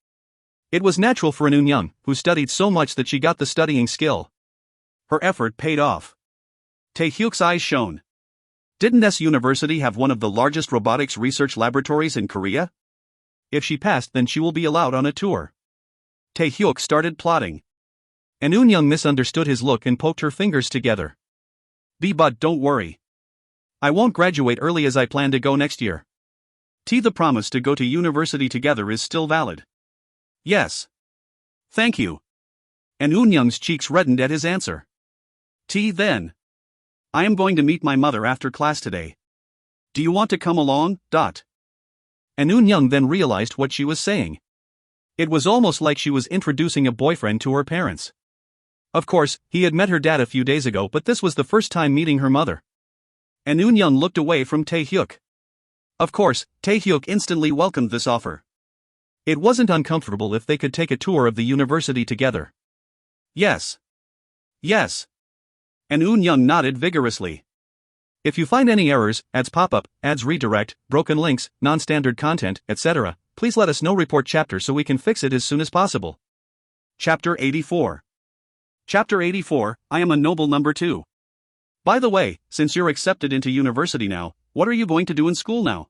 It was natural for an Eun-young, who studied so much that she got the studying skill. Her effort paid off. Tae-hyuk's eyes shone. Didn't S University have one of the largest robotics research laboratories in Korea? If she passed, then she will be allowed on a tour. Tae-hyuk started plotting. And Eun-young misunderstood his look and poked her fingers together. But don't worry. I won't graduate early as I plan to go next year. The promise to go to university together is still valid. Yes. Thank you. And Eun-young's cheeks reddened at his answer. Then. I am going to meet my mother after class today. Do you want to come along? And Eun-young then realized what she was saying. It was almost like she was introducing a boyfriend to her parents. Of course, he had met her dad a few days ago, but this was the first time meeting her mother. And Eun-young looked away from Tae-hyuk. Of course, Tae-hyuk instantly welcomed this offer. It wasn't uncomfortable if they could take a tour of the university together. Yes. And Eun-young nodded vigorously. If you find any errors, ads pop up, ads redirect, broken links, non-standard content, etc., please let us know. Report chapter so we can fix it as soon as possible. Chapter 84. Chapter 84, I am a noble number 2. By the way, since you're accepted into university now, what are you going to do in school now?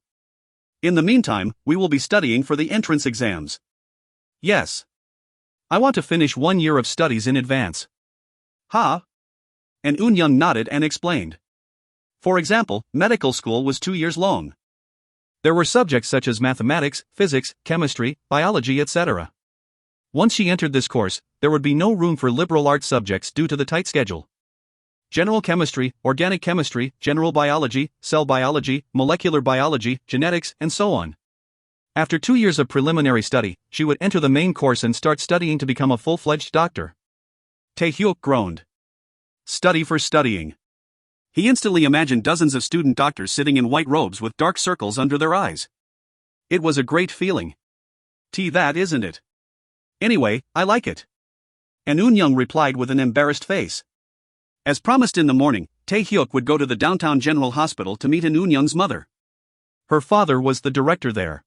In the meantime, we will be studying for the entrance exams. Yes. I want to finish 1 year of studies in advance. And Eun-young nodded and explained. For example, medical school was 2 years long. There were subjects such as mathematics, physics, chemistry, biology, etc. Once she entered this course, there would be no room for liberal arts subjects due to the tight schedule. General chemistry, organic chemistry, general biology, cell biology, molecular biology, genetics, and so on. After 2 years of preliminary study, she would enter the main course and start studying to become a full-fledged doctor. Tae-hyuk groaned. Study for studying. He instantly imagined dozens of student doctors sitting in white robes with dark circles under their eyes. It was a great feeling. That isn't it? Anyway, I like it. And Eun-young replied with an embarrassed face. As promised in the morning, Tae-hyuk would go to the downtown general hospital to meet Eun-young's mother. Her father was the director there.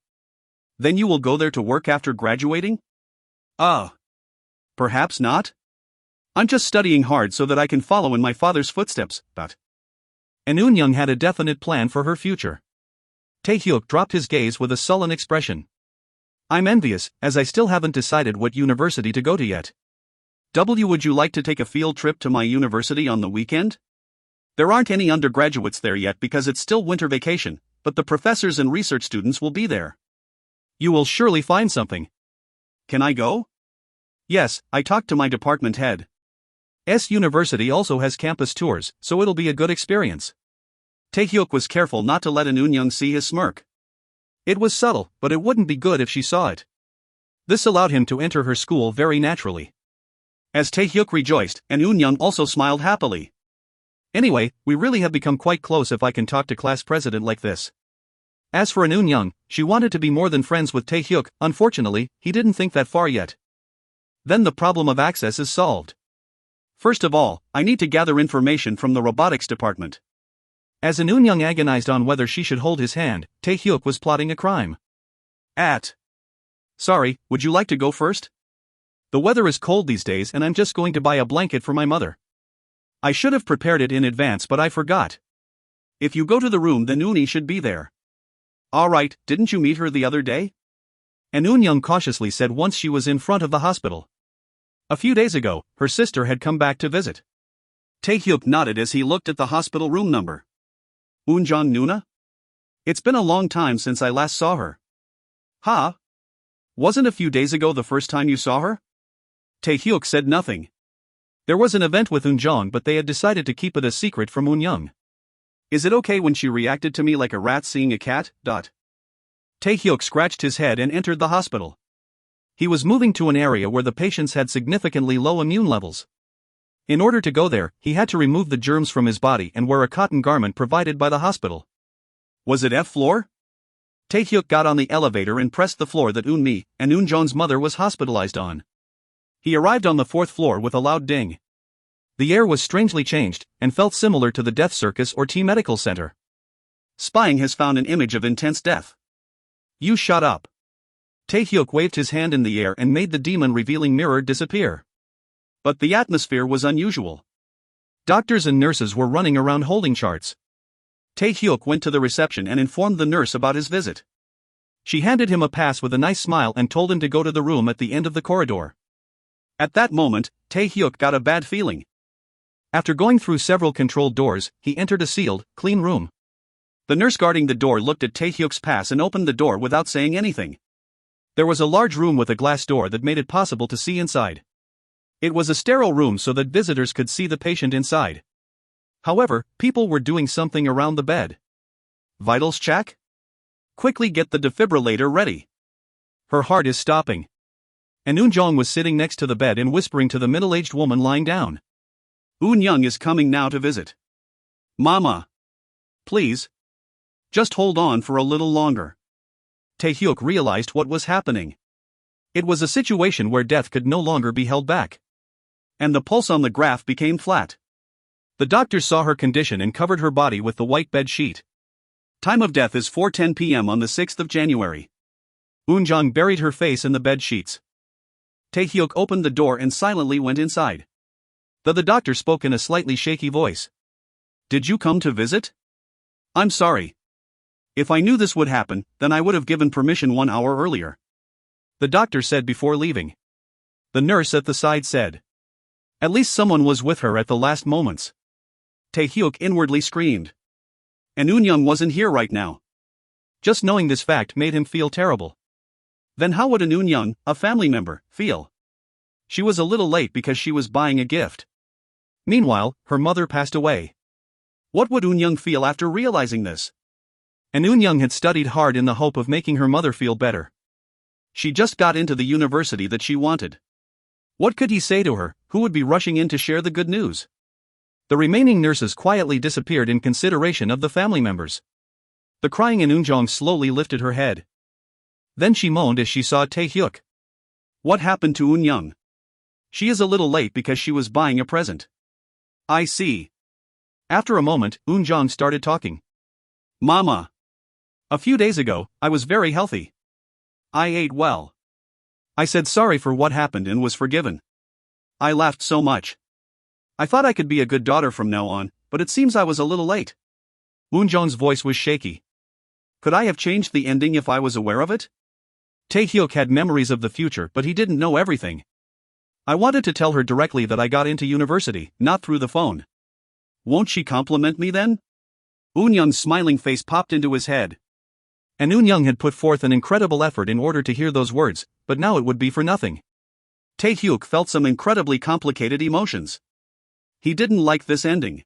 Then you will go there to work after graduating? Perhaps not. I'm just studying hard so that I can follow in my father's footsteps, And Eun-young had a definite plan for her future. Tae-hyuk dropped his gaze with a sullen expression. I'm envious, as I still haven't decided what university to go to yet. Would you like to take a field trip to my university on the weekend? There aren't any undergraduates there yet because it's still winter vacation, but the professors and research students will be there. You will surely find something. Can I go? Yes, I talked to my department head. S University also has campus tours, so it'll be a good experience. Tae-hyuk was careful not to let Eun-young see his smirk. It was subtle, but it wouldn't be good if she saw it. This allowed him to enter her school very naturally. As Tae-hyuk rejoiced, and Eun-young also smiled happily. Anyway, we really have become quite close if I can talk to class president like this. As for Eun-young, she wanted to be more than friends with Tae-hyuk. Unfortunately, he didn't think that far yet. Then the problem of access is solved. First of all, I need to gather information from the robotics department. As Eun-young agonized on whether she should hold his hand, Tae-hyuk was plotting a crime. Sorry, would you like to go first? The weather is cold these days and I'm just going to buy a blanket for my mother. I should have prepared it in advance but I forgot. If you go to the room then Uni should be there. Alright, didn't you meet her the other day? and Eun-young cautiously said once she was in front of the hospital. A few days ago, her sister had come back to visit. Tae-hyuk nodded as he looked at the hospital room number. Eun-jong Nuna? It's been a long time since I last saw her. Huh? Wasn't a few days ago the first time you saw her? Tae-hyuk said nothing. There was an event with Eun-jong, but they had decided to keep it a secret from Eun-young. Is it okay when she reacted to me like a rat seeing a cat? Tae-hyuk scratched his head and entered the hospital. He was moving to an area where the patients had significantly low immune levels. In order to go there, he had to remove the germs from his body and wear a cotton garment provided by the hospital. Was it F floor? Tae-hyuk got on the elevator and pressed the floor that Eun-mi and Eun-jong's mother was hospitalized on. He arrived on the 4th floor with a loud ding. The air was strangely changed, and felt similar to the Death Circus or T Medical Center. Spying has found an image of intense death. You shut up. Tae-hyuk waved his hand in the air and made the demon-revealing mirror disappear. But the atmosphere was unusual. Doctors and nurses were running around holding charts. Tae-hyuk went to the reception and informed the nurse about his visit. She handed him a pass with a nice smile and told him to go to the room at the end of the corridor. At that moment, Tae-hyuk got a bad feeling. After going through several controlled doors, he entered a sealed, clean room. The nurse guarding the door looked at Tae-hyuk's pass and opened the door without saying anything. There was a large room with a glass door that made it possible to see inside. It was a sterile room so that visitors could see the patient inside. However, people were doing something around the bed. Vitals check? Quickly get the defibrillator ready. Her heart is stopping. And Eun-jong was sitting next to the bed and whispering to the middle-aged woman lying down. Eun-young is coming now to visit. Mama. Please. Just hold on for a little longer. Tae-hyuk realized what was happening. It was a situation where death could no longer be held back. And the pulse on the graph became flat. The doctors saw her condition and covered her body with the white bed sheet. Time of death is 4:10 p.m. on the 6th of January. Eun-jong buried her face in the bed sheets. Tae-hyuk opened the door and silently went inside. The doctor spoke in a slightly shaky voice. Did you come to visit? I'm sorry. If I knew this would happen, then I would have given permission 1 hour earlier. The doctor said before leaving. The nurse at the side said. At least someone was with her at the last moments. Tae-hyuk inwardly screamed. And Eun-young wasn't here right now. Just knowing this fact made him feel terrible. Then how would an Eun-young, a family member, feel? She was a little late because she was buying a gift. Meanwhile, her mother passed away. What would Eun-young feel after realizing this? And Eun-young had studied hard in the hope of making her mother feel better. She just got into the university that she wanted. What could he say to her, who would be rushing in to share the good news? The remaining nurses quietly disappeared in consideration of the family members. The crying in Eun-jong slowly lifted her head. Then she moaned as she saw Tae-hyuk. What happened to Eun-young? She is a little late because she was buying a present. I see. After a moment, Eun-jong started talking. Mama. A few days ago, I was very healthy. I ate well. I said sorry for what happened and was forgiven. I laughed so much. I thought I could be a good daughter from now on, but it seems I was a little late. Eun-jong's voice was shaky. Could I have changed the ending if I was aware of it? Tae-hyuk had memories of the future, but he didn't know everything. I wanted to tell her directly that I got into university, not through the phone. Won't she compliment me then? Eun-young's smiling face popped into his head. And Eun-young had put forth an incredible effort in order to hear those words, but now it would be for nothing. Tae-hyuk felt some incredibly complicated emotions. He didn't like this ending.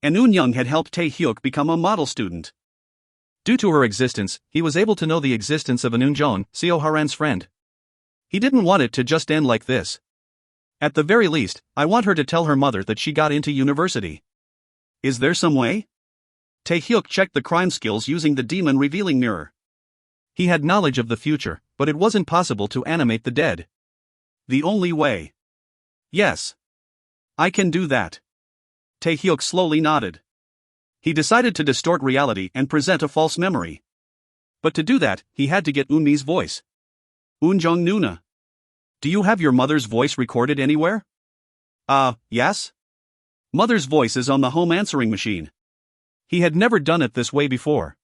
And Eun-young had helped Tae-hyuk become a model student. Due to her existence, he was able to know the existence of an Eun-jong, Seo Haran's friend. He didn't want it to just end like this. At the very least, I want her to tell her mother that she got into university. Is there some way? Tae-hyuk checked the crime skills using the demon-revealing mirror. He had knowledge of the future, but it wasn't possible to animate the dead. The only way. Yes. I can do that. Tae-hyuk slowly nodded. He decided to distort reality and present a false memory. But to do that, he had to get Eun-mi's voice. Eun-jong Nuna. Do you have your mother's voice recorded anywhere? Yes? Mother's voice is on the home answering machine. He had never done it this way before.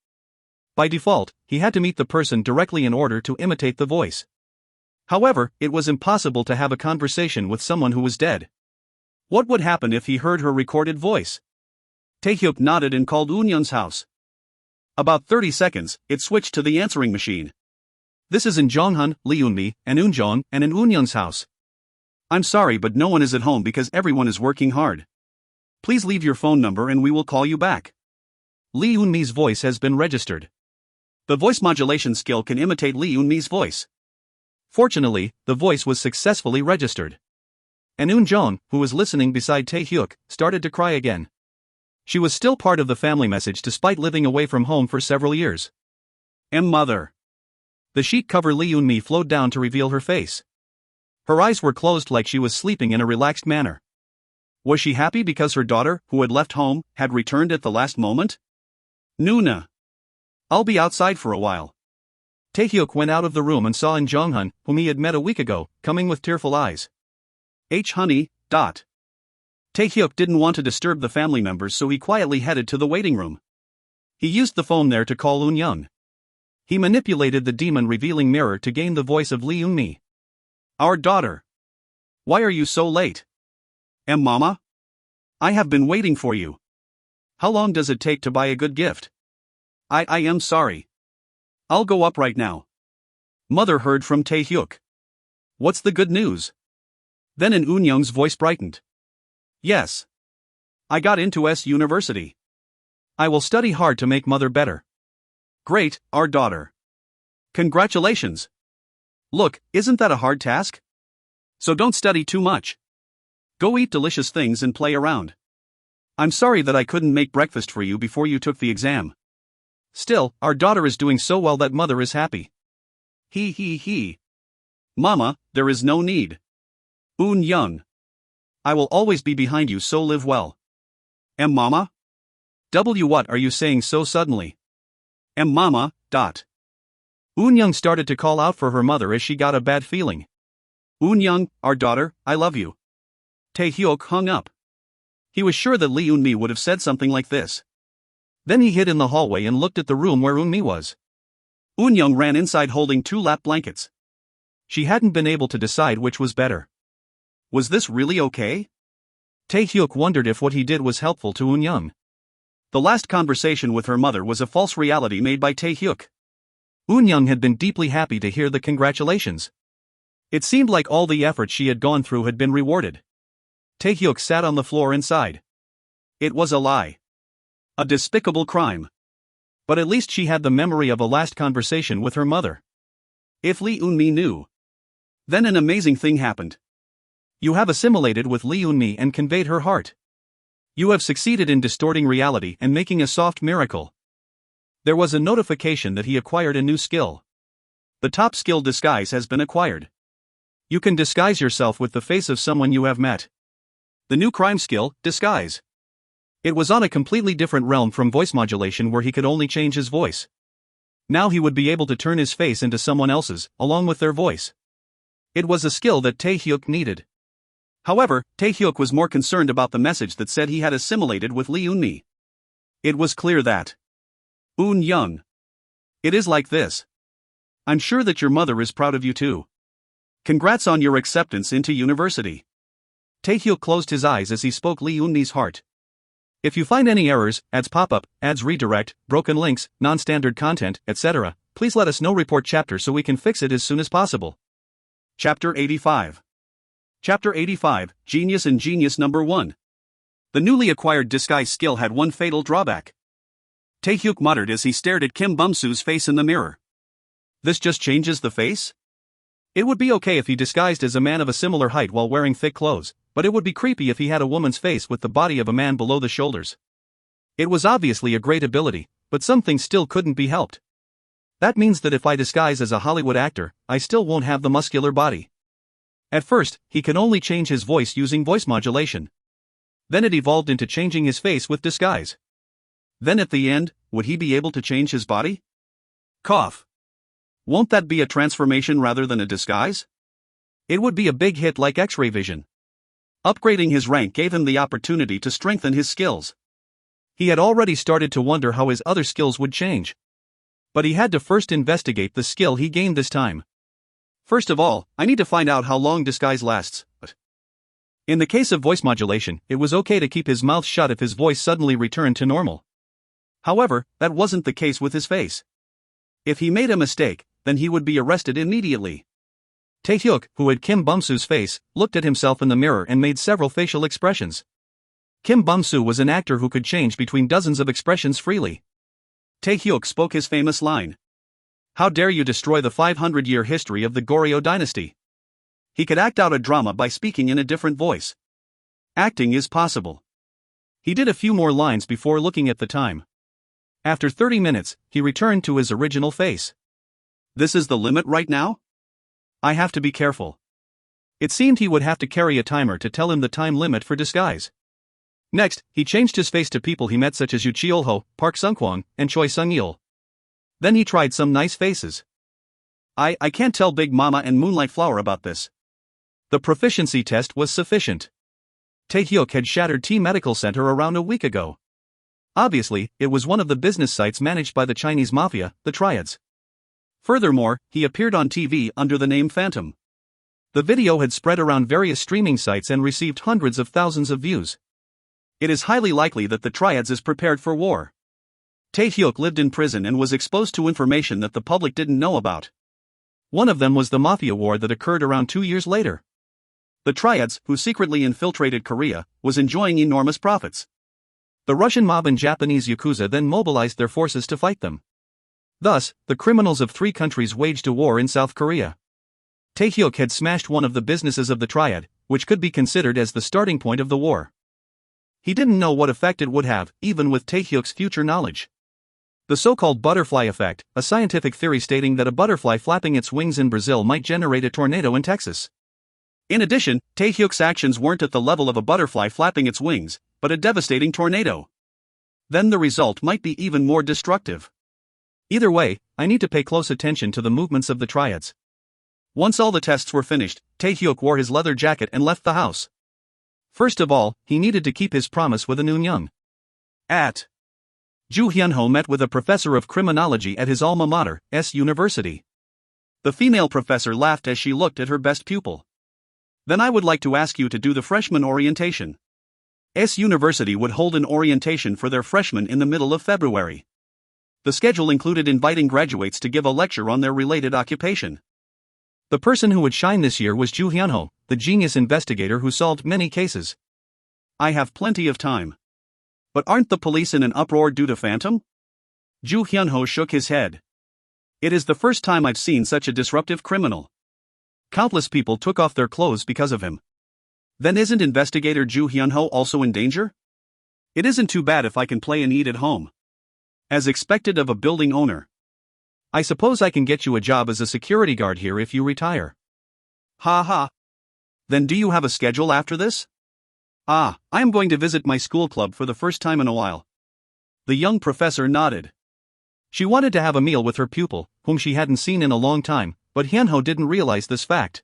By default, he had to meet the person directly in order to imitate the voice. However, it was impossible to have a conversation with someone who was dead. What would happen if he heard her recorded voice? Taehyuk nodded and called Eun-young's house. About 30 seconds, it switched to the answering machine. This is in Jonghyun, Lee Eun-mi, and Eun-jong, and in Eun-young's house. I'm sorry, but no one is at home because everyone is working hard. Please leave your phone number and we will call you back. Lee Eun-mi's voice has been registered. The voice modulation skill can imitate Lee Eun-mi's voice. Fortunately, the voice was successfully registered. And Eun-jong, who was listening beside Taehyuk, started to cry again. She was still part of the family message despite living away from home for several years. Mother. The sheet cover Lee Eun-mi flowed down to reveal her face. Her eyes were closed like she was sleeping in a relaxed manner. Was she happy because her daughter, who had left home, had returned at the last moment? Nuna. I'll be outside for a while. Taehyuk went out of the room and saw In Jonghyun, whom he had met a week ago, coming with tearful eyes. Honey. Taehyuk didn't want to disturb the family members, so he quietly headed to the waiting room. He used the phone there to call Eun-young. He manipulated the demon revealing mirror to gain the voice of Lee Eun-mi. Our daughter. Why are you so late? Mama? I have been waiting for you. How long does it take to buy a good gift? I am sorry. I'll go up right now. Mother heard from Taehyuk. What's the good news? Then in Eun-young's voice brightened. Yes. I got into university. I will study hard to make mother better. Great, our daughter. Congratulations. Look, isn't that a hard task? So don't study too much. Go eat delicious things and play around. I'm sorry that I couldn't make breakfast for you before you took the exam. Still, our daughter is doing so well that mother is happy. He. Mama, there is no need. Eun-young. I will always be behind you, so live well. Mama? What are you saying so suddenly? Mama. Eun-young started to call out for her mother as she got a bad feeling. Eun-young, our daughter, I love you. Taehyuk hung up. He was sure that Lee Eun-mi would have said something like this. Then he hid in the hallway and looked at the room where Eun-mi was. Eun-young ran inside holding 2 lap blankets. She hadn't been able to decide which was better. Was this really okay? Taehyuk wondered if what he did was helpful to Eun-young. The last conversation with her mother was a false reality made by Taehyuk. Eun-young had been deeply happy to hear the congratulations. It seemed like all the effort she had gone through had been rewarded. Taehyuk sat on the floor inside. It was a lie. A despicable crime. But at least she had the memory of a last conversation with her mother. If Lee Eun-mi knew. Then an amazing thing happened. You have assimilated with Lee Eun-mi and conveyed her heart. You have succeeded in distorting reality and making a soft miracle. There was a notification that he acquired a new skill. The top skill disguise has been acquired. You can disguise yourself with the face of someone you have met. The new crime skill, disguise. It was on a completely different realm from voice modulation where he could only change his voice. Now he would be able to turn his face into someone else's, along with their voice. It was a skill that Taehyuk needed. However, Taehyuk was more concerned about the message that said he had assimilated with Lee Eun-mi. It was clear that Eun-young. It is like this. I'm sure that your mother is proud of you too. Congrats on your acceptance into university. Taehyuk closed his eyes as he spoke Lee Eun-mi's heart. If you find any errors, ads pop-up, ads redirect, broken links, non-standard content, etc., please let us know. Report chapter so we can fix it as soon as possible. Chapter 85. Chapter 85, Genius and Genius Number 1. The newly acquired disguise skill had one fatal drawback. Taehyuk muttered as he stared at Kim Bum-soo's face in the mirror. This just changes the face? It would be okay if he disguised as a man of a similar height while wearing thick clothes, but it would be creepy if he had a woman's face with the body of a man below the shoulders. It was obviously a great ability, but some things still couldn't be helped. That means that if I disguise as a Hollywood actor, I still won't have the muscular body. At first, he can only change his voice using voice modulation. Then it evolved into changing his face with disguise. Then at the end, would he be able to change his body? Cough. Won't that be a transformation rather than a disguise? It would be a big hit like X-ray vision. Upgrading his rank gave him the opportunity to strengthen his skills. He had already started to wonder how his other skills would change. But he had to first investigate the skill he gained this time. First of all, I need to find out how long disguise lasts. In the case of voice modulation, it was okay to keep his mouth shut if his voice suddenly returned to normal. However, that wasn't the case with his face. If he made a mistake, then he would be arrested immediately. Tae-hyuk, who had Kim Bum-soo's face, looked at himself in the mirror and made several facial expressions. Kim Bum-soo was an actor who could change between dozens of expressions freely. Tae-hyuk spoke his famous line. "How dare you destroy the 500-year history of the Goryeo dynasty?" He could act out a drama by speaking in a different voice. Acting is possible. He did a few more lines before looking at the time. After 30 minutes, he returned to his original face. This is the limit right now? I have to be careful. It seemed he would have to carry a timer to tell him the time limit for disguise. Next, he changed his face to people he met such as Yoo Cheol-ho, Park Sung-kwon, and Choi Sung-il. Then he tried some nice faces. I can't tell Big Mama and Moonlight Flower about this. The proficiency test was sufficient. Tae-hyuk had shattered T Medical Center around a week ago. Obviously, it was one of the business sites managed by the Chinese mafia, the Triads. Furthermore, he appeared on TV under the name Phantom. The video had spread around various streaming sites and received hundreds of thousands of views. It is highly likely that the Triads is prepared for war. Tae-hyuk lived in prison and was exposed to information that the public didn't know about. One of them was the mafia war that occurred around 2 years later. The Triads, who secretly infiltrated Korea, was enjoying enormous profits. The Russian mob and Japanese Yakuza then mobilized their forces to fight them. Thus, the criminals of 3 countries waged a war in South Korea. Tae-hyuk had smashed one of the businesses of the Triad, which could be considered as the starting point of the war. He didn't know what effect it would have, even with Tae-hyuk's future knowledge. The so-called butterfly effect, a scientific theory stating that a butterfly flapping its wings in Brazil might generate a tornado in Texas. In addition, Tae-hyuk's actions weren't at the level of a butterfly flapping its wings, but a devastating tornado. Then the result might be even more destructive. Either way, I need to pay close attention to the movements of the Triads. Once all the tests were finished, Tae-hyuk wore his leather jacket and left the house. First of all, he needed to keep his promise with Eun Young. At Joo Hyun-ho met with a professor of criminology at his alma mater, S University. The female professor laughed as she looked at her best pupil. Then I would like to ask you to do the freshman orientation. S University would hold an orientation for their freshmen in the middle of February. The schedule included inviting graduates to give a lecture on their related occupation. The person who would shine this year was Joo Hyun-ho, the genius investigator who solved many cases. I have plenty of time. But aren't the police in an uproar due to Phantom? Joo Hyun-ho shook his head. It is the first time I've seen such a disruptive criminal. Countless people took off their clothes because of him. Then isn't investigator Joo Hyun-ho also in danger? It isn't too bad if I can play and eat at home. As expected of a building owner. I suppose I can get you a job as a security guard here if you retire. Ha ha. Then do you have a schedule after this? I am going to visit my school club for the first time in a while. The young professor nodded. She wanted to have a meal with her pupil, whom she hadn't seen in a long time, but Hyun-ho didn't realize this fact.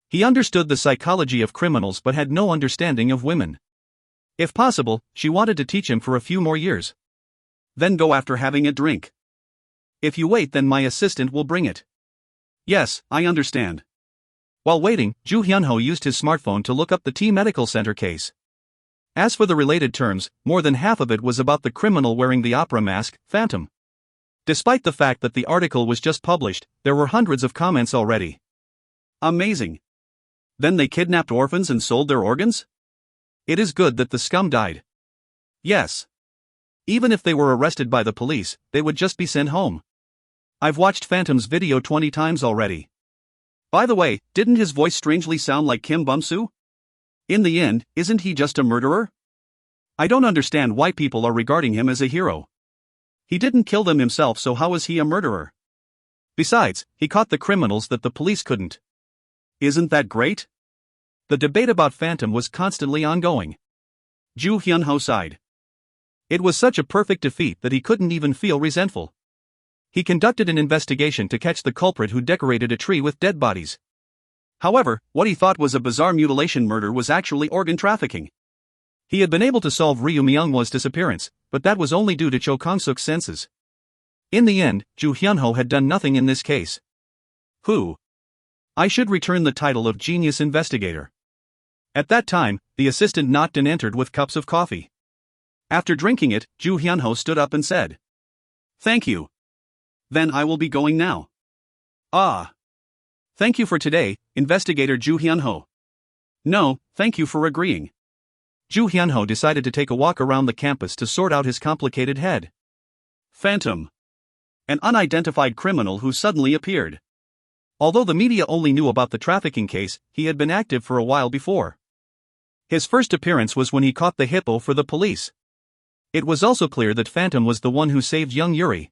He understood the psychology of criminals but had no understanding of women. If possible, she wanted to teach him for a few more years. Then go after having a drink. If you wait, then my assistant will bring it. Yes, I understand. While waiting, Joo Hyun-ho used his smartphone to look up the T Medical Center case. As for the related terms, more than half of it was about the criminal wearing the opera mask, Phantom. Despite the fact that the article was just published, there were hundreds of comments already. Amazing. Then they kidnapped orphans and sold their organs? It is good that the scum died. Yes. Even if they were arrested by the police, they would just be sent home. I've watched Phantom's video 20 times already. By the way, didn't his voice strangely sound like Kim Bum-soo? In the end, isn't he just a murderer? I don't understand why people are regarding him as a hero. He didn't kill them himself, so how is he a murderer? Besides, he caught the criminals that the police couldn't. Isn't that great? The debate about Phantom was constantly ongoing. Joo Hyun-ho sighed. It was such a perfect defeat that he couldn't even feel resentful. He conducted an investigation to catch the culprit who decorated a tree with dead bodies. However, what he thought was a bizarre mutilation murder was actually organ trafficking. He had been able to solve Ryu Myung-hwa's disappearance, but that was only due to Cho Kong-suk's senses. In the end, Ju Hyunho had done nothing in this case. Who? I should return the title of genius investigator. At that time, the assistant knocked and entered with cups of coffee. After drinking it, Ju Hyunho stood up and said, "Thank you. Then I will be going now." "Ah. Thank you for today, Investigator Ju Hyunho." "No, thank you for agreeing." Ju Hyunho decided to take a walk around the campus to sort out his complicated head. Phantom. An unidentified criminal who suddenly appeared. Although the media only knew about the trafficking case, he had been active for a while before. His first appearance was when he caught the hippo for the police. It was also clear that Phantom was the one who saved young Yuri.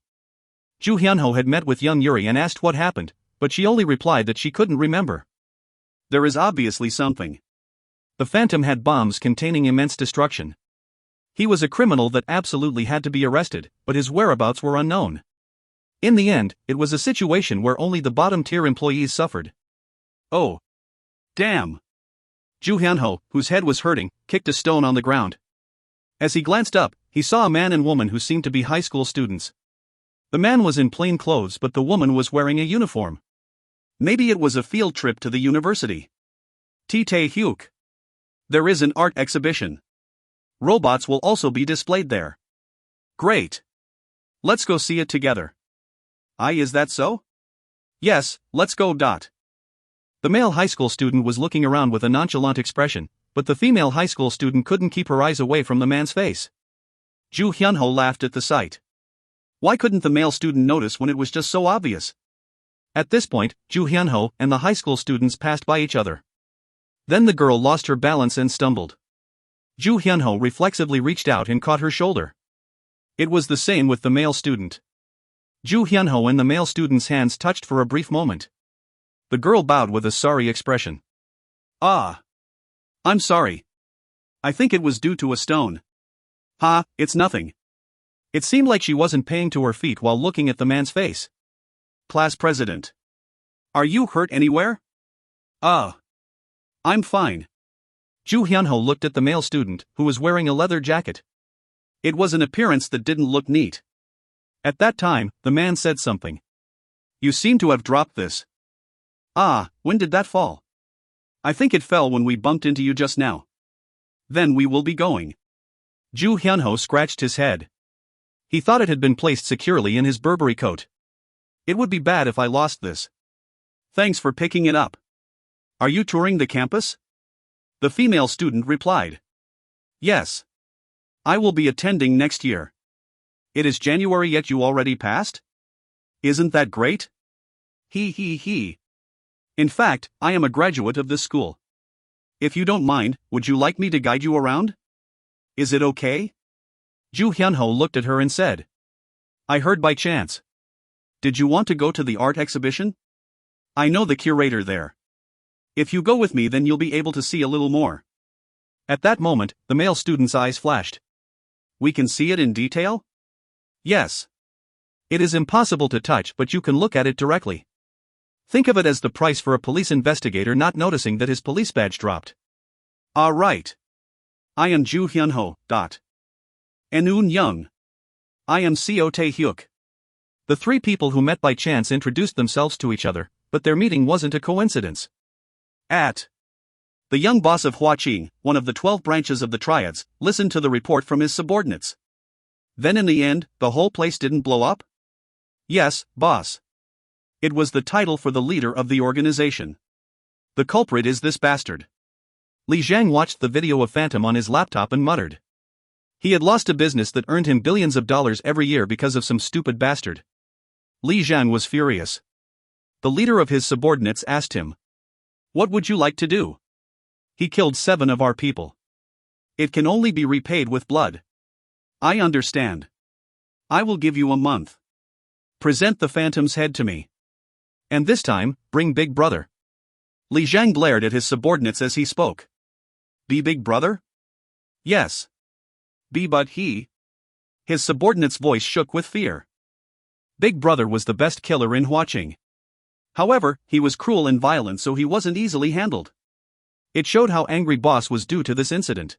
Ju Hyunho had met with young Yuri and asked what happened, but she only replied that she couldn't remember. There is obviously something. The Phantom had bombs containing immense destruction. He was a criminal that absolutely had to be arrested, but his whereabouts were unknown. In the end, it was a situation where only the bottom-tier employees suffered. Oh. Damn. Ju Hyunho, whose head was hurting, kicked a stone on the ground. As he glanced up, he saw a man and woman who seemed to be high school students. The man was in plain clothes but the woman was wearing a uniform. Maybe it was a field trip to the university. Tae-hyuk. There is an art exhibition. Robots will also be displayed there. Great. Let's go see it together. Is that so? Yes, let's go. The male high school student was looking around with a nonchalant expression, but the female high school student couldn't keep her eyes away from the man's face. Ju Hyunho laughed at the sight. Why couldn't the male student notice when it was just so obvious? At this point, Ju Hyunho and the high school students passed by each other. Then the girl lost her balance and stumbled. Ju Hyunho reflexively reached out and caught her shoulder. It was the same with the male student. Ju Hyunho and the male student's hands touched for a brief moment. The girl bowed with a sorry expression. "Ah. I'm sorry. I think it was due to a stone." "Ha, it's nothing." It seemed like she wasn't paying to her feet while looking at the man's face. "Class president. Are you hurt anywhere?" I'm fine." Ju Hyunho looked at the male student, who was wearing a leather jacket. It was an appearance that didn't look neat. At that time, the man said something. "You seem to have dropped this." When did that fall?" "I think it fell when we bumped into you just now." "Then we will be going." Ju Hyunho scratched his head. He thought it had been placed securely in his Burberry coat. "It would be bad if I lost this." "Thanks for picking it up. Are you touring the campus?" The female student replied. "Yes. I will be attending next year." "It is January yet you already passed? Isn't that great?" He. "In fact, I am a graduate of this school. If you don't mind, would you like me to guide you around? Is it okay?" Ju Hyunho looked at her and said. "I heard by chance. Did you want to go to the art exhibition? I know the curator there. If you go with me then you'll be able to see a little more." At that moment, the male student's eyes flashed. "We can see it in detail?" "Yes. It is impossible to touch but you can look at it directly. Think of it as the price for a police investigator not noticing that his police badge dropped." Right. I am Ju Hyunho. En Young. I am Seo Tae-hyuk. The three people who met by chance introduced themselves to each other, but their meeting wasn't a coincidence. The young boss of Hua-ching, one of the 12 branches of the triads, listened to the report from his subordinates. Then in the end, the whole place didn't blow up? Yes, boss. It was the title for the leader of the organization. The culprit is this bastard. Li Zhang watched the video of Phantom on his laptop and muttered. He had lost a business that earned him billions of dollars every year because of some stupid bastard. Li Zhang was furious. The leader of his subordinates asked him, "What would you like to do?" "He killed 7 of our people. It can only be repaid with blood." "I understand. I will give you a month. Present the Phantom's head to me. And this time, bring Big Brother." Li Zhang glared at his subordinates as he spoke. "Be Big Brother?" "Yes." "Be but he?" His subordinate's voice shook with fear. Big Brother was the best killer in Hua-ching. However, he was cruel and violent so he wasn't easily handled. It showed how angry boss was due to this incident.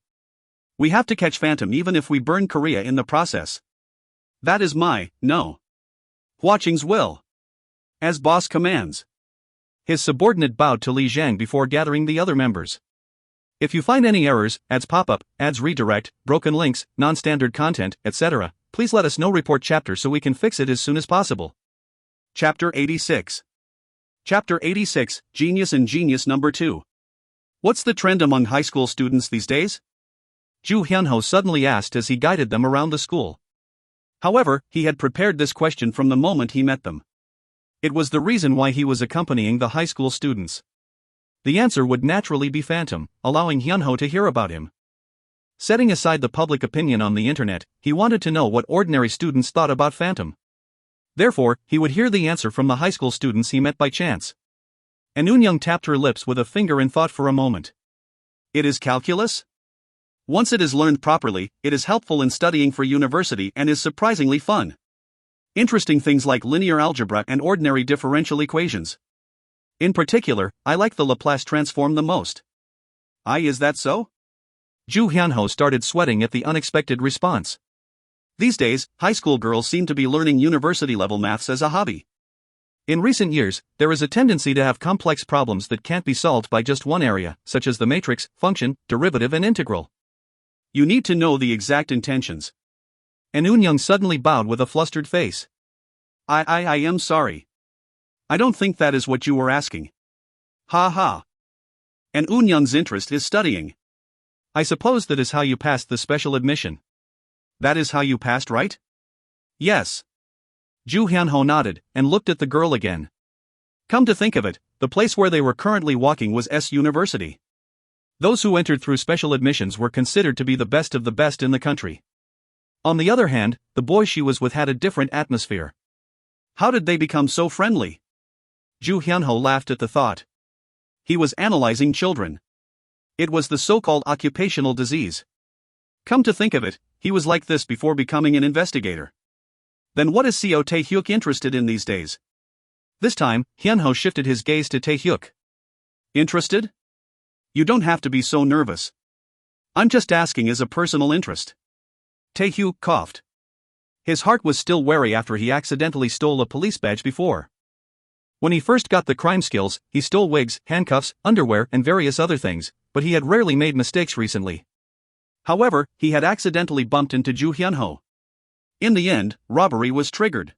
"We have to catch Phantom even if we burn Korea in the process. That is no." Watchings will. As boss commands. His subordinate bowed to Li Zhang before gathering the other members. If you find any errors, ads pop up, ads redirect, broken links, non-standard content, etc., please let us know. Report chapter so we can fix it as soon as possible. Chapter 86. Chapter 86, Genius and Genius Number 2. What's the trend among high school students these days? Zhu Hyunho suddenly asked as he guided them around the school. However, he had prepared this question from the moment he met them. It was the reason why he was accompanying the high school students. The answer would naturally be Phantom, allowing Hyunho to hear about him. Setting aside the public opinion on the internet, he wanted to know what ordinary students thought about Phantom. Therefore, he would hear the answer from the high school students he met by chance. And Eunyoung tapped her lips with a finger and thought for a moment. It is calculus? Once it is learned properly, it is helpful in studying for university and is surprisingly fun. Interesting things like linear algebra and ordinary differential equations. In particular, I like the Laplace transform the most. Is that so? Zhu Hyunho started sweating at the unexpected response. These days, high school girls seem to be learning university-level maths as a hobby. In recent years, there is a tendency to have complex problems that can't be solved by just one area, such as the matrix, function, derivative and integral. You need to know the exact intentions. And Eunyoung suddenly bowed with a flustered face. I am sorry. I don't think that is what you were asking. Ha ha. And Eunyoung's interest is studying. I suppose that is how you passed the special admission. That is how you passed, right? Yes. Zhu Hyunho nodded, and looked at the girl again. Come to think of it, the place where they were currently walking was S University. Those who entered through special admissions were considered to be the best of the best in the country. On the other hand, the boy she was with had a different atmosphere. How did they become so friendly? Zhu Hyunho laughed at the thought. He was analyzing children. It was the so-called occupational disease. Come to think of it, he was like this before becoming an investigator. Then what is Seo Tae-hyuk interested in these days? This time, Hyunho shifted his gaze to Tae-hyuk. Interested? You don't have to be so nervous. I'm just asking as a personal interest. Tae-hyuk coughed. His heart was still wary after he accidentally stole a police badge before. When he first got the crime skills, he stole wigs, handcuffs, underwear and various other things, but he had rarely made mistakes recently. However, he had accidentally bumped into Zhu Hyunho. In the end, robbery was triggered.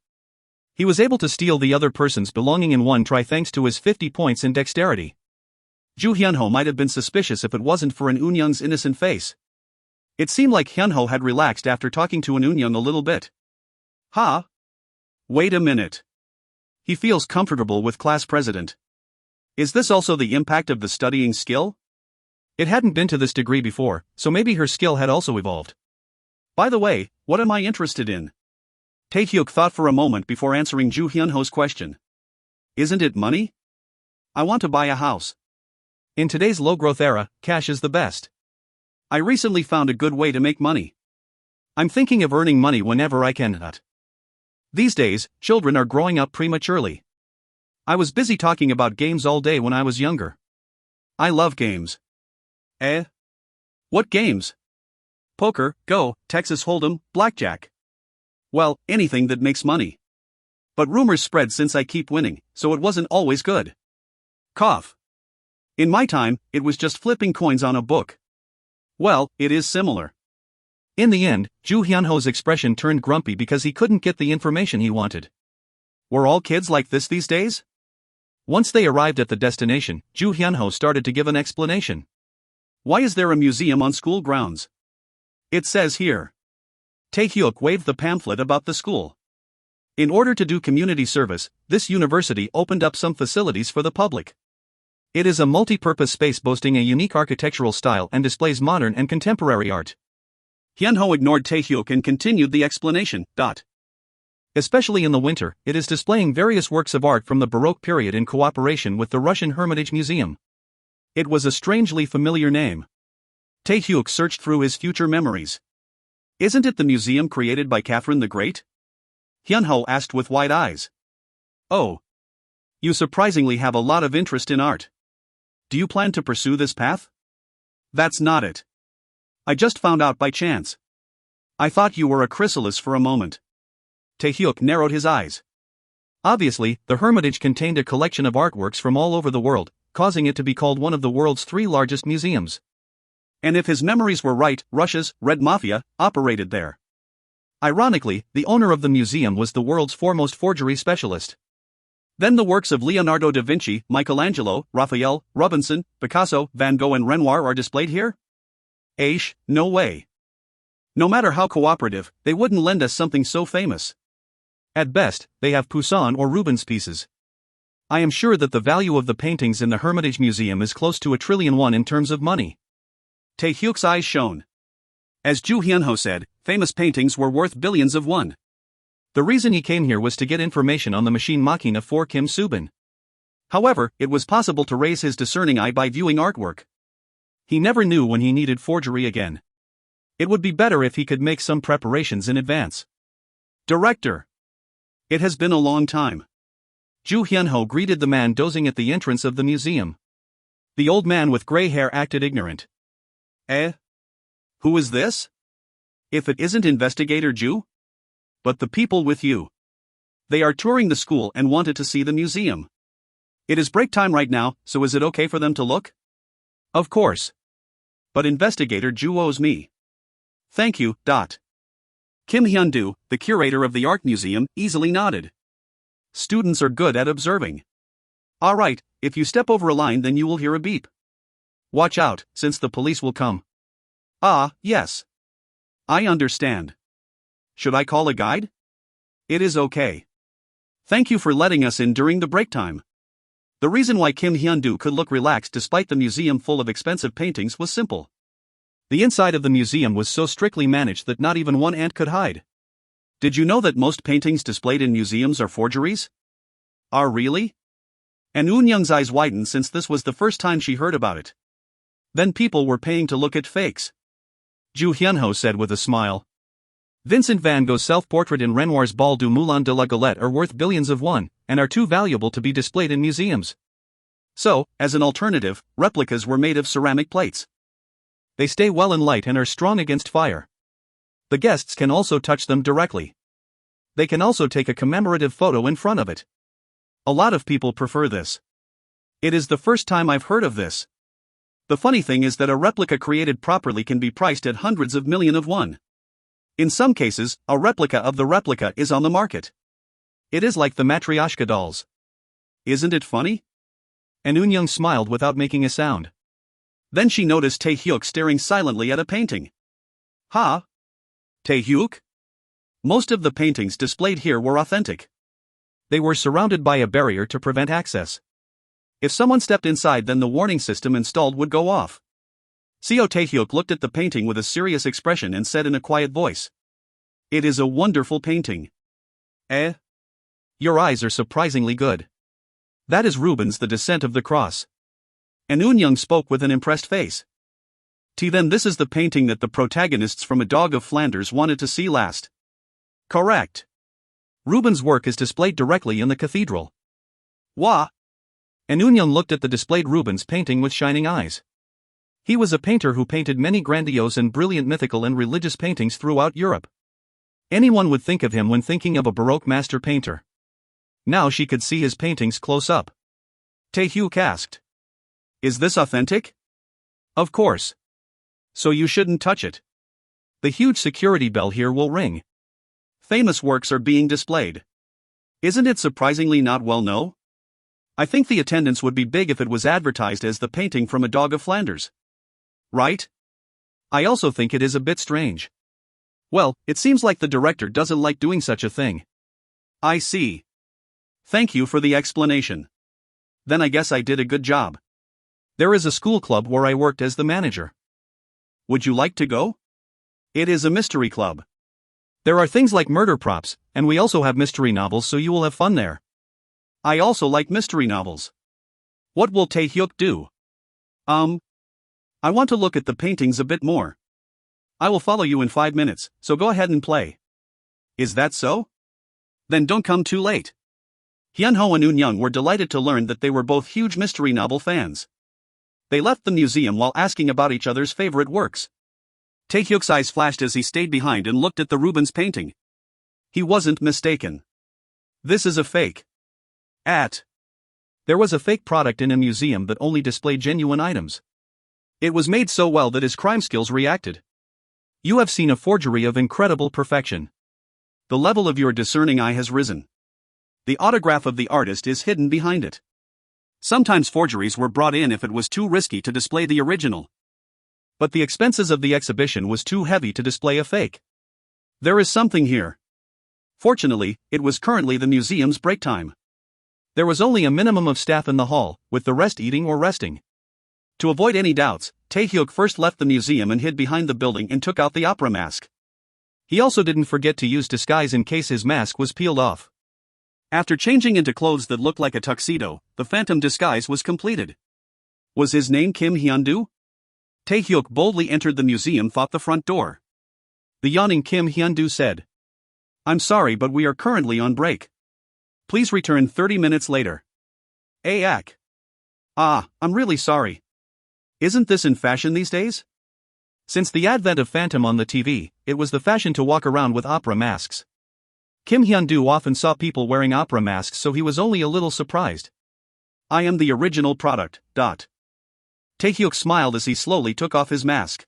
He was able to steal the other person's belonging in one try thanks to his 50 points in dexterity. Zhu Hyunho might have been suspicious if it wasn't for an Eunyoung's innocent face. It seemed like Hyunho had relaxed after talking to an Eunyoung a little bit. Ha! Wait a minute. He feels comfortable with class president. Is this also the impact of the studying skill? It hadn't been to this degree before, so maybe her skill had also evolved. By the way, what am I interested in? Tae-hyuk thought for a moment before answering Zhu Hyunho's question. Isn't it money? I want to buy a house. In today's low-growth era, cash is the best. I recently found a good way to make money. I'm thinking of earning money whenever I can. These days, children are growing up prematurely. I was busy talking about games all day when I was younger. I love games. What games? Poker, Go, Texas Hold'em, Blackjack. Well, anything that makes money. But rumors spread since I keep winning, so it wasn't always good. Cough. In my time, it was just flipping coins on a book. Well, it is similar. In the end, Zhu Hyunho's expression turned grumpy because he couldn't get the information he wanted. Were all kids like this these days? Once they arrived at the destination, Zhu Hyunho started to give an explanation. Why is there a museum on school grounds? It says here. Tae-hyuk waved the pamphlet about the school. In order to do community service, this university opened up some facilities for the public. It is a multi-purpose space boasting a unique architectural style and displays modern and contemporary art. Hyunho ignored Tae-hyuk and continued the explanation. Especially in the winter, it is displaying various works of art from the Baroque period in cooperation with the Russian Hermitage Museum. It was a strangely familiar name. Tae-hyuk searched through his future memories. Isn't it the museum created by Catherine the Great? Hyunho asked with wide eyes. Oh. You surprisingly have a lot of interest in art. Do you plan to pursue this path? That's not it. I just found out by chance. I thought you were a chrysalis for a moment. Tae-hyuk narrowed his eyes. Obviously, the Hermitage contained a collection of artworks from all over the world, causing it to be called one of the world's 3 largest museums. And if his memories were right, Russia's Red Mafia operated there. Ironically, the owner of the museum was the world's foremost forgery specialist. Then the works of Leonardo da Vinci, Michelangelo, Raphael, Rubinson, Picasso, Van Gogh and Renoir are displayed here? Aish, no way. No matter how cooperative, they wouldn't lend us something so famous. At best, they have Poussin or Rubens pieces. I am sure that the value of the paintings in the Hermitage Museum is close to $1 trillion in terms of money. Tae-hyuk's eyes shone. As Ju Hyun-ho said, famous paintings were worth billions of won. The reason he came here was to get information on the machine machina for Kim Subin. However, it was possible to raise his discerning eye by viewing artwork. He never knew when he needed forgery again. It would be better if he could make some preparations in advance. Director. It has been a long time. Ju Hyun-ho greeted the man dozing at the entrance of the museum. The old man with gray hair acted ignorant. Who is this? If it isn't Investigator Ju? But the people with you. They are touring the school and wanted to see the museum. It is break time right now, so is it okay for them to look? Of course. But Investigator Ju owes me. Thank you. Kim Hyun-do, the curator of the art museum, easily nodded. Students are good at observing. Alright, if you step over a line then you will hear a beep. Watch out, since the police will come. Ah, yes. I understand. Should I call a guide? It is okay. Thank you for letting us in during the break time. The reason why Kim Hyun-do could look relaxed despite the museum full of expensive paintings was simple. The inside of the museum was so strictly managed that not even one ant could hide. Did you know that most paintings displayed in museums are forgeries? Are really? And Eun-young's eyes widened since this was the first time she heard about it. Then people were paying to look at fakes. Ju Hyun-ho said with a smile. Vincent van Gogh's self-portrait and Renoir's Bal du Moulin de la Galette are worth billions of won, and are too valuable to be displayed in museums. So, as an alternative, replicas were made of ceramic plates. They stay well in light and are strong against fire. The guests can also touch them directly. They can also take a commemorative photo in front of it. A lot of people prefer this. It is the first time I've heard of this. The funny thing is that a replica created properly can be priced at hundreds of millions of won. In some cases, a replica of the replica is on the market. It is like the Matryoshka dolls. Isn't it funny? And Eun-young smiled without making a sound. Then she noticed Tae-hyuk staring silently at a painting. Ha! Tae-hyuk? Most of the paintings displayed here were authentic. They were surrounded by a barrier to prevent access. If someone stepped inside, then the warning system installed would go off. Seo Tae-hyuk looked at the painting with a serious expression and said in a quiet voice. It is a wonderful painting. Your eyes are surprisingly good. That is Rubens' The Descent of the Cross. And Eun-young spoke with an impressed face. Then this is the painting that the protagonists from A Dog of Flanders wanted to see last. Correct. Rubens' work is displayed directly in the cathedral. Wah! And Eun-young looked at the displayed Rubens painting with shining eyes. He was a painter who painted many grandiose and brilliant mythical and religious paintings throughout Europe. Anyone would think of him when thinking of a Baroque master painter. Now she could see his paintings close up. Tae-hyuk asked. Is this authentic? Of course. So you shouldn't touch it. The huge security bell here will ring. Famous works are being displayed. Isn't it surprisingly not well known? I think the attendance would be big if it was advertised as the painting from A Dog of Flanders. Right? I also think it is a bit strange. Well, it seems like the director doesn't like doing such a thing. I see. Thank you for the explanation. Then I guess I did a good job. There is a school club where I worked as the manager. Would you like to go? It is a mystery club. There are things like murder props, and we also have mystery novels, so you will have fun there. I also like mystery novels. What will Tae-hyuk do? I want to look at the paintings a bit more. I will follow you in 5 minutes, so go ahead and play. Is that so? Then don't come too late. Hyun-ho and Eun-young were delighted to learn that they were both huge mystery novel fans. They left the museum while asking about each other's favorite works. Tae-hyuk's eyes flashed as he stayed behind and looked at the Rubens painting. He wasn't mistaken. This is a fake. There was a fake product in a museum that only displayed genuine items. It was made so well that his crime skills reacted. You have seen a forgery of incredible perfection. The level of your discerning eye has risen. The autograph of the artist is hidden behind it. Sometimes forgeries were brought in if it was too risky to display the original. But the expenses of the exhibition was too heavy to display a fake. There is something here. Fortunately, it was currently the museum's break time. There was only a minimum of staff in the hall, with the rest eating or resting. To avoid any doubts, Taehyuk first left the museum and hid behind the building and took out the opera mask. He also didn't forget to use disguise in case his mask was peeled off. After changing into clothes that looked like a tuxedo, the phantom disguise was completed. Was his name Kim Hyun-do? Taehyuk boldly entered the museum through the front door. The yawning Kim Hyun-do said, "I'm sorry, but we are currently on break. Please return 30 minutes later." Ayak. I'm really sorry. Isn't this in fashion these days? Since the advent of Phantom on the TV, it was the fashion to walk around with opera masks. Kim Hyun-do often saw people wearing opera masks, so he was only a little surprised. I am the original product. Taehyuk smiled as he slowly took off his mask.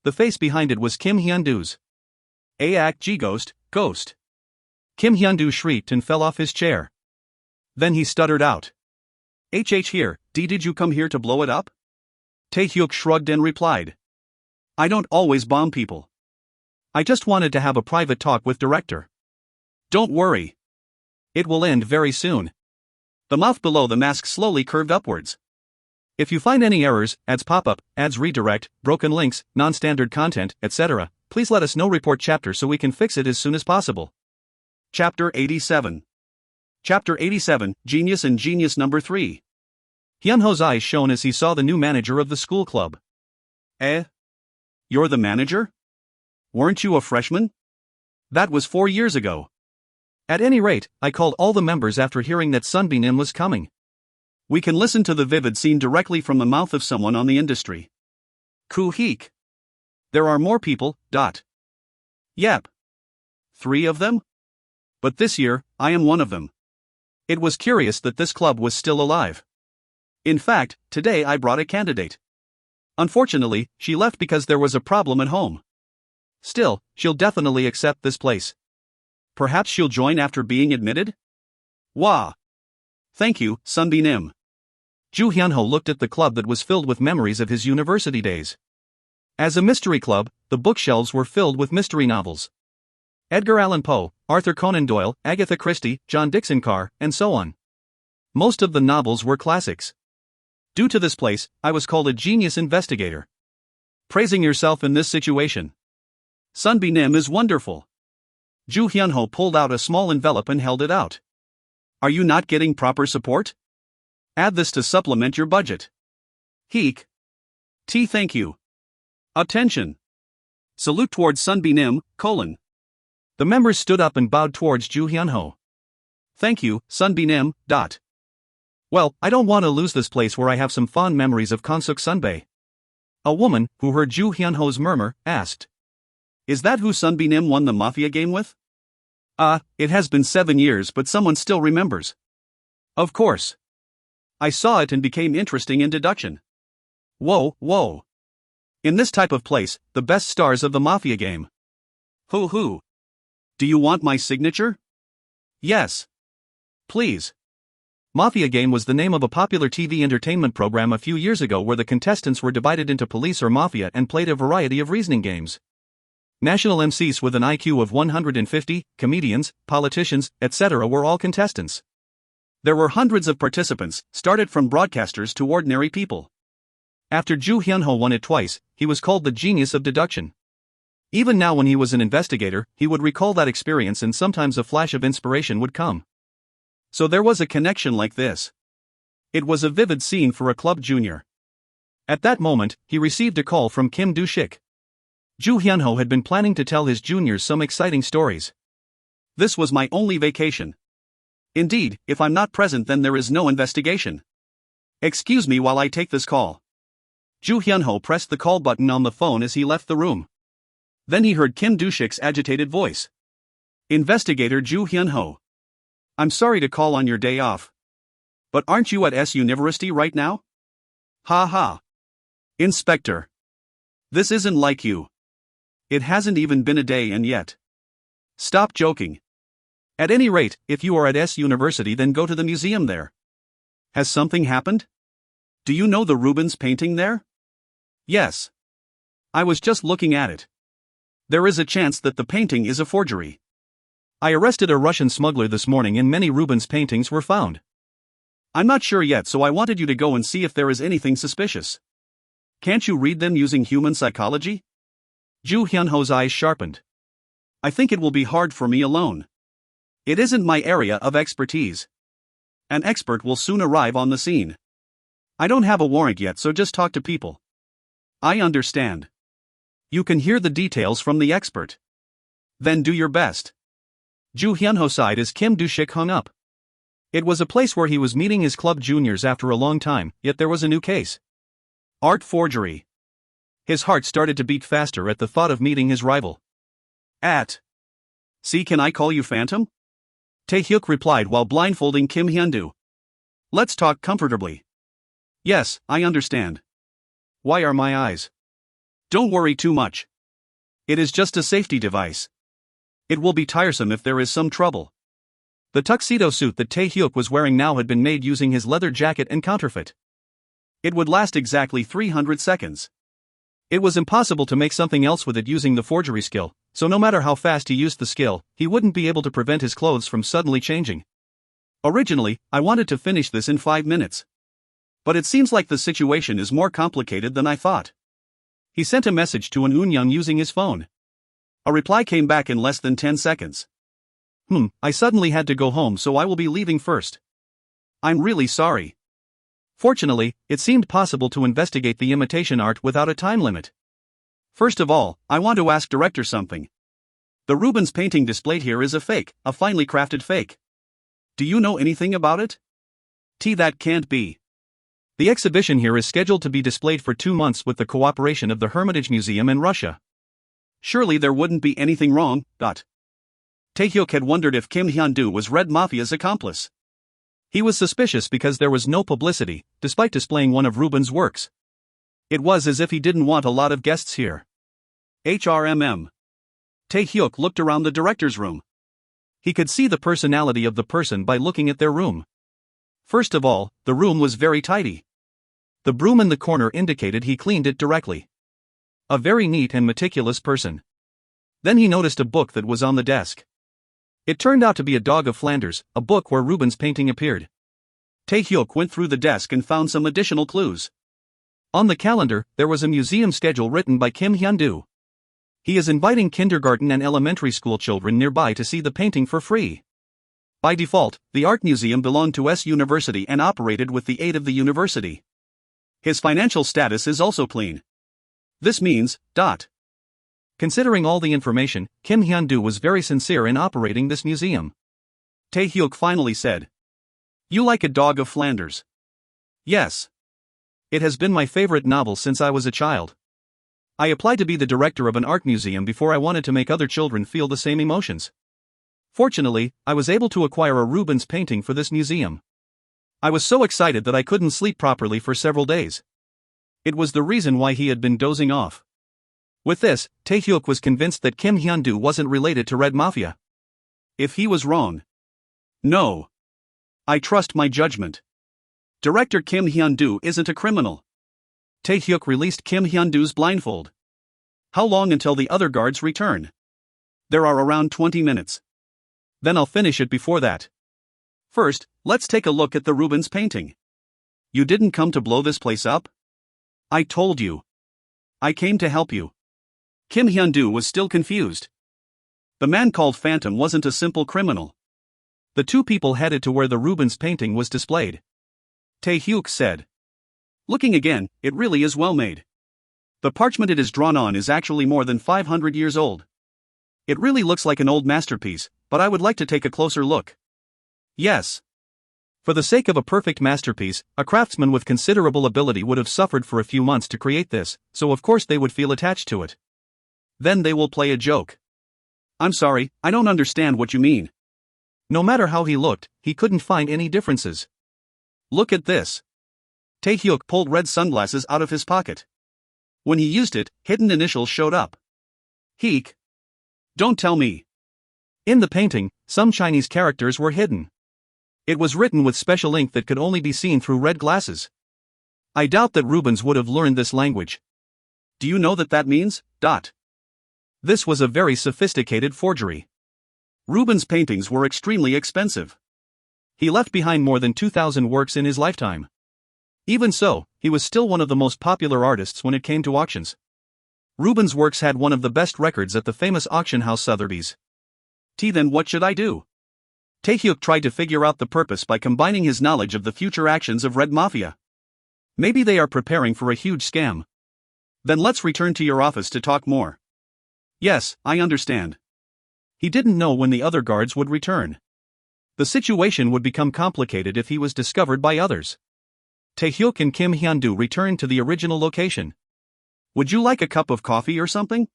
The face behind it was Kim Hyun-do's. Ayak G-ghost, ghost. Kim Hyun-do shrieked and fell off his chair. Then he stuttered out. Here, did you come here to blow it up? Taehyuk shrugged and replied. I don't always bomb people. I just wanted to have a private talk with director. Don't worry. It will end very soon. The mouth below the mask slowly curved upwards. If you find any errors, ads pop up, ads redirect, broken links, non-standard content, etc., please let us know. Report chapter so we can fix it as soon as possible. Chapter 87. Chapter 87, Genius and Genius Number 3. Hyunho's eyes shone as he saw the new manager of the school club. You're the manager? Weren't you a freshman? That was 4 years ago. At any rate, I called all the members after hearing that Sunbeam Im was coming. We can listen to the vivid scene directly from the mouth of someone on the industry. Kuhik. There are more people. Yep. 3 of them? But this year, I am one of them. It was curious that this club was still alive. In fact, today I brought a candidate. Unfortunately, she left because there was a problem at home. Still, she'll definitely accept this place. Perhaps she'll join after being admitted? Wah! Thank you, Sunbeam Im. Ju Hyunho looked at the club that was filled with memories of his university days. As a mystery club, the bookshelves were filled with mystery novels. Edgar Allan Poe, Arthur Conan Doyle, Agatha Christie, John Dickson Carr, and so on. Most of the novels were classics. Due to this place, I was called a genius investigator. Praising yourself in this situation. Sunbeam Im is wonderful. Ju Hyunho pulled out a small envelope and held it out. Are you not getting proper support? Add this to supplement your budget. Heek. Thank you. Attention. Salute towards Sunbeam Im, : The members stood up and bowed towards Ju Hyunho. Thank you, Sunbeam Im, . Well, I don't want to lose this place where I have some fond memories of Konsuk Sunbae. A woman, who heard Ju Hyunho's murmur, asked. Is that who Sunbeam Im won the mafia game with? It has been 7 years, but someone still remembers. Of course. I saw it and became interested in deduction. Whoa. In this type of place, the best stars of the mafia game. Who? Do you want my signature? Yes. Please. Mafia Game was the name of a popular TV entertainment program a few years ago where the contestants were divided into police or mafia and played a variety of reasoning games. National MCs with an IQ of 150, comedians, politicians, etc. were all contestants. There were hundreds of participants, started from broadcasters to ordinary people. After Ju Hyunho won it twice, he was called the genius of deduction. Even now when he was an investigator, he would recall that experience and sometimes a flash of inspiration would come. So there was a connection like this. It was a vivid scene for a club junior. At that moment, he received a call from Kim Do-shik. Ju Hyunho had been planning to tell his juniors some exciting stories. This was my only vacation. Indeed, if I'm not present then there is no investigation. Excuse me while I take this call. Ju Hyunho pressed the call button on the phone as he left the room. Then he heard Kim Do-shik's agitated voice. Investigator Ju Hyunho. I'm sorry to call on your day off. But aren't you at S University right now? Ha ha. Inspector. This isn't like you. It hasn't even been a day and yet. Stop joking. At any rate, if you are at S University, then go to the museum there. Has something happened? Do you know the Rubens painting there? Yes. I was just looking at it. There is a chance that the painting is a forgery. I arrested a Russian smuggler this morning and many Rubens paintings were found. I'm not sure yet, so I wanted you to go and see if there is anything suspicious. Can't you read them using human psychology? Ju Hyunho's eyes sharpened. I think it will be hard for me alone. It isn't my area of expertise. An expert will soon arrive on the scene. I don't have a warrant yet, so just talk to people. I understand. You can hear the details from the expert. Then do your best. Ju Hyunho sighed as Kim Do-shik hung up. It was a place where he was meeting his club juniors after a long time, yet there was a new case. Art forgery. His heart started to beat faster at the thought of meeting his rival. See, can I call you Phantom? Tae-hyuk replied while blindfolding Kim Hyun-do. Let's talk comfortably. Yes, I understand. Why are my eyes? Don't worry too much. It is just a safety device. It will be tiresome if there is some trouble. The tuxedo suit that Tae-hyuk was wearing now had been made using his leather jacket and counterfeit. It would last exactly 300 seconds. It was impossible to make something else with it using the forgery skill, so no matter how fast he used the skill, he wouldn't be able to prevent his clothes from suddenly changing. Originally, I wanted to finish this in 5 minutes. But it seems like the situation is more complicated than I thought. He sent a message to an Unyoung using his phone. A reply came back in less than 10 seconds. I suddenly had to go home, so I will be leaving first. I'm really sorry. Fortunately, it seemed possible to investigate the imitation art without a time limit. First of all, I want to ask director something. The Rubens painting displayed here is a fake, a finely crafted fake. Do you know anything about it? That can't be. The exhibition here is scheduled to be displayed for 2 months with the cooperation of the Hermitage Museum in Russia. Surely there wouldn't be anything wrong. Tae-hyuk had wondered if Kim Hyun-do was Red Mafia's accomplice. He was suspicious because there was no publicity, despite displaying one of Rubens' works. It was as if he didn't want a lot of guests here. HRMM. Tae-hyuk looked around the director's room. He could see the personality of the person by looking at their room. First of all, the room was very tidy. The broom in the corner indicated he cleaned it directly. A very neat and meticulous person. Then he noticed a book that was on the desk. It turned out to be a Dog of Flanders, a book where Rubens' painting appeared. Tae-hyuk went through the desk and found some additional clues. On the calendar, there was a museum schedule written by Kim Hyun-do. He is inviting kindergarten and elementary school children nearby to see the painting for free. By default, the art museum belonged to S University and operated with the aid of the university. His financial status is also clean. This means, Considering all the information, Kim Hyun-do was very sincere in operating this museum. Tae-hyuk finally said. You like A Dog of Flanders? Yes. It has been my favorite novel since I was a child. I applied to be the director of an art museum before I wanted to make other children feel the same emotions. Fortunately, I was able to acquire a Rubens painting for this museum. I was so excited that I couldn't sleep properly for several days. It was the reason why he had been dozing off. With this, Tae-hyuk was convinced that Kim Hyun-do wasn't related to Red Mafia. If he was wrong. No. I trust my judgment. Director Kim Hyun-do isn't a criminal. Tae-hyuk released Kim Hyun-do's blindfold. How long until the other guards return? There are around 20 minutes. Then I'll finish it before that. First, let's take a look at the Rubens painting. You didn't come to blow this place up? I told you. I came to help you. Kim Hyun-do was still confused. The man called Phantom wasn't a simple criminal. The two people headed to where the Rubens painting was displayed. Tae-hyuk said. Looking again, it really is well made. The parchment it is drawn on is actually more than 500 years old. It really looks like an old masterpiece, but I would like to take a closer look. Yes. For the sake of a perfect masterpiece, a craftsman with considerable ability would have suffered for a few months to create this, so of course they would feel attached to it. Then they will play a joke. I'm sorry, I don't understand what you mean. No matter how he looked, he couldn't find any differences. Look at this. Taehyuk pulled red sunglasses out of his pocket. When he used it, hidden initials showed up. Heek. Don't tell me. In the painting, some Chinese characters were hidden. It was written with special ink that could only be seen through red glasses. I doubt that Rubens would have learned this language. Do you know what that means? This was a very sophisticated forgery. Rubens' paintings were extremely expensive. He left behind more than 2,000 works in his lifetime. Even so, he was still one of the most popular artists when it came to auctions. Rubens' works had one of the best records at the famous auction house Sotheby's. Then what should I do? Taehyuk tried to figure out the purpose by combining his knowledge of the future actions of Red Mafia. Maybe they are preparing for a huge scam. Then let's return to your office to talk more. Yes, I understand. He didn't know when the other guards would return. The situation would become complicated if he was discovered by others. Taehyuk and Kim Hyun-do returned to the original location. Would you like a cup of coffee or something?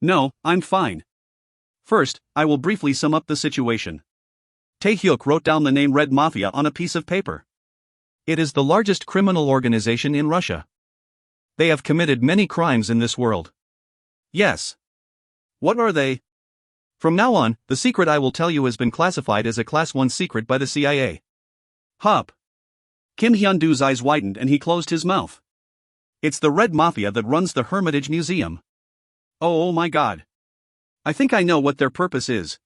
No, I'm fine. First, I will briefly sum up the situation. Taehyuk wrote down the name Red Mafia on a piece of paper. It is the largest criminal organization in Russia. They have committed many crimes in this world. Yes. What are they? From now on, the secret I will tell you has been classified as a Class 1 secret by the CIA. Hup. Kim Hyun-do's eyes widened and he closed his mouth. It's the Red Mafia that runs the Hermitage Museum. Oh my god. I think I know what their purpose is.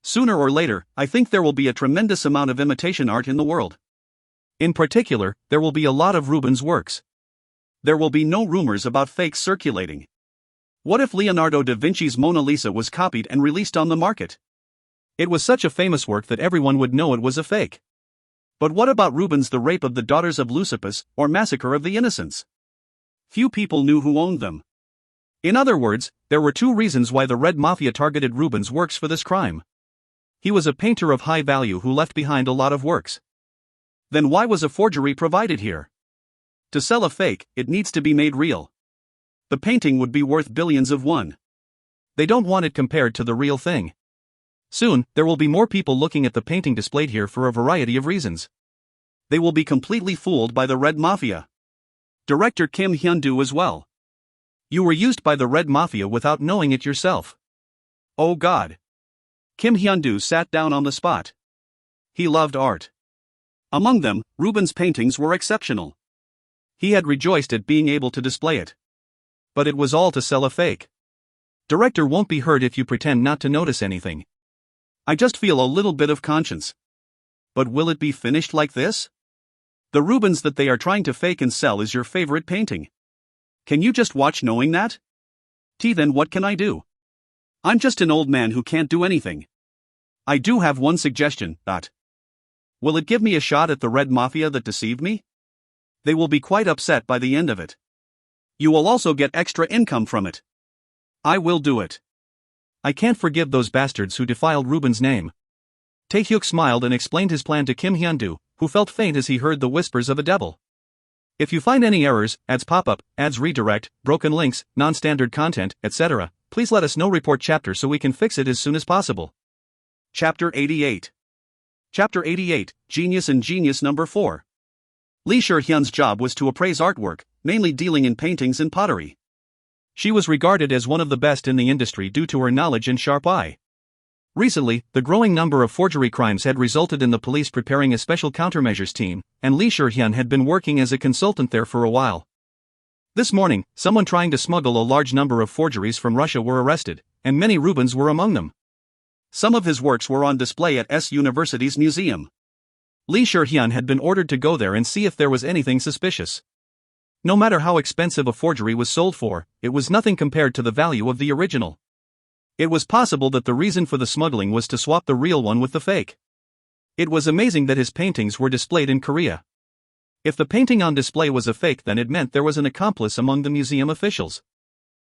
Sooner or later, I think there will be a tremendous amount of imitation art in the world. In particular, there will be a lot of Rubens' works. There will be no rumors about fakes circulating. What if Leonardo da Vinci's Mona Lisa was copied and released on the market? It was such a famous work that everyone would know it was a fake. But what about Rubens' The Rape of the Daughters of Leucippus, or Massacre of the Innocents? Few people knew who owned them. In other words, there were two reasons why the Red Mafia targeted Rubens' works for this crime. He was a painter of high value who left behind a lot of works. Then why was a forgery provided here? To sell a fake, it needs to be made real. The painting would be worth billions of won. They don't want it compared to the real thing. Soon, there will be more people looking at the painting displayed here for a variety of reasons. They will be completely fooled by the Red Mafia. Director Kim Hyun-do as well. You were used by the Red Mafia without knowing it yourself. Oh god. Kim Hyun-do sat down on the spot. He loved art. Among them, Rubens' paintings were exceptional. He had rejoiced at being able to display it. But it was all to sell a fake. Director won't be hurt if you pretend not to notice anything. I just feel a little bit of conscience. But will it be finished like this? The Rubens that they are trying to fake and sell is your favorite painting. Can you just watch knowing that? Then what can I do? I'm just an old man who can't do anything. I do have one suggestion. Will it give me a shot at the Red Mafia that deceived me? They will be quite upset by the end of it. You will also get extra income from it. I will do it. I can't forgive those bastards who defiled Rubens' name. Taehyuk smiled and explained his plan to Kim Hyun-do, who felt faint as he heard the whispers of a devil. If you find any errors, ads pop up, ads redirect, broken links, non-standard content, etc., please let us know. Report chapter so we can fix it as soon as possible. Chapter 88. Chapter 88, Genius and Genius Number 4. Lee Shur-hyun's job was to appraise artwork, mainly dealing in paintings and pottery. She was regarded as one of the best in the industry due to her knowledge and sharp eye. Recently, the growing number of forgery crimes had resulted in the police preparing a special countermeasures team, and Lee Shur-hyun had been working as a consultant there for a while. This morning, someone trying to smuggle a large number of forgeries from Russia were arrested, and many Rubens were among them. Some of his works were on display at S University's museum. Lee Shur-hyun had been ordered to go there and see if there was anything suspicious. No matter how expensive a forgery was sold for, it was nothing compared to the value of the original. It was possible that the reason for the smuggling was to swap the real one with the fake. It was amazing that his paintings were displayed in Korea. If the painting on display was a fake, then it meant there was an accomplice among the museum officials.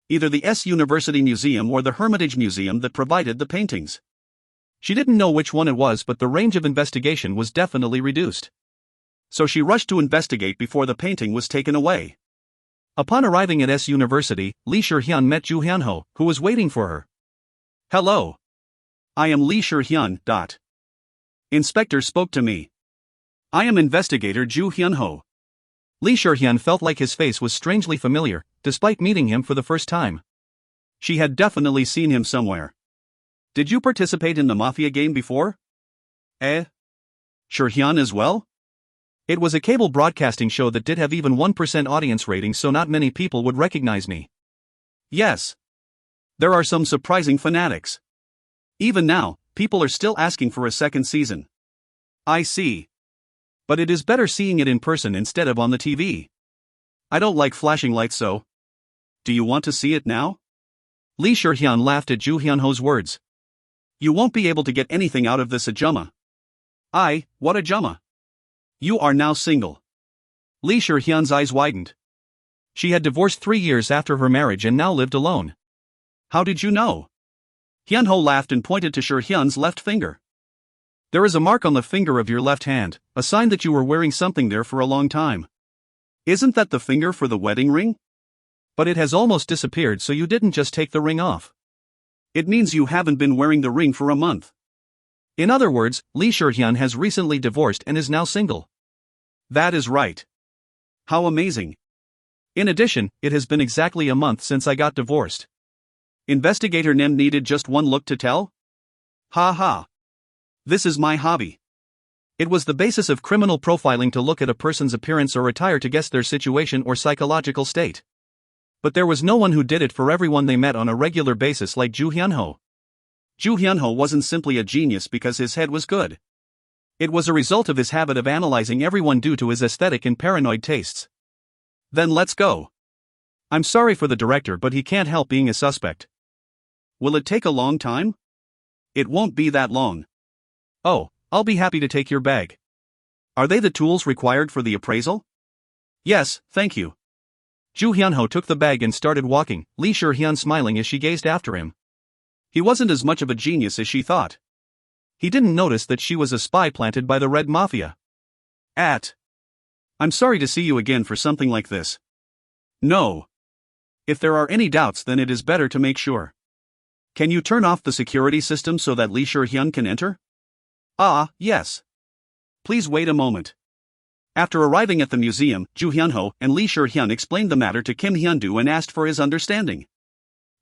Either the S University Museum or the Hermitage Museum that provided the paintings. She didn't know which one it was, but the range of investigation was definitely reduced. So she rushed to investigate before the painting was taken away. Upon arriving at S University, Lee Shur-hyun met Ju Hyun-ho, who was waiting for her. Hello. I am Lee Shur-hyun. Inspector spoke to me. I am investigator Ju Hyun-ho. Lee Sher-hyun felt like his face was strangely familiar, despite meeting him for the first time. She had definitely seen him somewhere. Did you participate in the Mafia game before? Sher-hyun as well? It was a cable broadcasting show that did have even 1% audience rating, so not many people would recognize me. Yes. There are some surprising fanatics. Even now, people are still asking for a second season. I see. But it is better seeing it in person instead of on the TV. I don't like flashing lights, so. Do you want to see it now? Lee Sher-hyun laughed at Ju Hyun-ho's words. You won't be able to get anything out of this ajumma. What ajumma? You are now single. Lee Sher-hyun's eyes widened. She had divorced 3 years after her marriage and now lived alone. How did you know? Hyun-ho laughed and pointed to Sher-hyun's left finger. There is a mark on the finger of your left hand, a sign that you were wearing something there for a long time. Isn't that the finger for the wedding ring? But it has almost disappeared, so you didn't just take the ring off. It means you haven't been wearing the ring for a month. In other words, Lee Sher-hyun has recently divorced and is now single. That is right. How amazing. In addition, it has been exactly a month since I got divorced. Investigator Nem needed just one look to tell? Ha ha. This is my hobby. It was the basis of criminal profiling to look at a person's appearance or attire to guess their situation or psychological state. But there was no one who did it for everyone they met on a regular basis like Ju Hyun-ho. Ju Hyun-ho wasn't simply a genius because his head was good. It was a result of his habit of analyzing everyone due to his aesthetic and paranoid tastes. Then let's go. I'm sorry for the director, but he can't help being a suspect. Will it take a long time? It won't be that long. Oh, I'll be happy to take your bag. Are they the tools required for the appraisal? Yes, thank you. Ju Hyun-ho took the bag and started walking, Lee Sher-hyun smiling as she gazed after him. He wasn't as much of a genius as she thought. He didn't notice that she was a spy planted by the Red Mafia. I'm sorry to see you again for something like this. No. If there are any doubts, then it is better to make sure. Can you turn off the security system so that Lee Sher-hyun can enter? Yes. Please wait a moment. After arriving at the museum, Ju Hyun-ho and Lee Sher-hyun explained the matter to Kim Hyun-do and asked for his understanding.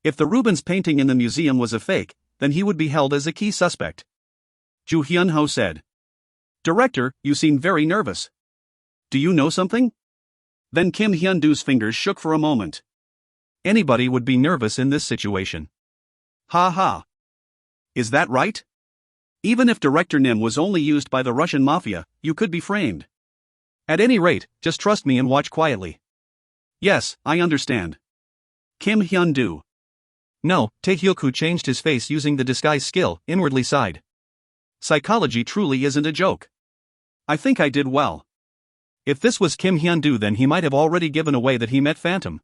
If the Rubens painting in the museum was a fake, then he would be held as a key suspect. Ju Hyun-ho said. Director, you seem very nervous. Do you know something? Then Kim Hyun-do's fingers shook for a moment. Anybody would be nervous in this situation. Ha ha. Is that right? Even if Director Nim was only used by the Russian mafia, you could be framed. At any rate, just trust me and watch quietly. Yes, I understand. Kim Hyun-do. No, Tae-hyuk, who changed his face using the disguise skill, inwardly sighed. Psychology truly isn't a joke. I think I did well. If this was Kim Hyun-do, then he might have already given away that he met Phantom.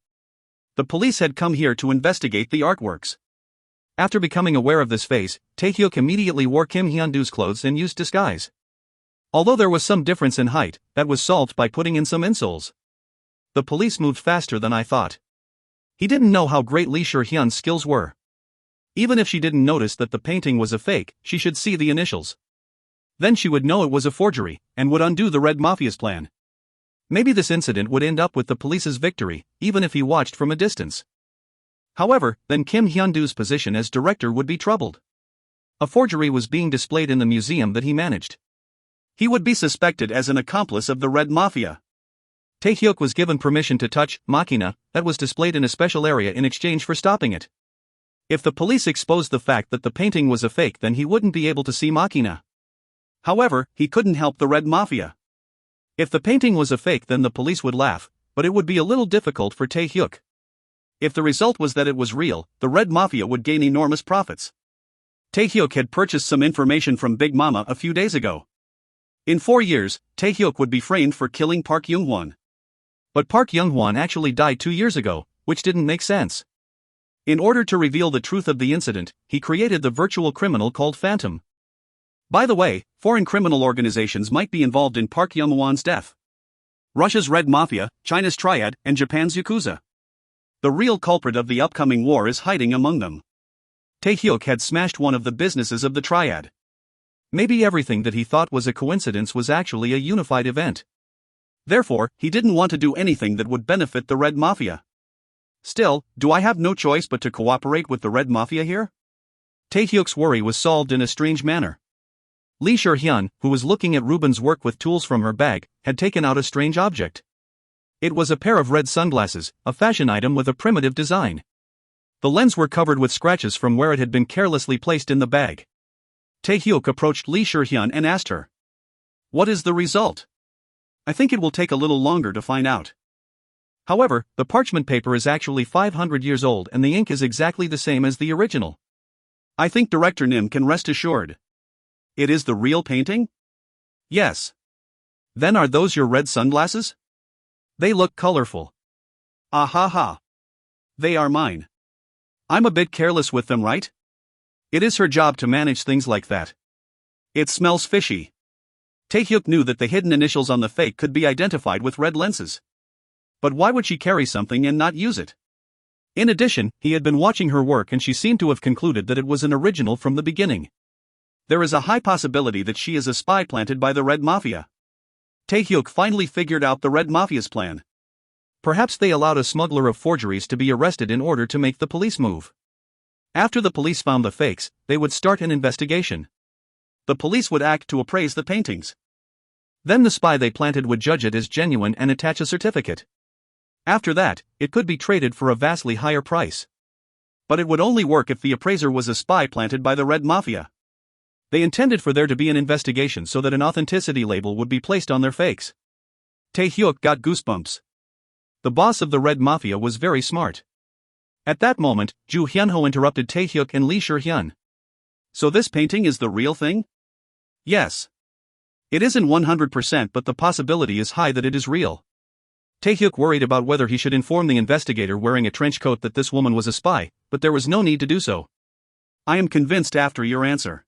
The police had come here to investigate the artworks. After becoming aware of this face, Tae-hyuk immediately wore Kim Hyun-do's clothes and used disguise. Although there was some difference in height, that was solved by putting in some insoles. The police moved faster than I thought. He didn't know how great Lee Sher-hyun's skills were. Even if she didn't notice that the painting was a fake, she should see the initials. Then she would know it was a forgery, and would undo the Red Mafia's plan. Maybe this incident would end up with the police's victory, even if he watched from a distance. However, then Kim Hyun-do's position as director would be troubled. A forgery was being displayed in the museum that he managed. He would be suspected as an accomplice of the Red Mafia. Tae-hyuk was given permission to touch machina that was displayed in a special area in exchange for stopping it. If the police exposed the fact that the painting was a fake, then he wouldn't be able to see machina. However, he couldn't help the Red Mafia. If the painting was a fake, then the police would laugh, but it would be a little difficult for Tae-hyuk. If the result was that it was real, the Red Mafia would gain enormous profits. Tae-hyuk had purchased some information from Big Mama a few days ago. In 4 years, Tae-hyuk would be framed for killing Park Young-won. But Park Young-won actually died 2 years ago, which didn't make sense. In order to reveal the truth of the incident, he created the virtual criminal called Phantom. By the way, foreign criminal organizations might be involved in Park Young-won's death. Russia's Red Mafia, China's Triad, and Japan's Yakuza. The real culprit of the upcoming war is hiding among them. Tae-hyuk had smashed one of the businesses of the Triad. Maybe everything that he thought was a coincidence was actually a unified event. Therefore, he didn't want to do anything that would benefit the Red Mafia. Still, do I have no choice but to cooperate with the Red Mafia here? Taehyuk's worry was solved in a strange manner. Lee Sher-hyun, who was looking at Ruben's work with tools from her bag, had taken out a strange object. It was a pair of red sunglasses, a fashion item with a primitive design. The lens were covered with scratches from where it had been carelessly placed in the bag. Taehyuk approached Lee Sher-hyun and asked her, "What is the result?" "I think it will take a little longer to find out. However, the parchment paper is actually 500 years old and the ink is exactly the same as the original. I think Director Nim can rest assured." "It is the real painting?" "Yes." "Then are those your red sunglasses? They look colorful." "Ah ha ha. They are mine. I'm a bit careless with them, right? It is her job to manage things like that. It smells fishy." Taehyuk knew that the hidden initials on the fake could be identified with red lenses. But why would she carry something and not use it? In addition, he had been watching her work and she seemed to have concluded that it was an original from the beginning. There is a high possibility that she is a spy planted by the Red Mafia. Taehyuk finally figured out the Red Mafia's plan. Perhaps they allowed a smuggler of forgeries to be arrested in order to make the police move. After the police found the fakes, they would start an investigation. The police would act to appraise the paintings. Then the spy they planted would judge it as genuine and attach a certificate. After that, it could be traded for a vastly higher price. But it would only work if the appraiser was a spy planted by the Red Mafia. They intended for there to be an investigation so that an authenticity label would be placed on their fakes. Taehyuk got goosebumps. The boss of the Red Mafia was very smart. At that moment, Ju Hyunho interrupted Taehyuk and Lee Sher-hyun. "So this painting is the real thing?" "Yes. It isn't 100%, but the possibility is high that it is real." Taehyuk worried about whether he should inform the investigator wearing a trench coat that this woman was a spy, but there was no need to do so. "I am convinced after your answer.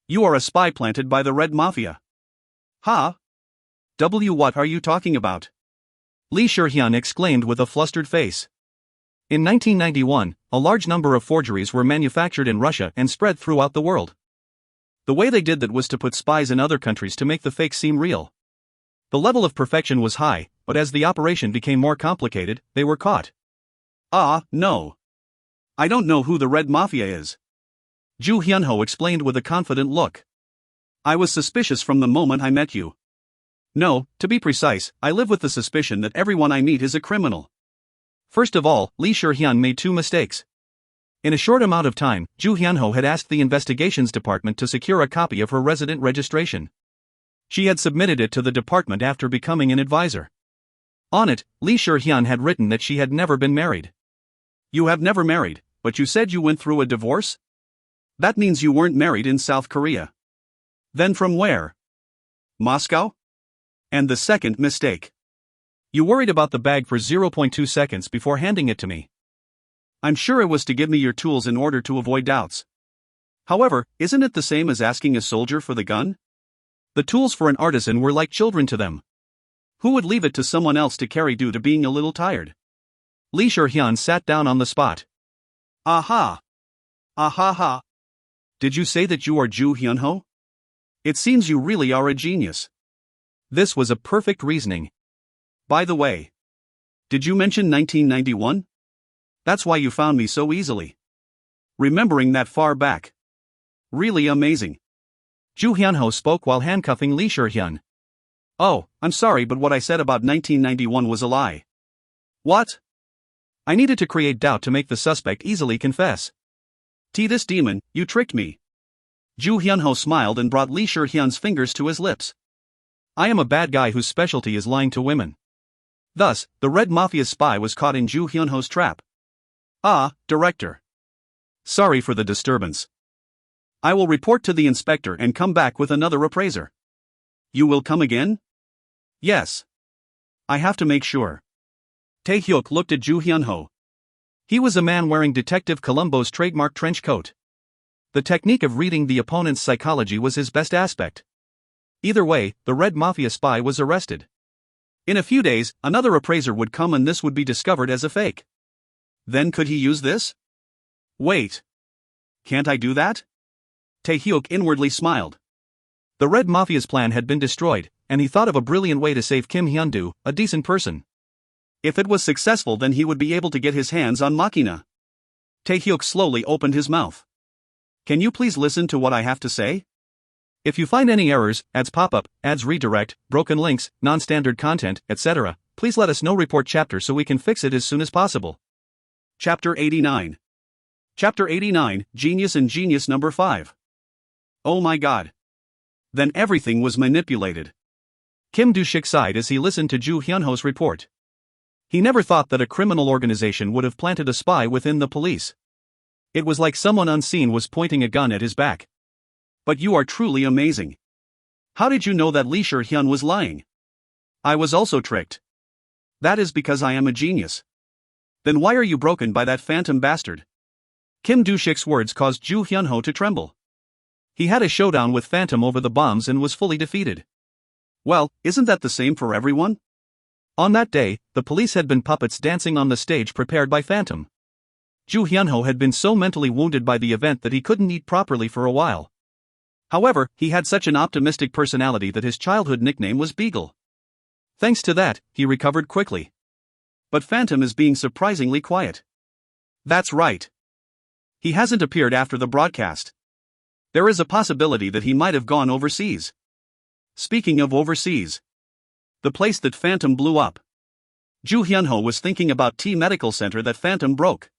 You are a spy planted by the Red Mafia." "Ha? What are you talking about?" Lee Sher-hyun exclaimed with a flustered face. In 1991, a large number of forgeries were manufactured in Russia and spread throughout the world. The way they did that was to put spies in other countries to make the fakes seem real. The level of perfection was high, but as the operation became more complicated, they were caught. "Ah, no. I don't know who the Red Mafia is." Ju Hyunho explained with a confident look. "I was suspicious from the moment I met you. No, to be precise, I live with the suspicion that everyone I meet is a criminal." First of all, Lee Sher-hyun made two mistakes. In a short amount of time, Ju Hyunho had asked the investigations department to secure a copy of her resident registration. She had submitted it to the department after becoming an advisor. On it, Lee Sher-hyun had written that she had never been married. "You have never married, but you said you went through a divorce? That means you weren't married in South Korea. Then from where? Moscow?" And the second mistake. "You worried about the bag for 0.2 seconds before handing it to me. I'm sure it was to give me your tools in order to avoid doubts. However, isn't it the same as asking a soldier for the gun? The tools for an artisan were like children to them. Who would leave it to someone else to carry due to being a little tired?" Lee Sher-hyun sat down on the spot. "Aha! Aha ha! Did you say that you are Ju Hyunho? It seems you really are a genius." This was a perfect reasoning. "By the way, did you mention 1991? That's why you found me so easily. Remembering that far back. Really amazing." Ju Hyunho spoke while handcuffing Lee Sher-hyun. "Oh, I'm sorry, but what I said about 1991 was a lie." "What?" "I needed to create doubt to make the suspect easily confess." This demon, you tricked me." Ju Hyunho smiled and brought Lee Sher-hyun's fingers to his lips. "I am a bad guy whose specialty is lying to women." Thus, the Red Mafia spy was caught in Ju Hyunho's trap. "Ah, Director. Sorry for the disturbance. I will report to the inspector and come back with another appraiser." "You will come again?" "Yes. I have to make sure." Taehyuk looked at Ju Hyunho. He was a man wearing Detective Columbo's trademark trench coat. The technique of reading the opponent's psychology was his best aspect. Either way, the Red Mafia spy was arrested. In a few days, another appraiser would come and this would be discovered as a fake. Then could he use this? Wait. Can't I do that? Taehyuk inwardly smiled. The Red Mafia's plan had been destroyed, and he thought of a brilliant way to save Kim Hyun-doo, a decent person. If it was successful, then he would be able to get his hands on Machina. Taehyuk slowly opened his mouth. Can you please listen to what I have to say? If you find any errors, ads pop up, ads redirect, broken links, non-standard content, etc., please let us know. Report chapter so we can fix it as soon as possible. Chapter 89. Chapter 89, Genius and Genius number 5. Oh my god. Then everything was manipulated. Kim Do-shik sighed as he listened to Ju Hyun-ho's report. He never thought that a criminal organization would have planted a spy within the police. It was like someone unseen was pointing a gun at his back. But you are truly amazing. How did you know that Lee Sher-hyun was lying? I was also tricked. That is because I am a genius. Then why are you broken by that phantom bastard? Kim Do-shik's words caused Ju Hyun-ho to tremble. He had a showdown with Phantom over the bombs and was fully defeated. Well, isn't that the same for everyone? On that day, the police had been puppets dancing on the stage prepared by Phantom. Ju Hyun-ho had been so mentally wounded by the event that he couldn't eat properly for a while. However, he had such an optimistic personality that his childhood nickname was Beagle. Thanks to that, he recovered quickly. But Phantom is being surprisingly quiet. That's right. He hasn't appeared after the broadcast. There is a possibility that he might have gone overseas. Speaking of overseas, the place that Phantom blew up. Ju Hyun-ho was thinking about T Medical Center that Phantom broke.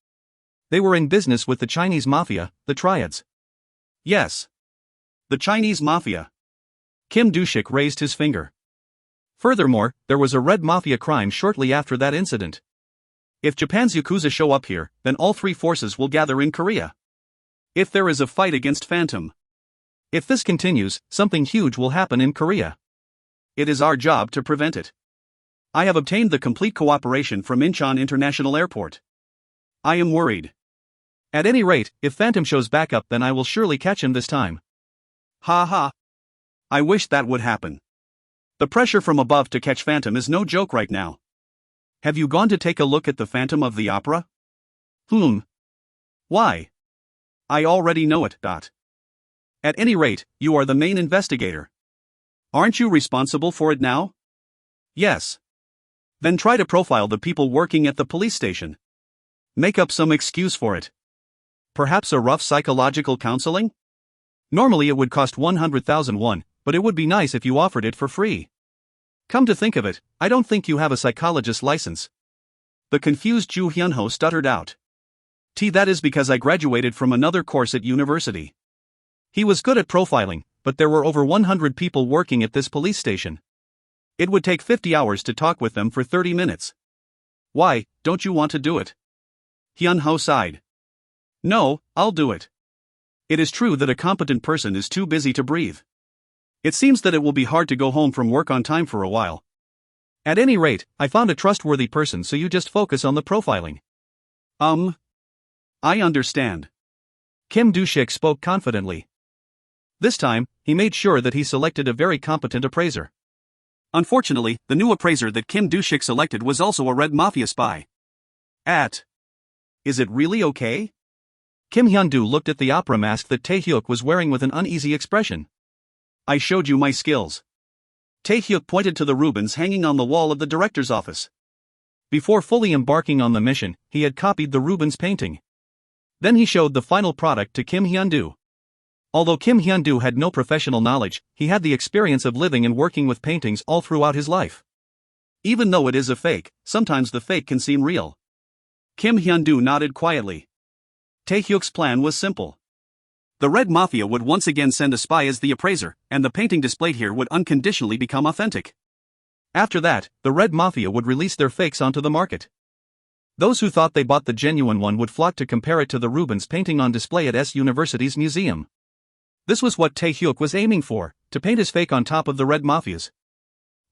They were in business with the Chinese mafia, the Triads. Yes. The Chinese mafia. Kim Do-shik raised his finger. Furthermore, there was a Red Mafia crime shortly after that incident. If Japan's Yakuza show up here, then all three forces will gather in Korea. If there is a fight against Phantom. If this continues, something huge will happen in Korea. It is our job to prevent it. I have obtained the complete cooperation from Incheon International Airport. I am worried. At any rate, if Phantom shows back up, then I will surely catch him this time. Ha ha. I wish that would happen. The pressure from above to catch Phantom is no joke right now. Have you gone to take a look at the Phantom of the Opera? Why? I already know it. At any rate, you are the main investigator. Aren't you responsible for it now? Yes. Then try to profile the people working at the police station. Make up some excuse for it. Perhaps a rough psychological counseling? Normally it would cost 100,000 won, but it would be nice if you offered it for free. Come to think of it, I don't think you have a psychologist's license. The confused Ju Hyun-ho stuttered out. That is because I graduated from another course at university. He was good at profiling, but there were over 100 people working at this police station. It would take 50 hours to talk with them for 30 minutes. Why, don't you want to do it? Hyun-ho sighed. No, I'll do it. It is true that a competent person is too busy to breathe. It seems that it will be hard to go home from work on time for a while. At any rate, I found a trustworthy person, so you just focus on the profiling. I understand. Kim Do-shik spoke confidently. This time, he made sure that he selected a very competent appraiser. Unfortunately, the new appraiser that Kim Do-shik selected was also a Red Mafia spy. Is it really okay? Kim Hyun-doo looked at the opera mask that Taehyuk was wearing with an uneasy expression. I showed you my skills. Taehyuk pointed to the Rubens hanging on the wall of the director's office. Before fully embarking on the mission, he had copied the Rubens painting. Then he showed the final product to Kim Hyun-doo. Although Kim Hyun-doo had no professional knowledge, he had the experience of living and working with paintings all throughout his life. Even though it is a fake, sometimes the fake can seem real. Kim Hyun-doo nodded quietly. Taehyuk's plan was simple. The Red Mafia would once again send a spy as the appraiser, and the painting displayed here would unconditionally become authentic. After that, the Red Mafia would release their fakes onto the market. Those who thought they bought the genuine one would flock to compare it to the Rubens painting on display at S University's museum. This was what Taehyuk was aiming for, to paint his fake on top of the Red Mafia's.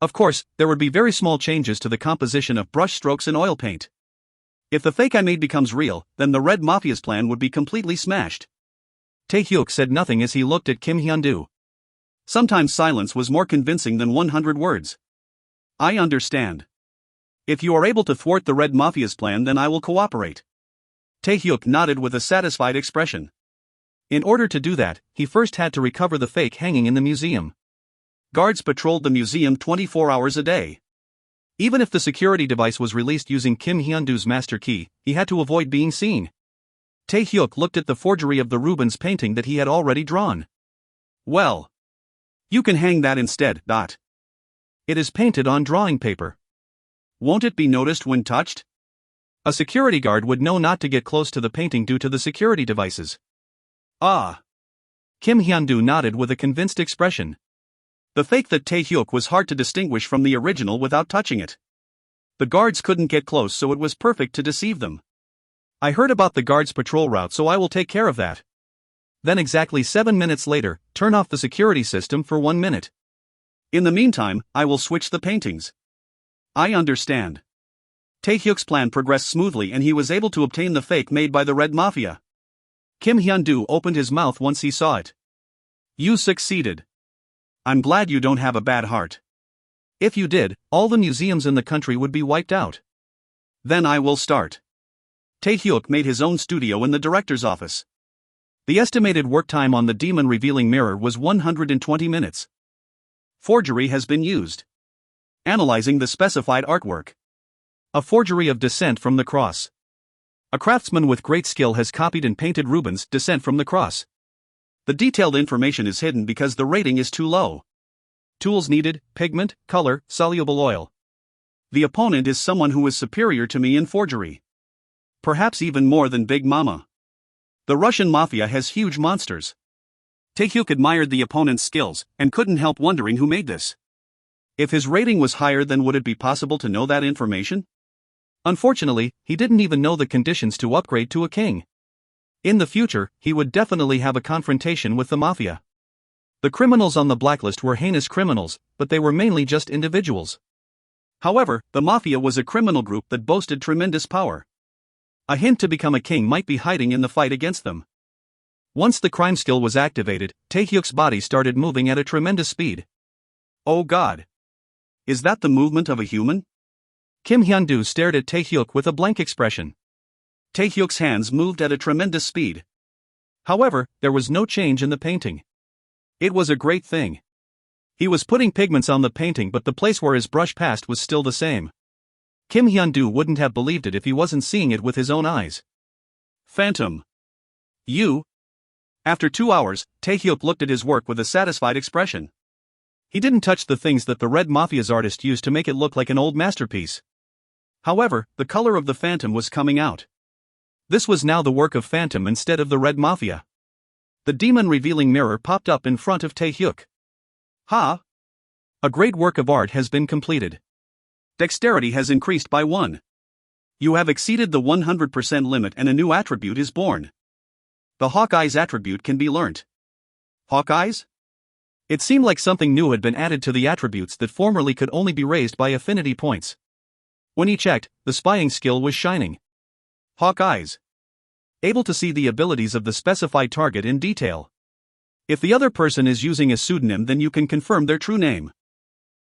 Of course, there would be very small changes to the composition of brush strokes and oil paint. If the fake I made becomes real, then the Red Mafia's plan would be completely smashed. Taehyuk said nothing as he looked at Kim Hyun-doo. Sometimes silence was more convincing than 100 words. I understand. If you are able to thwart the Red Mafia's plan, then I will cooperate. Taehyuk nodded with a satisfied expression. In order to do that, he first had to recover the fake hanging in the museum. Guards patrolled the museum 24 hours a day. Even if the security device was released using Kim Hyun-doo's master key, he had to avoid being seen. Tae-hyuk looked at the forgery of the Rubens painting that he had already drawn. Well, you can hang that instead. It is painted on drawing paper. Won't it be noticed when touched? A security guard would know not to get close to the painting due to the security devices. Ah. Kim Hyun-doo nodded with a convinced expression. The fake that Tae-hyuk was hard to distinguish from the original without touching it. The guards couldn't get close, so it was perfect to deceive them. I heard about the guards' patrol route, so I will take care of that. Then exactly 7 minutes later, turn off the security system for 1 minute. In the meantime, I will switch the paintings. I understand. Tae-hyuk's plan progressed smoothly and he was able to obtain the fake made by the Red Mafia. Kim Hyun-doo opened his mouth once he saw it. You succeeded. I'm glad you don't have a bad heart. If you did, all the museums in the country would be wiped out. Then I will start. Tae-hyuk made his own studio in the director's office. The estimated work time on the demon revealing mirror was 120 minutes. Forgery has been used. Analyzing the specified artwork. A forgery of Descent from the Cross. A craftsman with great skill has copied and painted Rubens' Descent from the Cross. The detailed information is hidden because the rating is too low. Tools needed: pigment, color, soluble oil. The opponent is someone who is superior to me in forgery. Perhaps even more than Big Mama. The Russian mafia has huge monsters. Tae-hyuk admired the opponent's skills and couldn't help wondering who made this. If his rating was higher, then would it be possible to know that information? Unfortunately, he didn't even know the conditions to upgrade to a king. In the future, he would definitely have a confrontation with the mafia. The criminals on the blacklist were heinous criminals, but they were mainly just individuals. However, the mafia was a criminal group that boasted tremendous power. A hint to become a king might be hiding in the fight against them. Once the crime skill was activated, Tae-hyuk's body started moving at a tremendous speed. Oh God! Is that the movement of a human? Kim Hyun-doo stared at Tae-hyuk with a blank expression. Tae-hyuk's hands moved at a tremendous speed. However, there was no change in the painting. It was a great thing. He was putting pigments on the painting, but the place where his brush passed was still the same. Kim Hyun-doo wouldn't have believed it if he wasn't seeing it with his own eyes. Phantom. You? After 2 hours, Tae-hyuk looked at his work with a satisfied expression. He didn't touch the things that the Red Mafia's artist used to make it look like an old masterpiece. However, the color of the Phantom was coming out. This was now the work of Phantom instead of the Red Mafia. The demon revealing mirror popped up in front of Tae-hyuk. Ha! A great work of art has been completed. Dexterity has increased by 1. You have exceeded the 100% limit and a new attribute is born. The Hawkeye's attribute can be learnt. Hawkeye's? It seemed like something new had been added to the attributes that formerly could only be raised by affinity points. When he checked, the spying skill was shining. Hawkeye's. Able to see the abilities of the specified target in detail. If the other person is using a pseudonym, then you can confirm their true name.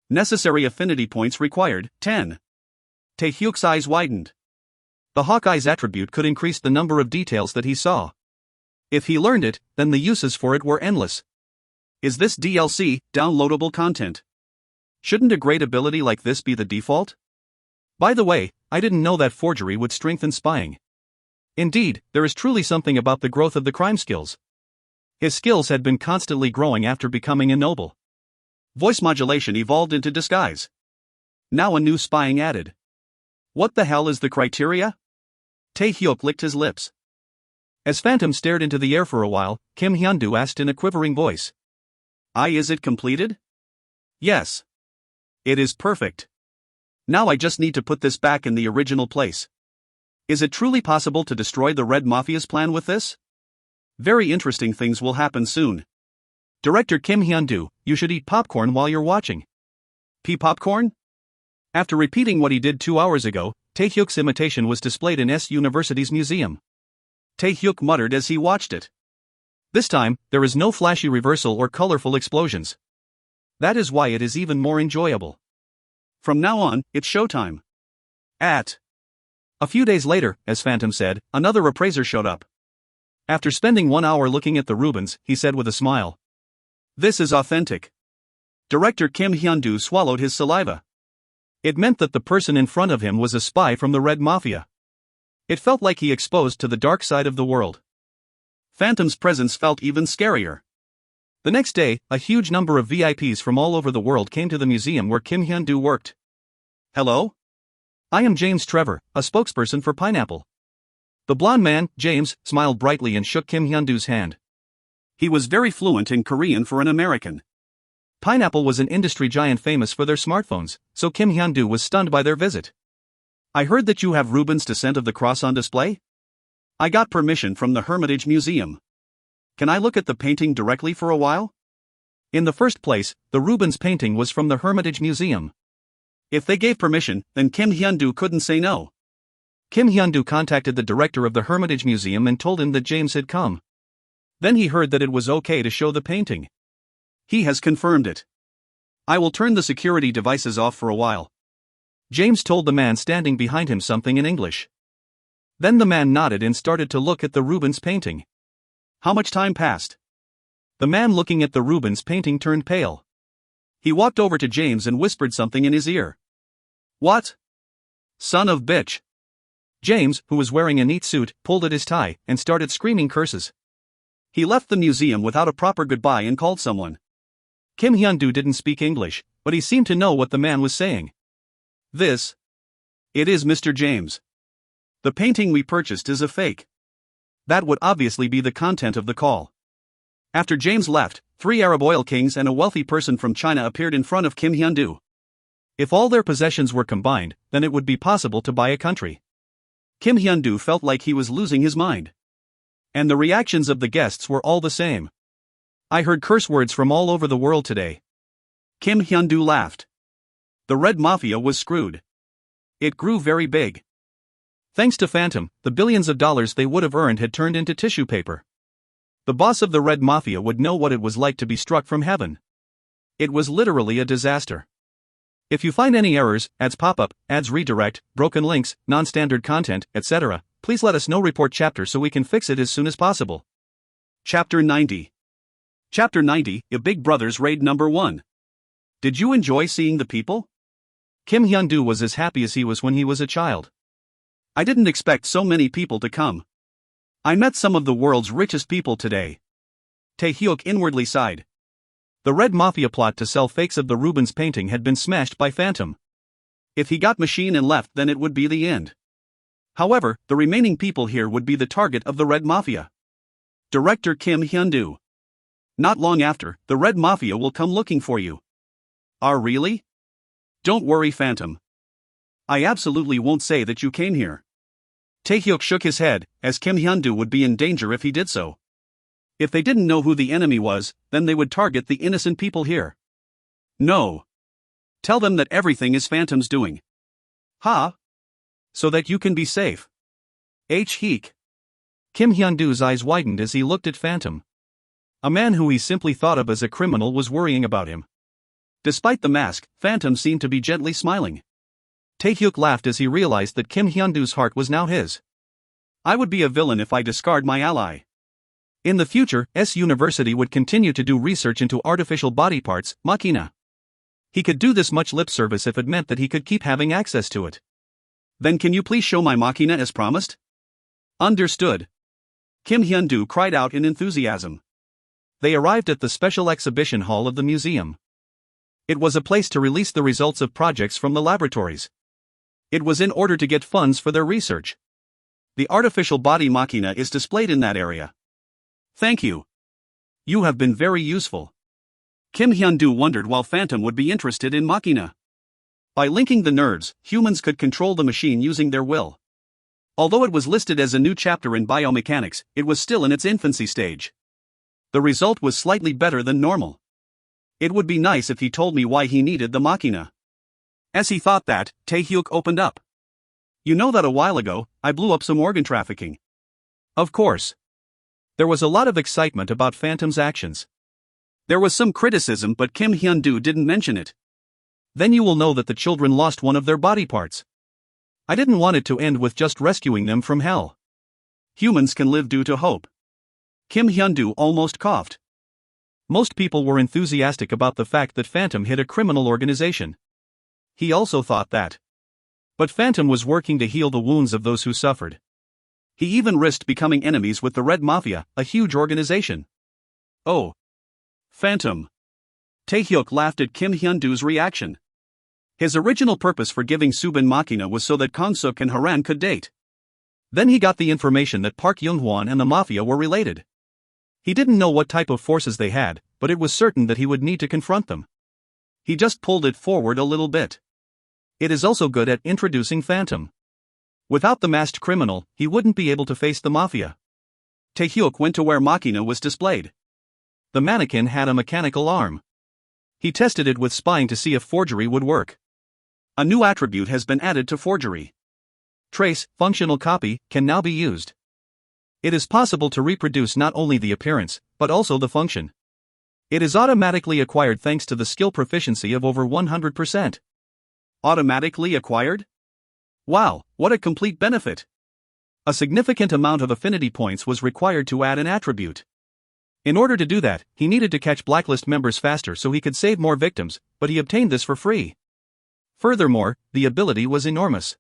Necessary affinity points required, 10. Tae-hyuk's eyes widened. The Hawkeye's attribute could increase the number of details that he saw. If he learned it, then the uses for it were endless. Is this DLC, downloadable content? Shouldn't a great ability like this be the default? By the way, I didn't know that forgery would strengthen spying. Indeed, there is truly something about the growth of the crime skills. His skills had been constantly growing after becoming a noble. Voice modulation evolved into disguise. Now a new spying added. What the hell is the criteria? Tae-hyuk licked his lips. As Phantom stared into the air for a while, Kim Hyun-doo asked in a quivering voice. Is it completed? Yes. It is perfect. Now I just need to put this back in the original place. Is it truly possible to destroy the Red Mafia's plan with this? Very interesting things will happen soon. Director Kim Hyun-doo, you should eat popcorn while you're watching. Popcorn? After repeating what he did 2 hours ago, Tae-hyuk's imitation was displayed in S University's museum. Tae-hyuk muttered as he watched it. This time, there is no flashy reversal or colorful explosions. That is why it is even more enjoyable. From now on, it's showtime. A few days later, as Phantom said, another appraiser showed up. After spending 1 hour looking at the Rubens, he said with a smile, "This is authentic." Director Kim Hyun-doo swallowed his saliva. It meant that the person in front of him was a spy from the Red Mafia. It felt like he exposed to the dark side of the world. Phantom's presence felt even scarier. The next day, a huge number of VIPs from all over the world came to the museum where Kim Hyun-doo worked. "Hello? I am James Trevor, a spokesperson for Pineapple." The blonde man, James, smiled brightly and shook Kim Hyun-doo's hand. He was very fluent in Korean for an American. Pineapple was an industry giant famous for their smartphones, so Kim Hyun-doo was stunned by their visit. "I heard that you have Rubens' Descent of the Cross on display? I got permission from the Hermitage Museum. Can I look at the painting directly for a while?" In the first place, the Rubens painting was from the Hermitage Museum. If they gave permission, then Kim Hyun-doo couldn't say no. Kim Hyun-doo contacted the director of the Hermitage Museum and told him that James had come. Then he heard that it was okay to show the painting. He has confirmed it. "I will turn the security devices off for a while." James told the man standing behind him something in English. Then the man nodded and started to look at the Rubens painting. How much time passed? The man looking at the Rubens painting turned pale. He walked over to James and whispered something in his ear. "What? Son of bitch." James, who was wearing a neat suit, pulled at his tie and started screaming curses. He left the museum without a proper goodbye and called someone. Kim Hyun-doo didn't speak English, but he seemed to know what the man was saying. It is Mr. James. The painting we purchased is a fake." That would obviously be the content of the call. After James left, 3 Arab oil kings and a wealthy person from China appeared in front of Kim Hyun-doo. If all their possessions were combined, then it would be possible to buy a country. Kim Hyun-doo felt like he was losing his mind. And the reactions of the guests were all the same. "I heard curse words from all over the world today." Kim Hyun-doo laughed. The Red Mafia was screwed. It grew very big. Thanks to Phantom, the billions of dollars they would have earned had turned into tissue paper. The boss of the Red Mafia would know what it was like to be struck from heaven. It was literally a disaster. If you find any errors, ads pop up, ads redirect, broken links, non-standard content, etc., please let us know. Report chapter so we can fix it as soon as possible. Chapter 90. Chapter 90, A Big Brother's Raid Number 1. Did you enjoy seeing the people? Kim Hyun-doo was as happy as he was when he was a child. "I didn't expect so many people to come. I met some of the world's richest people today." Tae-hyuk inwardly sighed. The Red Mafia plot to sell fakes of the Rubens painting had been smashed by Phantom. If he got machine and left, then it would be the end. However, the remaining people here would be the target of the Red Mafia. Director Kim Hyun-doo. "Not long after, the Red Mafia will come looking for you." Really? "Don't worry, Phantom. I absolutely won't say that you came here." Tae-hyuk shook his head, as Kim Hyun-doo would be in danger if he did so. If they didn't know who the enemy was, then they would target the innocent people here. "No. Tell them that everything is Phantom's doing." "Huh? So that you can be safe." Heek. Kim Hyun-doo's eyes widened as he looked at Phantom. A man who he simply thought of as a criminal was worrying about him. Despite the mask, Phantom seemed to be gently smiling. Tae-hyuk laughed as he realized that Kim Hyun-doo's heart was now his. "I would be a villain if I discard my ally." In the future, University would continue to do research into artificial body parts, machina. He could do this much lip service if it meant that he could keep having access to it. "Then can you please show my machina as promised?" "Understood." Kim Hyun-doo cried out in enthusiasm. They arrived at the special exhibition hall of the museum. It was a place to release the results of projects from the laboratories. It was in order to get funds for their research. The artificial body machina is displayed in that area. "Thank you. You have been very useful." Kim Hyun-doo wondered why Phantom would be interested in machina. By linking the nerves, humans could control the machine using their will. Although it was listed as a new chapter in biomechanics, it was still in its infancy stage. The result was slightly better than normal. It would be nice if he told me why he needed the machina. As he thought that, Tae-hyuk opened up. "You know that a while ago, I blew up some organ trafficking." Of course. There was a lot of excitement about Phantom's actions. There was some criticism, but Kim Hyun-doo didn't mention it. "Then you will know that the children lost one of their body parts. I didn't want it to end with just rescuing them from hell. Humans can live due to hope. Kim Hyun-doo almost coughed. Most people were enthusiastic about the fact that Phantom hid a criminal organization. He also thought that. But Phantom was working to heal the wounds of those who suffered. He even risked becoming enemies with the Red Mafia, a huge organization. Oh. Phantom. Taehyuk laughed at Kim Hyun-doo's reaction. His original purpose for giving Subin Machina was so that Kang-suk and Haran could date. Then he got the information that Park Young-hwan and the Mafia were related. He didn't know what type of forces they had, but it was certain that he would need to confront them. He just pulled it forward a little bit. It is also good at introducing Phantom. Without the masked criminal, he wouldn't be able to face the Mafia. Taehyuk went to where Machina was displayed. The mannequin had a mechanical arm. He tested it with spying to see if forgery would work. A new attribute has been added to forgery. Trace, functional copy, can now be used. It is possible to reproduce not only the appearance, but also the function. It is automatically acquired thanks to the skill proficiency of over 100%. Automatically acquired? Wow, what a complete benefit! A significant amount of affinity points was required to add an attribute. In order to do that, he needed to catch blacklist members faster so he could save more victims, but he obtained this for free. Furthermore, the ability was enormous.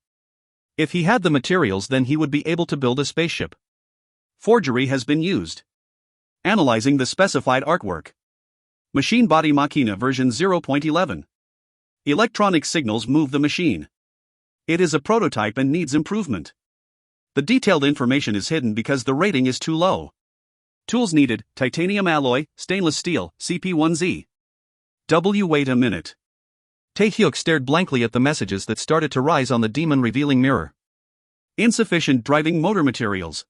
If he had the materials, then he would be able to build a spaceship. Forgery has been used. Analyzing the specified artwork. Machine Body Machina version 0.11. Electronic signals move the machine. It is a prototype and needs improvement. The detailed information is hidden because the rating is too low. Tools needed: titanium alloy, stainless steel, CP1Z. Wait a minute. Taehyuk stared blankly at the messages that started to rise on the demon revealing mirror. Insufficient driving motor materials.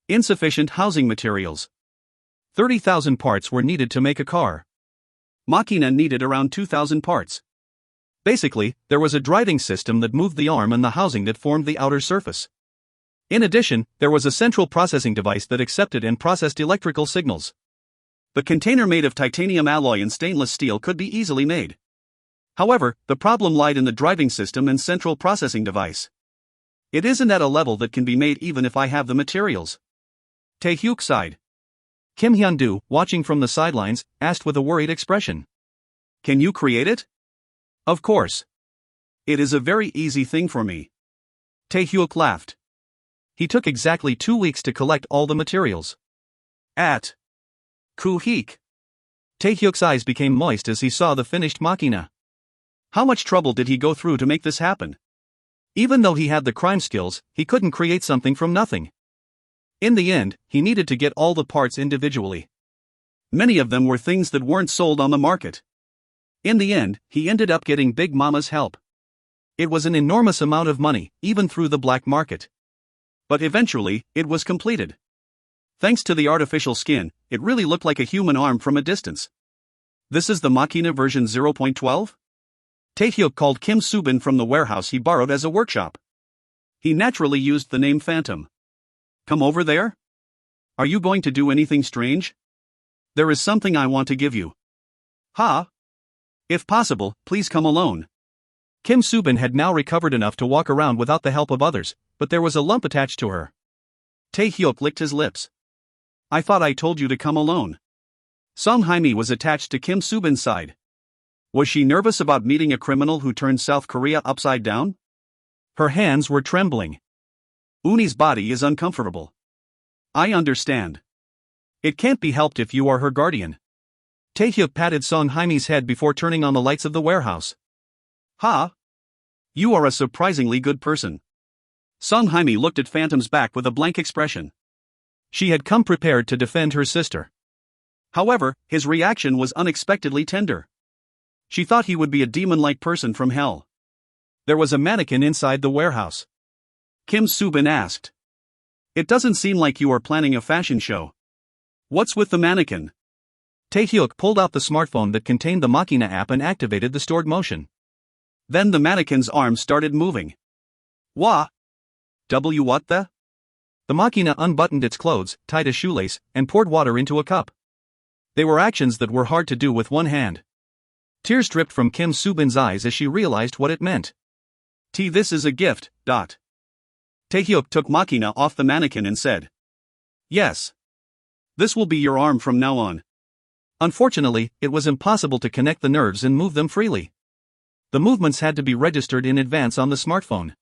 Insufficient housing materials. 30,000 parts were needed to make a car. Machina needed around 2,000 parts. Basically, there was a driving system that moved the arm and the housing that formed the outer surface. In addition, there was a central processing device that accepted and processed electrical signals. The container made of titanium alloy and stainless steel could be easily made. However, the problem lied in the driving system and central processing device. It isn't at a level that can be made even if I have the materials. Taehyuk sighed. Kim Hyun-doo, watching from the sidelines, asked with a worried expression. Can you create it? Of course. It is a very easy thing for me. Taehyuk laughed. He took exactly 2 weeks to collect all the materials. At Kuhik. Taehyuk's eyes became moist as he saw the finished machina. How much trouble did he go through to make this happen? Even though he had the crime skills, he couldn't create something from nothing. In the end, he needed to get all the parts individually. Many of them were things that weren't sold on the market. In the end, he ended up getting Big Mama's help. It was an enormous amount of money, even through the black market. But eventually, it was completed. Thanks to the artificial skin, it really looked like a human arm from a distance. This is the Machina version 0.12? Taehyuk called Kim Subin from the warehouse he borrowed as a workshop. He naturally used the name Phantom. Come over there? Are you going to do anything strange? There is something I want to give you. Ha? If possible, please come alone. Kim Subin had now recovered enough to walk around without the help of others, but there was a lump attached to her. Taehyuk licked his lips. I thought I told you to come alone. Song Haimi was attached to Kim Subin's side. Was she nervous about meeting a criminal who turned South Korea upside down? Her hands were trembling. Uni's body is uncomfortable. I understand. It can't be helped if you are her guardian. Taehyuk patted Song Haimi's head before turning on the lights of the warehouse. Ha! You are a surprisingly good person. Song Haimi looked at Phantom's back with a blank expression. She had come prepared to defend her sister. However, his reaction was unexpectedly tender. She thought he would be a demon-like person from hell. There was a mannequin inside the warehouse. Kim Subin asked. It doesn't seem like you are planning a fashion show. What's with the mannequin? Taehyuk pulled out the smartphone that contained the Machina app and activated the stored motion. Then the mannequin's arms started moving. What the? The Machina unbuttoned its clothes, tied a shoelace, and poured water into a cup. They were actions that were hard to do with one hand. Tears dripped from Kim Subin's eyes as she realized what it meant. This is a gift. Taehyuk took Machina off the mannequin and said. Yes. This will be your arm from now on. Unfortunately, it was impossible to connect the nerves and move them freely. The movements had to be registered in advance on the smartphone.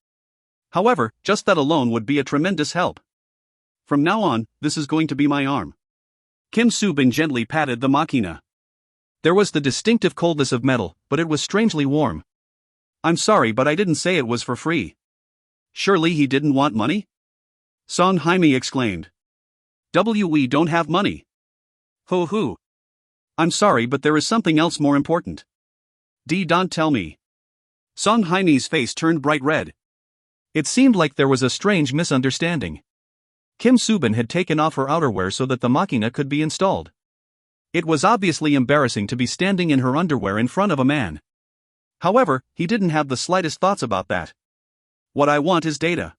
However, just that alone would be a tremendous help. From now on, this is going to be my arm. Kim Soo-bin gently patted the machina. There was the distinctive coldness of metal, but it was strangely warm. I'm sorry, but I didn't say it was for free. Surely he didn't want money? Song Jaime exclaimed. We don't have money. Hoo. I'm sorry, but there is something else more important. Don't tell me. Song Jaime's face turned bright red. It seemed like there was a strange misunderstanding. Kim Soo-bin had taken off her outerwear so that the machina could be installed. It was obviously embarrassing to be standing in her underwear in front of a man. However, he didn't have the slightest thoughts about that. What I want is data.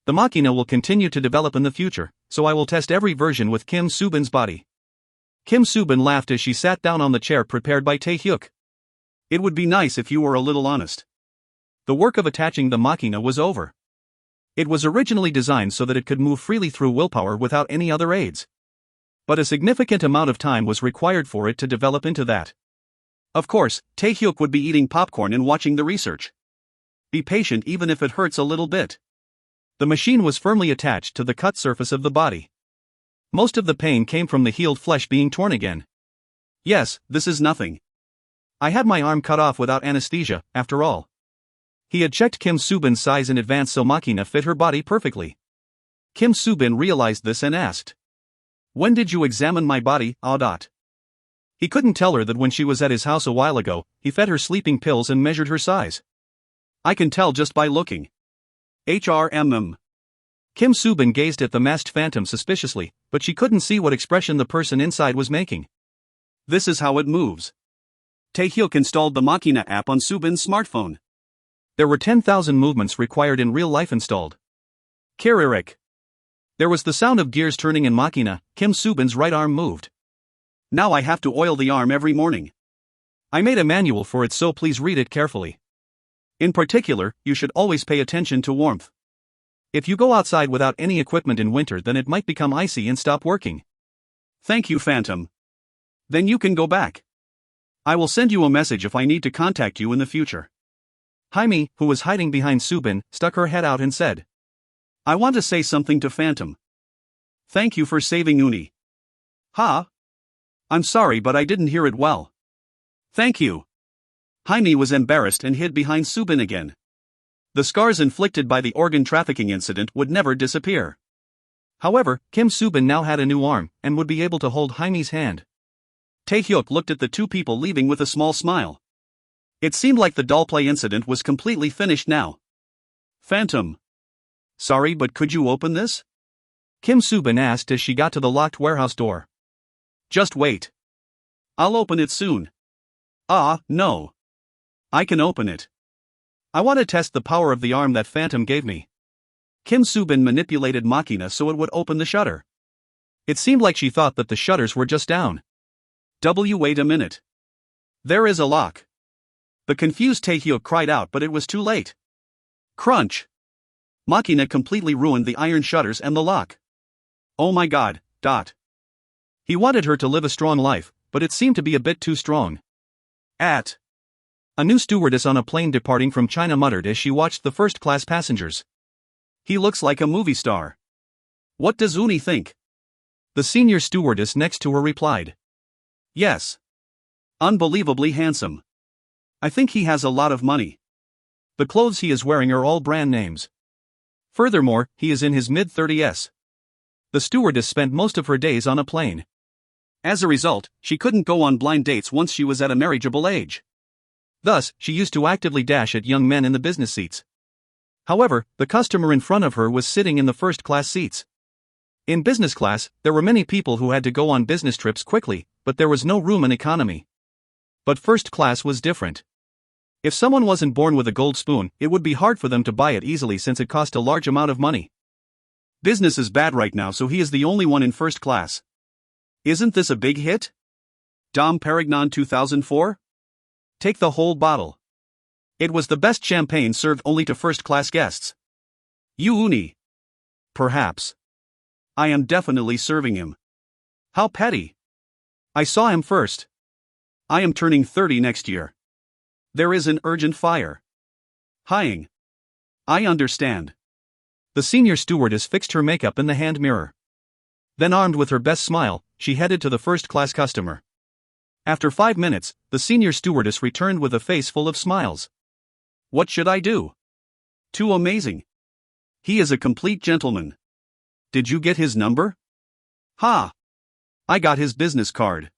The machina will continue to develop in the future, so I will test every version with Kim Soo-bin's body. Kim Soo-bin laughed as she sat down on the chair prepared by Tae-hyuk. It would be nice if you were a little honest. The work of attaching the machina was over. It was originally designed so that it could move freely through willpower without any other aids. But a significant amount of time was required for it to develop into that. Of course, Tae-hyuk would be eating popcorn and watching the research. Be patient even if it hurts a little bit. The machine was firmly attached to the cut surface of the body. Most of the pain came from the healed flesh being torn again. Yes, this is nothing. I had my arm cut off without anesthesia, after all. He had checked Kim Soo-bin's size in advance so machina fit her body perfectly. Kim Soo-bin realized this and asked. When did you examine my body, Audot? He couldn't tell her that when she was at his house a while ago, he fed her sleeping pills and measured her size. I can tell just by looking. HRMM. Kim Soo-bin gazed at the masked phantom suspiciously, but she couldn't see what expression the person inside was making. This is how it moves. Tae-hyuk installed the Machina app on Soo-bin's smartphone. There were 10,000 movements required in real life installed. Kiririk. There was the sound of gears turning in Machina. Kim Soo-bin's right arm moved. Now I have to oil the arm every morning. I made a manual for it, so please read it carefully. In particular, you should always pay attention to warmth. If you go outside without any equipment in winter, then it might become icy and stop working. Thank you, Phantom. Then you can go back. I will send you a message if I need to contact you in the future. Jaime, who was hiding behind Soo-bin, stuck her head out and said, I want to say something to Phantom. Thank you for saving Uni. Ha? I'm sorry, but I didn't hear it well. Thank you. Jaime was embarrassed and hid behind Soo-bin again. The scars inflicted by the organ trafficking incident would never disappear. However, Kim Soo-bin now had a new arm, and would be able to hold Jaime's hand. Tae-hyuk looked at the two people leaving with a small smile. It seemed like the doll play incident was completely finished now. Phantom. Sorry, but could you open this? Kim Soo-bin asked as she got to the locked warehouse door. Just wait. I'll open it soon. No. I can open it. I want to test the power of the arm that Phantom gave me. Kim Soo-bin manipulated Machina so it would open the shutter. It seemed like she thought that the shutters were just down. Wait a minute. There is a lock. The confused Tae-hyuk cried out, but it was too late. Crunch. Machina completely ruined the iron shutters and the lock. Oh my god, Dot. He wanted her to live a strong life, but it seemed to be a bit too strong. A new stewardess on a plane departing from China muttered as she watched the first-class passengers. He looks like a movie star. What does Uni think? The senior stewardess next to her replied. Yes. Unbelievably handsome. I think he has a lot of money. The clothes he is wearing are all brand names. Furthermore, he is in his mid-30s. The stewardess spent most of her days on a plane. As a result, she couldn't go on blind dates once she was at a marriageable age. Thus, she used to actively dash at young men in the business seats. However, the customer in front of her was sitting in the first-class seats. In business class, there were many people who had to go on business trips quickly, but there was no room in economy. But first class was different. If someone wasn't born with a gold spoon, it would be hard for them to buy it easily since it cost a large amount of money. Business is bad right now, so he is the only one in first class. Isn't this a big hit? Dom Perignon 2004? Take the whole bottle. It was the best champagne served only to first-class guests. You Uni. Perhaps. I am definitely serving him. How petty. I saw him first. I am turning 30 next year. There is an urgent fire. Hying. I understand. The senior stewardess fixed her makeup in the hand mirror. Then, armed with her best smile, she headed to the first-class customer. After 5 minutes, the senior stewardess returned with a face full of smiles. What should I do? Too amazing. He is a complete gentleman. Did you get his number? Ha! I got his business card.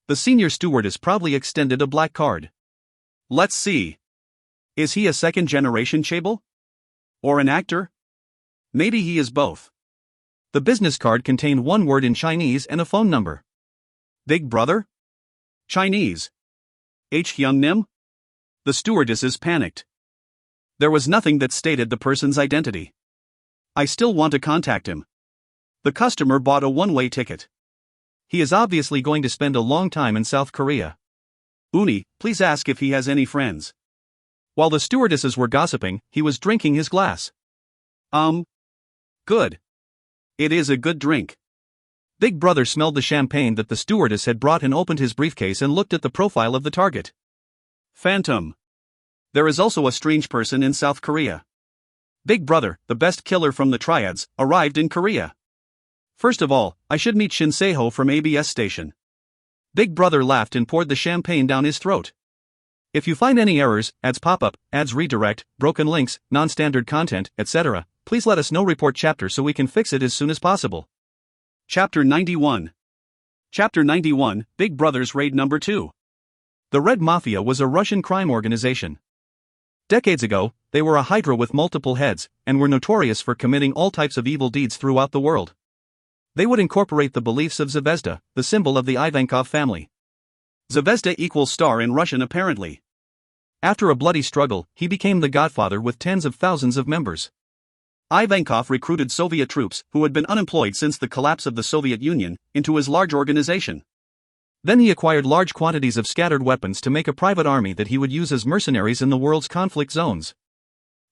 The senior stewardess proudly extended a black card. Let's see. Is he a second-generation chaebol? Or an actor? Maybe he is both. The business card contained one word in Chinese and a phone number. Big brother? Chinese. H. Hyun Nim? The stewardesses panicked. There was nothing that stated the person's identity. I still want to contact him. The customer bought a one-way ticket. He is obviously going to spend a long time in South Korea. Uni, please ask if he has any friends. While the stewardesses were gossiping, he was drinking his glass. Good. It is a good drink. Big Brother smelled the champagne that the stewardess had brought and opened his briefcase and looked at the profile of the target. Phantom. There is also a strange person in South Korea. Big Brother, the best killer from the triads, arrived in Korea. First of all, I should meet Shin Se-ho from ABS station. Big Brother laughed and poured the champagne down his throat. If you find any errors, ads pop up, ads redirect, broken links, non-standard content, etc., please let us know. Report chapter so we can fix it as soon as possible. Chapter 91. Chapter 91, Big Brother's Raid Number 2. The Red Mafia was a Russian crime organization. Decades ago, they were a hydra with multiple heads, and were notorious for committing all types of evil deeds throughout the world. They would incorporate the beliefs of Zvezda, the symbol of the Ivankov family. Zvezda equals star in Russian apparently. After a bloody struggle, he became the godfather with tens of thousands of members. Ivankov recruited Soviet troops, who had been unemployed since the collapse of the Soviet Union, into his large organization. Then he acquired large quantities of scattered weapons to make a private army that he would use as mercenaries in the world's conflict zones.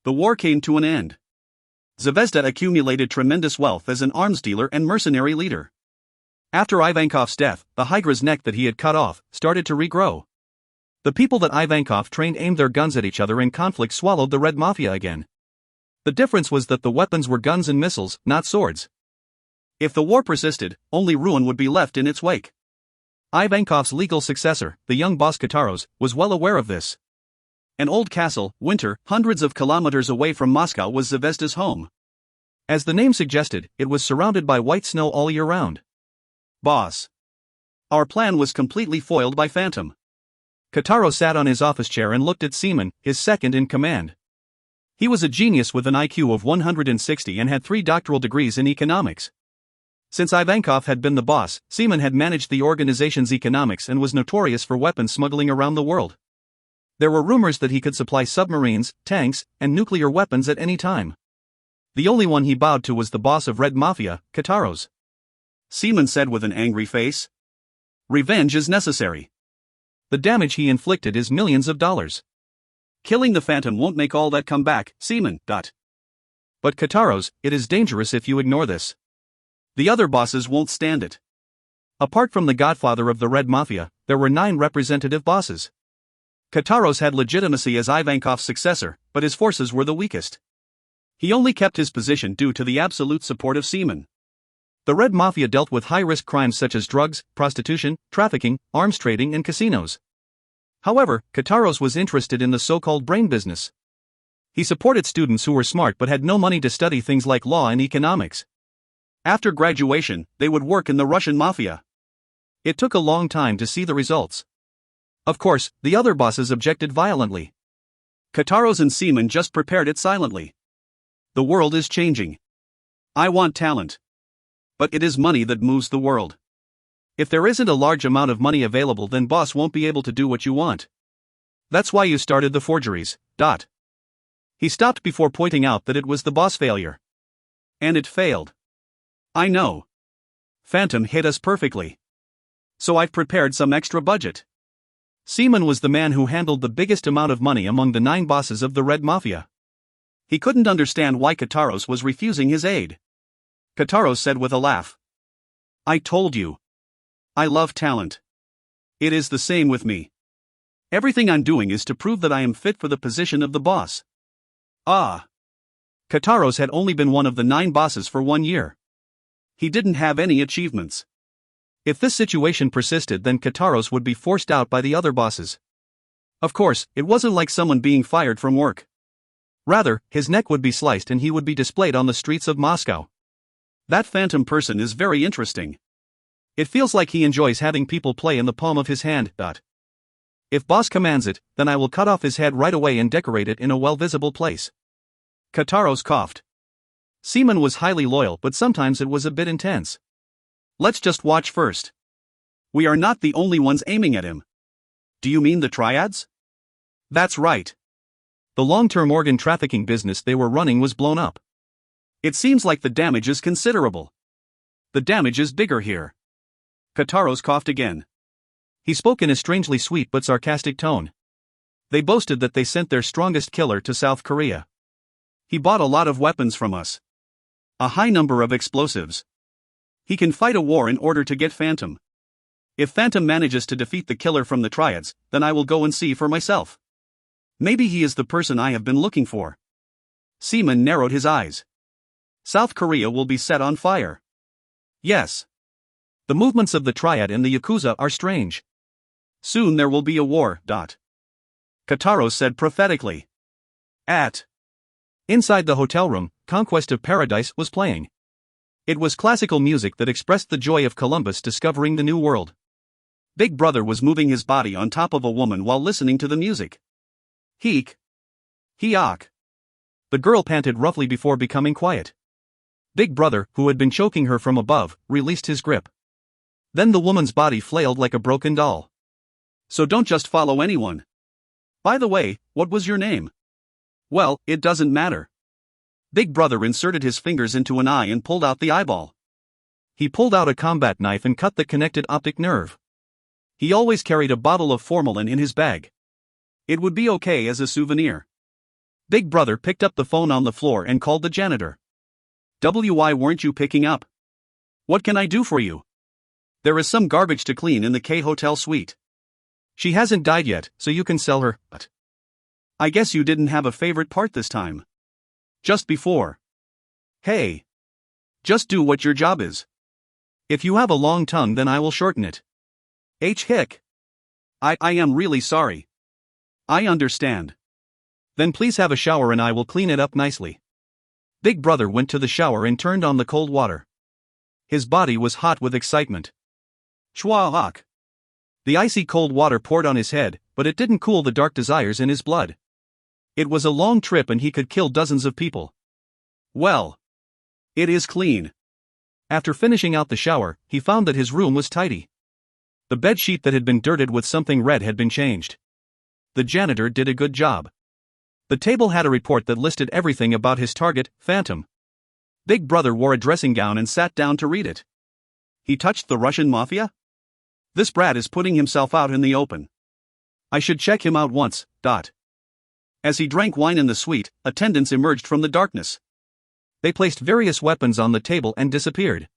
The war came to an end. Zvezda accumulated tremendous wealth as an arms dealer and mercenary leader. After Ivankov's death, the hydra's neck that he had cut off started to regrow. The people that Ivankov trained aimed their guns at each other in conflict swallowed the Red Mafia again. The difference was that the weapons were guns and missiles, not swords. If the war persisted, only ruin would be left in its wake. Ivankov's legal successor, the young boss Kataros, was well aware of this. An old castle, Winter, hundreds of kilometers away from Moscow, was Zvezda's home. As the name suggested, it was surrounded by white snow all year round. Boss. Our plan was completely foiled by Phantom. Kataros sat on his office chair and looked at Seaman, his second in command. He was a genius with an IQ of 160 and had 3 doctoral degrees in economics. Since Ivankov had been the boss, Seaman had managed the organization's economics and was notorious for weapons smuggling around the world. There were rumors that he could supply submarines, tanks, and nuclear weapons at any time. The only one he bowed to was the boss of Red Mafia, Kataros. Seaman said with an angry face. Revenge is necessary. The damage he inflicted is millions of dollars. Killing the Phantom won't make all that come back, Seaman. But Kataros, it is dangerous if you ignore this. The other bosses won't stand it. Apart from the godfather of the Red Mafia, there were 9 representative bosses. Kataros had legitimacy as Ivankov's successor, but his forces were the weakest. He only kept his position due to the absolute support of Seaman. The Red Mafia dealt with high-risk crimes such as drugs, prostitution, trafficking, arms trading and casinos. However, Kataros was interested in the so-called brain business. He supported students who were smart but had no money to study things like law and economics. After graduation, they would work in the Russian Mafia. It took a long time to see the results. Of course, the other bosses objected violently. Kataros and Seaman just prepared it silently. The world is changing. I want talent. But it is money that moves the world. If there isn't a large amount of money available, then boss won't be able to do what you want. That's why you started the forgeries. He stopped before pointing out that it was the boss failure. And it failed. I know. Phantom hit us perfectly. So I've prepared some extra budget. Seaman was the man who handled the biggest amount of money among the 9 bosses of the Red Mafia. He couldn't understand why Kataros was refusing his aid. Kataros said with a laugh. I told you. I love talent. It is the same with me. Everything I'm doing is to prove that I am fit for the position of the boss. Ah. Kataros had only been one of the 9 bosses for 1 year. He didn't have any achievements. If this situation persisted, then Kataros would be forced out by the other bosses. Of course, it wasn't like someone being fired from work. Rather, his neck would be sliced and he would be displayed on the streets of Moscow. That phantom person is very interesting. It feels like he enjoys having people play in the palm of his hand. If boss commands it, then I will cut off his head right away and decorate it in a well-visible place. Kataros coughed. Seaman was highly loyal, but sometimes it was a bit intense. Let's just watch first. We are not the only ones aiming at him. Do you mean the triads? That's right. The long-term organ trafficking business they were running was blown up. It seems like the damage is considerable. The damage is bigger here. Kataros coughed again. He spoke in a strangely sweet but sarcastic tone. They boasted that they sent their strongest killer to South Korea. He bought a lot of weapons from us. A high number of explosives. He can fight a war in order to get Phantom. If Phantom manages to defeat the killer from the triads, then I will go and see for myself. Maybe he is the person I have been looking for. Seaman narrowed his eyes. South Korea will be set on fire. Yes. The movements of the triad and the Yakuza are strange. Soon there will be a war. Kataros said prophetically. Inside the hotel room, Conquest of Paradise was playing. It was classical music that expressed the joy of Columbus discovering the new world. Big Brother was moving his body on top of a woman while listening to the music. Heek. Heok. The girl panted roughly before becoming quiet. Big Brother, who had been choking her from above, released his grip. Then the woman's body flailed like a broken doll. So don't just follow anyone. By the way, what was your name? Well, it doesn't matter. Big Brother inserted his fingers into an eye and pulled out the eyeball. He pulled out a combat knife and cut the connected optic nerve. He always carried a bottle of formalin in his bag. It would be okay as a souvenir. Big Brother picked up the phone on the floor and called the janitor. Why weren't you picking up? What can I do for you? There is some garbage to clean in the K Hotel suite. She hasn't died yet, so you can sell her, but I guess you didn't have a favorite part this time. Just before. Hey. Just do what your job is. If you have a long tongue, then I will shorten it. Hick. I am really sorry. I understand. Then please have a shower and I will clean it up nicely. Big Brother went to the shower and turned on the cold water. His body was hot with excitement. Schwahak. The icy cold water poured on his head, but it didn't cool the dark desires in his blood. It was a long trip and he could kill dozens of people. Well. It is clean. After finishing out the shower, he found that his room was tidy. The bedsheet that had been dirted with something red had been changed. The janitor did a good job. The table had a report that listed everything about his target, Phantom. Big Brother wore a dressing gown and sat down to read it. He touched the Russian mafia? This brat is putting himself out in the open. I should check him out once. As he drank wine in the suite, attendants emerged from the darkness. They placed various weapons on the table and disappeared.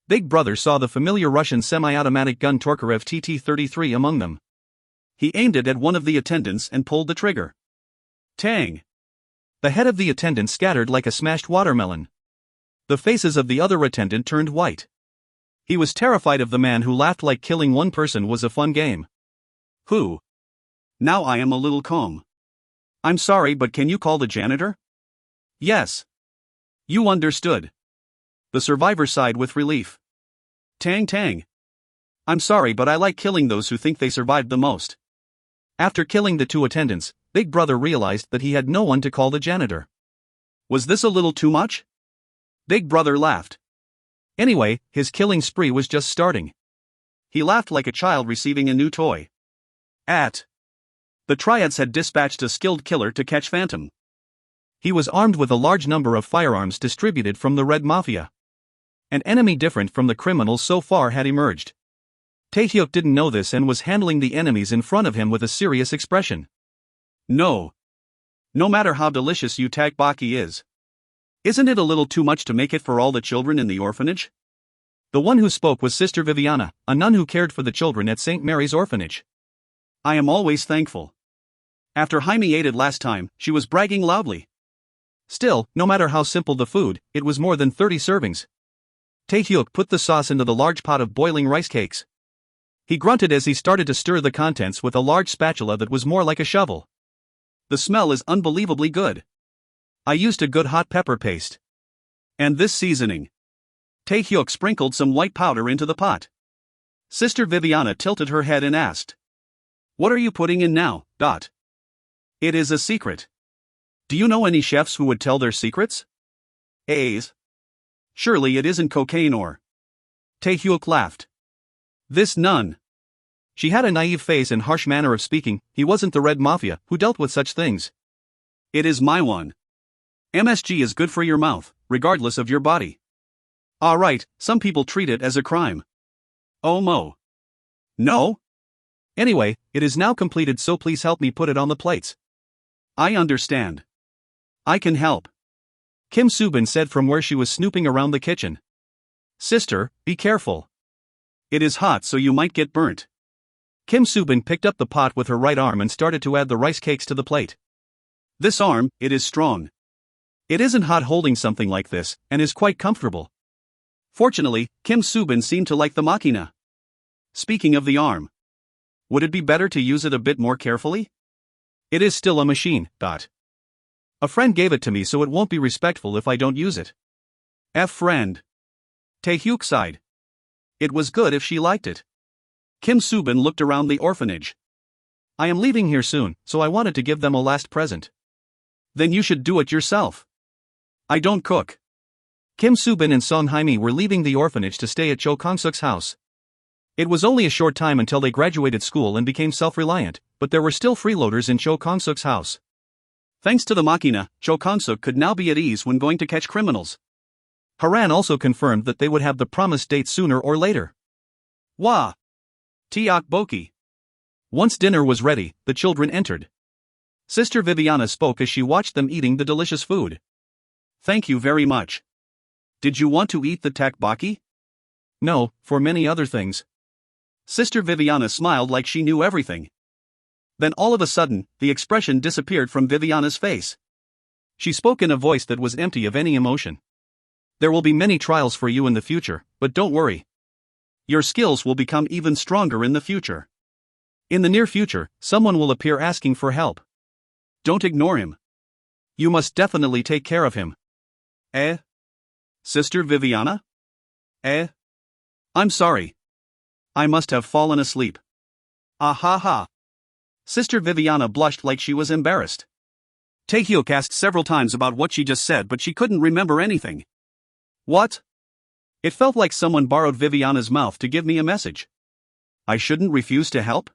Big Brother saw the familiar Russian semi-automatic gun Tokarev TT-33 among them. He aimed it at one of the attendants and pulled the trigger. Tang! The head of the attendant scattered like a smashed watermelon. The faces of the other attendant turned white. He was terrified of the man who laughed like killing one person was a fun game. Who? Now I am a little calm. I'm sorry, but can you call the janitor? Yes. You understood. The survivor sighed with relief. Tang. I'm sorry, but I like killing those who think they survived the most. After killing the 2 attendants, Big Brother realized that he had no one to call the janitor. Was this a little too much? Big Brother laughed. Anyway, his killing spree was just starting. He laughed like a child receiving a new toy. The Triads had dispatched a skilled killer to catch Phantom. He was armed with a large number of firearms distributed from the Red Mafia. An enemy different from the criminals so far had emerged. Taehyuk didn't know this and was handling the enemies in front of him with a serious expression. No matter how delicious tteokbokki is. Isn't it a little too much to make it for all the children in the orphanage? The one who spoke was Sister Viviana, a nun who cared for the children at St. Mary's Orphanage. I am always thankful. After Jaime ate it last time, she was bragging loudly. Still, no matter how simple the food, it was more than 30 servings. Taehyuk put the sauce into the large pot of boiling rice cakes. He grunted as he started to stir the contents with a large spatula that was more like a shovel. The smell is unbelievably good. I used a good hot pepper paste. And this seasoning. Taehyuk sprinkled some white powder into the pot. Sister Viviana tilted her head and asked, "What are you putting in now, Dot?" "It is a secret." "Do you know any chefs who would tell their secrets?" "A's. Surely it isn't cocaine or..." Taehyuk laughed. This nun. She had a naive face and harsh manner of speaking. He wasn't the Red Mafia who dealt with such things. "It is my one. MSG is good for your mouth, regardless of your body." Right, some people treat it as a crime. Oh mo. No? Anyway, it is now completed, so please help me put it on the plates. I understand. I can help. Kim Subin said from where she was snooping around the kitchen. Sister, be careful. It is hot, so you might get burnt. Kim Subin picked up the pot with her right arm and started to add the rice cakes to the plate. This arm, it is strong. It isn't hot holding something like this, and is quite comfortable. Fortunately, Kim Subin seemed to like the machina. Speaking of the arm, would it be better to use it a bit more carefully? It is still a machine, Dot. A friend gave it to me, so it won't be respectful if I don't use it. Friend. Taehyuk sighed. It was good if she liked it. Kim Subin looked around the orphanage. I am leaving here soon, so I wanted to give them a last present. Then you should do it yourself. I don't cook. Kim Subin and Song Jaime were leaving the orphanage to stay at Cho Kong-suk's house. It was only a short time until they graduated school and became self-reliant, but there were still freeloaders in Cho Kong-suk's house. Thanks to the machina, Cho Kong-suk could now be at ease when going to catch criminals. Haran also confirmed that they would have the promised date sooner or later. Wah! Tiak Boki. Once dinner was ready, the children entered. Sister Viviana spoke as she watched them eating the delicious food. Thank you very much. Did you want to eat the takbaki? No, for many other things. Sister Viviana smiled like she knew everything. Then all of a sudden, the expression disappeared from Viviana's face. She spoke in a voice that was empty of any emotion. There will be many trials for you in the future, but don't worry. Your skills will become even stronger in the future. In the near future, someone will appear asking for help. Don't ignore him. You must definitely take care of him. Sister Viviana? I'm sorry. I must have fallen asleep. Ah ha ha. Sister Viviana blushed like she was embarrassed. Taehyuk asked several times about what she just said, but she couldn't remember anything. What? It felt like someone borrowed Viviana's mouth to give me a message. I shouldn't refuse to help?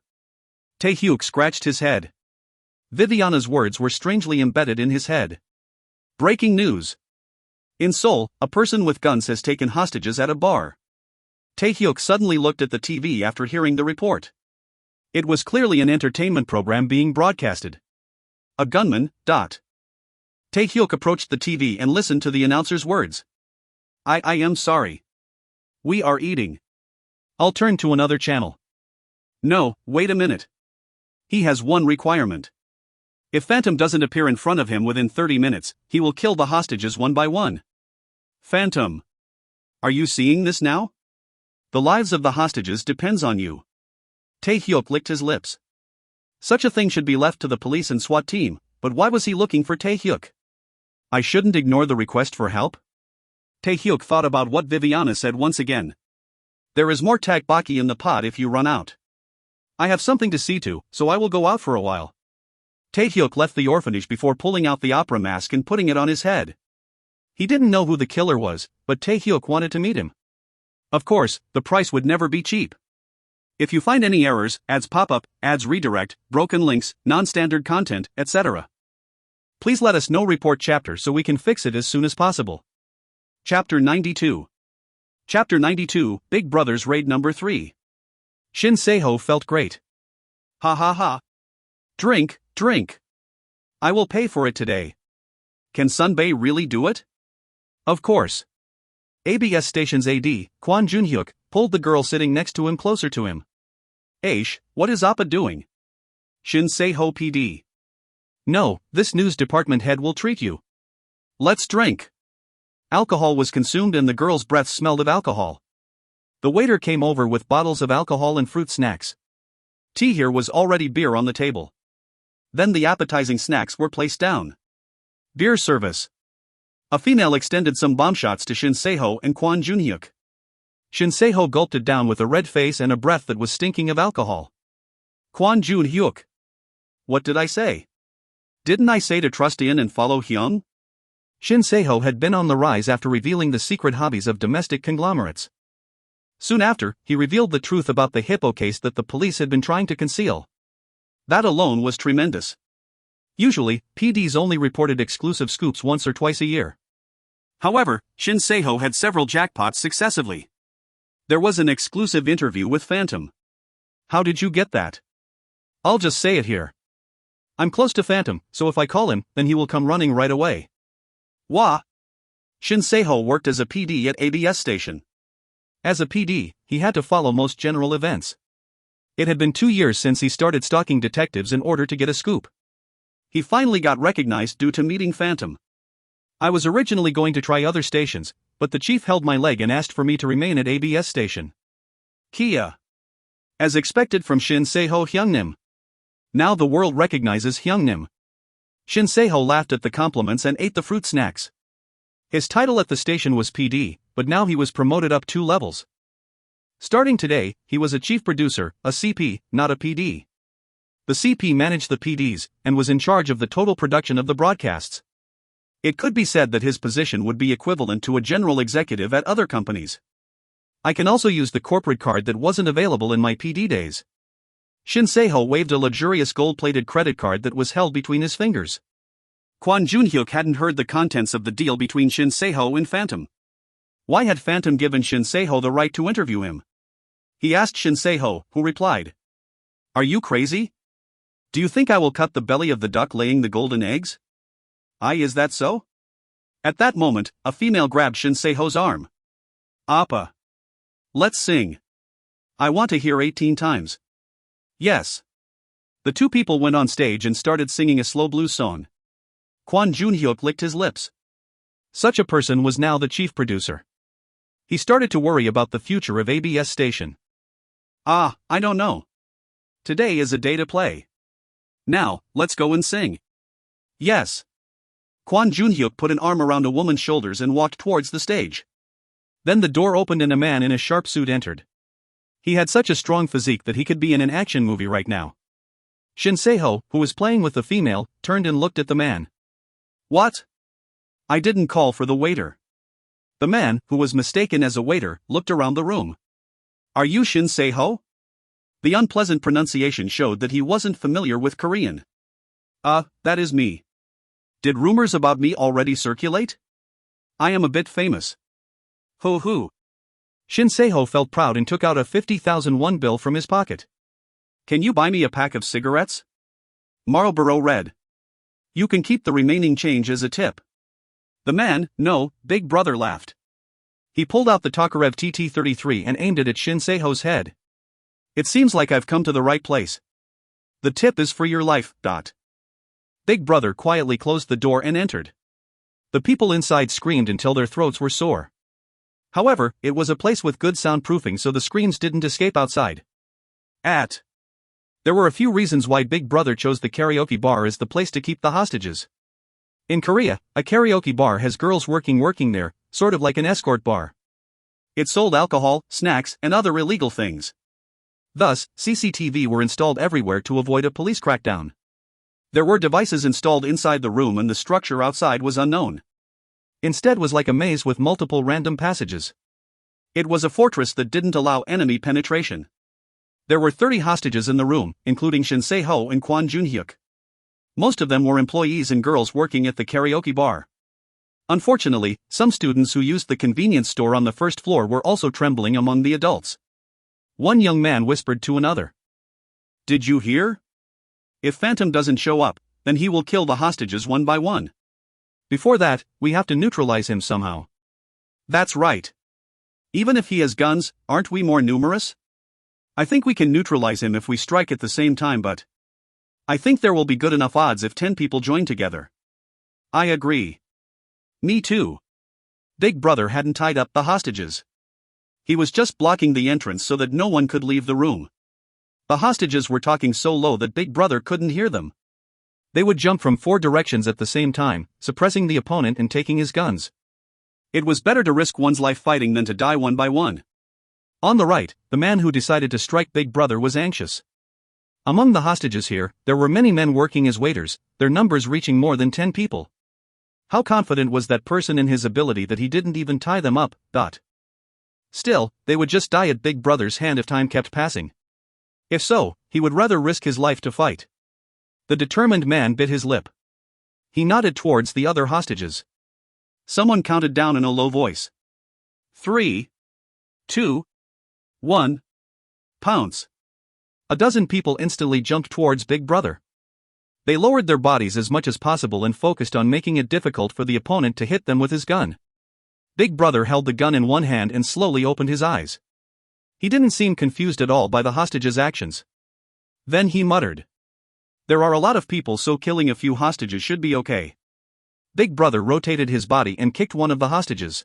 Taehyuk scratched his head. Viviana's words were strangely embedded in his head. Breaking news. In Seoul, a person with guns has taken hostages at a bar. Taehyuk suddenly looked at the TV after hearing the report. It was clearly an entertainment program being broadcasted. A gunman. Taehyuk approached the TV and listened to the announcer's words. I am sorry. We are eating. I'll turn to another channel. No, wait a minute. He has one requirement. If Phantom doesn't appear in front of him within 30 minutes, he will kill the hostages one by one. Phantom. Are you seeing this now? The lives of the hostages depends on you. Taehyuk licked his lips. Such a thing should be left to the police and SWAT team, but why was he looking for Taehyuk? I shouldn't ignore the request for help? Taehyuk thought about what Viviana said once again. There is more takbaki in the pot if you run out. I have something to see to, so I will go out for a while. Taehyuk left the orphanage before pulling out the opera mask and putting it on his head. He didn't know who the killer was, but Taehyuk wanted to meet him. Of course, the price would never be cheap. If you find any errors, ads pop up, ads redirect, broken links, non-standard content, etc., please let us know. Report chapter so we can fix it as soon as possible. Chapter 92. Chapter 92, Big Brother's Raid Number 3. Shin Seiho felt great. Ha ha ha. Drink, drink. I will pay for it today. Can Sunbae really do it? Of course. ABS station's AD, Kwon Junhyuk, pulled the girl sitting next to him closer to him. Aish, what is Appa doing? Shin Se-ho PD. No, this news department head will treat you. Let's drink. Alcohol was consumed and the girl's breath smelled of alcohol. The waiter came over with bottles of alcohol and fruit snacks. Tea here was already beer on the table. Then the appetizing snacks were placed down. Beer service. A female extended some bomb shots to Shin Se-ho and Kwon Junhyuk. Shin Se-ho gulped it down with a red face and a breath that was stinking of alcohol. Kwon Junhyuk. What did I say? Didn't I say to trust in and follow Hyung? Shin Se-ho had been on the rise after revealing the secret hobbies of domestic conglomerates. Soon after, he revealed the truth about the hippo case that the police had been trying to conceal. That alone was tremendous. Usually, PDs only reported exclusive scoops once or twice a year. However, Shin Se-ho had several jackpots successively. There was an exclusive interview with Phantom. How did you get that? I'll just say it here. I'm close to Phantom, so if I call him, then he will come running right away. Wah! Shin Se-ho worked as a PD at ABS station. As a PD, he had to follow most general events. It had been 2 years since he started stalking detectives in order to get a scoop. He finally got recognized due to meeting Phantom. I was originally going to try other stations, but the chief held my leg and asked for me to remain at ABS station. Kia. As expected from Shin Se-ho Hyungnim. Now the world recognizes Hyungnim. Shin Se-ho laughed at the compliments and ate the fruit snacks. His title at the station was PD, but now he was promoted up 2 levels. Starting today, he was a chief producer, a CP, not a PD. The CP managed the PDs, and was in charge of the total production of the broadcasts. It could be said that his position would be equivalent to a general executive at other companies. I can also use the corporate card that wasn't available in my PD days. Shin Se-ho waved a luxurious gold-plated credit card that was held between his fingers. Kwon Junhyuk hadn't heard the contents of the deal between Shin Se-ho and Phantom. Why had Phantom given Shin Se-ho the right to interview him? He asked Shin Se-ho, who replied, "Are you crazy? Do you think I will cut the belly of the duck laying the golden eggs? Is that so?" At that moment, a female grabbed Shin Se-ho's arm. Appa. Let's sing. I want to hear 18 times. Yes. The 2 people went on stage and started singing a slow blues song. Kwon Junhyuk licked his lips. Such a person was now the chief producer. He started to worry about the future of ABS station. I don't know. Today is a day to play. Now, let's go and sing. Yes. Kwon Junhyuk put an arm around a woman's shoulders and walked towards the stage. Then the door opened and a man in a sharp suit entered. He had such a strong physique that he could be in an action movie right now. Shin Se-ho, who was playing with the female, turned and looked at the man. What? I didn't call for the waiter. The man, who was mistaken as a waiter, looked around the room. Are you Shin Se-ho? The unpleasant pronunciation showed that he wasn't familiar with Korean. That is me. Did rumors about me already circulate? I am a bit famous. Hoo. Shin Se-ho felt proud and took out a 50,000 won bill from his pocket. Can you buy me a pack of cigarettes? Marlboro Red. You can keep the remaining change as a tip. The man, no, Big Brother laughed. He pulled out the Tokarev TT-33 and aimed it at Shin Se-ho's head. It seems like I've come to the right place. The tip is for your life. Big Brother quietly closed the door and entered. The people inside screamed until their throats were sore. However, it was a place with good soundproofing so the screams didn't escape outside. There were a few reasons why Big Brother chose the karaoke bar as the place to keep the hostages. In Korea, a karaoke bar has girls working there, sort of like an escort bar. It sold alcohol, snacks, and other illegal things. Thus, CCTV were installed everywhere to avoid a police crackdown. There were devices installed inside the room and the structure outside was unknown. Instead was like a maze with multiple random passages. It was a fortress that didn't allow enemy penetration. There were 30 hostages in the room, including Shin Se-ho and Kwon Junhyuk. Most of them were employees and girls working at the karaoke bar. Unfortunately, some students who used the convenience store on the first floor were also trembling among the adults. One young man whispered to another. Did you hear? If Phantom doesn't show up, then he will kill the hostages one by one. Before that, we have to neutralize him somehow. That's right. Even if he has guns, aren't we more numerous? I think we can neutralize him if we strike at the same time, but I think there will be good enough odds if 10 people join together. I agree. Me too. Big Brother hadn't tied up the hostages. He was just blocking the entrance so that no one could leave the room. The hostages were talking so low that Big Brother couldn't hear them. They would jump from 4 directions at the same time, suppressing the opponent and taking his guns. It was better to risk one's life fighting than to die one by one. On the right, the man who decided to strike Big Brother was anxious. Among the hostages here, there were many men working as waiters, their numbers reaching more than 10 people. How confident was that person in his ability that he didn't even tie them up? Still, they would just die at Big Brother's hand if time kept passing. If so, he would rather risk his life to fight. The determined man bit his lip. He nodded towards the other hostages. Someone counted down in a low voice. 3, 2, 1. Pounce. A dozen people instantly jumped towards Big Brother. They lowered their bodies as much as possible and focused on making it difficult for the opponent to hit them with his gun. Big Brother held the gun in one hand and slowly opened his eyes. He didn't seem confused at all by the hostages' actions. Then he muttered. There are a lot of people, so killing a few hostages should be okay. Big Brother rotated his body and kicked one of the hostages.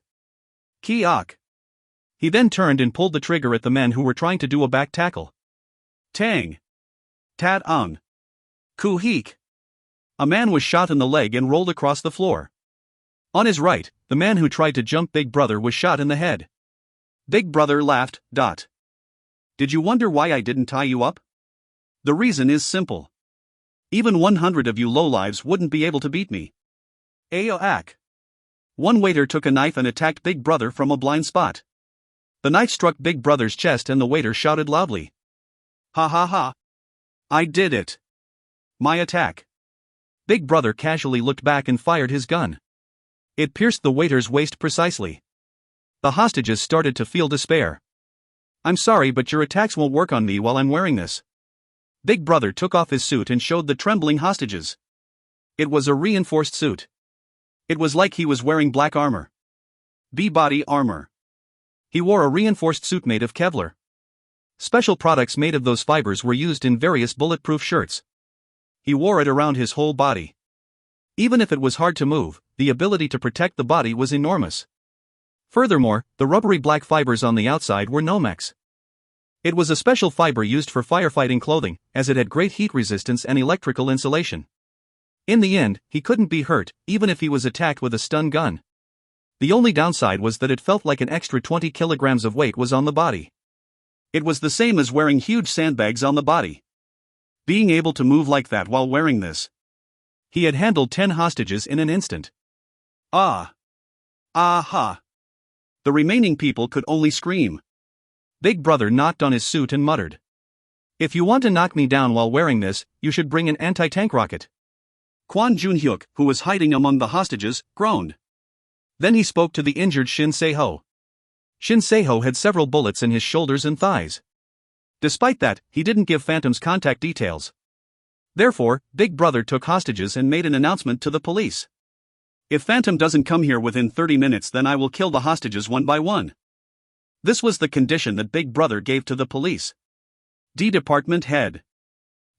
Kiak. He then turned and pulled the trigger at the men who were trying to do a back tackle. Tang. Tat ang. Kuhik. A man was shot in the leg and rolled across the floor. On his right, the man who tried to jump Big Brother was shot in the head. Big Brother laughed. Did you wonder why I didn't tie you up? The reason is simple. Even 100 of you lowlives wouldn't be able to beat me. Ayoak. One waiter took a knife and attacked Big Brother from a blind spot. The knife struck Big Brother's chest and the waiter shouted loudly. Ha ha ha. I did it. My attack. Big Brother casually looked back and fired his gun. It pierced the waiter's waist precisely. The hostages started to feel despair. I'm sorry, but your attacks won't work on me while I'm wearing this. Big Brother took off his suit and showed the trembling hostages. It was a reinforced suit. It was like he was wearing black armor. B-body armor. He wore a reinforced suit made of Kevlar. Special products made of those fibers were used in various bulletproof shirts. He wore it around his whole body. Even if it was hard to move, the ability to protect the body was enormous. Furthermore, the rubbery black fibers on the outside were Nomex. It was a special fiber used for firefighting clothing, as it had great heat resistance and electrical insulation. In the end, he couldn't be hurt, even if he was attacked with a stun gun. The only downside was that it felt like an extra 20 kilograms of weight was on the body. It was the same as wearing huge sandbags on the body. Being able to move like that while wearing this. He had handled 10 hostages in an instant. Ah. Aha. The remaining people could only scream. Big Brother knocked on his suit and muttered. If you want to knock me down while wearing this, you should bring an anti-tank rocket. Kwon Junhyuk, who was hiding among the hostages, groaned. Then he spoke to the injured Shin Se-ho. Shin Se-ho had several bullets in his shoulders and thighs. Despite that, he didn't give Phantom's contact details. Therefore, Big Brother took hostages and made an announcement to the police. If Phantom doesn't come here within 30 minutes, then I will kill the hostages one by one. This was the condition that Big Brother gave to the police. Department head.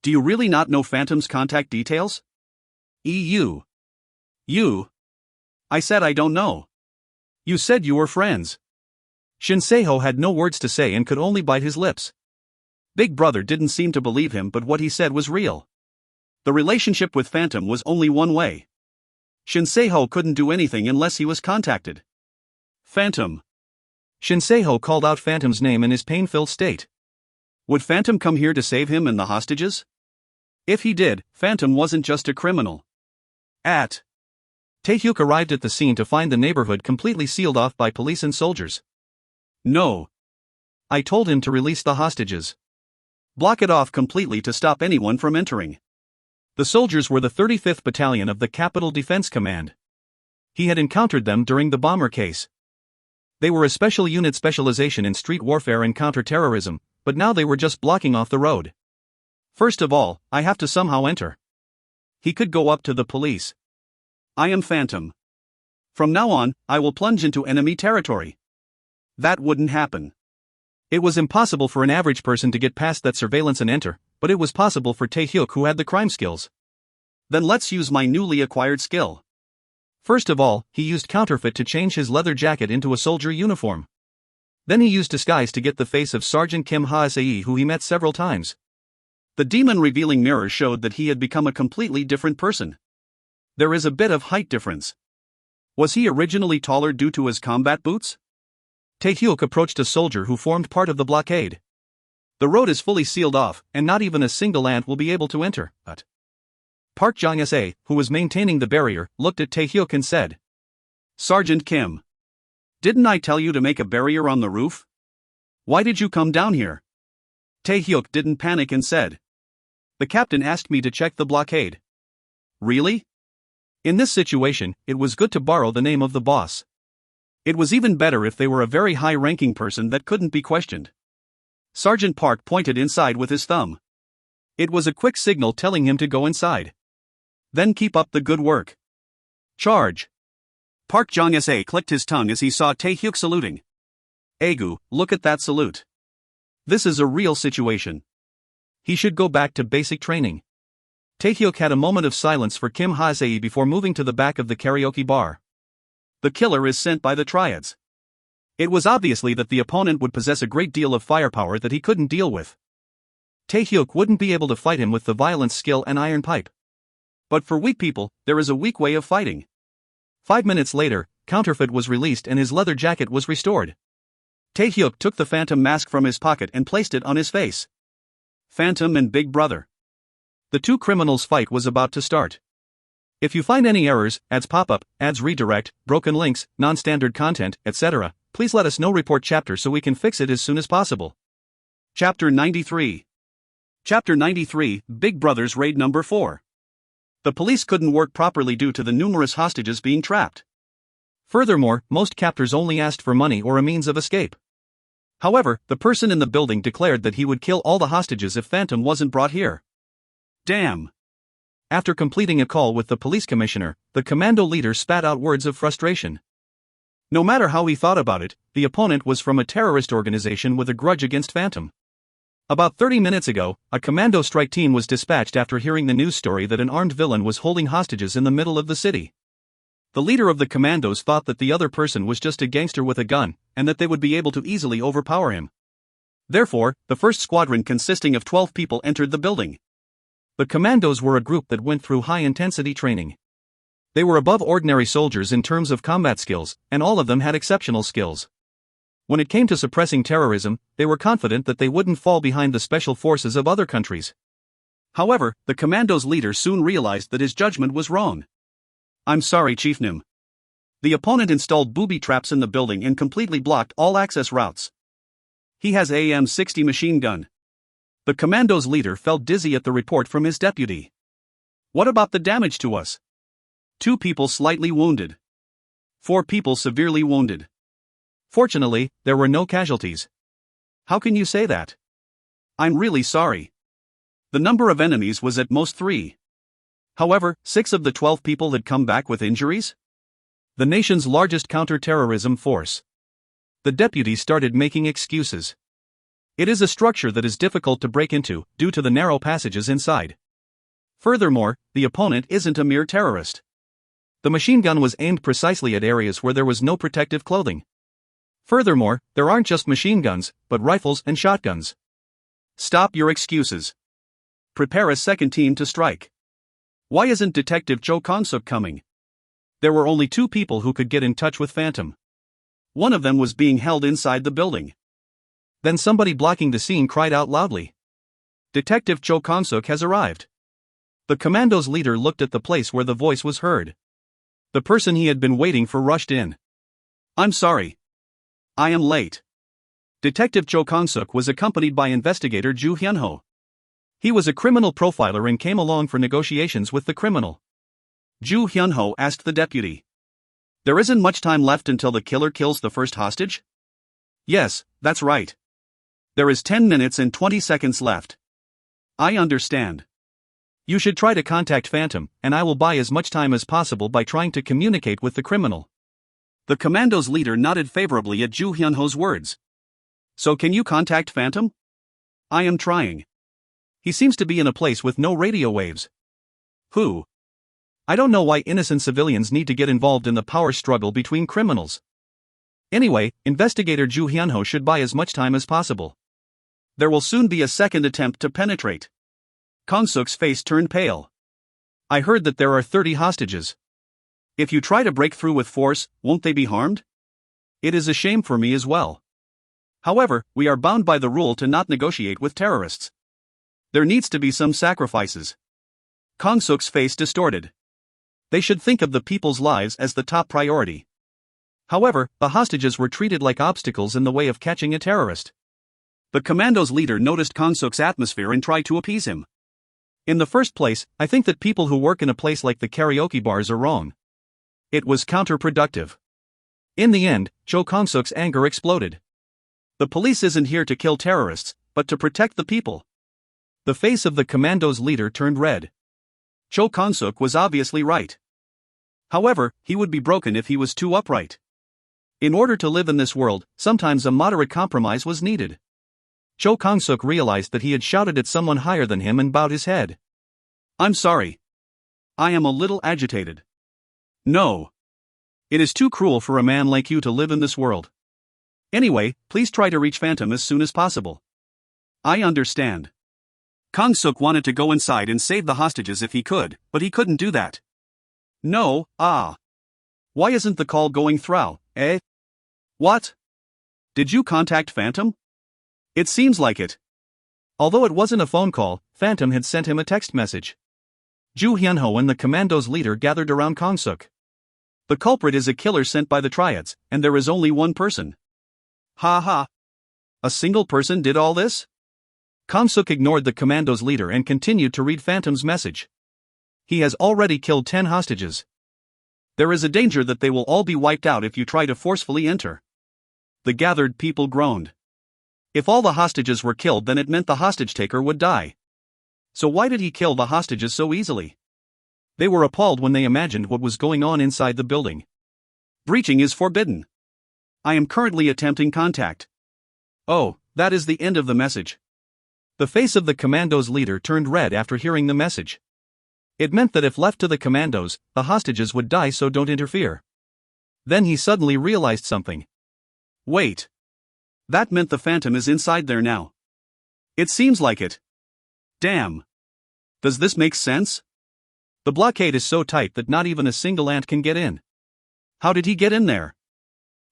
Do you really not know Phantom's contact details? You. I said I don't know. You said you were friends. Shin Se-ho had no words to say and could only bite his lips. Big Brother didn't seem to believe him, but what he said was real. The relationship with Phantom was only one way. Shin Se-ho couldn't do anything unless he was contacted. Phantom. Shin Se-ho called out Phantom's name in his pain-filled state. Would Phantom come here to save him and the hostages? If he did, Phantom wasn't just a criminal. Taehyuk arrived at the scene to find the neighborhood completely sealed off by police and soldiers. No. I told him to release the hostages. Block it off completely to stop anyone from entering. The soldiers were the 35th Battalion of the Capital Defense Command. He had encountered them during the bomber case. They were a special unit specialization in street warfare and counter-terrorism, but now they were just blocking off the road. First of all, I have to somehow enter. He could go up to the police. I am Phantom. From now on, I will plunge into enemy territory. That wouldn't happen. It was impossible for an average person to get past that surveillance and enter, but it was possible for Tae-hyuk, who had the crime skills. Then let's use my newly acquired skill. First of all, he used counterfeit to change his leather jacket into a soldier uniform. Then he used disguise to get the face of Sergeant Kim Ha-se, who he met several times. The demon-revealing mirror showed that he had become a completely different person. There is a bit of height difference. Was he originally taller due to his combat boots? Tae-hyuk approached a soldier who formed part of the blockade. The road is fully sealed off, and not even a single ant will be able to enter, but Park Jong-se, who was maintaining the barrier, looked at Tae-hyuk and said, "Sergeant Kim, didn't I tell you to make a barrier on the roof? Why did you come down here?" Tae-hyuk didn't panic and said, "The captain asked me to check the blockade." Really? In this situation, it was good to borrow the name of the boss. It was even better if they were a very high-ranking person that couldn't be questioned. Sergeant Park pointed inside with his thumb. It was a quick signal telling him to go inside. Then keep up the good work. Charge. Park Jong-se clicked his tongue as he saw Tae-hyuk saluting. Agu, look at that salute. This is a real situation. He should go back to basic training. Tae-hyuk had a moment of silence for Kim Ha-se before moving to the back of the karaoke bar. The killer is sent by the triads. It was obviously that the opponent would possess a great deal of firepower that he couldn't deal with. Tae-hyuk wouldn't be able to fight him with the violence skill and iron pipe. But for weak people, there is a weak way of fighting. 5 minutes later, counterfeit was released and his leather jacket was restored. Tae-hyuk took the phantom mask from his pocket and placed it on his face. Phantom and Big Brother. The two criminals' fight was about to start. If you find any errors, ads pop up, ads redirect, broken links, non-standard content, etc., please let us know. Report chapter so we can fix it as soon as possible. Chapter 93. Chapter 93, Big Brother's Raid Number 4. The police couldn't work properly due to the numerous hostages being trapped. Furthermore, most captors only asked for money or a means of escape. However, the person in the building declared that he would kill all the hostages if Phantom wasn't brought here. Damn. After completing a call with the police commissioner, the commando leader spat out words of frustration. No matter how he thought about it, the opponent was from a terrorist organization with a grudge against Phantom. About 30 minutes ago, a commando strike team was dispatched after hearing the news story that an armed villain was holding hostages in the middle of the city. The leader of the commandos thought that the other person was just a gangster with a gun, and that they would be able to easily overpower him. Therefore, the first squadron consisting of 12 people entered the building. The commandos were a group that went through high-intensity training. They were above ordinary soldiers in terms of combat skills, and all of them had exceptional skills. When it came to suppressing terrorism, they were confident that they wouldn't fall behind the special forces of other countries. However, the commandos' leader soon realized that his judgment was wrong. "I'm sorry, Chief Nim. The opponent installed booby traps in the building and completely blocked all access routes. He has AM-60 machine gun." The commandos' leader felt dizzy at the report from his deputy. "What about the damage to us?" 2 people slightly wounded. 4 people severely wounded. Fortunately, there were no casualties. "How can you say that?" "I'm really sorry. The number of enemies was at most 3. However, 6 of the 12 people had come back with injuries. The nation's largest counter-terrorism force." The deputy started making excuses. It is a structure that is difficult to break into, due to the narrow passages inside. Furthermore, the opponent isn't a mere terrorist. The machine gun was aimed precisely at areas where there was no protective clothing. Furthermore, there aren't just machine guns, but rifles and shotguns. Stop your excuses. Prepare a second team to strike. Why isn't Detective Cho Konsuk coming? There were only 2 people who could get in touch with Phantom. One of them was being held inside the building. Then somebody blocking the scene cried out loudly. "Detective Cho Konsuk has arrived." The commando's leader looked at the place where the voice was heard. The person he had been waiting for rushed in. "I'm sorry. I am late." Detective Cho Konsuk was accompanied by investigator Ju Hyunho. He was a criminal profiler and came along for negotiations with the criminal. Ju Hyunho asked the deputy, "There isn't much time left until the killer kills the first hostage?" "Yes, that's right. There is 10 minutes and 20 seconds left." "I understand. You should try to contact Phantom, and I will buy as much time as possible by trying to communicate with the criminal." The commando's leader nodded favorably at Ju Hyunho's words. So can you contact Phantom? I am trying. He seems to be in a place with no radio waves. Who? I don't know why innocent civilians need to get involved in the power struggle between criminals. Anyway, investigator Ju Hyunho should buy as much time as possible. There will soon be a second attempt to penetrate. Kong-suk's face turned pale. I heard that there are 30 hostages. If you try to break through with force, won't they be harmed? It is a shame for me as well. However, we are bound by the rule to not negotiate with terrorists. There needs to be some sacrifices. Kong-suk's face distorted. They should think of the people's lives as the top priority. However, the hostages were treated like obstacles in the way of catching a terrorist. The commando's leader noticed Kong-suk's atmosphere and tried to appease him. In the first place, I think that people who work in a place like the karaoke bars are wrong. It was counterproductive. In the end, Cho Kong-suk's anger exploded. The police isn't here to kill terrorists, but to protect the people. The face of the commando's leader turned red. Cho Kong-suk was obviously right. However, he would be broken if he was too upright. In order to live in this world, sometimes a moderate compromise was needed. Cho Kong-suk realized that he had shouted at someone higher than him and bowed his head. I'm sorry. I am a little agitated. No. It is too cruel for a man like you to live in this world. Anyway, please try to reach Phantom as soon as possible. I understand. Kong-suk wanted to go inside and save the hostages if he could, but he couldn't do that. No, Why isn't the call going through, eh? What? Did you contact Phantom? It seems like it. Although it wasn't a phone call, Phantom had sent him a text message. Ju Hyunho and the commando's leader gathered around Kong-suk. The culprit is a killer sent by the triads, and there is only one person. Ha ha. A single person did all this? Kong-suk ignored the commando's leader and continued to read Phantom's message. He has already killed 10 hostages. There is a danger that they will all be wiped out if you try to forcefully enter. The gathered people groaned. If all the hostages were killed, then it meant the hostage-taker would die. So why did he kill the hostages so easily? They were appalled when they imagined what was going on inside the building. Breaching is forbidden. I am currently attempting contact. Oh, that is the end of the message. The face of the commando's leader turned red after hearing the message. It meant that if left to the commandos, the hostages would die, so don't interfere. Then he suddenly realized something. Wait. That meant the Phantom is inside there now. It seems like it. Damn. Does this make sense? The blockade is so tight that not even a single ant can get in. How did he get in there?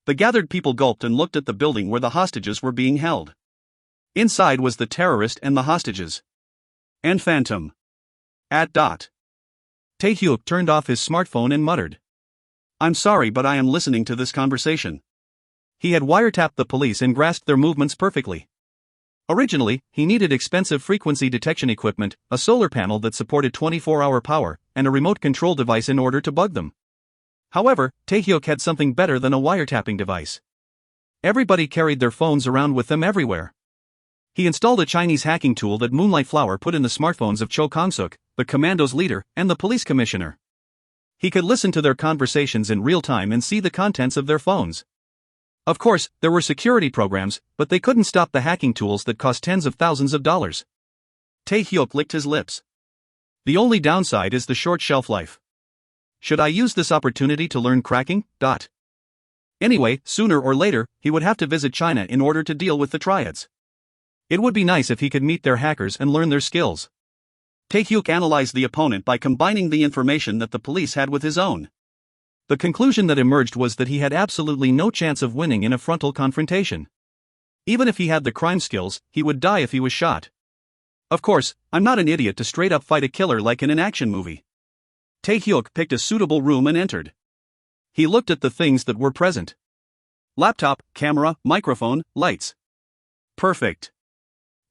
The gathered people gulped and looked at the building where the hostages were being held. Inside was the terrorist and the hostages. And Phantom. Tae-hyuk turned off his smartphone and muttered. I'm sorry, but I am listening to this conversation. He had wiretapped the police and grasped their movements perfectly. Originally, he needed expensive frequency detection equipment, a solar panel that supported 24-hour power, and a remote control device in order to bug them. However, Tae-hyuk had something better than a wiretapping device. Everybody carried their phones around with them everywhere. He installed a Chinese hacking tool that Moonlight Flower put in the smartphones of Cho Kong-suk, the commando's leader, and the police commissioner. He could listen to their conversations in real time and see the contents of their phones. Of course, there were security programs, but they couldn't stop the hacking tools that cost tens of thousands of dollars. Tae-hyuk licked his lips. The only downside is the short shelf life. Should I use this opportunity to learn cracking? Anyway, sooner or later, he would have to visit China in order to deal with the triads. It would be nice if he could meet their hackers and learn their skills. Tae-hyuk analyzed the opponent by combining the information that the police had with his own. The conclusion that emerged was that he had absolutely no chance of winning in a frontal confrontation. Even if he had the crime skills, he would die if he was shot. Of course, I'm not an idiot to straight up fight a killer like in an action movie. Tae-hyuk picked a suitable room and entered. He looked at the things that were present. Laptop, camera, microphone, lights. Perfect.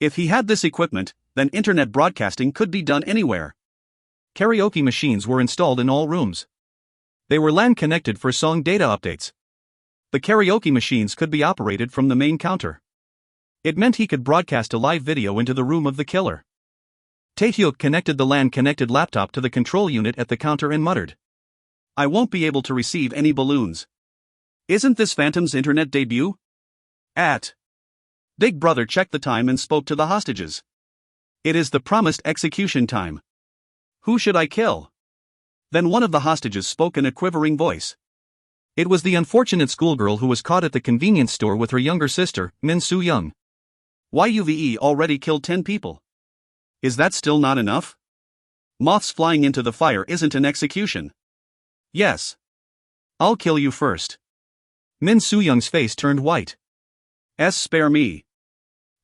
If he had this equipment, then internet broadcasting could be done anywhere. Karaoke machines were installed in all rooms. They were LAN connected for song data updates. The karaoke machines could be operated from the main counter. It meant he could broadcast a live video into the room of the killer. Tae-hyuk connected the LAN connected laptop to the control unit at the counter and muttered. I won't be able to receive any balloons. Isn't this Phantom's internet debut? At. Big Brother checked the time and spoke to the hostages. It is the promised execution time. Who should I kill? Then one of the hostages spoke in a quivering voice. It was the unfortunate schoolgirl who was caught at the convenience store with her younger sister, Min Soo-young. YUVE already killed 10 people. Is that still not enough? Moths flying into the fire isn't an execution. Yes. I'll kill you first. Min Soo-young's face turned white. Spare me.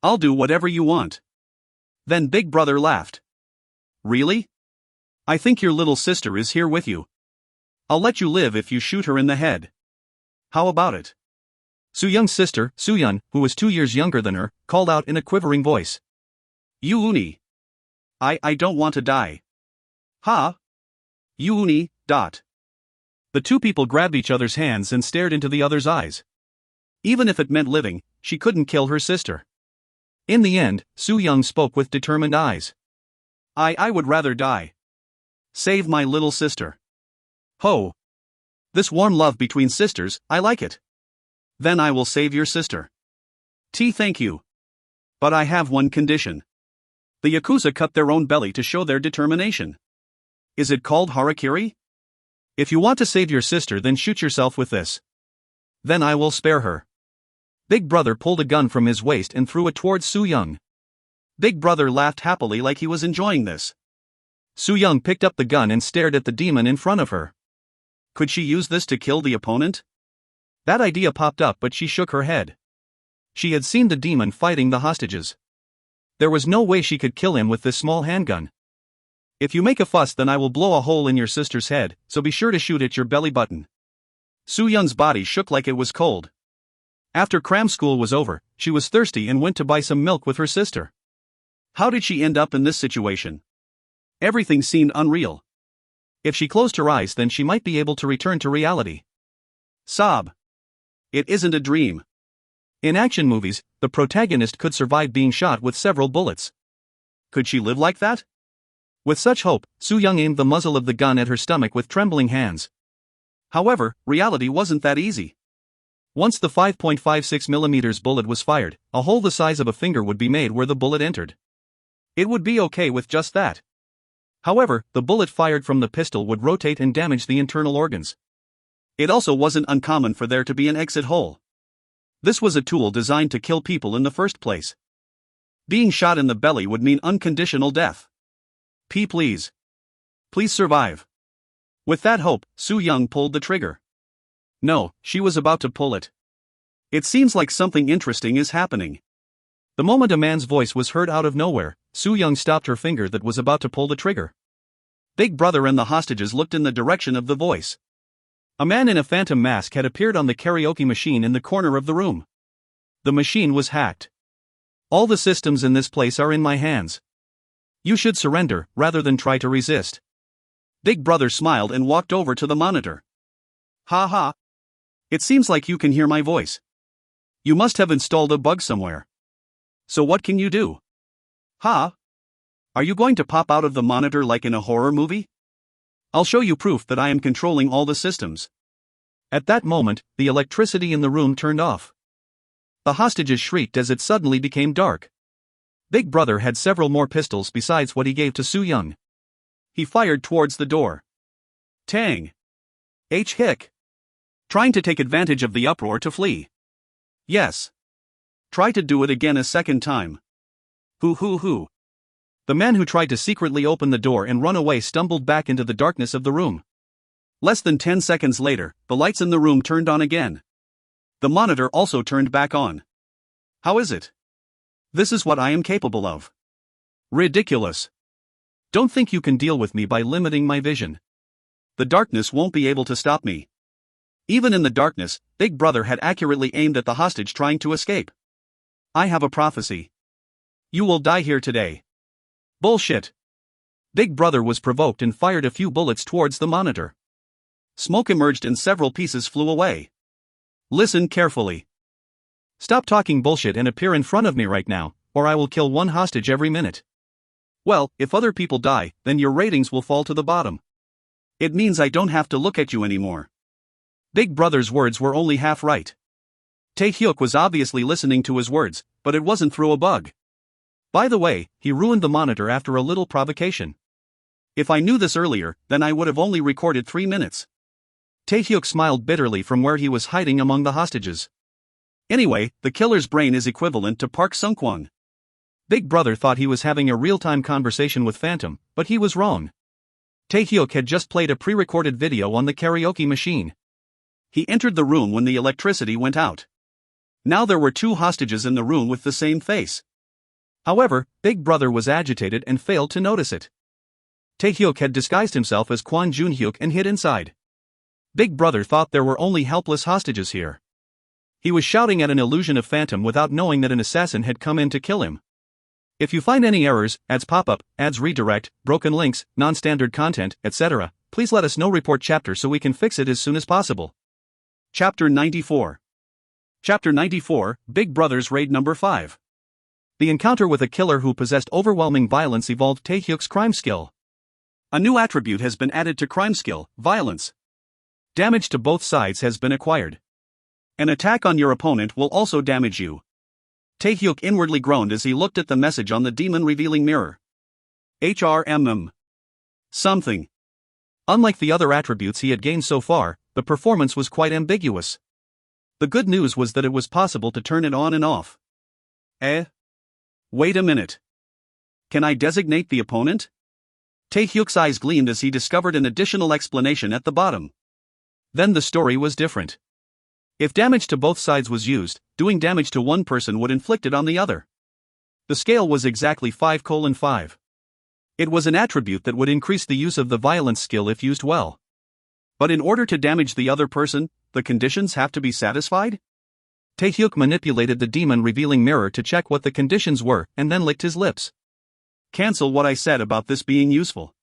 I'll do whatever you want. Then Big Brother laughed. Really? I think your little sister is here with you. I'll let you live if you shoot her in the head. How about it? Soo-young's sister, Soo-yeon, who was 2 years younger than her, called out in a quivering voice. Yoon-uni. I don't want to die. Ha? Yoon-uni. The two people grabbed each other's hands and stared into the other's eyes. Even if it meant living, she couldn't kill her sister. In the end, Soo-young spoke with determined eyes. I would rather die. Save my little sister. Ho! This warm love between sisters, I like it. Then I will save your sister. Thank you. But I have one condition. The Yakuza cut their own belly to show their determination. Is it called harakiri? If you want to save your sister, then shoot yourself with this. Then I will spare her. Big Brother pulled a gun from his waist and threw it towards Soo-young. Big Brother laughed happily like he was enjoying this. Soo-young picked up the gun and stared at the demon in front of her. Could she use this to kill the opponent? That idea popped up, but she shook her head. She had seen the demon fighting the hostages. There was no way she could kill him with this small handgun. If you make a fuss, then I will blow a hole in your sister's head, so be sure to shoot at your belly button. Soo-young's body shook like it was cold. After cram school was over, she was thirsty and went to buy some milk with her sister. How did she end up in this situation? Everything seemed unreal. If she closed her eyes, then she might be able to return to reality. Sob. It isn't a dream. In action movies, the protagonist could survive being shot with several bullets. Could she live like that? With such hope, Soo-young aimed the muzzle of the gun at her stomach with trembling hands. However, reality wasn't that easy. Once the 5.56mm bullet was fired, a hole the size of a finger would be made where the bullet entered. It would be okay with just that. However, the bullet fired from the pistol would rotate and damage the internal organs. It also wasn't uncommon for there to be an exit hole. This was a tool designed to kill people in the first place. Being shot in the belly would mean unconditional death. Please. Please survive. With that hope, Soo-young pulled the trigger. No, she was about to pull it. It seems like something interesting is happening. The moment a man's voice was heard out of nowhere, Soo-young stopped her finger that was about to pull the trigger. Big Brother and the hostages looked in the direction of the voice. A man in a phantom mask had appeared on the karaoke machine in the corner of the room. The machine was hacked. All the systems in this place are in my hands. You should surrender, rather than try to resist. Big Brother smiled and walked over to the monitor. Ha ha. It seems like you can hear my voice. You must have installed a bug somewhere. So what can you do? Ha? Are you going to pop out of the monitor like in a horror movie? I'll show you proof that I am controlling all the systems. At that moment, the electricity in the room turned off. The hostages shrieked as it suddenly became dark. Big Brother had several more pistols besides what he gave to Soo-young. He fired towards the door. Tang! Hick! Trying to take advantage of the uproar to flee. Yes. Try to do it again a second time. Hoo. The man who tried to secretly open the door and run away stumbled back into the darkness of the room. Less than 10 seconds later, the lights in the room turned on again. The monitor also turned back on. How is it? This is what I am capable of. Ridiculous. Don't think you can deal with me by limiting my vision. The darkness won't be able to stop me. Even in the darkness, Big Brother had accurately aimed at the hostage trying to escape. I have a prophecy. You will die here today. Bullshit. Big Brother was provoked and fired a few bullets towards the monitor. Smoke emerged and several pieces flew away. Listen carefully. Stop talking bullshit and appear in front of me right now, or I will kill one hostage every minute. Well, if other people die, then your ratings will fall to the bottom. It means I don't have to look at you anymore. Big Brother's words were only half right. Tae-hyuk was obviously listening to his words, but it wasn't through a bug. By the way, he ruined the monitor after a little provocation. If I knew this earlier, then I would have only recorded 3 minutes. Tae-hyuk smiled bitterly from where he was hiding among the hostages. Anyway, the killer's brain is equivalent to Park Sung-kwang. Big Brother thought he was having a real-time conversation with Phantom, but he was wrong. Tae-hyuk had just played a pre-recorded video on the karaoke machine. He entered the room when the electricity went out. Now there were 2 hostages in the room with the same face. However, Big Brother was agitated and failed to notice it. Tae-hyuk had disguised himself as Kwon Jun-hyuk and hid inside. Big Brother thought there were only helpless hostages here. He was shouting at an illusion of Phantom without knowing that an assassin had come in to kill him. If you find any errors, ads pop up, ads redirect, broken links, non-standard content, etc., please let us know. Report chapter so we can fix it as soon as possible. Chapter 94. Chapter 94, Big Brother's Raid Number 5. The encounter with a killer who possessed overwhelming violence evolved Tae-hyuk's crime skill. A new attribute has been added to crime skill, violence. Damage to both sides has been acquired. An attack on your opponent will also damage you. Tae-hyuk inwardly groaned as he looked at the message on the demon revealing mirror. HRMM. Something. Unlike the other attributes he had gained so far, the performance was quite ambiguous. The good news was that it was possible to turn it on and off. Wait a minute. Can I designate the opponent? Tae-hyuk's eyes gleamed as he discovered an additional explanation at the bottom. Then the story was different. If damage to both sides was used, doing damage to one person would inflict it on the other. The scale was exactly 5:5. It was an attribute that would increase the use of the violence skill if used well. But in order to damage the other person, the conditions have to be satisfied? Tae-hyuk manipulated the demon revealing mirror to check what the conditions were and then licked his lips. Cancel what I said about this being useful.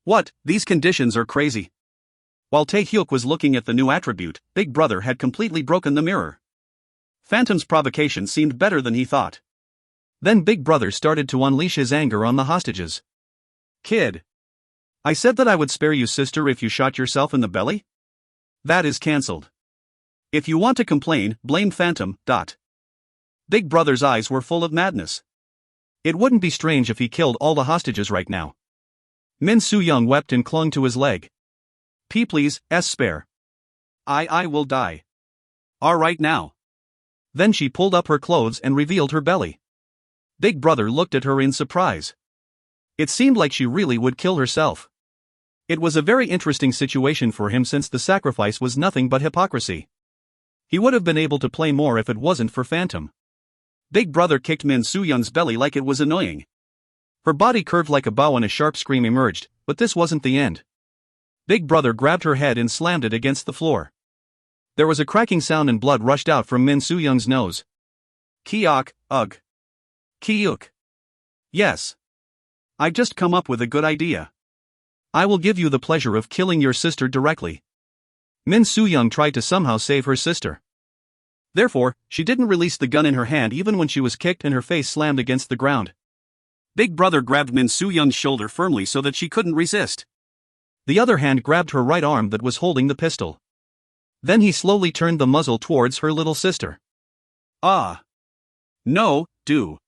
What, these conditions are crazy. While Tae-hyuk was looking at the new attribute, Big Brother had completely broken the mirror. Phantom's provocation seemed better than he thought. Then Big Brother started to unleash his anger on the hostages. Kid. I said that I would spare you, sister, if you shot yourself in the belly? That is cancelled. If you want to complain, blame Phantom. Big Brother's eyes were full of madness. It wouldn't be strange if he killed all the hostages right now. Min Soo-young wept and clung to his leg. Please, spare. I will die. Alright now. Then she pulled up her clothes and revealed her belly. Big Brother looked at her in surprise. It seemed like she really would kill herself. It was a very interesting situation for him since the sacrifice was nothing but hypocrisy. He would have been able to play more if it wasn't for Phantom. Big Brother kicked Min Soo-young's belly like it was annoying. Her body curved like a bow and a sharp scream emerged, but this wasn't the end. Big Brother grabbed her head and slammed it against the floor. There was a cracking sound and blood rushed out from Min Soo-young's nose. Kiok, ugh. Kiuk. Yes. I just come up with a good idea. I will give you the pleasure of killing your sister directly. Min Soo-young tried to somehow save her sister. Therefore, she didn't release the gun in her hand even when she was kicked and her face slammed against the ground. Big Brother grabbed Min Soo-young's shoulder firmly so that she couldn't resist. The other hand grabbed her right arm that was holding the pistol. Then he slowly turned the muzzle towards her little sister. Ah. No, do.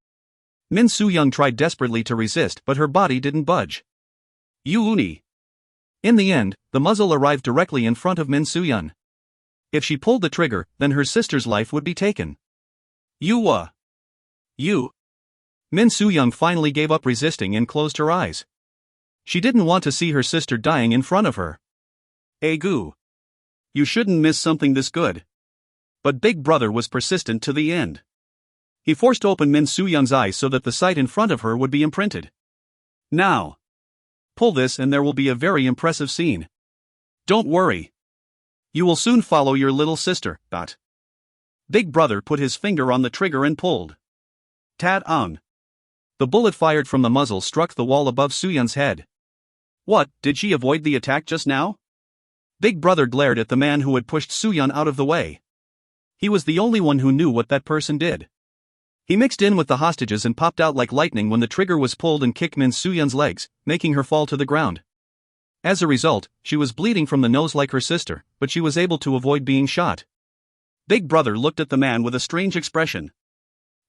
Min Soo-young tried desperately to resist, but her body didn't budge. You uni. In the end, the muzzle arrived directly in front of Min Soo-young. If she pulled the trigger, then her sister's life would be taken. You. Min Soo-young finally gave up resisting and closed her eyes. She didn't want to see her sister dying in front of her. Goo. You shouldn't miss something this good. But Big Brother was persistent to the end. He forced open Min Soo-young's eyes so that the sight in front of her would be imprinted. Now. Pull this and there will be a very impressive scene. Don't worry. You will soon follow your little sister. Big Brother put his finger on the trigger and pulled. Tad-on. The bullet fired from the muzzle struck the wall above Soo-young's head. What, did she avoid the attack just now? Big Brother glared at the man who had pushed Soo-young out of the way. He was the only one who knew what that person did. He mixed in with the hostages and popped out like lightning when the trigger was pulled and kicked Min Soo-young's legs, making her fall to the ground. As a result, she was bleeding from the nose like her sister, but she was able to avoid being shot. Big Brother looked at the man with a strange expression.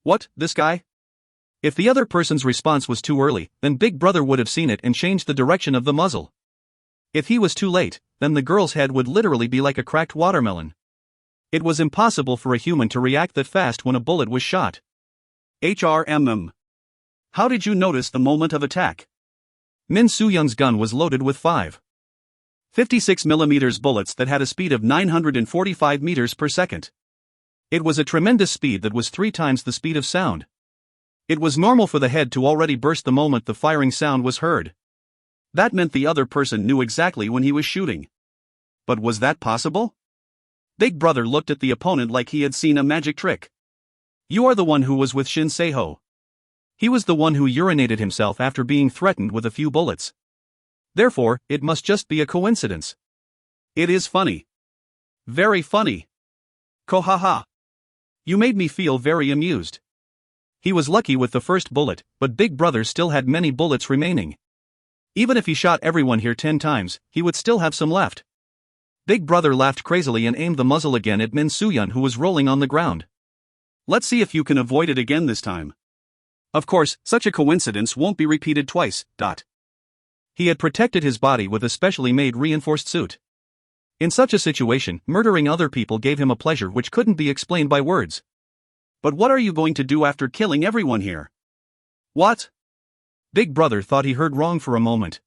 What, this guy? If the other person's response was too early, then Big Brother would have seen it and changed the direction of the muzzle. If he was too late, then the girl's head would literally be like a cracked watermelon. It was impossible for a human to react that fast when a bullet was shot. HRMM. How did you notice the moment of attack? Min Soo-young's gun was loaded with 5.56mm bullets that had a speed of 945 meters per second. It was a tremendous speed that was 3 times the speed of sound. It was normal for the head to already burst the moment the firing sound was heard. That meant the other person knew exactly when he was shooting. But was that possible? Big Brother looked at the opponent like he had seen a magic trick. You are the one who was with Shin Se-ho. He was the one who urinated himself after being threatened with a few bullets. Therefore, it must just be a coincidence. It is funny. Very funny. Kohaha. You made me feel very amused. He was lucky with the first bullet, but Big Brother still had many bullets remaining. Even if he shot everyone here 10 times, he would still have some left. Big Brother laughed crazily and aimed the muzzle again at Min Soo-young, who was rolling on the ground. Let's see if you can avoid it again this time. Of course, such a coincidence won't be repeated twice. He had protected his body with a specially made reinforced suit. In such a situation, murdering other people gave him a pleasure which couldn't be explained by words. But what are you going to do after killing everyone here? What? Big Brother thought he heard wrong for a moment.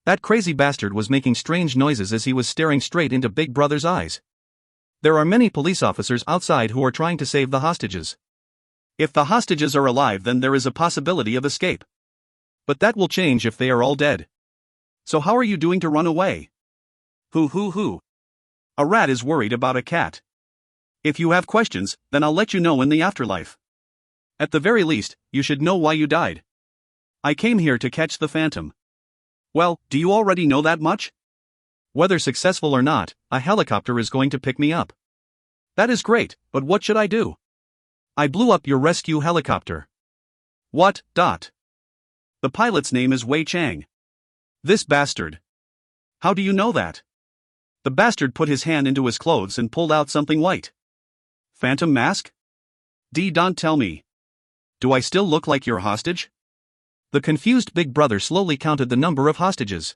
That crazy bastard was making strange noises as he was staring straight into Big Brother's eyes. There are many police officers outside who are trying to save the hostages. If the hostages are alive, then there is a possibility of escape. But that will change if they are all dead. So how are you doing to run away? Hoo. A rat is worried about a cat. If you have questions, then I'll let you know in the afterlife. At the very least, you should know why you died. I came here to catch the phantom. Well, do you already know that much? Whether successful or not, a helicopter is going to pick me up. That is great, but what should I do? I blew up your rescue helicopter. What? The pilot's name is Wei Chang. This bastard. How do you know that? The bastard put his hand into his clothes and pulled out something white. Phantom mask? Don't tell me. Do I still look like your hostage? The confused Big Brother slowly counted the number of hostages.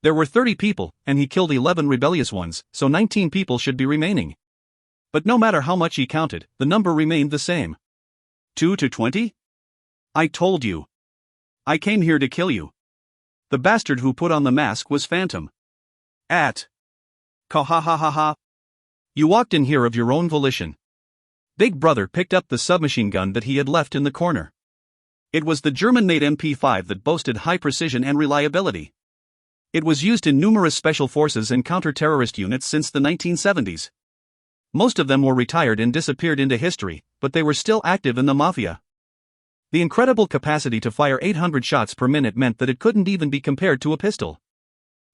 There were 30 people, and he killed 11 rebellious ones, so 19 people should be remaining. But no matter how much he counted, the number remained the same. 2 to 20? I told you. I came here to kill you. The bastard who put on the mask was Phantom. Kahahaha. You walked in here of your own volition. Big Brother picked up the submachine gun that he had left in the corner. It was the German-made MP5 that boasted high precision and reliability. It was used in numerous special forces and counter-terrorist units since the 1970s. Most of them were retired and disappeared into history, but they were still active in the mafia. The incredible capacity to fire 800 shots per minute meant that it couldn't even be compared to a pistol.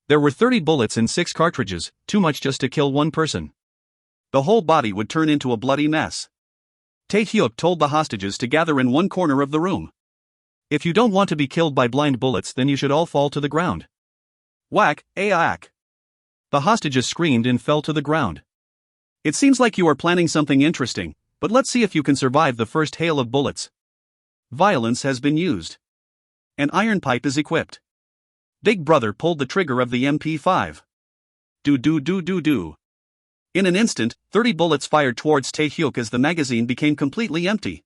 There were 30 bullets in 6 cartridges, too much just to kill one person. The whole body would turn into a bloody mess. Tae-hyuk told the hostages to gather in one corner of the room. If you don't want to be killed by blind bullets, then you should all fall to the ground. Whack, aak. The hostages screamed and fell to the ground. It seems like you are planning something interesting, but let's see if you can survive the first hail of bullets. Violence has been used. An iron pipe is equipped. Big Brother pulled the trigger of the MP5. Do. In an instant, 30 bullets fired towards Tae-hyuk as the magazine became completely empty.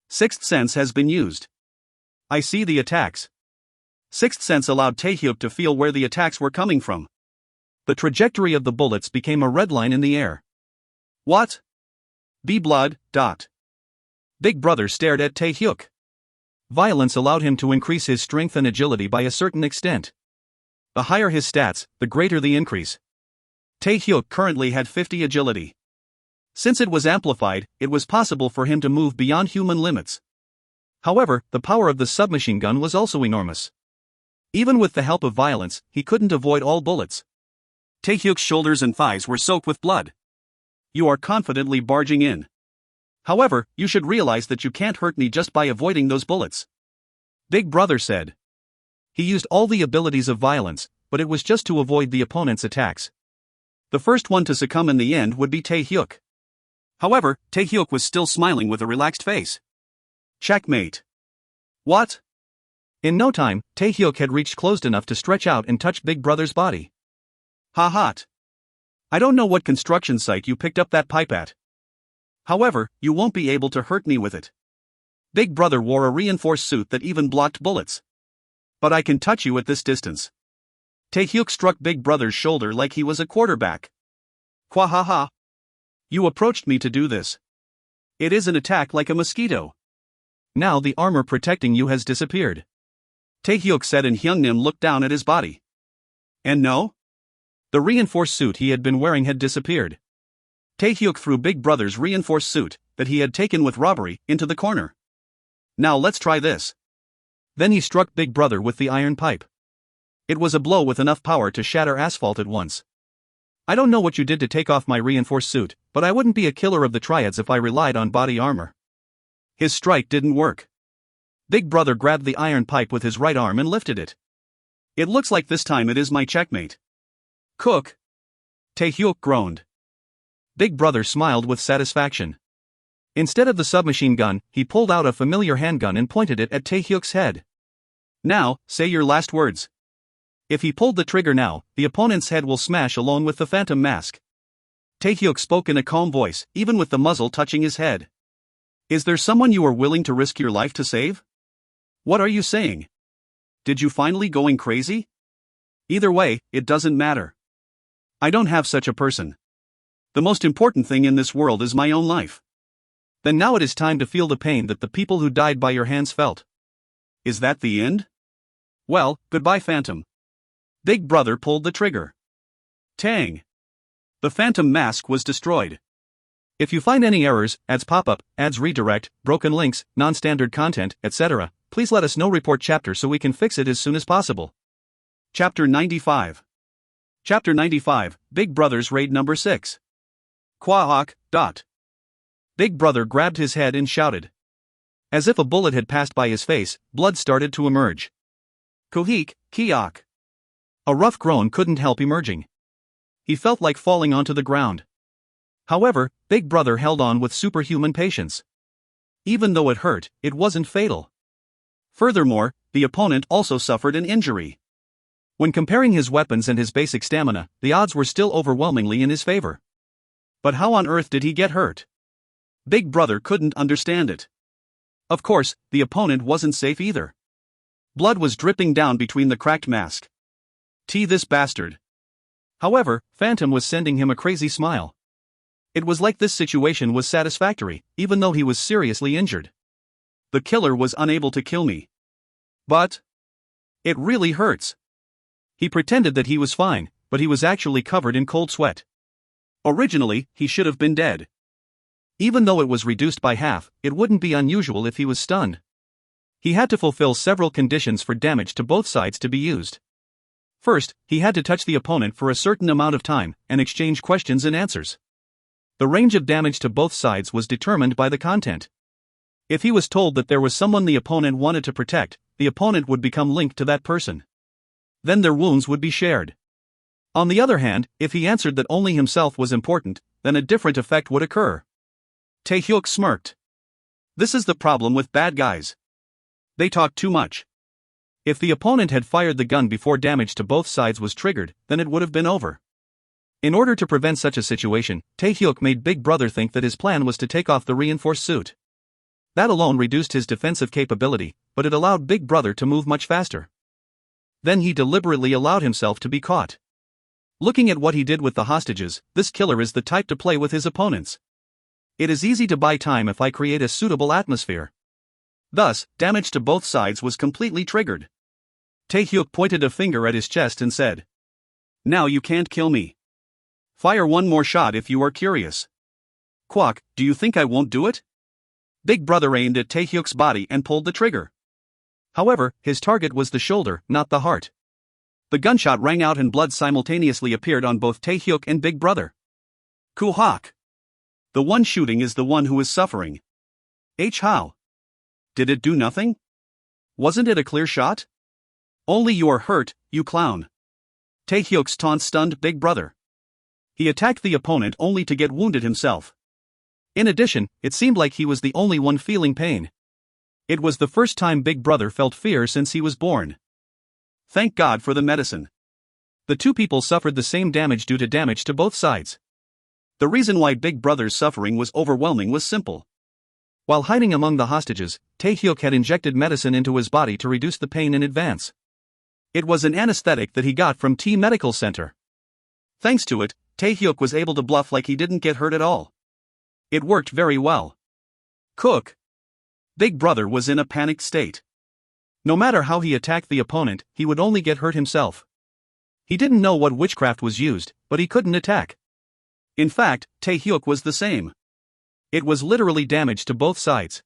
Sixth sense has been used. I see the attacks. Sixth sense allowed Tae-hyuk to feel where the attacks were coming from. The trajectory of the bullets became a red line in the air. What? Blood. Big Brother stared at Tae-hyuk. Violence allowed him to increase his strength and agility by a certain extent. The higher his stats, the greater the increase. Tae-hyuk currently had 50 agility. Since it was amplified, it was possible for him to move beyond human limits. However, the power of the submachine gun was also enormous. Even with the help of violence, he couldn't avoid all bullets. Tae-hyuk's shoulders and thighs were soaked with blood. You are confidently barging in. However, you should realize that you can't hurt me just by avoiding those bullets. Big Brother said. He used all the abilities of violence, but it was just to avoid the opponent's attacks. The first one to succumb in the end would be Tae-hyuk. However, Tae-hyuk was still smiling with a relaxed face. Checkmate. What? In no time, Tae-hyuk had reached close enough to stretch out and touch Big Brother's body. Ha ha. I don't know what construction site you picked up that pipe at. However, you won't be able to hurt me with it. Big Brother wore a reinforced suit that even blocked bullets. But I can touch you at this distance. Tae-hyuk struck Big Brother's shoulder like he was a quarterback. Kwa ha ha. You approached me to do this. It is an attack like a mosquito. Now the armor protecting you has disappeared. Tae-hyuk said, and Hyungnim looked down at his body. And no? The reinforced suit he had been wearing had disappeared. Tae-hyuk threw Big Brother's reinforced suit, that he had taken with robbery, into the corner. Now let's try this. Then he struck Big Brother with the iron pipe. It was a blow with enough power to shatter asphalt at once. I don't know what you did to take off my reinforced suit, but I wouldn't be a killer of the triads if I relied on body armor. His strike didn't work. Big Brother grabbed the iron pipe with his right arm and lifted it. It looks like this time it is my checkmate. Cook. Tae-hyuk groaned. Big Brother smiled with satisfaction. Instead of the submachine gun, he pulled out a familiar handgun and pointed it at Tae-hyuk's head. Now, say your last words. If he pulled the trigger now, the opponent's head will smash along with the phantom mask. Tae-hyuk spoke in a calm voice, even with the muzzle touching his head. Is there someone you are willing to risk your life to save? What are you saying? Did you finally going crazy? Either way, it doesn't matter. I don't have such a person. The most important thing in this world is my own life. Then now it is time to feel the pain that the people who died by your hands felt. Is that the end? Well, goodbye, Phantom. Big Brother pulled the trigger. Tang! The phantom mask was destroyed. If you find any errors, ads pop up, ads redirect, broken links, non-standard content, etc., please let us know. Report chapter so we can fix it as soon as possible. Chapter 95. Chapter 95, Big Brother's Raid Number 6. Kwahak. Big Brother grabbed his head and shouted. As if a bullet had passed by his face, blood started to emerge. Kohik, Kiak. A rough groan couldn't help emerging. He felt like falling onto the ground. However, Big Brother held on with superhuman patience. Even though it hurt, it wasn't fatal. Furthermore, the opponent also suffered an injury. When comparing his weapons and his basic stamina, the odds were still overwhelmingly in his favor. But how on earth did he get hurt? Big Brother couldn't understand it. Of course, the opponent wasn't safe either. Blood was dripping down between the cracked mask. This bastard. However, Phantom was sending him a crazy smile. It was like this situation was satisfactory, even though he was seriously injured. The killer was unable to kill me. But it really hurts. He pretended that he was fine, but he was actually covered in cold sweat. Originally, he should have been dead. Even though it was reduced by half, it wouldn't be unusual if he was stunned. He had to fulfill several conditions for damage to both sides to be used. First, he had to touch the opponent for a certain amount of time, and exchange questions and answers. The range of damage to both sides was determined by the content. If he was told that there was someone the opponent wanted to protect, the opponent would become linked to that person. Then their wounds would be shared. On the other hand, if he answered that only himself was important, then a different effect would occur. Tae-hyuk smirked. This is the problem with bad guys. They talk too much. If the opponent had fired the gun before damage to both sides was triggered, then it would have been over. In order to prevent such a situation, Tae-hyuk made Big Brother think that his plan was to take off the reinforced suit. That alone reduced his defensive capability, but it allowed Big Brother to move much faster. Then he deliberately allowed himself to be caught. Looking at what he did with the hostages, this killer is the type to play with his opponents. It is easy to buy time if I create a suitable atmosphere. Thus, damage to both sides was completely triggered. Tae-hyuk pointed a finger at his chest and said, Now you can't kill me. Fire one more shot if you are curious. Kwak, do you think I won't do it? Big Brother aimed at Tae-hyuk's body and pulled the trigger. However, his target was the shoulder, not the heart. The gunshot rang out and blood simultaneously appeared on both Tae-hyuk and Big Brother. Kuhak. The one shooting is the one who is suffering. How? Did it do nothing? Wasn't it a clear shot? Only you are hurt, you clown. Taehyuk's taunt stunned Big Brother. He attacked the opponent only to get wounded himself. In addition, it seemed like he was the only one feeling pain. It was the first time Big Brother felt fear since he was born. Thank God for the medicine. The two people suffered the same damage due to damage to both sides. The reason why Big Brother's suffering was overwhelming was simple. While hiding among the hostages, Taehyuk had injected medicine into his body to reduce the pain in advance. It was an anesthetic that he got from T Medical Center. Thanks to it, Taehyuk was able to bluff like he didn't get hurt at all. It worked very well. Cook. Big Brother was in a panicked state. No matter how he attacked the opponent, he would only get hurt himself. He didn't know what witchcraft was used, but he couldn't attack. In fact, Taehyuk was the same. It was literally damage to both sides.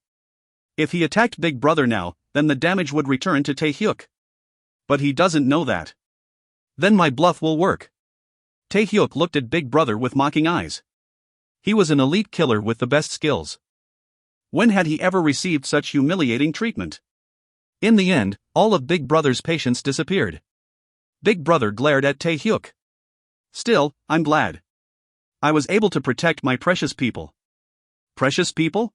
If he attacked Big Brother now, then the damage would return to Taehyuk. But he doesn't know that. Then my bluff will work. Taehyuk looked at Big Brother with mocking eyes. He was an elite killer with the best skills. When had he ever received such humiliating treatment? In the end, all of Big Brother's patience disappeared. Big Brother glared at Taehyuk. Still, I'm glad. I was able to protect my precious people. Precious people?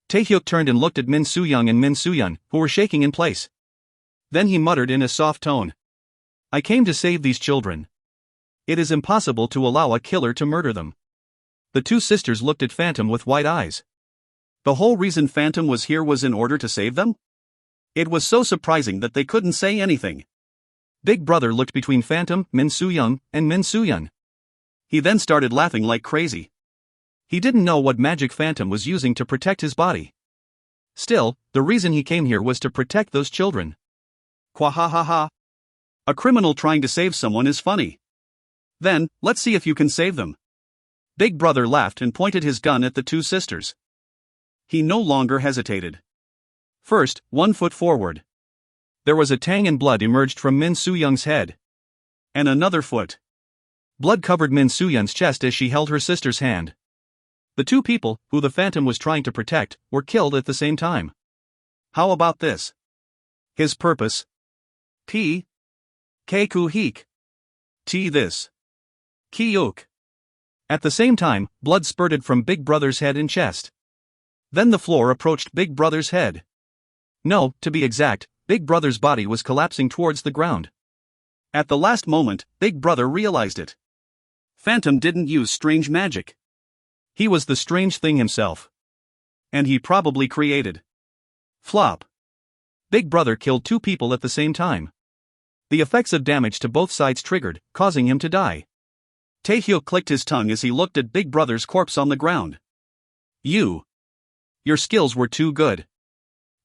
Taehyuk turned and looked at Min Soo-young and Min Soo-yeon, who were shaking in place. Then he muttered in a soft tone. I came to save these children. It is impossible to allow a killer to murder them. The two sisters looked at Phantom with wide eyes. The whole reason Phantom was here was in order to save them? It was so surprising that they couldn't say anything. Big Brother looked between Phantom, Min Soo-young, and Min Soo-yeon. He then started laughing like crazy. He didn't know what magic Phantom was using to protect his body. Still, the reason he came here was to protect those children. Kwahahaha. A criminal trying to save someone is funny. Then, let's see if you can save them. Big Brother laughed and pointed his gun at the two sisters. He no longer hesitated. First, 1 foot forward. There was a tang and blood emerged from Min Soo-young's head. And another foot. Blood covered Min Soo-yeon's chest as she held her sister's hand. The two people, who the Phantom was trying to protect, were killed at the same time. How about this? His purpose. P. K-ku-heek. T this. Ki-uk. At the same time, blood spurted from Big Brother's head and chest. Then the floor approached Big Brother's head. No, to be exact, Big Brother's body was collapsing towards the ground. At the last moment, Big Brother realized it. Phantom didn't use strange magic. He was the strange thing himself. And he probably created. Flop. Big Brother killed two people at the same time. The effects of damage to both sides triggered, causing him to die. Taehyuk clicked his tongue as he looked at Big Brother's corpse on the ground. Your skills were too good.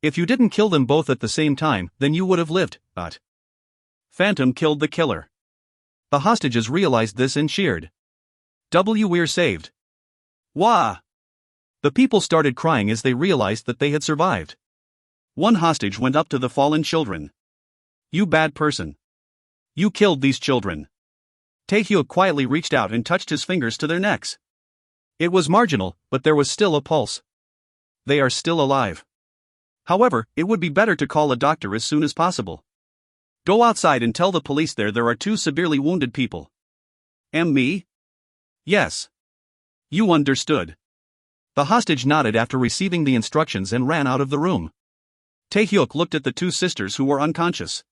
If you didn't kill them both at the same time, then you would have lived, but Phantom killed the killer. The hostages realized this and cheered. We're saved. Wah! The people started crying as they realized that they had survived. One hostage went up to the fallen children. You bad person. You killed these children. Taehyuk quietly reached out and touched his fingers to their necks. It was marginal, but there was still a pulse. They are still alive. However, it would be better to call a doctor as soon as possible. Go outside and tell the police there are two severely wounded people. Me? Yes. You understood. The hostage nodded after receiving the instructions and ran out of the room. Taehyuk looked at the two sisters who were unconscious.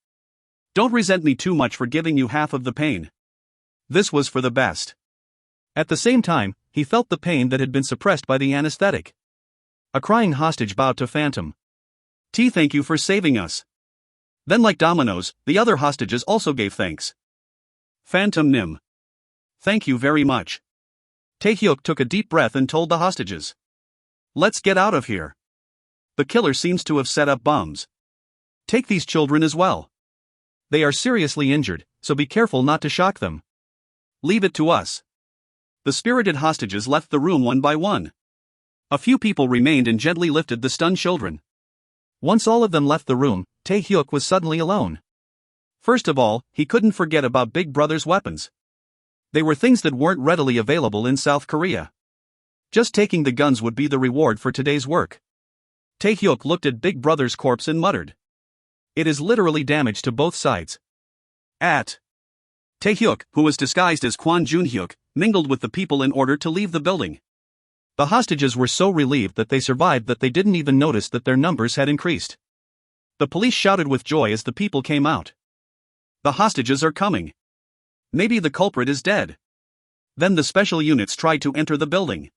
Don't resent me too much for giving you half of the pain. This was for the best. At the same time, he felt the pain that had been suppressed by the anesthetic. A crying hostage bowed to Phantom. Thank you for saving us. Then like dominoes, the other hostages also gave thanks. Phantom Nim. Thank you very much. Taehyuk took a deep breath and told the hostages. Let's get out of here. The killer seems to have set up bombs. Take these children as well. They are seriously injured, so be careful not to shock them. Leave it to us. The spirited hostages left the room one by one. A few people remained and gently lifted the stunned children. Once all of them left the room, Taehyuk was suddenly alone. First of all, he couldn't forget about Big Brother's weapons. They were things that weren't readily available in South Korea. Just taking the guns would be the reward for today's work. Taehyuk looked at Big Brother's corpse and muttered. It is literally damage to both sides. Tae-hyuk, who was disguised as Kwon Jun-hyuk, mingled with the people in order to leave the building. The hostages were so relieved that they survived that they didn't even notice that their numbers had increased. The police shouted with joy as the people came out. The hostages are coming. Maybe the culprit is dead. Then the special units tried to enter the building.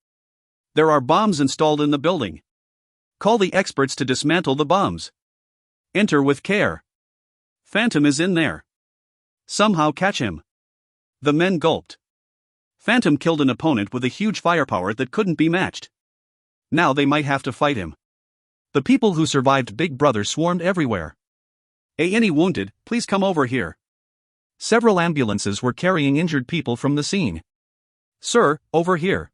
There are bombs installed in the building. Call the experts to dismantle the bombs. Enter with care. Phantom is in there. Somehow catch him. The men gulped. Phantom killed an opponent with a huge firepower that couldn't be matched. Now they might have to fight him. The people who survived Big Brother swarmed everywhere. Any wounded, please come over here. Several ambulances were carrying injured people from the scene. Sir, over here.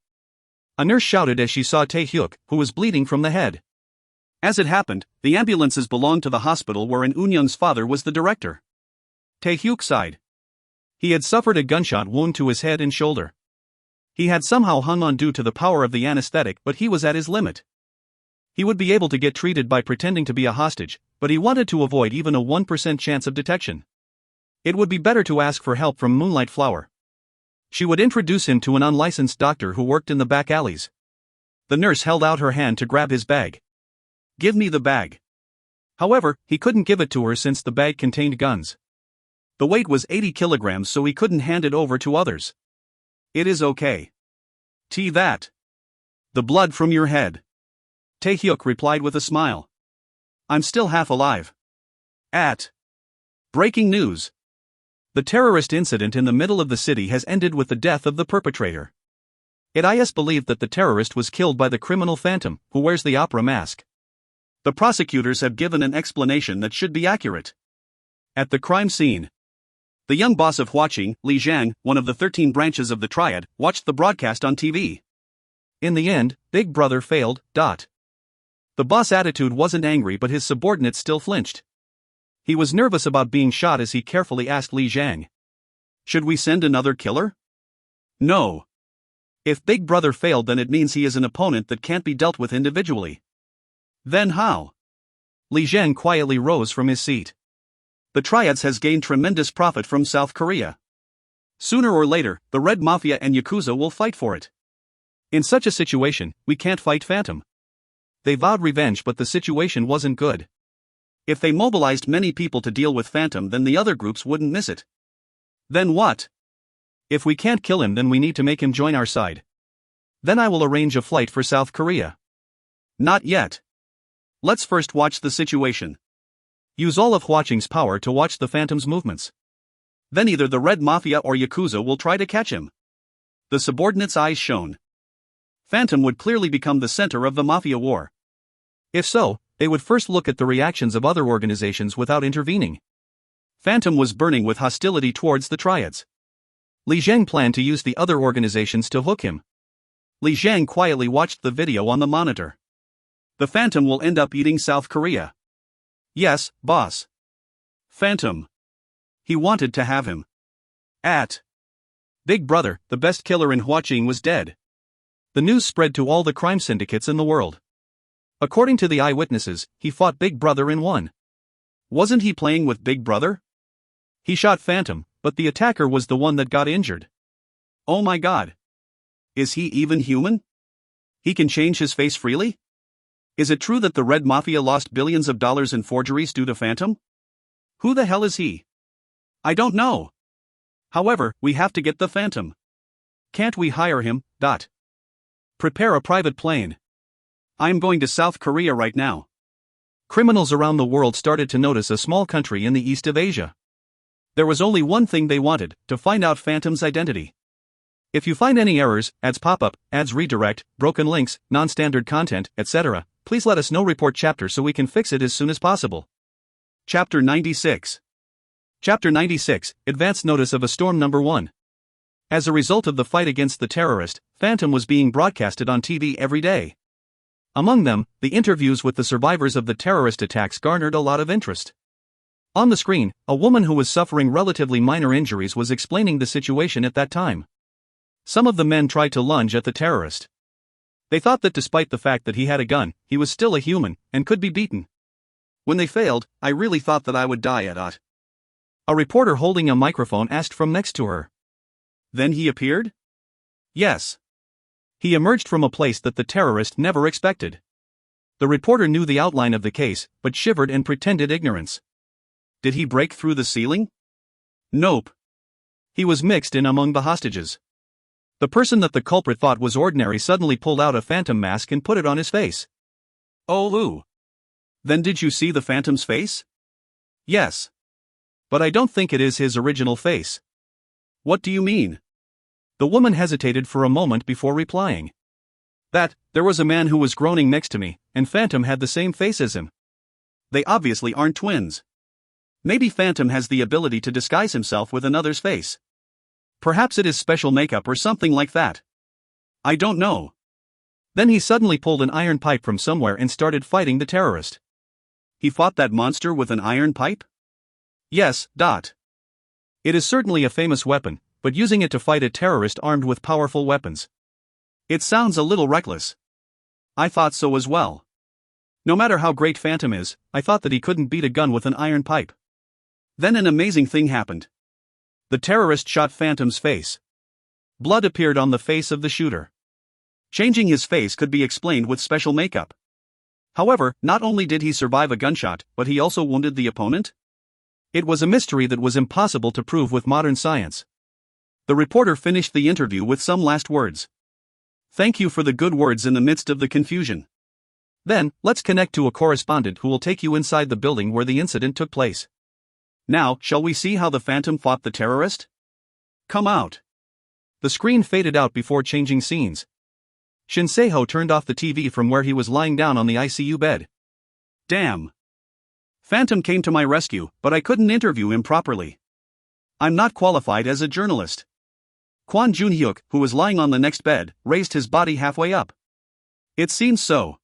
A nurse shouted as she saw Tae-hyuk, who was bleeding from the head. As it happened, the ambulances belonged to the hospital wherein Eun-young's father was the director. Tae-hyuk sighed. He had suffered a gunshot wound to his head and shoulder. He had somehow hung on due to the power of the anesthetic, but he was at his limit. He would be able to get treated by pretending to be a hostage, but he wanted to avoid even a 1% chance of detection. It would be better to ask for help from Moonlight Flower. She would introduce him to an unlicensed doctor who worked in the back alleys. The nurse held out her hand to grab his bag. Give me the bag. However, he couldn't give it to her since the bag contained guns. The weight was 80 kilograms, so he couldn't hand it over to others. It is okay. That. The blood from your head. Tae-hyuk replied with a smile. I'm still half alive. Breaking news. The terrorist incident in the middle of the city has ended with the death of the perpetrator. It is believed that the terrorist was killed by the criminal Phantom, who wears the opera mask. The prosecutors have given an explanation that should be accurate. At the crime scene, the young boss of Hwaking, Li Jiang, one of the 13 branches of the triad, watched the broadcast on TV. In the end, Big Brother failed. The boss' attitude wasn't angry, but his subordinates still flinched. He was nervous about being shot as he carefully asked Li Jiang. Should we send another killer? No. If Big Brother failed, then it means he is an opponent that can't be dealt with individually. Then how? Li Jiang quietly rose from his seat. The Triads has gained tremendous profit from South Korea. Sooner or later, the Red Mafia and Yakuza will fight for it. In such a situation, we can't fight Phantom. They vowed revenge, but the situation wasn't good. If they mobilized many people to deal with Phantom, then the other groups wouldn't miss it. Then what? If we can't kill him, then we need to make him join our side. Then I will arrange a flight for South Korea. Not yet. Let's first watch the situation. Use all of Hwaking's power to watch the Phantom's movements. Then either the Red Mafia or Yakuza will try to catch him. The subordinates' eyes shone. Phantom would clearly become the center of the Mafia war. If so, they would first look at the reactions of other organizations without intervening. Phantom was burning with hostility towards the Triads. Li Jiang planned to use the other organizations to hook him. Li Jiang quietly watched the video on the monitor. The Phantom will end up eating South Korea. Yes, boss. Phantom. He wanted to have him. Big Brother, the best killer in Hwaking, was dead. The news spread to all the crime syndicates in the world. According to the eyewitnesses, he fought Big Brother and won. Wasn't he playing with Big Brother? He shot Phantom, but the attacker was the one that got injured. Oh my god. Is he even human? He can change his face freely? Is it true that the Red Mafia lost billions of dollars in forgeries due to Phantom? Who the hell is he? I don't know. However, we have to get the Phantom. Can't we hire him? Prepare a private plane. I'm going to South Korea right now. Criminals around the world started to notice a small country in the east of Asia. There was only one thing they wanted: to find out Phantom's identity. If you find any errors, ads pop up, ads redirect, broken links, non-standard content, etc., please let us know. Report chapter so we can fix it as soon as possible. Chapter 96. Chapter 96, Advance Notice of a Storm Number 1. As a result of the fight against the terrorist, Phantom was being broadcasted on TV every day. Among them, the interviews with the survivors of the terrorist attacks garnered a lot of interest. On the screen, a woman who was suffering relatively minor injuries was explaining the situation at that time. Some of the men tried to lunge at the terrorist. They thought that despite the fact that he had a gun, he was still a human, and could be beaten. When they failed, I really thought that I would die. A reporter holding a microphone asked from next to her. Then he appeared? Yes. He emerged from a place that the terrorist never expected. The reporter knew the outline of the case, but shivered and pretended ignorance. Did he break through the ceiling? Nope. He was mixed in among the hostages. The person that the culprit thought was ordinary suddenly pulled out a phantom mask and put it on his face. Oh, ooh. Then did you see the phantom's face? Yes. But I don't think it is his original face. What do you mean? The woman hesitated for a moment before replying. That, there was a man who was groaning next to me, and Phantom had the same face as him. They obviously aren't twins. Maybe Phantom has the ability to disguise himself with another's face. Perhaps it is special makeup or something like that. I don't know. Then he suddenly pulled an iron pipe from somewhere and started fighting the terrorist. He fought that monster with an iron pipe? Yes. It is certainly a famous weapon, but using it to fight a terrorist armed with powerful weapons. It sounds a little reckless. I thought so as well. No matter how great Phantom is, I thought that he couldn't beat a gun with an iron pipe. Then an amazing thing happened. The terrorist shot Phantom's face. Blood appeared on the face of the shooter. Changing his face could be explained with special makeup. However, not only did he survive a gunshot, but he also wounded the opponent? It was a mystery that was impossible to prove with modern science. The reporter finished the interview with some last words. Thank you for the good words in the midst of the confusion. Then, let's connect to a correspondent who will take you inside the building where the incident took place. Now, shall we see how the Phantom fought the terrorist? Come out. The screen faded out before changing scenes. Shinseho turned off the TV from where he was lying down on the ICU bed. Damn. Phantom came to my rescue, but I couldn't interview him properly. I'm not qualified as a journalist. Kwon Junhyuk, who was lying on the next bed, raised his body halfway up. It seems so.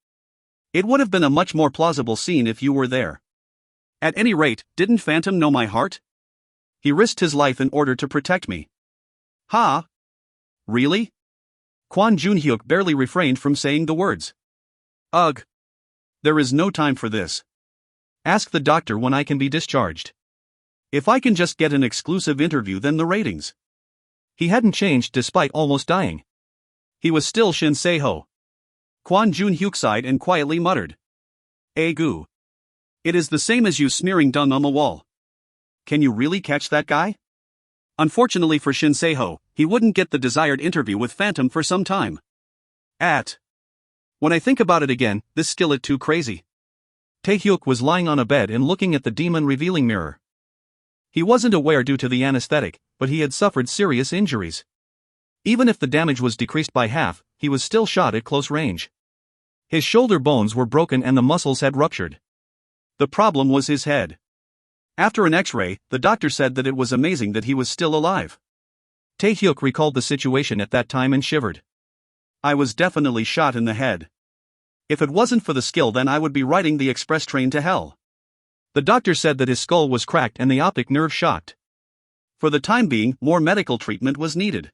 It would have been a much more plausible scene if you were there. At any rate, didn't Phantom know my heart? He risked his life in order to protect me. Ha? Really? Kwon Junhyuk barely refrained from saying the words. Ugh. There is no time for this. Ask the doctor when I can be discharged. If I can just get an exclusive interview, then the ratings. He hadn't changed despite almost dying. He was still Shinseho. Kwon Junhyuk sighed and quietly muttered. Goo. It is the same as you smearing dung on the wall. Can you really catch that guy? Unfortunately for Shinseho, he wouldn't get the desired interview with Phantom for some time. When I think about it again, this skillet too crazy. Taehyuk was lying on a bed and looking at the demon revealing mirror. He wasn't aware due to the anesthetic, but he had suffered serious injuries. Even if the damage was decreased by half, he was still shot at close range. His shoulder bones were broken and the muscles had ruptured. The problem was his head. After an X-ray, the doctor said that it was amazing that he was still alive. Taehyuk recalled the situation at that time and shivered. I was definitely shot in the head. If it wasn't for the skill, then I would be riding the express train to hell. The doctor said that his skull was cracked and the optic nerve shocked. For the time being, more medical treatment was needed.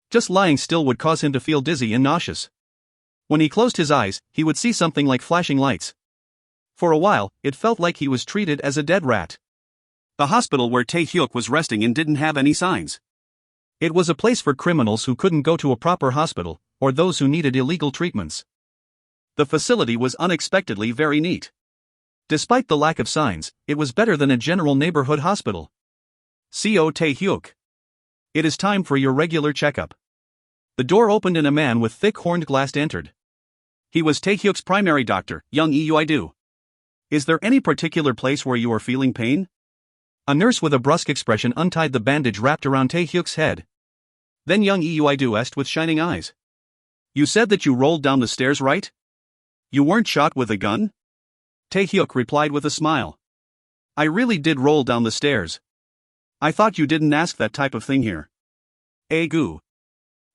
Just lying still would cause him to feel dizzy and nauseous. When he closed his eyes, he would see something like flashing lights. For a while, it felt like he was treated as a dead rat. The hospital where Taehyuk was resting in didn't have any signs. It was a place for criminals who couldn't go to a proper hospital, or those who needed illegal treatments. The facility was unexpectedly very neat. Despite the lack of signs, it was better than a general neighborhood hospital. Co. Taehyuk. It is time for your regular checkup. The door opened and a man with thick horned glass entered. He was Taehyuk's primary doctor, Young Euidu. Is there any particular place where you are feeling pain? A nurse with a brusque expression untied the bandage wrapped around Taehyuk's head. Then Young Euidu asked with shining eyes. You said that you rolled down the stairs, right? You weren't shot with a gun? Taehyuk replied with a smile. I really did roll down the stairs. I thought you didn't ask that type of thing here. Goo.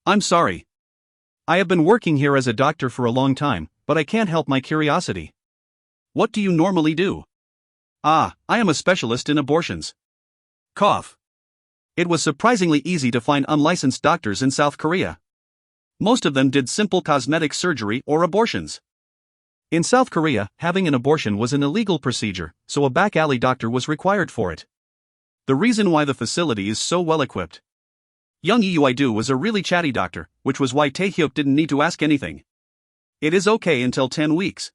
I'm sorry. I have been working here as a doctor for a long time, but I can't help my curiosity. What do you normally do? I am a specialist in abortions. Cough. It was surprisingly easy to find unlicensed doctors in South Korea. Most of them did simple cosmetic surgery or abortions. In South Korea, having an abortion was an illegal procedure, so a back alley doctor was required for it. The reason why the facility is so well equipped. Young Uidu was a really chatty doctor, which was why Taehyuk didn't need to ask anything. It is okay until 10 weeks.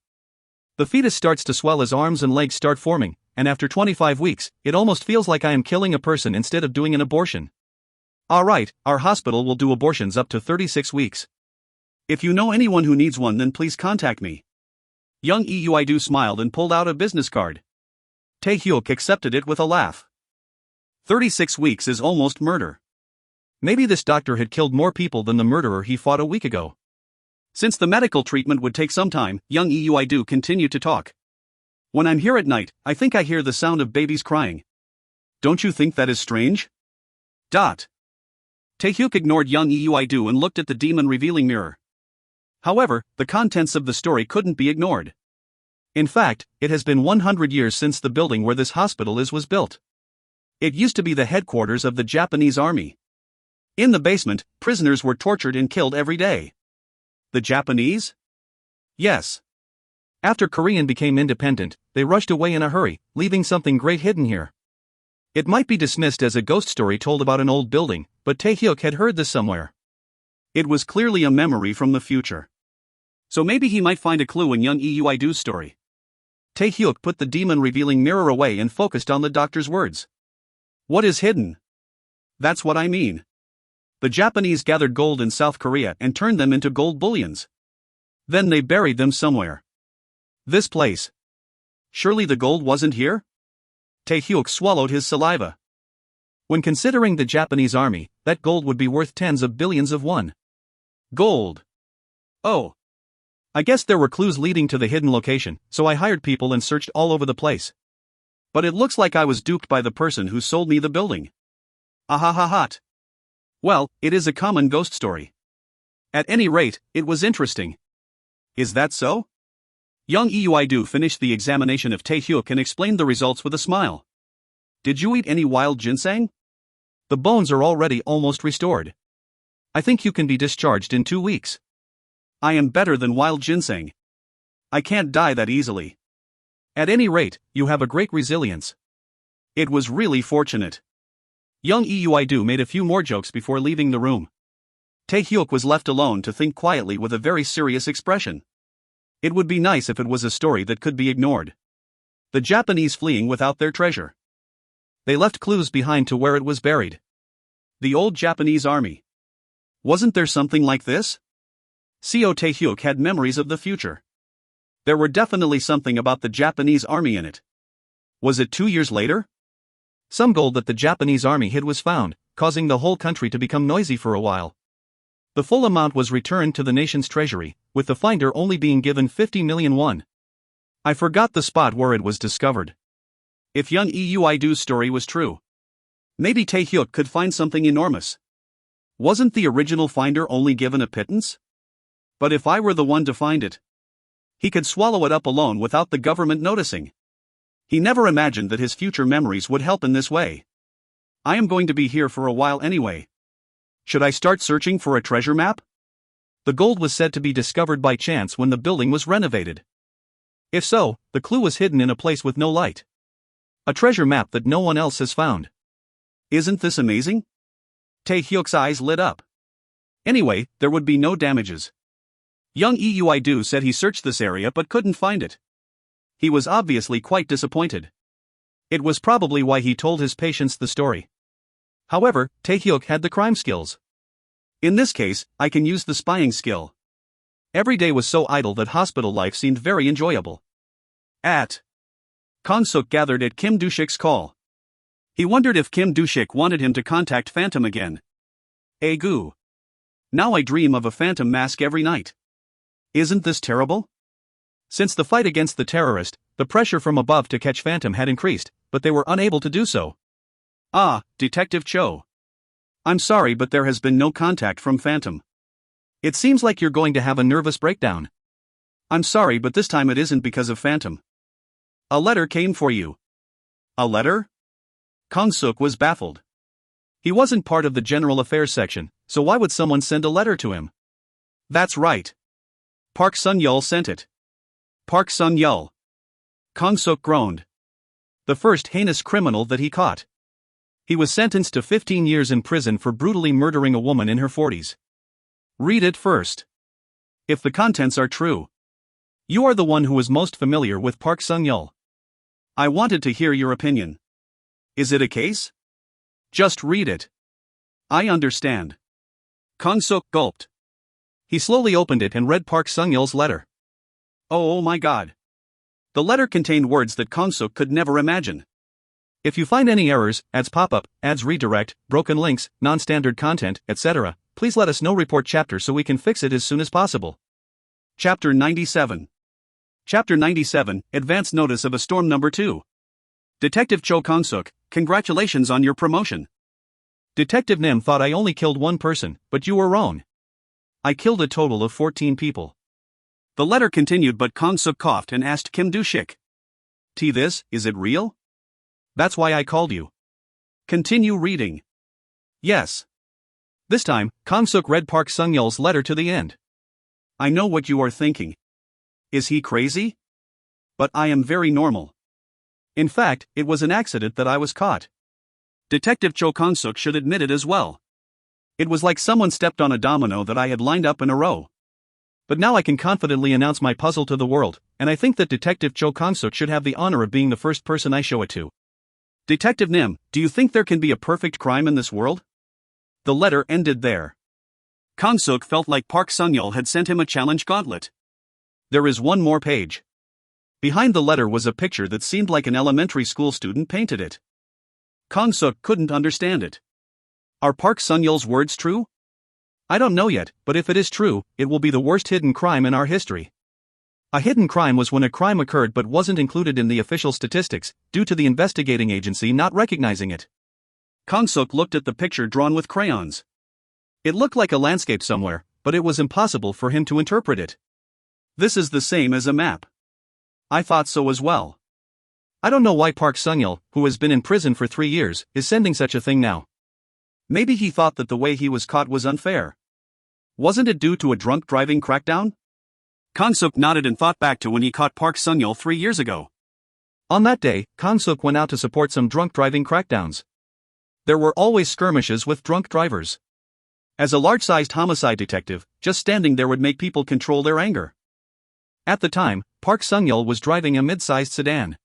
The fetus starts to swell as arms and legs start forming, and after 25 weeks, it almost feels like I am killing a person instead of doing an abortion. Alright, our hospital will do abortions up to 36 weeks. If you know anyone who needs one, then please contact me. Young Uidu smiled and pulled out a business card. Taehyuk accepted it with a laugh. 36 weeks is almost murder. Maybe this doctor had killed more people than the murderer he fought a week ago. Since the medical treatment would take some time, young Uidu continued to talk. When I'm here at night, I think I hear the sound of babies crying. Don't you think that is strange? Taehyuk ignored young Uidu and looked at the demon revealing mirror. However, the contents of the story couldn't be ignored. In fact, it has been 100 years since the building where this hospital was built. It used to be the headquarters of the Japanese army. In the basement, prisoners were tortured and killed every day. The Japanese? Yes. After Korea became independent, they rushed away in a hurry, leaving something great hidden here. It might be dismissed as a ghost story told about an old building, but Taehyuk had heard this somewhere. It was clearly a memory from the future. So maybe he might find a clue in young Uidu's story. Taehyuk put the demon-revealing mirror away and focused on the doctor's words. What is hidden? That's what I mean. The Japanese gathered gold in South Korea and turned them into gold bullions. Then they buried them somewhere. This place. Surely the gold wasn't here? Taehyuk swallowed his saliva. When considering the Japanese army, that gold would be worth tens of billions of won. Gold. Oh. I guess there were clues leading to the hidden location, so I hired people and searched all over the place. But it looks like I was duped by the person who sold me the building. Ahahahat. Well, it is a common ghost story. At any rate, it was interesting. Is that so? Young Uidu finished the examination of Taehyuk and explained the results with a smile. Did you eat any wild ginseng? The bones are already almost restored. I think you can be discharged in 2 weeks. I am better than wild ginseng. I can't die that easily. At any rate, you have a great resilience. It was really fortunate. Young Uidu made a few more jokes before leaving the room. Taehyuk was left alone to think quietly with a very serious expression. It would be nice if it was a story that could be ignored. The Japanese fleeing without their treasure. They left clues behind to where it was buried. The old Japanese army. Wasn't there something like this? Co Taehyuk had memories of the future. There were definitely something about the Japanese army in it. Was it 2 years later? Some gold that the Japanese army hid was found, causing the whole country to become noisy for a while. The full amount was returned to the nation's treasury, with the finder only being given 50 million won. I forgot the spot where it was discovered. If young Uidu's story was true, maybe Taehyuk could find something enormous. Wasn't the original finder only given a pittance? But if I were the one to find it, he could swallow it up alone without the government noticing. He never imagined that his future memories would help in this way. I am going to be here for a while anyway. Should I start searching for a treasure map? The gold was said to be discovered by chance when the building was renovated. If so, the clue was hidden in a place with no light. A treasure map that no one else has found. Isn't this amazing? Taehyuk's eyes lit up. Anyway, there would be no damages. Young Uidu said he searched this area but couldn't find it. He was obviously quite disappointed. It was probably why he told his patients the story. However, Taehyuk had the crime skills. In this case, I can use the spying skill. Every day was so idle that hospital life seemed very enjoyable. Kang-suk gathered at Kim Do-shik's call. He wondered if Kim Do-shik wanted him to contact Phantom again. Goo. Now I dream of a phantom mask every night. Isn't this terrible? Since the fight against the terrorist, the pressure from above to catch Phantom had increased, but they were unable to do so. Detective Cho. I'm sorry, but there has been no contact from Phantom. It seems like you're going to have a nervous breakdown. I'm sorry, but this time it isn't because of Phantom. A letter came for you. A letter? Kang-suk was baffled. He wasn't part of the general affairs section, so why would someone send a letter to him? That's right. Park Sun-yeol sent it. Park Sun-yeol. Kang-suk groaned. The first heinous criminal that he caught. He was sentenced to 15 years in prison for brutally murdering a woman in her 40s. Read it first. If the contents are true. You are the one who is most familiar with Park Sung-yeol. I wanted to hear your opinion. Is it a case? Just read it. I understand. Kang-suk gulped. He slowly opened it and read Park Sung-yeol's letter. Oh my god. The letter contained words that Kang-suk could never imagine. If you find any errors, ads pop up, ads redirect, broken links, non-standard content, etc., please let us know. Report chapter so we can fix it as soon as possible. Chapter 97. Chapter 97, Advance Notice of a Storm Number 2. Detective Cho Kang-suk, congratulations on your promotion. Detective Nim thought I only killed one person, but you were wrong. I killed a total of 14 people. The letter continued, but Kang-suk coughed and asked Kim Do-shik. This, is it real? That's why I called you. Continue reading. Yes. This time, Kang-suk read Park Sung-yeol's letter to the end. I know what you are thinking. Is he crazy? But I am very normal. In fact, it was an accident that I was caught. Detective Cho Kang-suk should admit it as well. It was like someone stepped on a domino that I had lined up in a row. But now I can confidently announce my puzzle to the world, and I think that Detective Cho Kang-suk should have the honor of being the first person I show it to. Detective Nim, do you think there can be a perfect crime in this world? The letter ended there. Kang-suk felt like Park Sung-yeol had sent him a challenge gauntlet. There is one more page. Behind the letter was a picture that seemed like an elementary school student painted it. Kang-suk couldn't understand it. Are Park Sung-yeol's words true? I don't know yet, but if it is true, it will be the worst hidden crime in our history. A hidden crime was when a crime occurred but wasn't included in the official statistics, due to the investigating agency not recognizing it. Kang-suk looked at the picture drawn with crayons. It looked like a landscape somewhere, but it was impossible for him to interpret it. This is the same as a map. I thought so as well. I don't know why Park Sung-yeol, who has been in prison for 3 years, is sending such a thing now. Maybe he thought that the way he was caught was unfair. Wasn't it due to a drunk driving crackdown? Kang-suk nodded and thought back to when he caught Park Sung-yeol 3 years ago. On that day, Kang-suk went out to support some drunk driving crackdowns. There were always skirmishes with drunk drivers. As a large-sized homicide detective, just standing there would make people control their anger. At the time, Park Sung-yeol was driving a mid-sized sedan.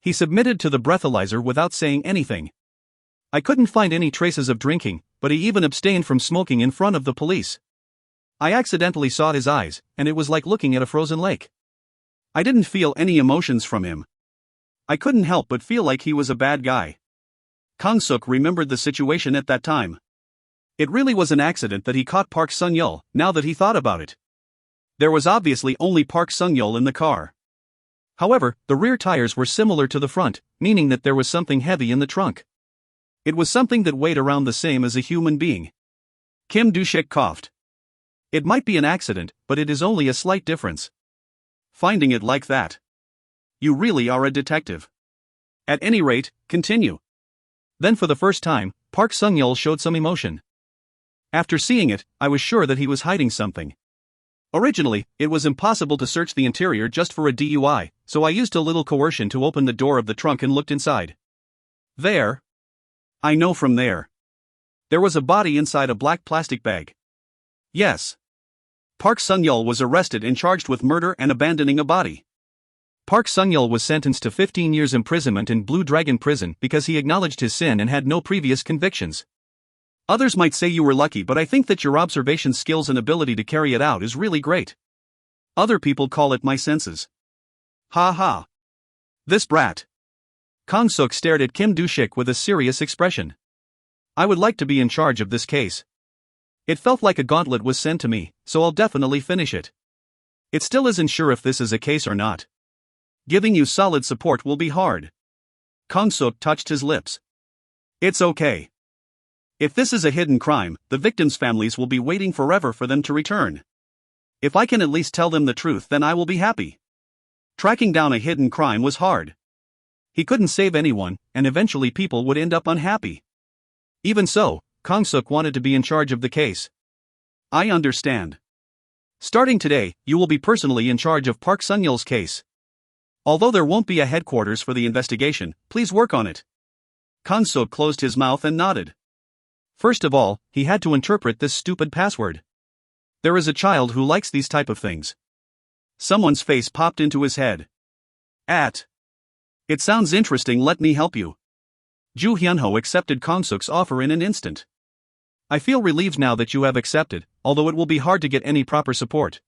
He submitted to the breathalyzer without saying anything. I couldn't find any traces of drinking, but he even abstained from smoking in front of the police. I accidentally saw his eyes, and it was like looking at a frozen lake. I didn't feel any emotions from him. I couldn't help but feel like he was a bad guy. Kang-suk remembered the situation at that time. It really was an accident that he caught Park Sung-yeol, now that he thought about it. There was obviously only Park Sung-yeol in the car. However, the rear tires were similar to the front, meaning that there was something heavy in the trunk. It was something that weighed around the same as a human being. Kim Do-shik coughed. It might be an accident, but it is only a slight difference. Finding it like that. You really are a detective. At any rate, continue. Then for the first time, Park Sung-yeol showed some emotion. After seeing it, I was sure that he was hiding something. Originally, it was impossible to search the interior just for a DUI, so I used a little coercion to open the door of the trunk and looked inside. There. I know from there. There was a body inside a black plastic bag. Yes. Park Sung-yeol was arrested and charged with murder and abandoning a body. Park Sung-yeol was sentenced to 15 years imprisonment in Blue Dragon Prison because he acknowledged his sin and had no previous convictions. Others might say you were lucky, but I think that your observation skills and ability to carry it out is really great. Other people call it my senses. Ha ha. This brat. Kang-suk stared at Kim Do-shik with a serious expression. I would like to be in charge of this case. It felt like a gauntlet was sent to me, so I'll definitely finish it. It still isn't sure if this is a case or not. Giving you solid support will be hard. Kang-suk touched his lips. It's okay. If this is a hidden crime, the victims' families will be waiting forever for them to return. If I can at least tell them the truth, then I will be happy. Tracking down a hidden crime was hard. He couldn't save anyone, and eventually people would end up unhappy. Even so, Kang-suk wanted to be in charge of the case. I understand. Starting today, you will be personally in charge of Park Sung-yeol's case. Although there won't be a headquarters for the investigation, please work on it. Kang-suk closed his mouth and nodded. First of all, he had to interpret this stupid password. There is a child who likes these type of things. Someone's face popped into his head. It sounds interesting, let me help you. Ju Hyunho accepted Kang-suk's offer in an instant. I feel relieved now that you have accepted, although it will be hard to get any proper support.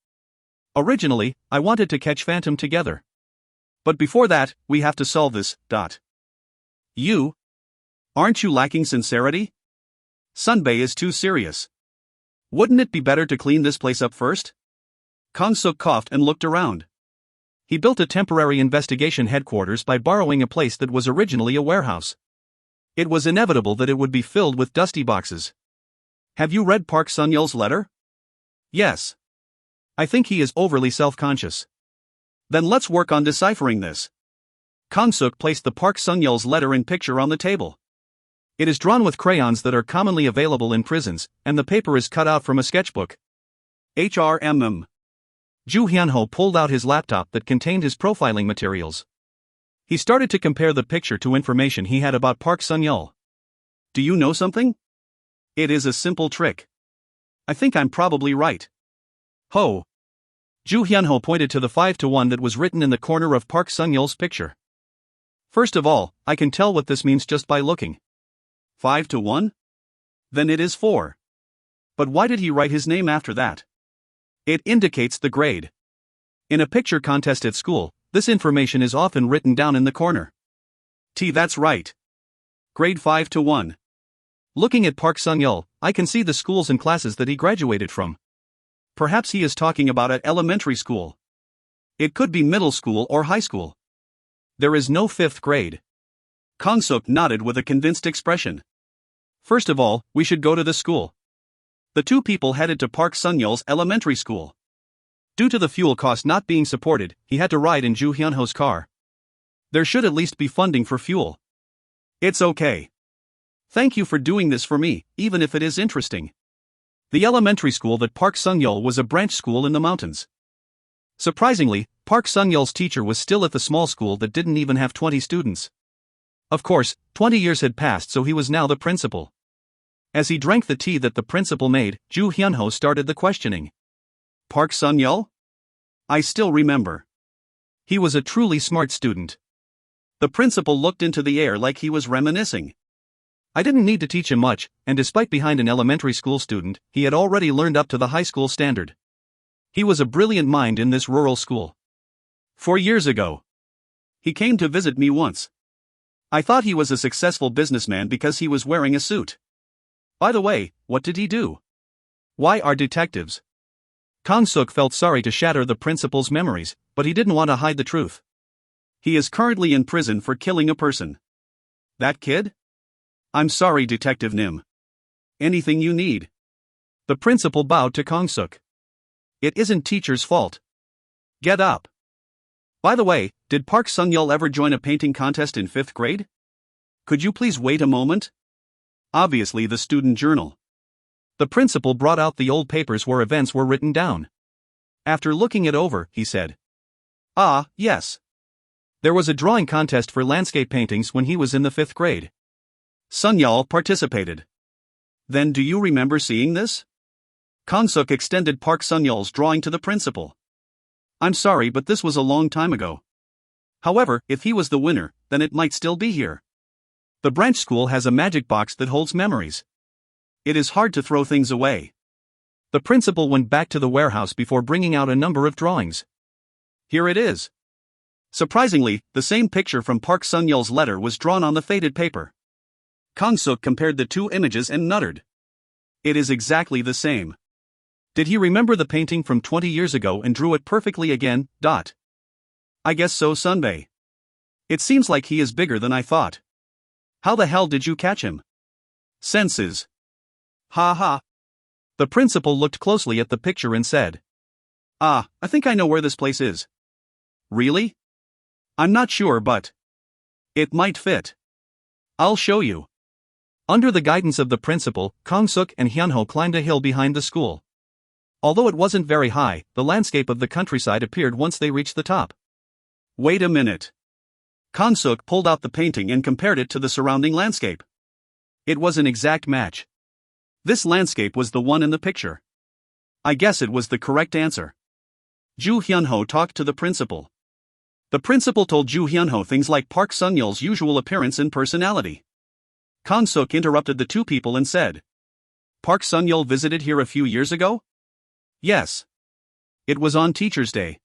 Originally, I wanted to catch Phantom together. But before that, we have to solve this. You? Aren't you lacking sincerity? Sunbae is too serious. Wouldn't it be better to clean this place up first? Kang-suk coughed and looked around. He built a temporary investigation headquarters by borrowing a place that was originally a warehouse. It was inevitable that it would be filled with dusty boxes. Have you read Park Sun-yeol's letter? Yes. I think he is overly self-conscious. Then let's work on deciphering this. Kang-suk placed the Park Sun-yeol's letter and picture on the table. It is drawn with crayons that are commonly available in prisons, and the paper is cut out from a sketchbook. HRMM. Ju Hyunho pulled out his laptop that contained his profiling materials. He started to compare the picture to information he had about Park Sun-yeol. Do you know something? It is a simple trick. I think I'm probably right. Ho! Ju Hyunho pointed to the 5-to-1 that was written in the corner of Park Sun-yeol's picture. First of all, I can tell what this means just by looking. 5-to-1? Then it is 4. But why did he write his name after that? It indicates the grade. In a picture contest at school, this information is often written down in the corner. That's right. Grade 5-to-1. Looking at Park Sun-yeol, I can see the schools and classes that he graduated from. Perhaps he is talking about at elementary school. It could be middle school or high school. There is no 5th grade. Kang-suk nodded with a convinced expression. First of all, we should go to the school. The two people headed to Park Sun-yeol's elementary school. Due to the fuel cost not being supported, he had to ride in Ju Hyunho's car. There should at least be funding for fuel. It's okay. Thank you for doing this for me, even if it is interesting. The elementary school that Park Sun-yeol was a branch school in the mountains. Surprisingly, Park Sun-yeol's teacher was still at the small school that didn't even have 20 students. Of course, 20 years had passed, so he was now the principal. As he drank the tea that the principal made, Ju Hyunho started the questioning. Park Sun-yeol? I still remember. He was a truly smart student. The principal looked into the air like he was reminiscing. I didn't need to teach him much, and despite behind an elementary school student, he had already learned up to the high school standard. He was a brilliant mind in this rural school. 4 years ago. He came to visit me once. I thought he was a successful businessman because he was wearing a suit. By the way, what did he do? Why are detectives? Kang-suk felt sorry to shatter the principal's memories, but he didn't want to hide the truth. He is currently in prison for killing a person. That kid? I'm sorry, Detective Nim. Anything you need. The principal bowed to Kang-suk. It isn't teacher's fault. Get up. By the way, did Park Sun-yeol ever join a painting contest in 5th grade? Could you please wait a moment? Obviously the student journal. The principal brought out the old papers where events were written down. After looking it over, he said. Ah, yes. There was a drawing contest for landscape paintings when he was in the 5th grade. Sun-yeol participated. Then do you remember seeing this? Kang-suk extended Park Sun-yeol's drawing to the principal. I'm sorry, but this was a long time ago. However, if he was the winner, then it might still be here. The branch school has a magic box that holds memories. It is hard to throw things away. The principal went back to the warehouse before bringing out a number of drawings. Here it is. Surprisingly, the same picture from Park Sun-yeol's letter was drawn on the faded paper. Kang-suk compared the two images and nuttered. It is exactly the same. Did he remember the painting from 20 years ago and drew it perfectly again? I guess so, Sunbae. It seems like he is bigger than I thought. How the hell did you catch him? Senses. Ha ha. The principal looked closely at the picture and said. I think I know where this place is. Really? I'm not sure, but it might fit. I'll show you. Under the guidance of the principal, Kang-suk and Hyunho climbed a hill behind the school. Although it wasn't very high, the landscape of the countryside appeared once they reached the top. Wait a minute. Kansuk pulled out the painting and compared it to the surrounding landscape. It was an exact match. This landscape was the one in the picture. I guess it was the correct answer. Ju Hyunho talked to the principal. The principal told Ju Hyunho things like Park Sung-yeol's usual appearance and personality. Kansuk interrupted the two people and said, Park Sung-yeol visited here a few years ago? Yes. It was on Teacher's Day.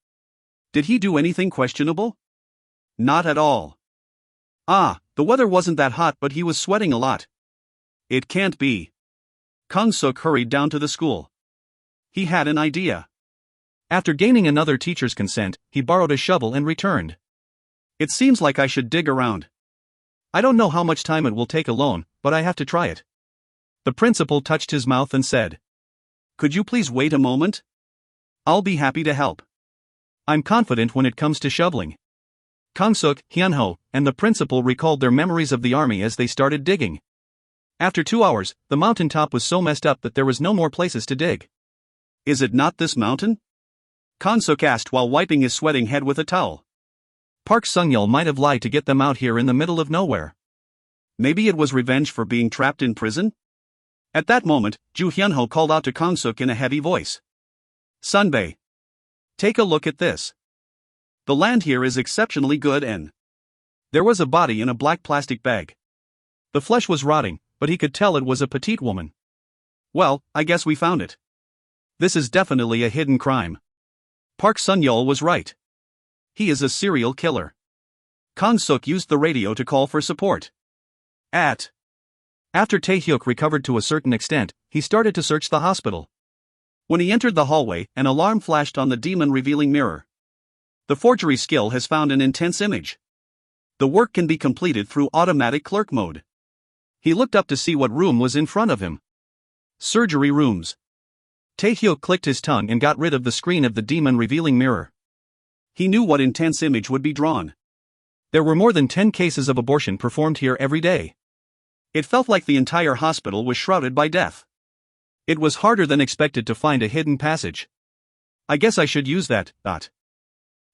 Did he do anything questionable? Not at all. Ah, the weather wasn't that hot, but he was sweating a lot. It can't be. Kansuk hurried down to the school. He had an idea. After gaining another teacher's consent, he borrowed a shovel and returned. It seems like I should dig around. I don't know how much time it will take alone, but I have to try it. The principal touched his mouth and said, Could you please wait a moment? I'll be happy to help. I'm confident when it comes to shoveling. Kansuk, Hyunho, and the principal recalled their memories of the army as they started digging. After 2 hours, the mountaintop was so messed up that there was no more places to dig. Is it not this mountain? Kansuk asked while wiping his sweating head with a towel. Park Sung-yeol might have lied to get them out here in the middle of nowhere. Maybe it was revenge for being trapped in prison? At that moment, Ju Hyunho called out to Kansuk in a heavy voice. Sunbae. Take a look at this. The land here is exceptionally good and... There was a body in a black plastic bag. The flesh was rotting, but he could tell it was a petite woman. Well, I guess we found it. This is definitely a hidden crime. Park Sung-yeol was right. He is a serial killer. Kansuk used the radio to call for support. After Taehyuk recovered to a certain extent, he started to search the hospital. When he entered the hallway, an alarm flashed on the demon-revealing mirror. The forgery skill has found an intense image. The work can be completed through automatic clerk mode. He looked up to see what room was in front of him. Surgery rooms. Taehyuk clicked his tongue and got rid of the screen of the demon-revealing mirror. He knew what intense image would be drawn. There were more than 10 cases of abortion performed here every day. It felt like the entire hospital was shrouded by death. It was harder than expected to find a hidden passage. I guess I should use that.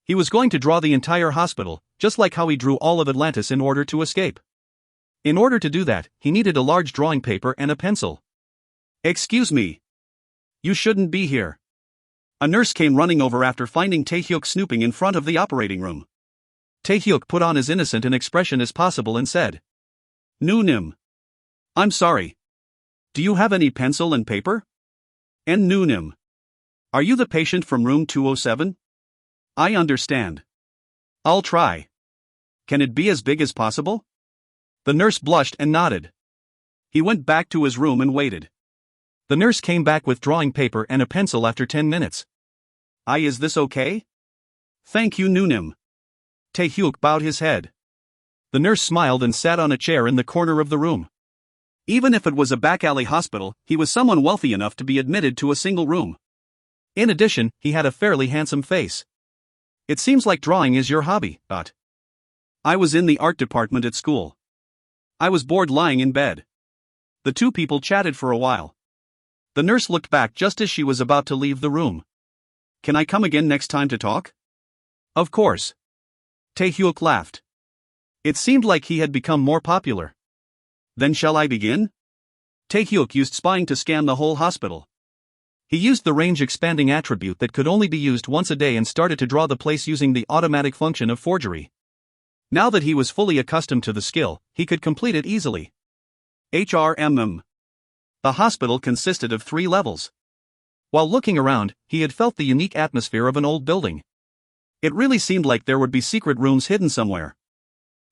He was going to draw the entire hospital, just like how he drew all of Atlantis in order to escape. In order to do that, he needed a large drawing paper and a pencil. Excuse me. You shouldn't be here. A nurse came running over after finding Taehyuk snooping in front of the operating room. Taehyuk put on as innocent an expression as possible and said, Noonim. I'm sorry. Do you have any pencil and paper? And Noonim. Are you the patient from room 207? I understand. I'll try. Can it be as big as possible? The nurse blushed and nodded. He went back to his room and waited. The nurse came back with drawing paper and a pencil after 10 minutes. Is this okay? Thank you, Noonim. Taehyuk bowed his head. The nurse smiled and sat on a chair in the corner of the room. Even if it was a back alley hospital, he was someone wealthy enough to be admitted to a single room. In addition, he had a fairly handsome face. It seems like drawing is your hobby, I was in the art department at school. I was bored lying in bed. The two people chatted for a while. The nurse looked back just as she was about to leave the room. Can I come again next time to talk? Of course. Taehyuk laughed. It seemed like he had become more popular. Then shall I begin? Taehyuk used spying to scan the whole hospital. He used the range-expanding attribute that could only be used once a day and started to draw the place using the automatic function of forgery. Now that he was fully accustomed to the skill, he could complete it easily. HRMM. The hospital consisted of 3 levels. While looking around, he had felt the unique atmosphere of an old building. It really seemed like there would be secret rooms hidden somewhere.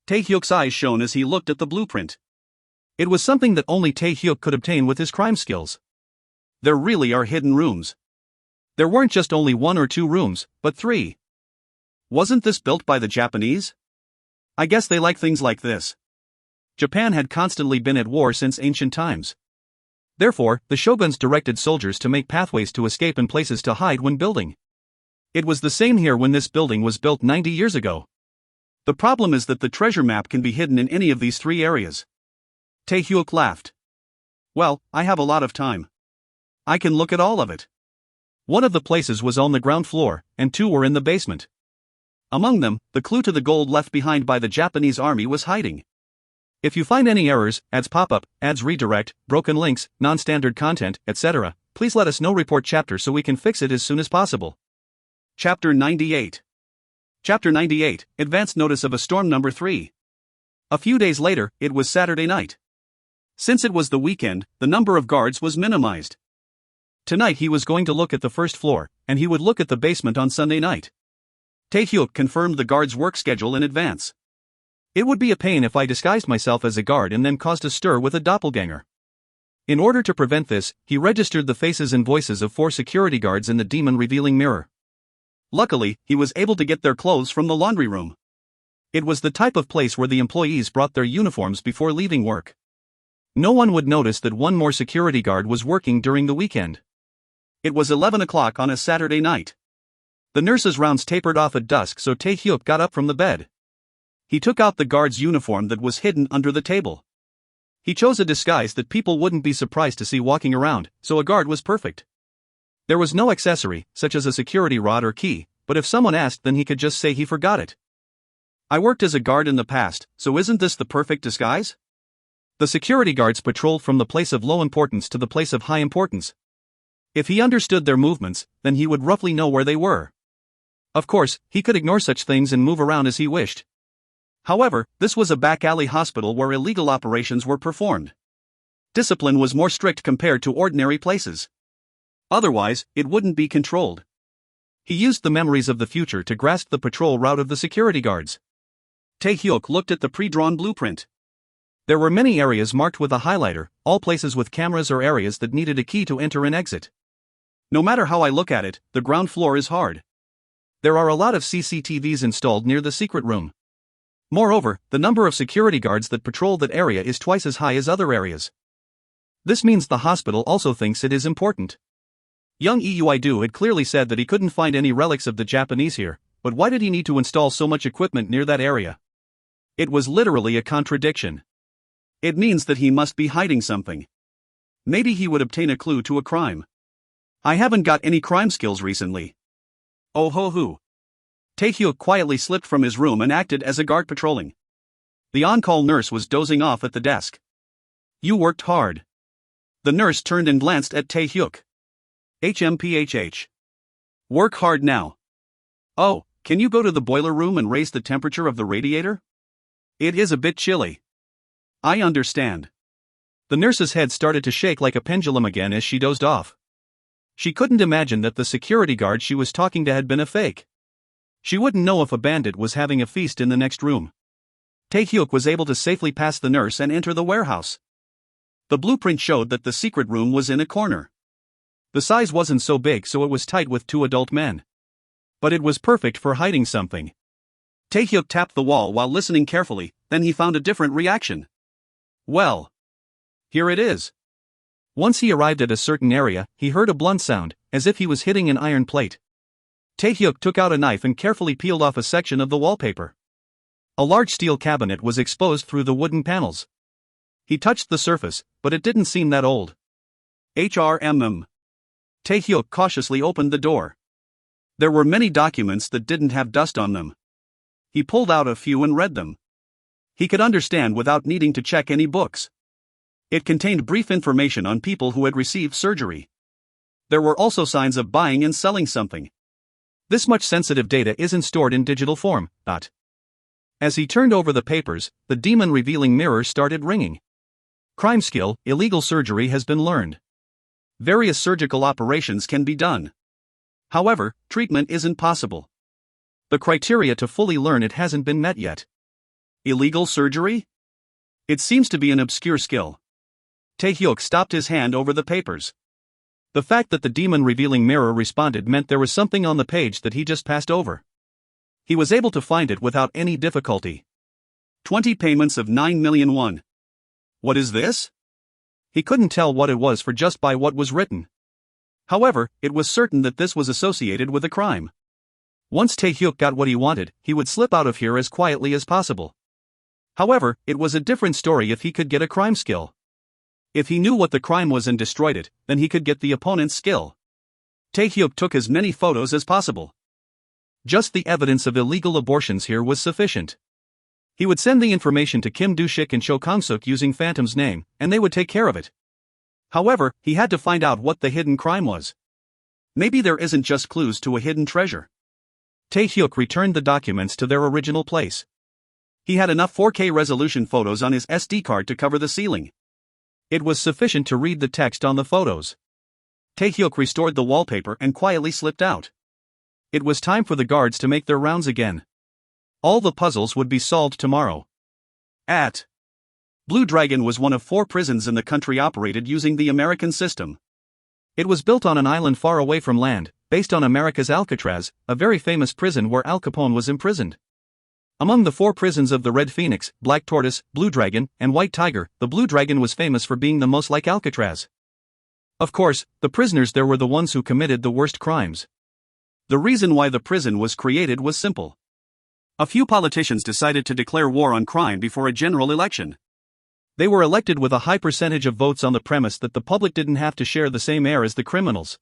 Taehyuk's eyes shone as he looked at the blueprint. It was something that only Taehyuk could obtain with his crime skills. There really are hidden rooms. There weren't just only 1 or 2 rooms, but 3. Wasn't this built by the Japanese? I guess they like things like this. Japan had constantly been at war since ancient times. Therefore, the shoguns directed soldiers to make pathways to escape and places to hide when building. It was the same here when this building was built 90 years ago. The problem is that the treasure map can be hidden in any of these 3 areas. Taehyuk laughed. Well, I have a lot of time. I can look at all of it. One of the places was on the ground floor, and 2 were in the basement. Among them, the clue to the gold left behind by the Japanese army was hiding. If you find any errors, ads pop up, ads redirect, broken links, non-standard content, etc., please let us know. Report chapter so we can fix it as soon as possible. Chapter 98. Chapter 98, Advance Notice of a Storm Number 3. A few days later, it was Saturday night. Since it was the weekend, the number of guards was minimized. Tonight he was going to look at the first floor, and he would look at the basement on Sunday night. Tae-hyuk confirmed the guard's work schedule in advance. It would be a pain if I disguised myself as a guard and then caused a stir with a doppelganger. In order to prevent this, he registered the faces and voices of 4 security guards in the demon-revealing mirror. Luckily, he was able to get their clothes from the laundry room. It was the type of place where the employees brought their uniforms before leaving work. No one would notice that one more security guard was working during the weekend. It was 11 o'clock on a Saturday night. The nurse's rounds tapered off at dusk, so Tae-hyuk got up from the bed. He took out the guard's uniform that was hidden under the table. He chose a disguise that people wouldn't be surprised to see walking around, so a guard was perfect. There was no accessory, such as a security rod or key, but if someone asked, then he could just say he forgot it. I worked as a guard in the past, so isn't this the perfect disguise? The security guards patrolled from the place of low importance to the place of high importance. If he understood their movements, then he would roughly know where they were. Of course, he could ignore such things and move around as he wished. However, this was a back alley hospital where illegal operations were performed. Discipline was more strict compared to ordinary places. Otherwise, it wouldn't be controlled. He used the memories of the future to grasp the patrol route of the security guards. Tae-hyuk looked at the pre-drawn blueprint. There were many areas marked with a highlighter, all places with cameras or areas that needed a key to enter and exit. No matter how I look at it, the ground floor is hard. There are a lot of CCTVs installed near the secret room. Moreover, the number of security guards that patrol that area is twice as high as other areas. This means the hospital also thinks it is important. Young Euidu had clearly said that he couldn't find any relics of the Japanese here, but why did he need to install so much equipment near that area? It was literally a contradiction. It means that he must be hiding something. Maybe he would obtain a clue to a crime. I haven't got any crime skills recently. Oh ho hoo. Tae-hyuk quietly slipped from his room and acted as a guard patrolling. The on-call nurse was dozing off at the desk. You worked hard. The nurse turned and glanced at Tae-hyuk. HMPHH. Work hard now. Oh, can you go to the boiler room and raise the temperature of the radiator? It is a bit chilly. I understand. The nurse's head started to shake like a pendulum again as she dozed off. She couldn't imagine that the security guard she was talking to had been a fake. She wouldn't know if a bandit was having a feast in the next room. Tae-hyuk was able to safely pass the nurse and enter the warehouse. The blueprint showed that the secret room was in a corner. The size wasn't so big, so it was tight with 2 adult men. But it was perfect for hiding something. Tae-hyuk tapped the wall while listening carefully, then he found a different reaction. Well, here it is. Once he arrived at a certain area, he heard a blunt sound, as if he was hitting an iron plate. Tae-hyuk took out a knife and carefully peeled off a section of the wallpaper. A large steel cabinet was exposed through the wooden panels. He touched the surface, but it didn't seem that old. HRMM. Tae-hyuk cautiously opened the door. There were many documents that didn't have dust on them. He pulled out a few and read them. He could understand without needing to check any books. It contained brief information on people who had received surgery. There were also signs of buying and selling something. This much sensitive data isn't stored in digital form. As he turned over the papers, the demon-revealing mirror started ringing. Crime skill, illegal surgery has been learned. Various surgical operations can be done. However, treatment isn't possible. The criteria to fully learn it hasn't been met yet. Illegal surgery? It seems to be an obscure skill. Tae-hyuk stopped his hand over the papers. The fact that the demon-revealing mirror responded meant there was something on the page that he just passed over. He was able to find it without any difficulty. 20 payments of 9 million won. What is this? He couldn't tell what it was for just by what was written. However, it was certain that this was associated with a crime. Once Tae-hyuk got what he wanted, he would slip out of here as quietly as possible. However, it was a different story if he could get a crime skill. If he knew what the crime was and destroyed it, then he could get the opponent's skill. Tae-hyuk took as many photos as possible. Just the evidence of illegal abortions here was sufficient. He would send the information to Kim Do-shik and Cho Kang-suk using Phantom's name, and they would take care of it. However, he had to find out what the hidden crime was. Maybe there isn't just clues to a hidden treasure. Tae-hyuk returned the documents to their original place. He had enough 4K resolution photos on his SD card to cover the ceiling. It was sufficient to read the text on the photos. Tae-hyuk restored the wallpaper and quietly slipped out. It was time for the guards to make their rounds again. All the puzzles would be solved tomorrow. Blue Dragon was one of 4 prisons in the country operated using the American system. It was built on an island far away from land, based on America's Alcatraz, a very famous prison where Al Capone was imprisoned. Among the 4 prisons of the Red Phoenix, Black Tortoise, Blue Dragon, and White Tiger, the Blue Dragon was famous for being the most like Alcatraz. Of course, the prisoners there were the ones who committed the worst crimes. The reason why the prison was created was simple. A few politicians decided to declare war on crime before a general election. They were elected with a high percentage of votes on the premise that the public didn't have to share the same air as the criminals.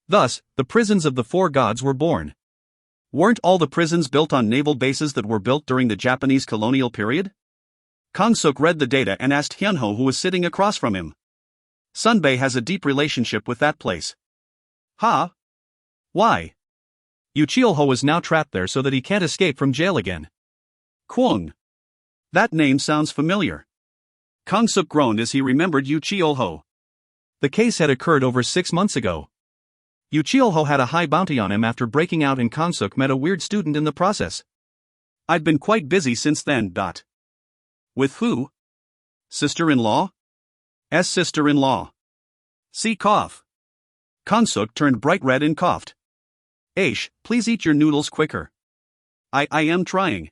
Thus, the prisons of the 4 gods were born. Weren't all the prisons built on naval bases that were built during the Japanese colonial period? Kang-suk read the data and asked Hyunho, who was sitting across from him. Sunbae has a deep relationship with that place. Huh? Why? Yu Cheol-ho is now trapped there so that he can't escape from jail again. Kwon. That name sounds familiar. Kang-suk groaned as he remembered Yu Cheol-ho. The case had occurred over 6 months ago. Yu Cheol-ho had a high bounty on him after breaking out, and Kang-suk met a weird student in the process. I'd been quite busy since then. With who? Sister-in-law? Sister-in-law. See cough. Kang-suk turned bright red and coughed. Aish, please eat your noodles quicker. I am trying.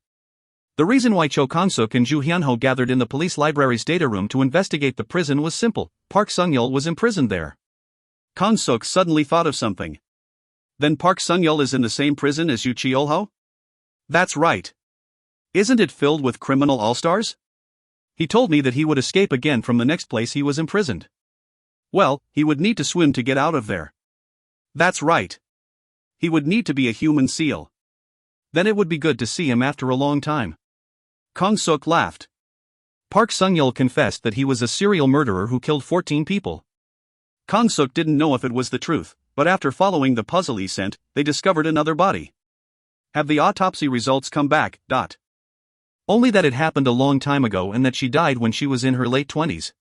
The reason why Cho Kang-suk and Ju Hyunho gathered in the police library's data room to investigate the prison was simple. Park Sung-yeol was imprisoned there. Kang-suk suddenly thought of something. Then Park Sung-yeol is in the same prison as Yu Cheol-ho? That's right. Isn't it filled with criminal all-stars? He told me that he would escape again from the next place he was imprisoned. Well, he would need to swim to get out of there. That's right. He would need to be a human seal. Then it would be good to see him after a long time. Kang-suk laughed. Park Sung-yeol confessed that he was a serial murderer who killed 14 people. Kang-suk didn't know if it was the truth, but after following the puzzle he sent, they discovered another body. Have the autopsy results come back? Only that it happened a long time ago and that she died when she was in her late 20s.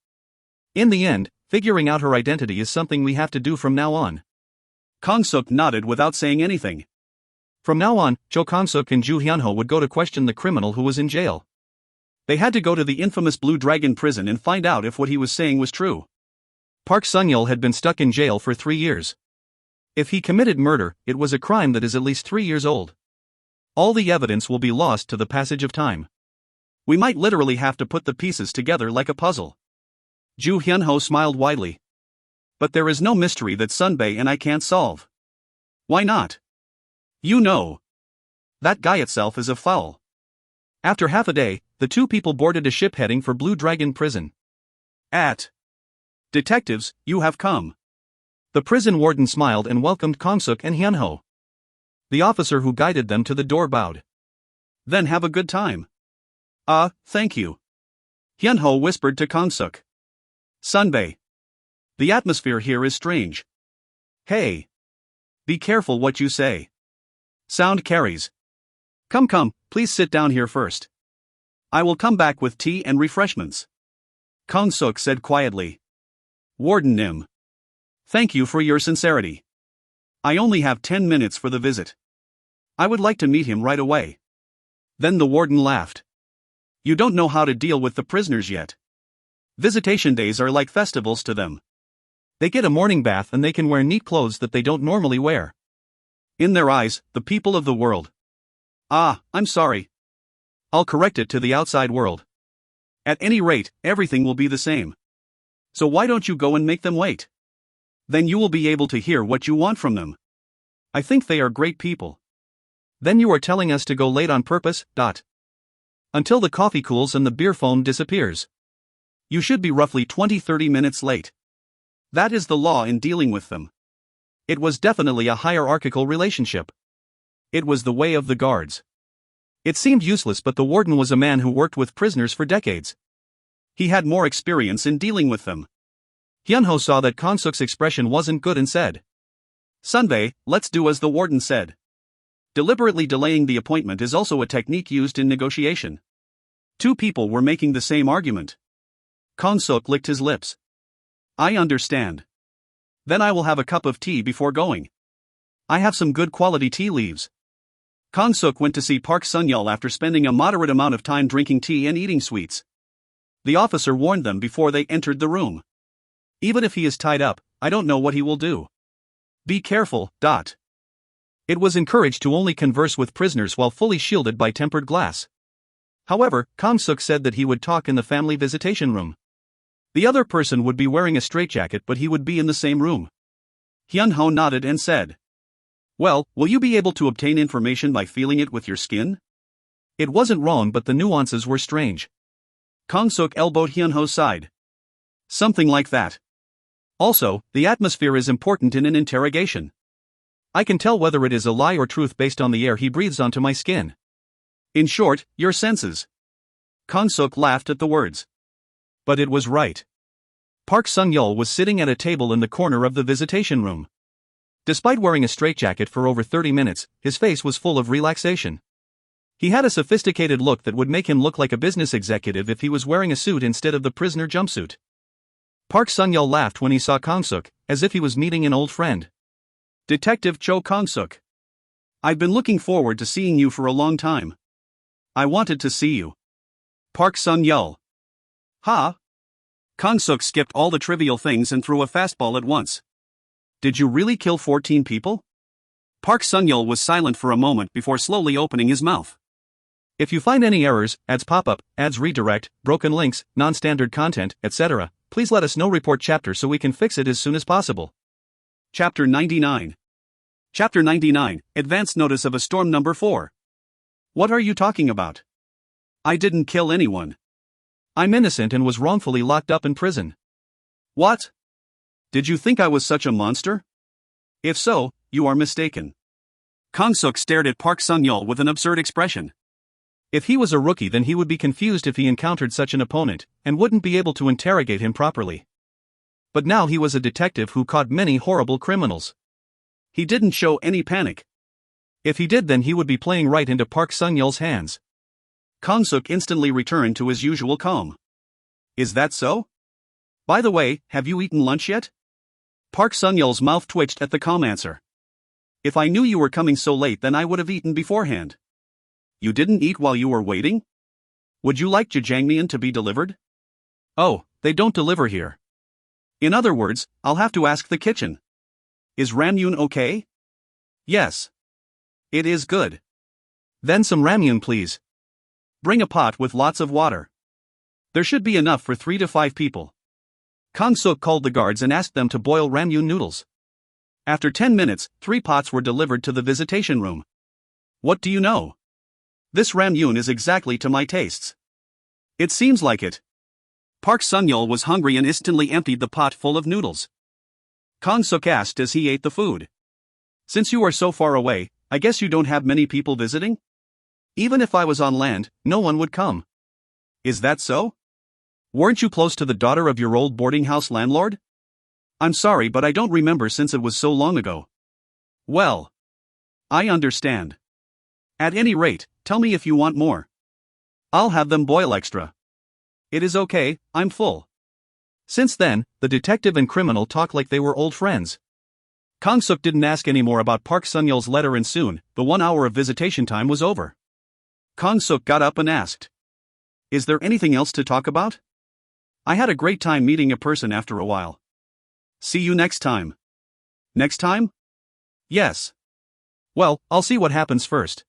In the end, figuring out her identity is something we have to do from now on. Kang-suk nodded without saying anything. From now on, Cho Kang-suk and Ju Hyunho would go to question the criminal who was in jail. They had to go to the infamous Blue Dragon prison and find out if what he was saying was true. Park Sung-yeol had been stuck in jail for 3 years. If he committed murder, it was a crime that is at least 3 years old. All the evidence will be lost to the passage of time. We might literally have to put the pieces together like a puzzle. Ju Hyunho smiled widely. But there is no mystery that Sunbae and I can't solve. Why not? You know. That guy itself is a foul. After half a day, the 2 people boarded a ship heading for Blue Dragon prison. Detectives, you have come. The prison warden smiled and welcomed Kang-suk and Hyunho. The officer who guided them to the door bowed. Then have a good time. Thank you. Hyunho whispered to Kang-suk. Sunbae. The atmosphere here is strange. Hey. Be careful what you say. Sound carries. Come, please sit down here first. I will come back with tea and refreshments. Kang-suk said quietly. Warden Nim. Thank you for your sincerity. I only have 10 minutes for the visit. I would like to meet him right away. Then the warden laughed. You don't know how to deal with the prisoners yet. Visitation days are like festivals to them. They get a morning bath and they can wear neat clothes that they don't normally wear. In their eyes, the people of the world. I'm sorry. I'll correct it to the outside world. At any rate, everything will be the same. So why don't you go and make them wait? Then you will be able to hear what you want from them. I think they are great people. Then you are telling us to go late on purpose, until the coffee cools and the beer foam disappears. You should be roughly 20-30 minutes late. That is the law in dealing with them. It was definitely a hierarchical relationship. It was the way of the guards. It seemed useless, but the warden was a man who worked with prisoners for decades. He had more experience in dealing with them. Hyunho saw that Kang-suk's expression wasn't good and said, "Sunbae, let's do as the warden said." Deliberately delaying the appointment is also a technique used in negotiation. Two people were making the same argument. Kang-suk licked his lips. "I understand. Then I will have a cup of tea before going. I have some good quality tea leaves." Kang-suk went to see Park Sun-yeol after spending a moderate amount of time drinking tea and eating sweets. The officer warned them before they entered the room. "Even if he is tied up, I don't know what he will do. Be careful." It was encouraged to only converse with prisoners while fully shielded by tempered glass. However, Kang-suk said that he would talk in the family visitation room. The other person would be wearing a straitjacket, but he would be in the same room. Hyunho nodded and said, "Well, will you be able to obtain information by feeling it with your skin?" It wasn't wrong, but the nuances were strange. Kang-suk elbowed Hyunho's side. "Something like that. Also, the atmosphere is important in an interrogation. I can tell whether it is a lie or truth based on the air he breathes onto my skin. In short, your senses." Kang-suk laughed at the words. But it was right. Park Sun-yeol was sitting at a table in the corner of the visitation room. Despite wearing a straitjacket for over 30 minutes, his face was full of relaxation. He had a sophisticated look that would make him look like a business executive if he was wearing a suit instead of the prisoner jumpsuit. Park Sun-yeol laughed when he saw Kang-suk, as if he was meeting an old friend. "Detective Cho Kang-suk. I've been looking forward to seeing you for a long time. I wanted to see you." Park Sun-yeol. "Huh?" Kang-suk skipped all the trivial things and threw a fastball at once. "Did you really kill 14 people?" Park Sun-yeol was silent for a moment before slowly opening his mouth. "If you find any errors, ads pop up, ads redirect, broken links, non-standard content, etc., please let us know. Report chapter so we can fix it as soon as possible." Chapter 99. Chapter 99, Advance Notice of a Storm Number 4. "What are you talking about? I didn't kill anyone. I'm innocent and was wrongfully locked up in prison." "What? Did you think I was such a monster? If so, you are mistaken." Kang-suk stared at Park Sun-yeol with an absurd expression. If he was a rookie, then he would be confused if he encountered such an opponent, and wouldn't be able to interrogate him properly. But now he was a detective who caught many horrible criminals. He didn't show any panic. If he did, then he would be playing right into Park Sun-yeol's hands. Kang-suk instantly returned to his usual calm. "Is that so? By the way, have you eaten lunch yet?" Park Sun-yeol's mouth twitched at the calm answer. "If I knew you were coming so late, then I would have eaten beforehand." "You didn't eat while you were waiting? Would you like jjajangmyeon to be delivered?" "Oh, they don't deliver here." "In other words, I'll have to ask the kitchen. Is ramyun okay?" "Yes. It is good." "Then some ramyun, please. Bring a pot with lots of water. There should be enough for 3 to 5 people." Kang-suk called the guards and asked them to boil ramyun noodles. After 10 minutes, 3 pots were delivered to the visitation room. "What do you know? This ramyun is exactly to my tastes." "It seems like it." Park Sun-yeol was hungry and instantly emptied the pot full of noodles. Kang-suk asked as he ate the food. "Since you are so far away, I guess you don't have many people visiting?" "Even if I was on land, no one would come." "Is that so? Weren't you close to the daughter of your old boarding house landlord?" "I'm sorry, but I don't remember since it was so long ago." "Well, I understand. At any rate, tell me if you want more. I'll have them boil extra." "It is okay, I'm full." Since then, the detective and criminal talked like they were old friends. Kang-suk didn't ask any more about Park Sun-yeol's letter, and soon, the 1 hour of visitation time was over. Kang-suk got up and asked, "Is there anything else to talk about? I had a great time meeting a person after a while. See you next time." "Next time?" "Yes." "Well, I'll see what happens first."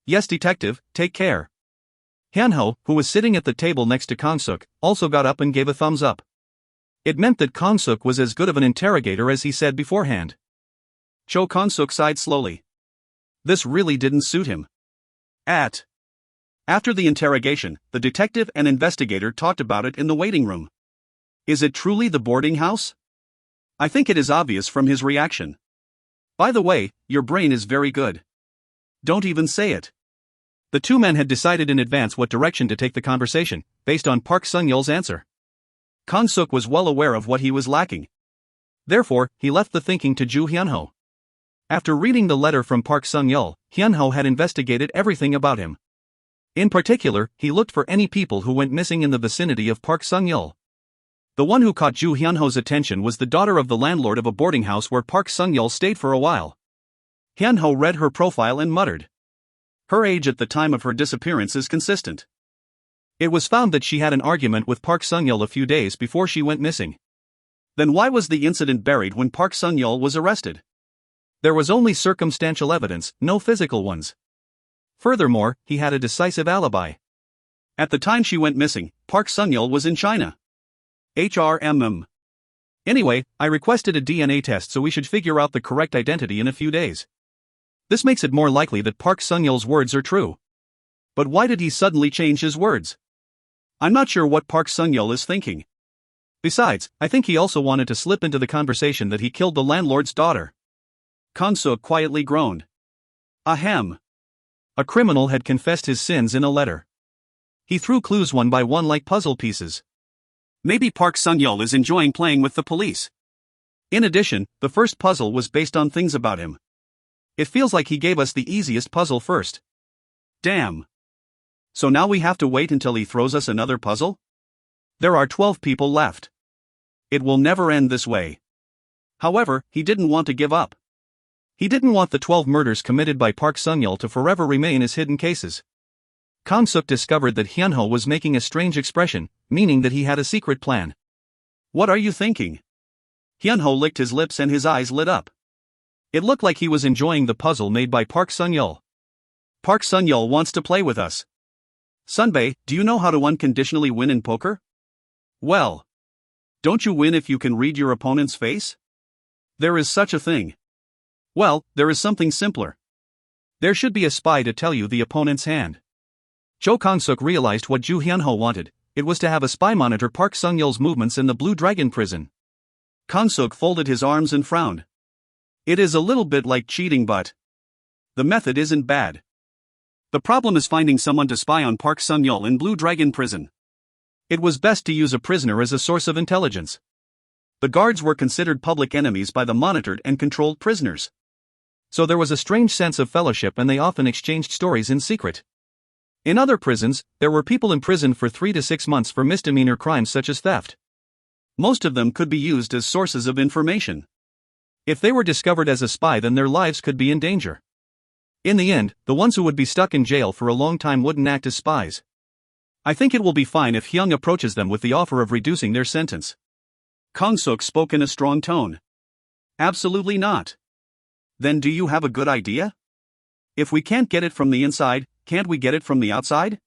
"Yes, detective, take care." Hyunho, who was sitting at the table next to Kang-suk, also got up and gave a thumbs up. It meant that Kang-suk was as good of an interrogator as he said beforehand. Cho Kang-suk sighed slowly. This really didn't suit him. After the interrogation, the detective and investigator talked about it in the waiting room. "Is it truly the boarding house? I think it is obvious from his reaction. By the way, your brain is very good. Don't even say it. The two men had decided in advance what direction to take the conversation, based on Park Sung-yeol's answer. Kang-suk was well aware of what he was lacking. Therefore, he left the thinking to Ju Hyun-ho. After reading the letter from Park Sung-yeol, Hyun-ho had investigated everything about him. In particular, he looked for any people who went missing in the vicinity of Park Sung-yeol. The one who caught Ju Hyun-ho's attention was the daughter of the landlord of a boarding house where Park Sung-yeol stayed for a while. Hyun-ho read her profile and muttered. Her age at the time of her disappearance is consistent. It was found that she had an argument with Park Sung-yeol a few days before she went missing. Then why was the incident buried when Park Sung-yeol was arrested? There was only circumstantial evidence, no physical ones. Furthermore, he had a decisive alibi. At the time she went missing, Park Sung-yeol was in China. Anyway, I requested a DNA test so we should figure out the correct identity in a few days. This makes it more likely that Park Sung-yeol's words are true. But why did he suddenly change his words? I'm not sure what Park Sung-yeol is thinking. Besides, I think he also wanted to slip into the conversation that he killed the landlord's daughter. Kang-suk quietly groaned. Ahem. A criminal had confessed his sins in a letter. He threw clues one by one like puzzle pieces. Maybe Park Sung-yeol is enjoying playing with the police. In addition, the first puzzle was based on things about him. It feels like he gave us the easiest puzzle first. Damn. So now we have to wait until he throws us another puzzle? There are 12 people left. It will never end this way. However, he didn't want to give up. He didn't want the 12 murders committed by Park Sung-yeol to forever remain as hidden cases. Kang-suk discovered that Hyun-ho was making a strange expression, meaning that he had a secret plan. What are you thinking? Hyun-ho licked his lips and his eyes lit up. It looked like he was enjoying the puzzle made by Park Sung-yeol. Park Sung-yeol wants to play with us. Sunbae, do you know how to unconditionally win in poker? Well. Don't you win if you can read your opponent's face? There is such a thing. Well, there is something simpler. There should be a spy to tell you the opponent's hand. Cho Kang-suk realized what Ju Hyun-ho wanted. It was to have a spy monitor Park Sung-yeol's movements in the Blue Dragon prison. Kang-suk folded his arms and frowned. It is a little bit like cheating, but the method isn't bad. The problem is finding someone to spy on Park Sung-yeol in Blue Dragon prison. It was best to use a prisoner as a source of intelligence. The guards were considered public enemies by the monitored and controlled prisoners. So there was a strange sense of fellowship and they often exchanged stories in secret. In other prisons, there were people imprisoned for 3 to 6 months for misdemeanor crimes such as theft. Most of them could be used as sources of information. If they were discovered as a spy, then their lives could be in danger. In the end, the ones who would be stuck in jail for a long time wouldn't act as spies. I think it will be fine if Hyung approaches them with the offer of reducing their sentence. Kang-suk spoke in a strong tone. Absolutely not. Then do you have a good idea? If we can't get it from the inside, can't we get it from the outside?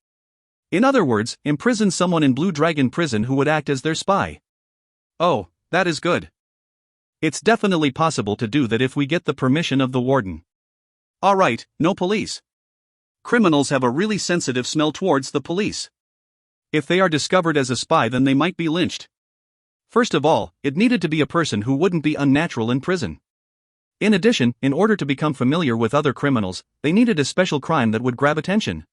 In other words, imprison someone in Blue Dragon prison who would act as their spy. Oh, that is good. It's definitely possible to do that if we get the permission of the warden. Alright, no police. Criminals have a really sensitive smell towards the police. If they are discovered as a spy, then they might be lynched. First of all, it needed to be a person who wouldn't be unnatural in prison. In addition, in order to become familiar with other criminals, they needed a special crime that would grab attention.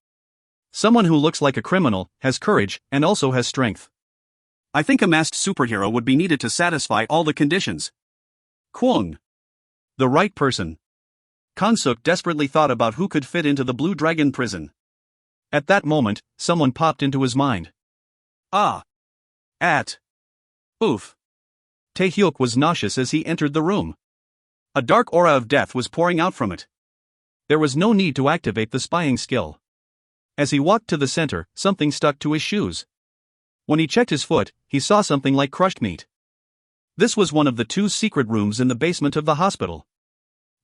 Someone who looks like a criminal, has courage, and also has strength. I think a masked superhero would be needed to satisfy all the conditions. Kwon. The right person. Kang-suk desperately thought about who could fit into the Blue Dragon prison. At that moment, someone popped into his mind. Oof. Tae-hyuk was nauseous as he entered the room. A dark aura of death was pouring out from it. There was no need to activate the spying skill. As he walked to the center, something stuck to his shoes. When he checked his foot, he saw something like crushed meat. This was one of the 2 secret rooms in the basement of the hospital.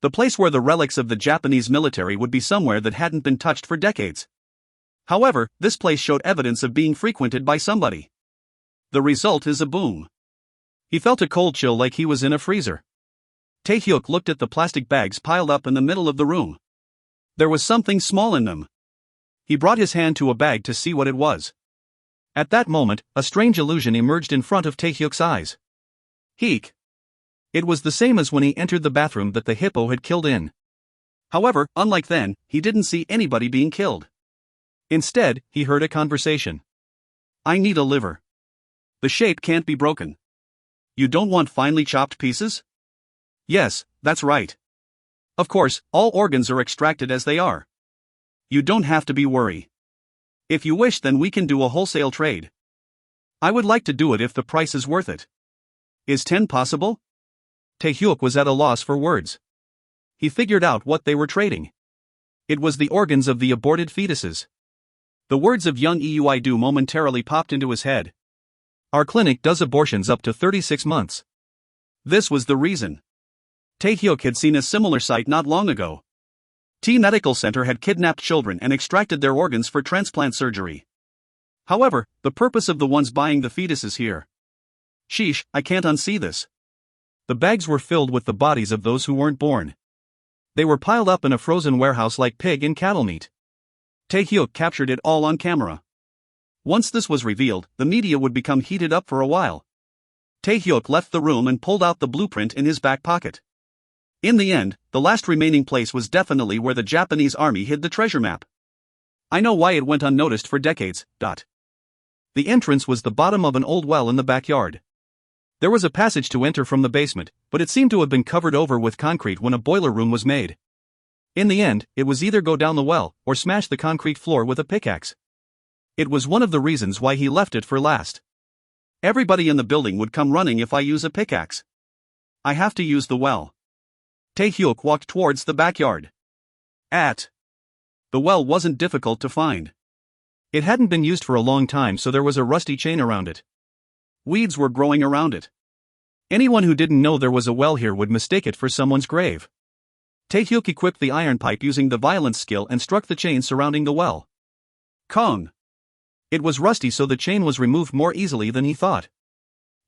The place where the relics of the Japanese military would be somewhere that hadn't been touched for decades. However, this place showed evidence of being frequented by somebody. The result is a boom. He felt a cold chill like he was in a freezer. Tae-hyuk looked at the plastic bags piled up in the middle of the room. There was something small in them. He brought his hand to a bag to see what it was. At that moment, a strange illusion emerged in front of Tae-hyuk's eyes. Heek. It was the same as when he entered the bathroom that the hippo had killed in. However, unlike then, he didn't see anybody being killed. Instead, he heard a conversation. I need a liver. The shape can't be broken. You don't want finely chopped pieces? Yes, that's right. Of course, all organs are extracted as they are. You don't have to be worried. If you wish, then we can do a wholesale trade. I would like to do it if the price is worth it. Is 10 possible? Taehyuk was at a loss for words. He figured out what they were trading. It was the organs of the aborted fetuses. The words of young Euidu momentarily popped into his head. Our clinic does abortions up to 36 months. This was the reason. Taehyuk had seen a similar sight not long ago. T Medical Center had kidnapped children and extracted their organs for transplant surgery. However, the purpose of the ones buying the fetuses here. Sheesh, I can't unsee this. The bags were filled with the bodies of those who weren't born. They were piled up in a frozen warehouse like pig and cattle meat. Taehyuk captured it all on camera. Once this was revealed, the media would become heated up for a while. Taehyuk left the room and pulled out the blueprint in his back pocket. In the end, the last remaining place was definitely where the Japanese army hid the treasure map. I know why it went unnoticed for decades. The entrance was the bottom of an old well in the backyard. There was a passage to enter from the basement, but it seemed to have been covered over with concrete when a boiler room was made. In the end, it was either go down the well, or smash the concrete floor with a pickaxe. It was one of the reasons why he left it for last. Everybody in the building would come running if I use a pickaxe. I have to use the well. Taehyuk walked towards the backyard. The well wasn't difficult to find. It hadn't been used for a long time, so there was a rusty chain around it. Weeds were growing around it. Anyone who didn't know there was a well here would mistake it for someone's grave. Taehyuk equipped the iron pipe using the violence skill and struck the chain surrounding the well. Kong! It was rusty, so the chain was removed more easily than he thought.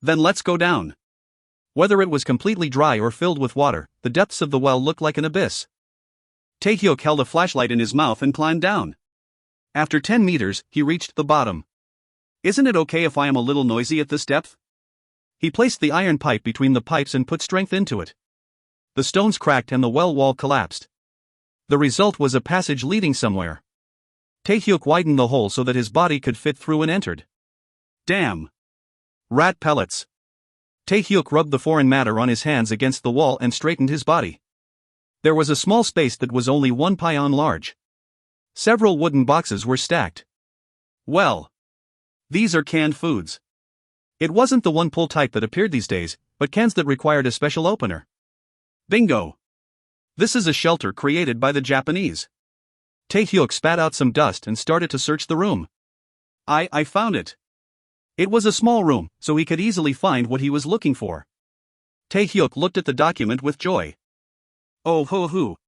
Then let's go down. Whether it was completely dry or filled with water, the depths of the well looked like an abyss. Taehyuk held a flashlight in his mouth and climbed down. After 10 meters, he reached the bottom. Isn't it okay if I am a little noisy at this depth? He placed the iron pipe between the pipes and put strength into it. The stones cracked and the well wall collapsed. The result was a passage leading somewhere. Taehyuk widened the hole so that his body could fit through and entered. Damn! Rat pellets! Taehyuk rubbed the foreign matter on his hands against the wall and straightened his body. There was a small space that was only 1 paon large. Several wooden boxes were stacked. Well, these are canned foods. It wasn't the one-pull type that appeared these days, but cans that required a special opener. Bingo! This is a shelter created by the Japanese. Taehyuk spat out some dust and started to search the room. I found it. It was a small room, so he could easily find what he was looking for. Taehyuk looked at the document with joy. Oh ho ho.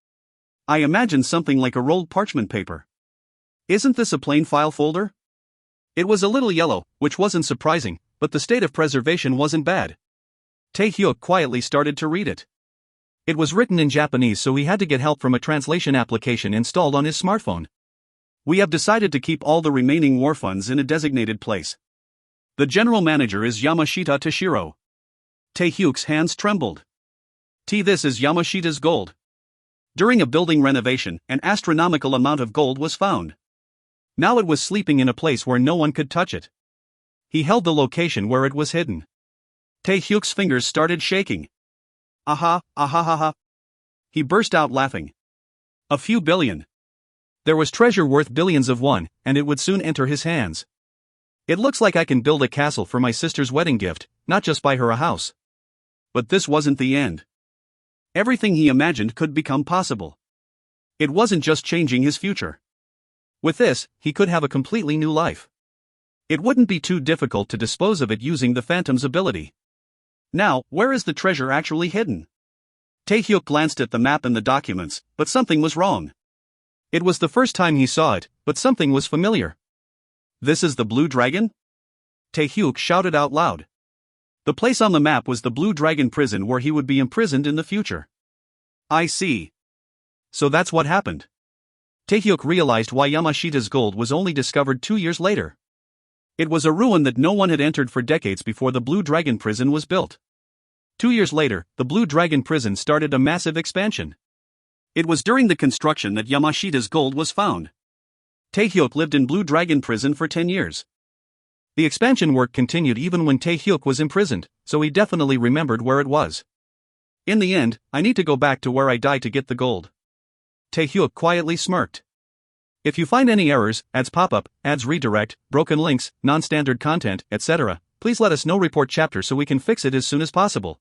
I imagined something like a rolled parchment paper. Isn't this a plain file folder? It was a little yellow, which wasn't surprising, but the state of preservation wasn't bad. Taehyuk quietly started to read it. It was written in Japanese, so he had to get help from a translation application installed on his smartphone. We have decided to keep all the remaining war funds in a designated place. The general manager is Yamashita Toshiro. Taehyuk's hands trembled. This is Yamashita's gold. During a building renovation, an astronomical amount of gold was found. Now it was sleeping in a place where no one could touch it. He held the location where it was hidden. Taehyuk's fingers started shaking. Aha, aha ha ha. He burst out laughing. A few billion. There was treasure worth billions of won, and it would soon enter his hands. It looks like I can build a castle for my sister's wedding gift, not just buy her a house. But this wasn't the end. Everything he imagined could become possible. It wasn't just changing his future. With this, he could have a completely new life. It wouldn't be too difficult to dispose of it using the Phantom's ability. Now, where is the treasure actually hidden? Taehyuk glanced at the map and the documents, but something was wrong. It was the first time he saw it, but something was familiar. This is the Blue Dragon? Taehyuk shouted out loud. The place on the map was the Blue Dragon prison where he would be imprisoned in the future. I see. So that's what happened. Taehyuk realized why Yamashita's gold was only discovered 2 years later. It was a ruin that no one had entered for decades before the Blue Dragon prison was built. 2 years later, the Blue Dragon prison started a massive expansion. It was during the construction that Yamashita's gold was found. Taehyuk lived in Blue Dragon Prison for 10 years. The expansion work continued even when Taehyuk was imprisoned, so he definitely remembered where it was. In the end, I need to go back to where I died to get the gold. Taehyuk quietly smirked. If you find any errors, ads pop up, ads redirect, broken links, non-standard content, etc., please let us know. Report chapter so we can fix it as soon as possible.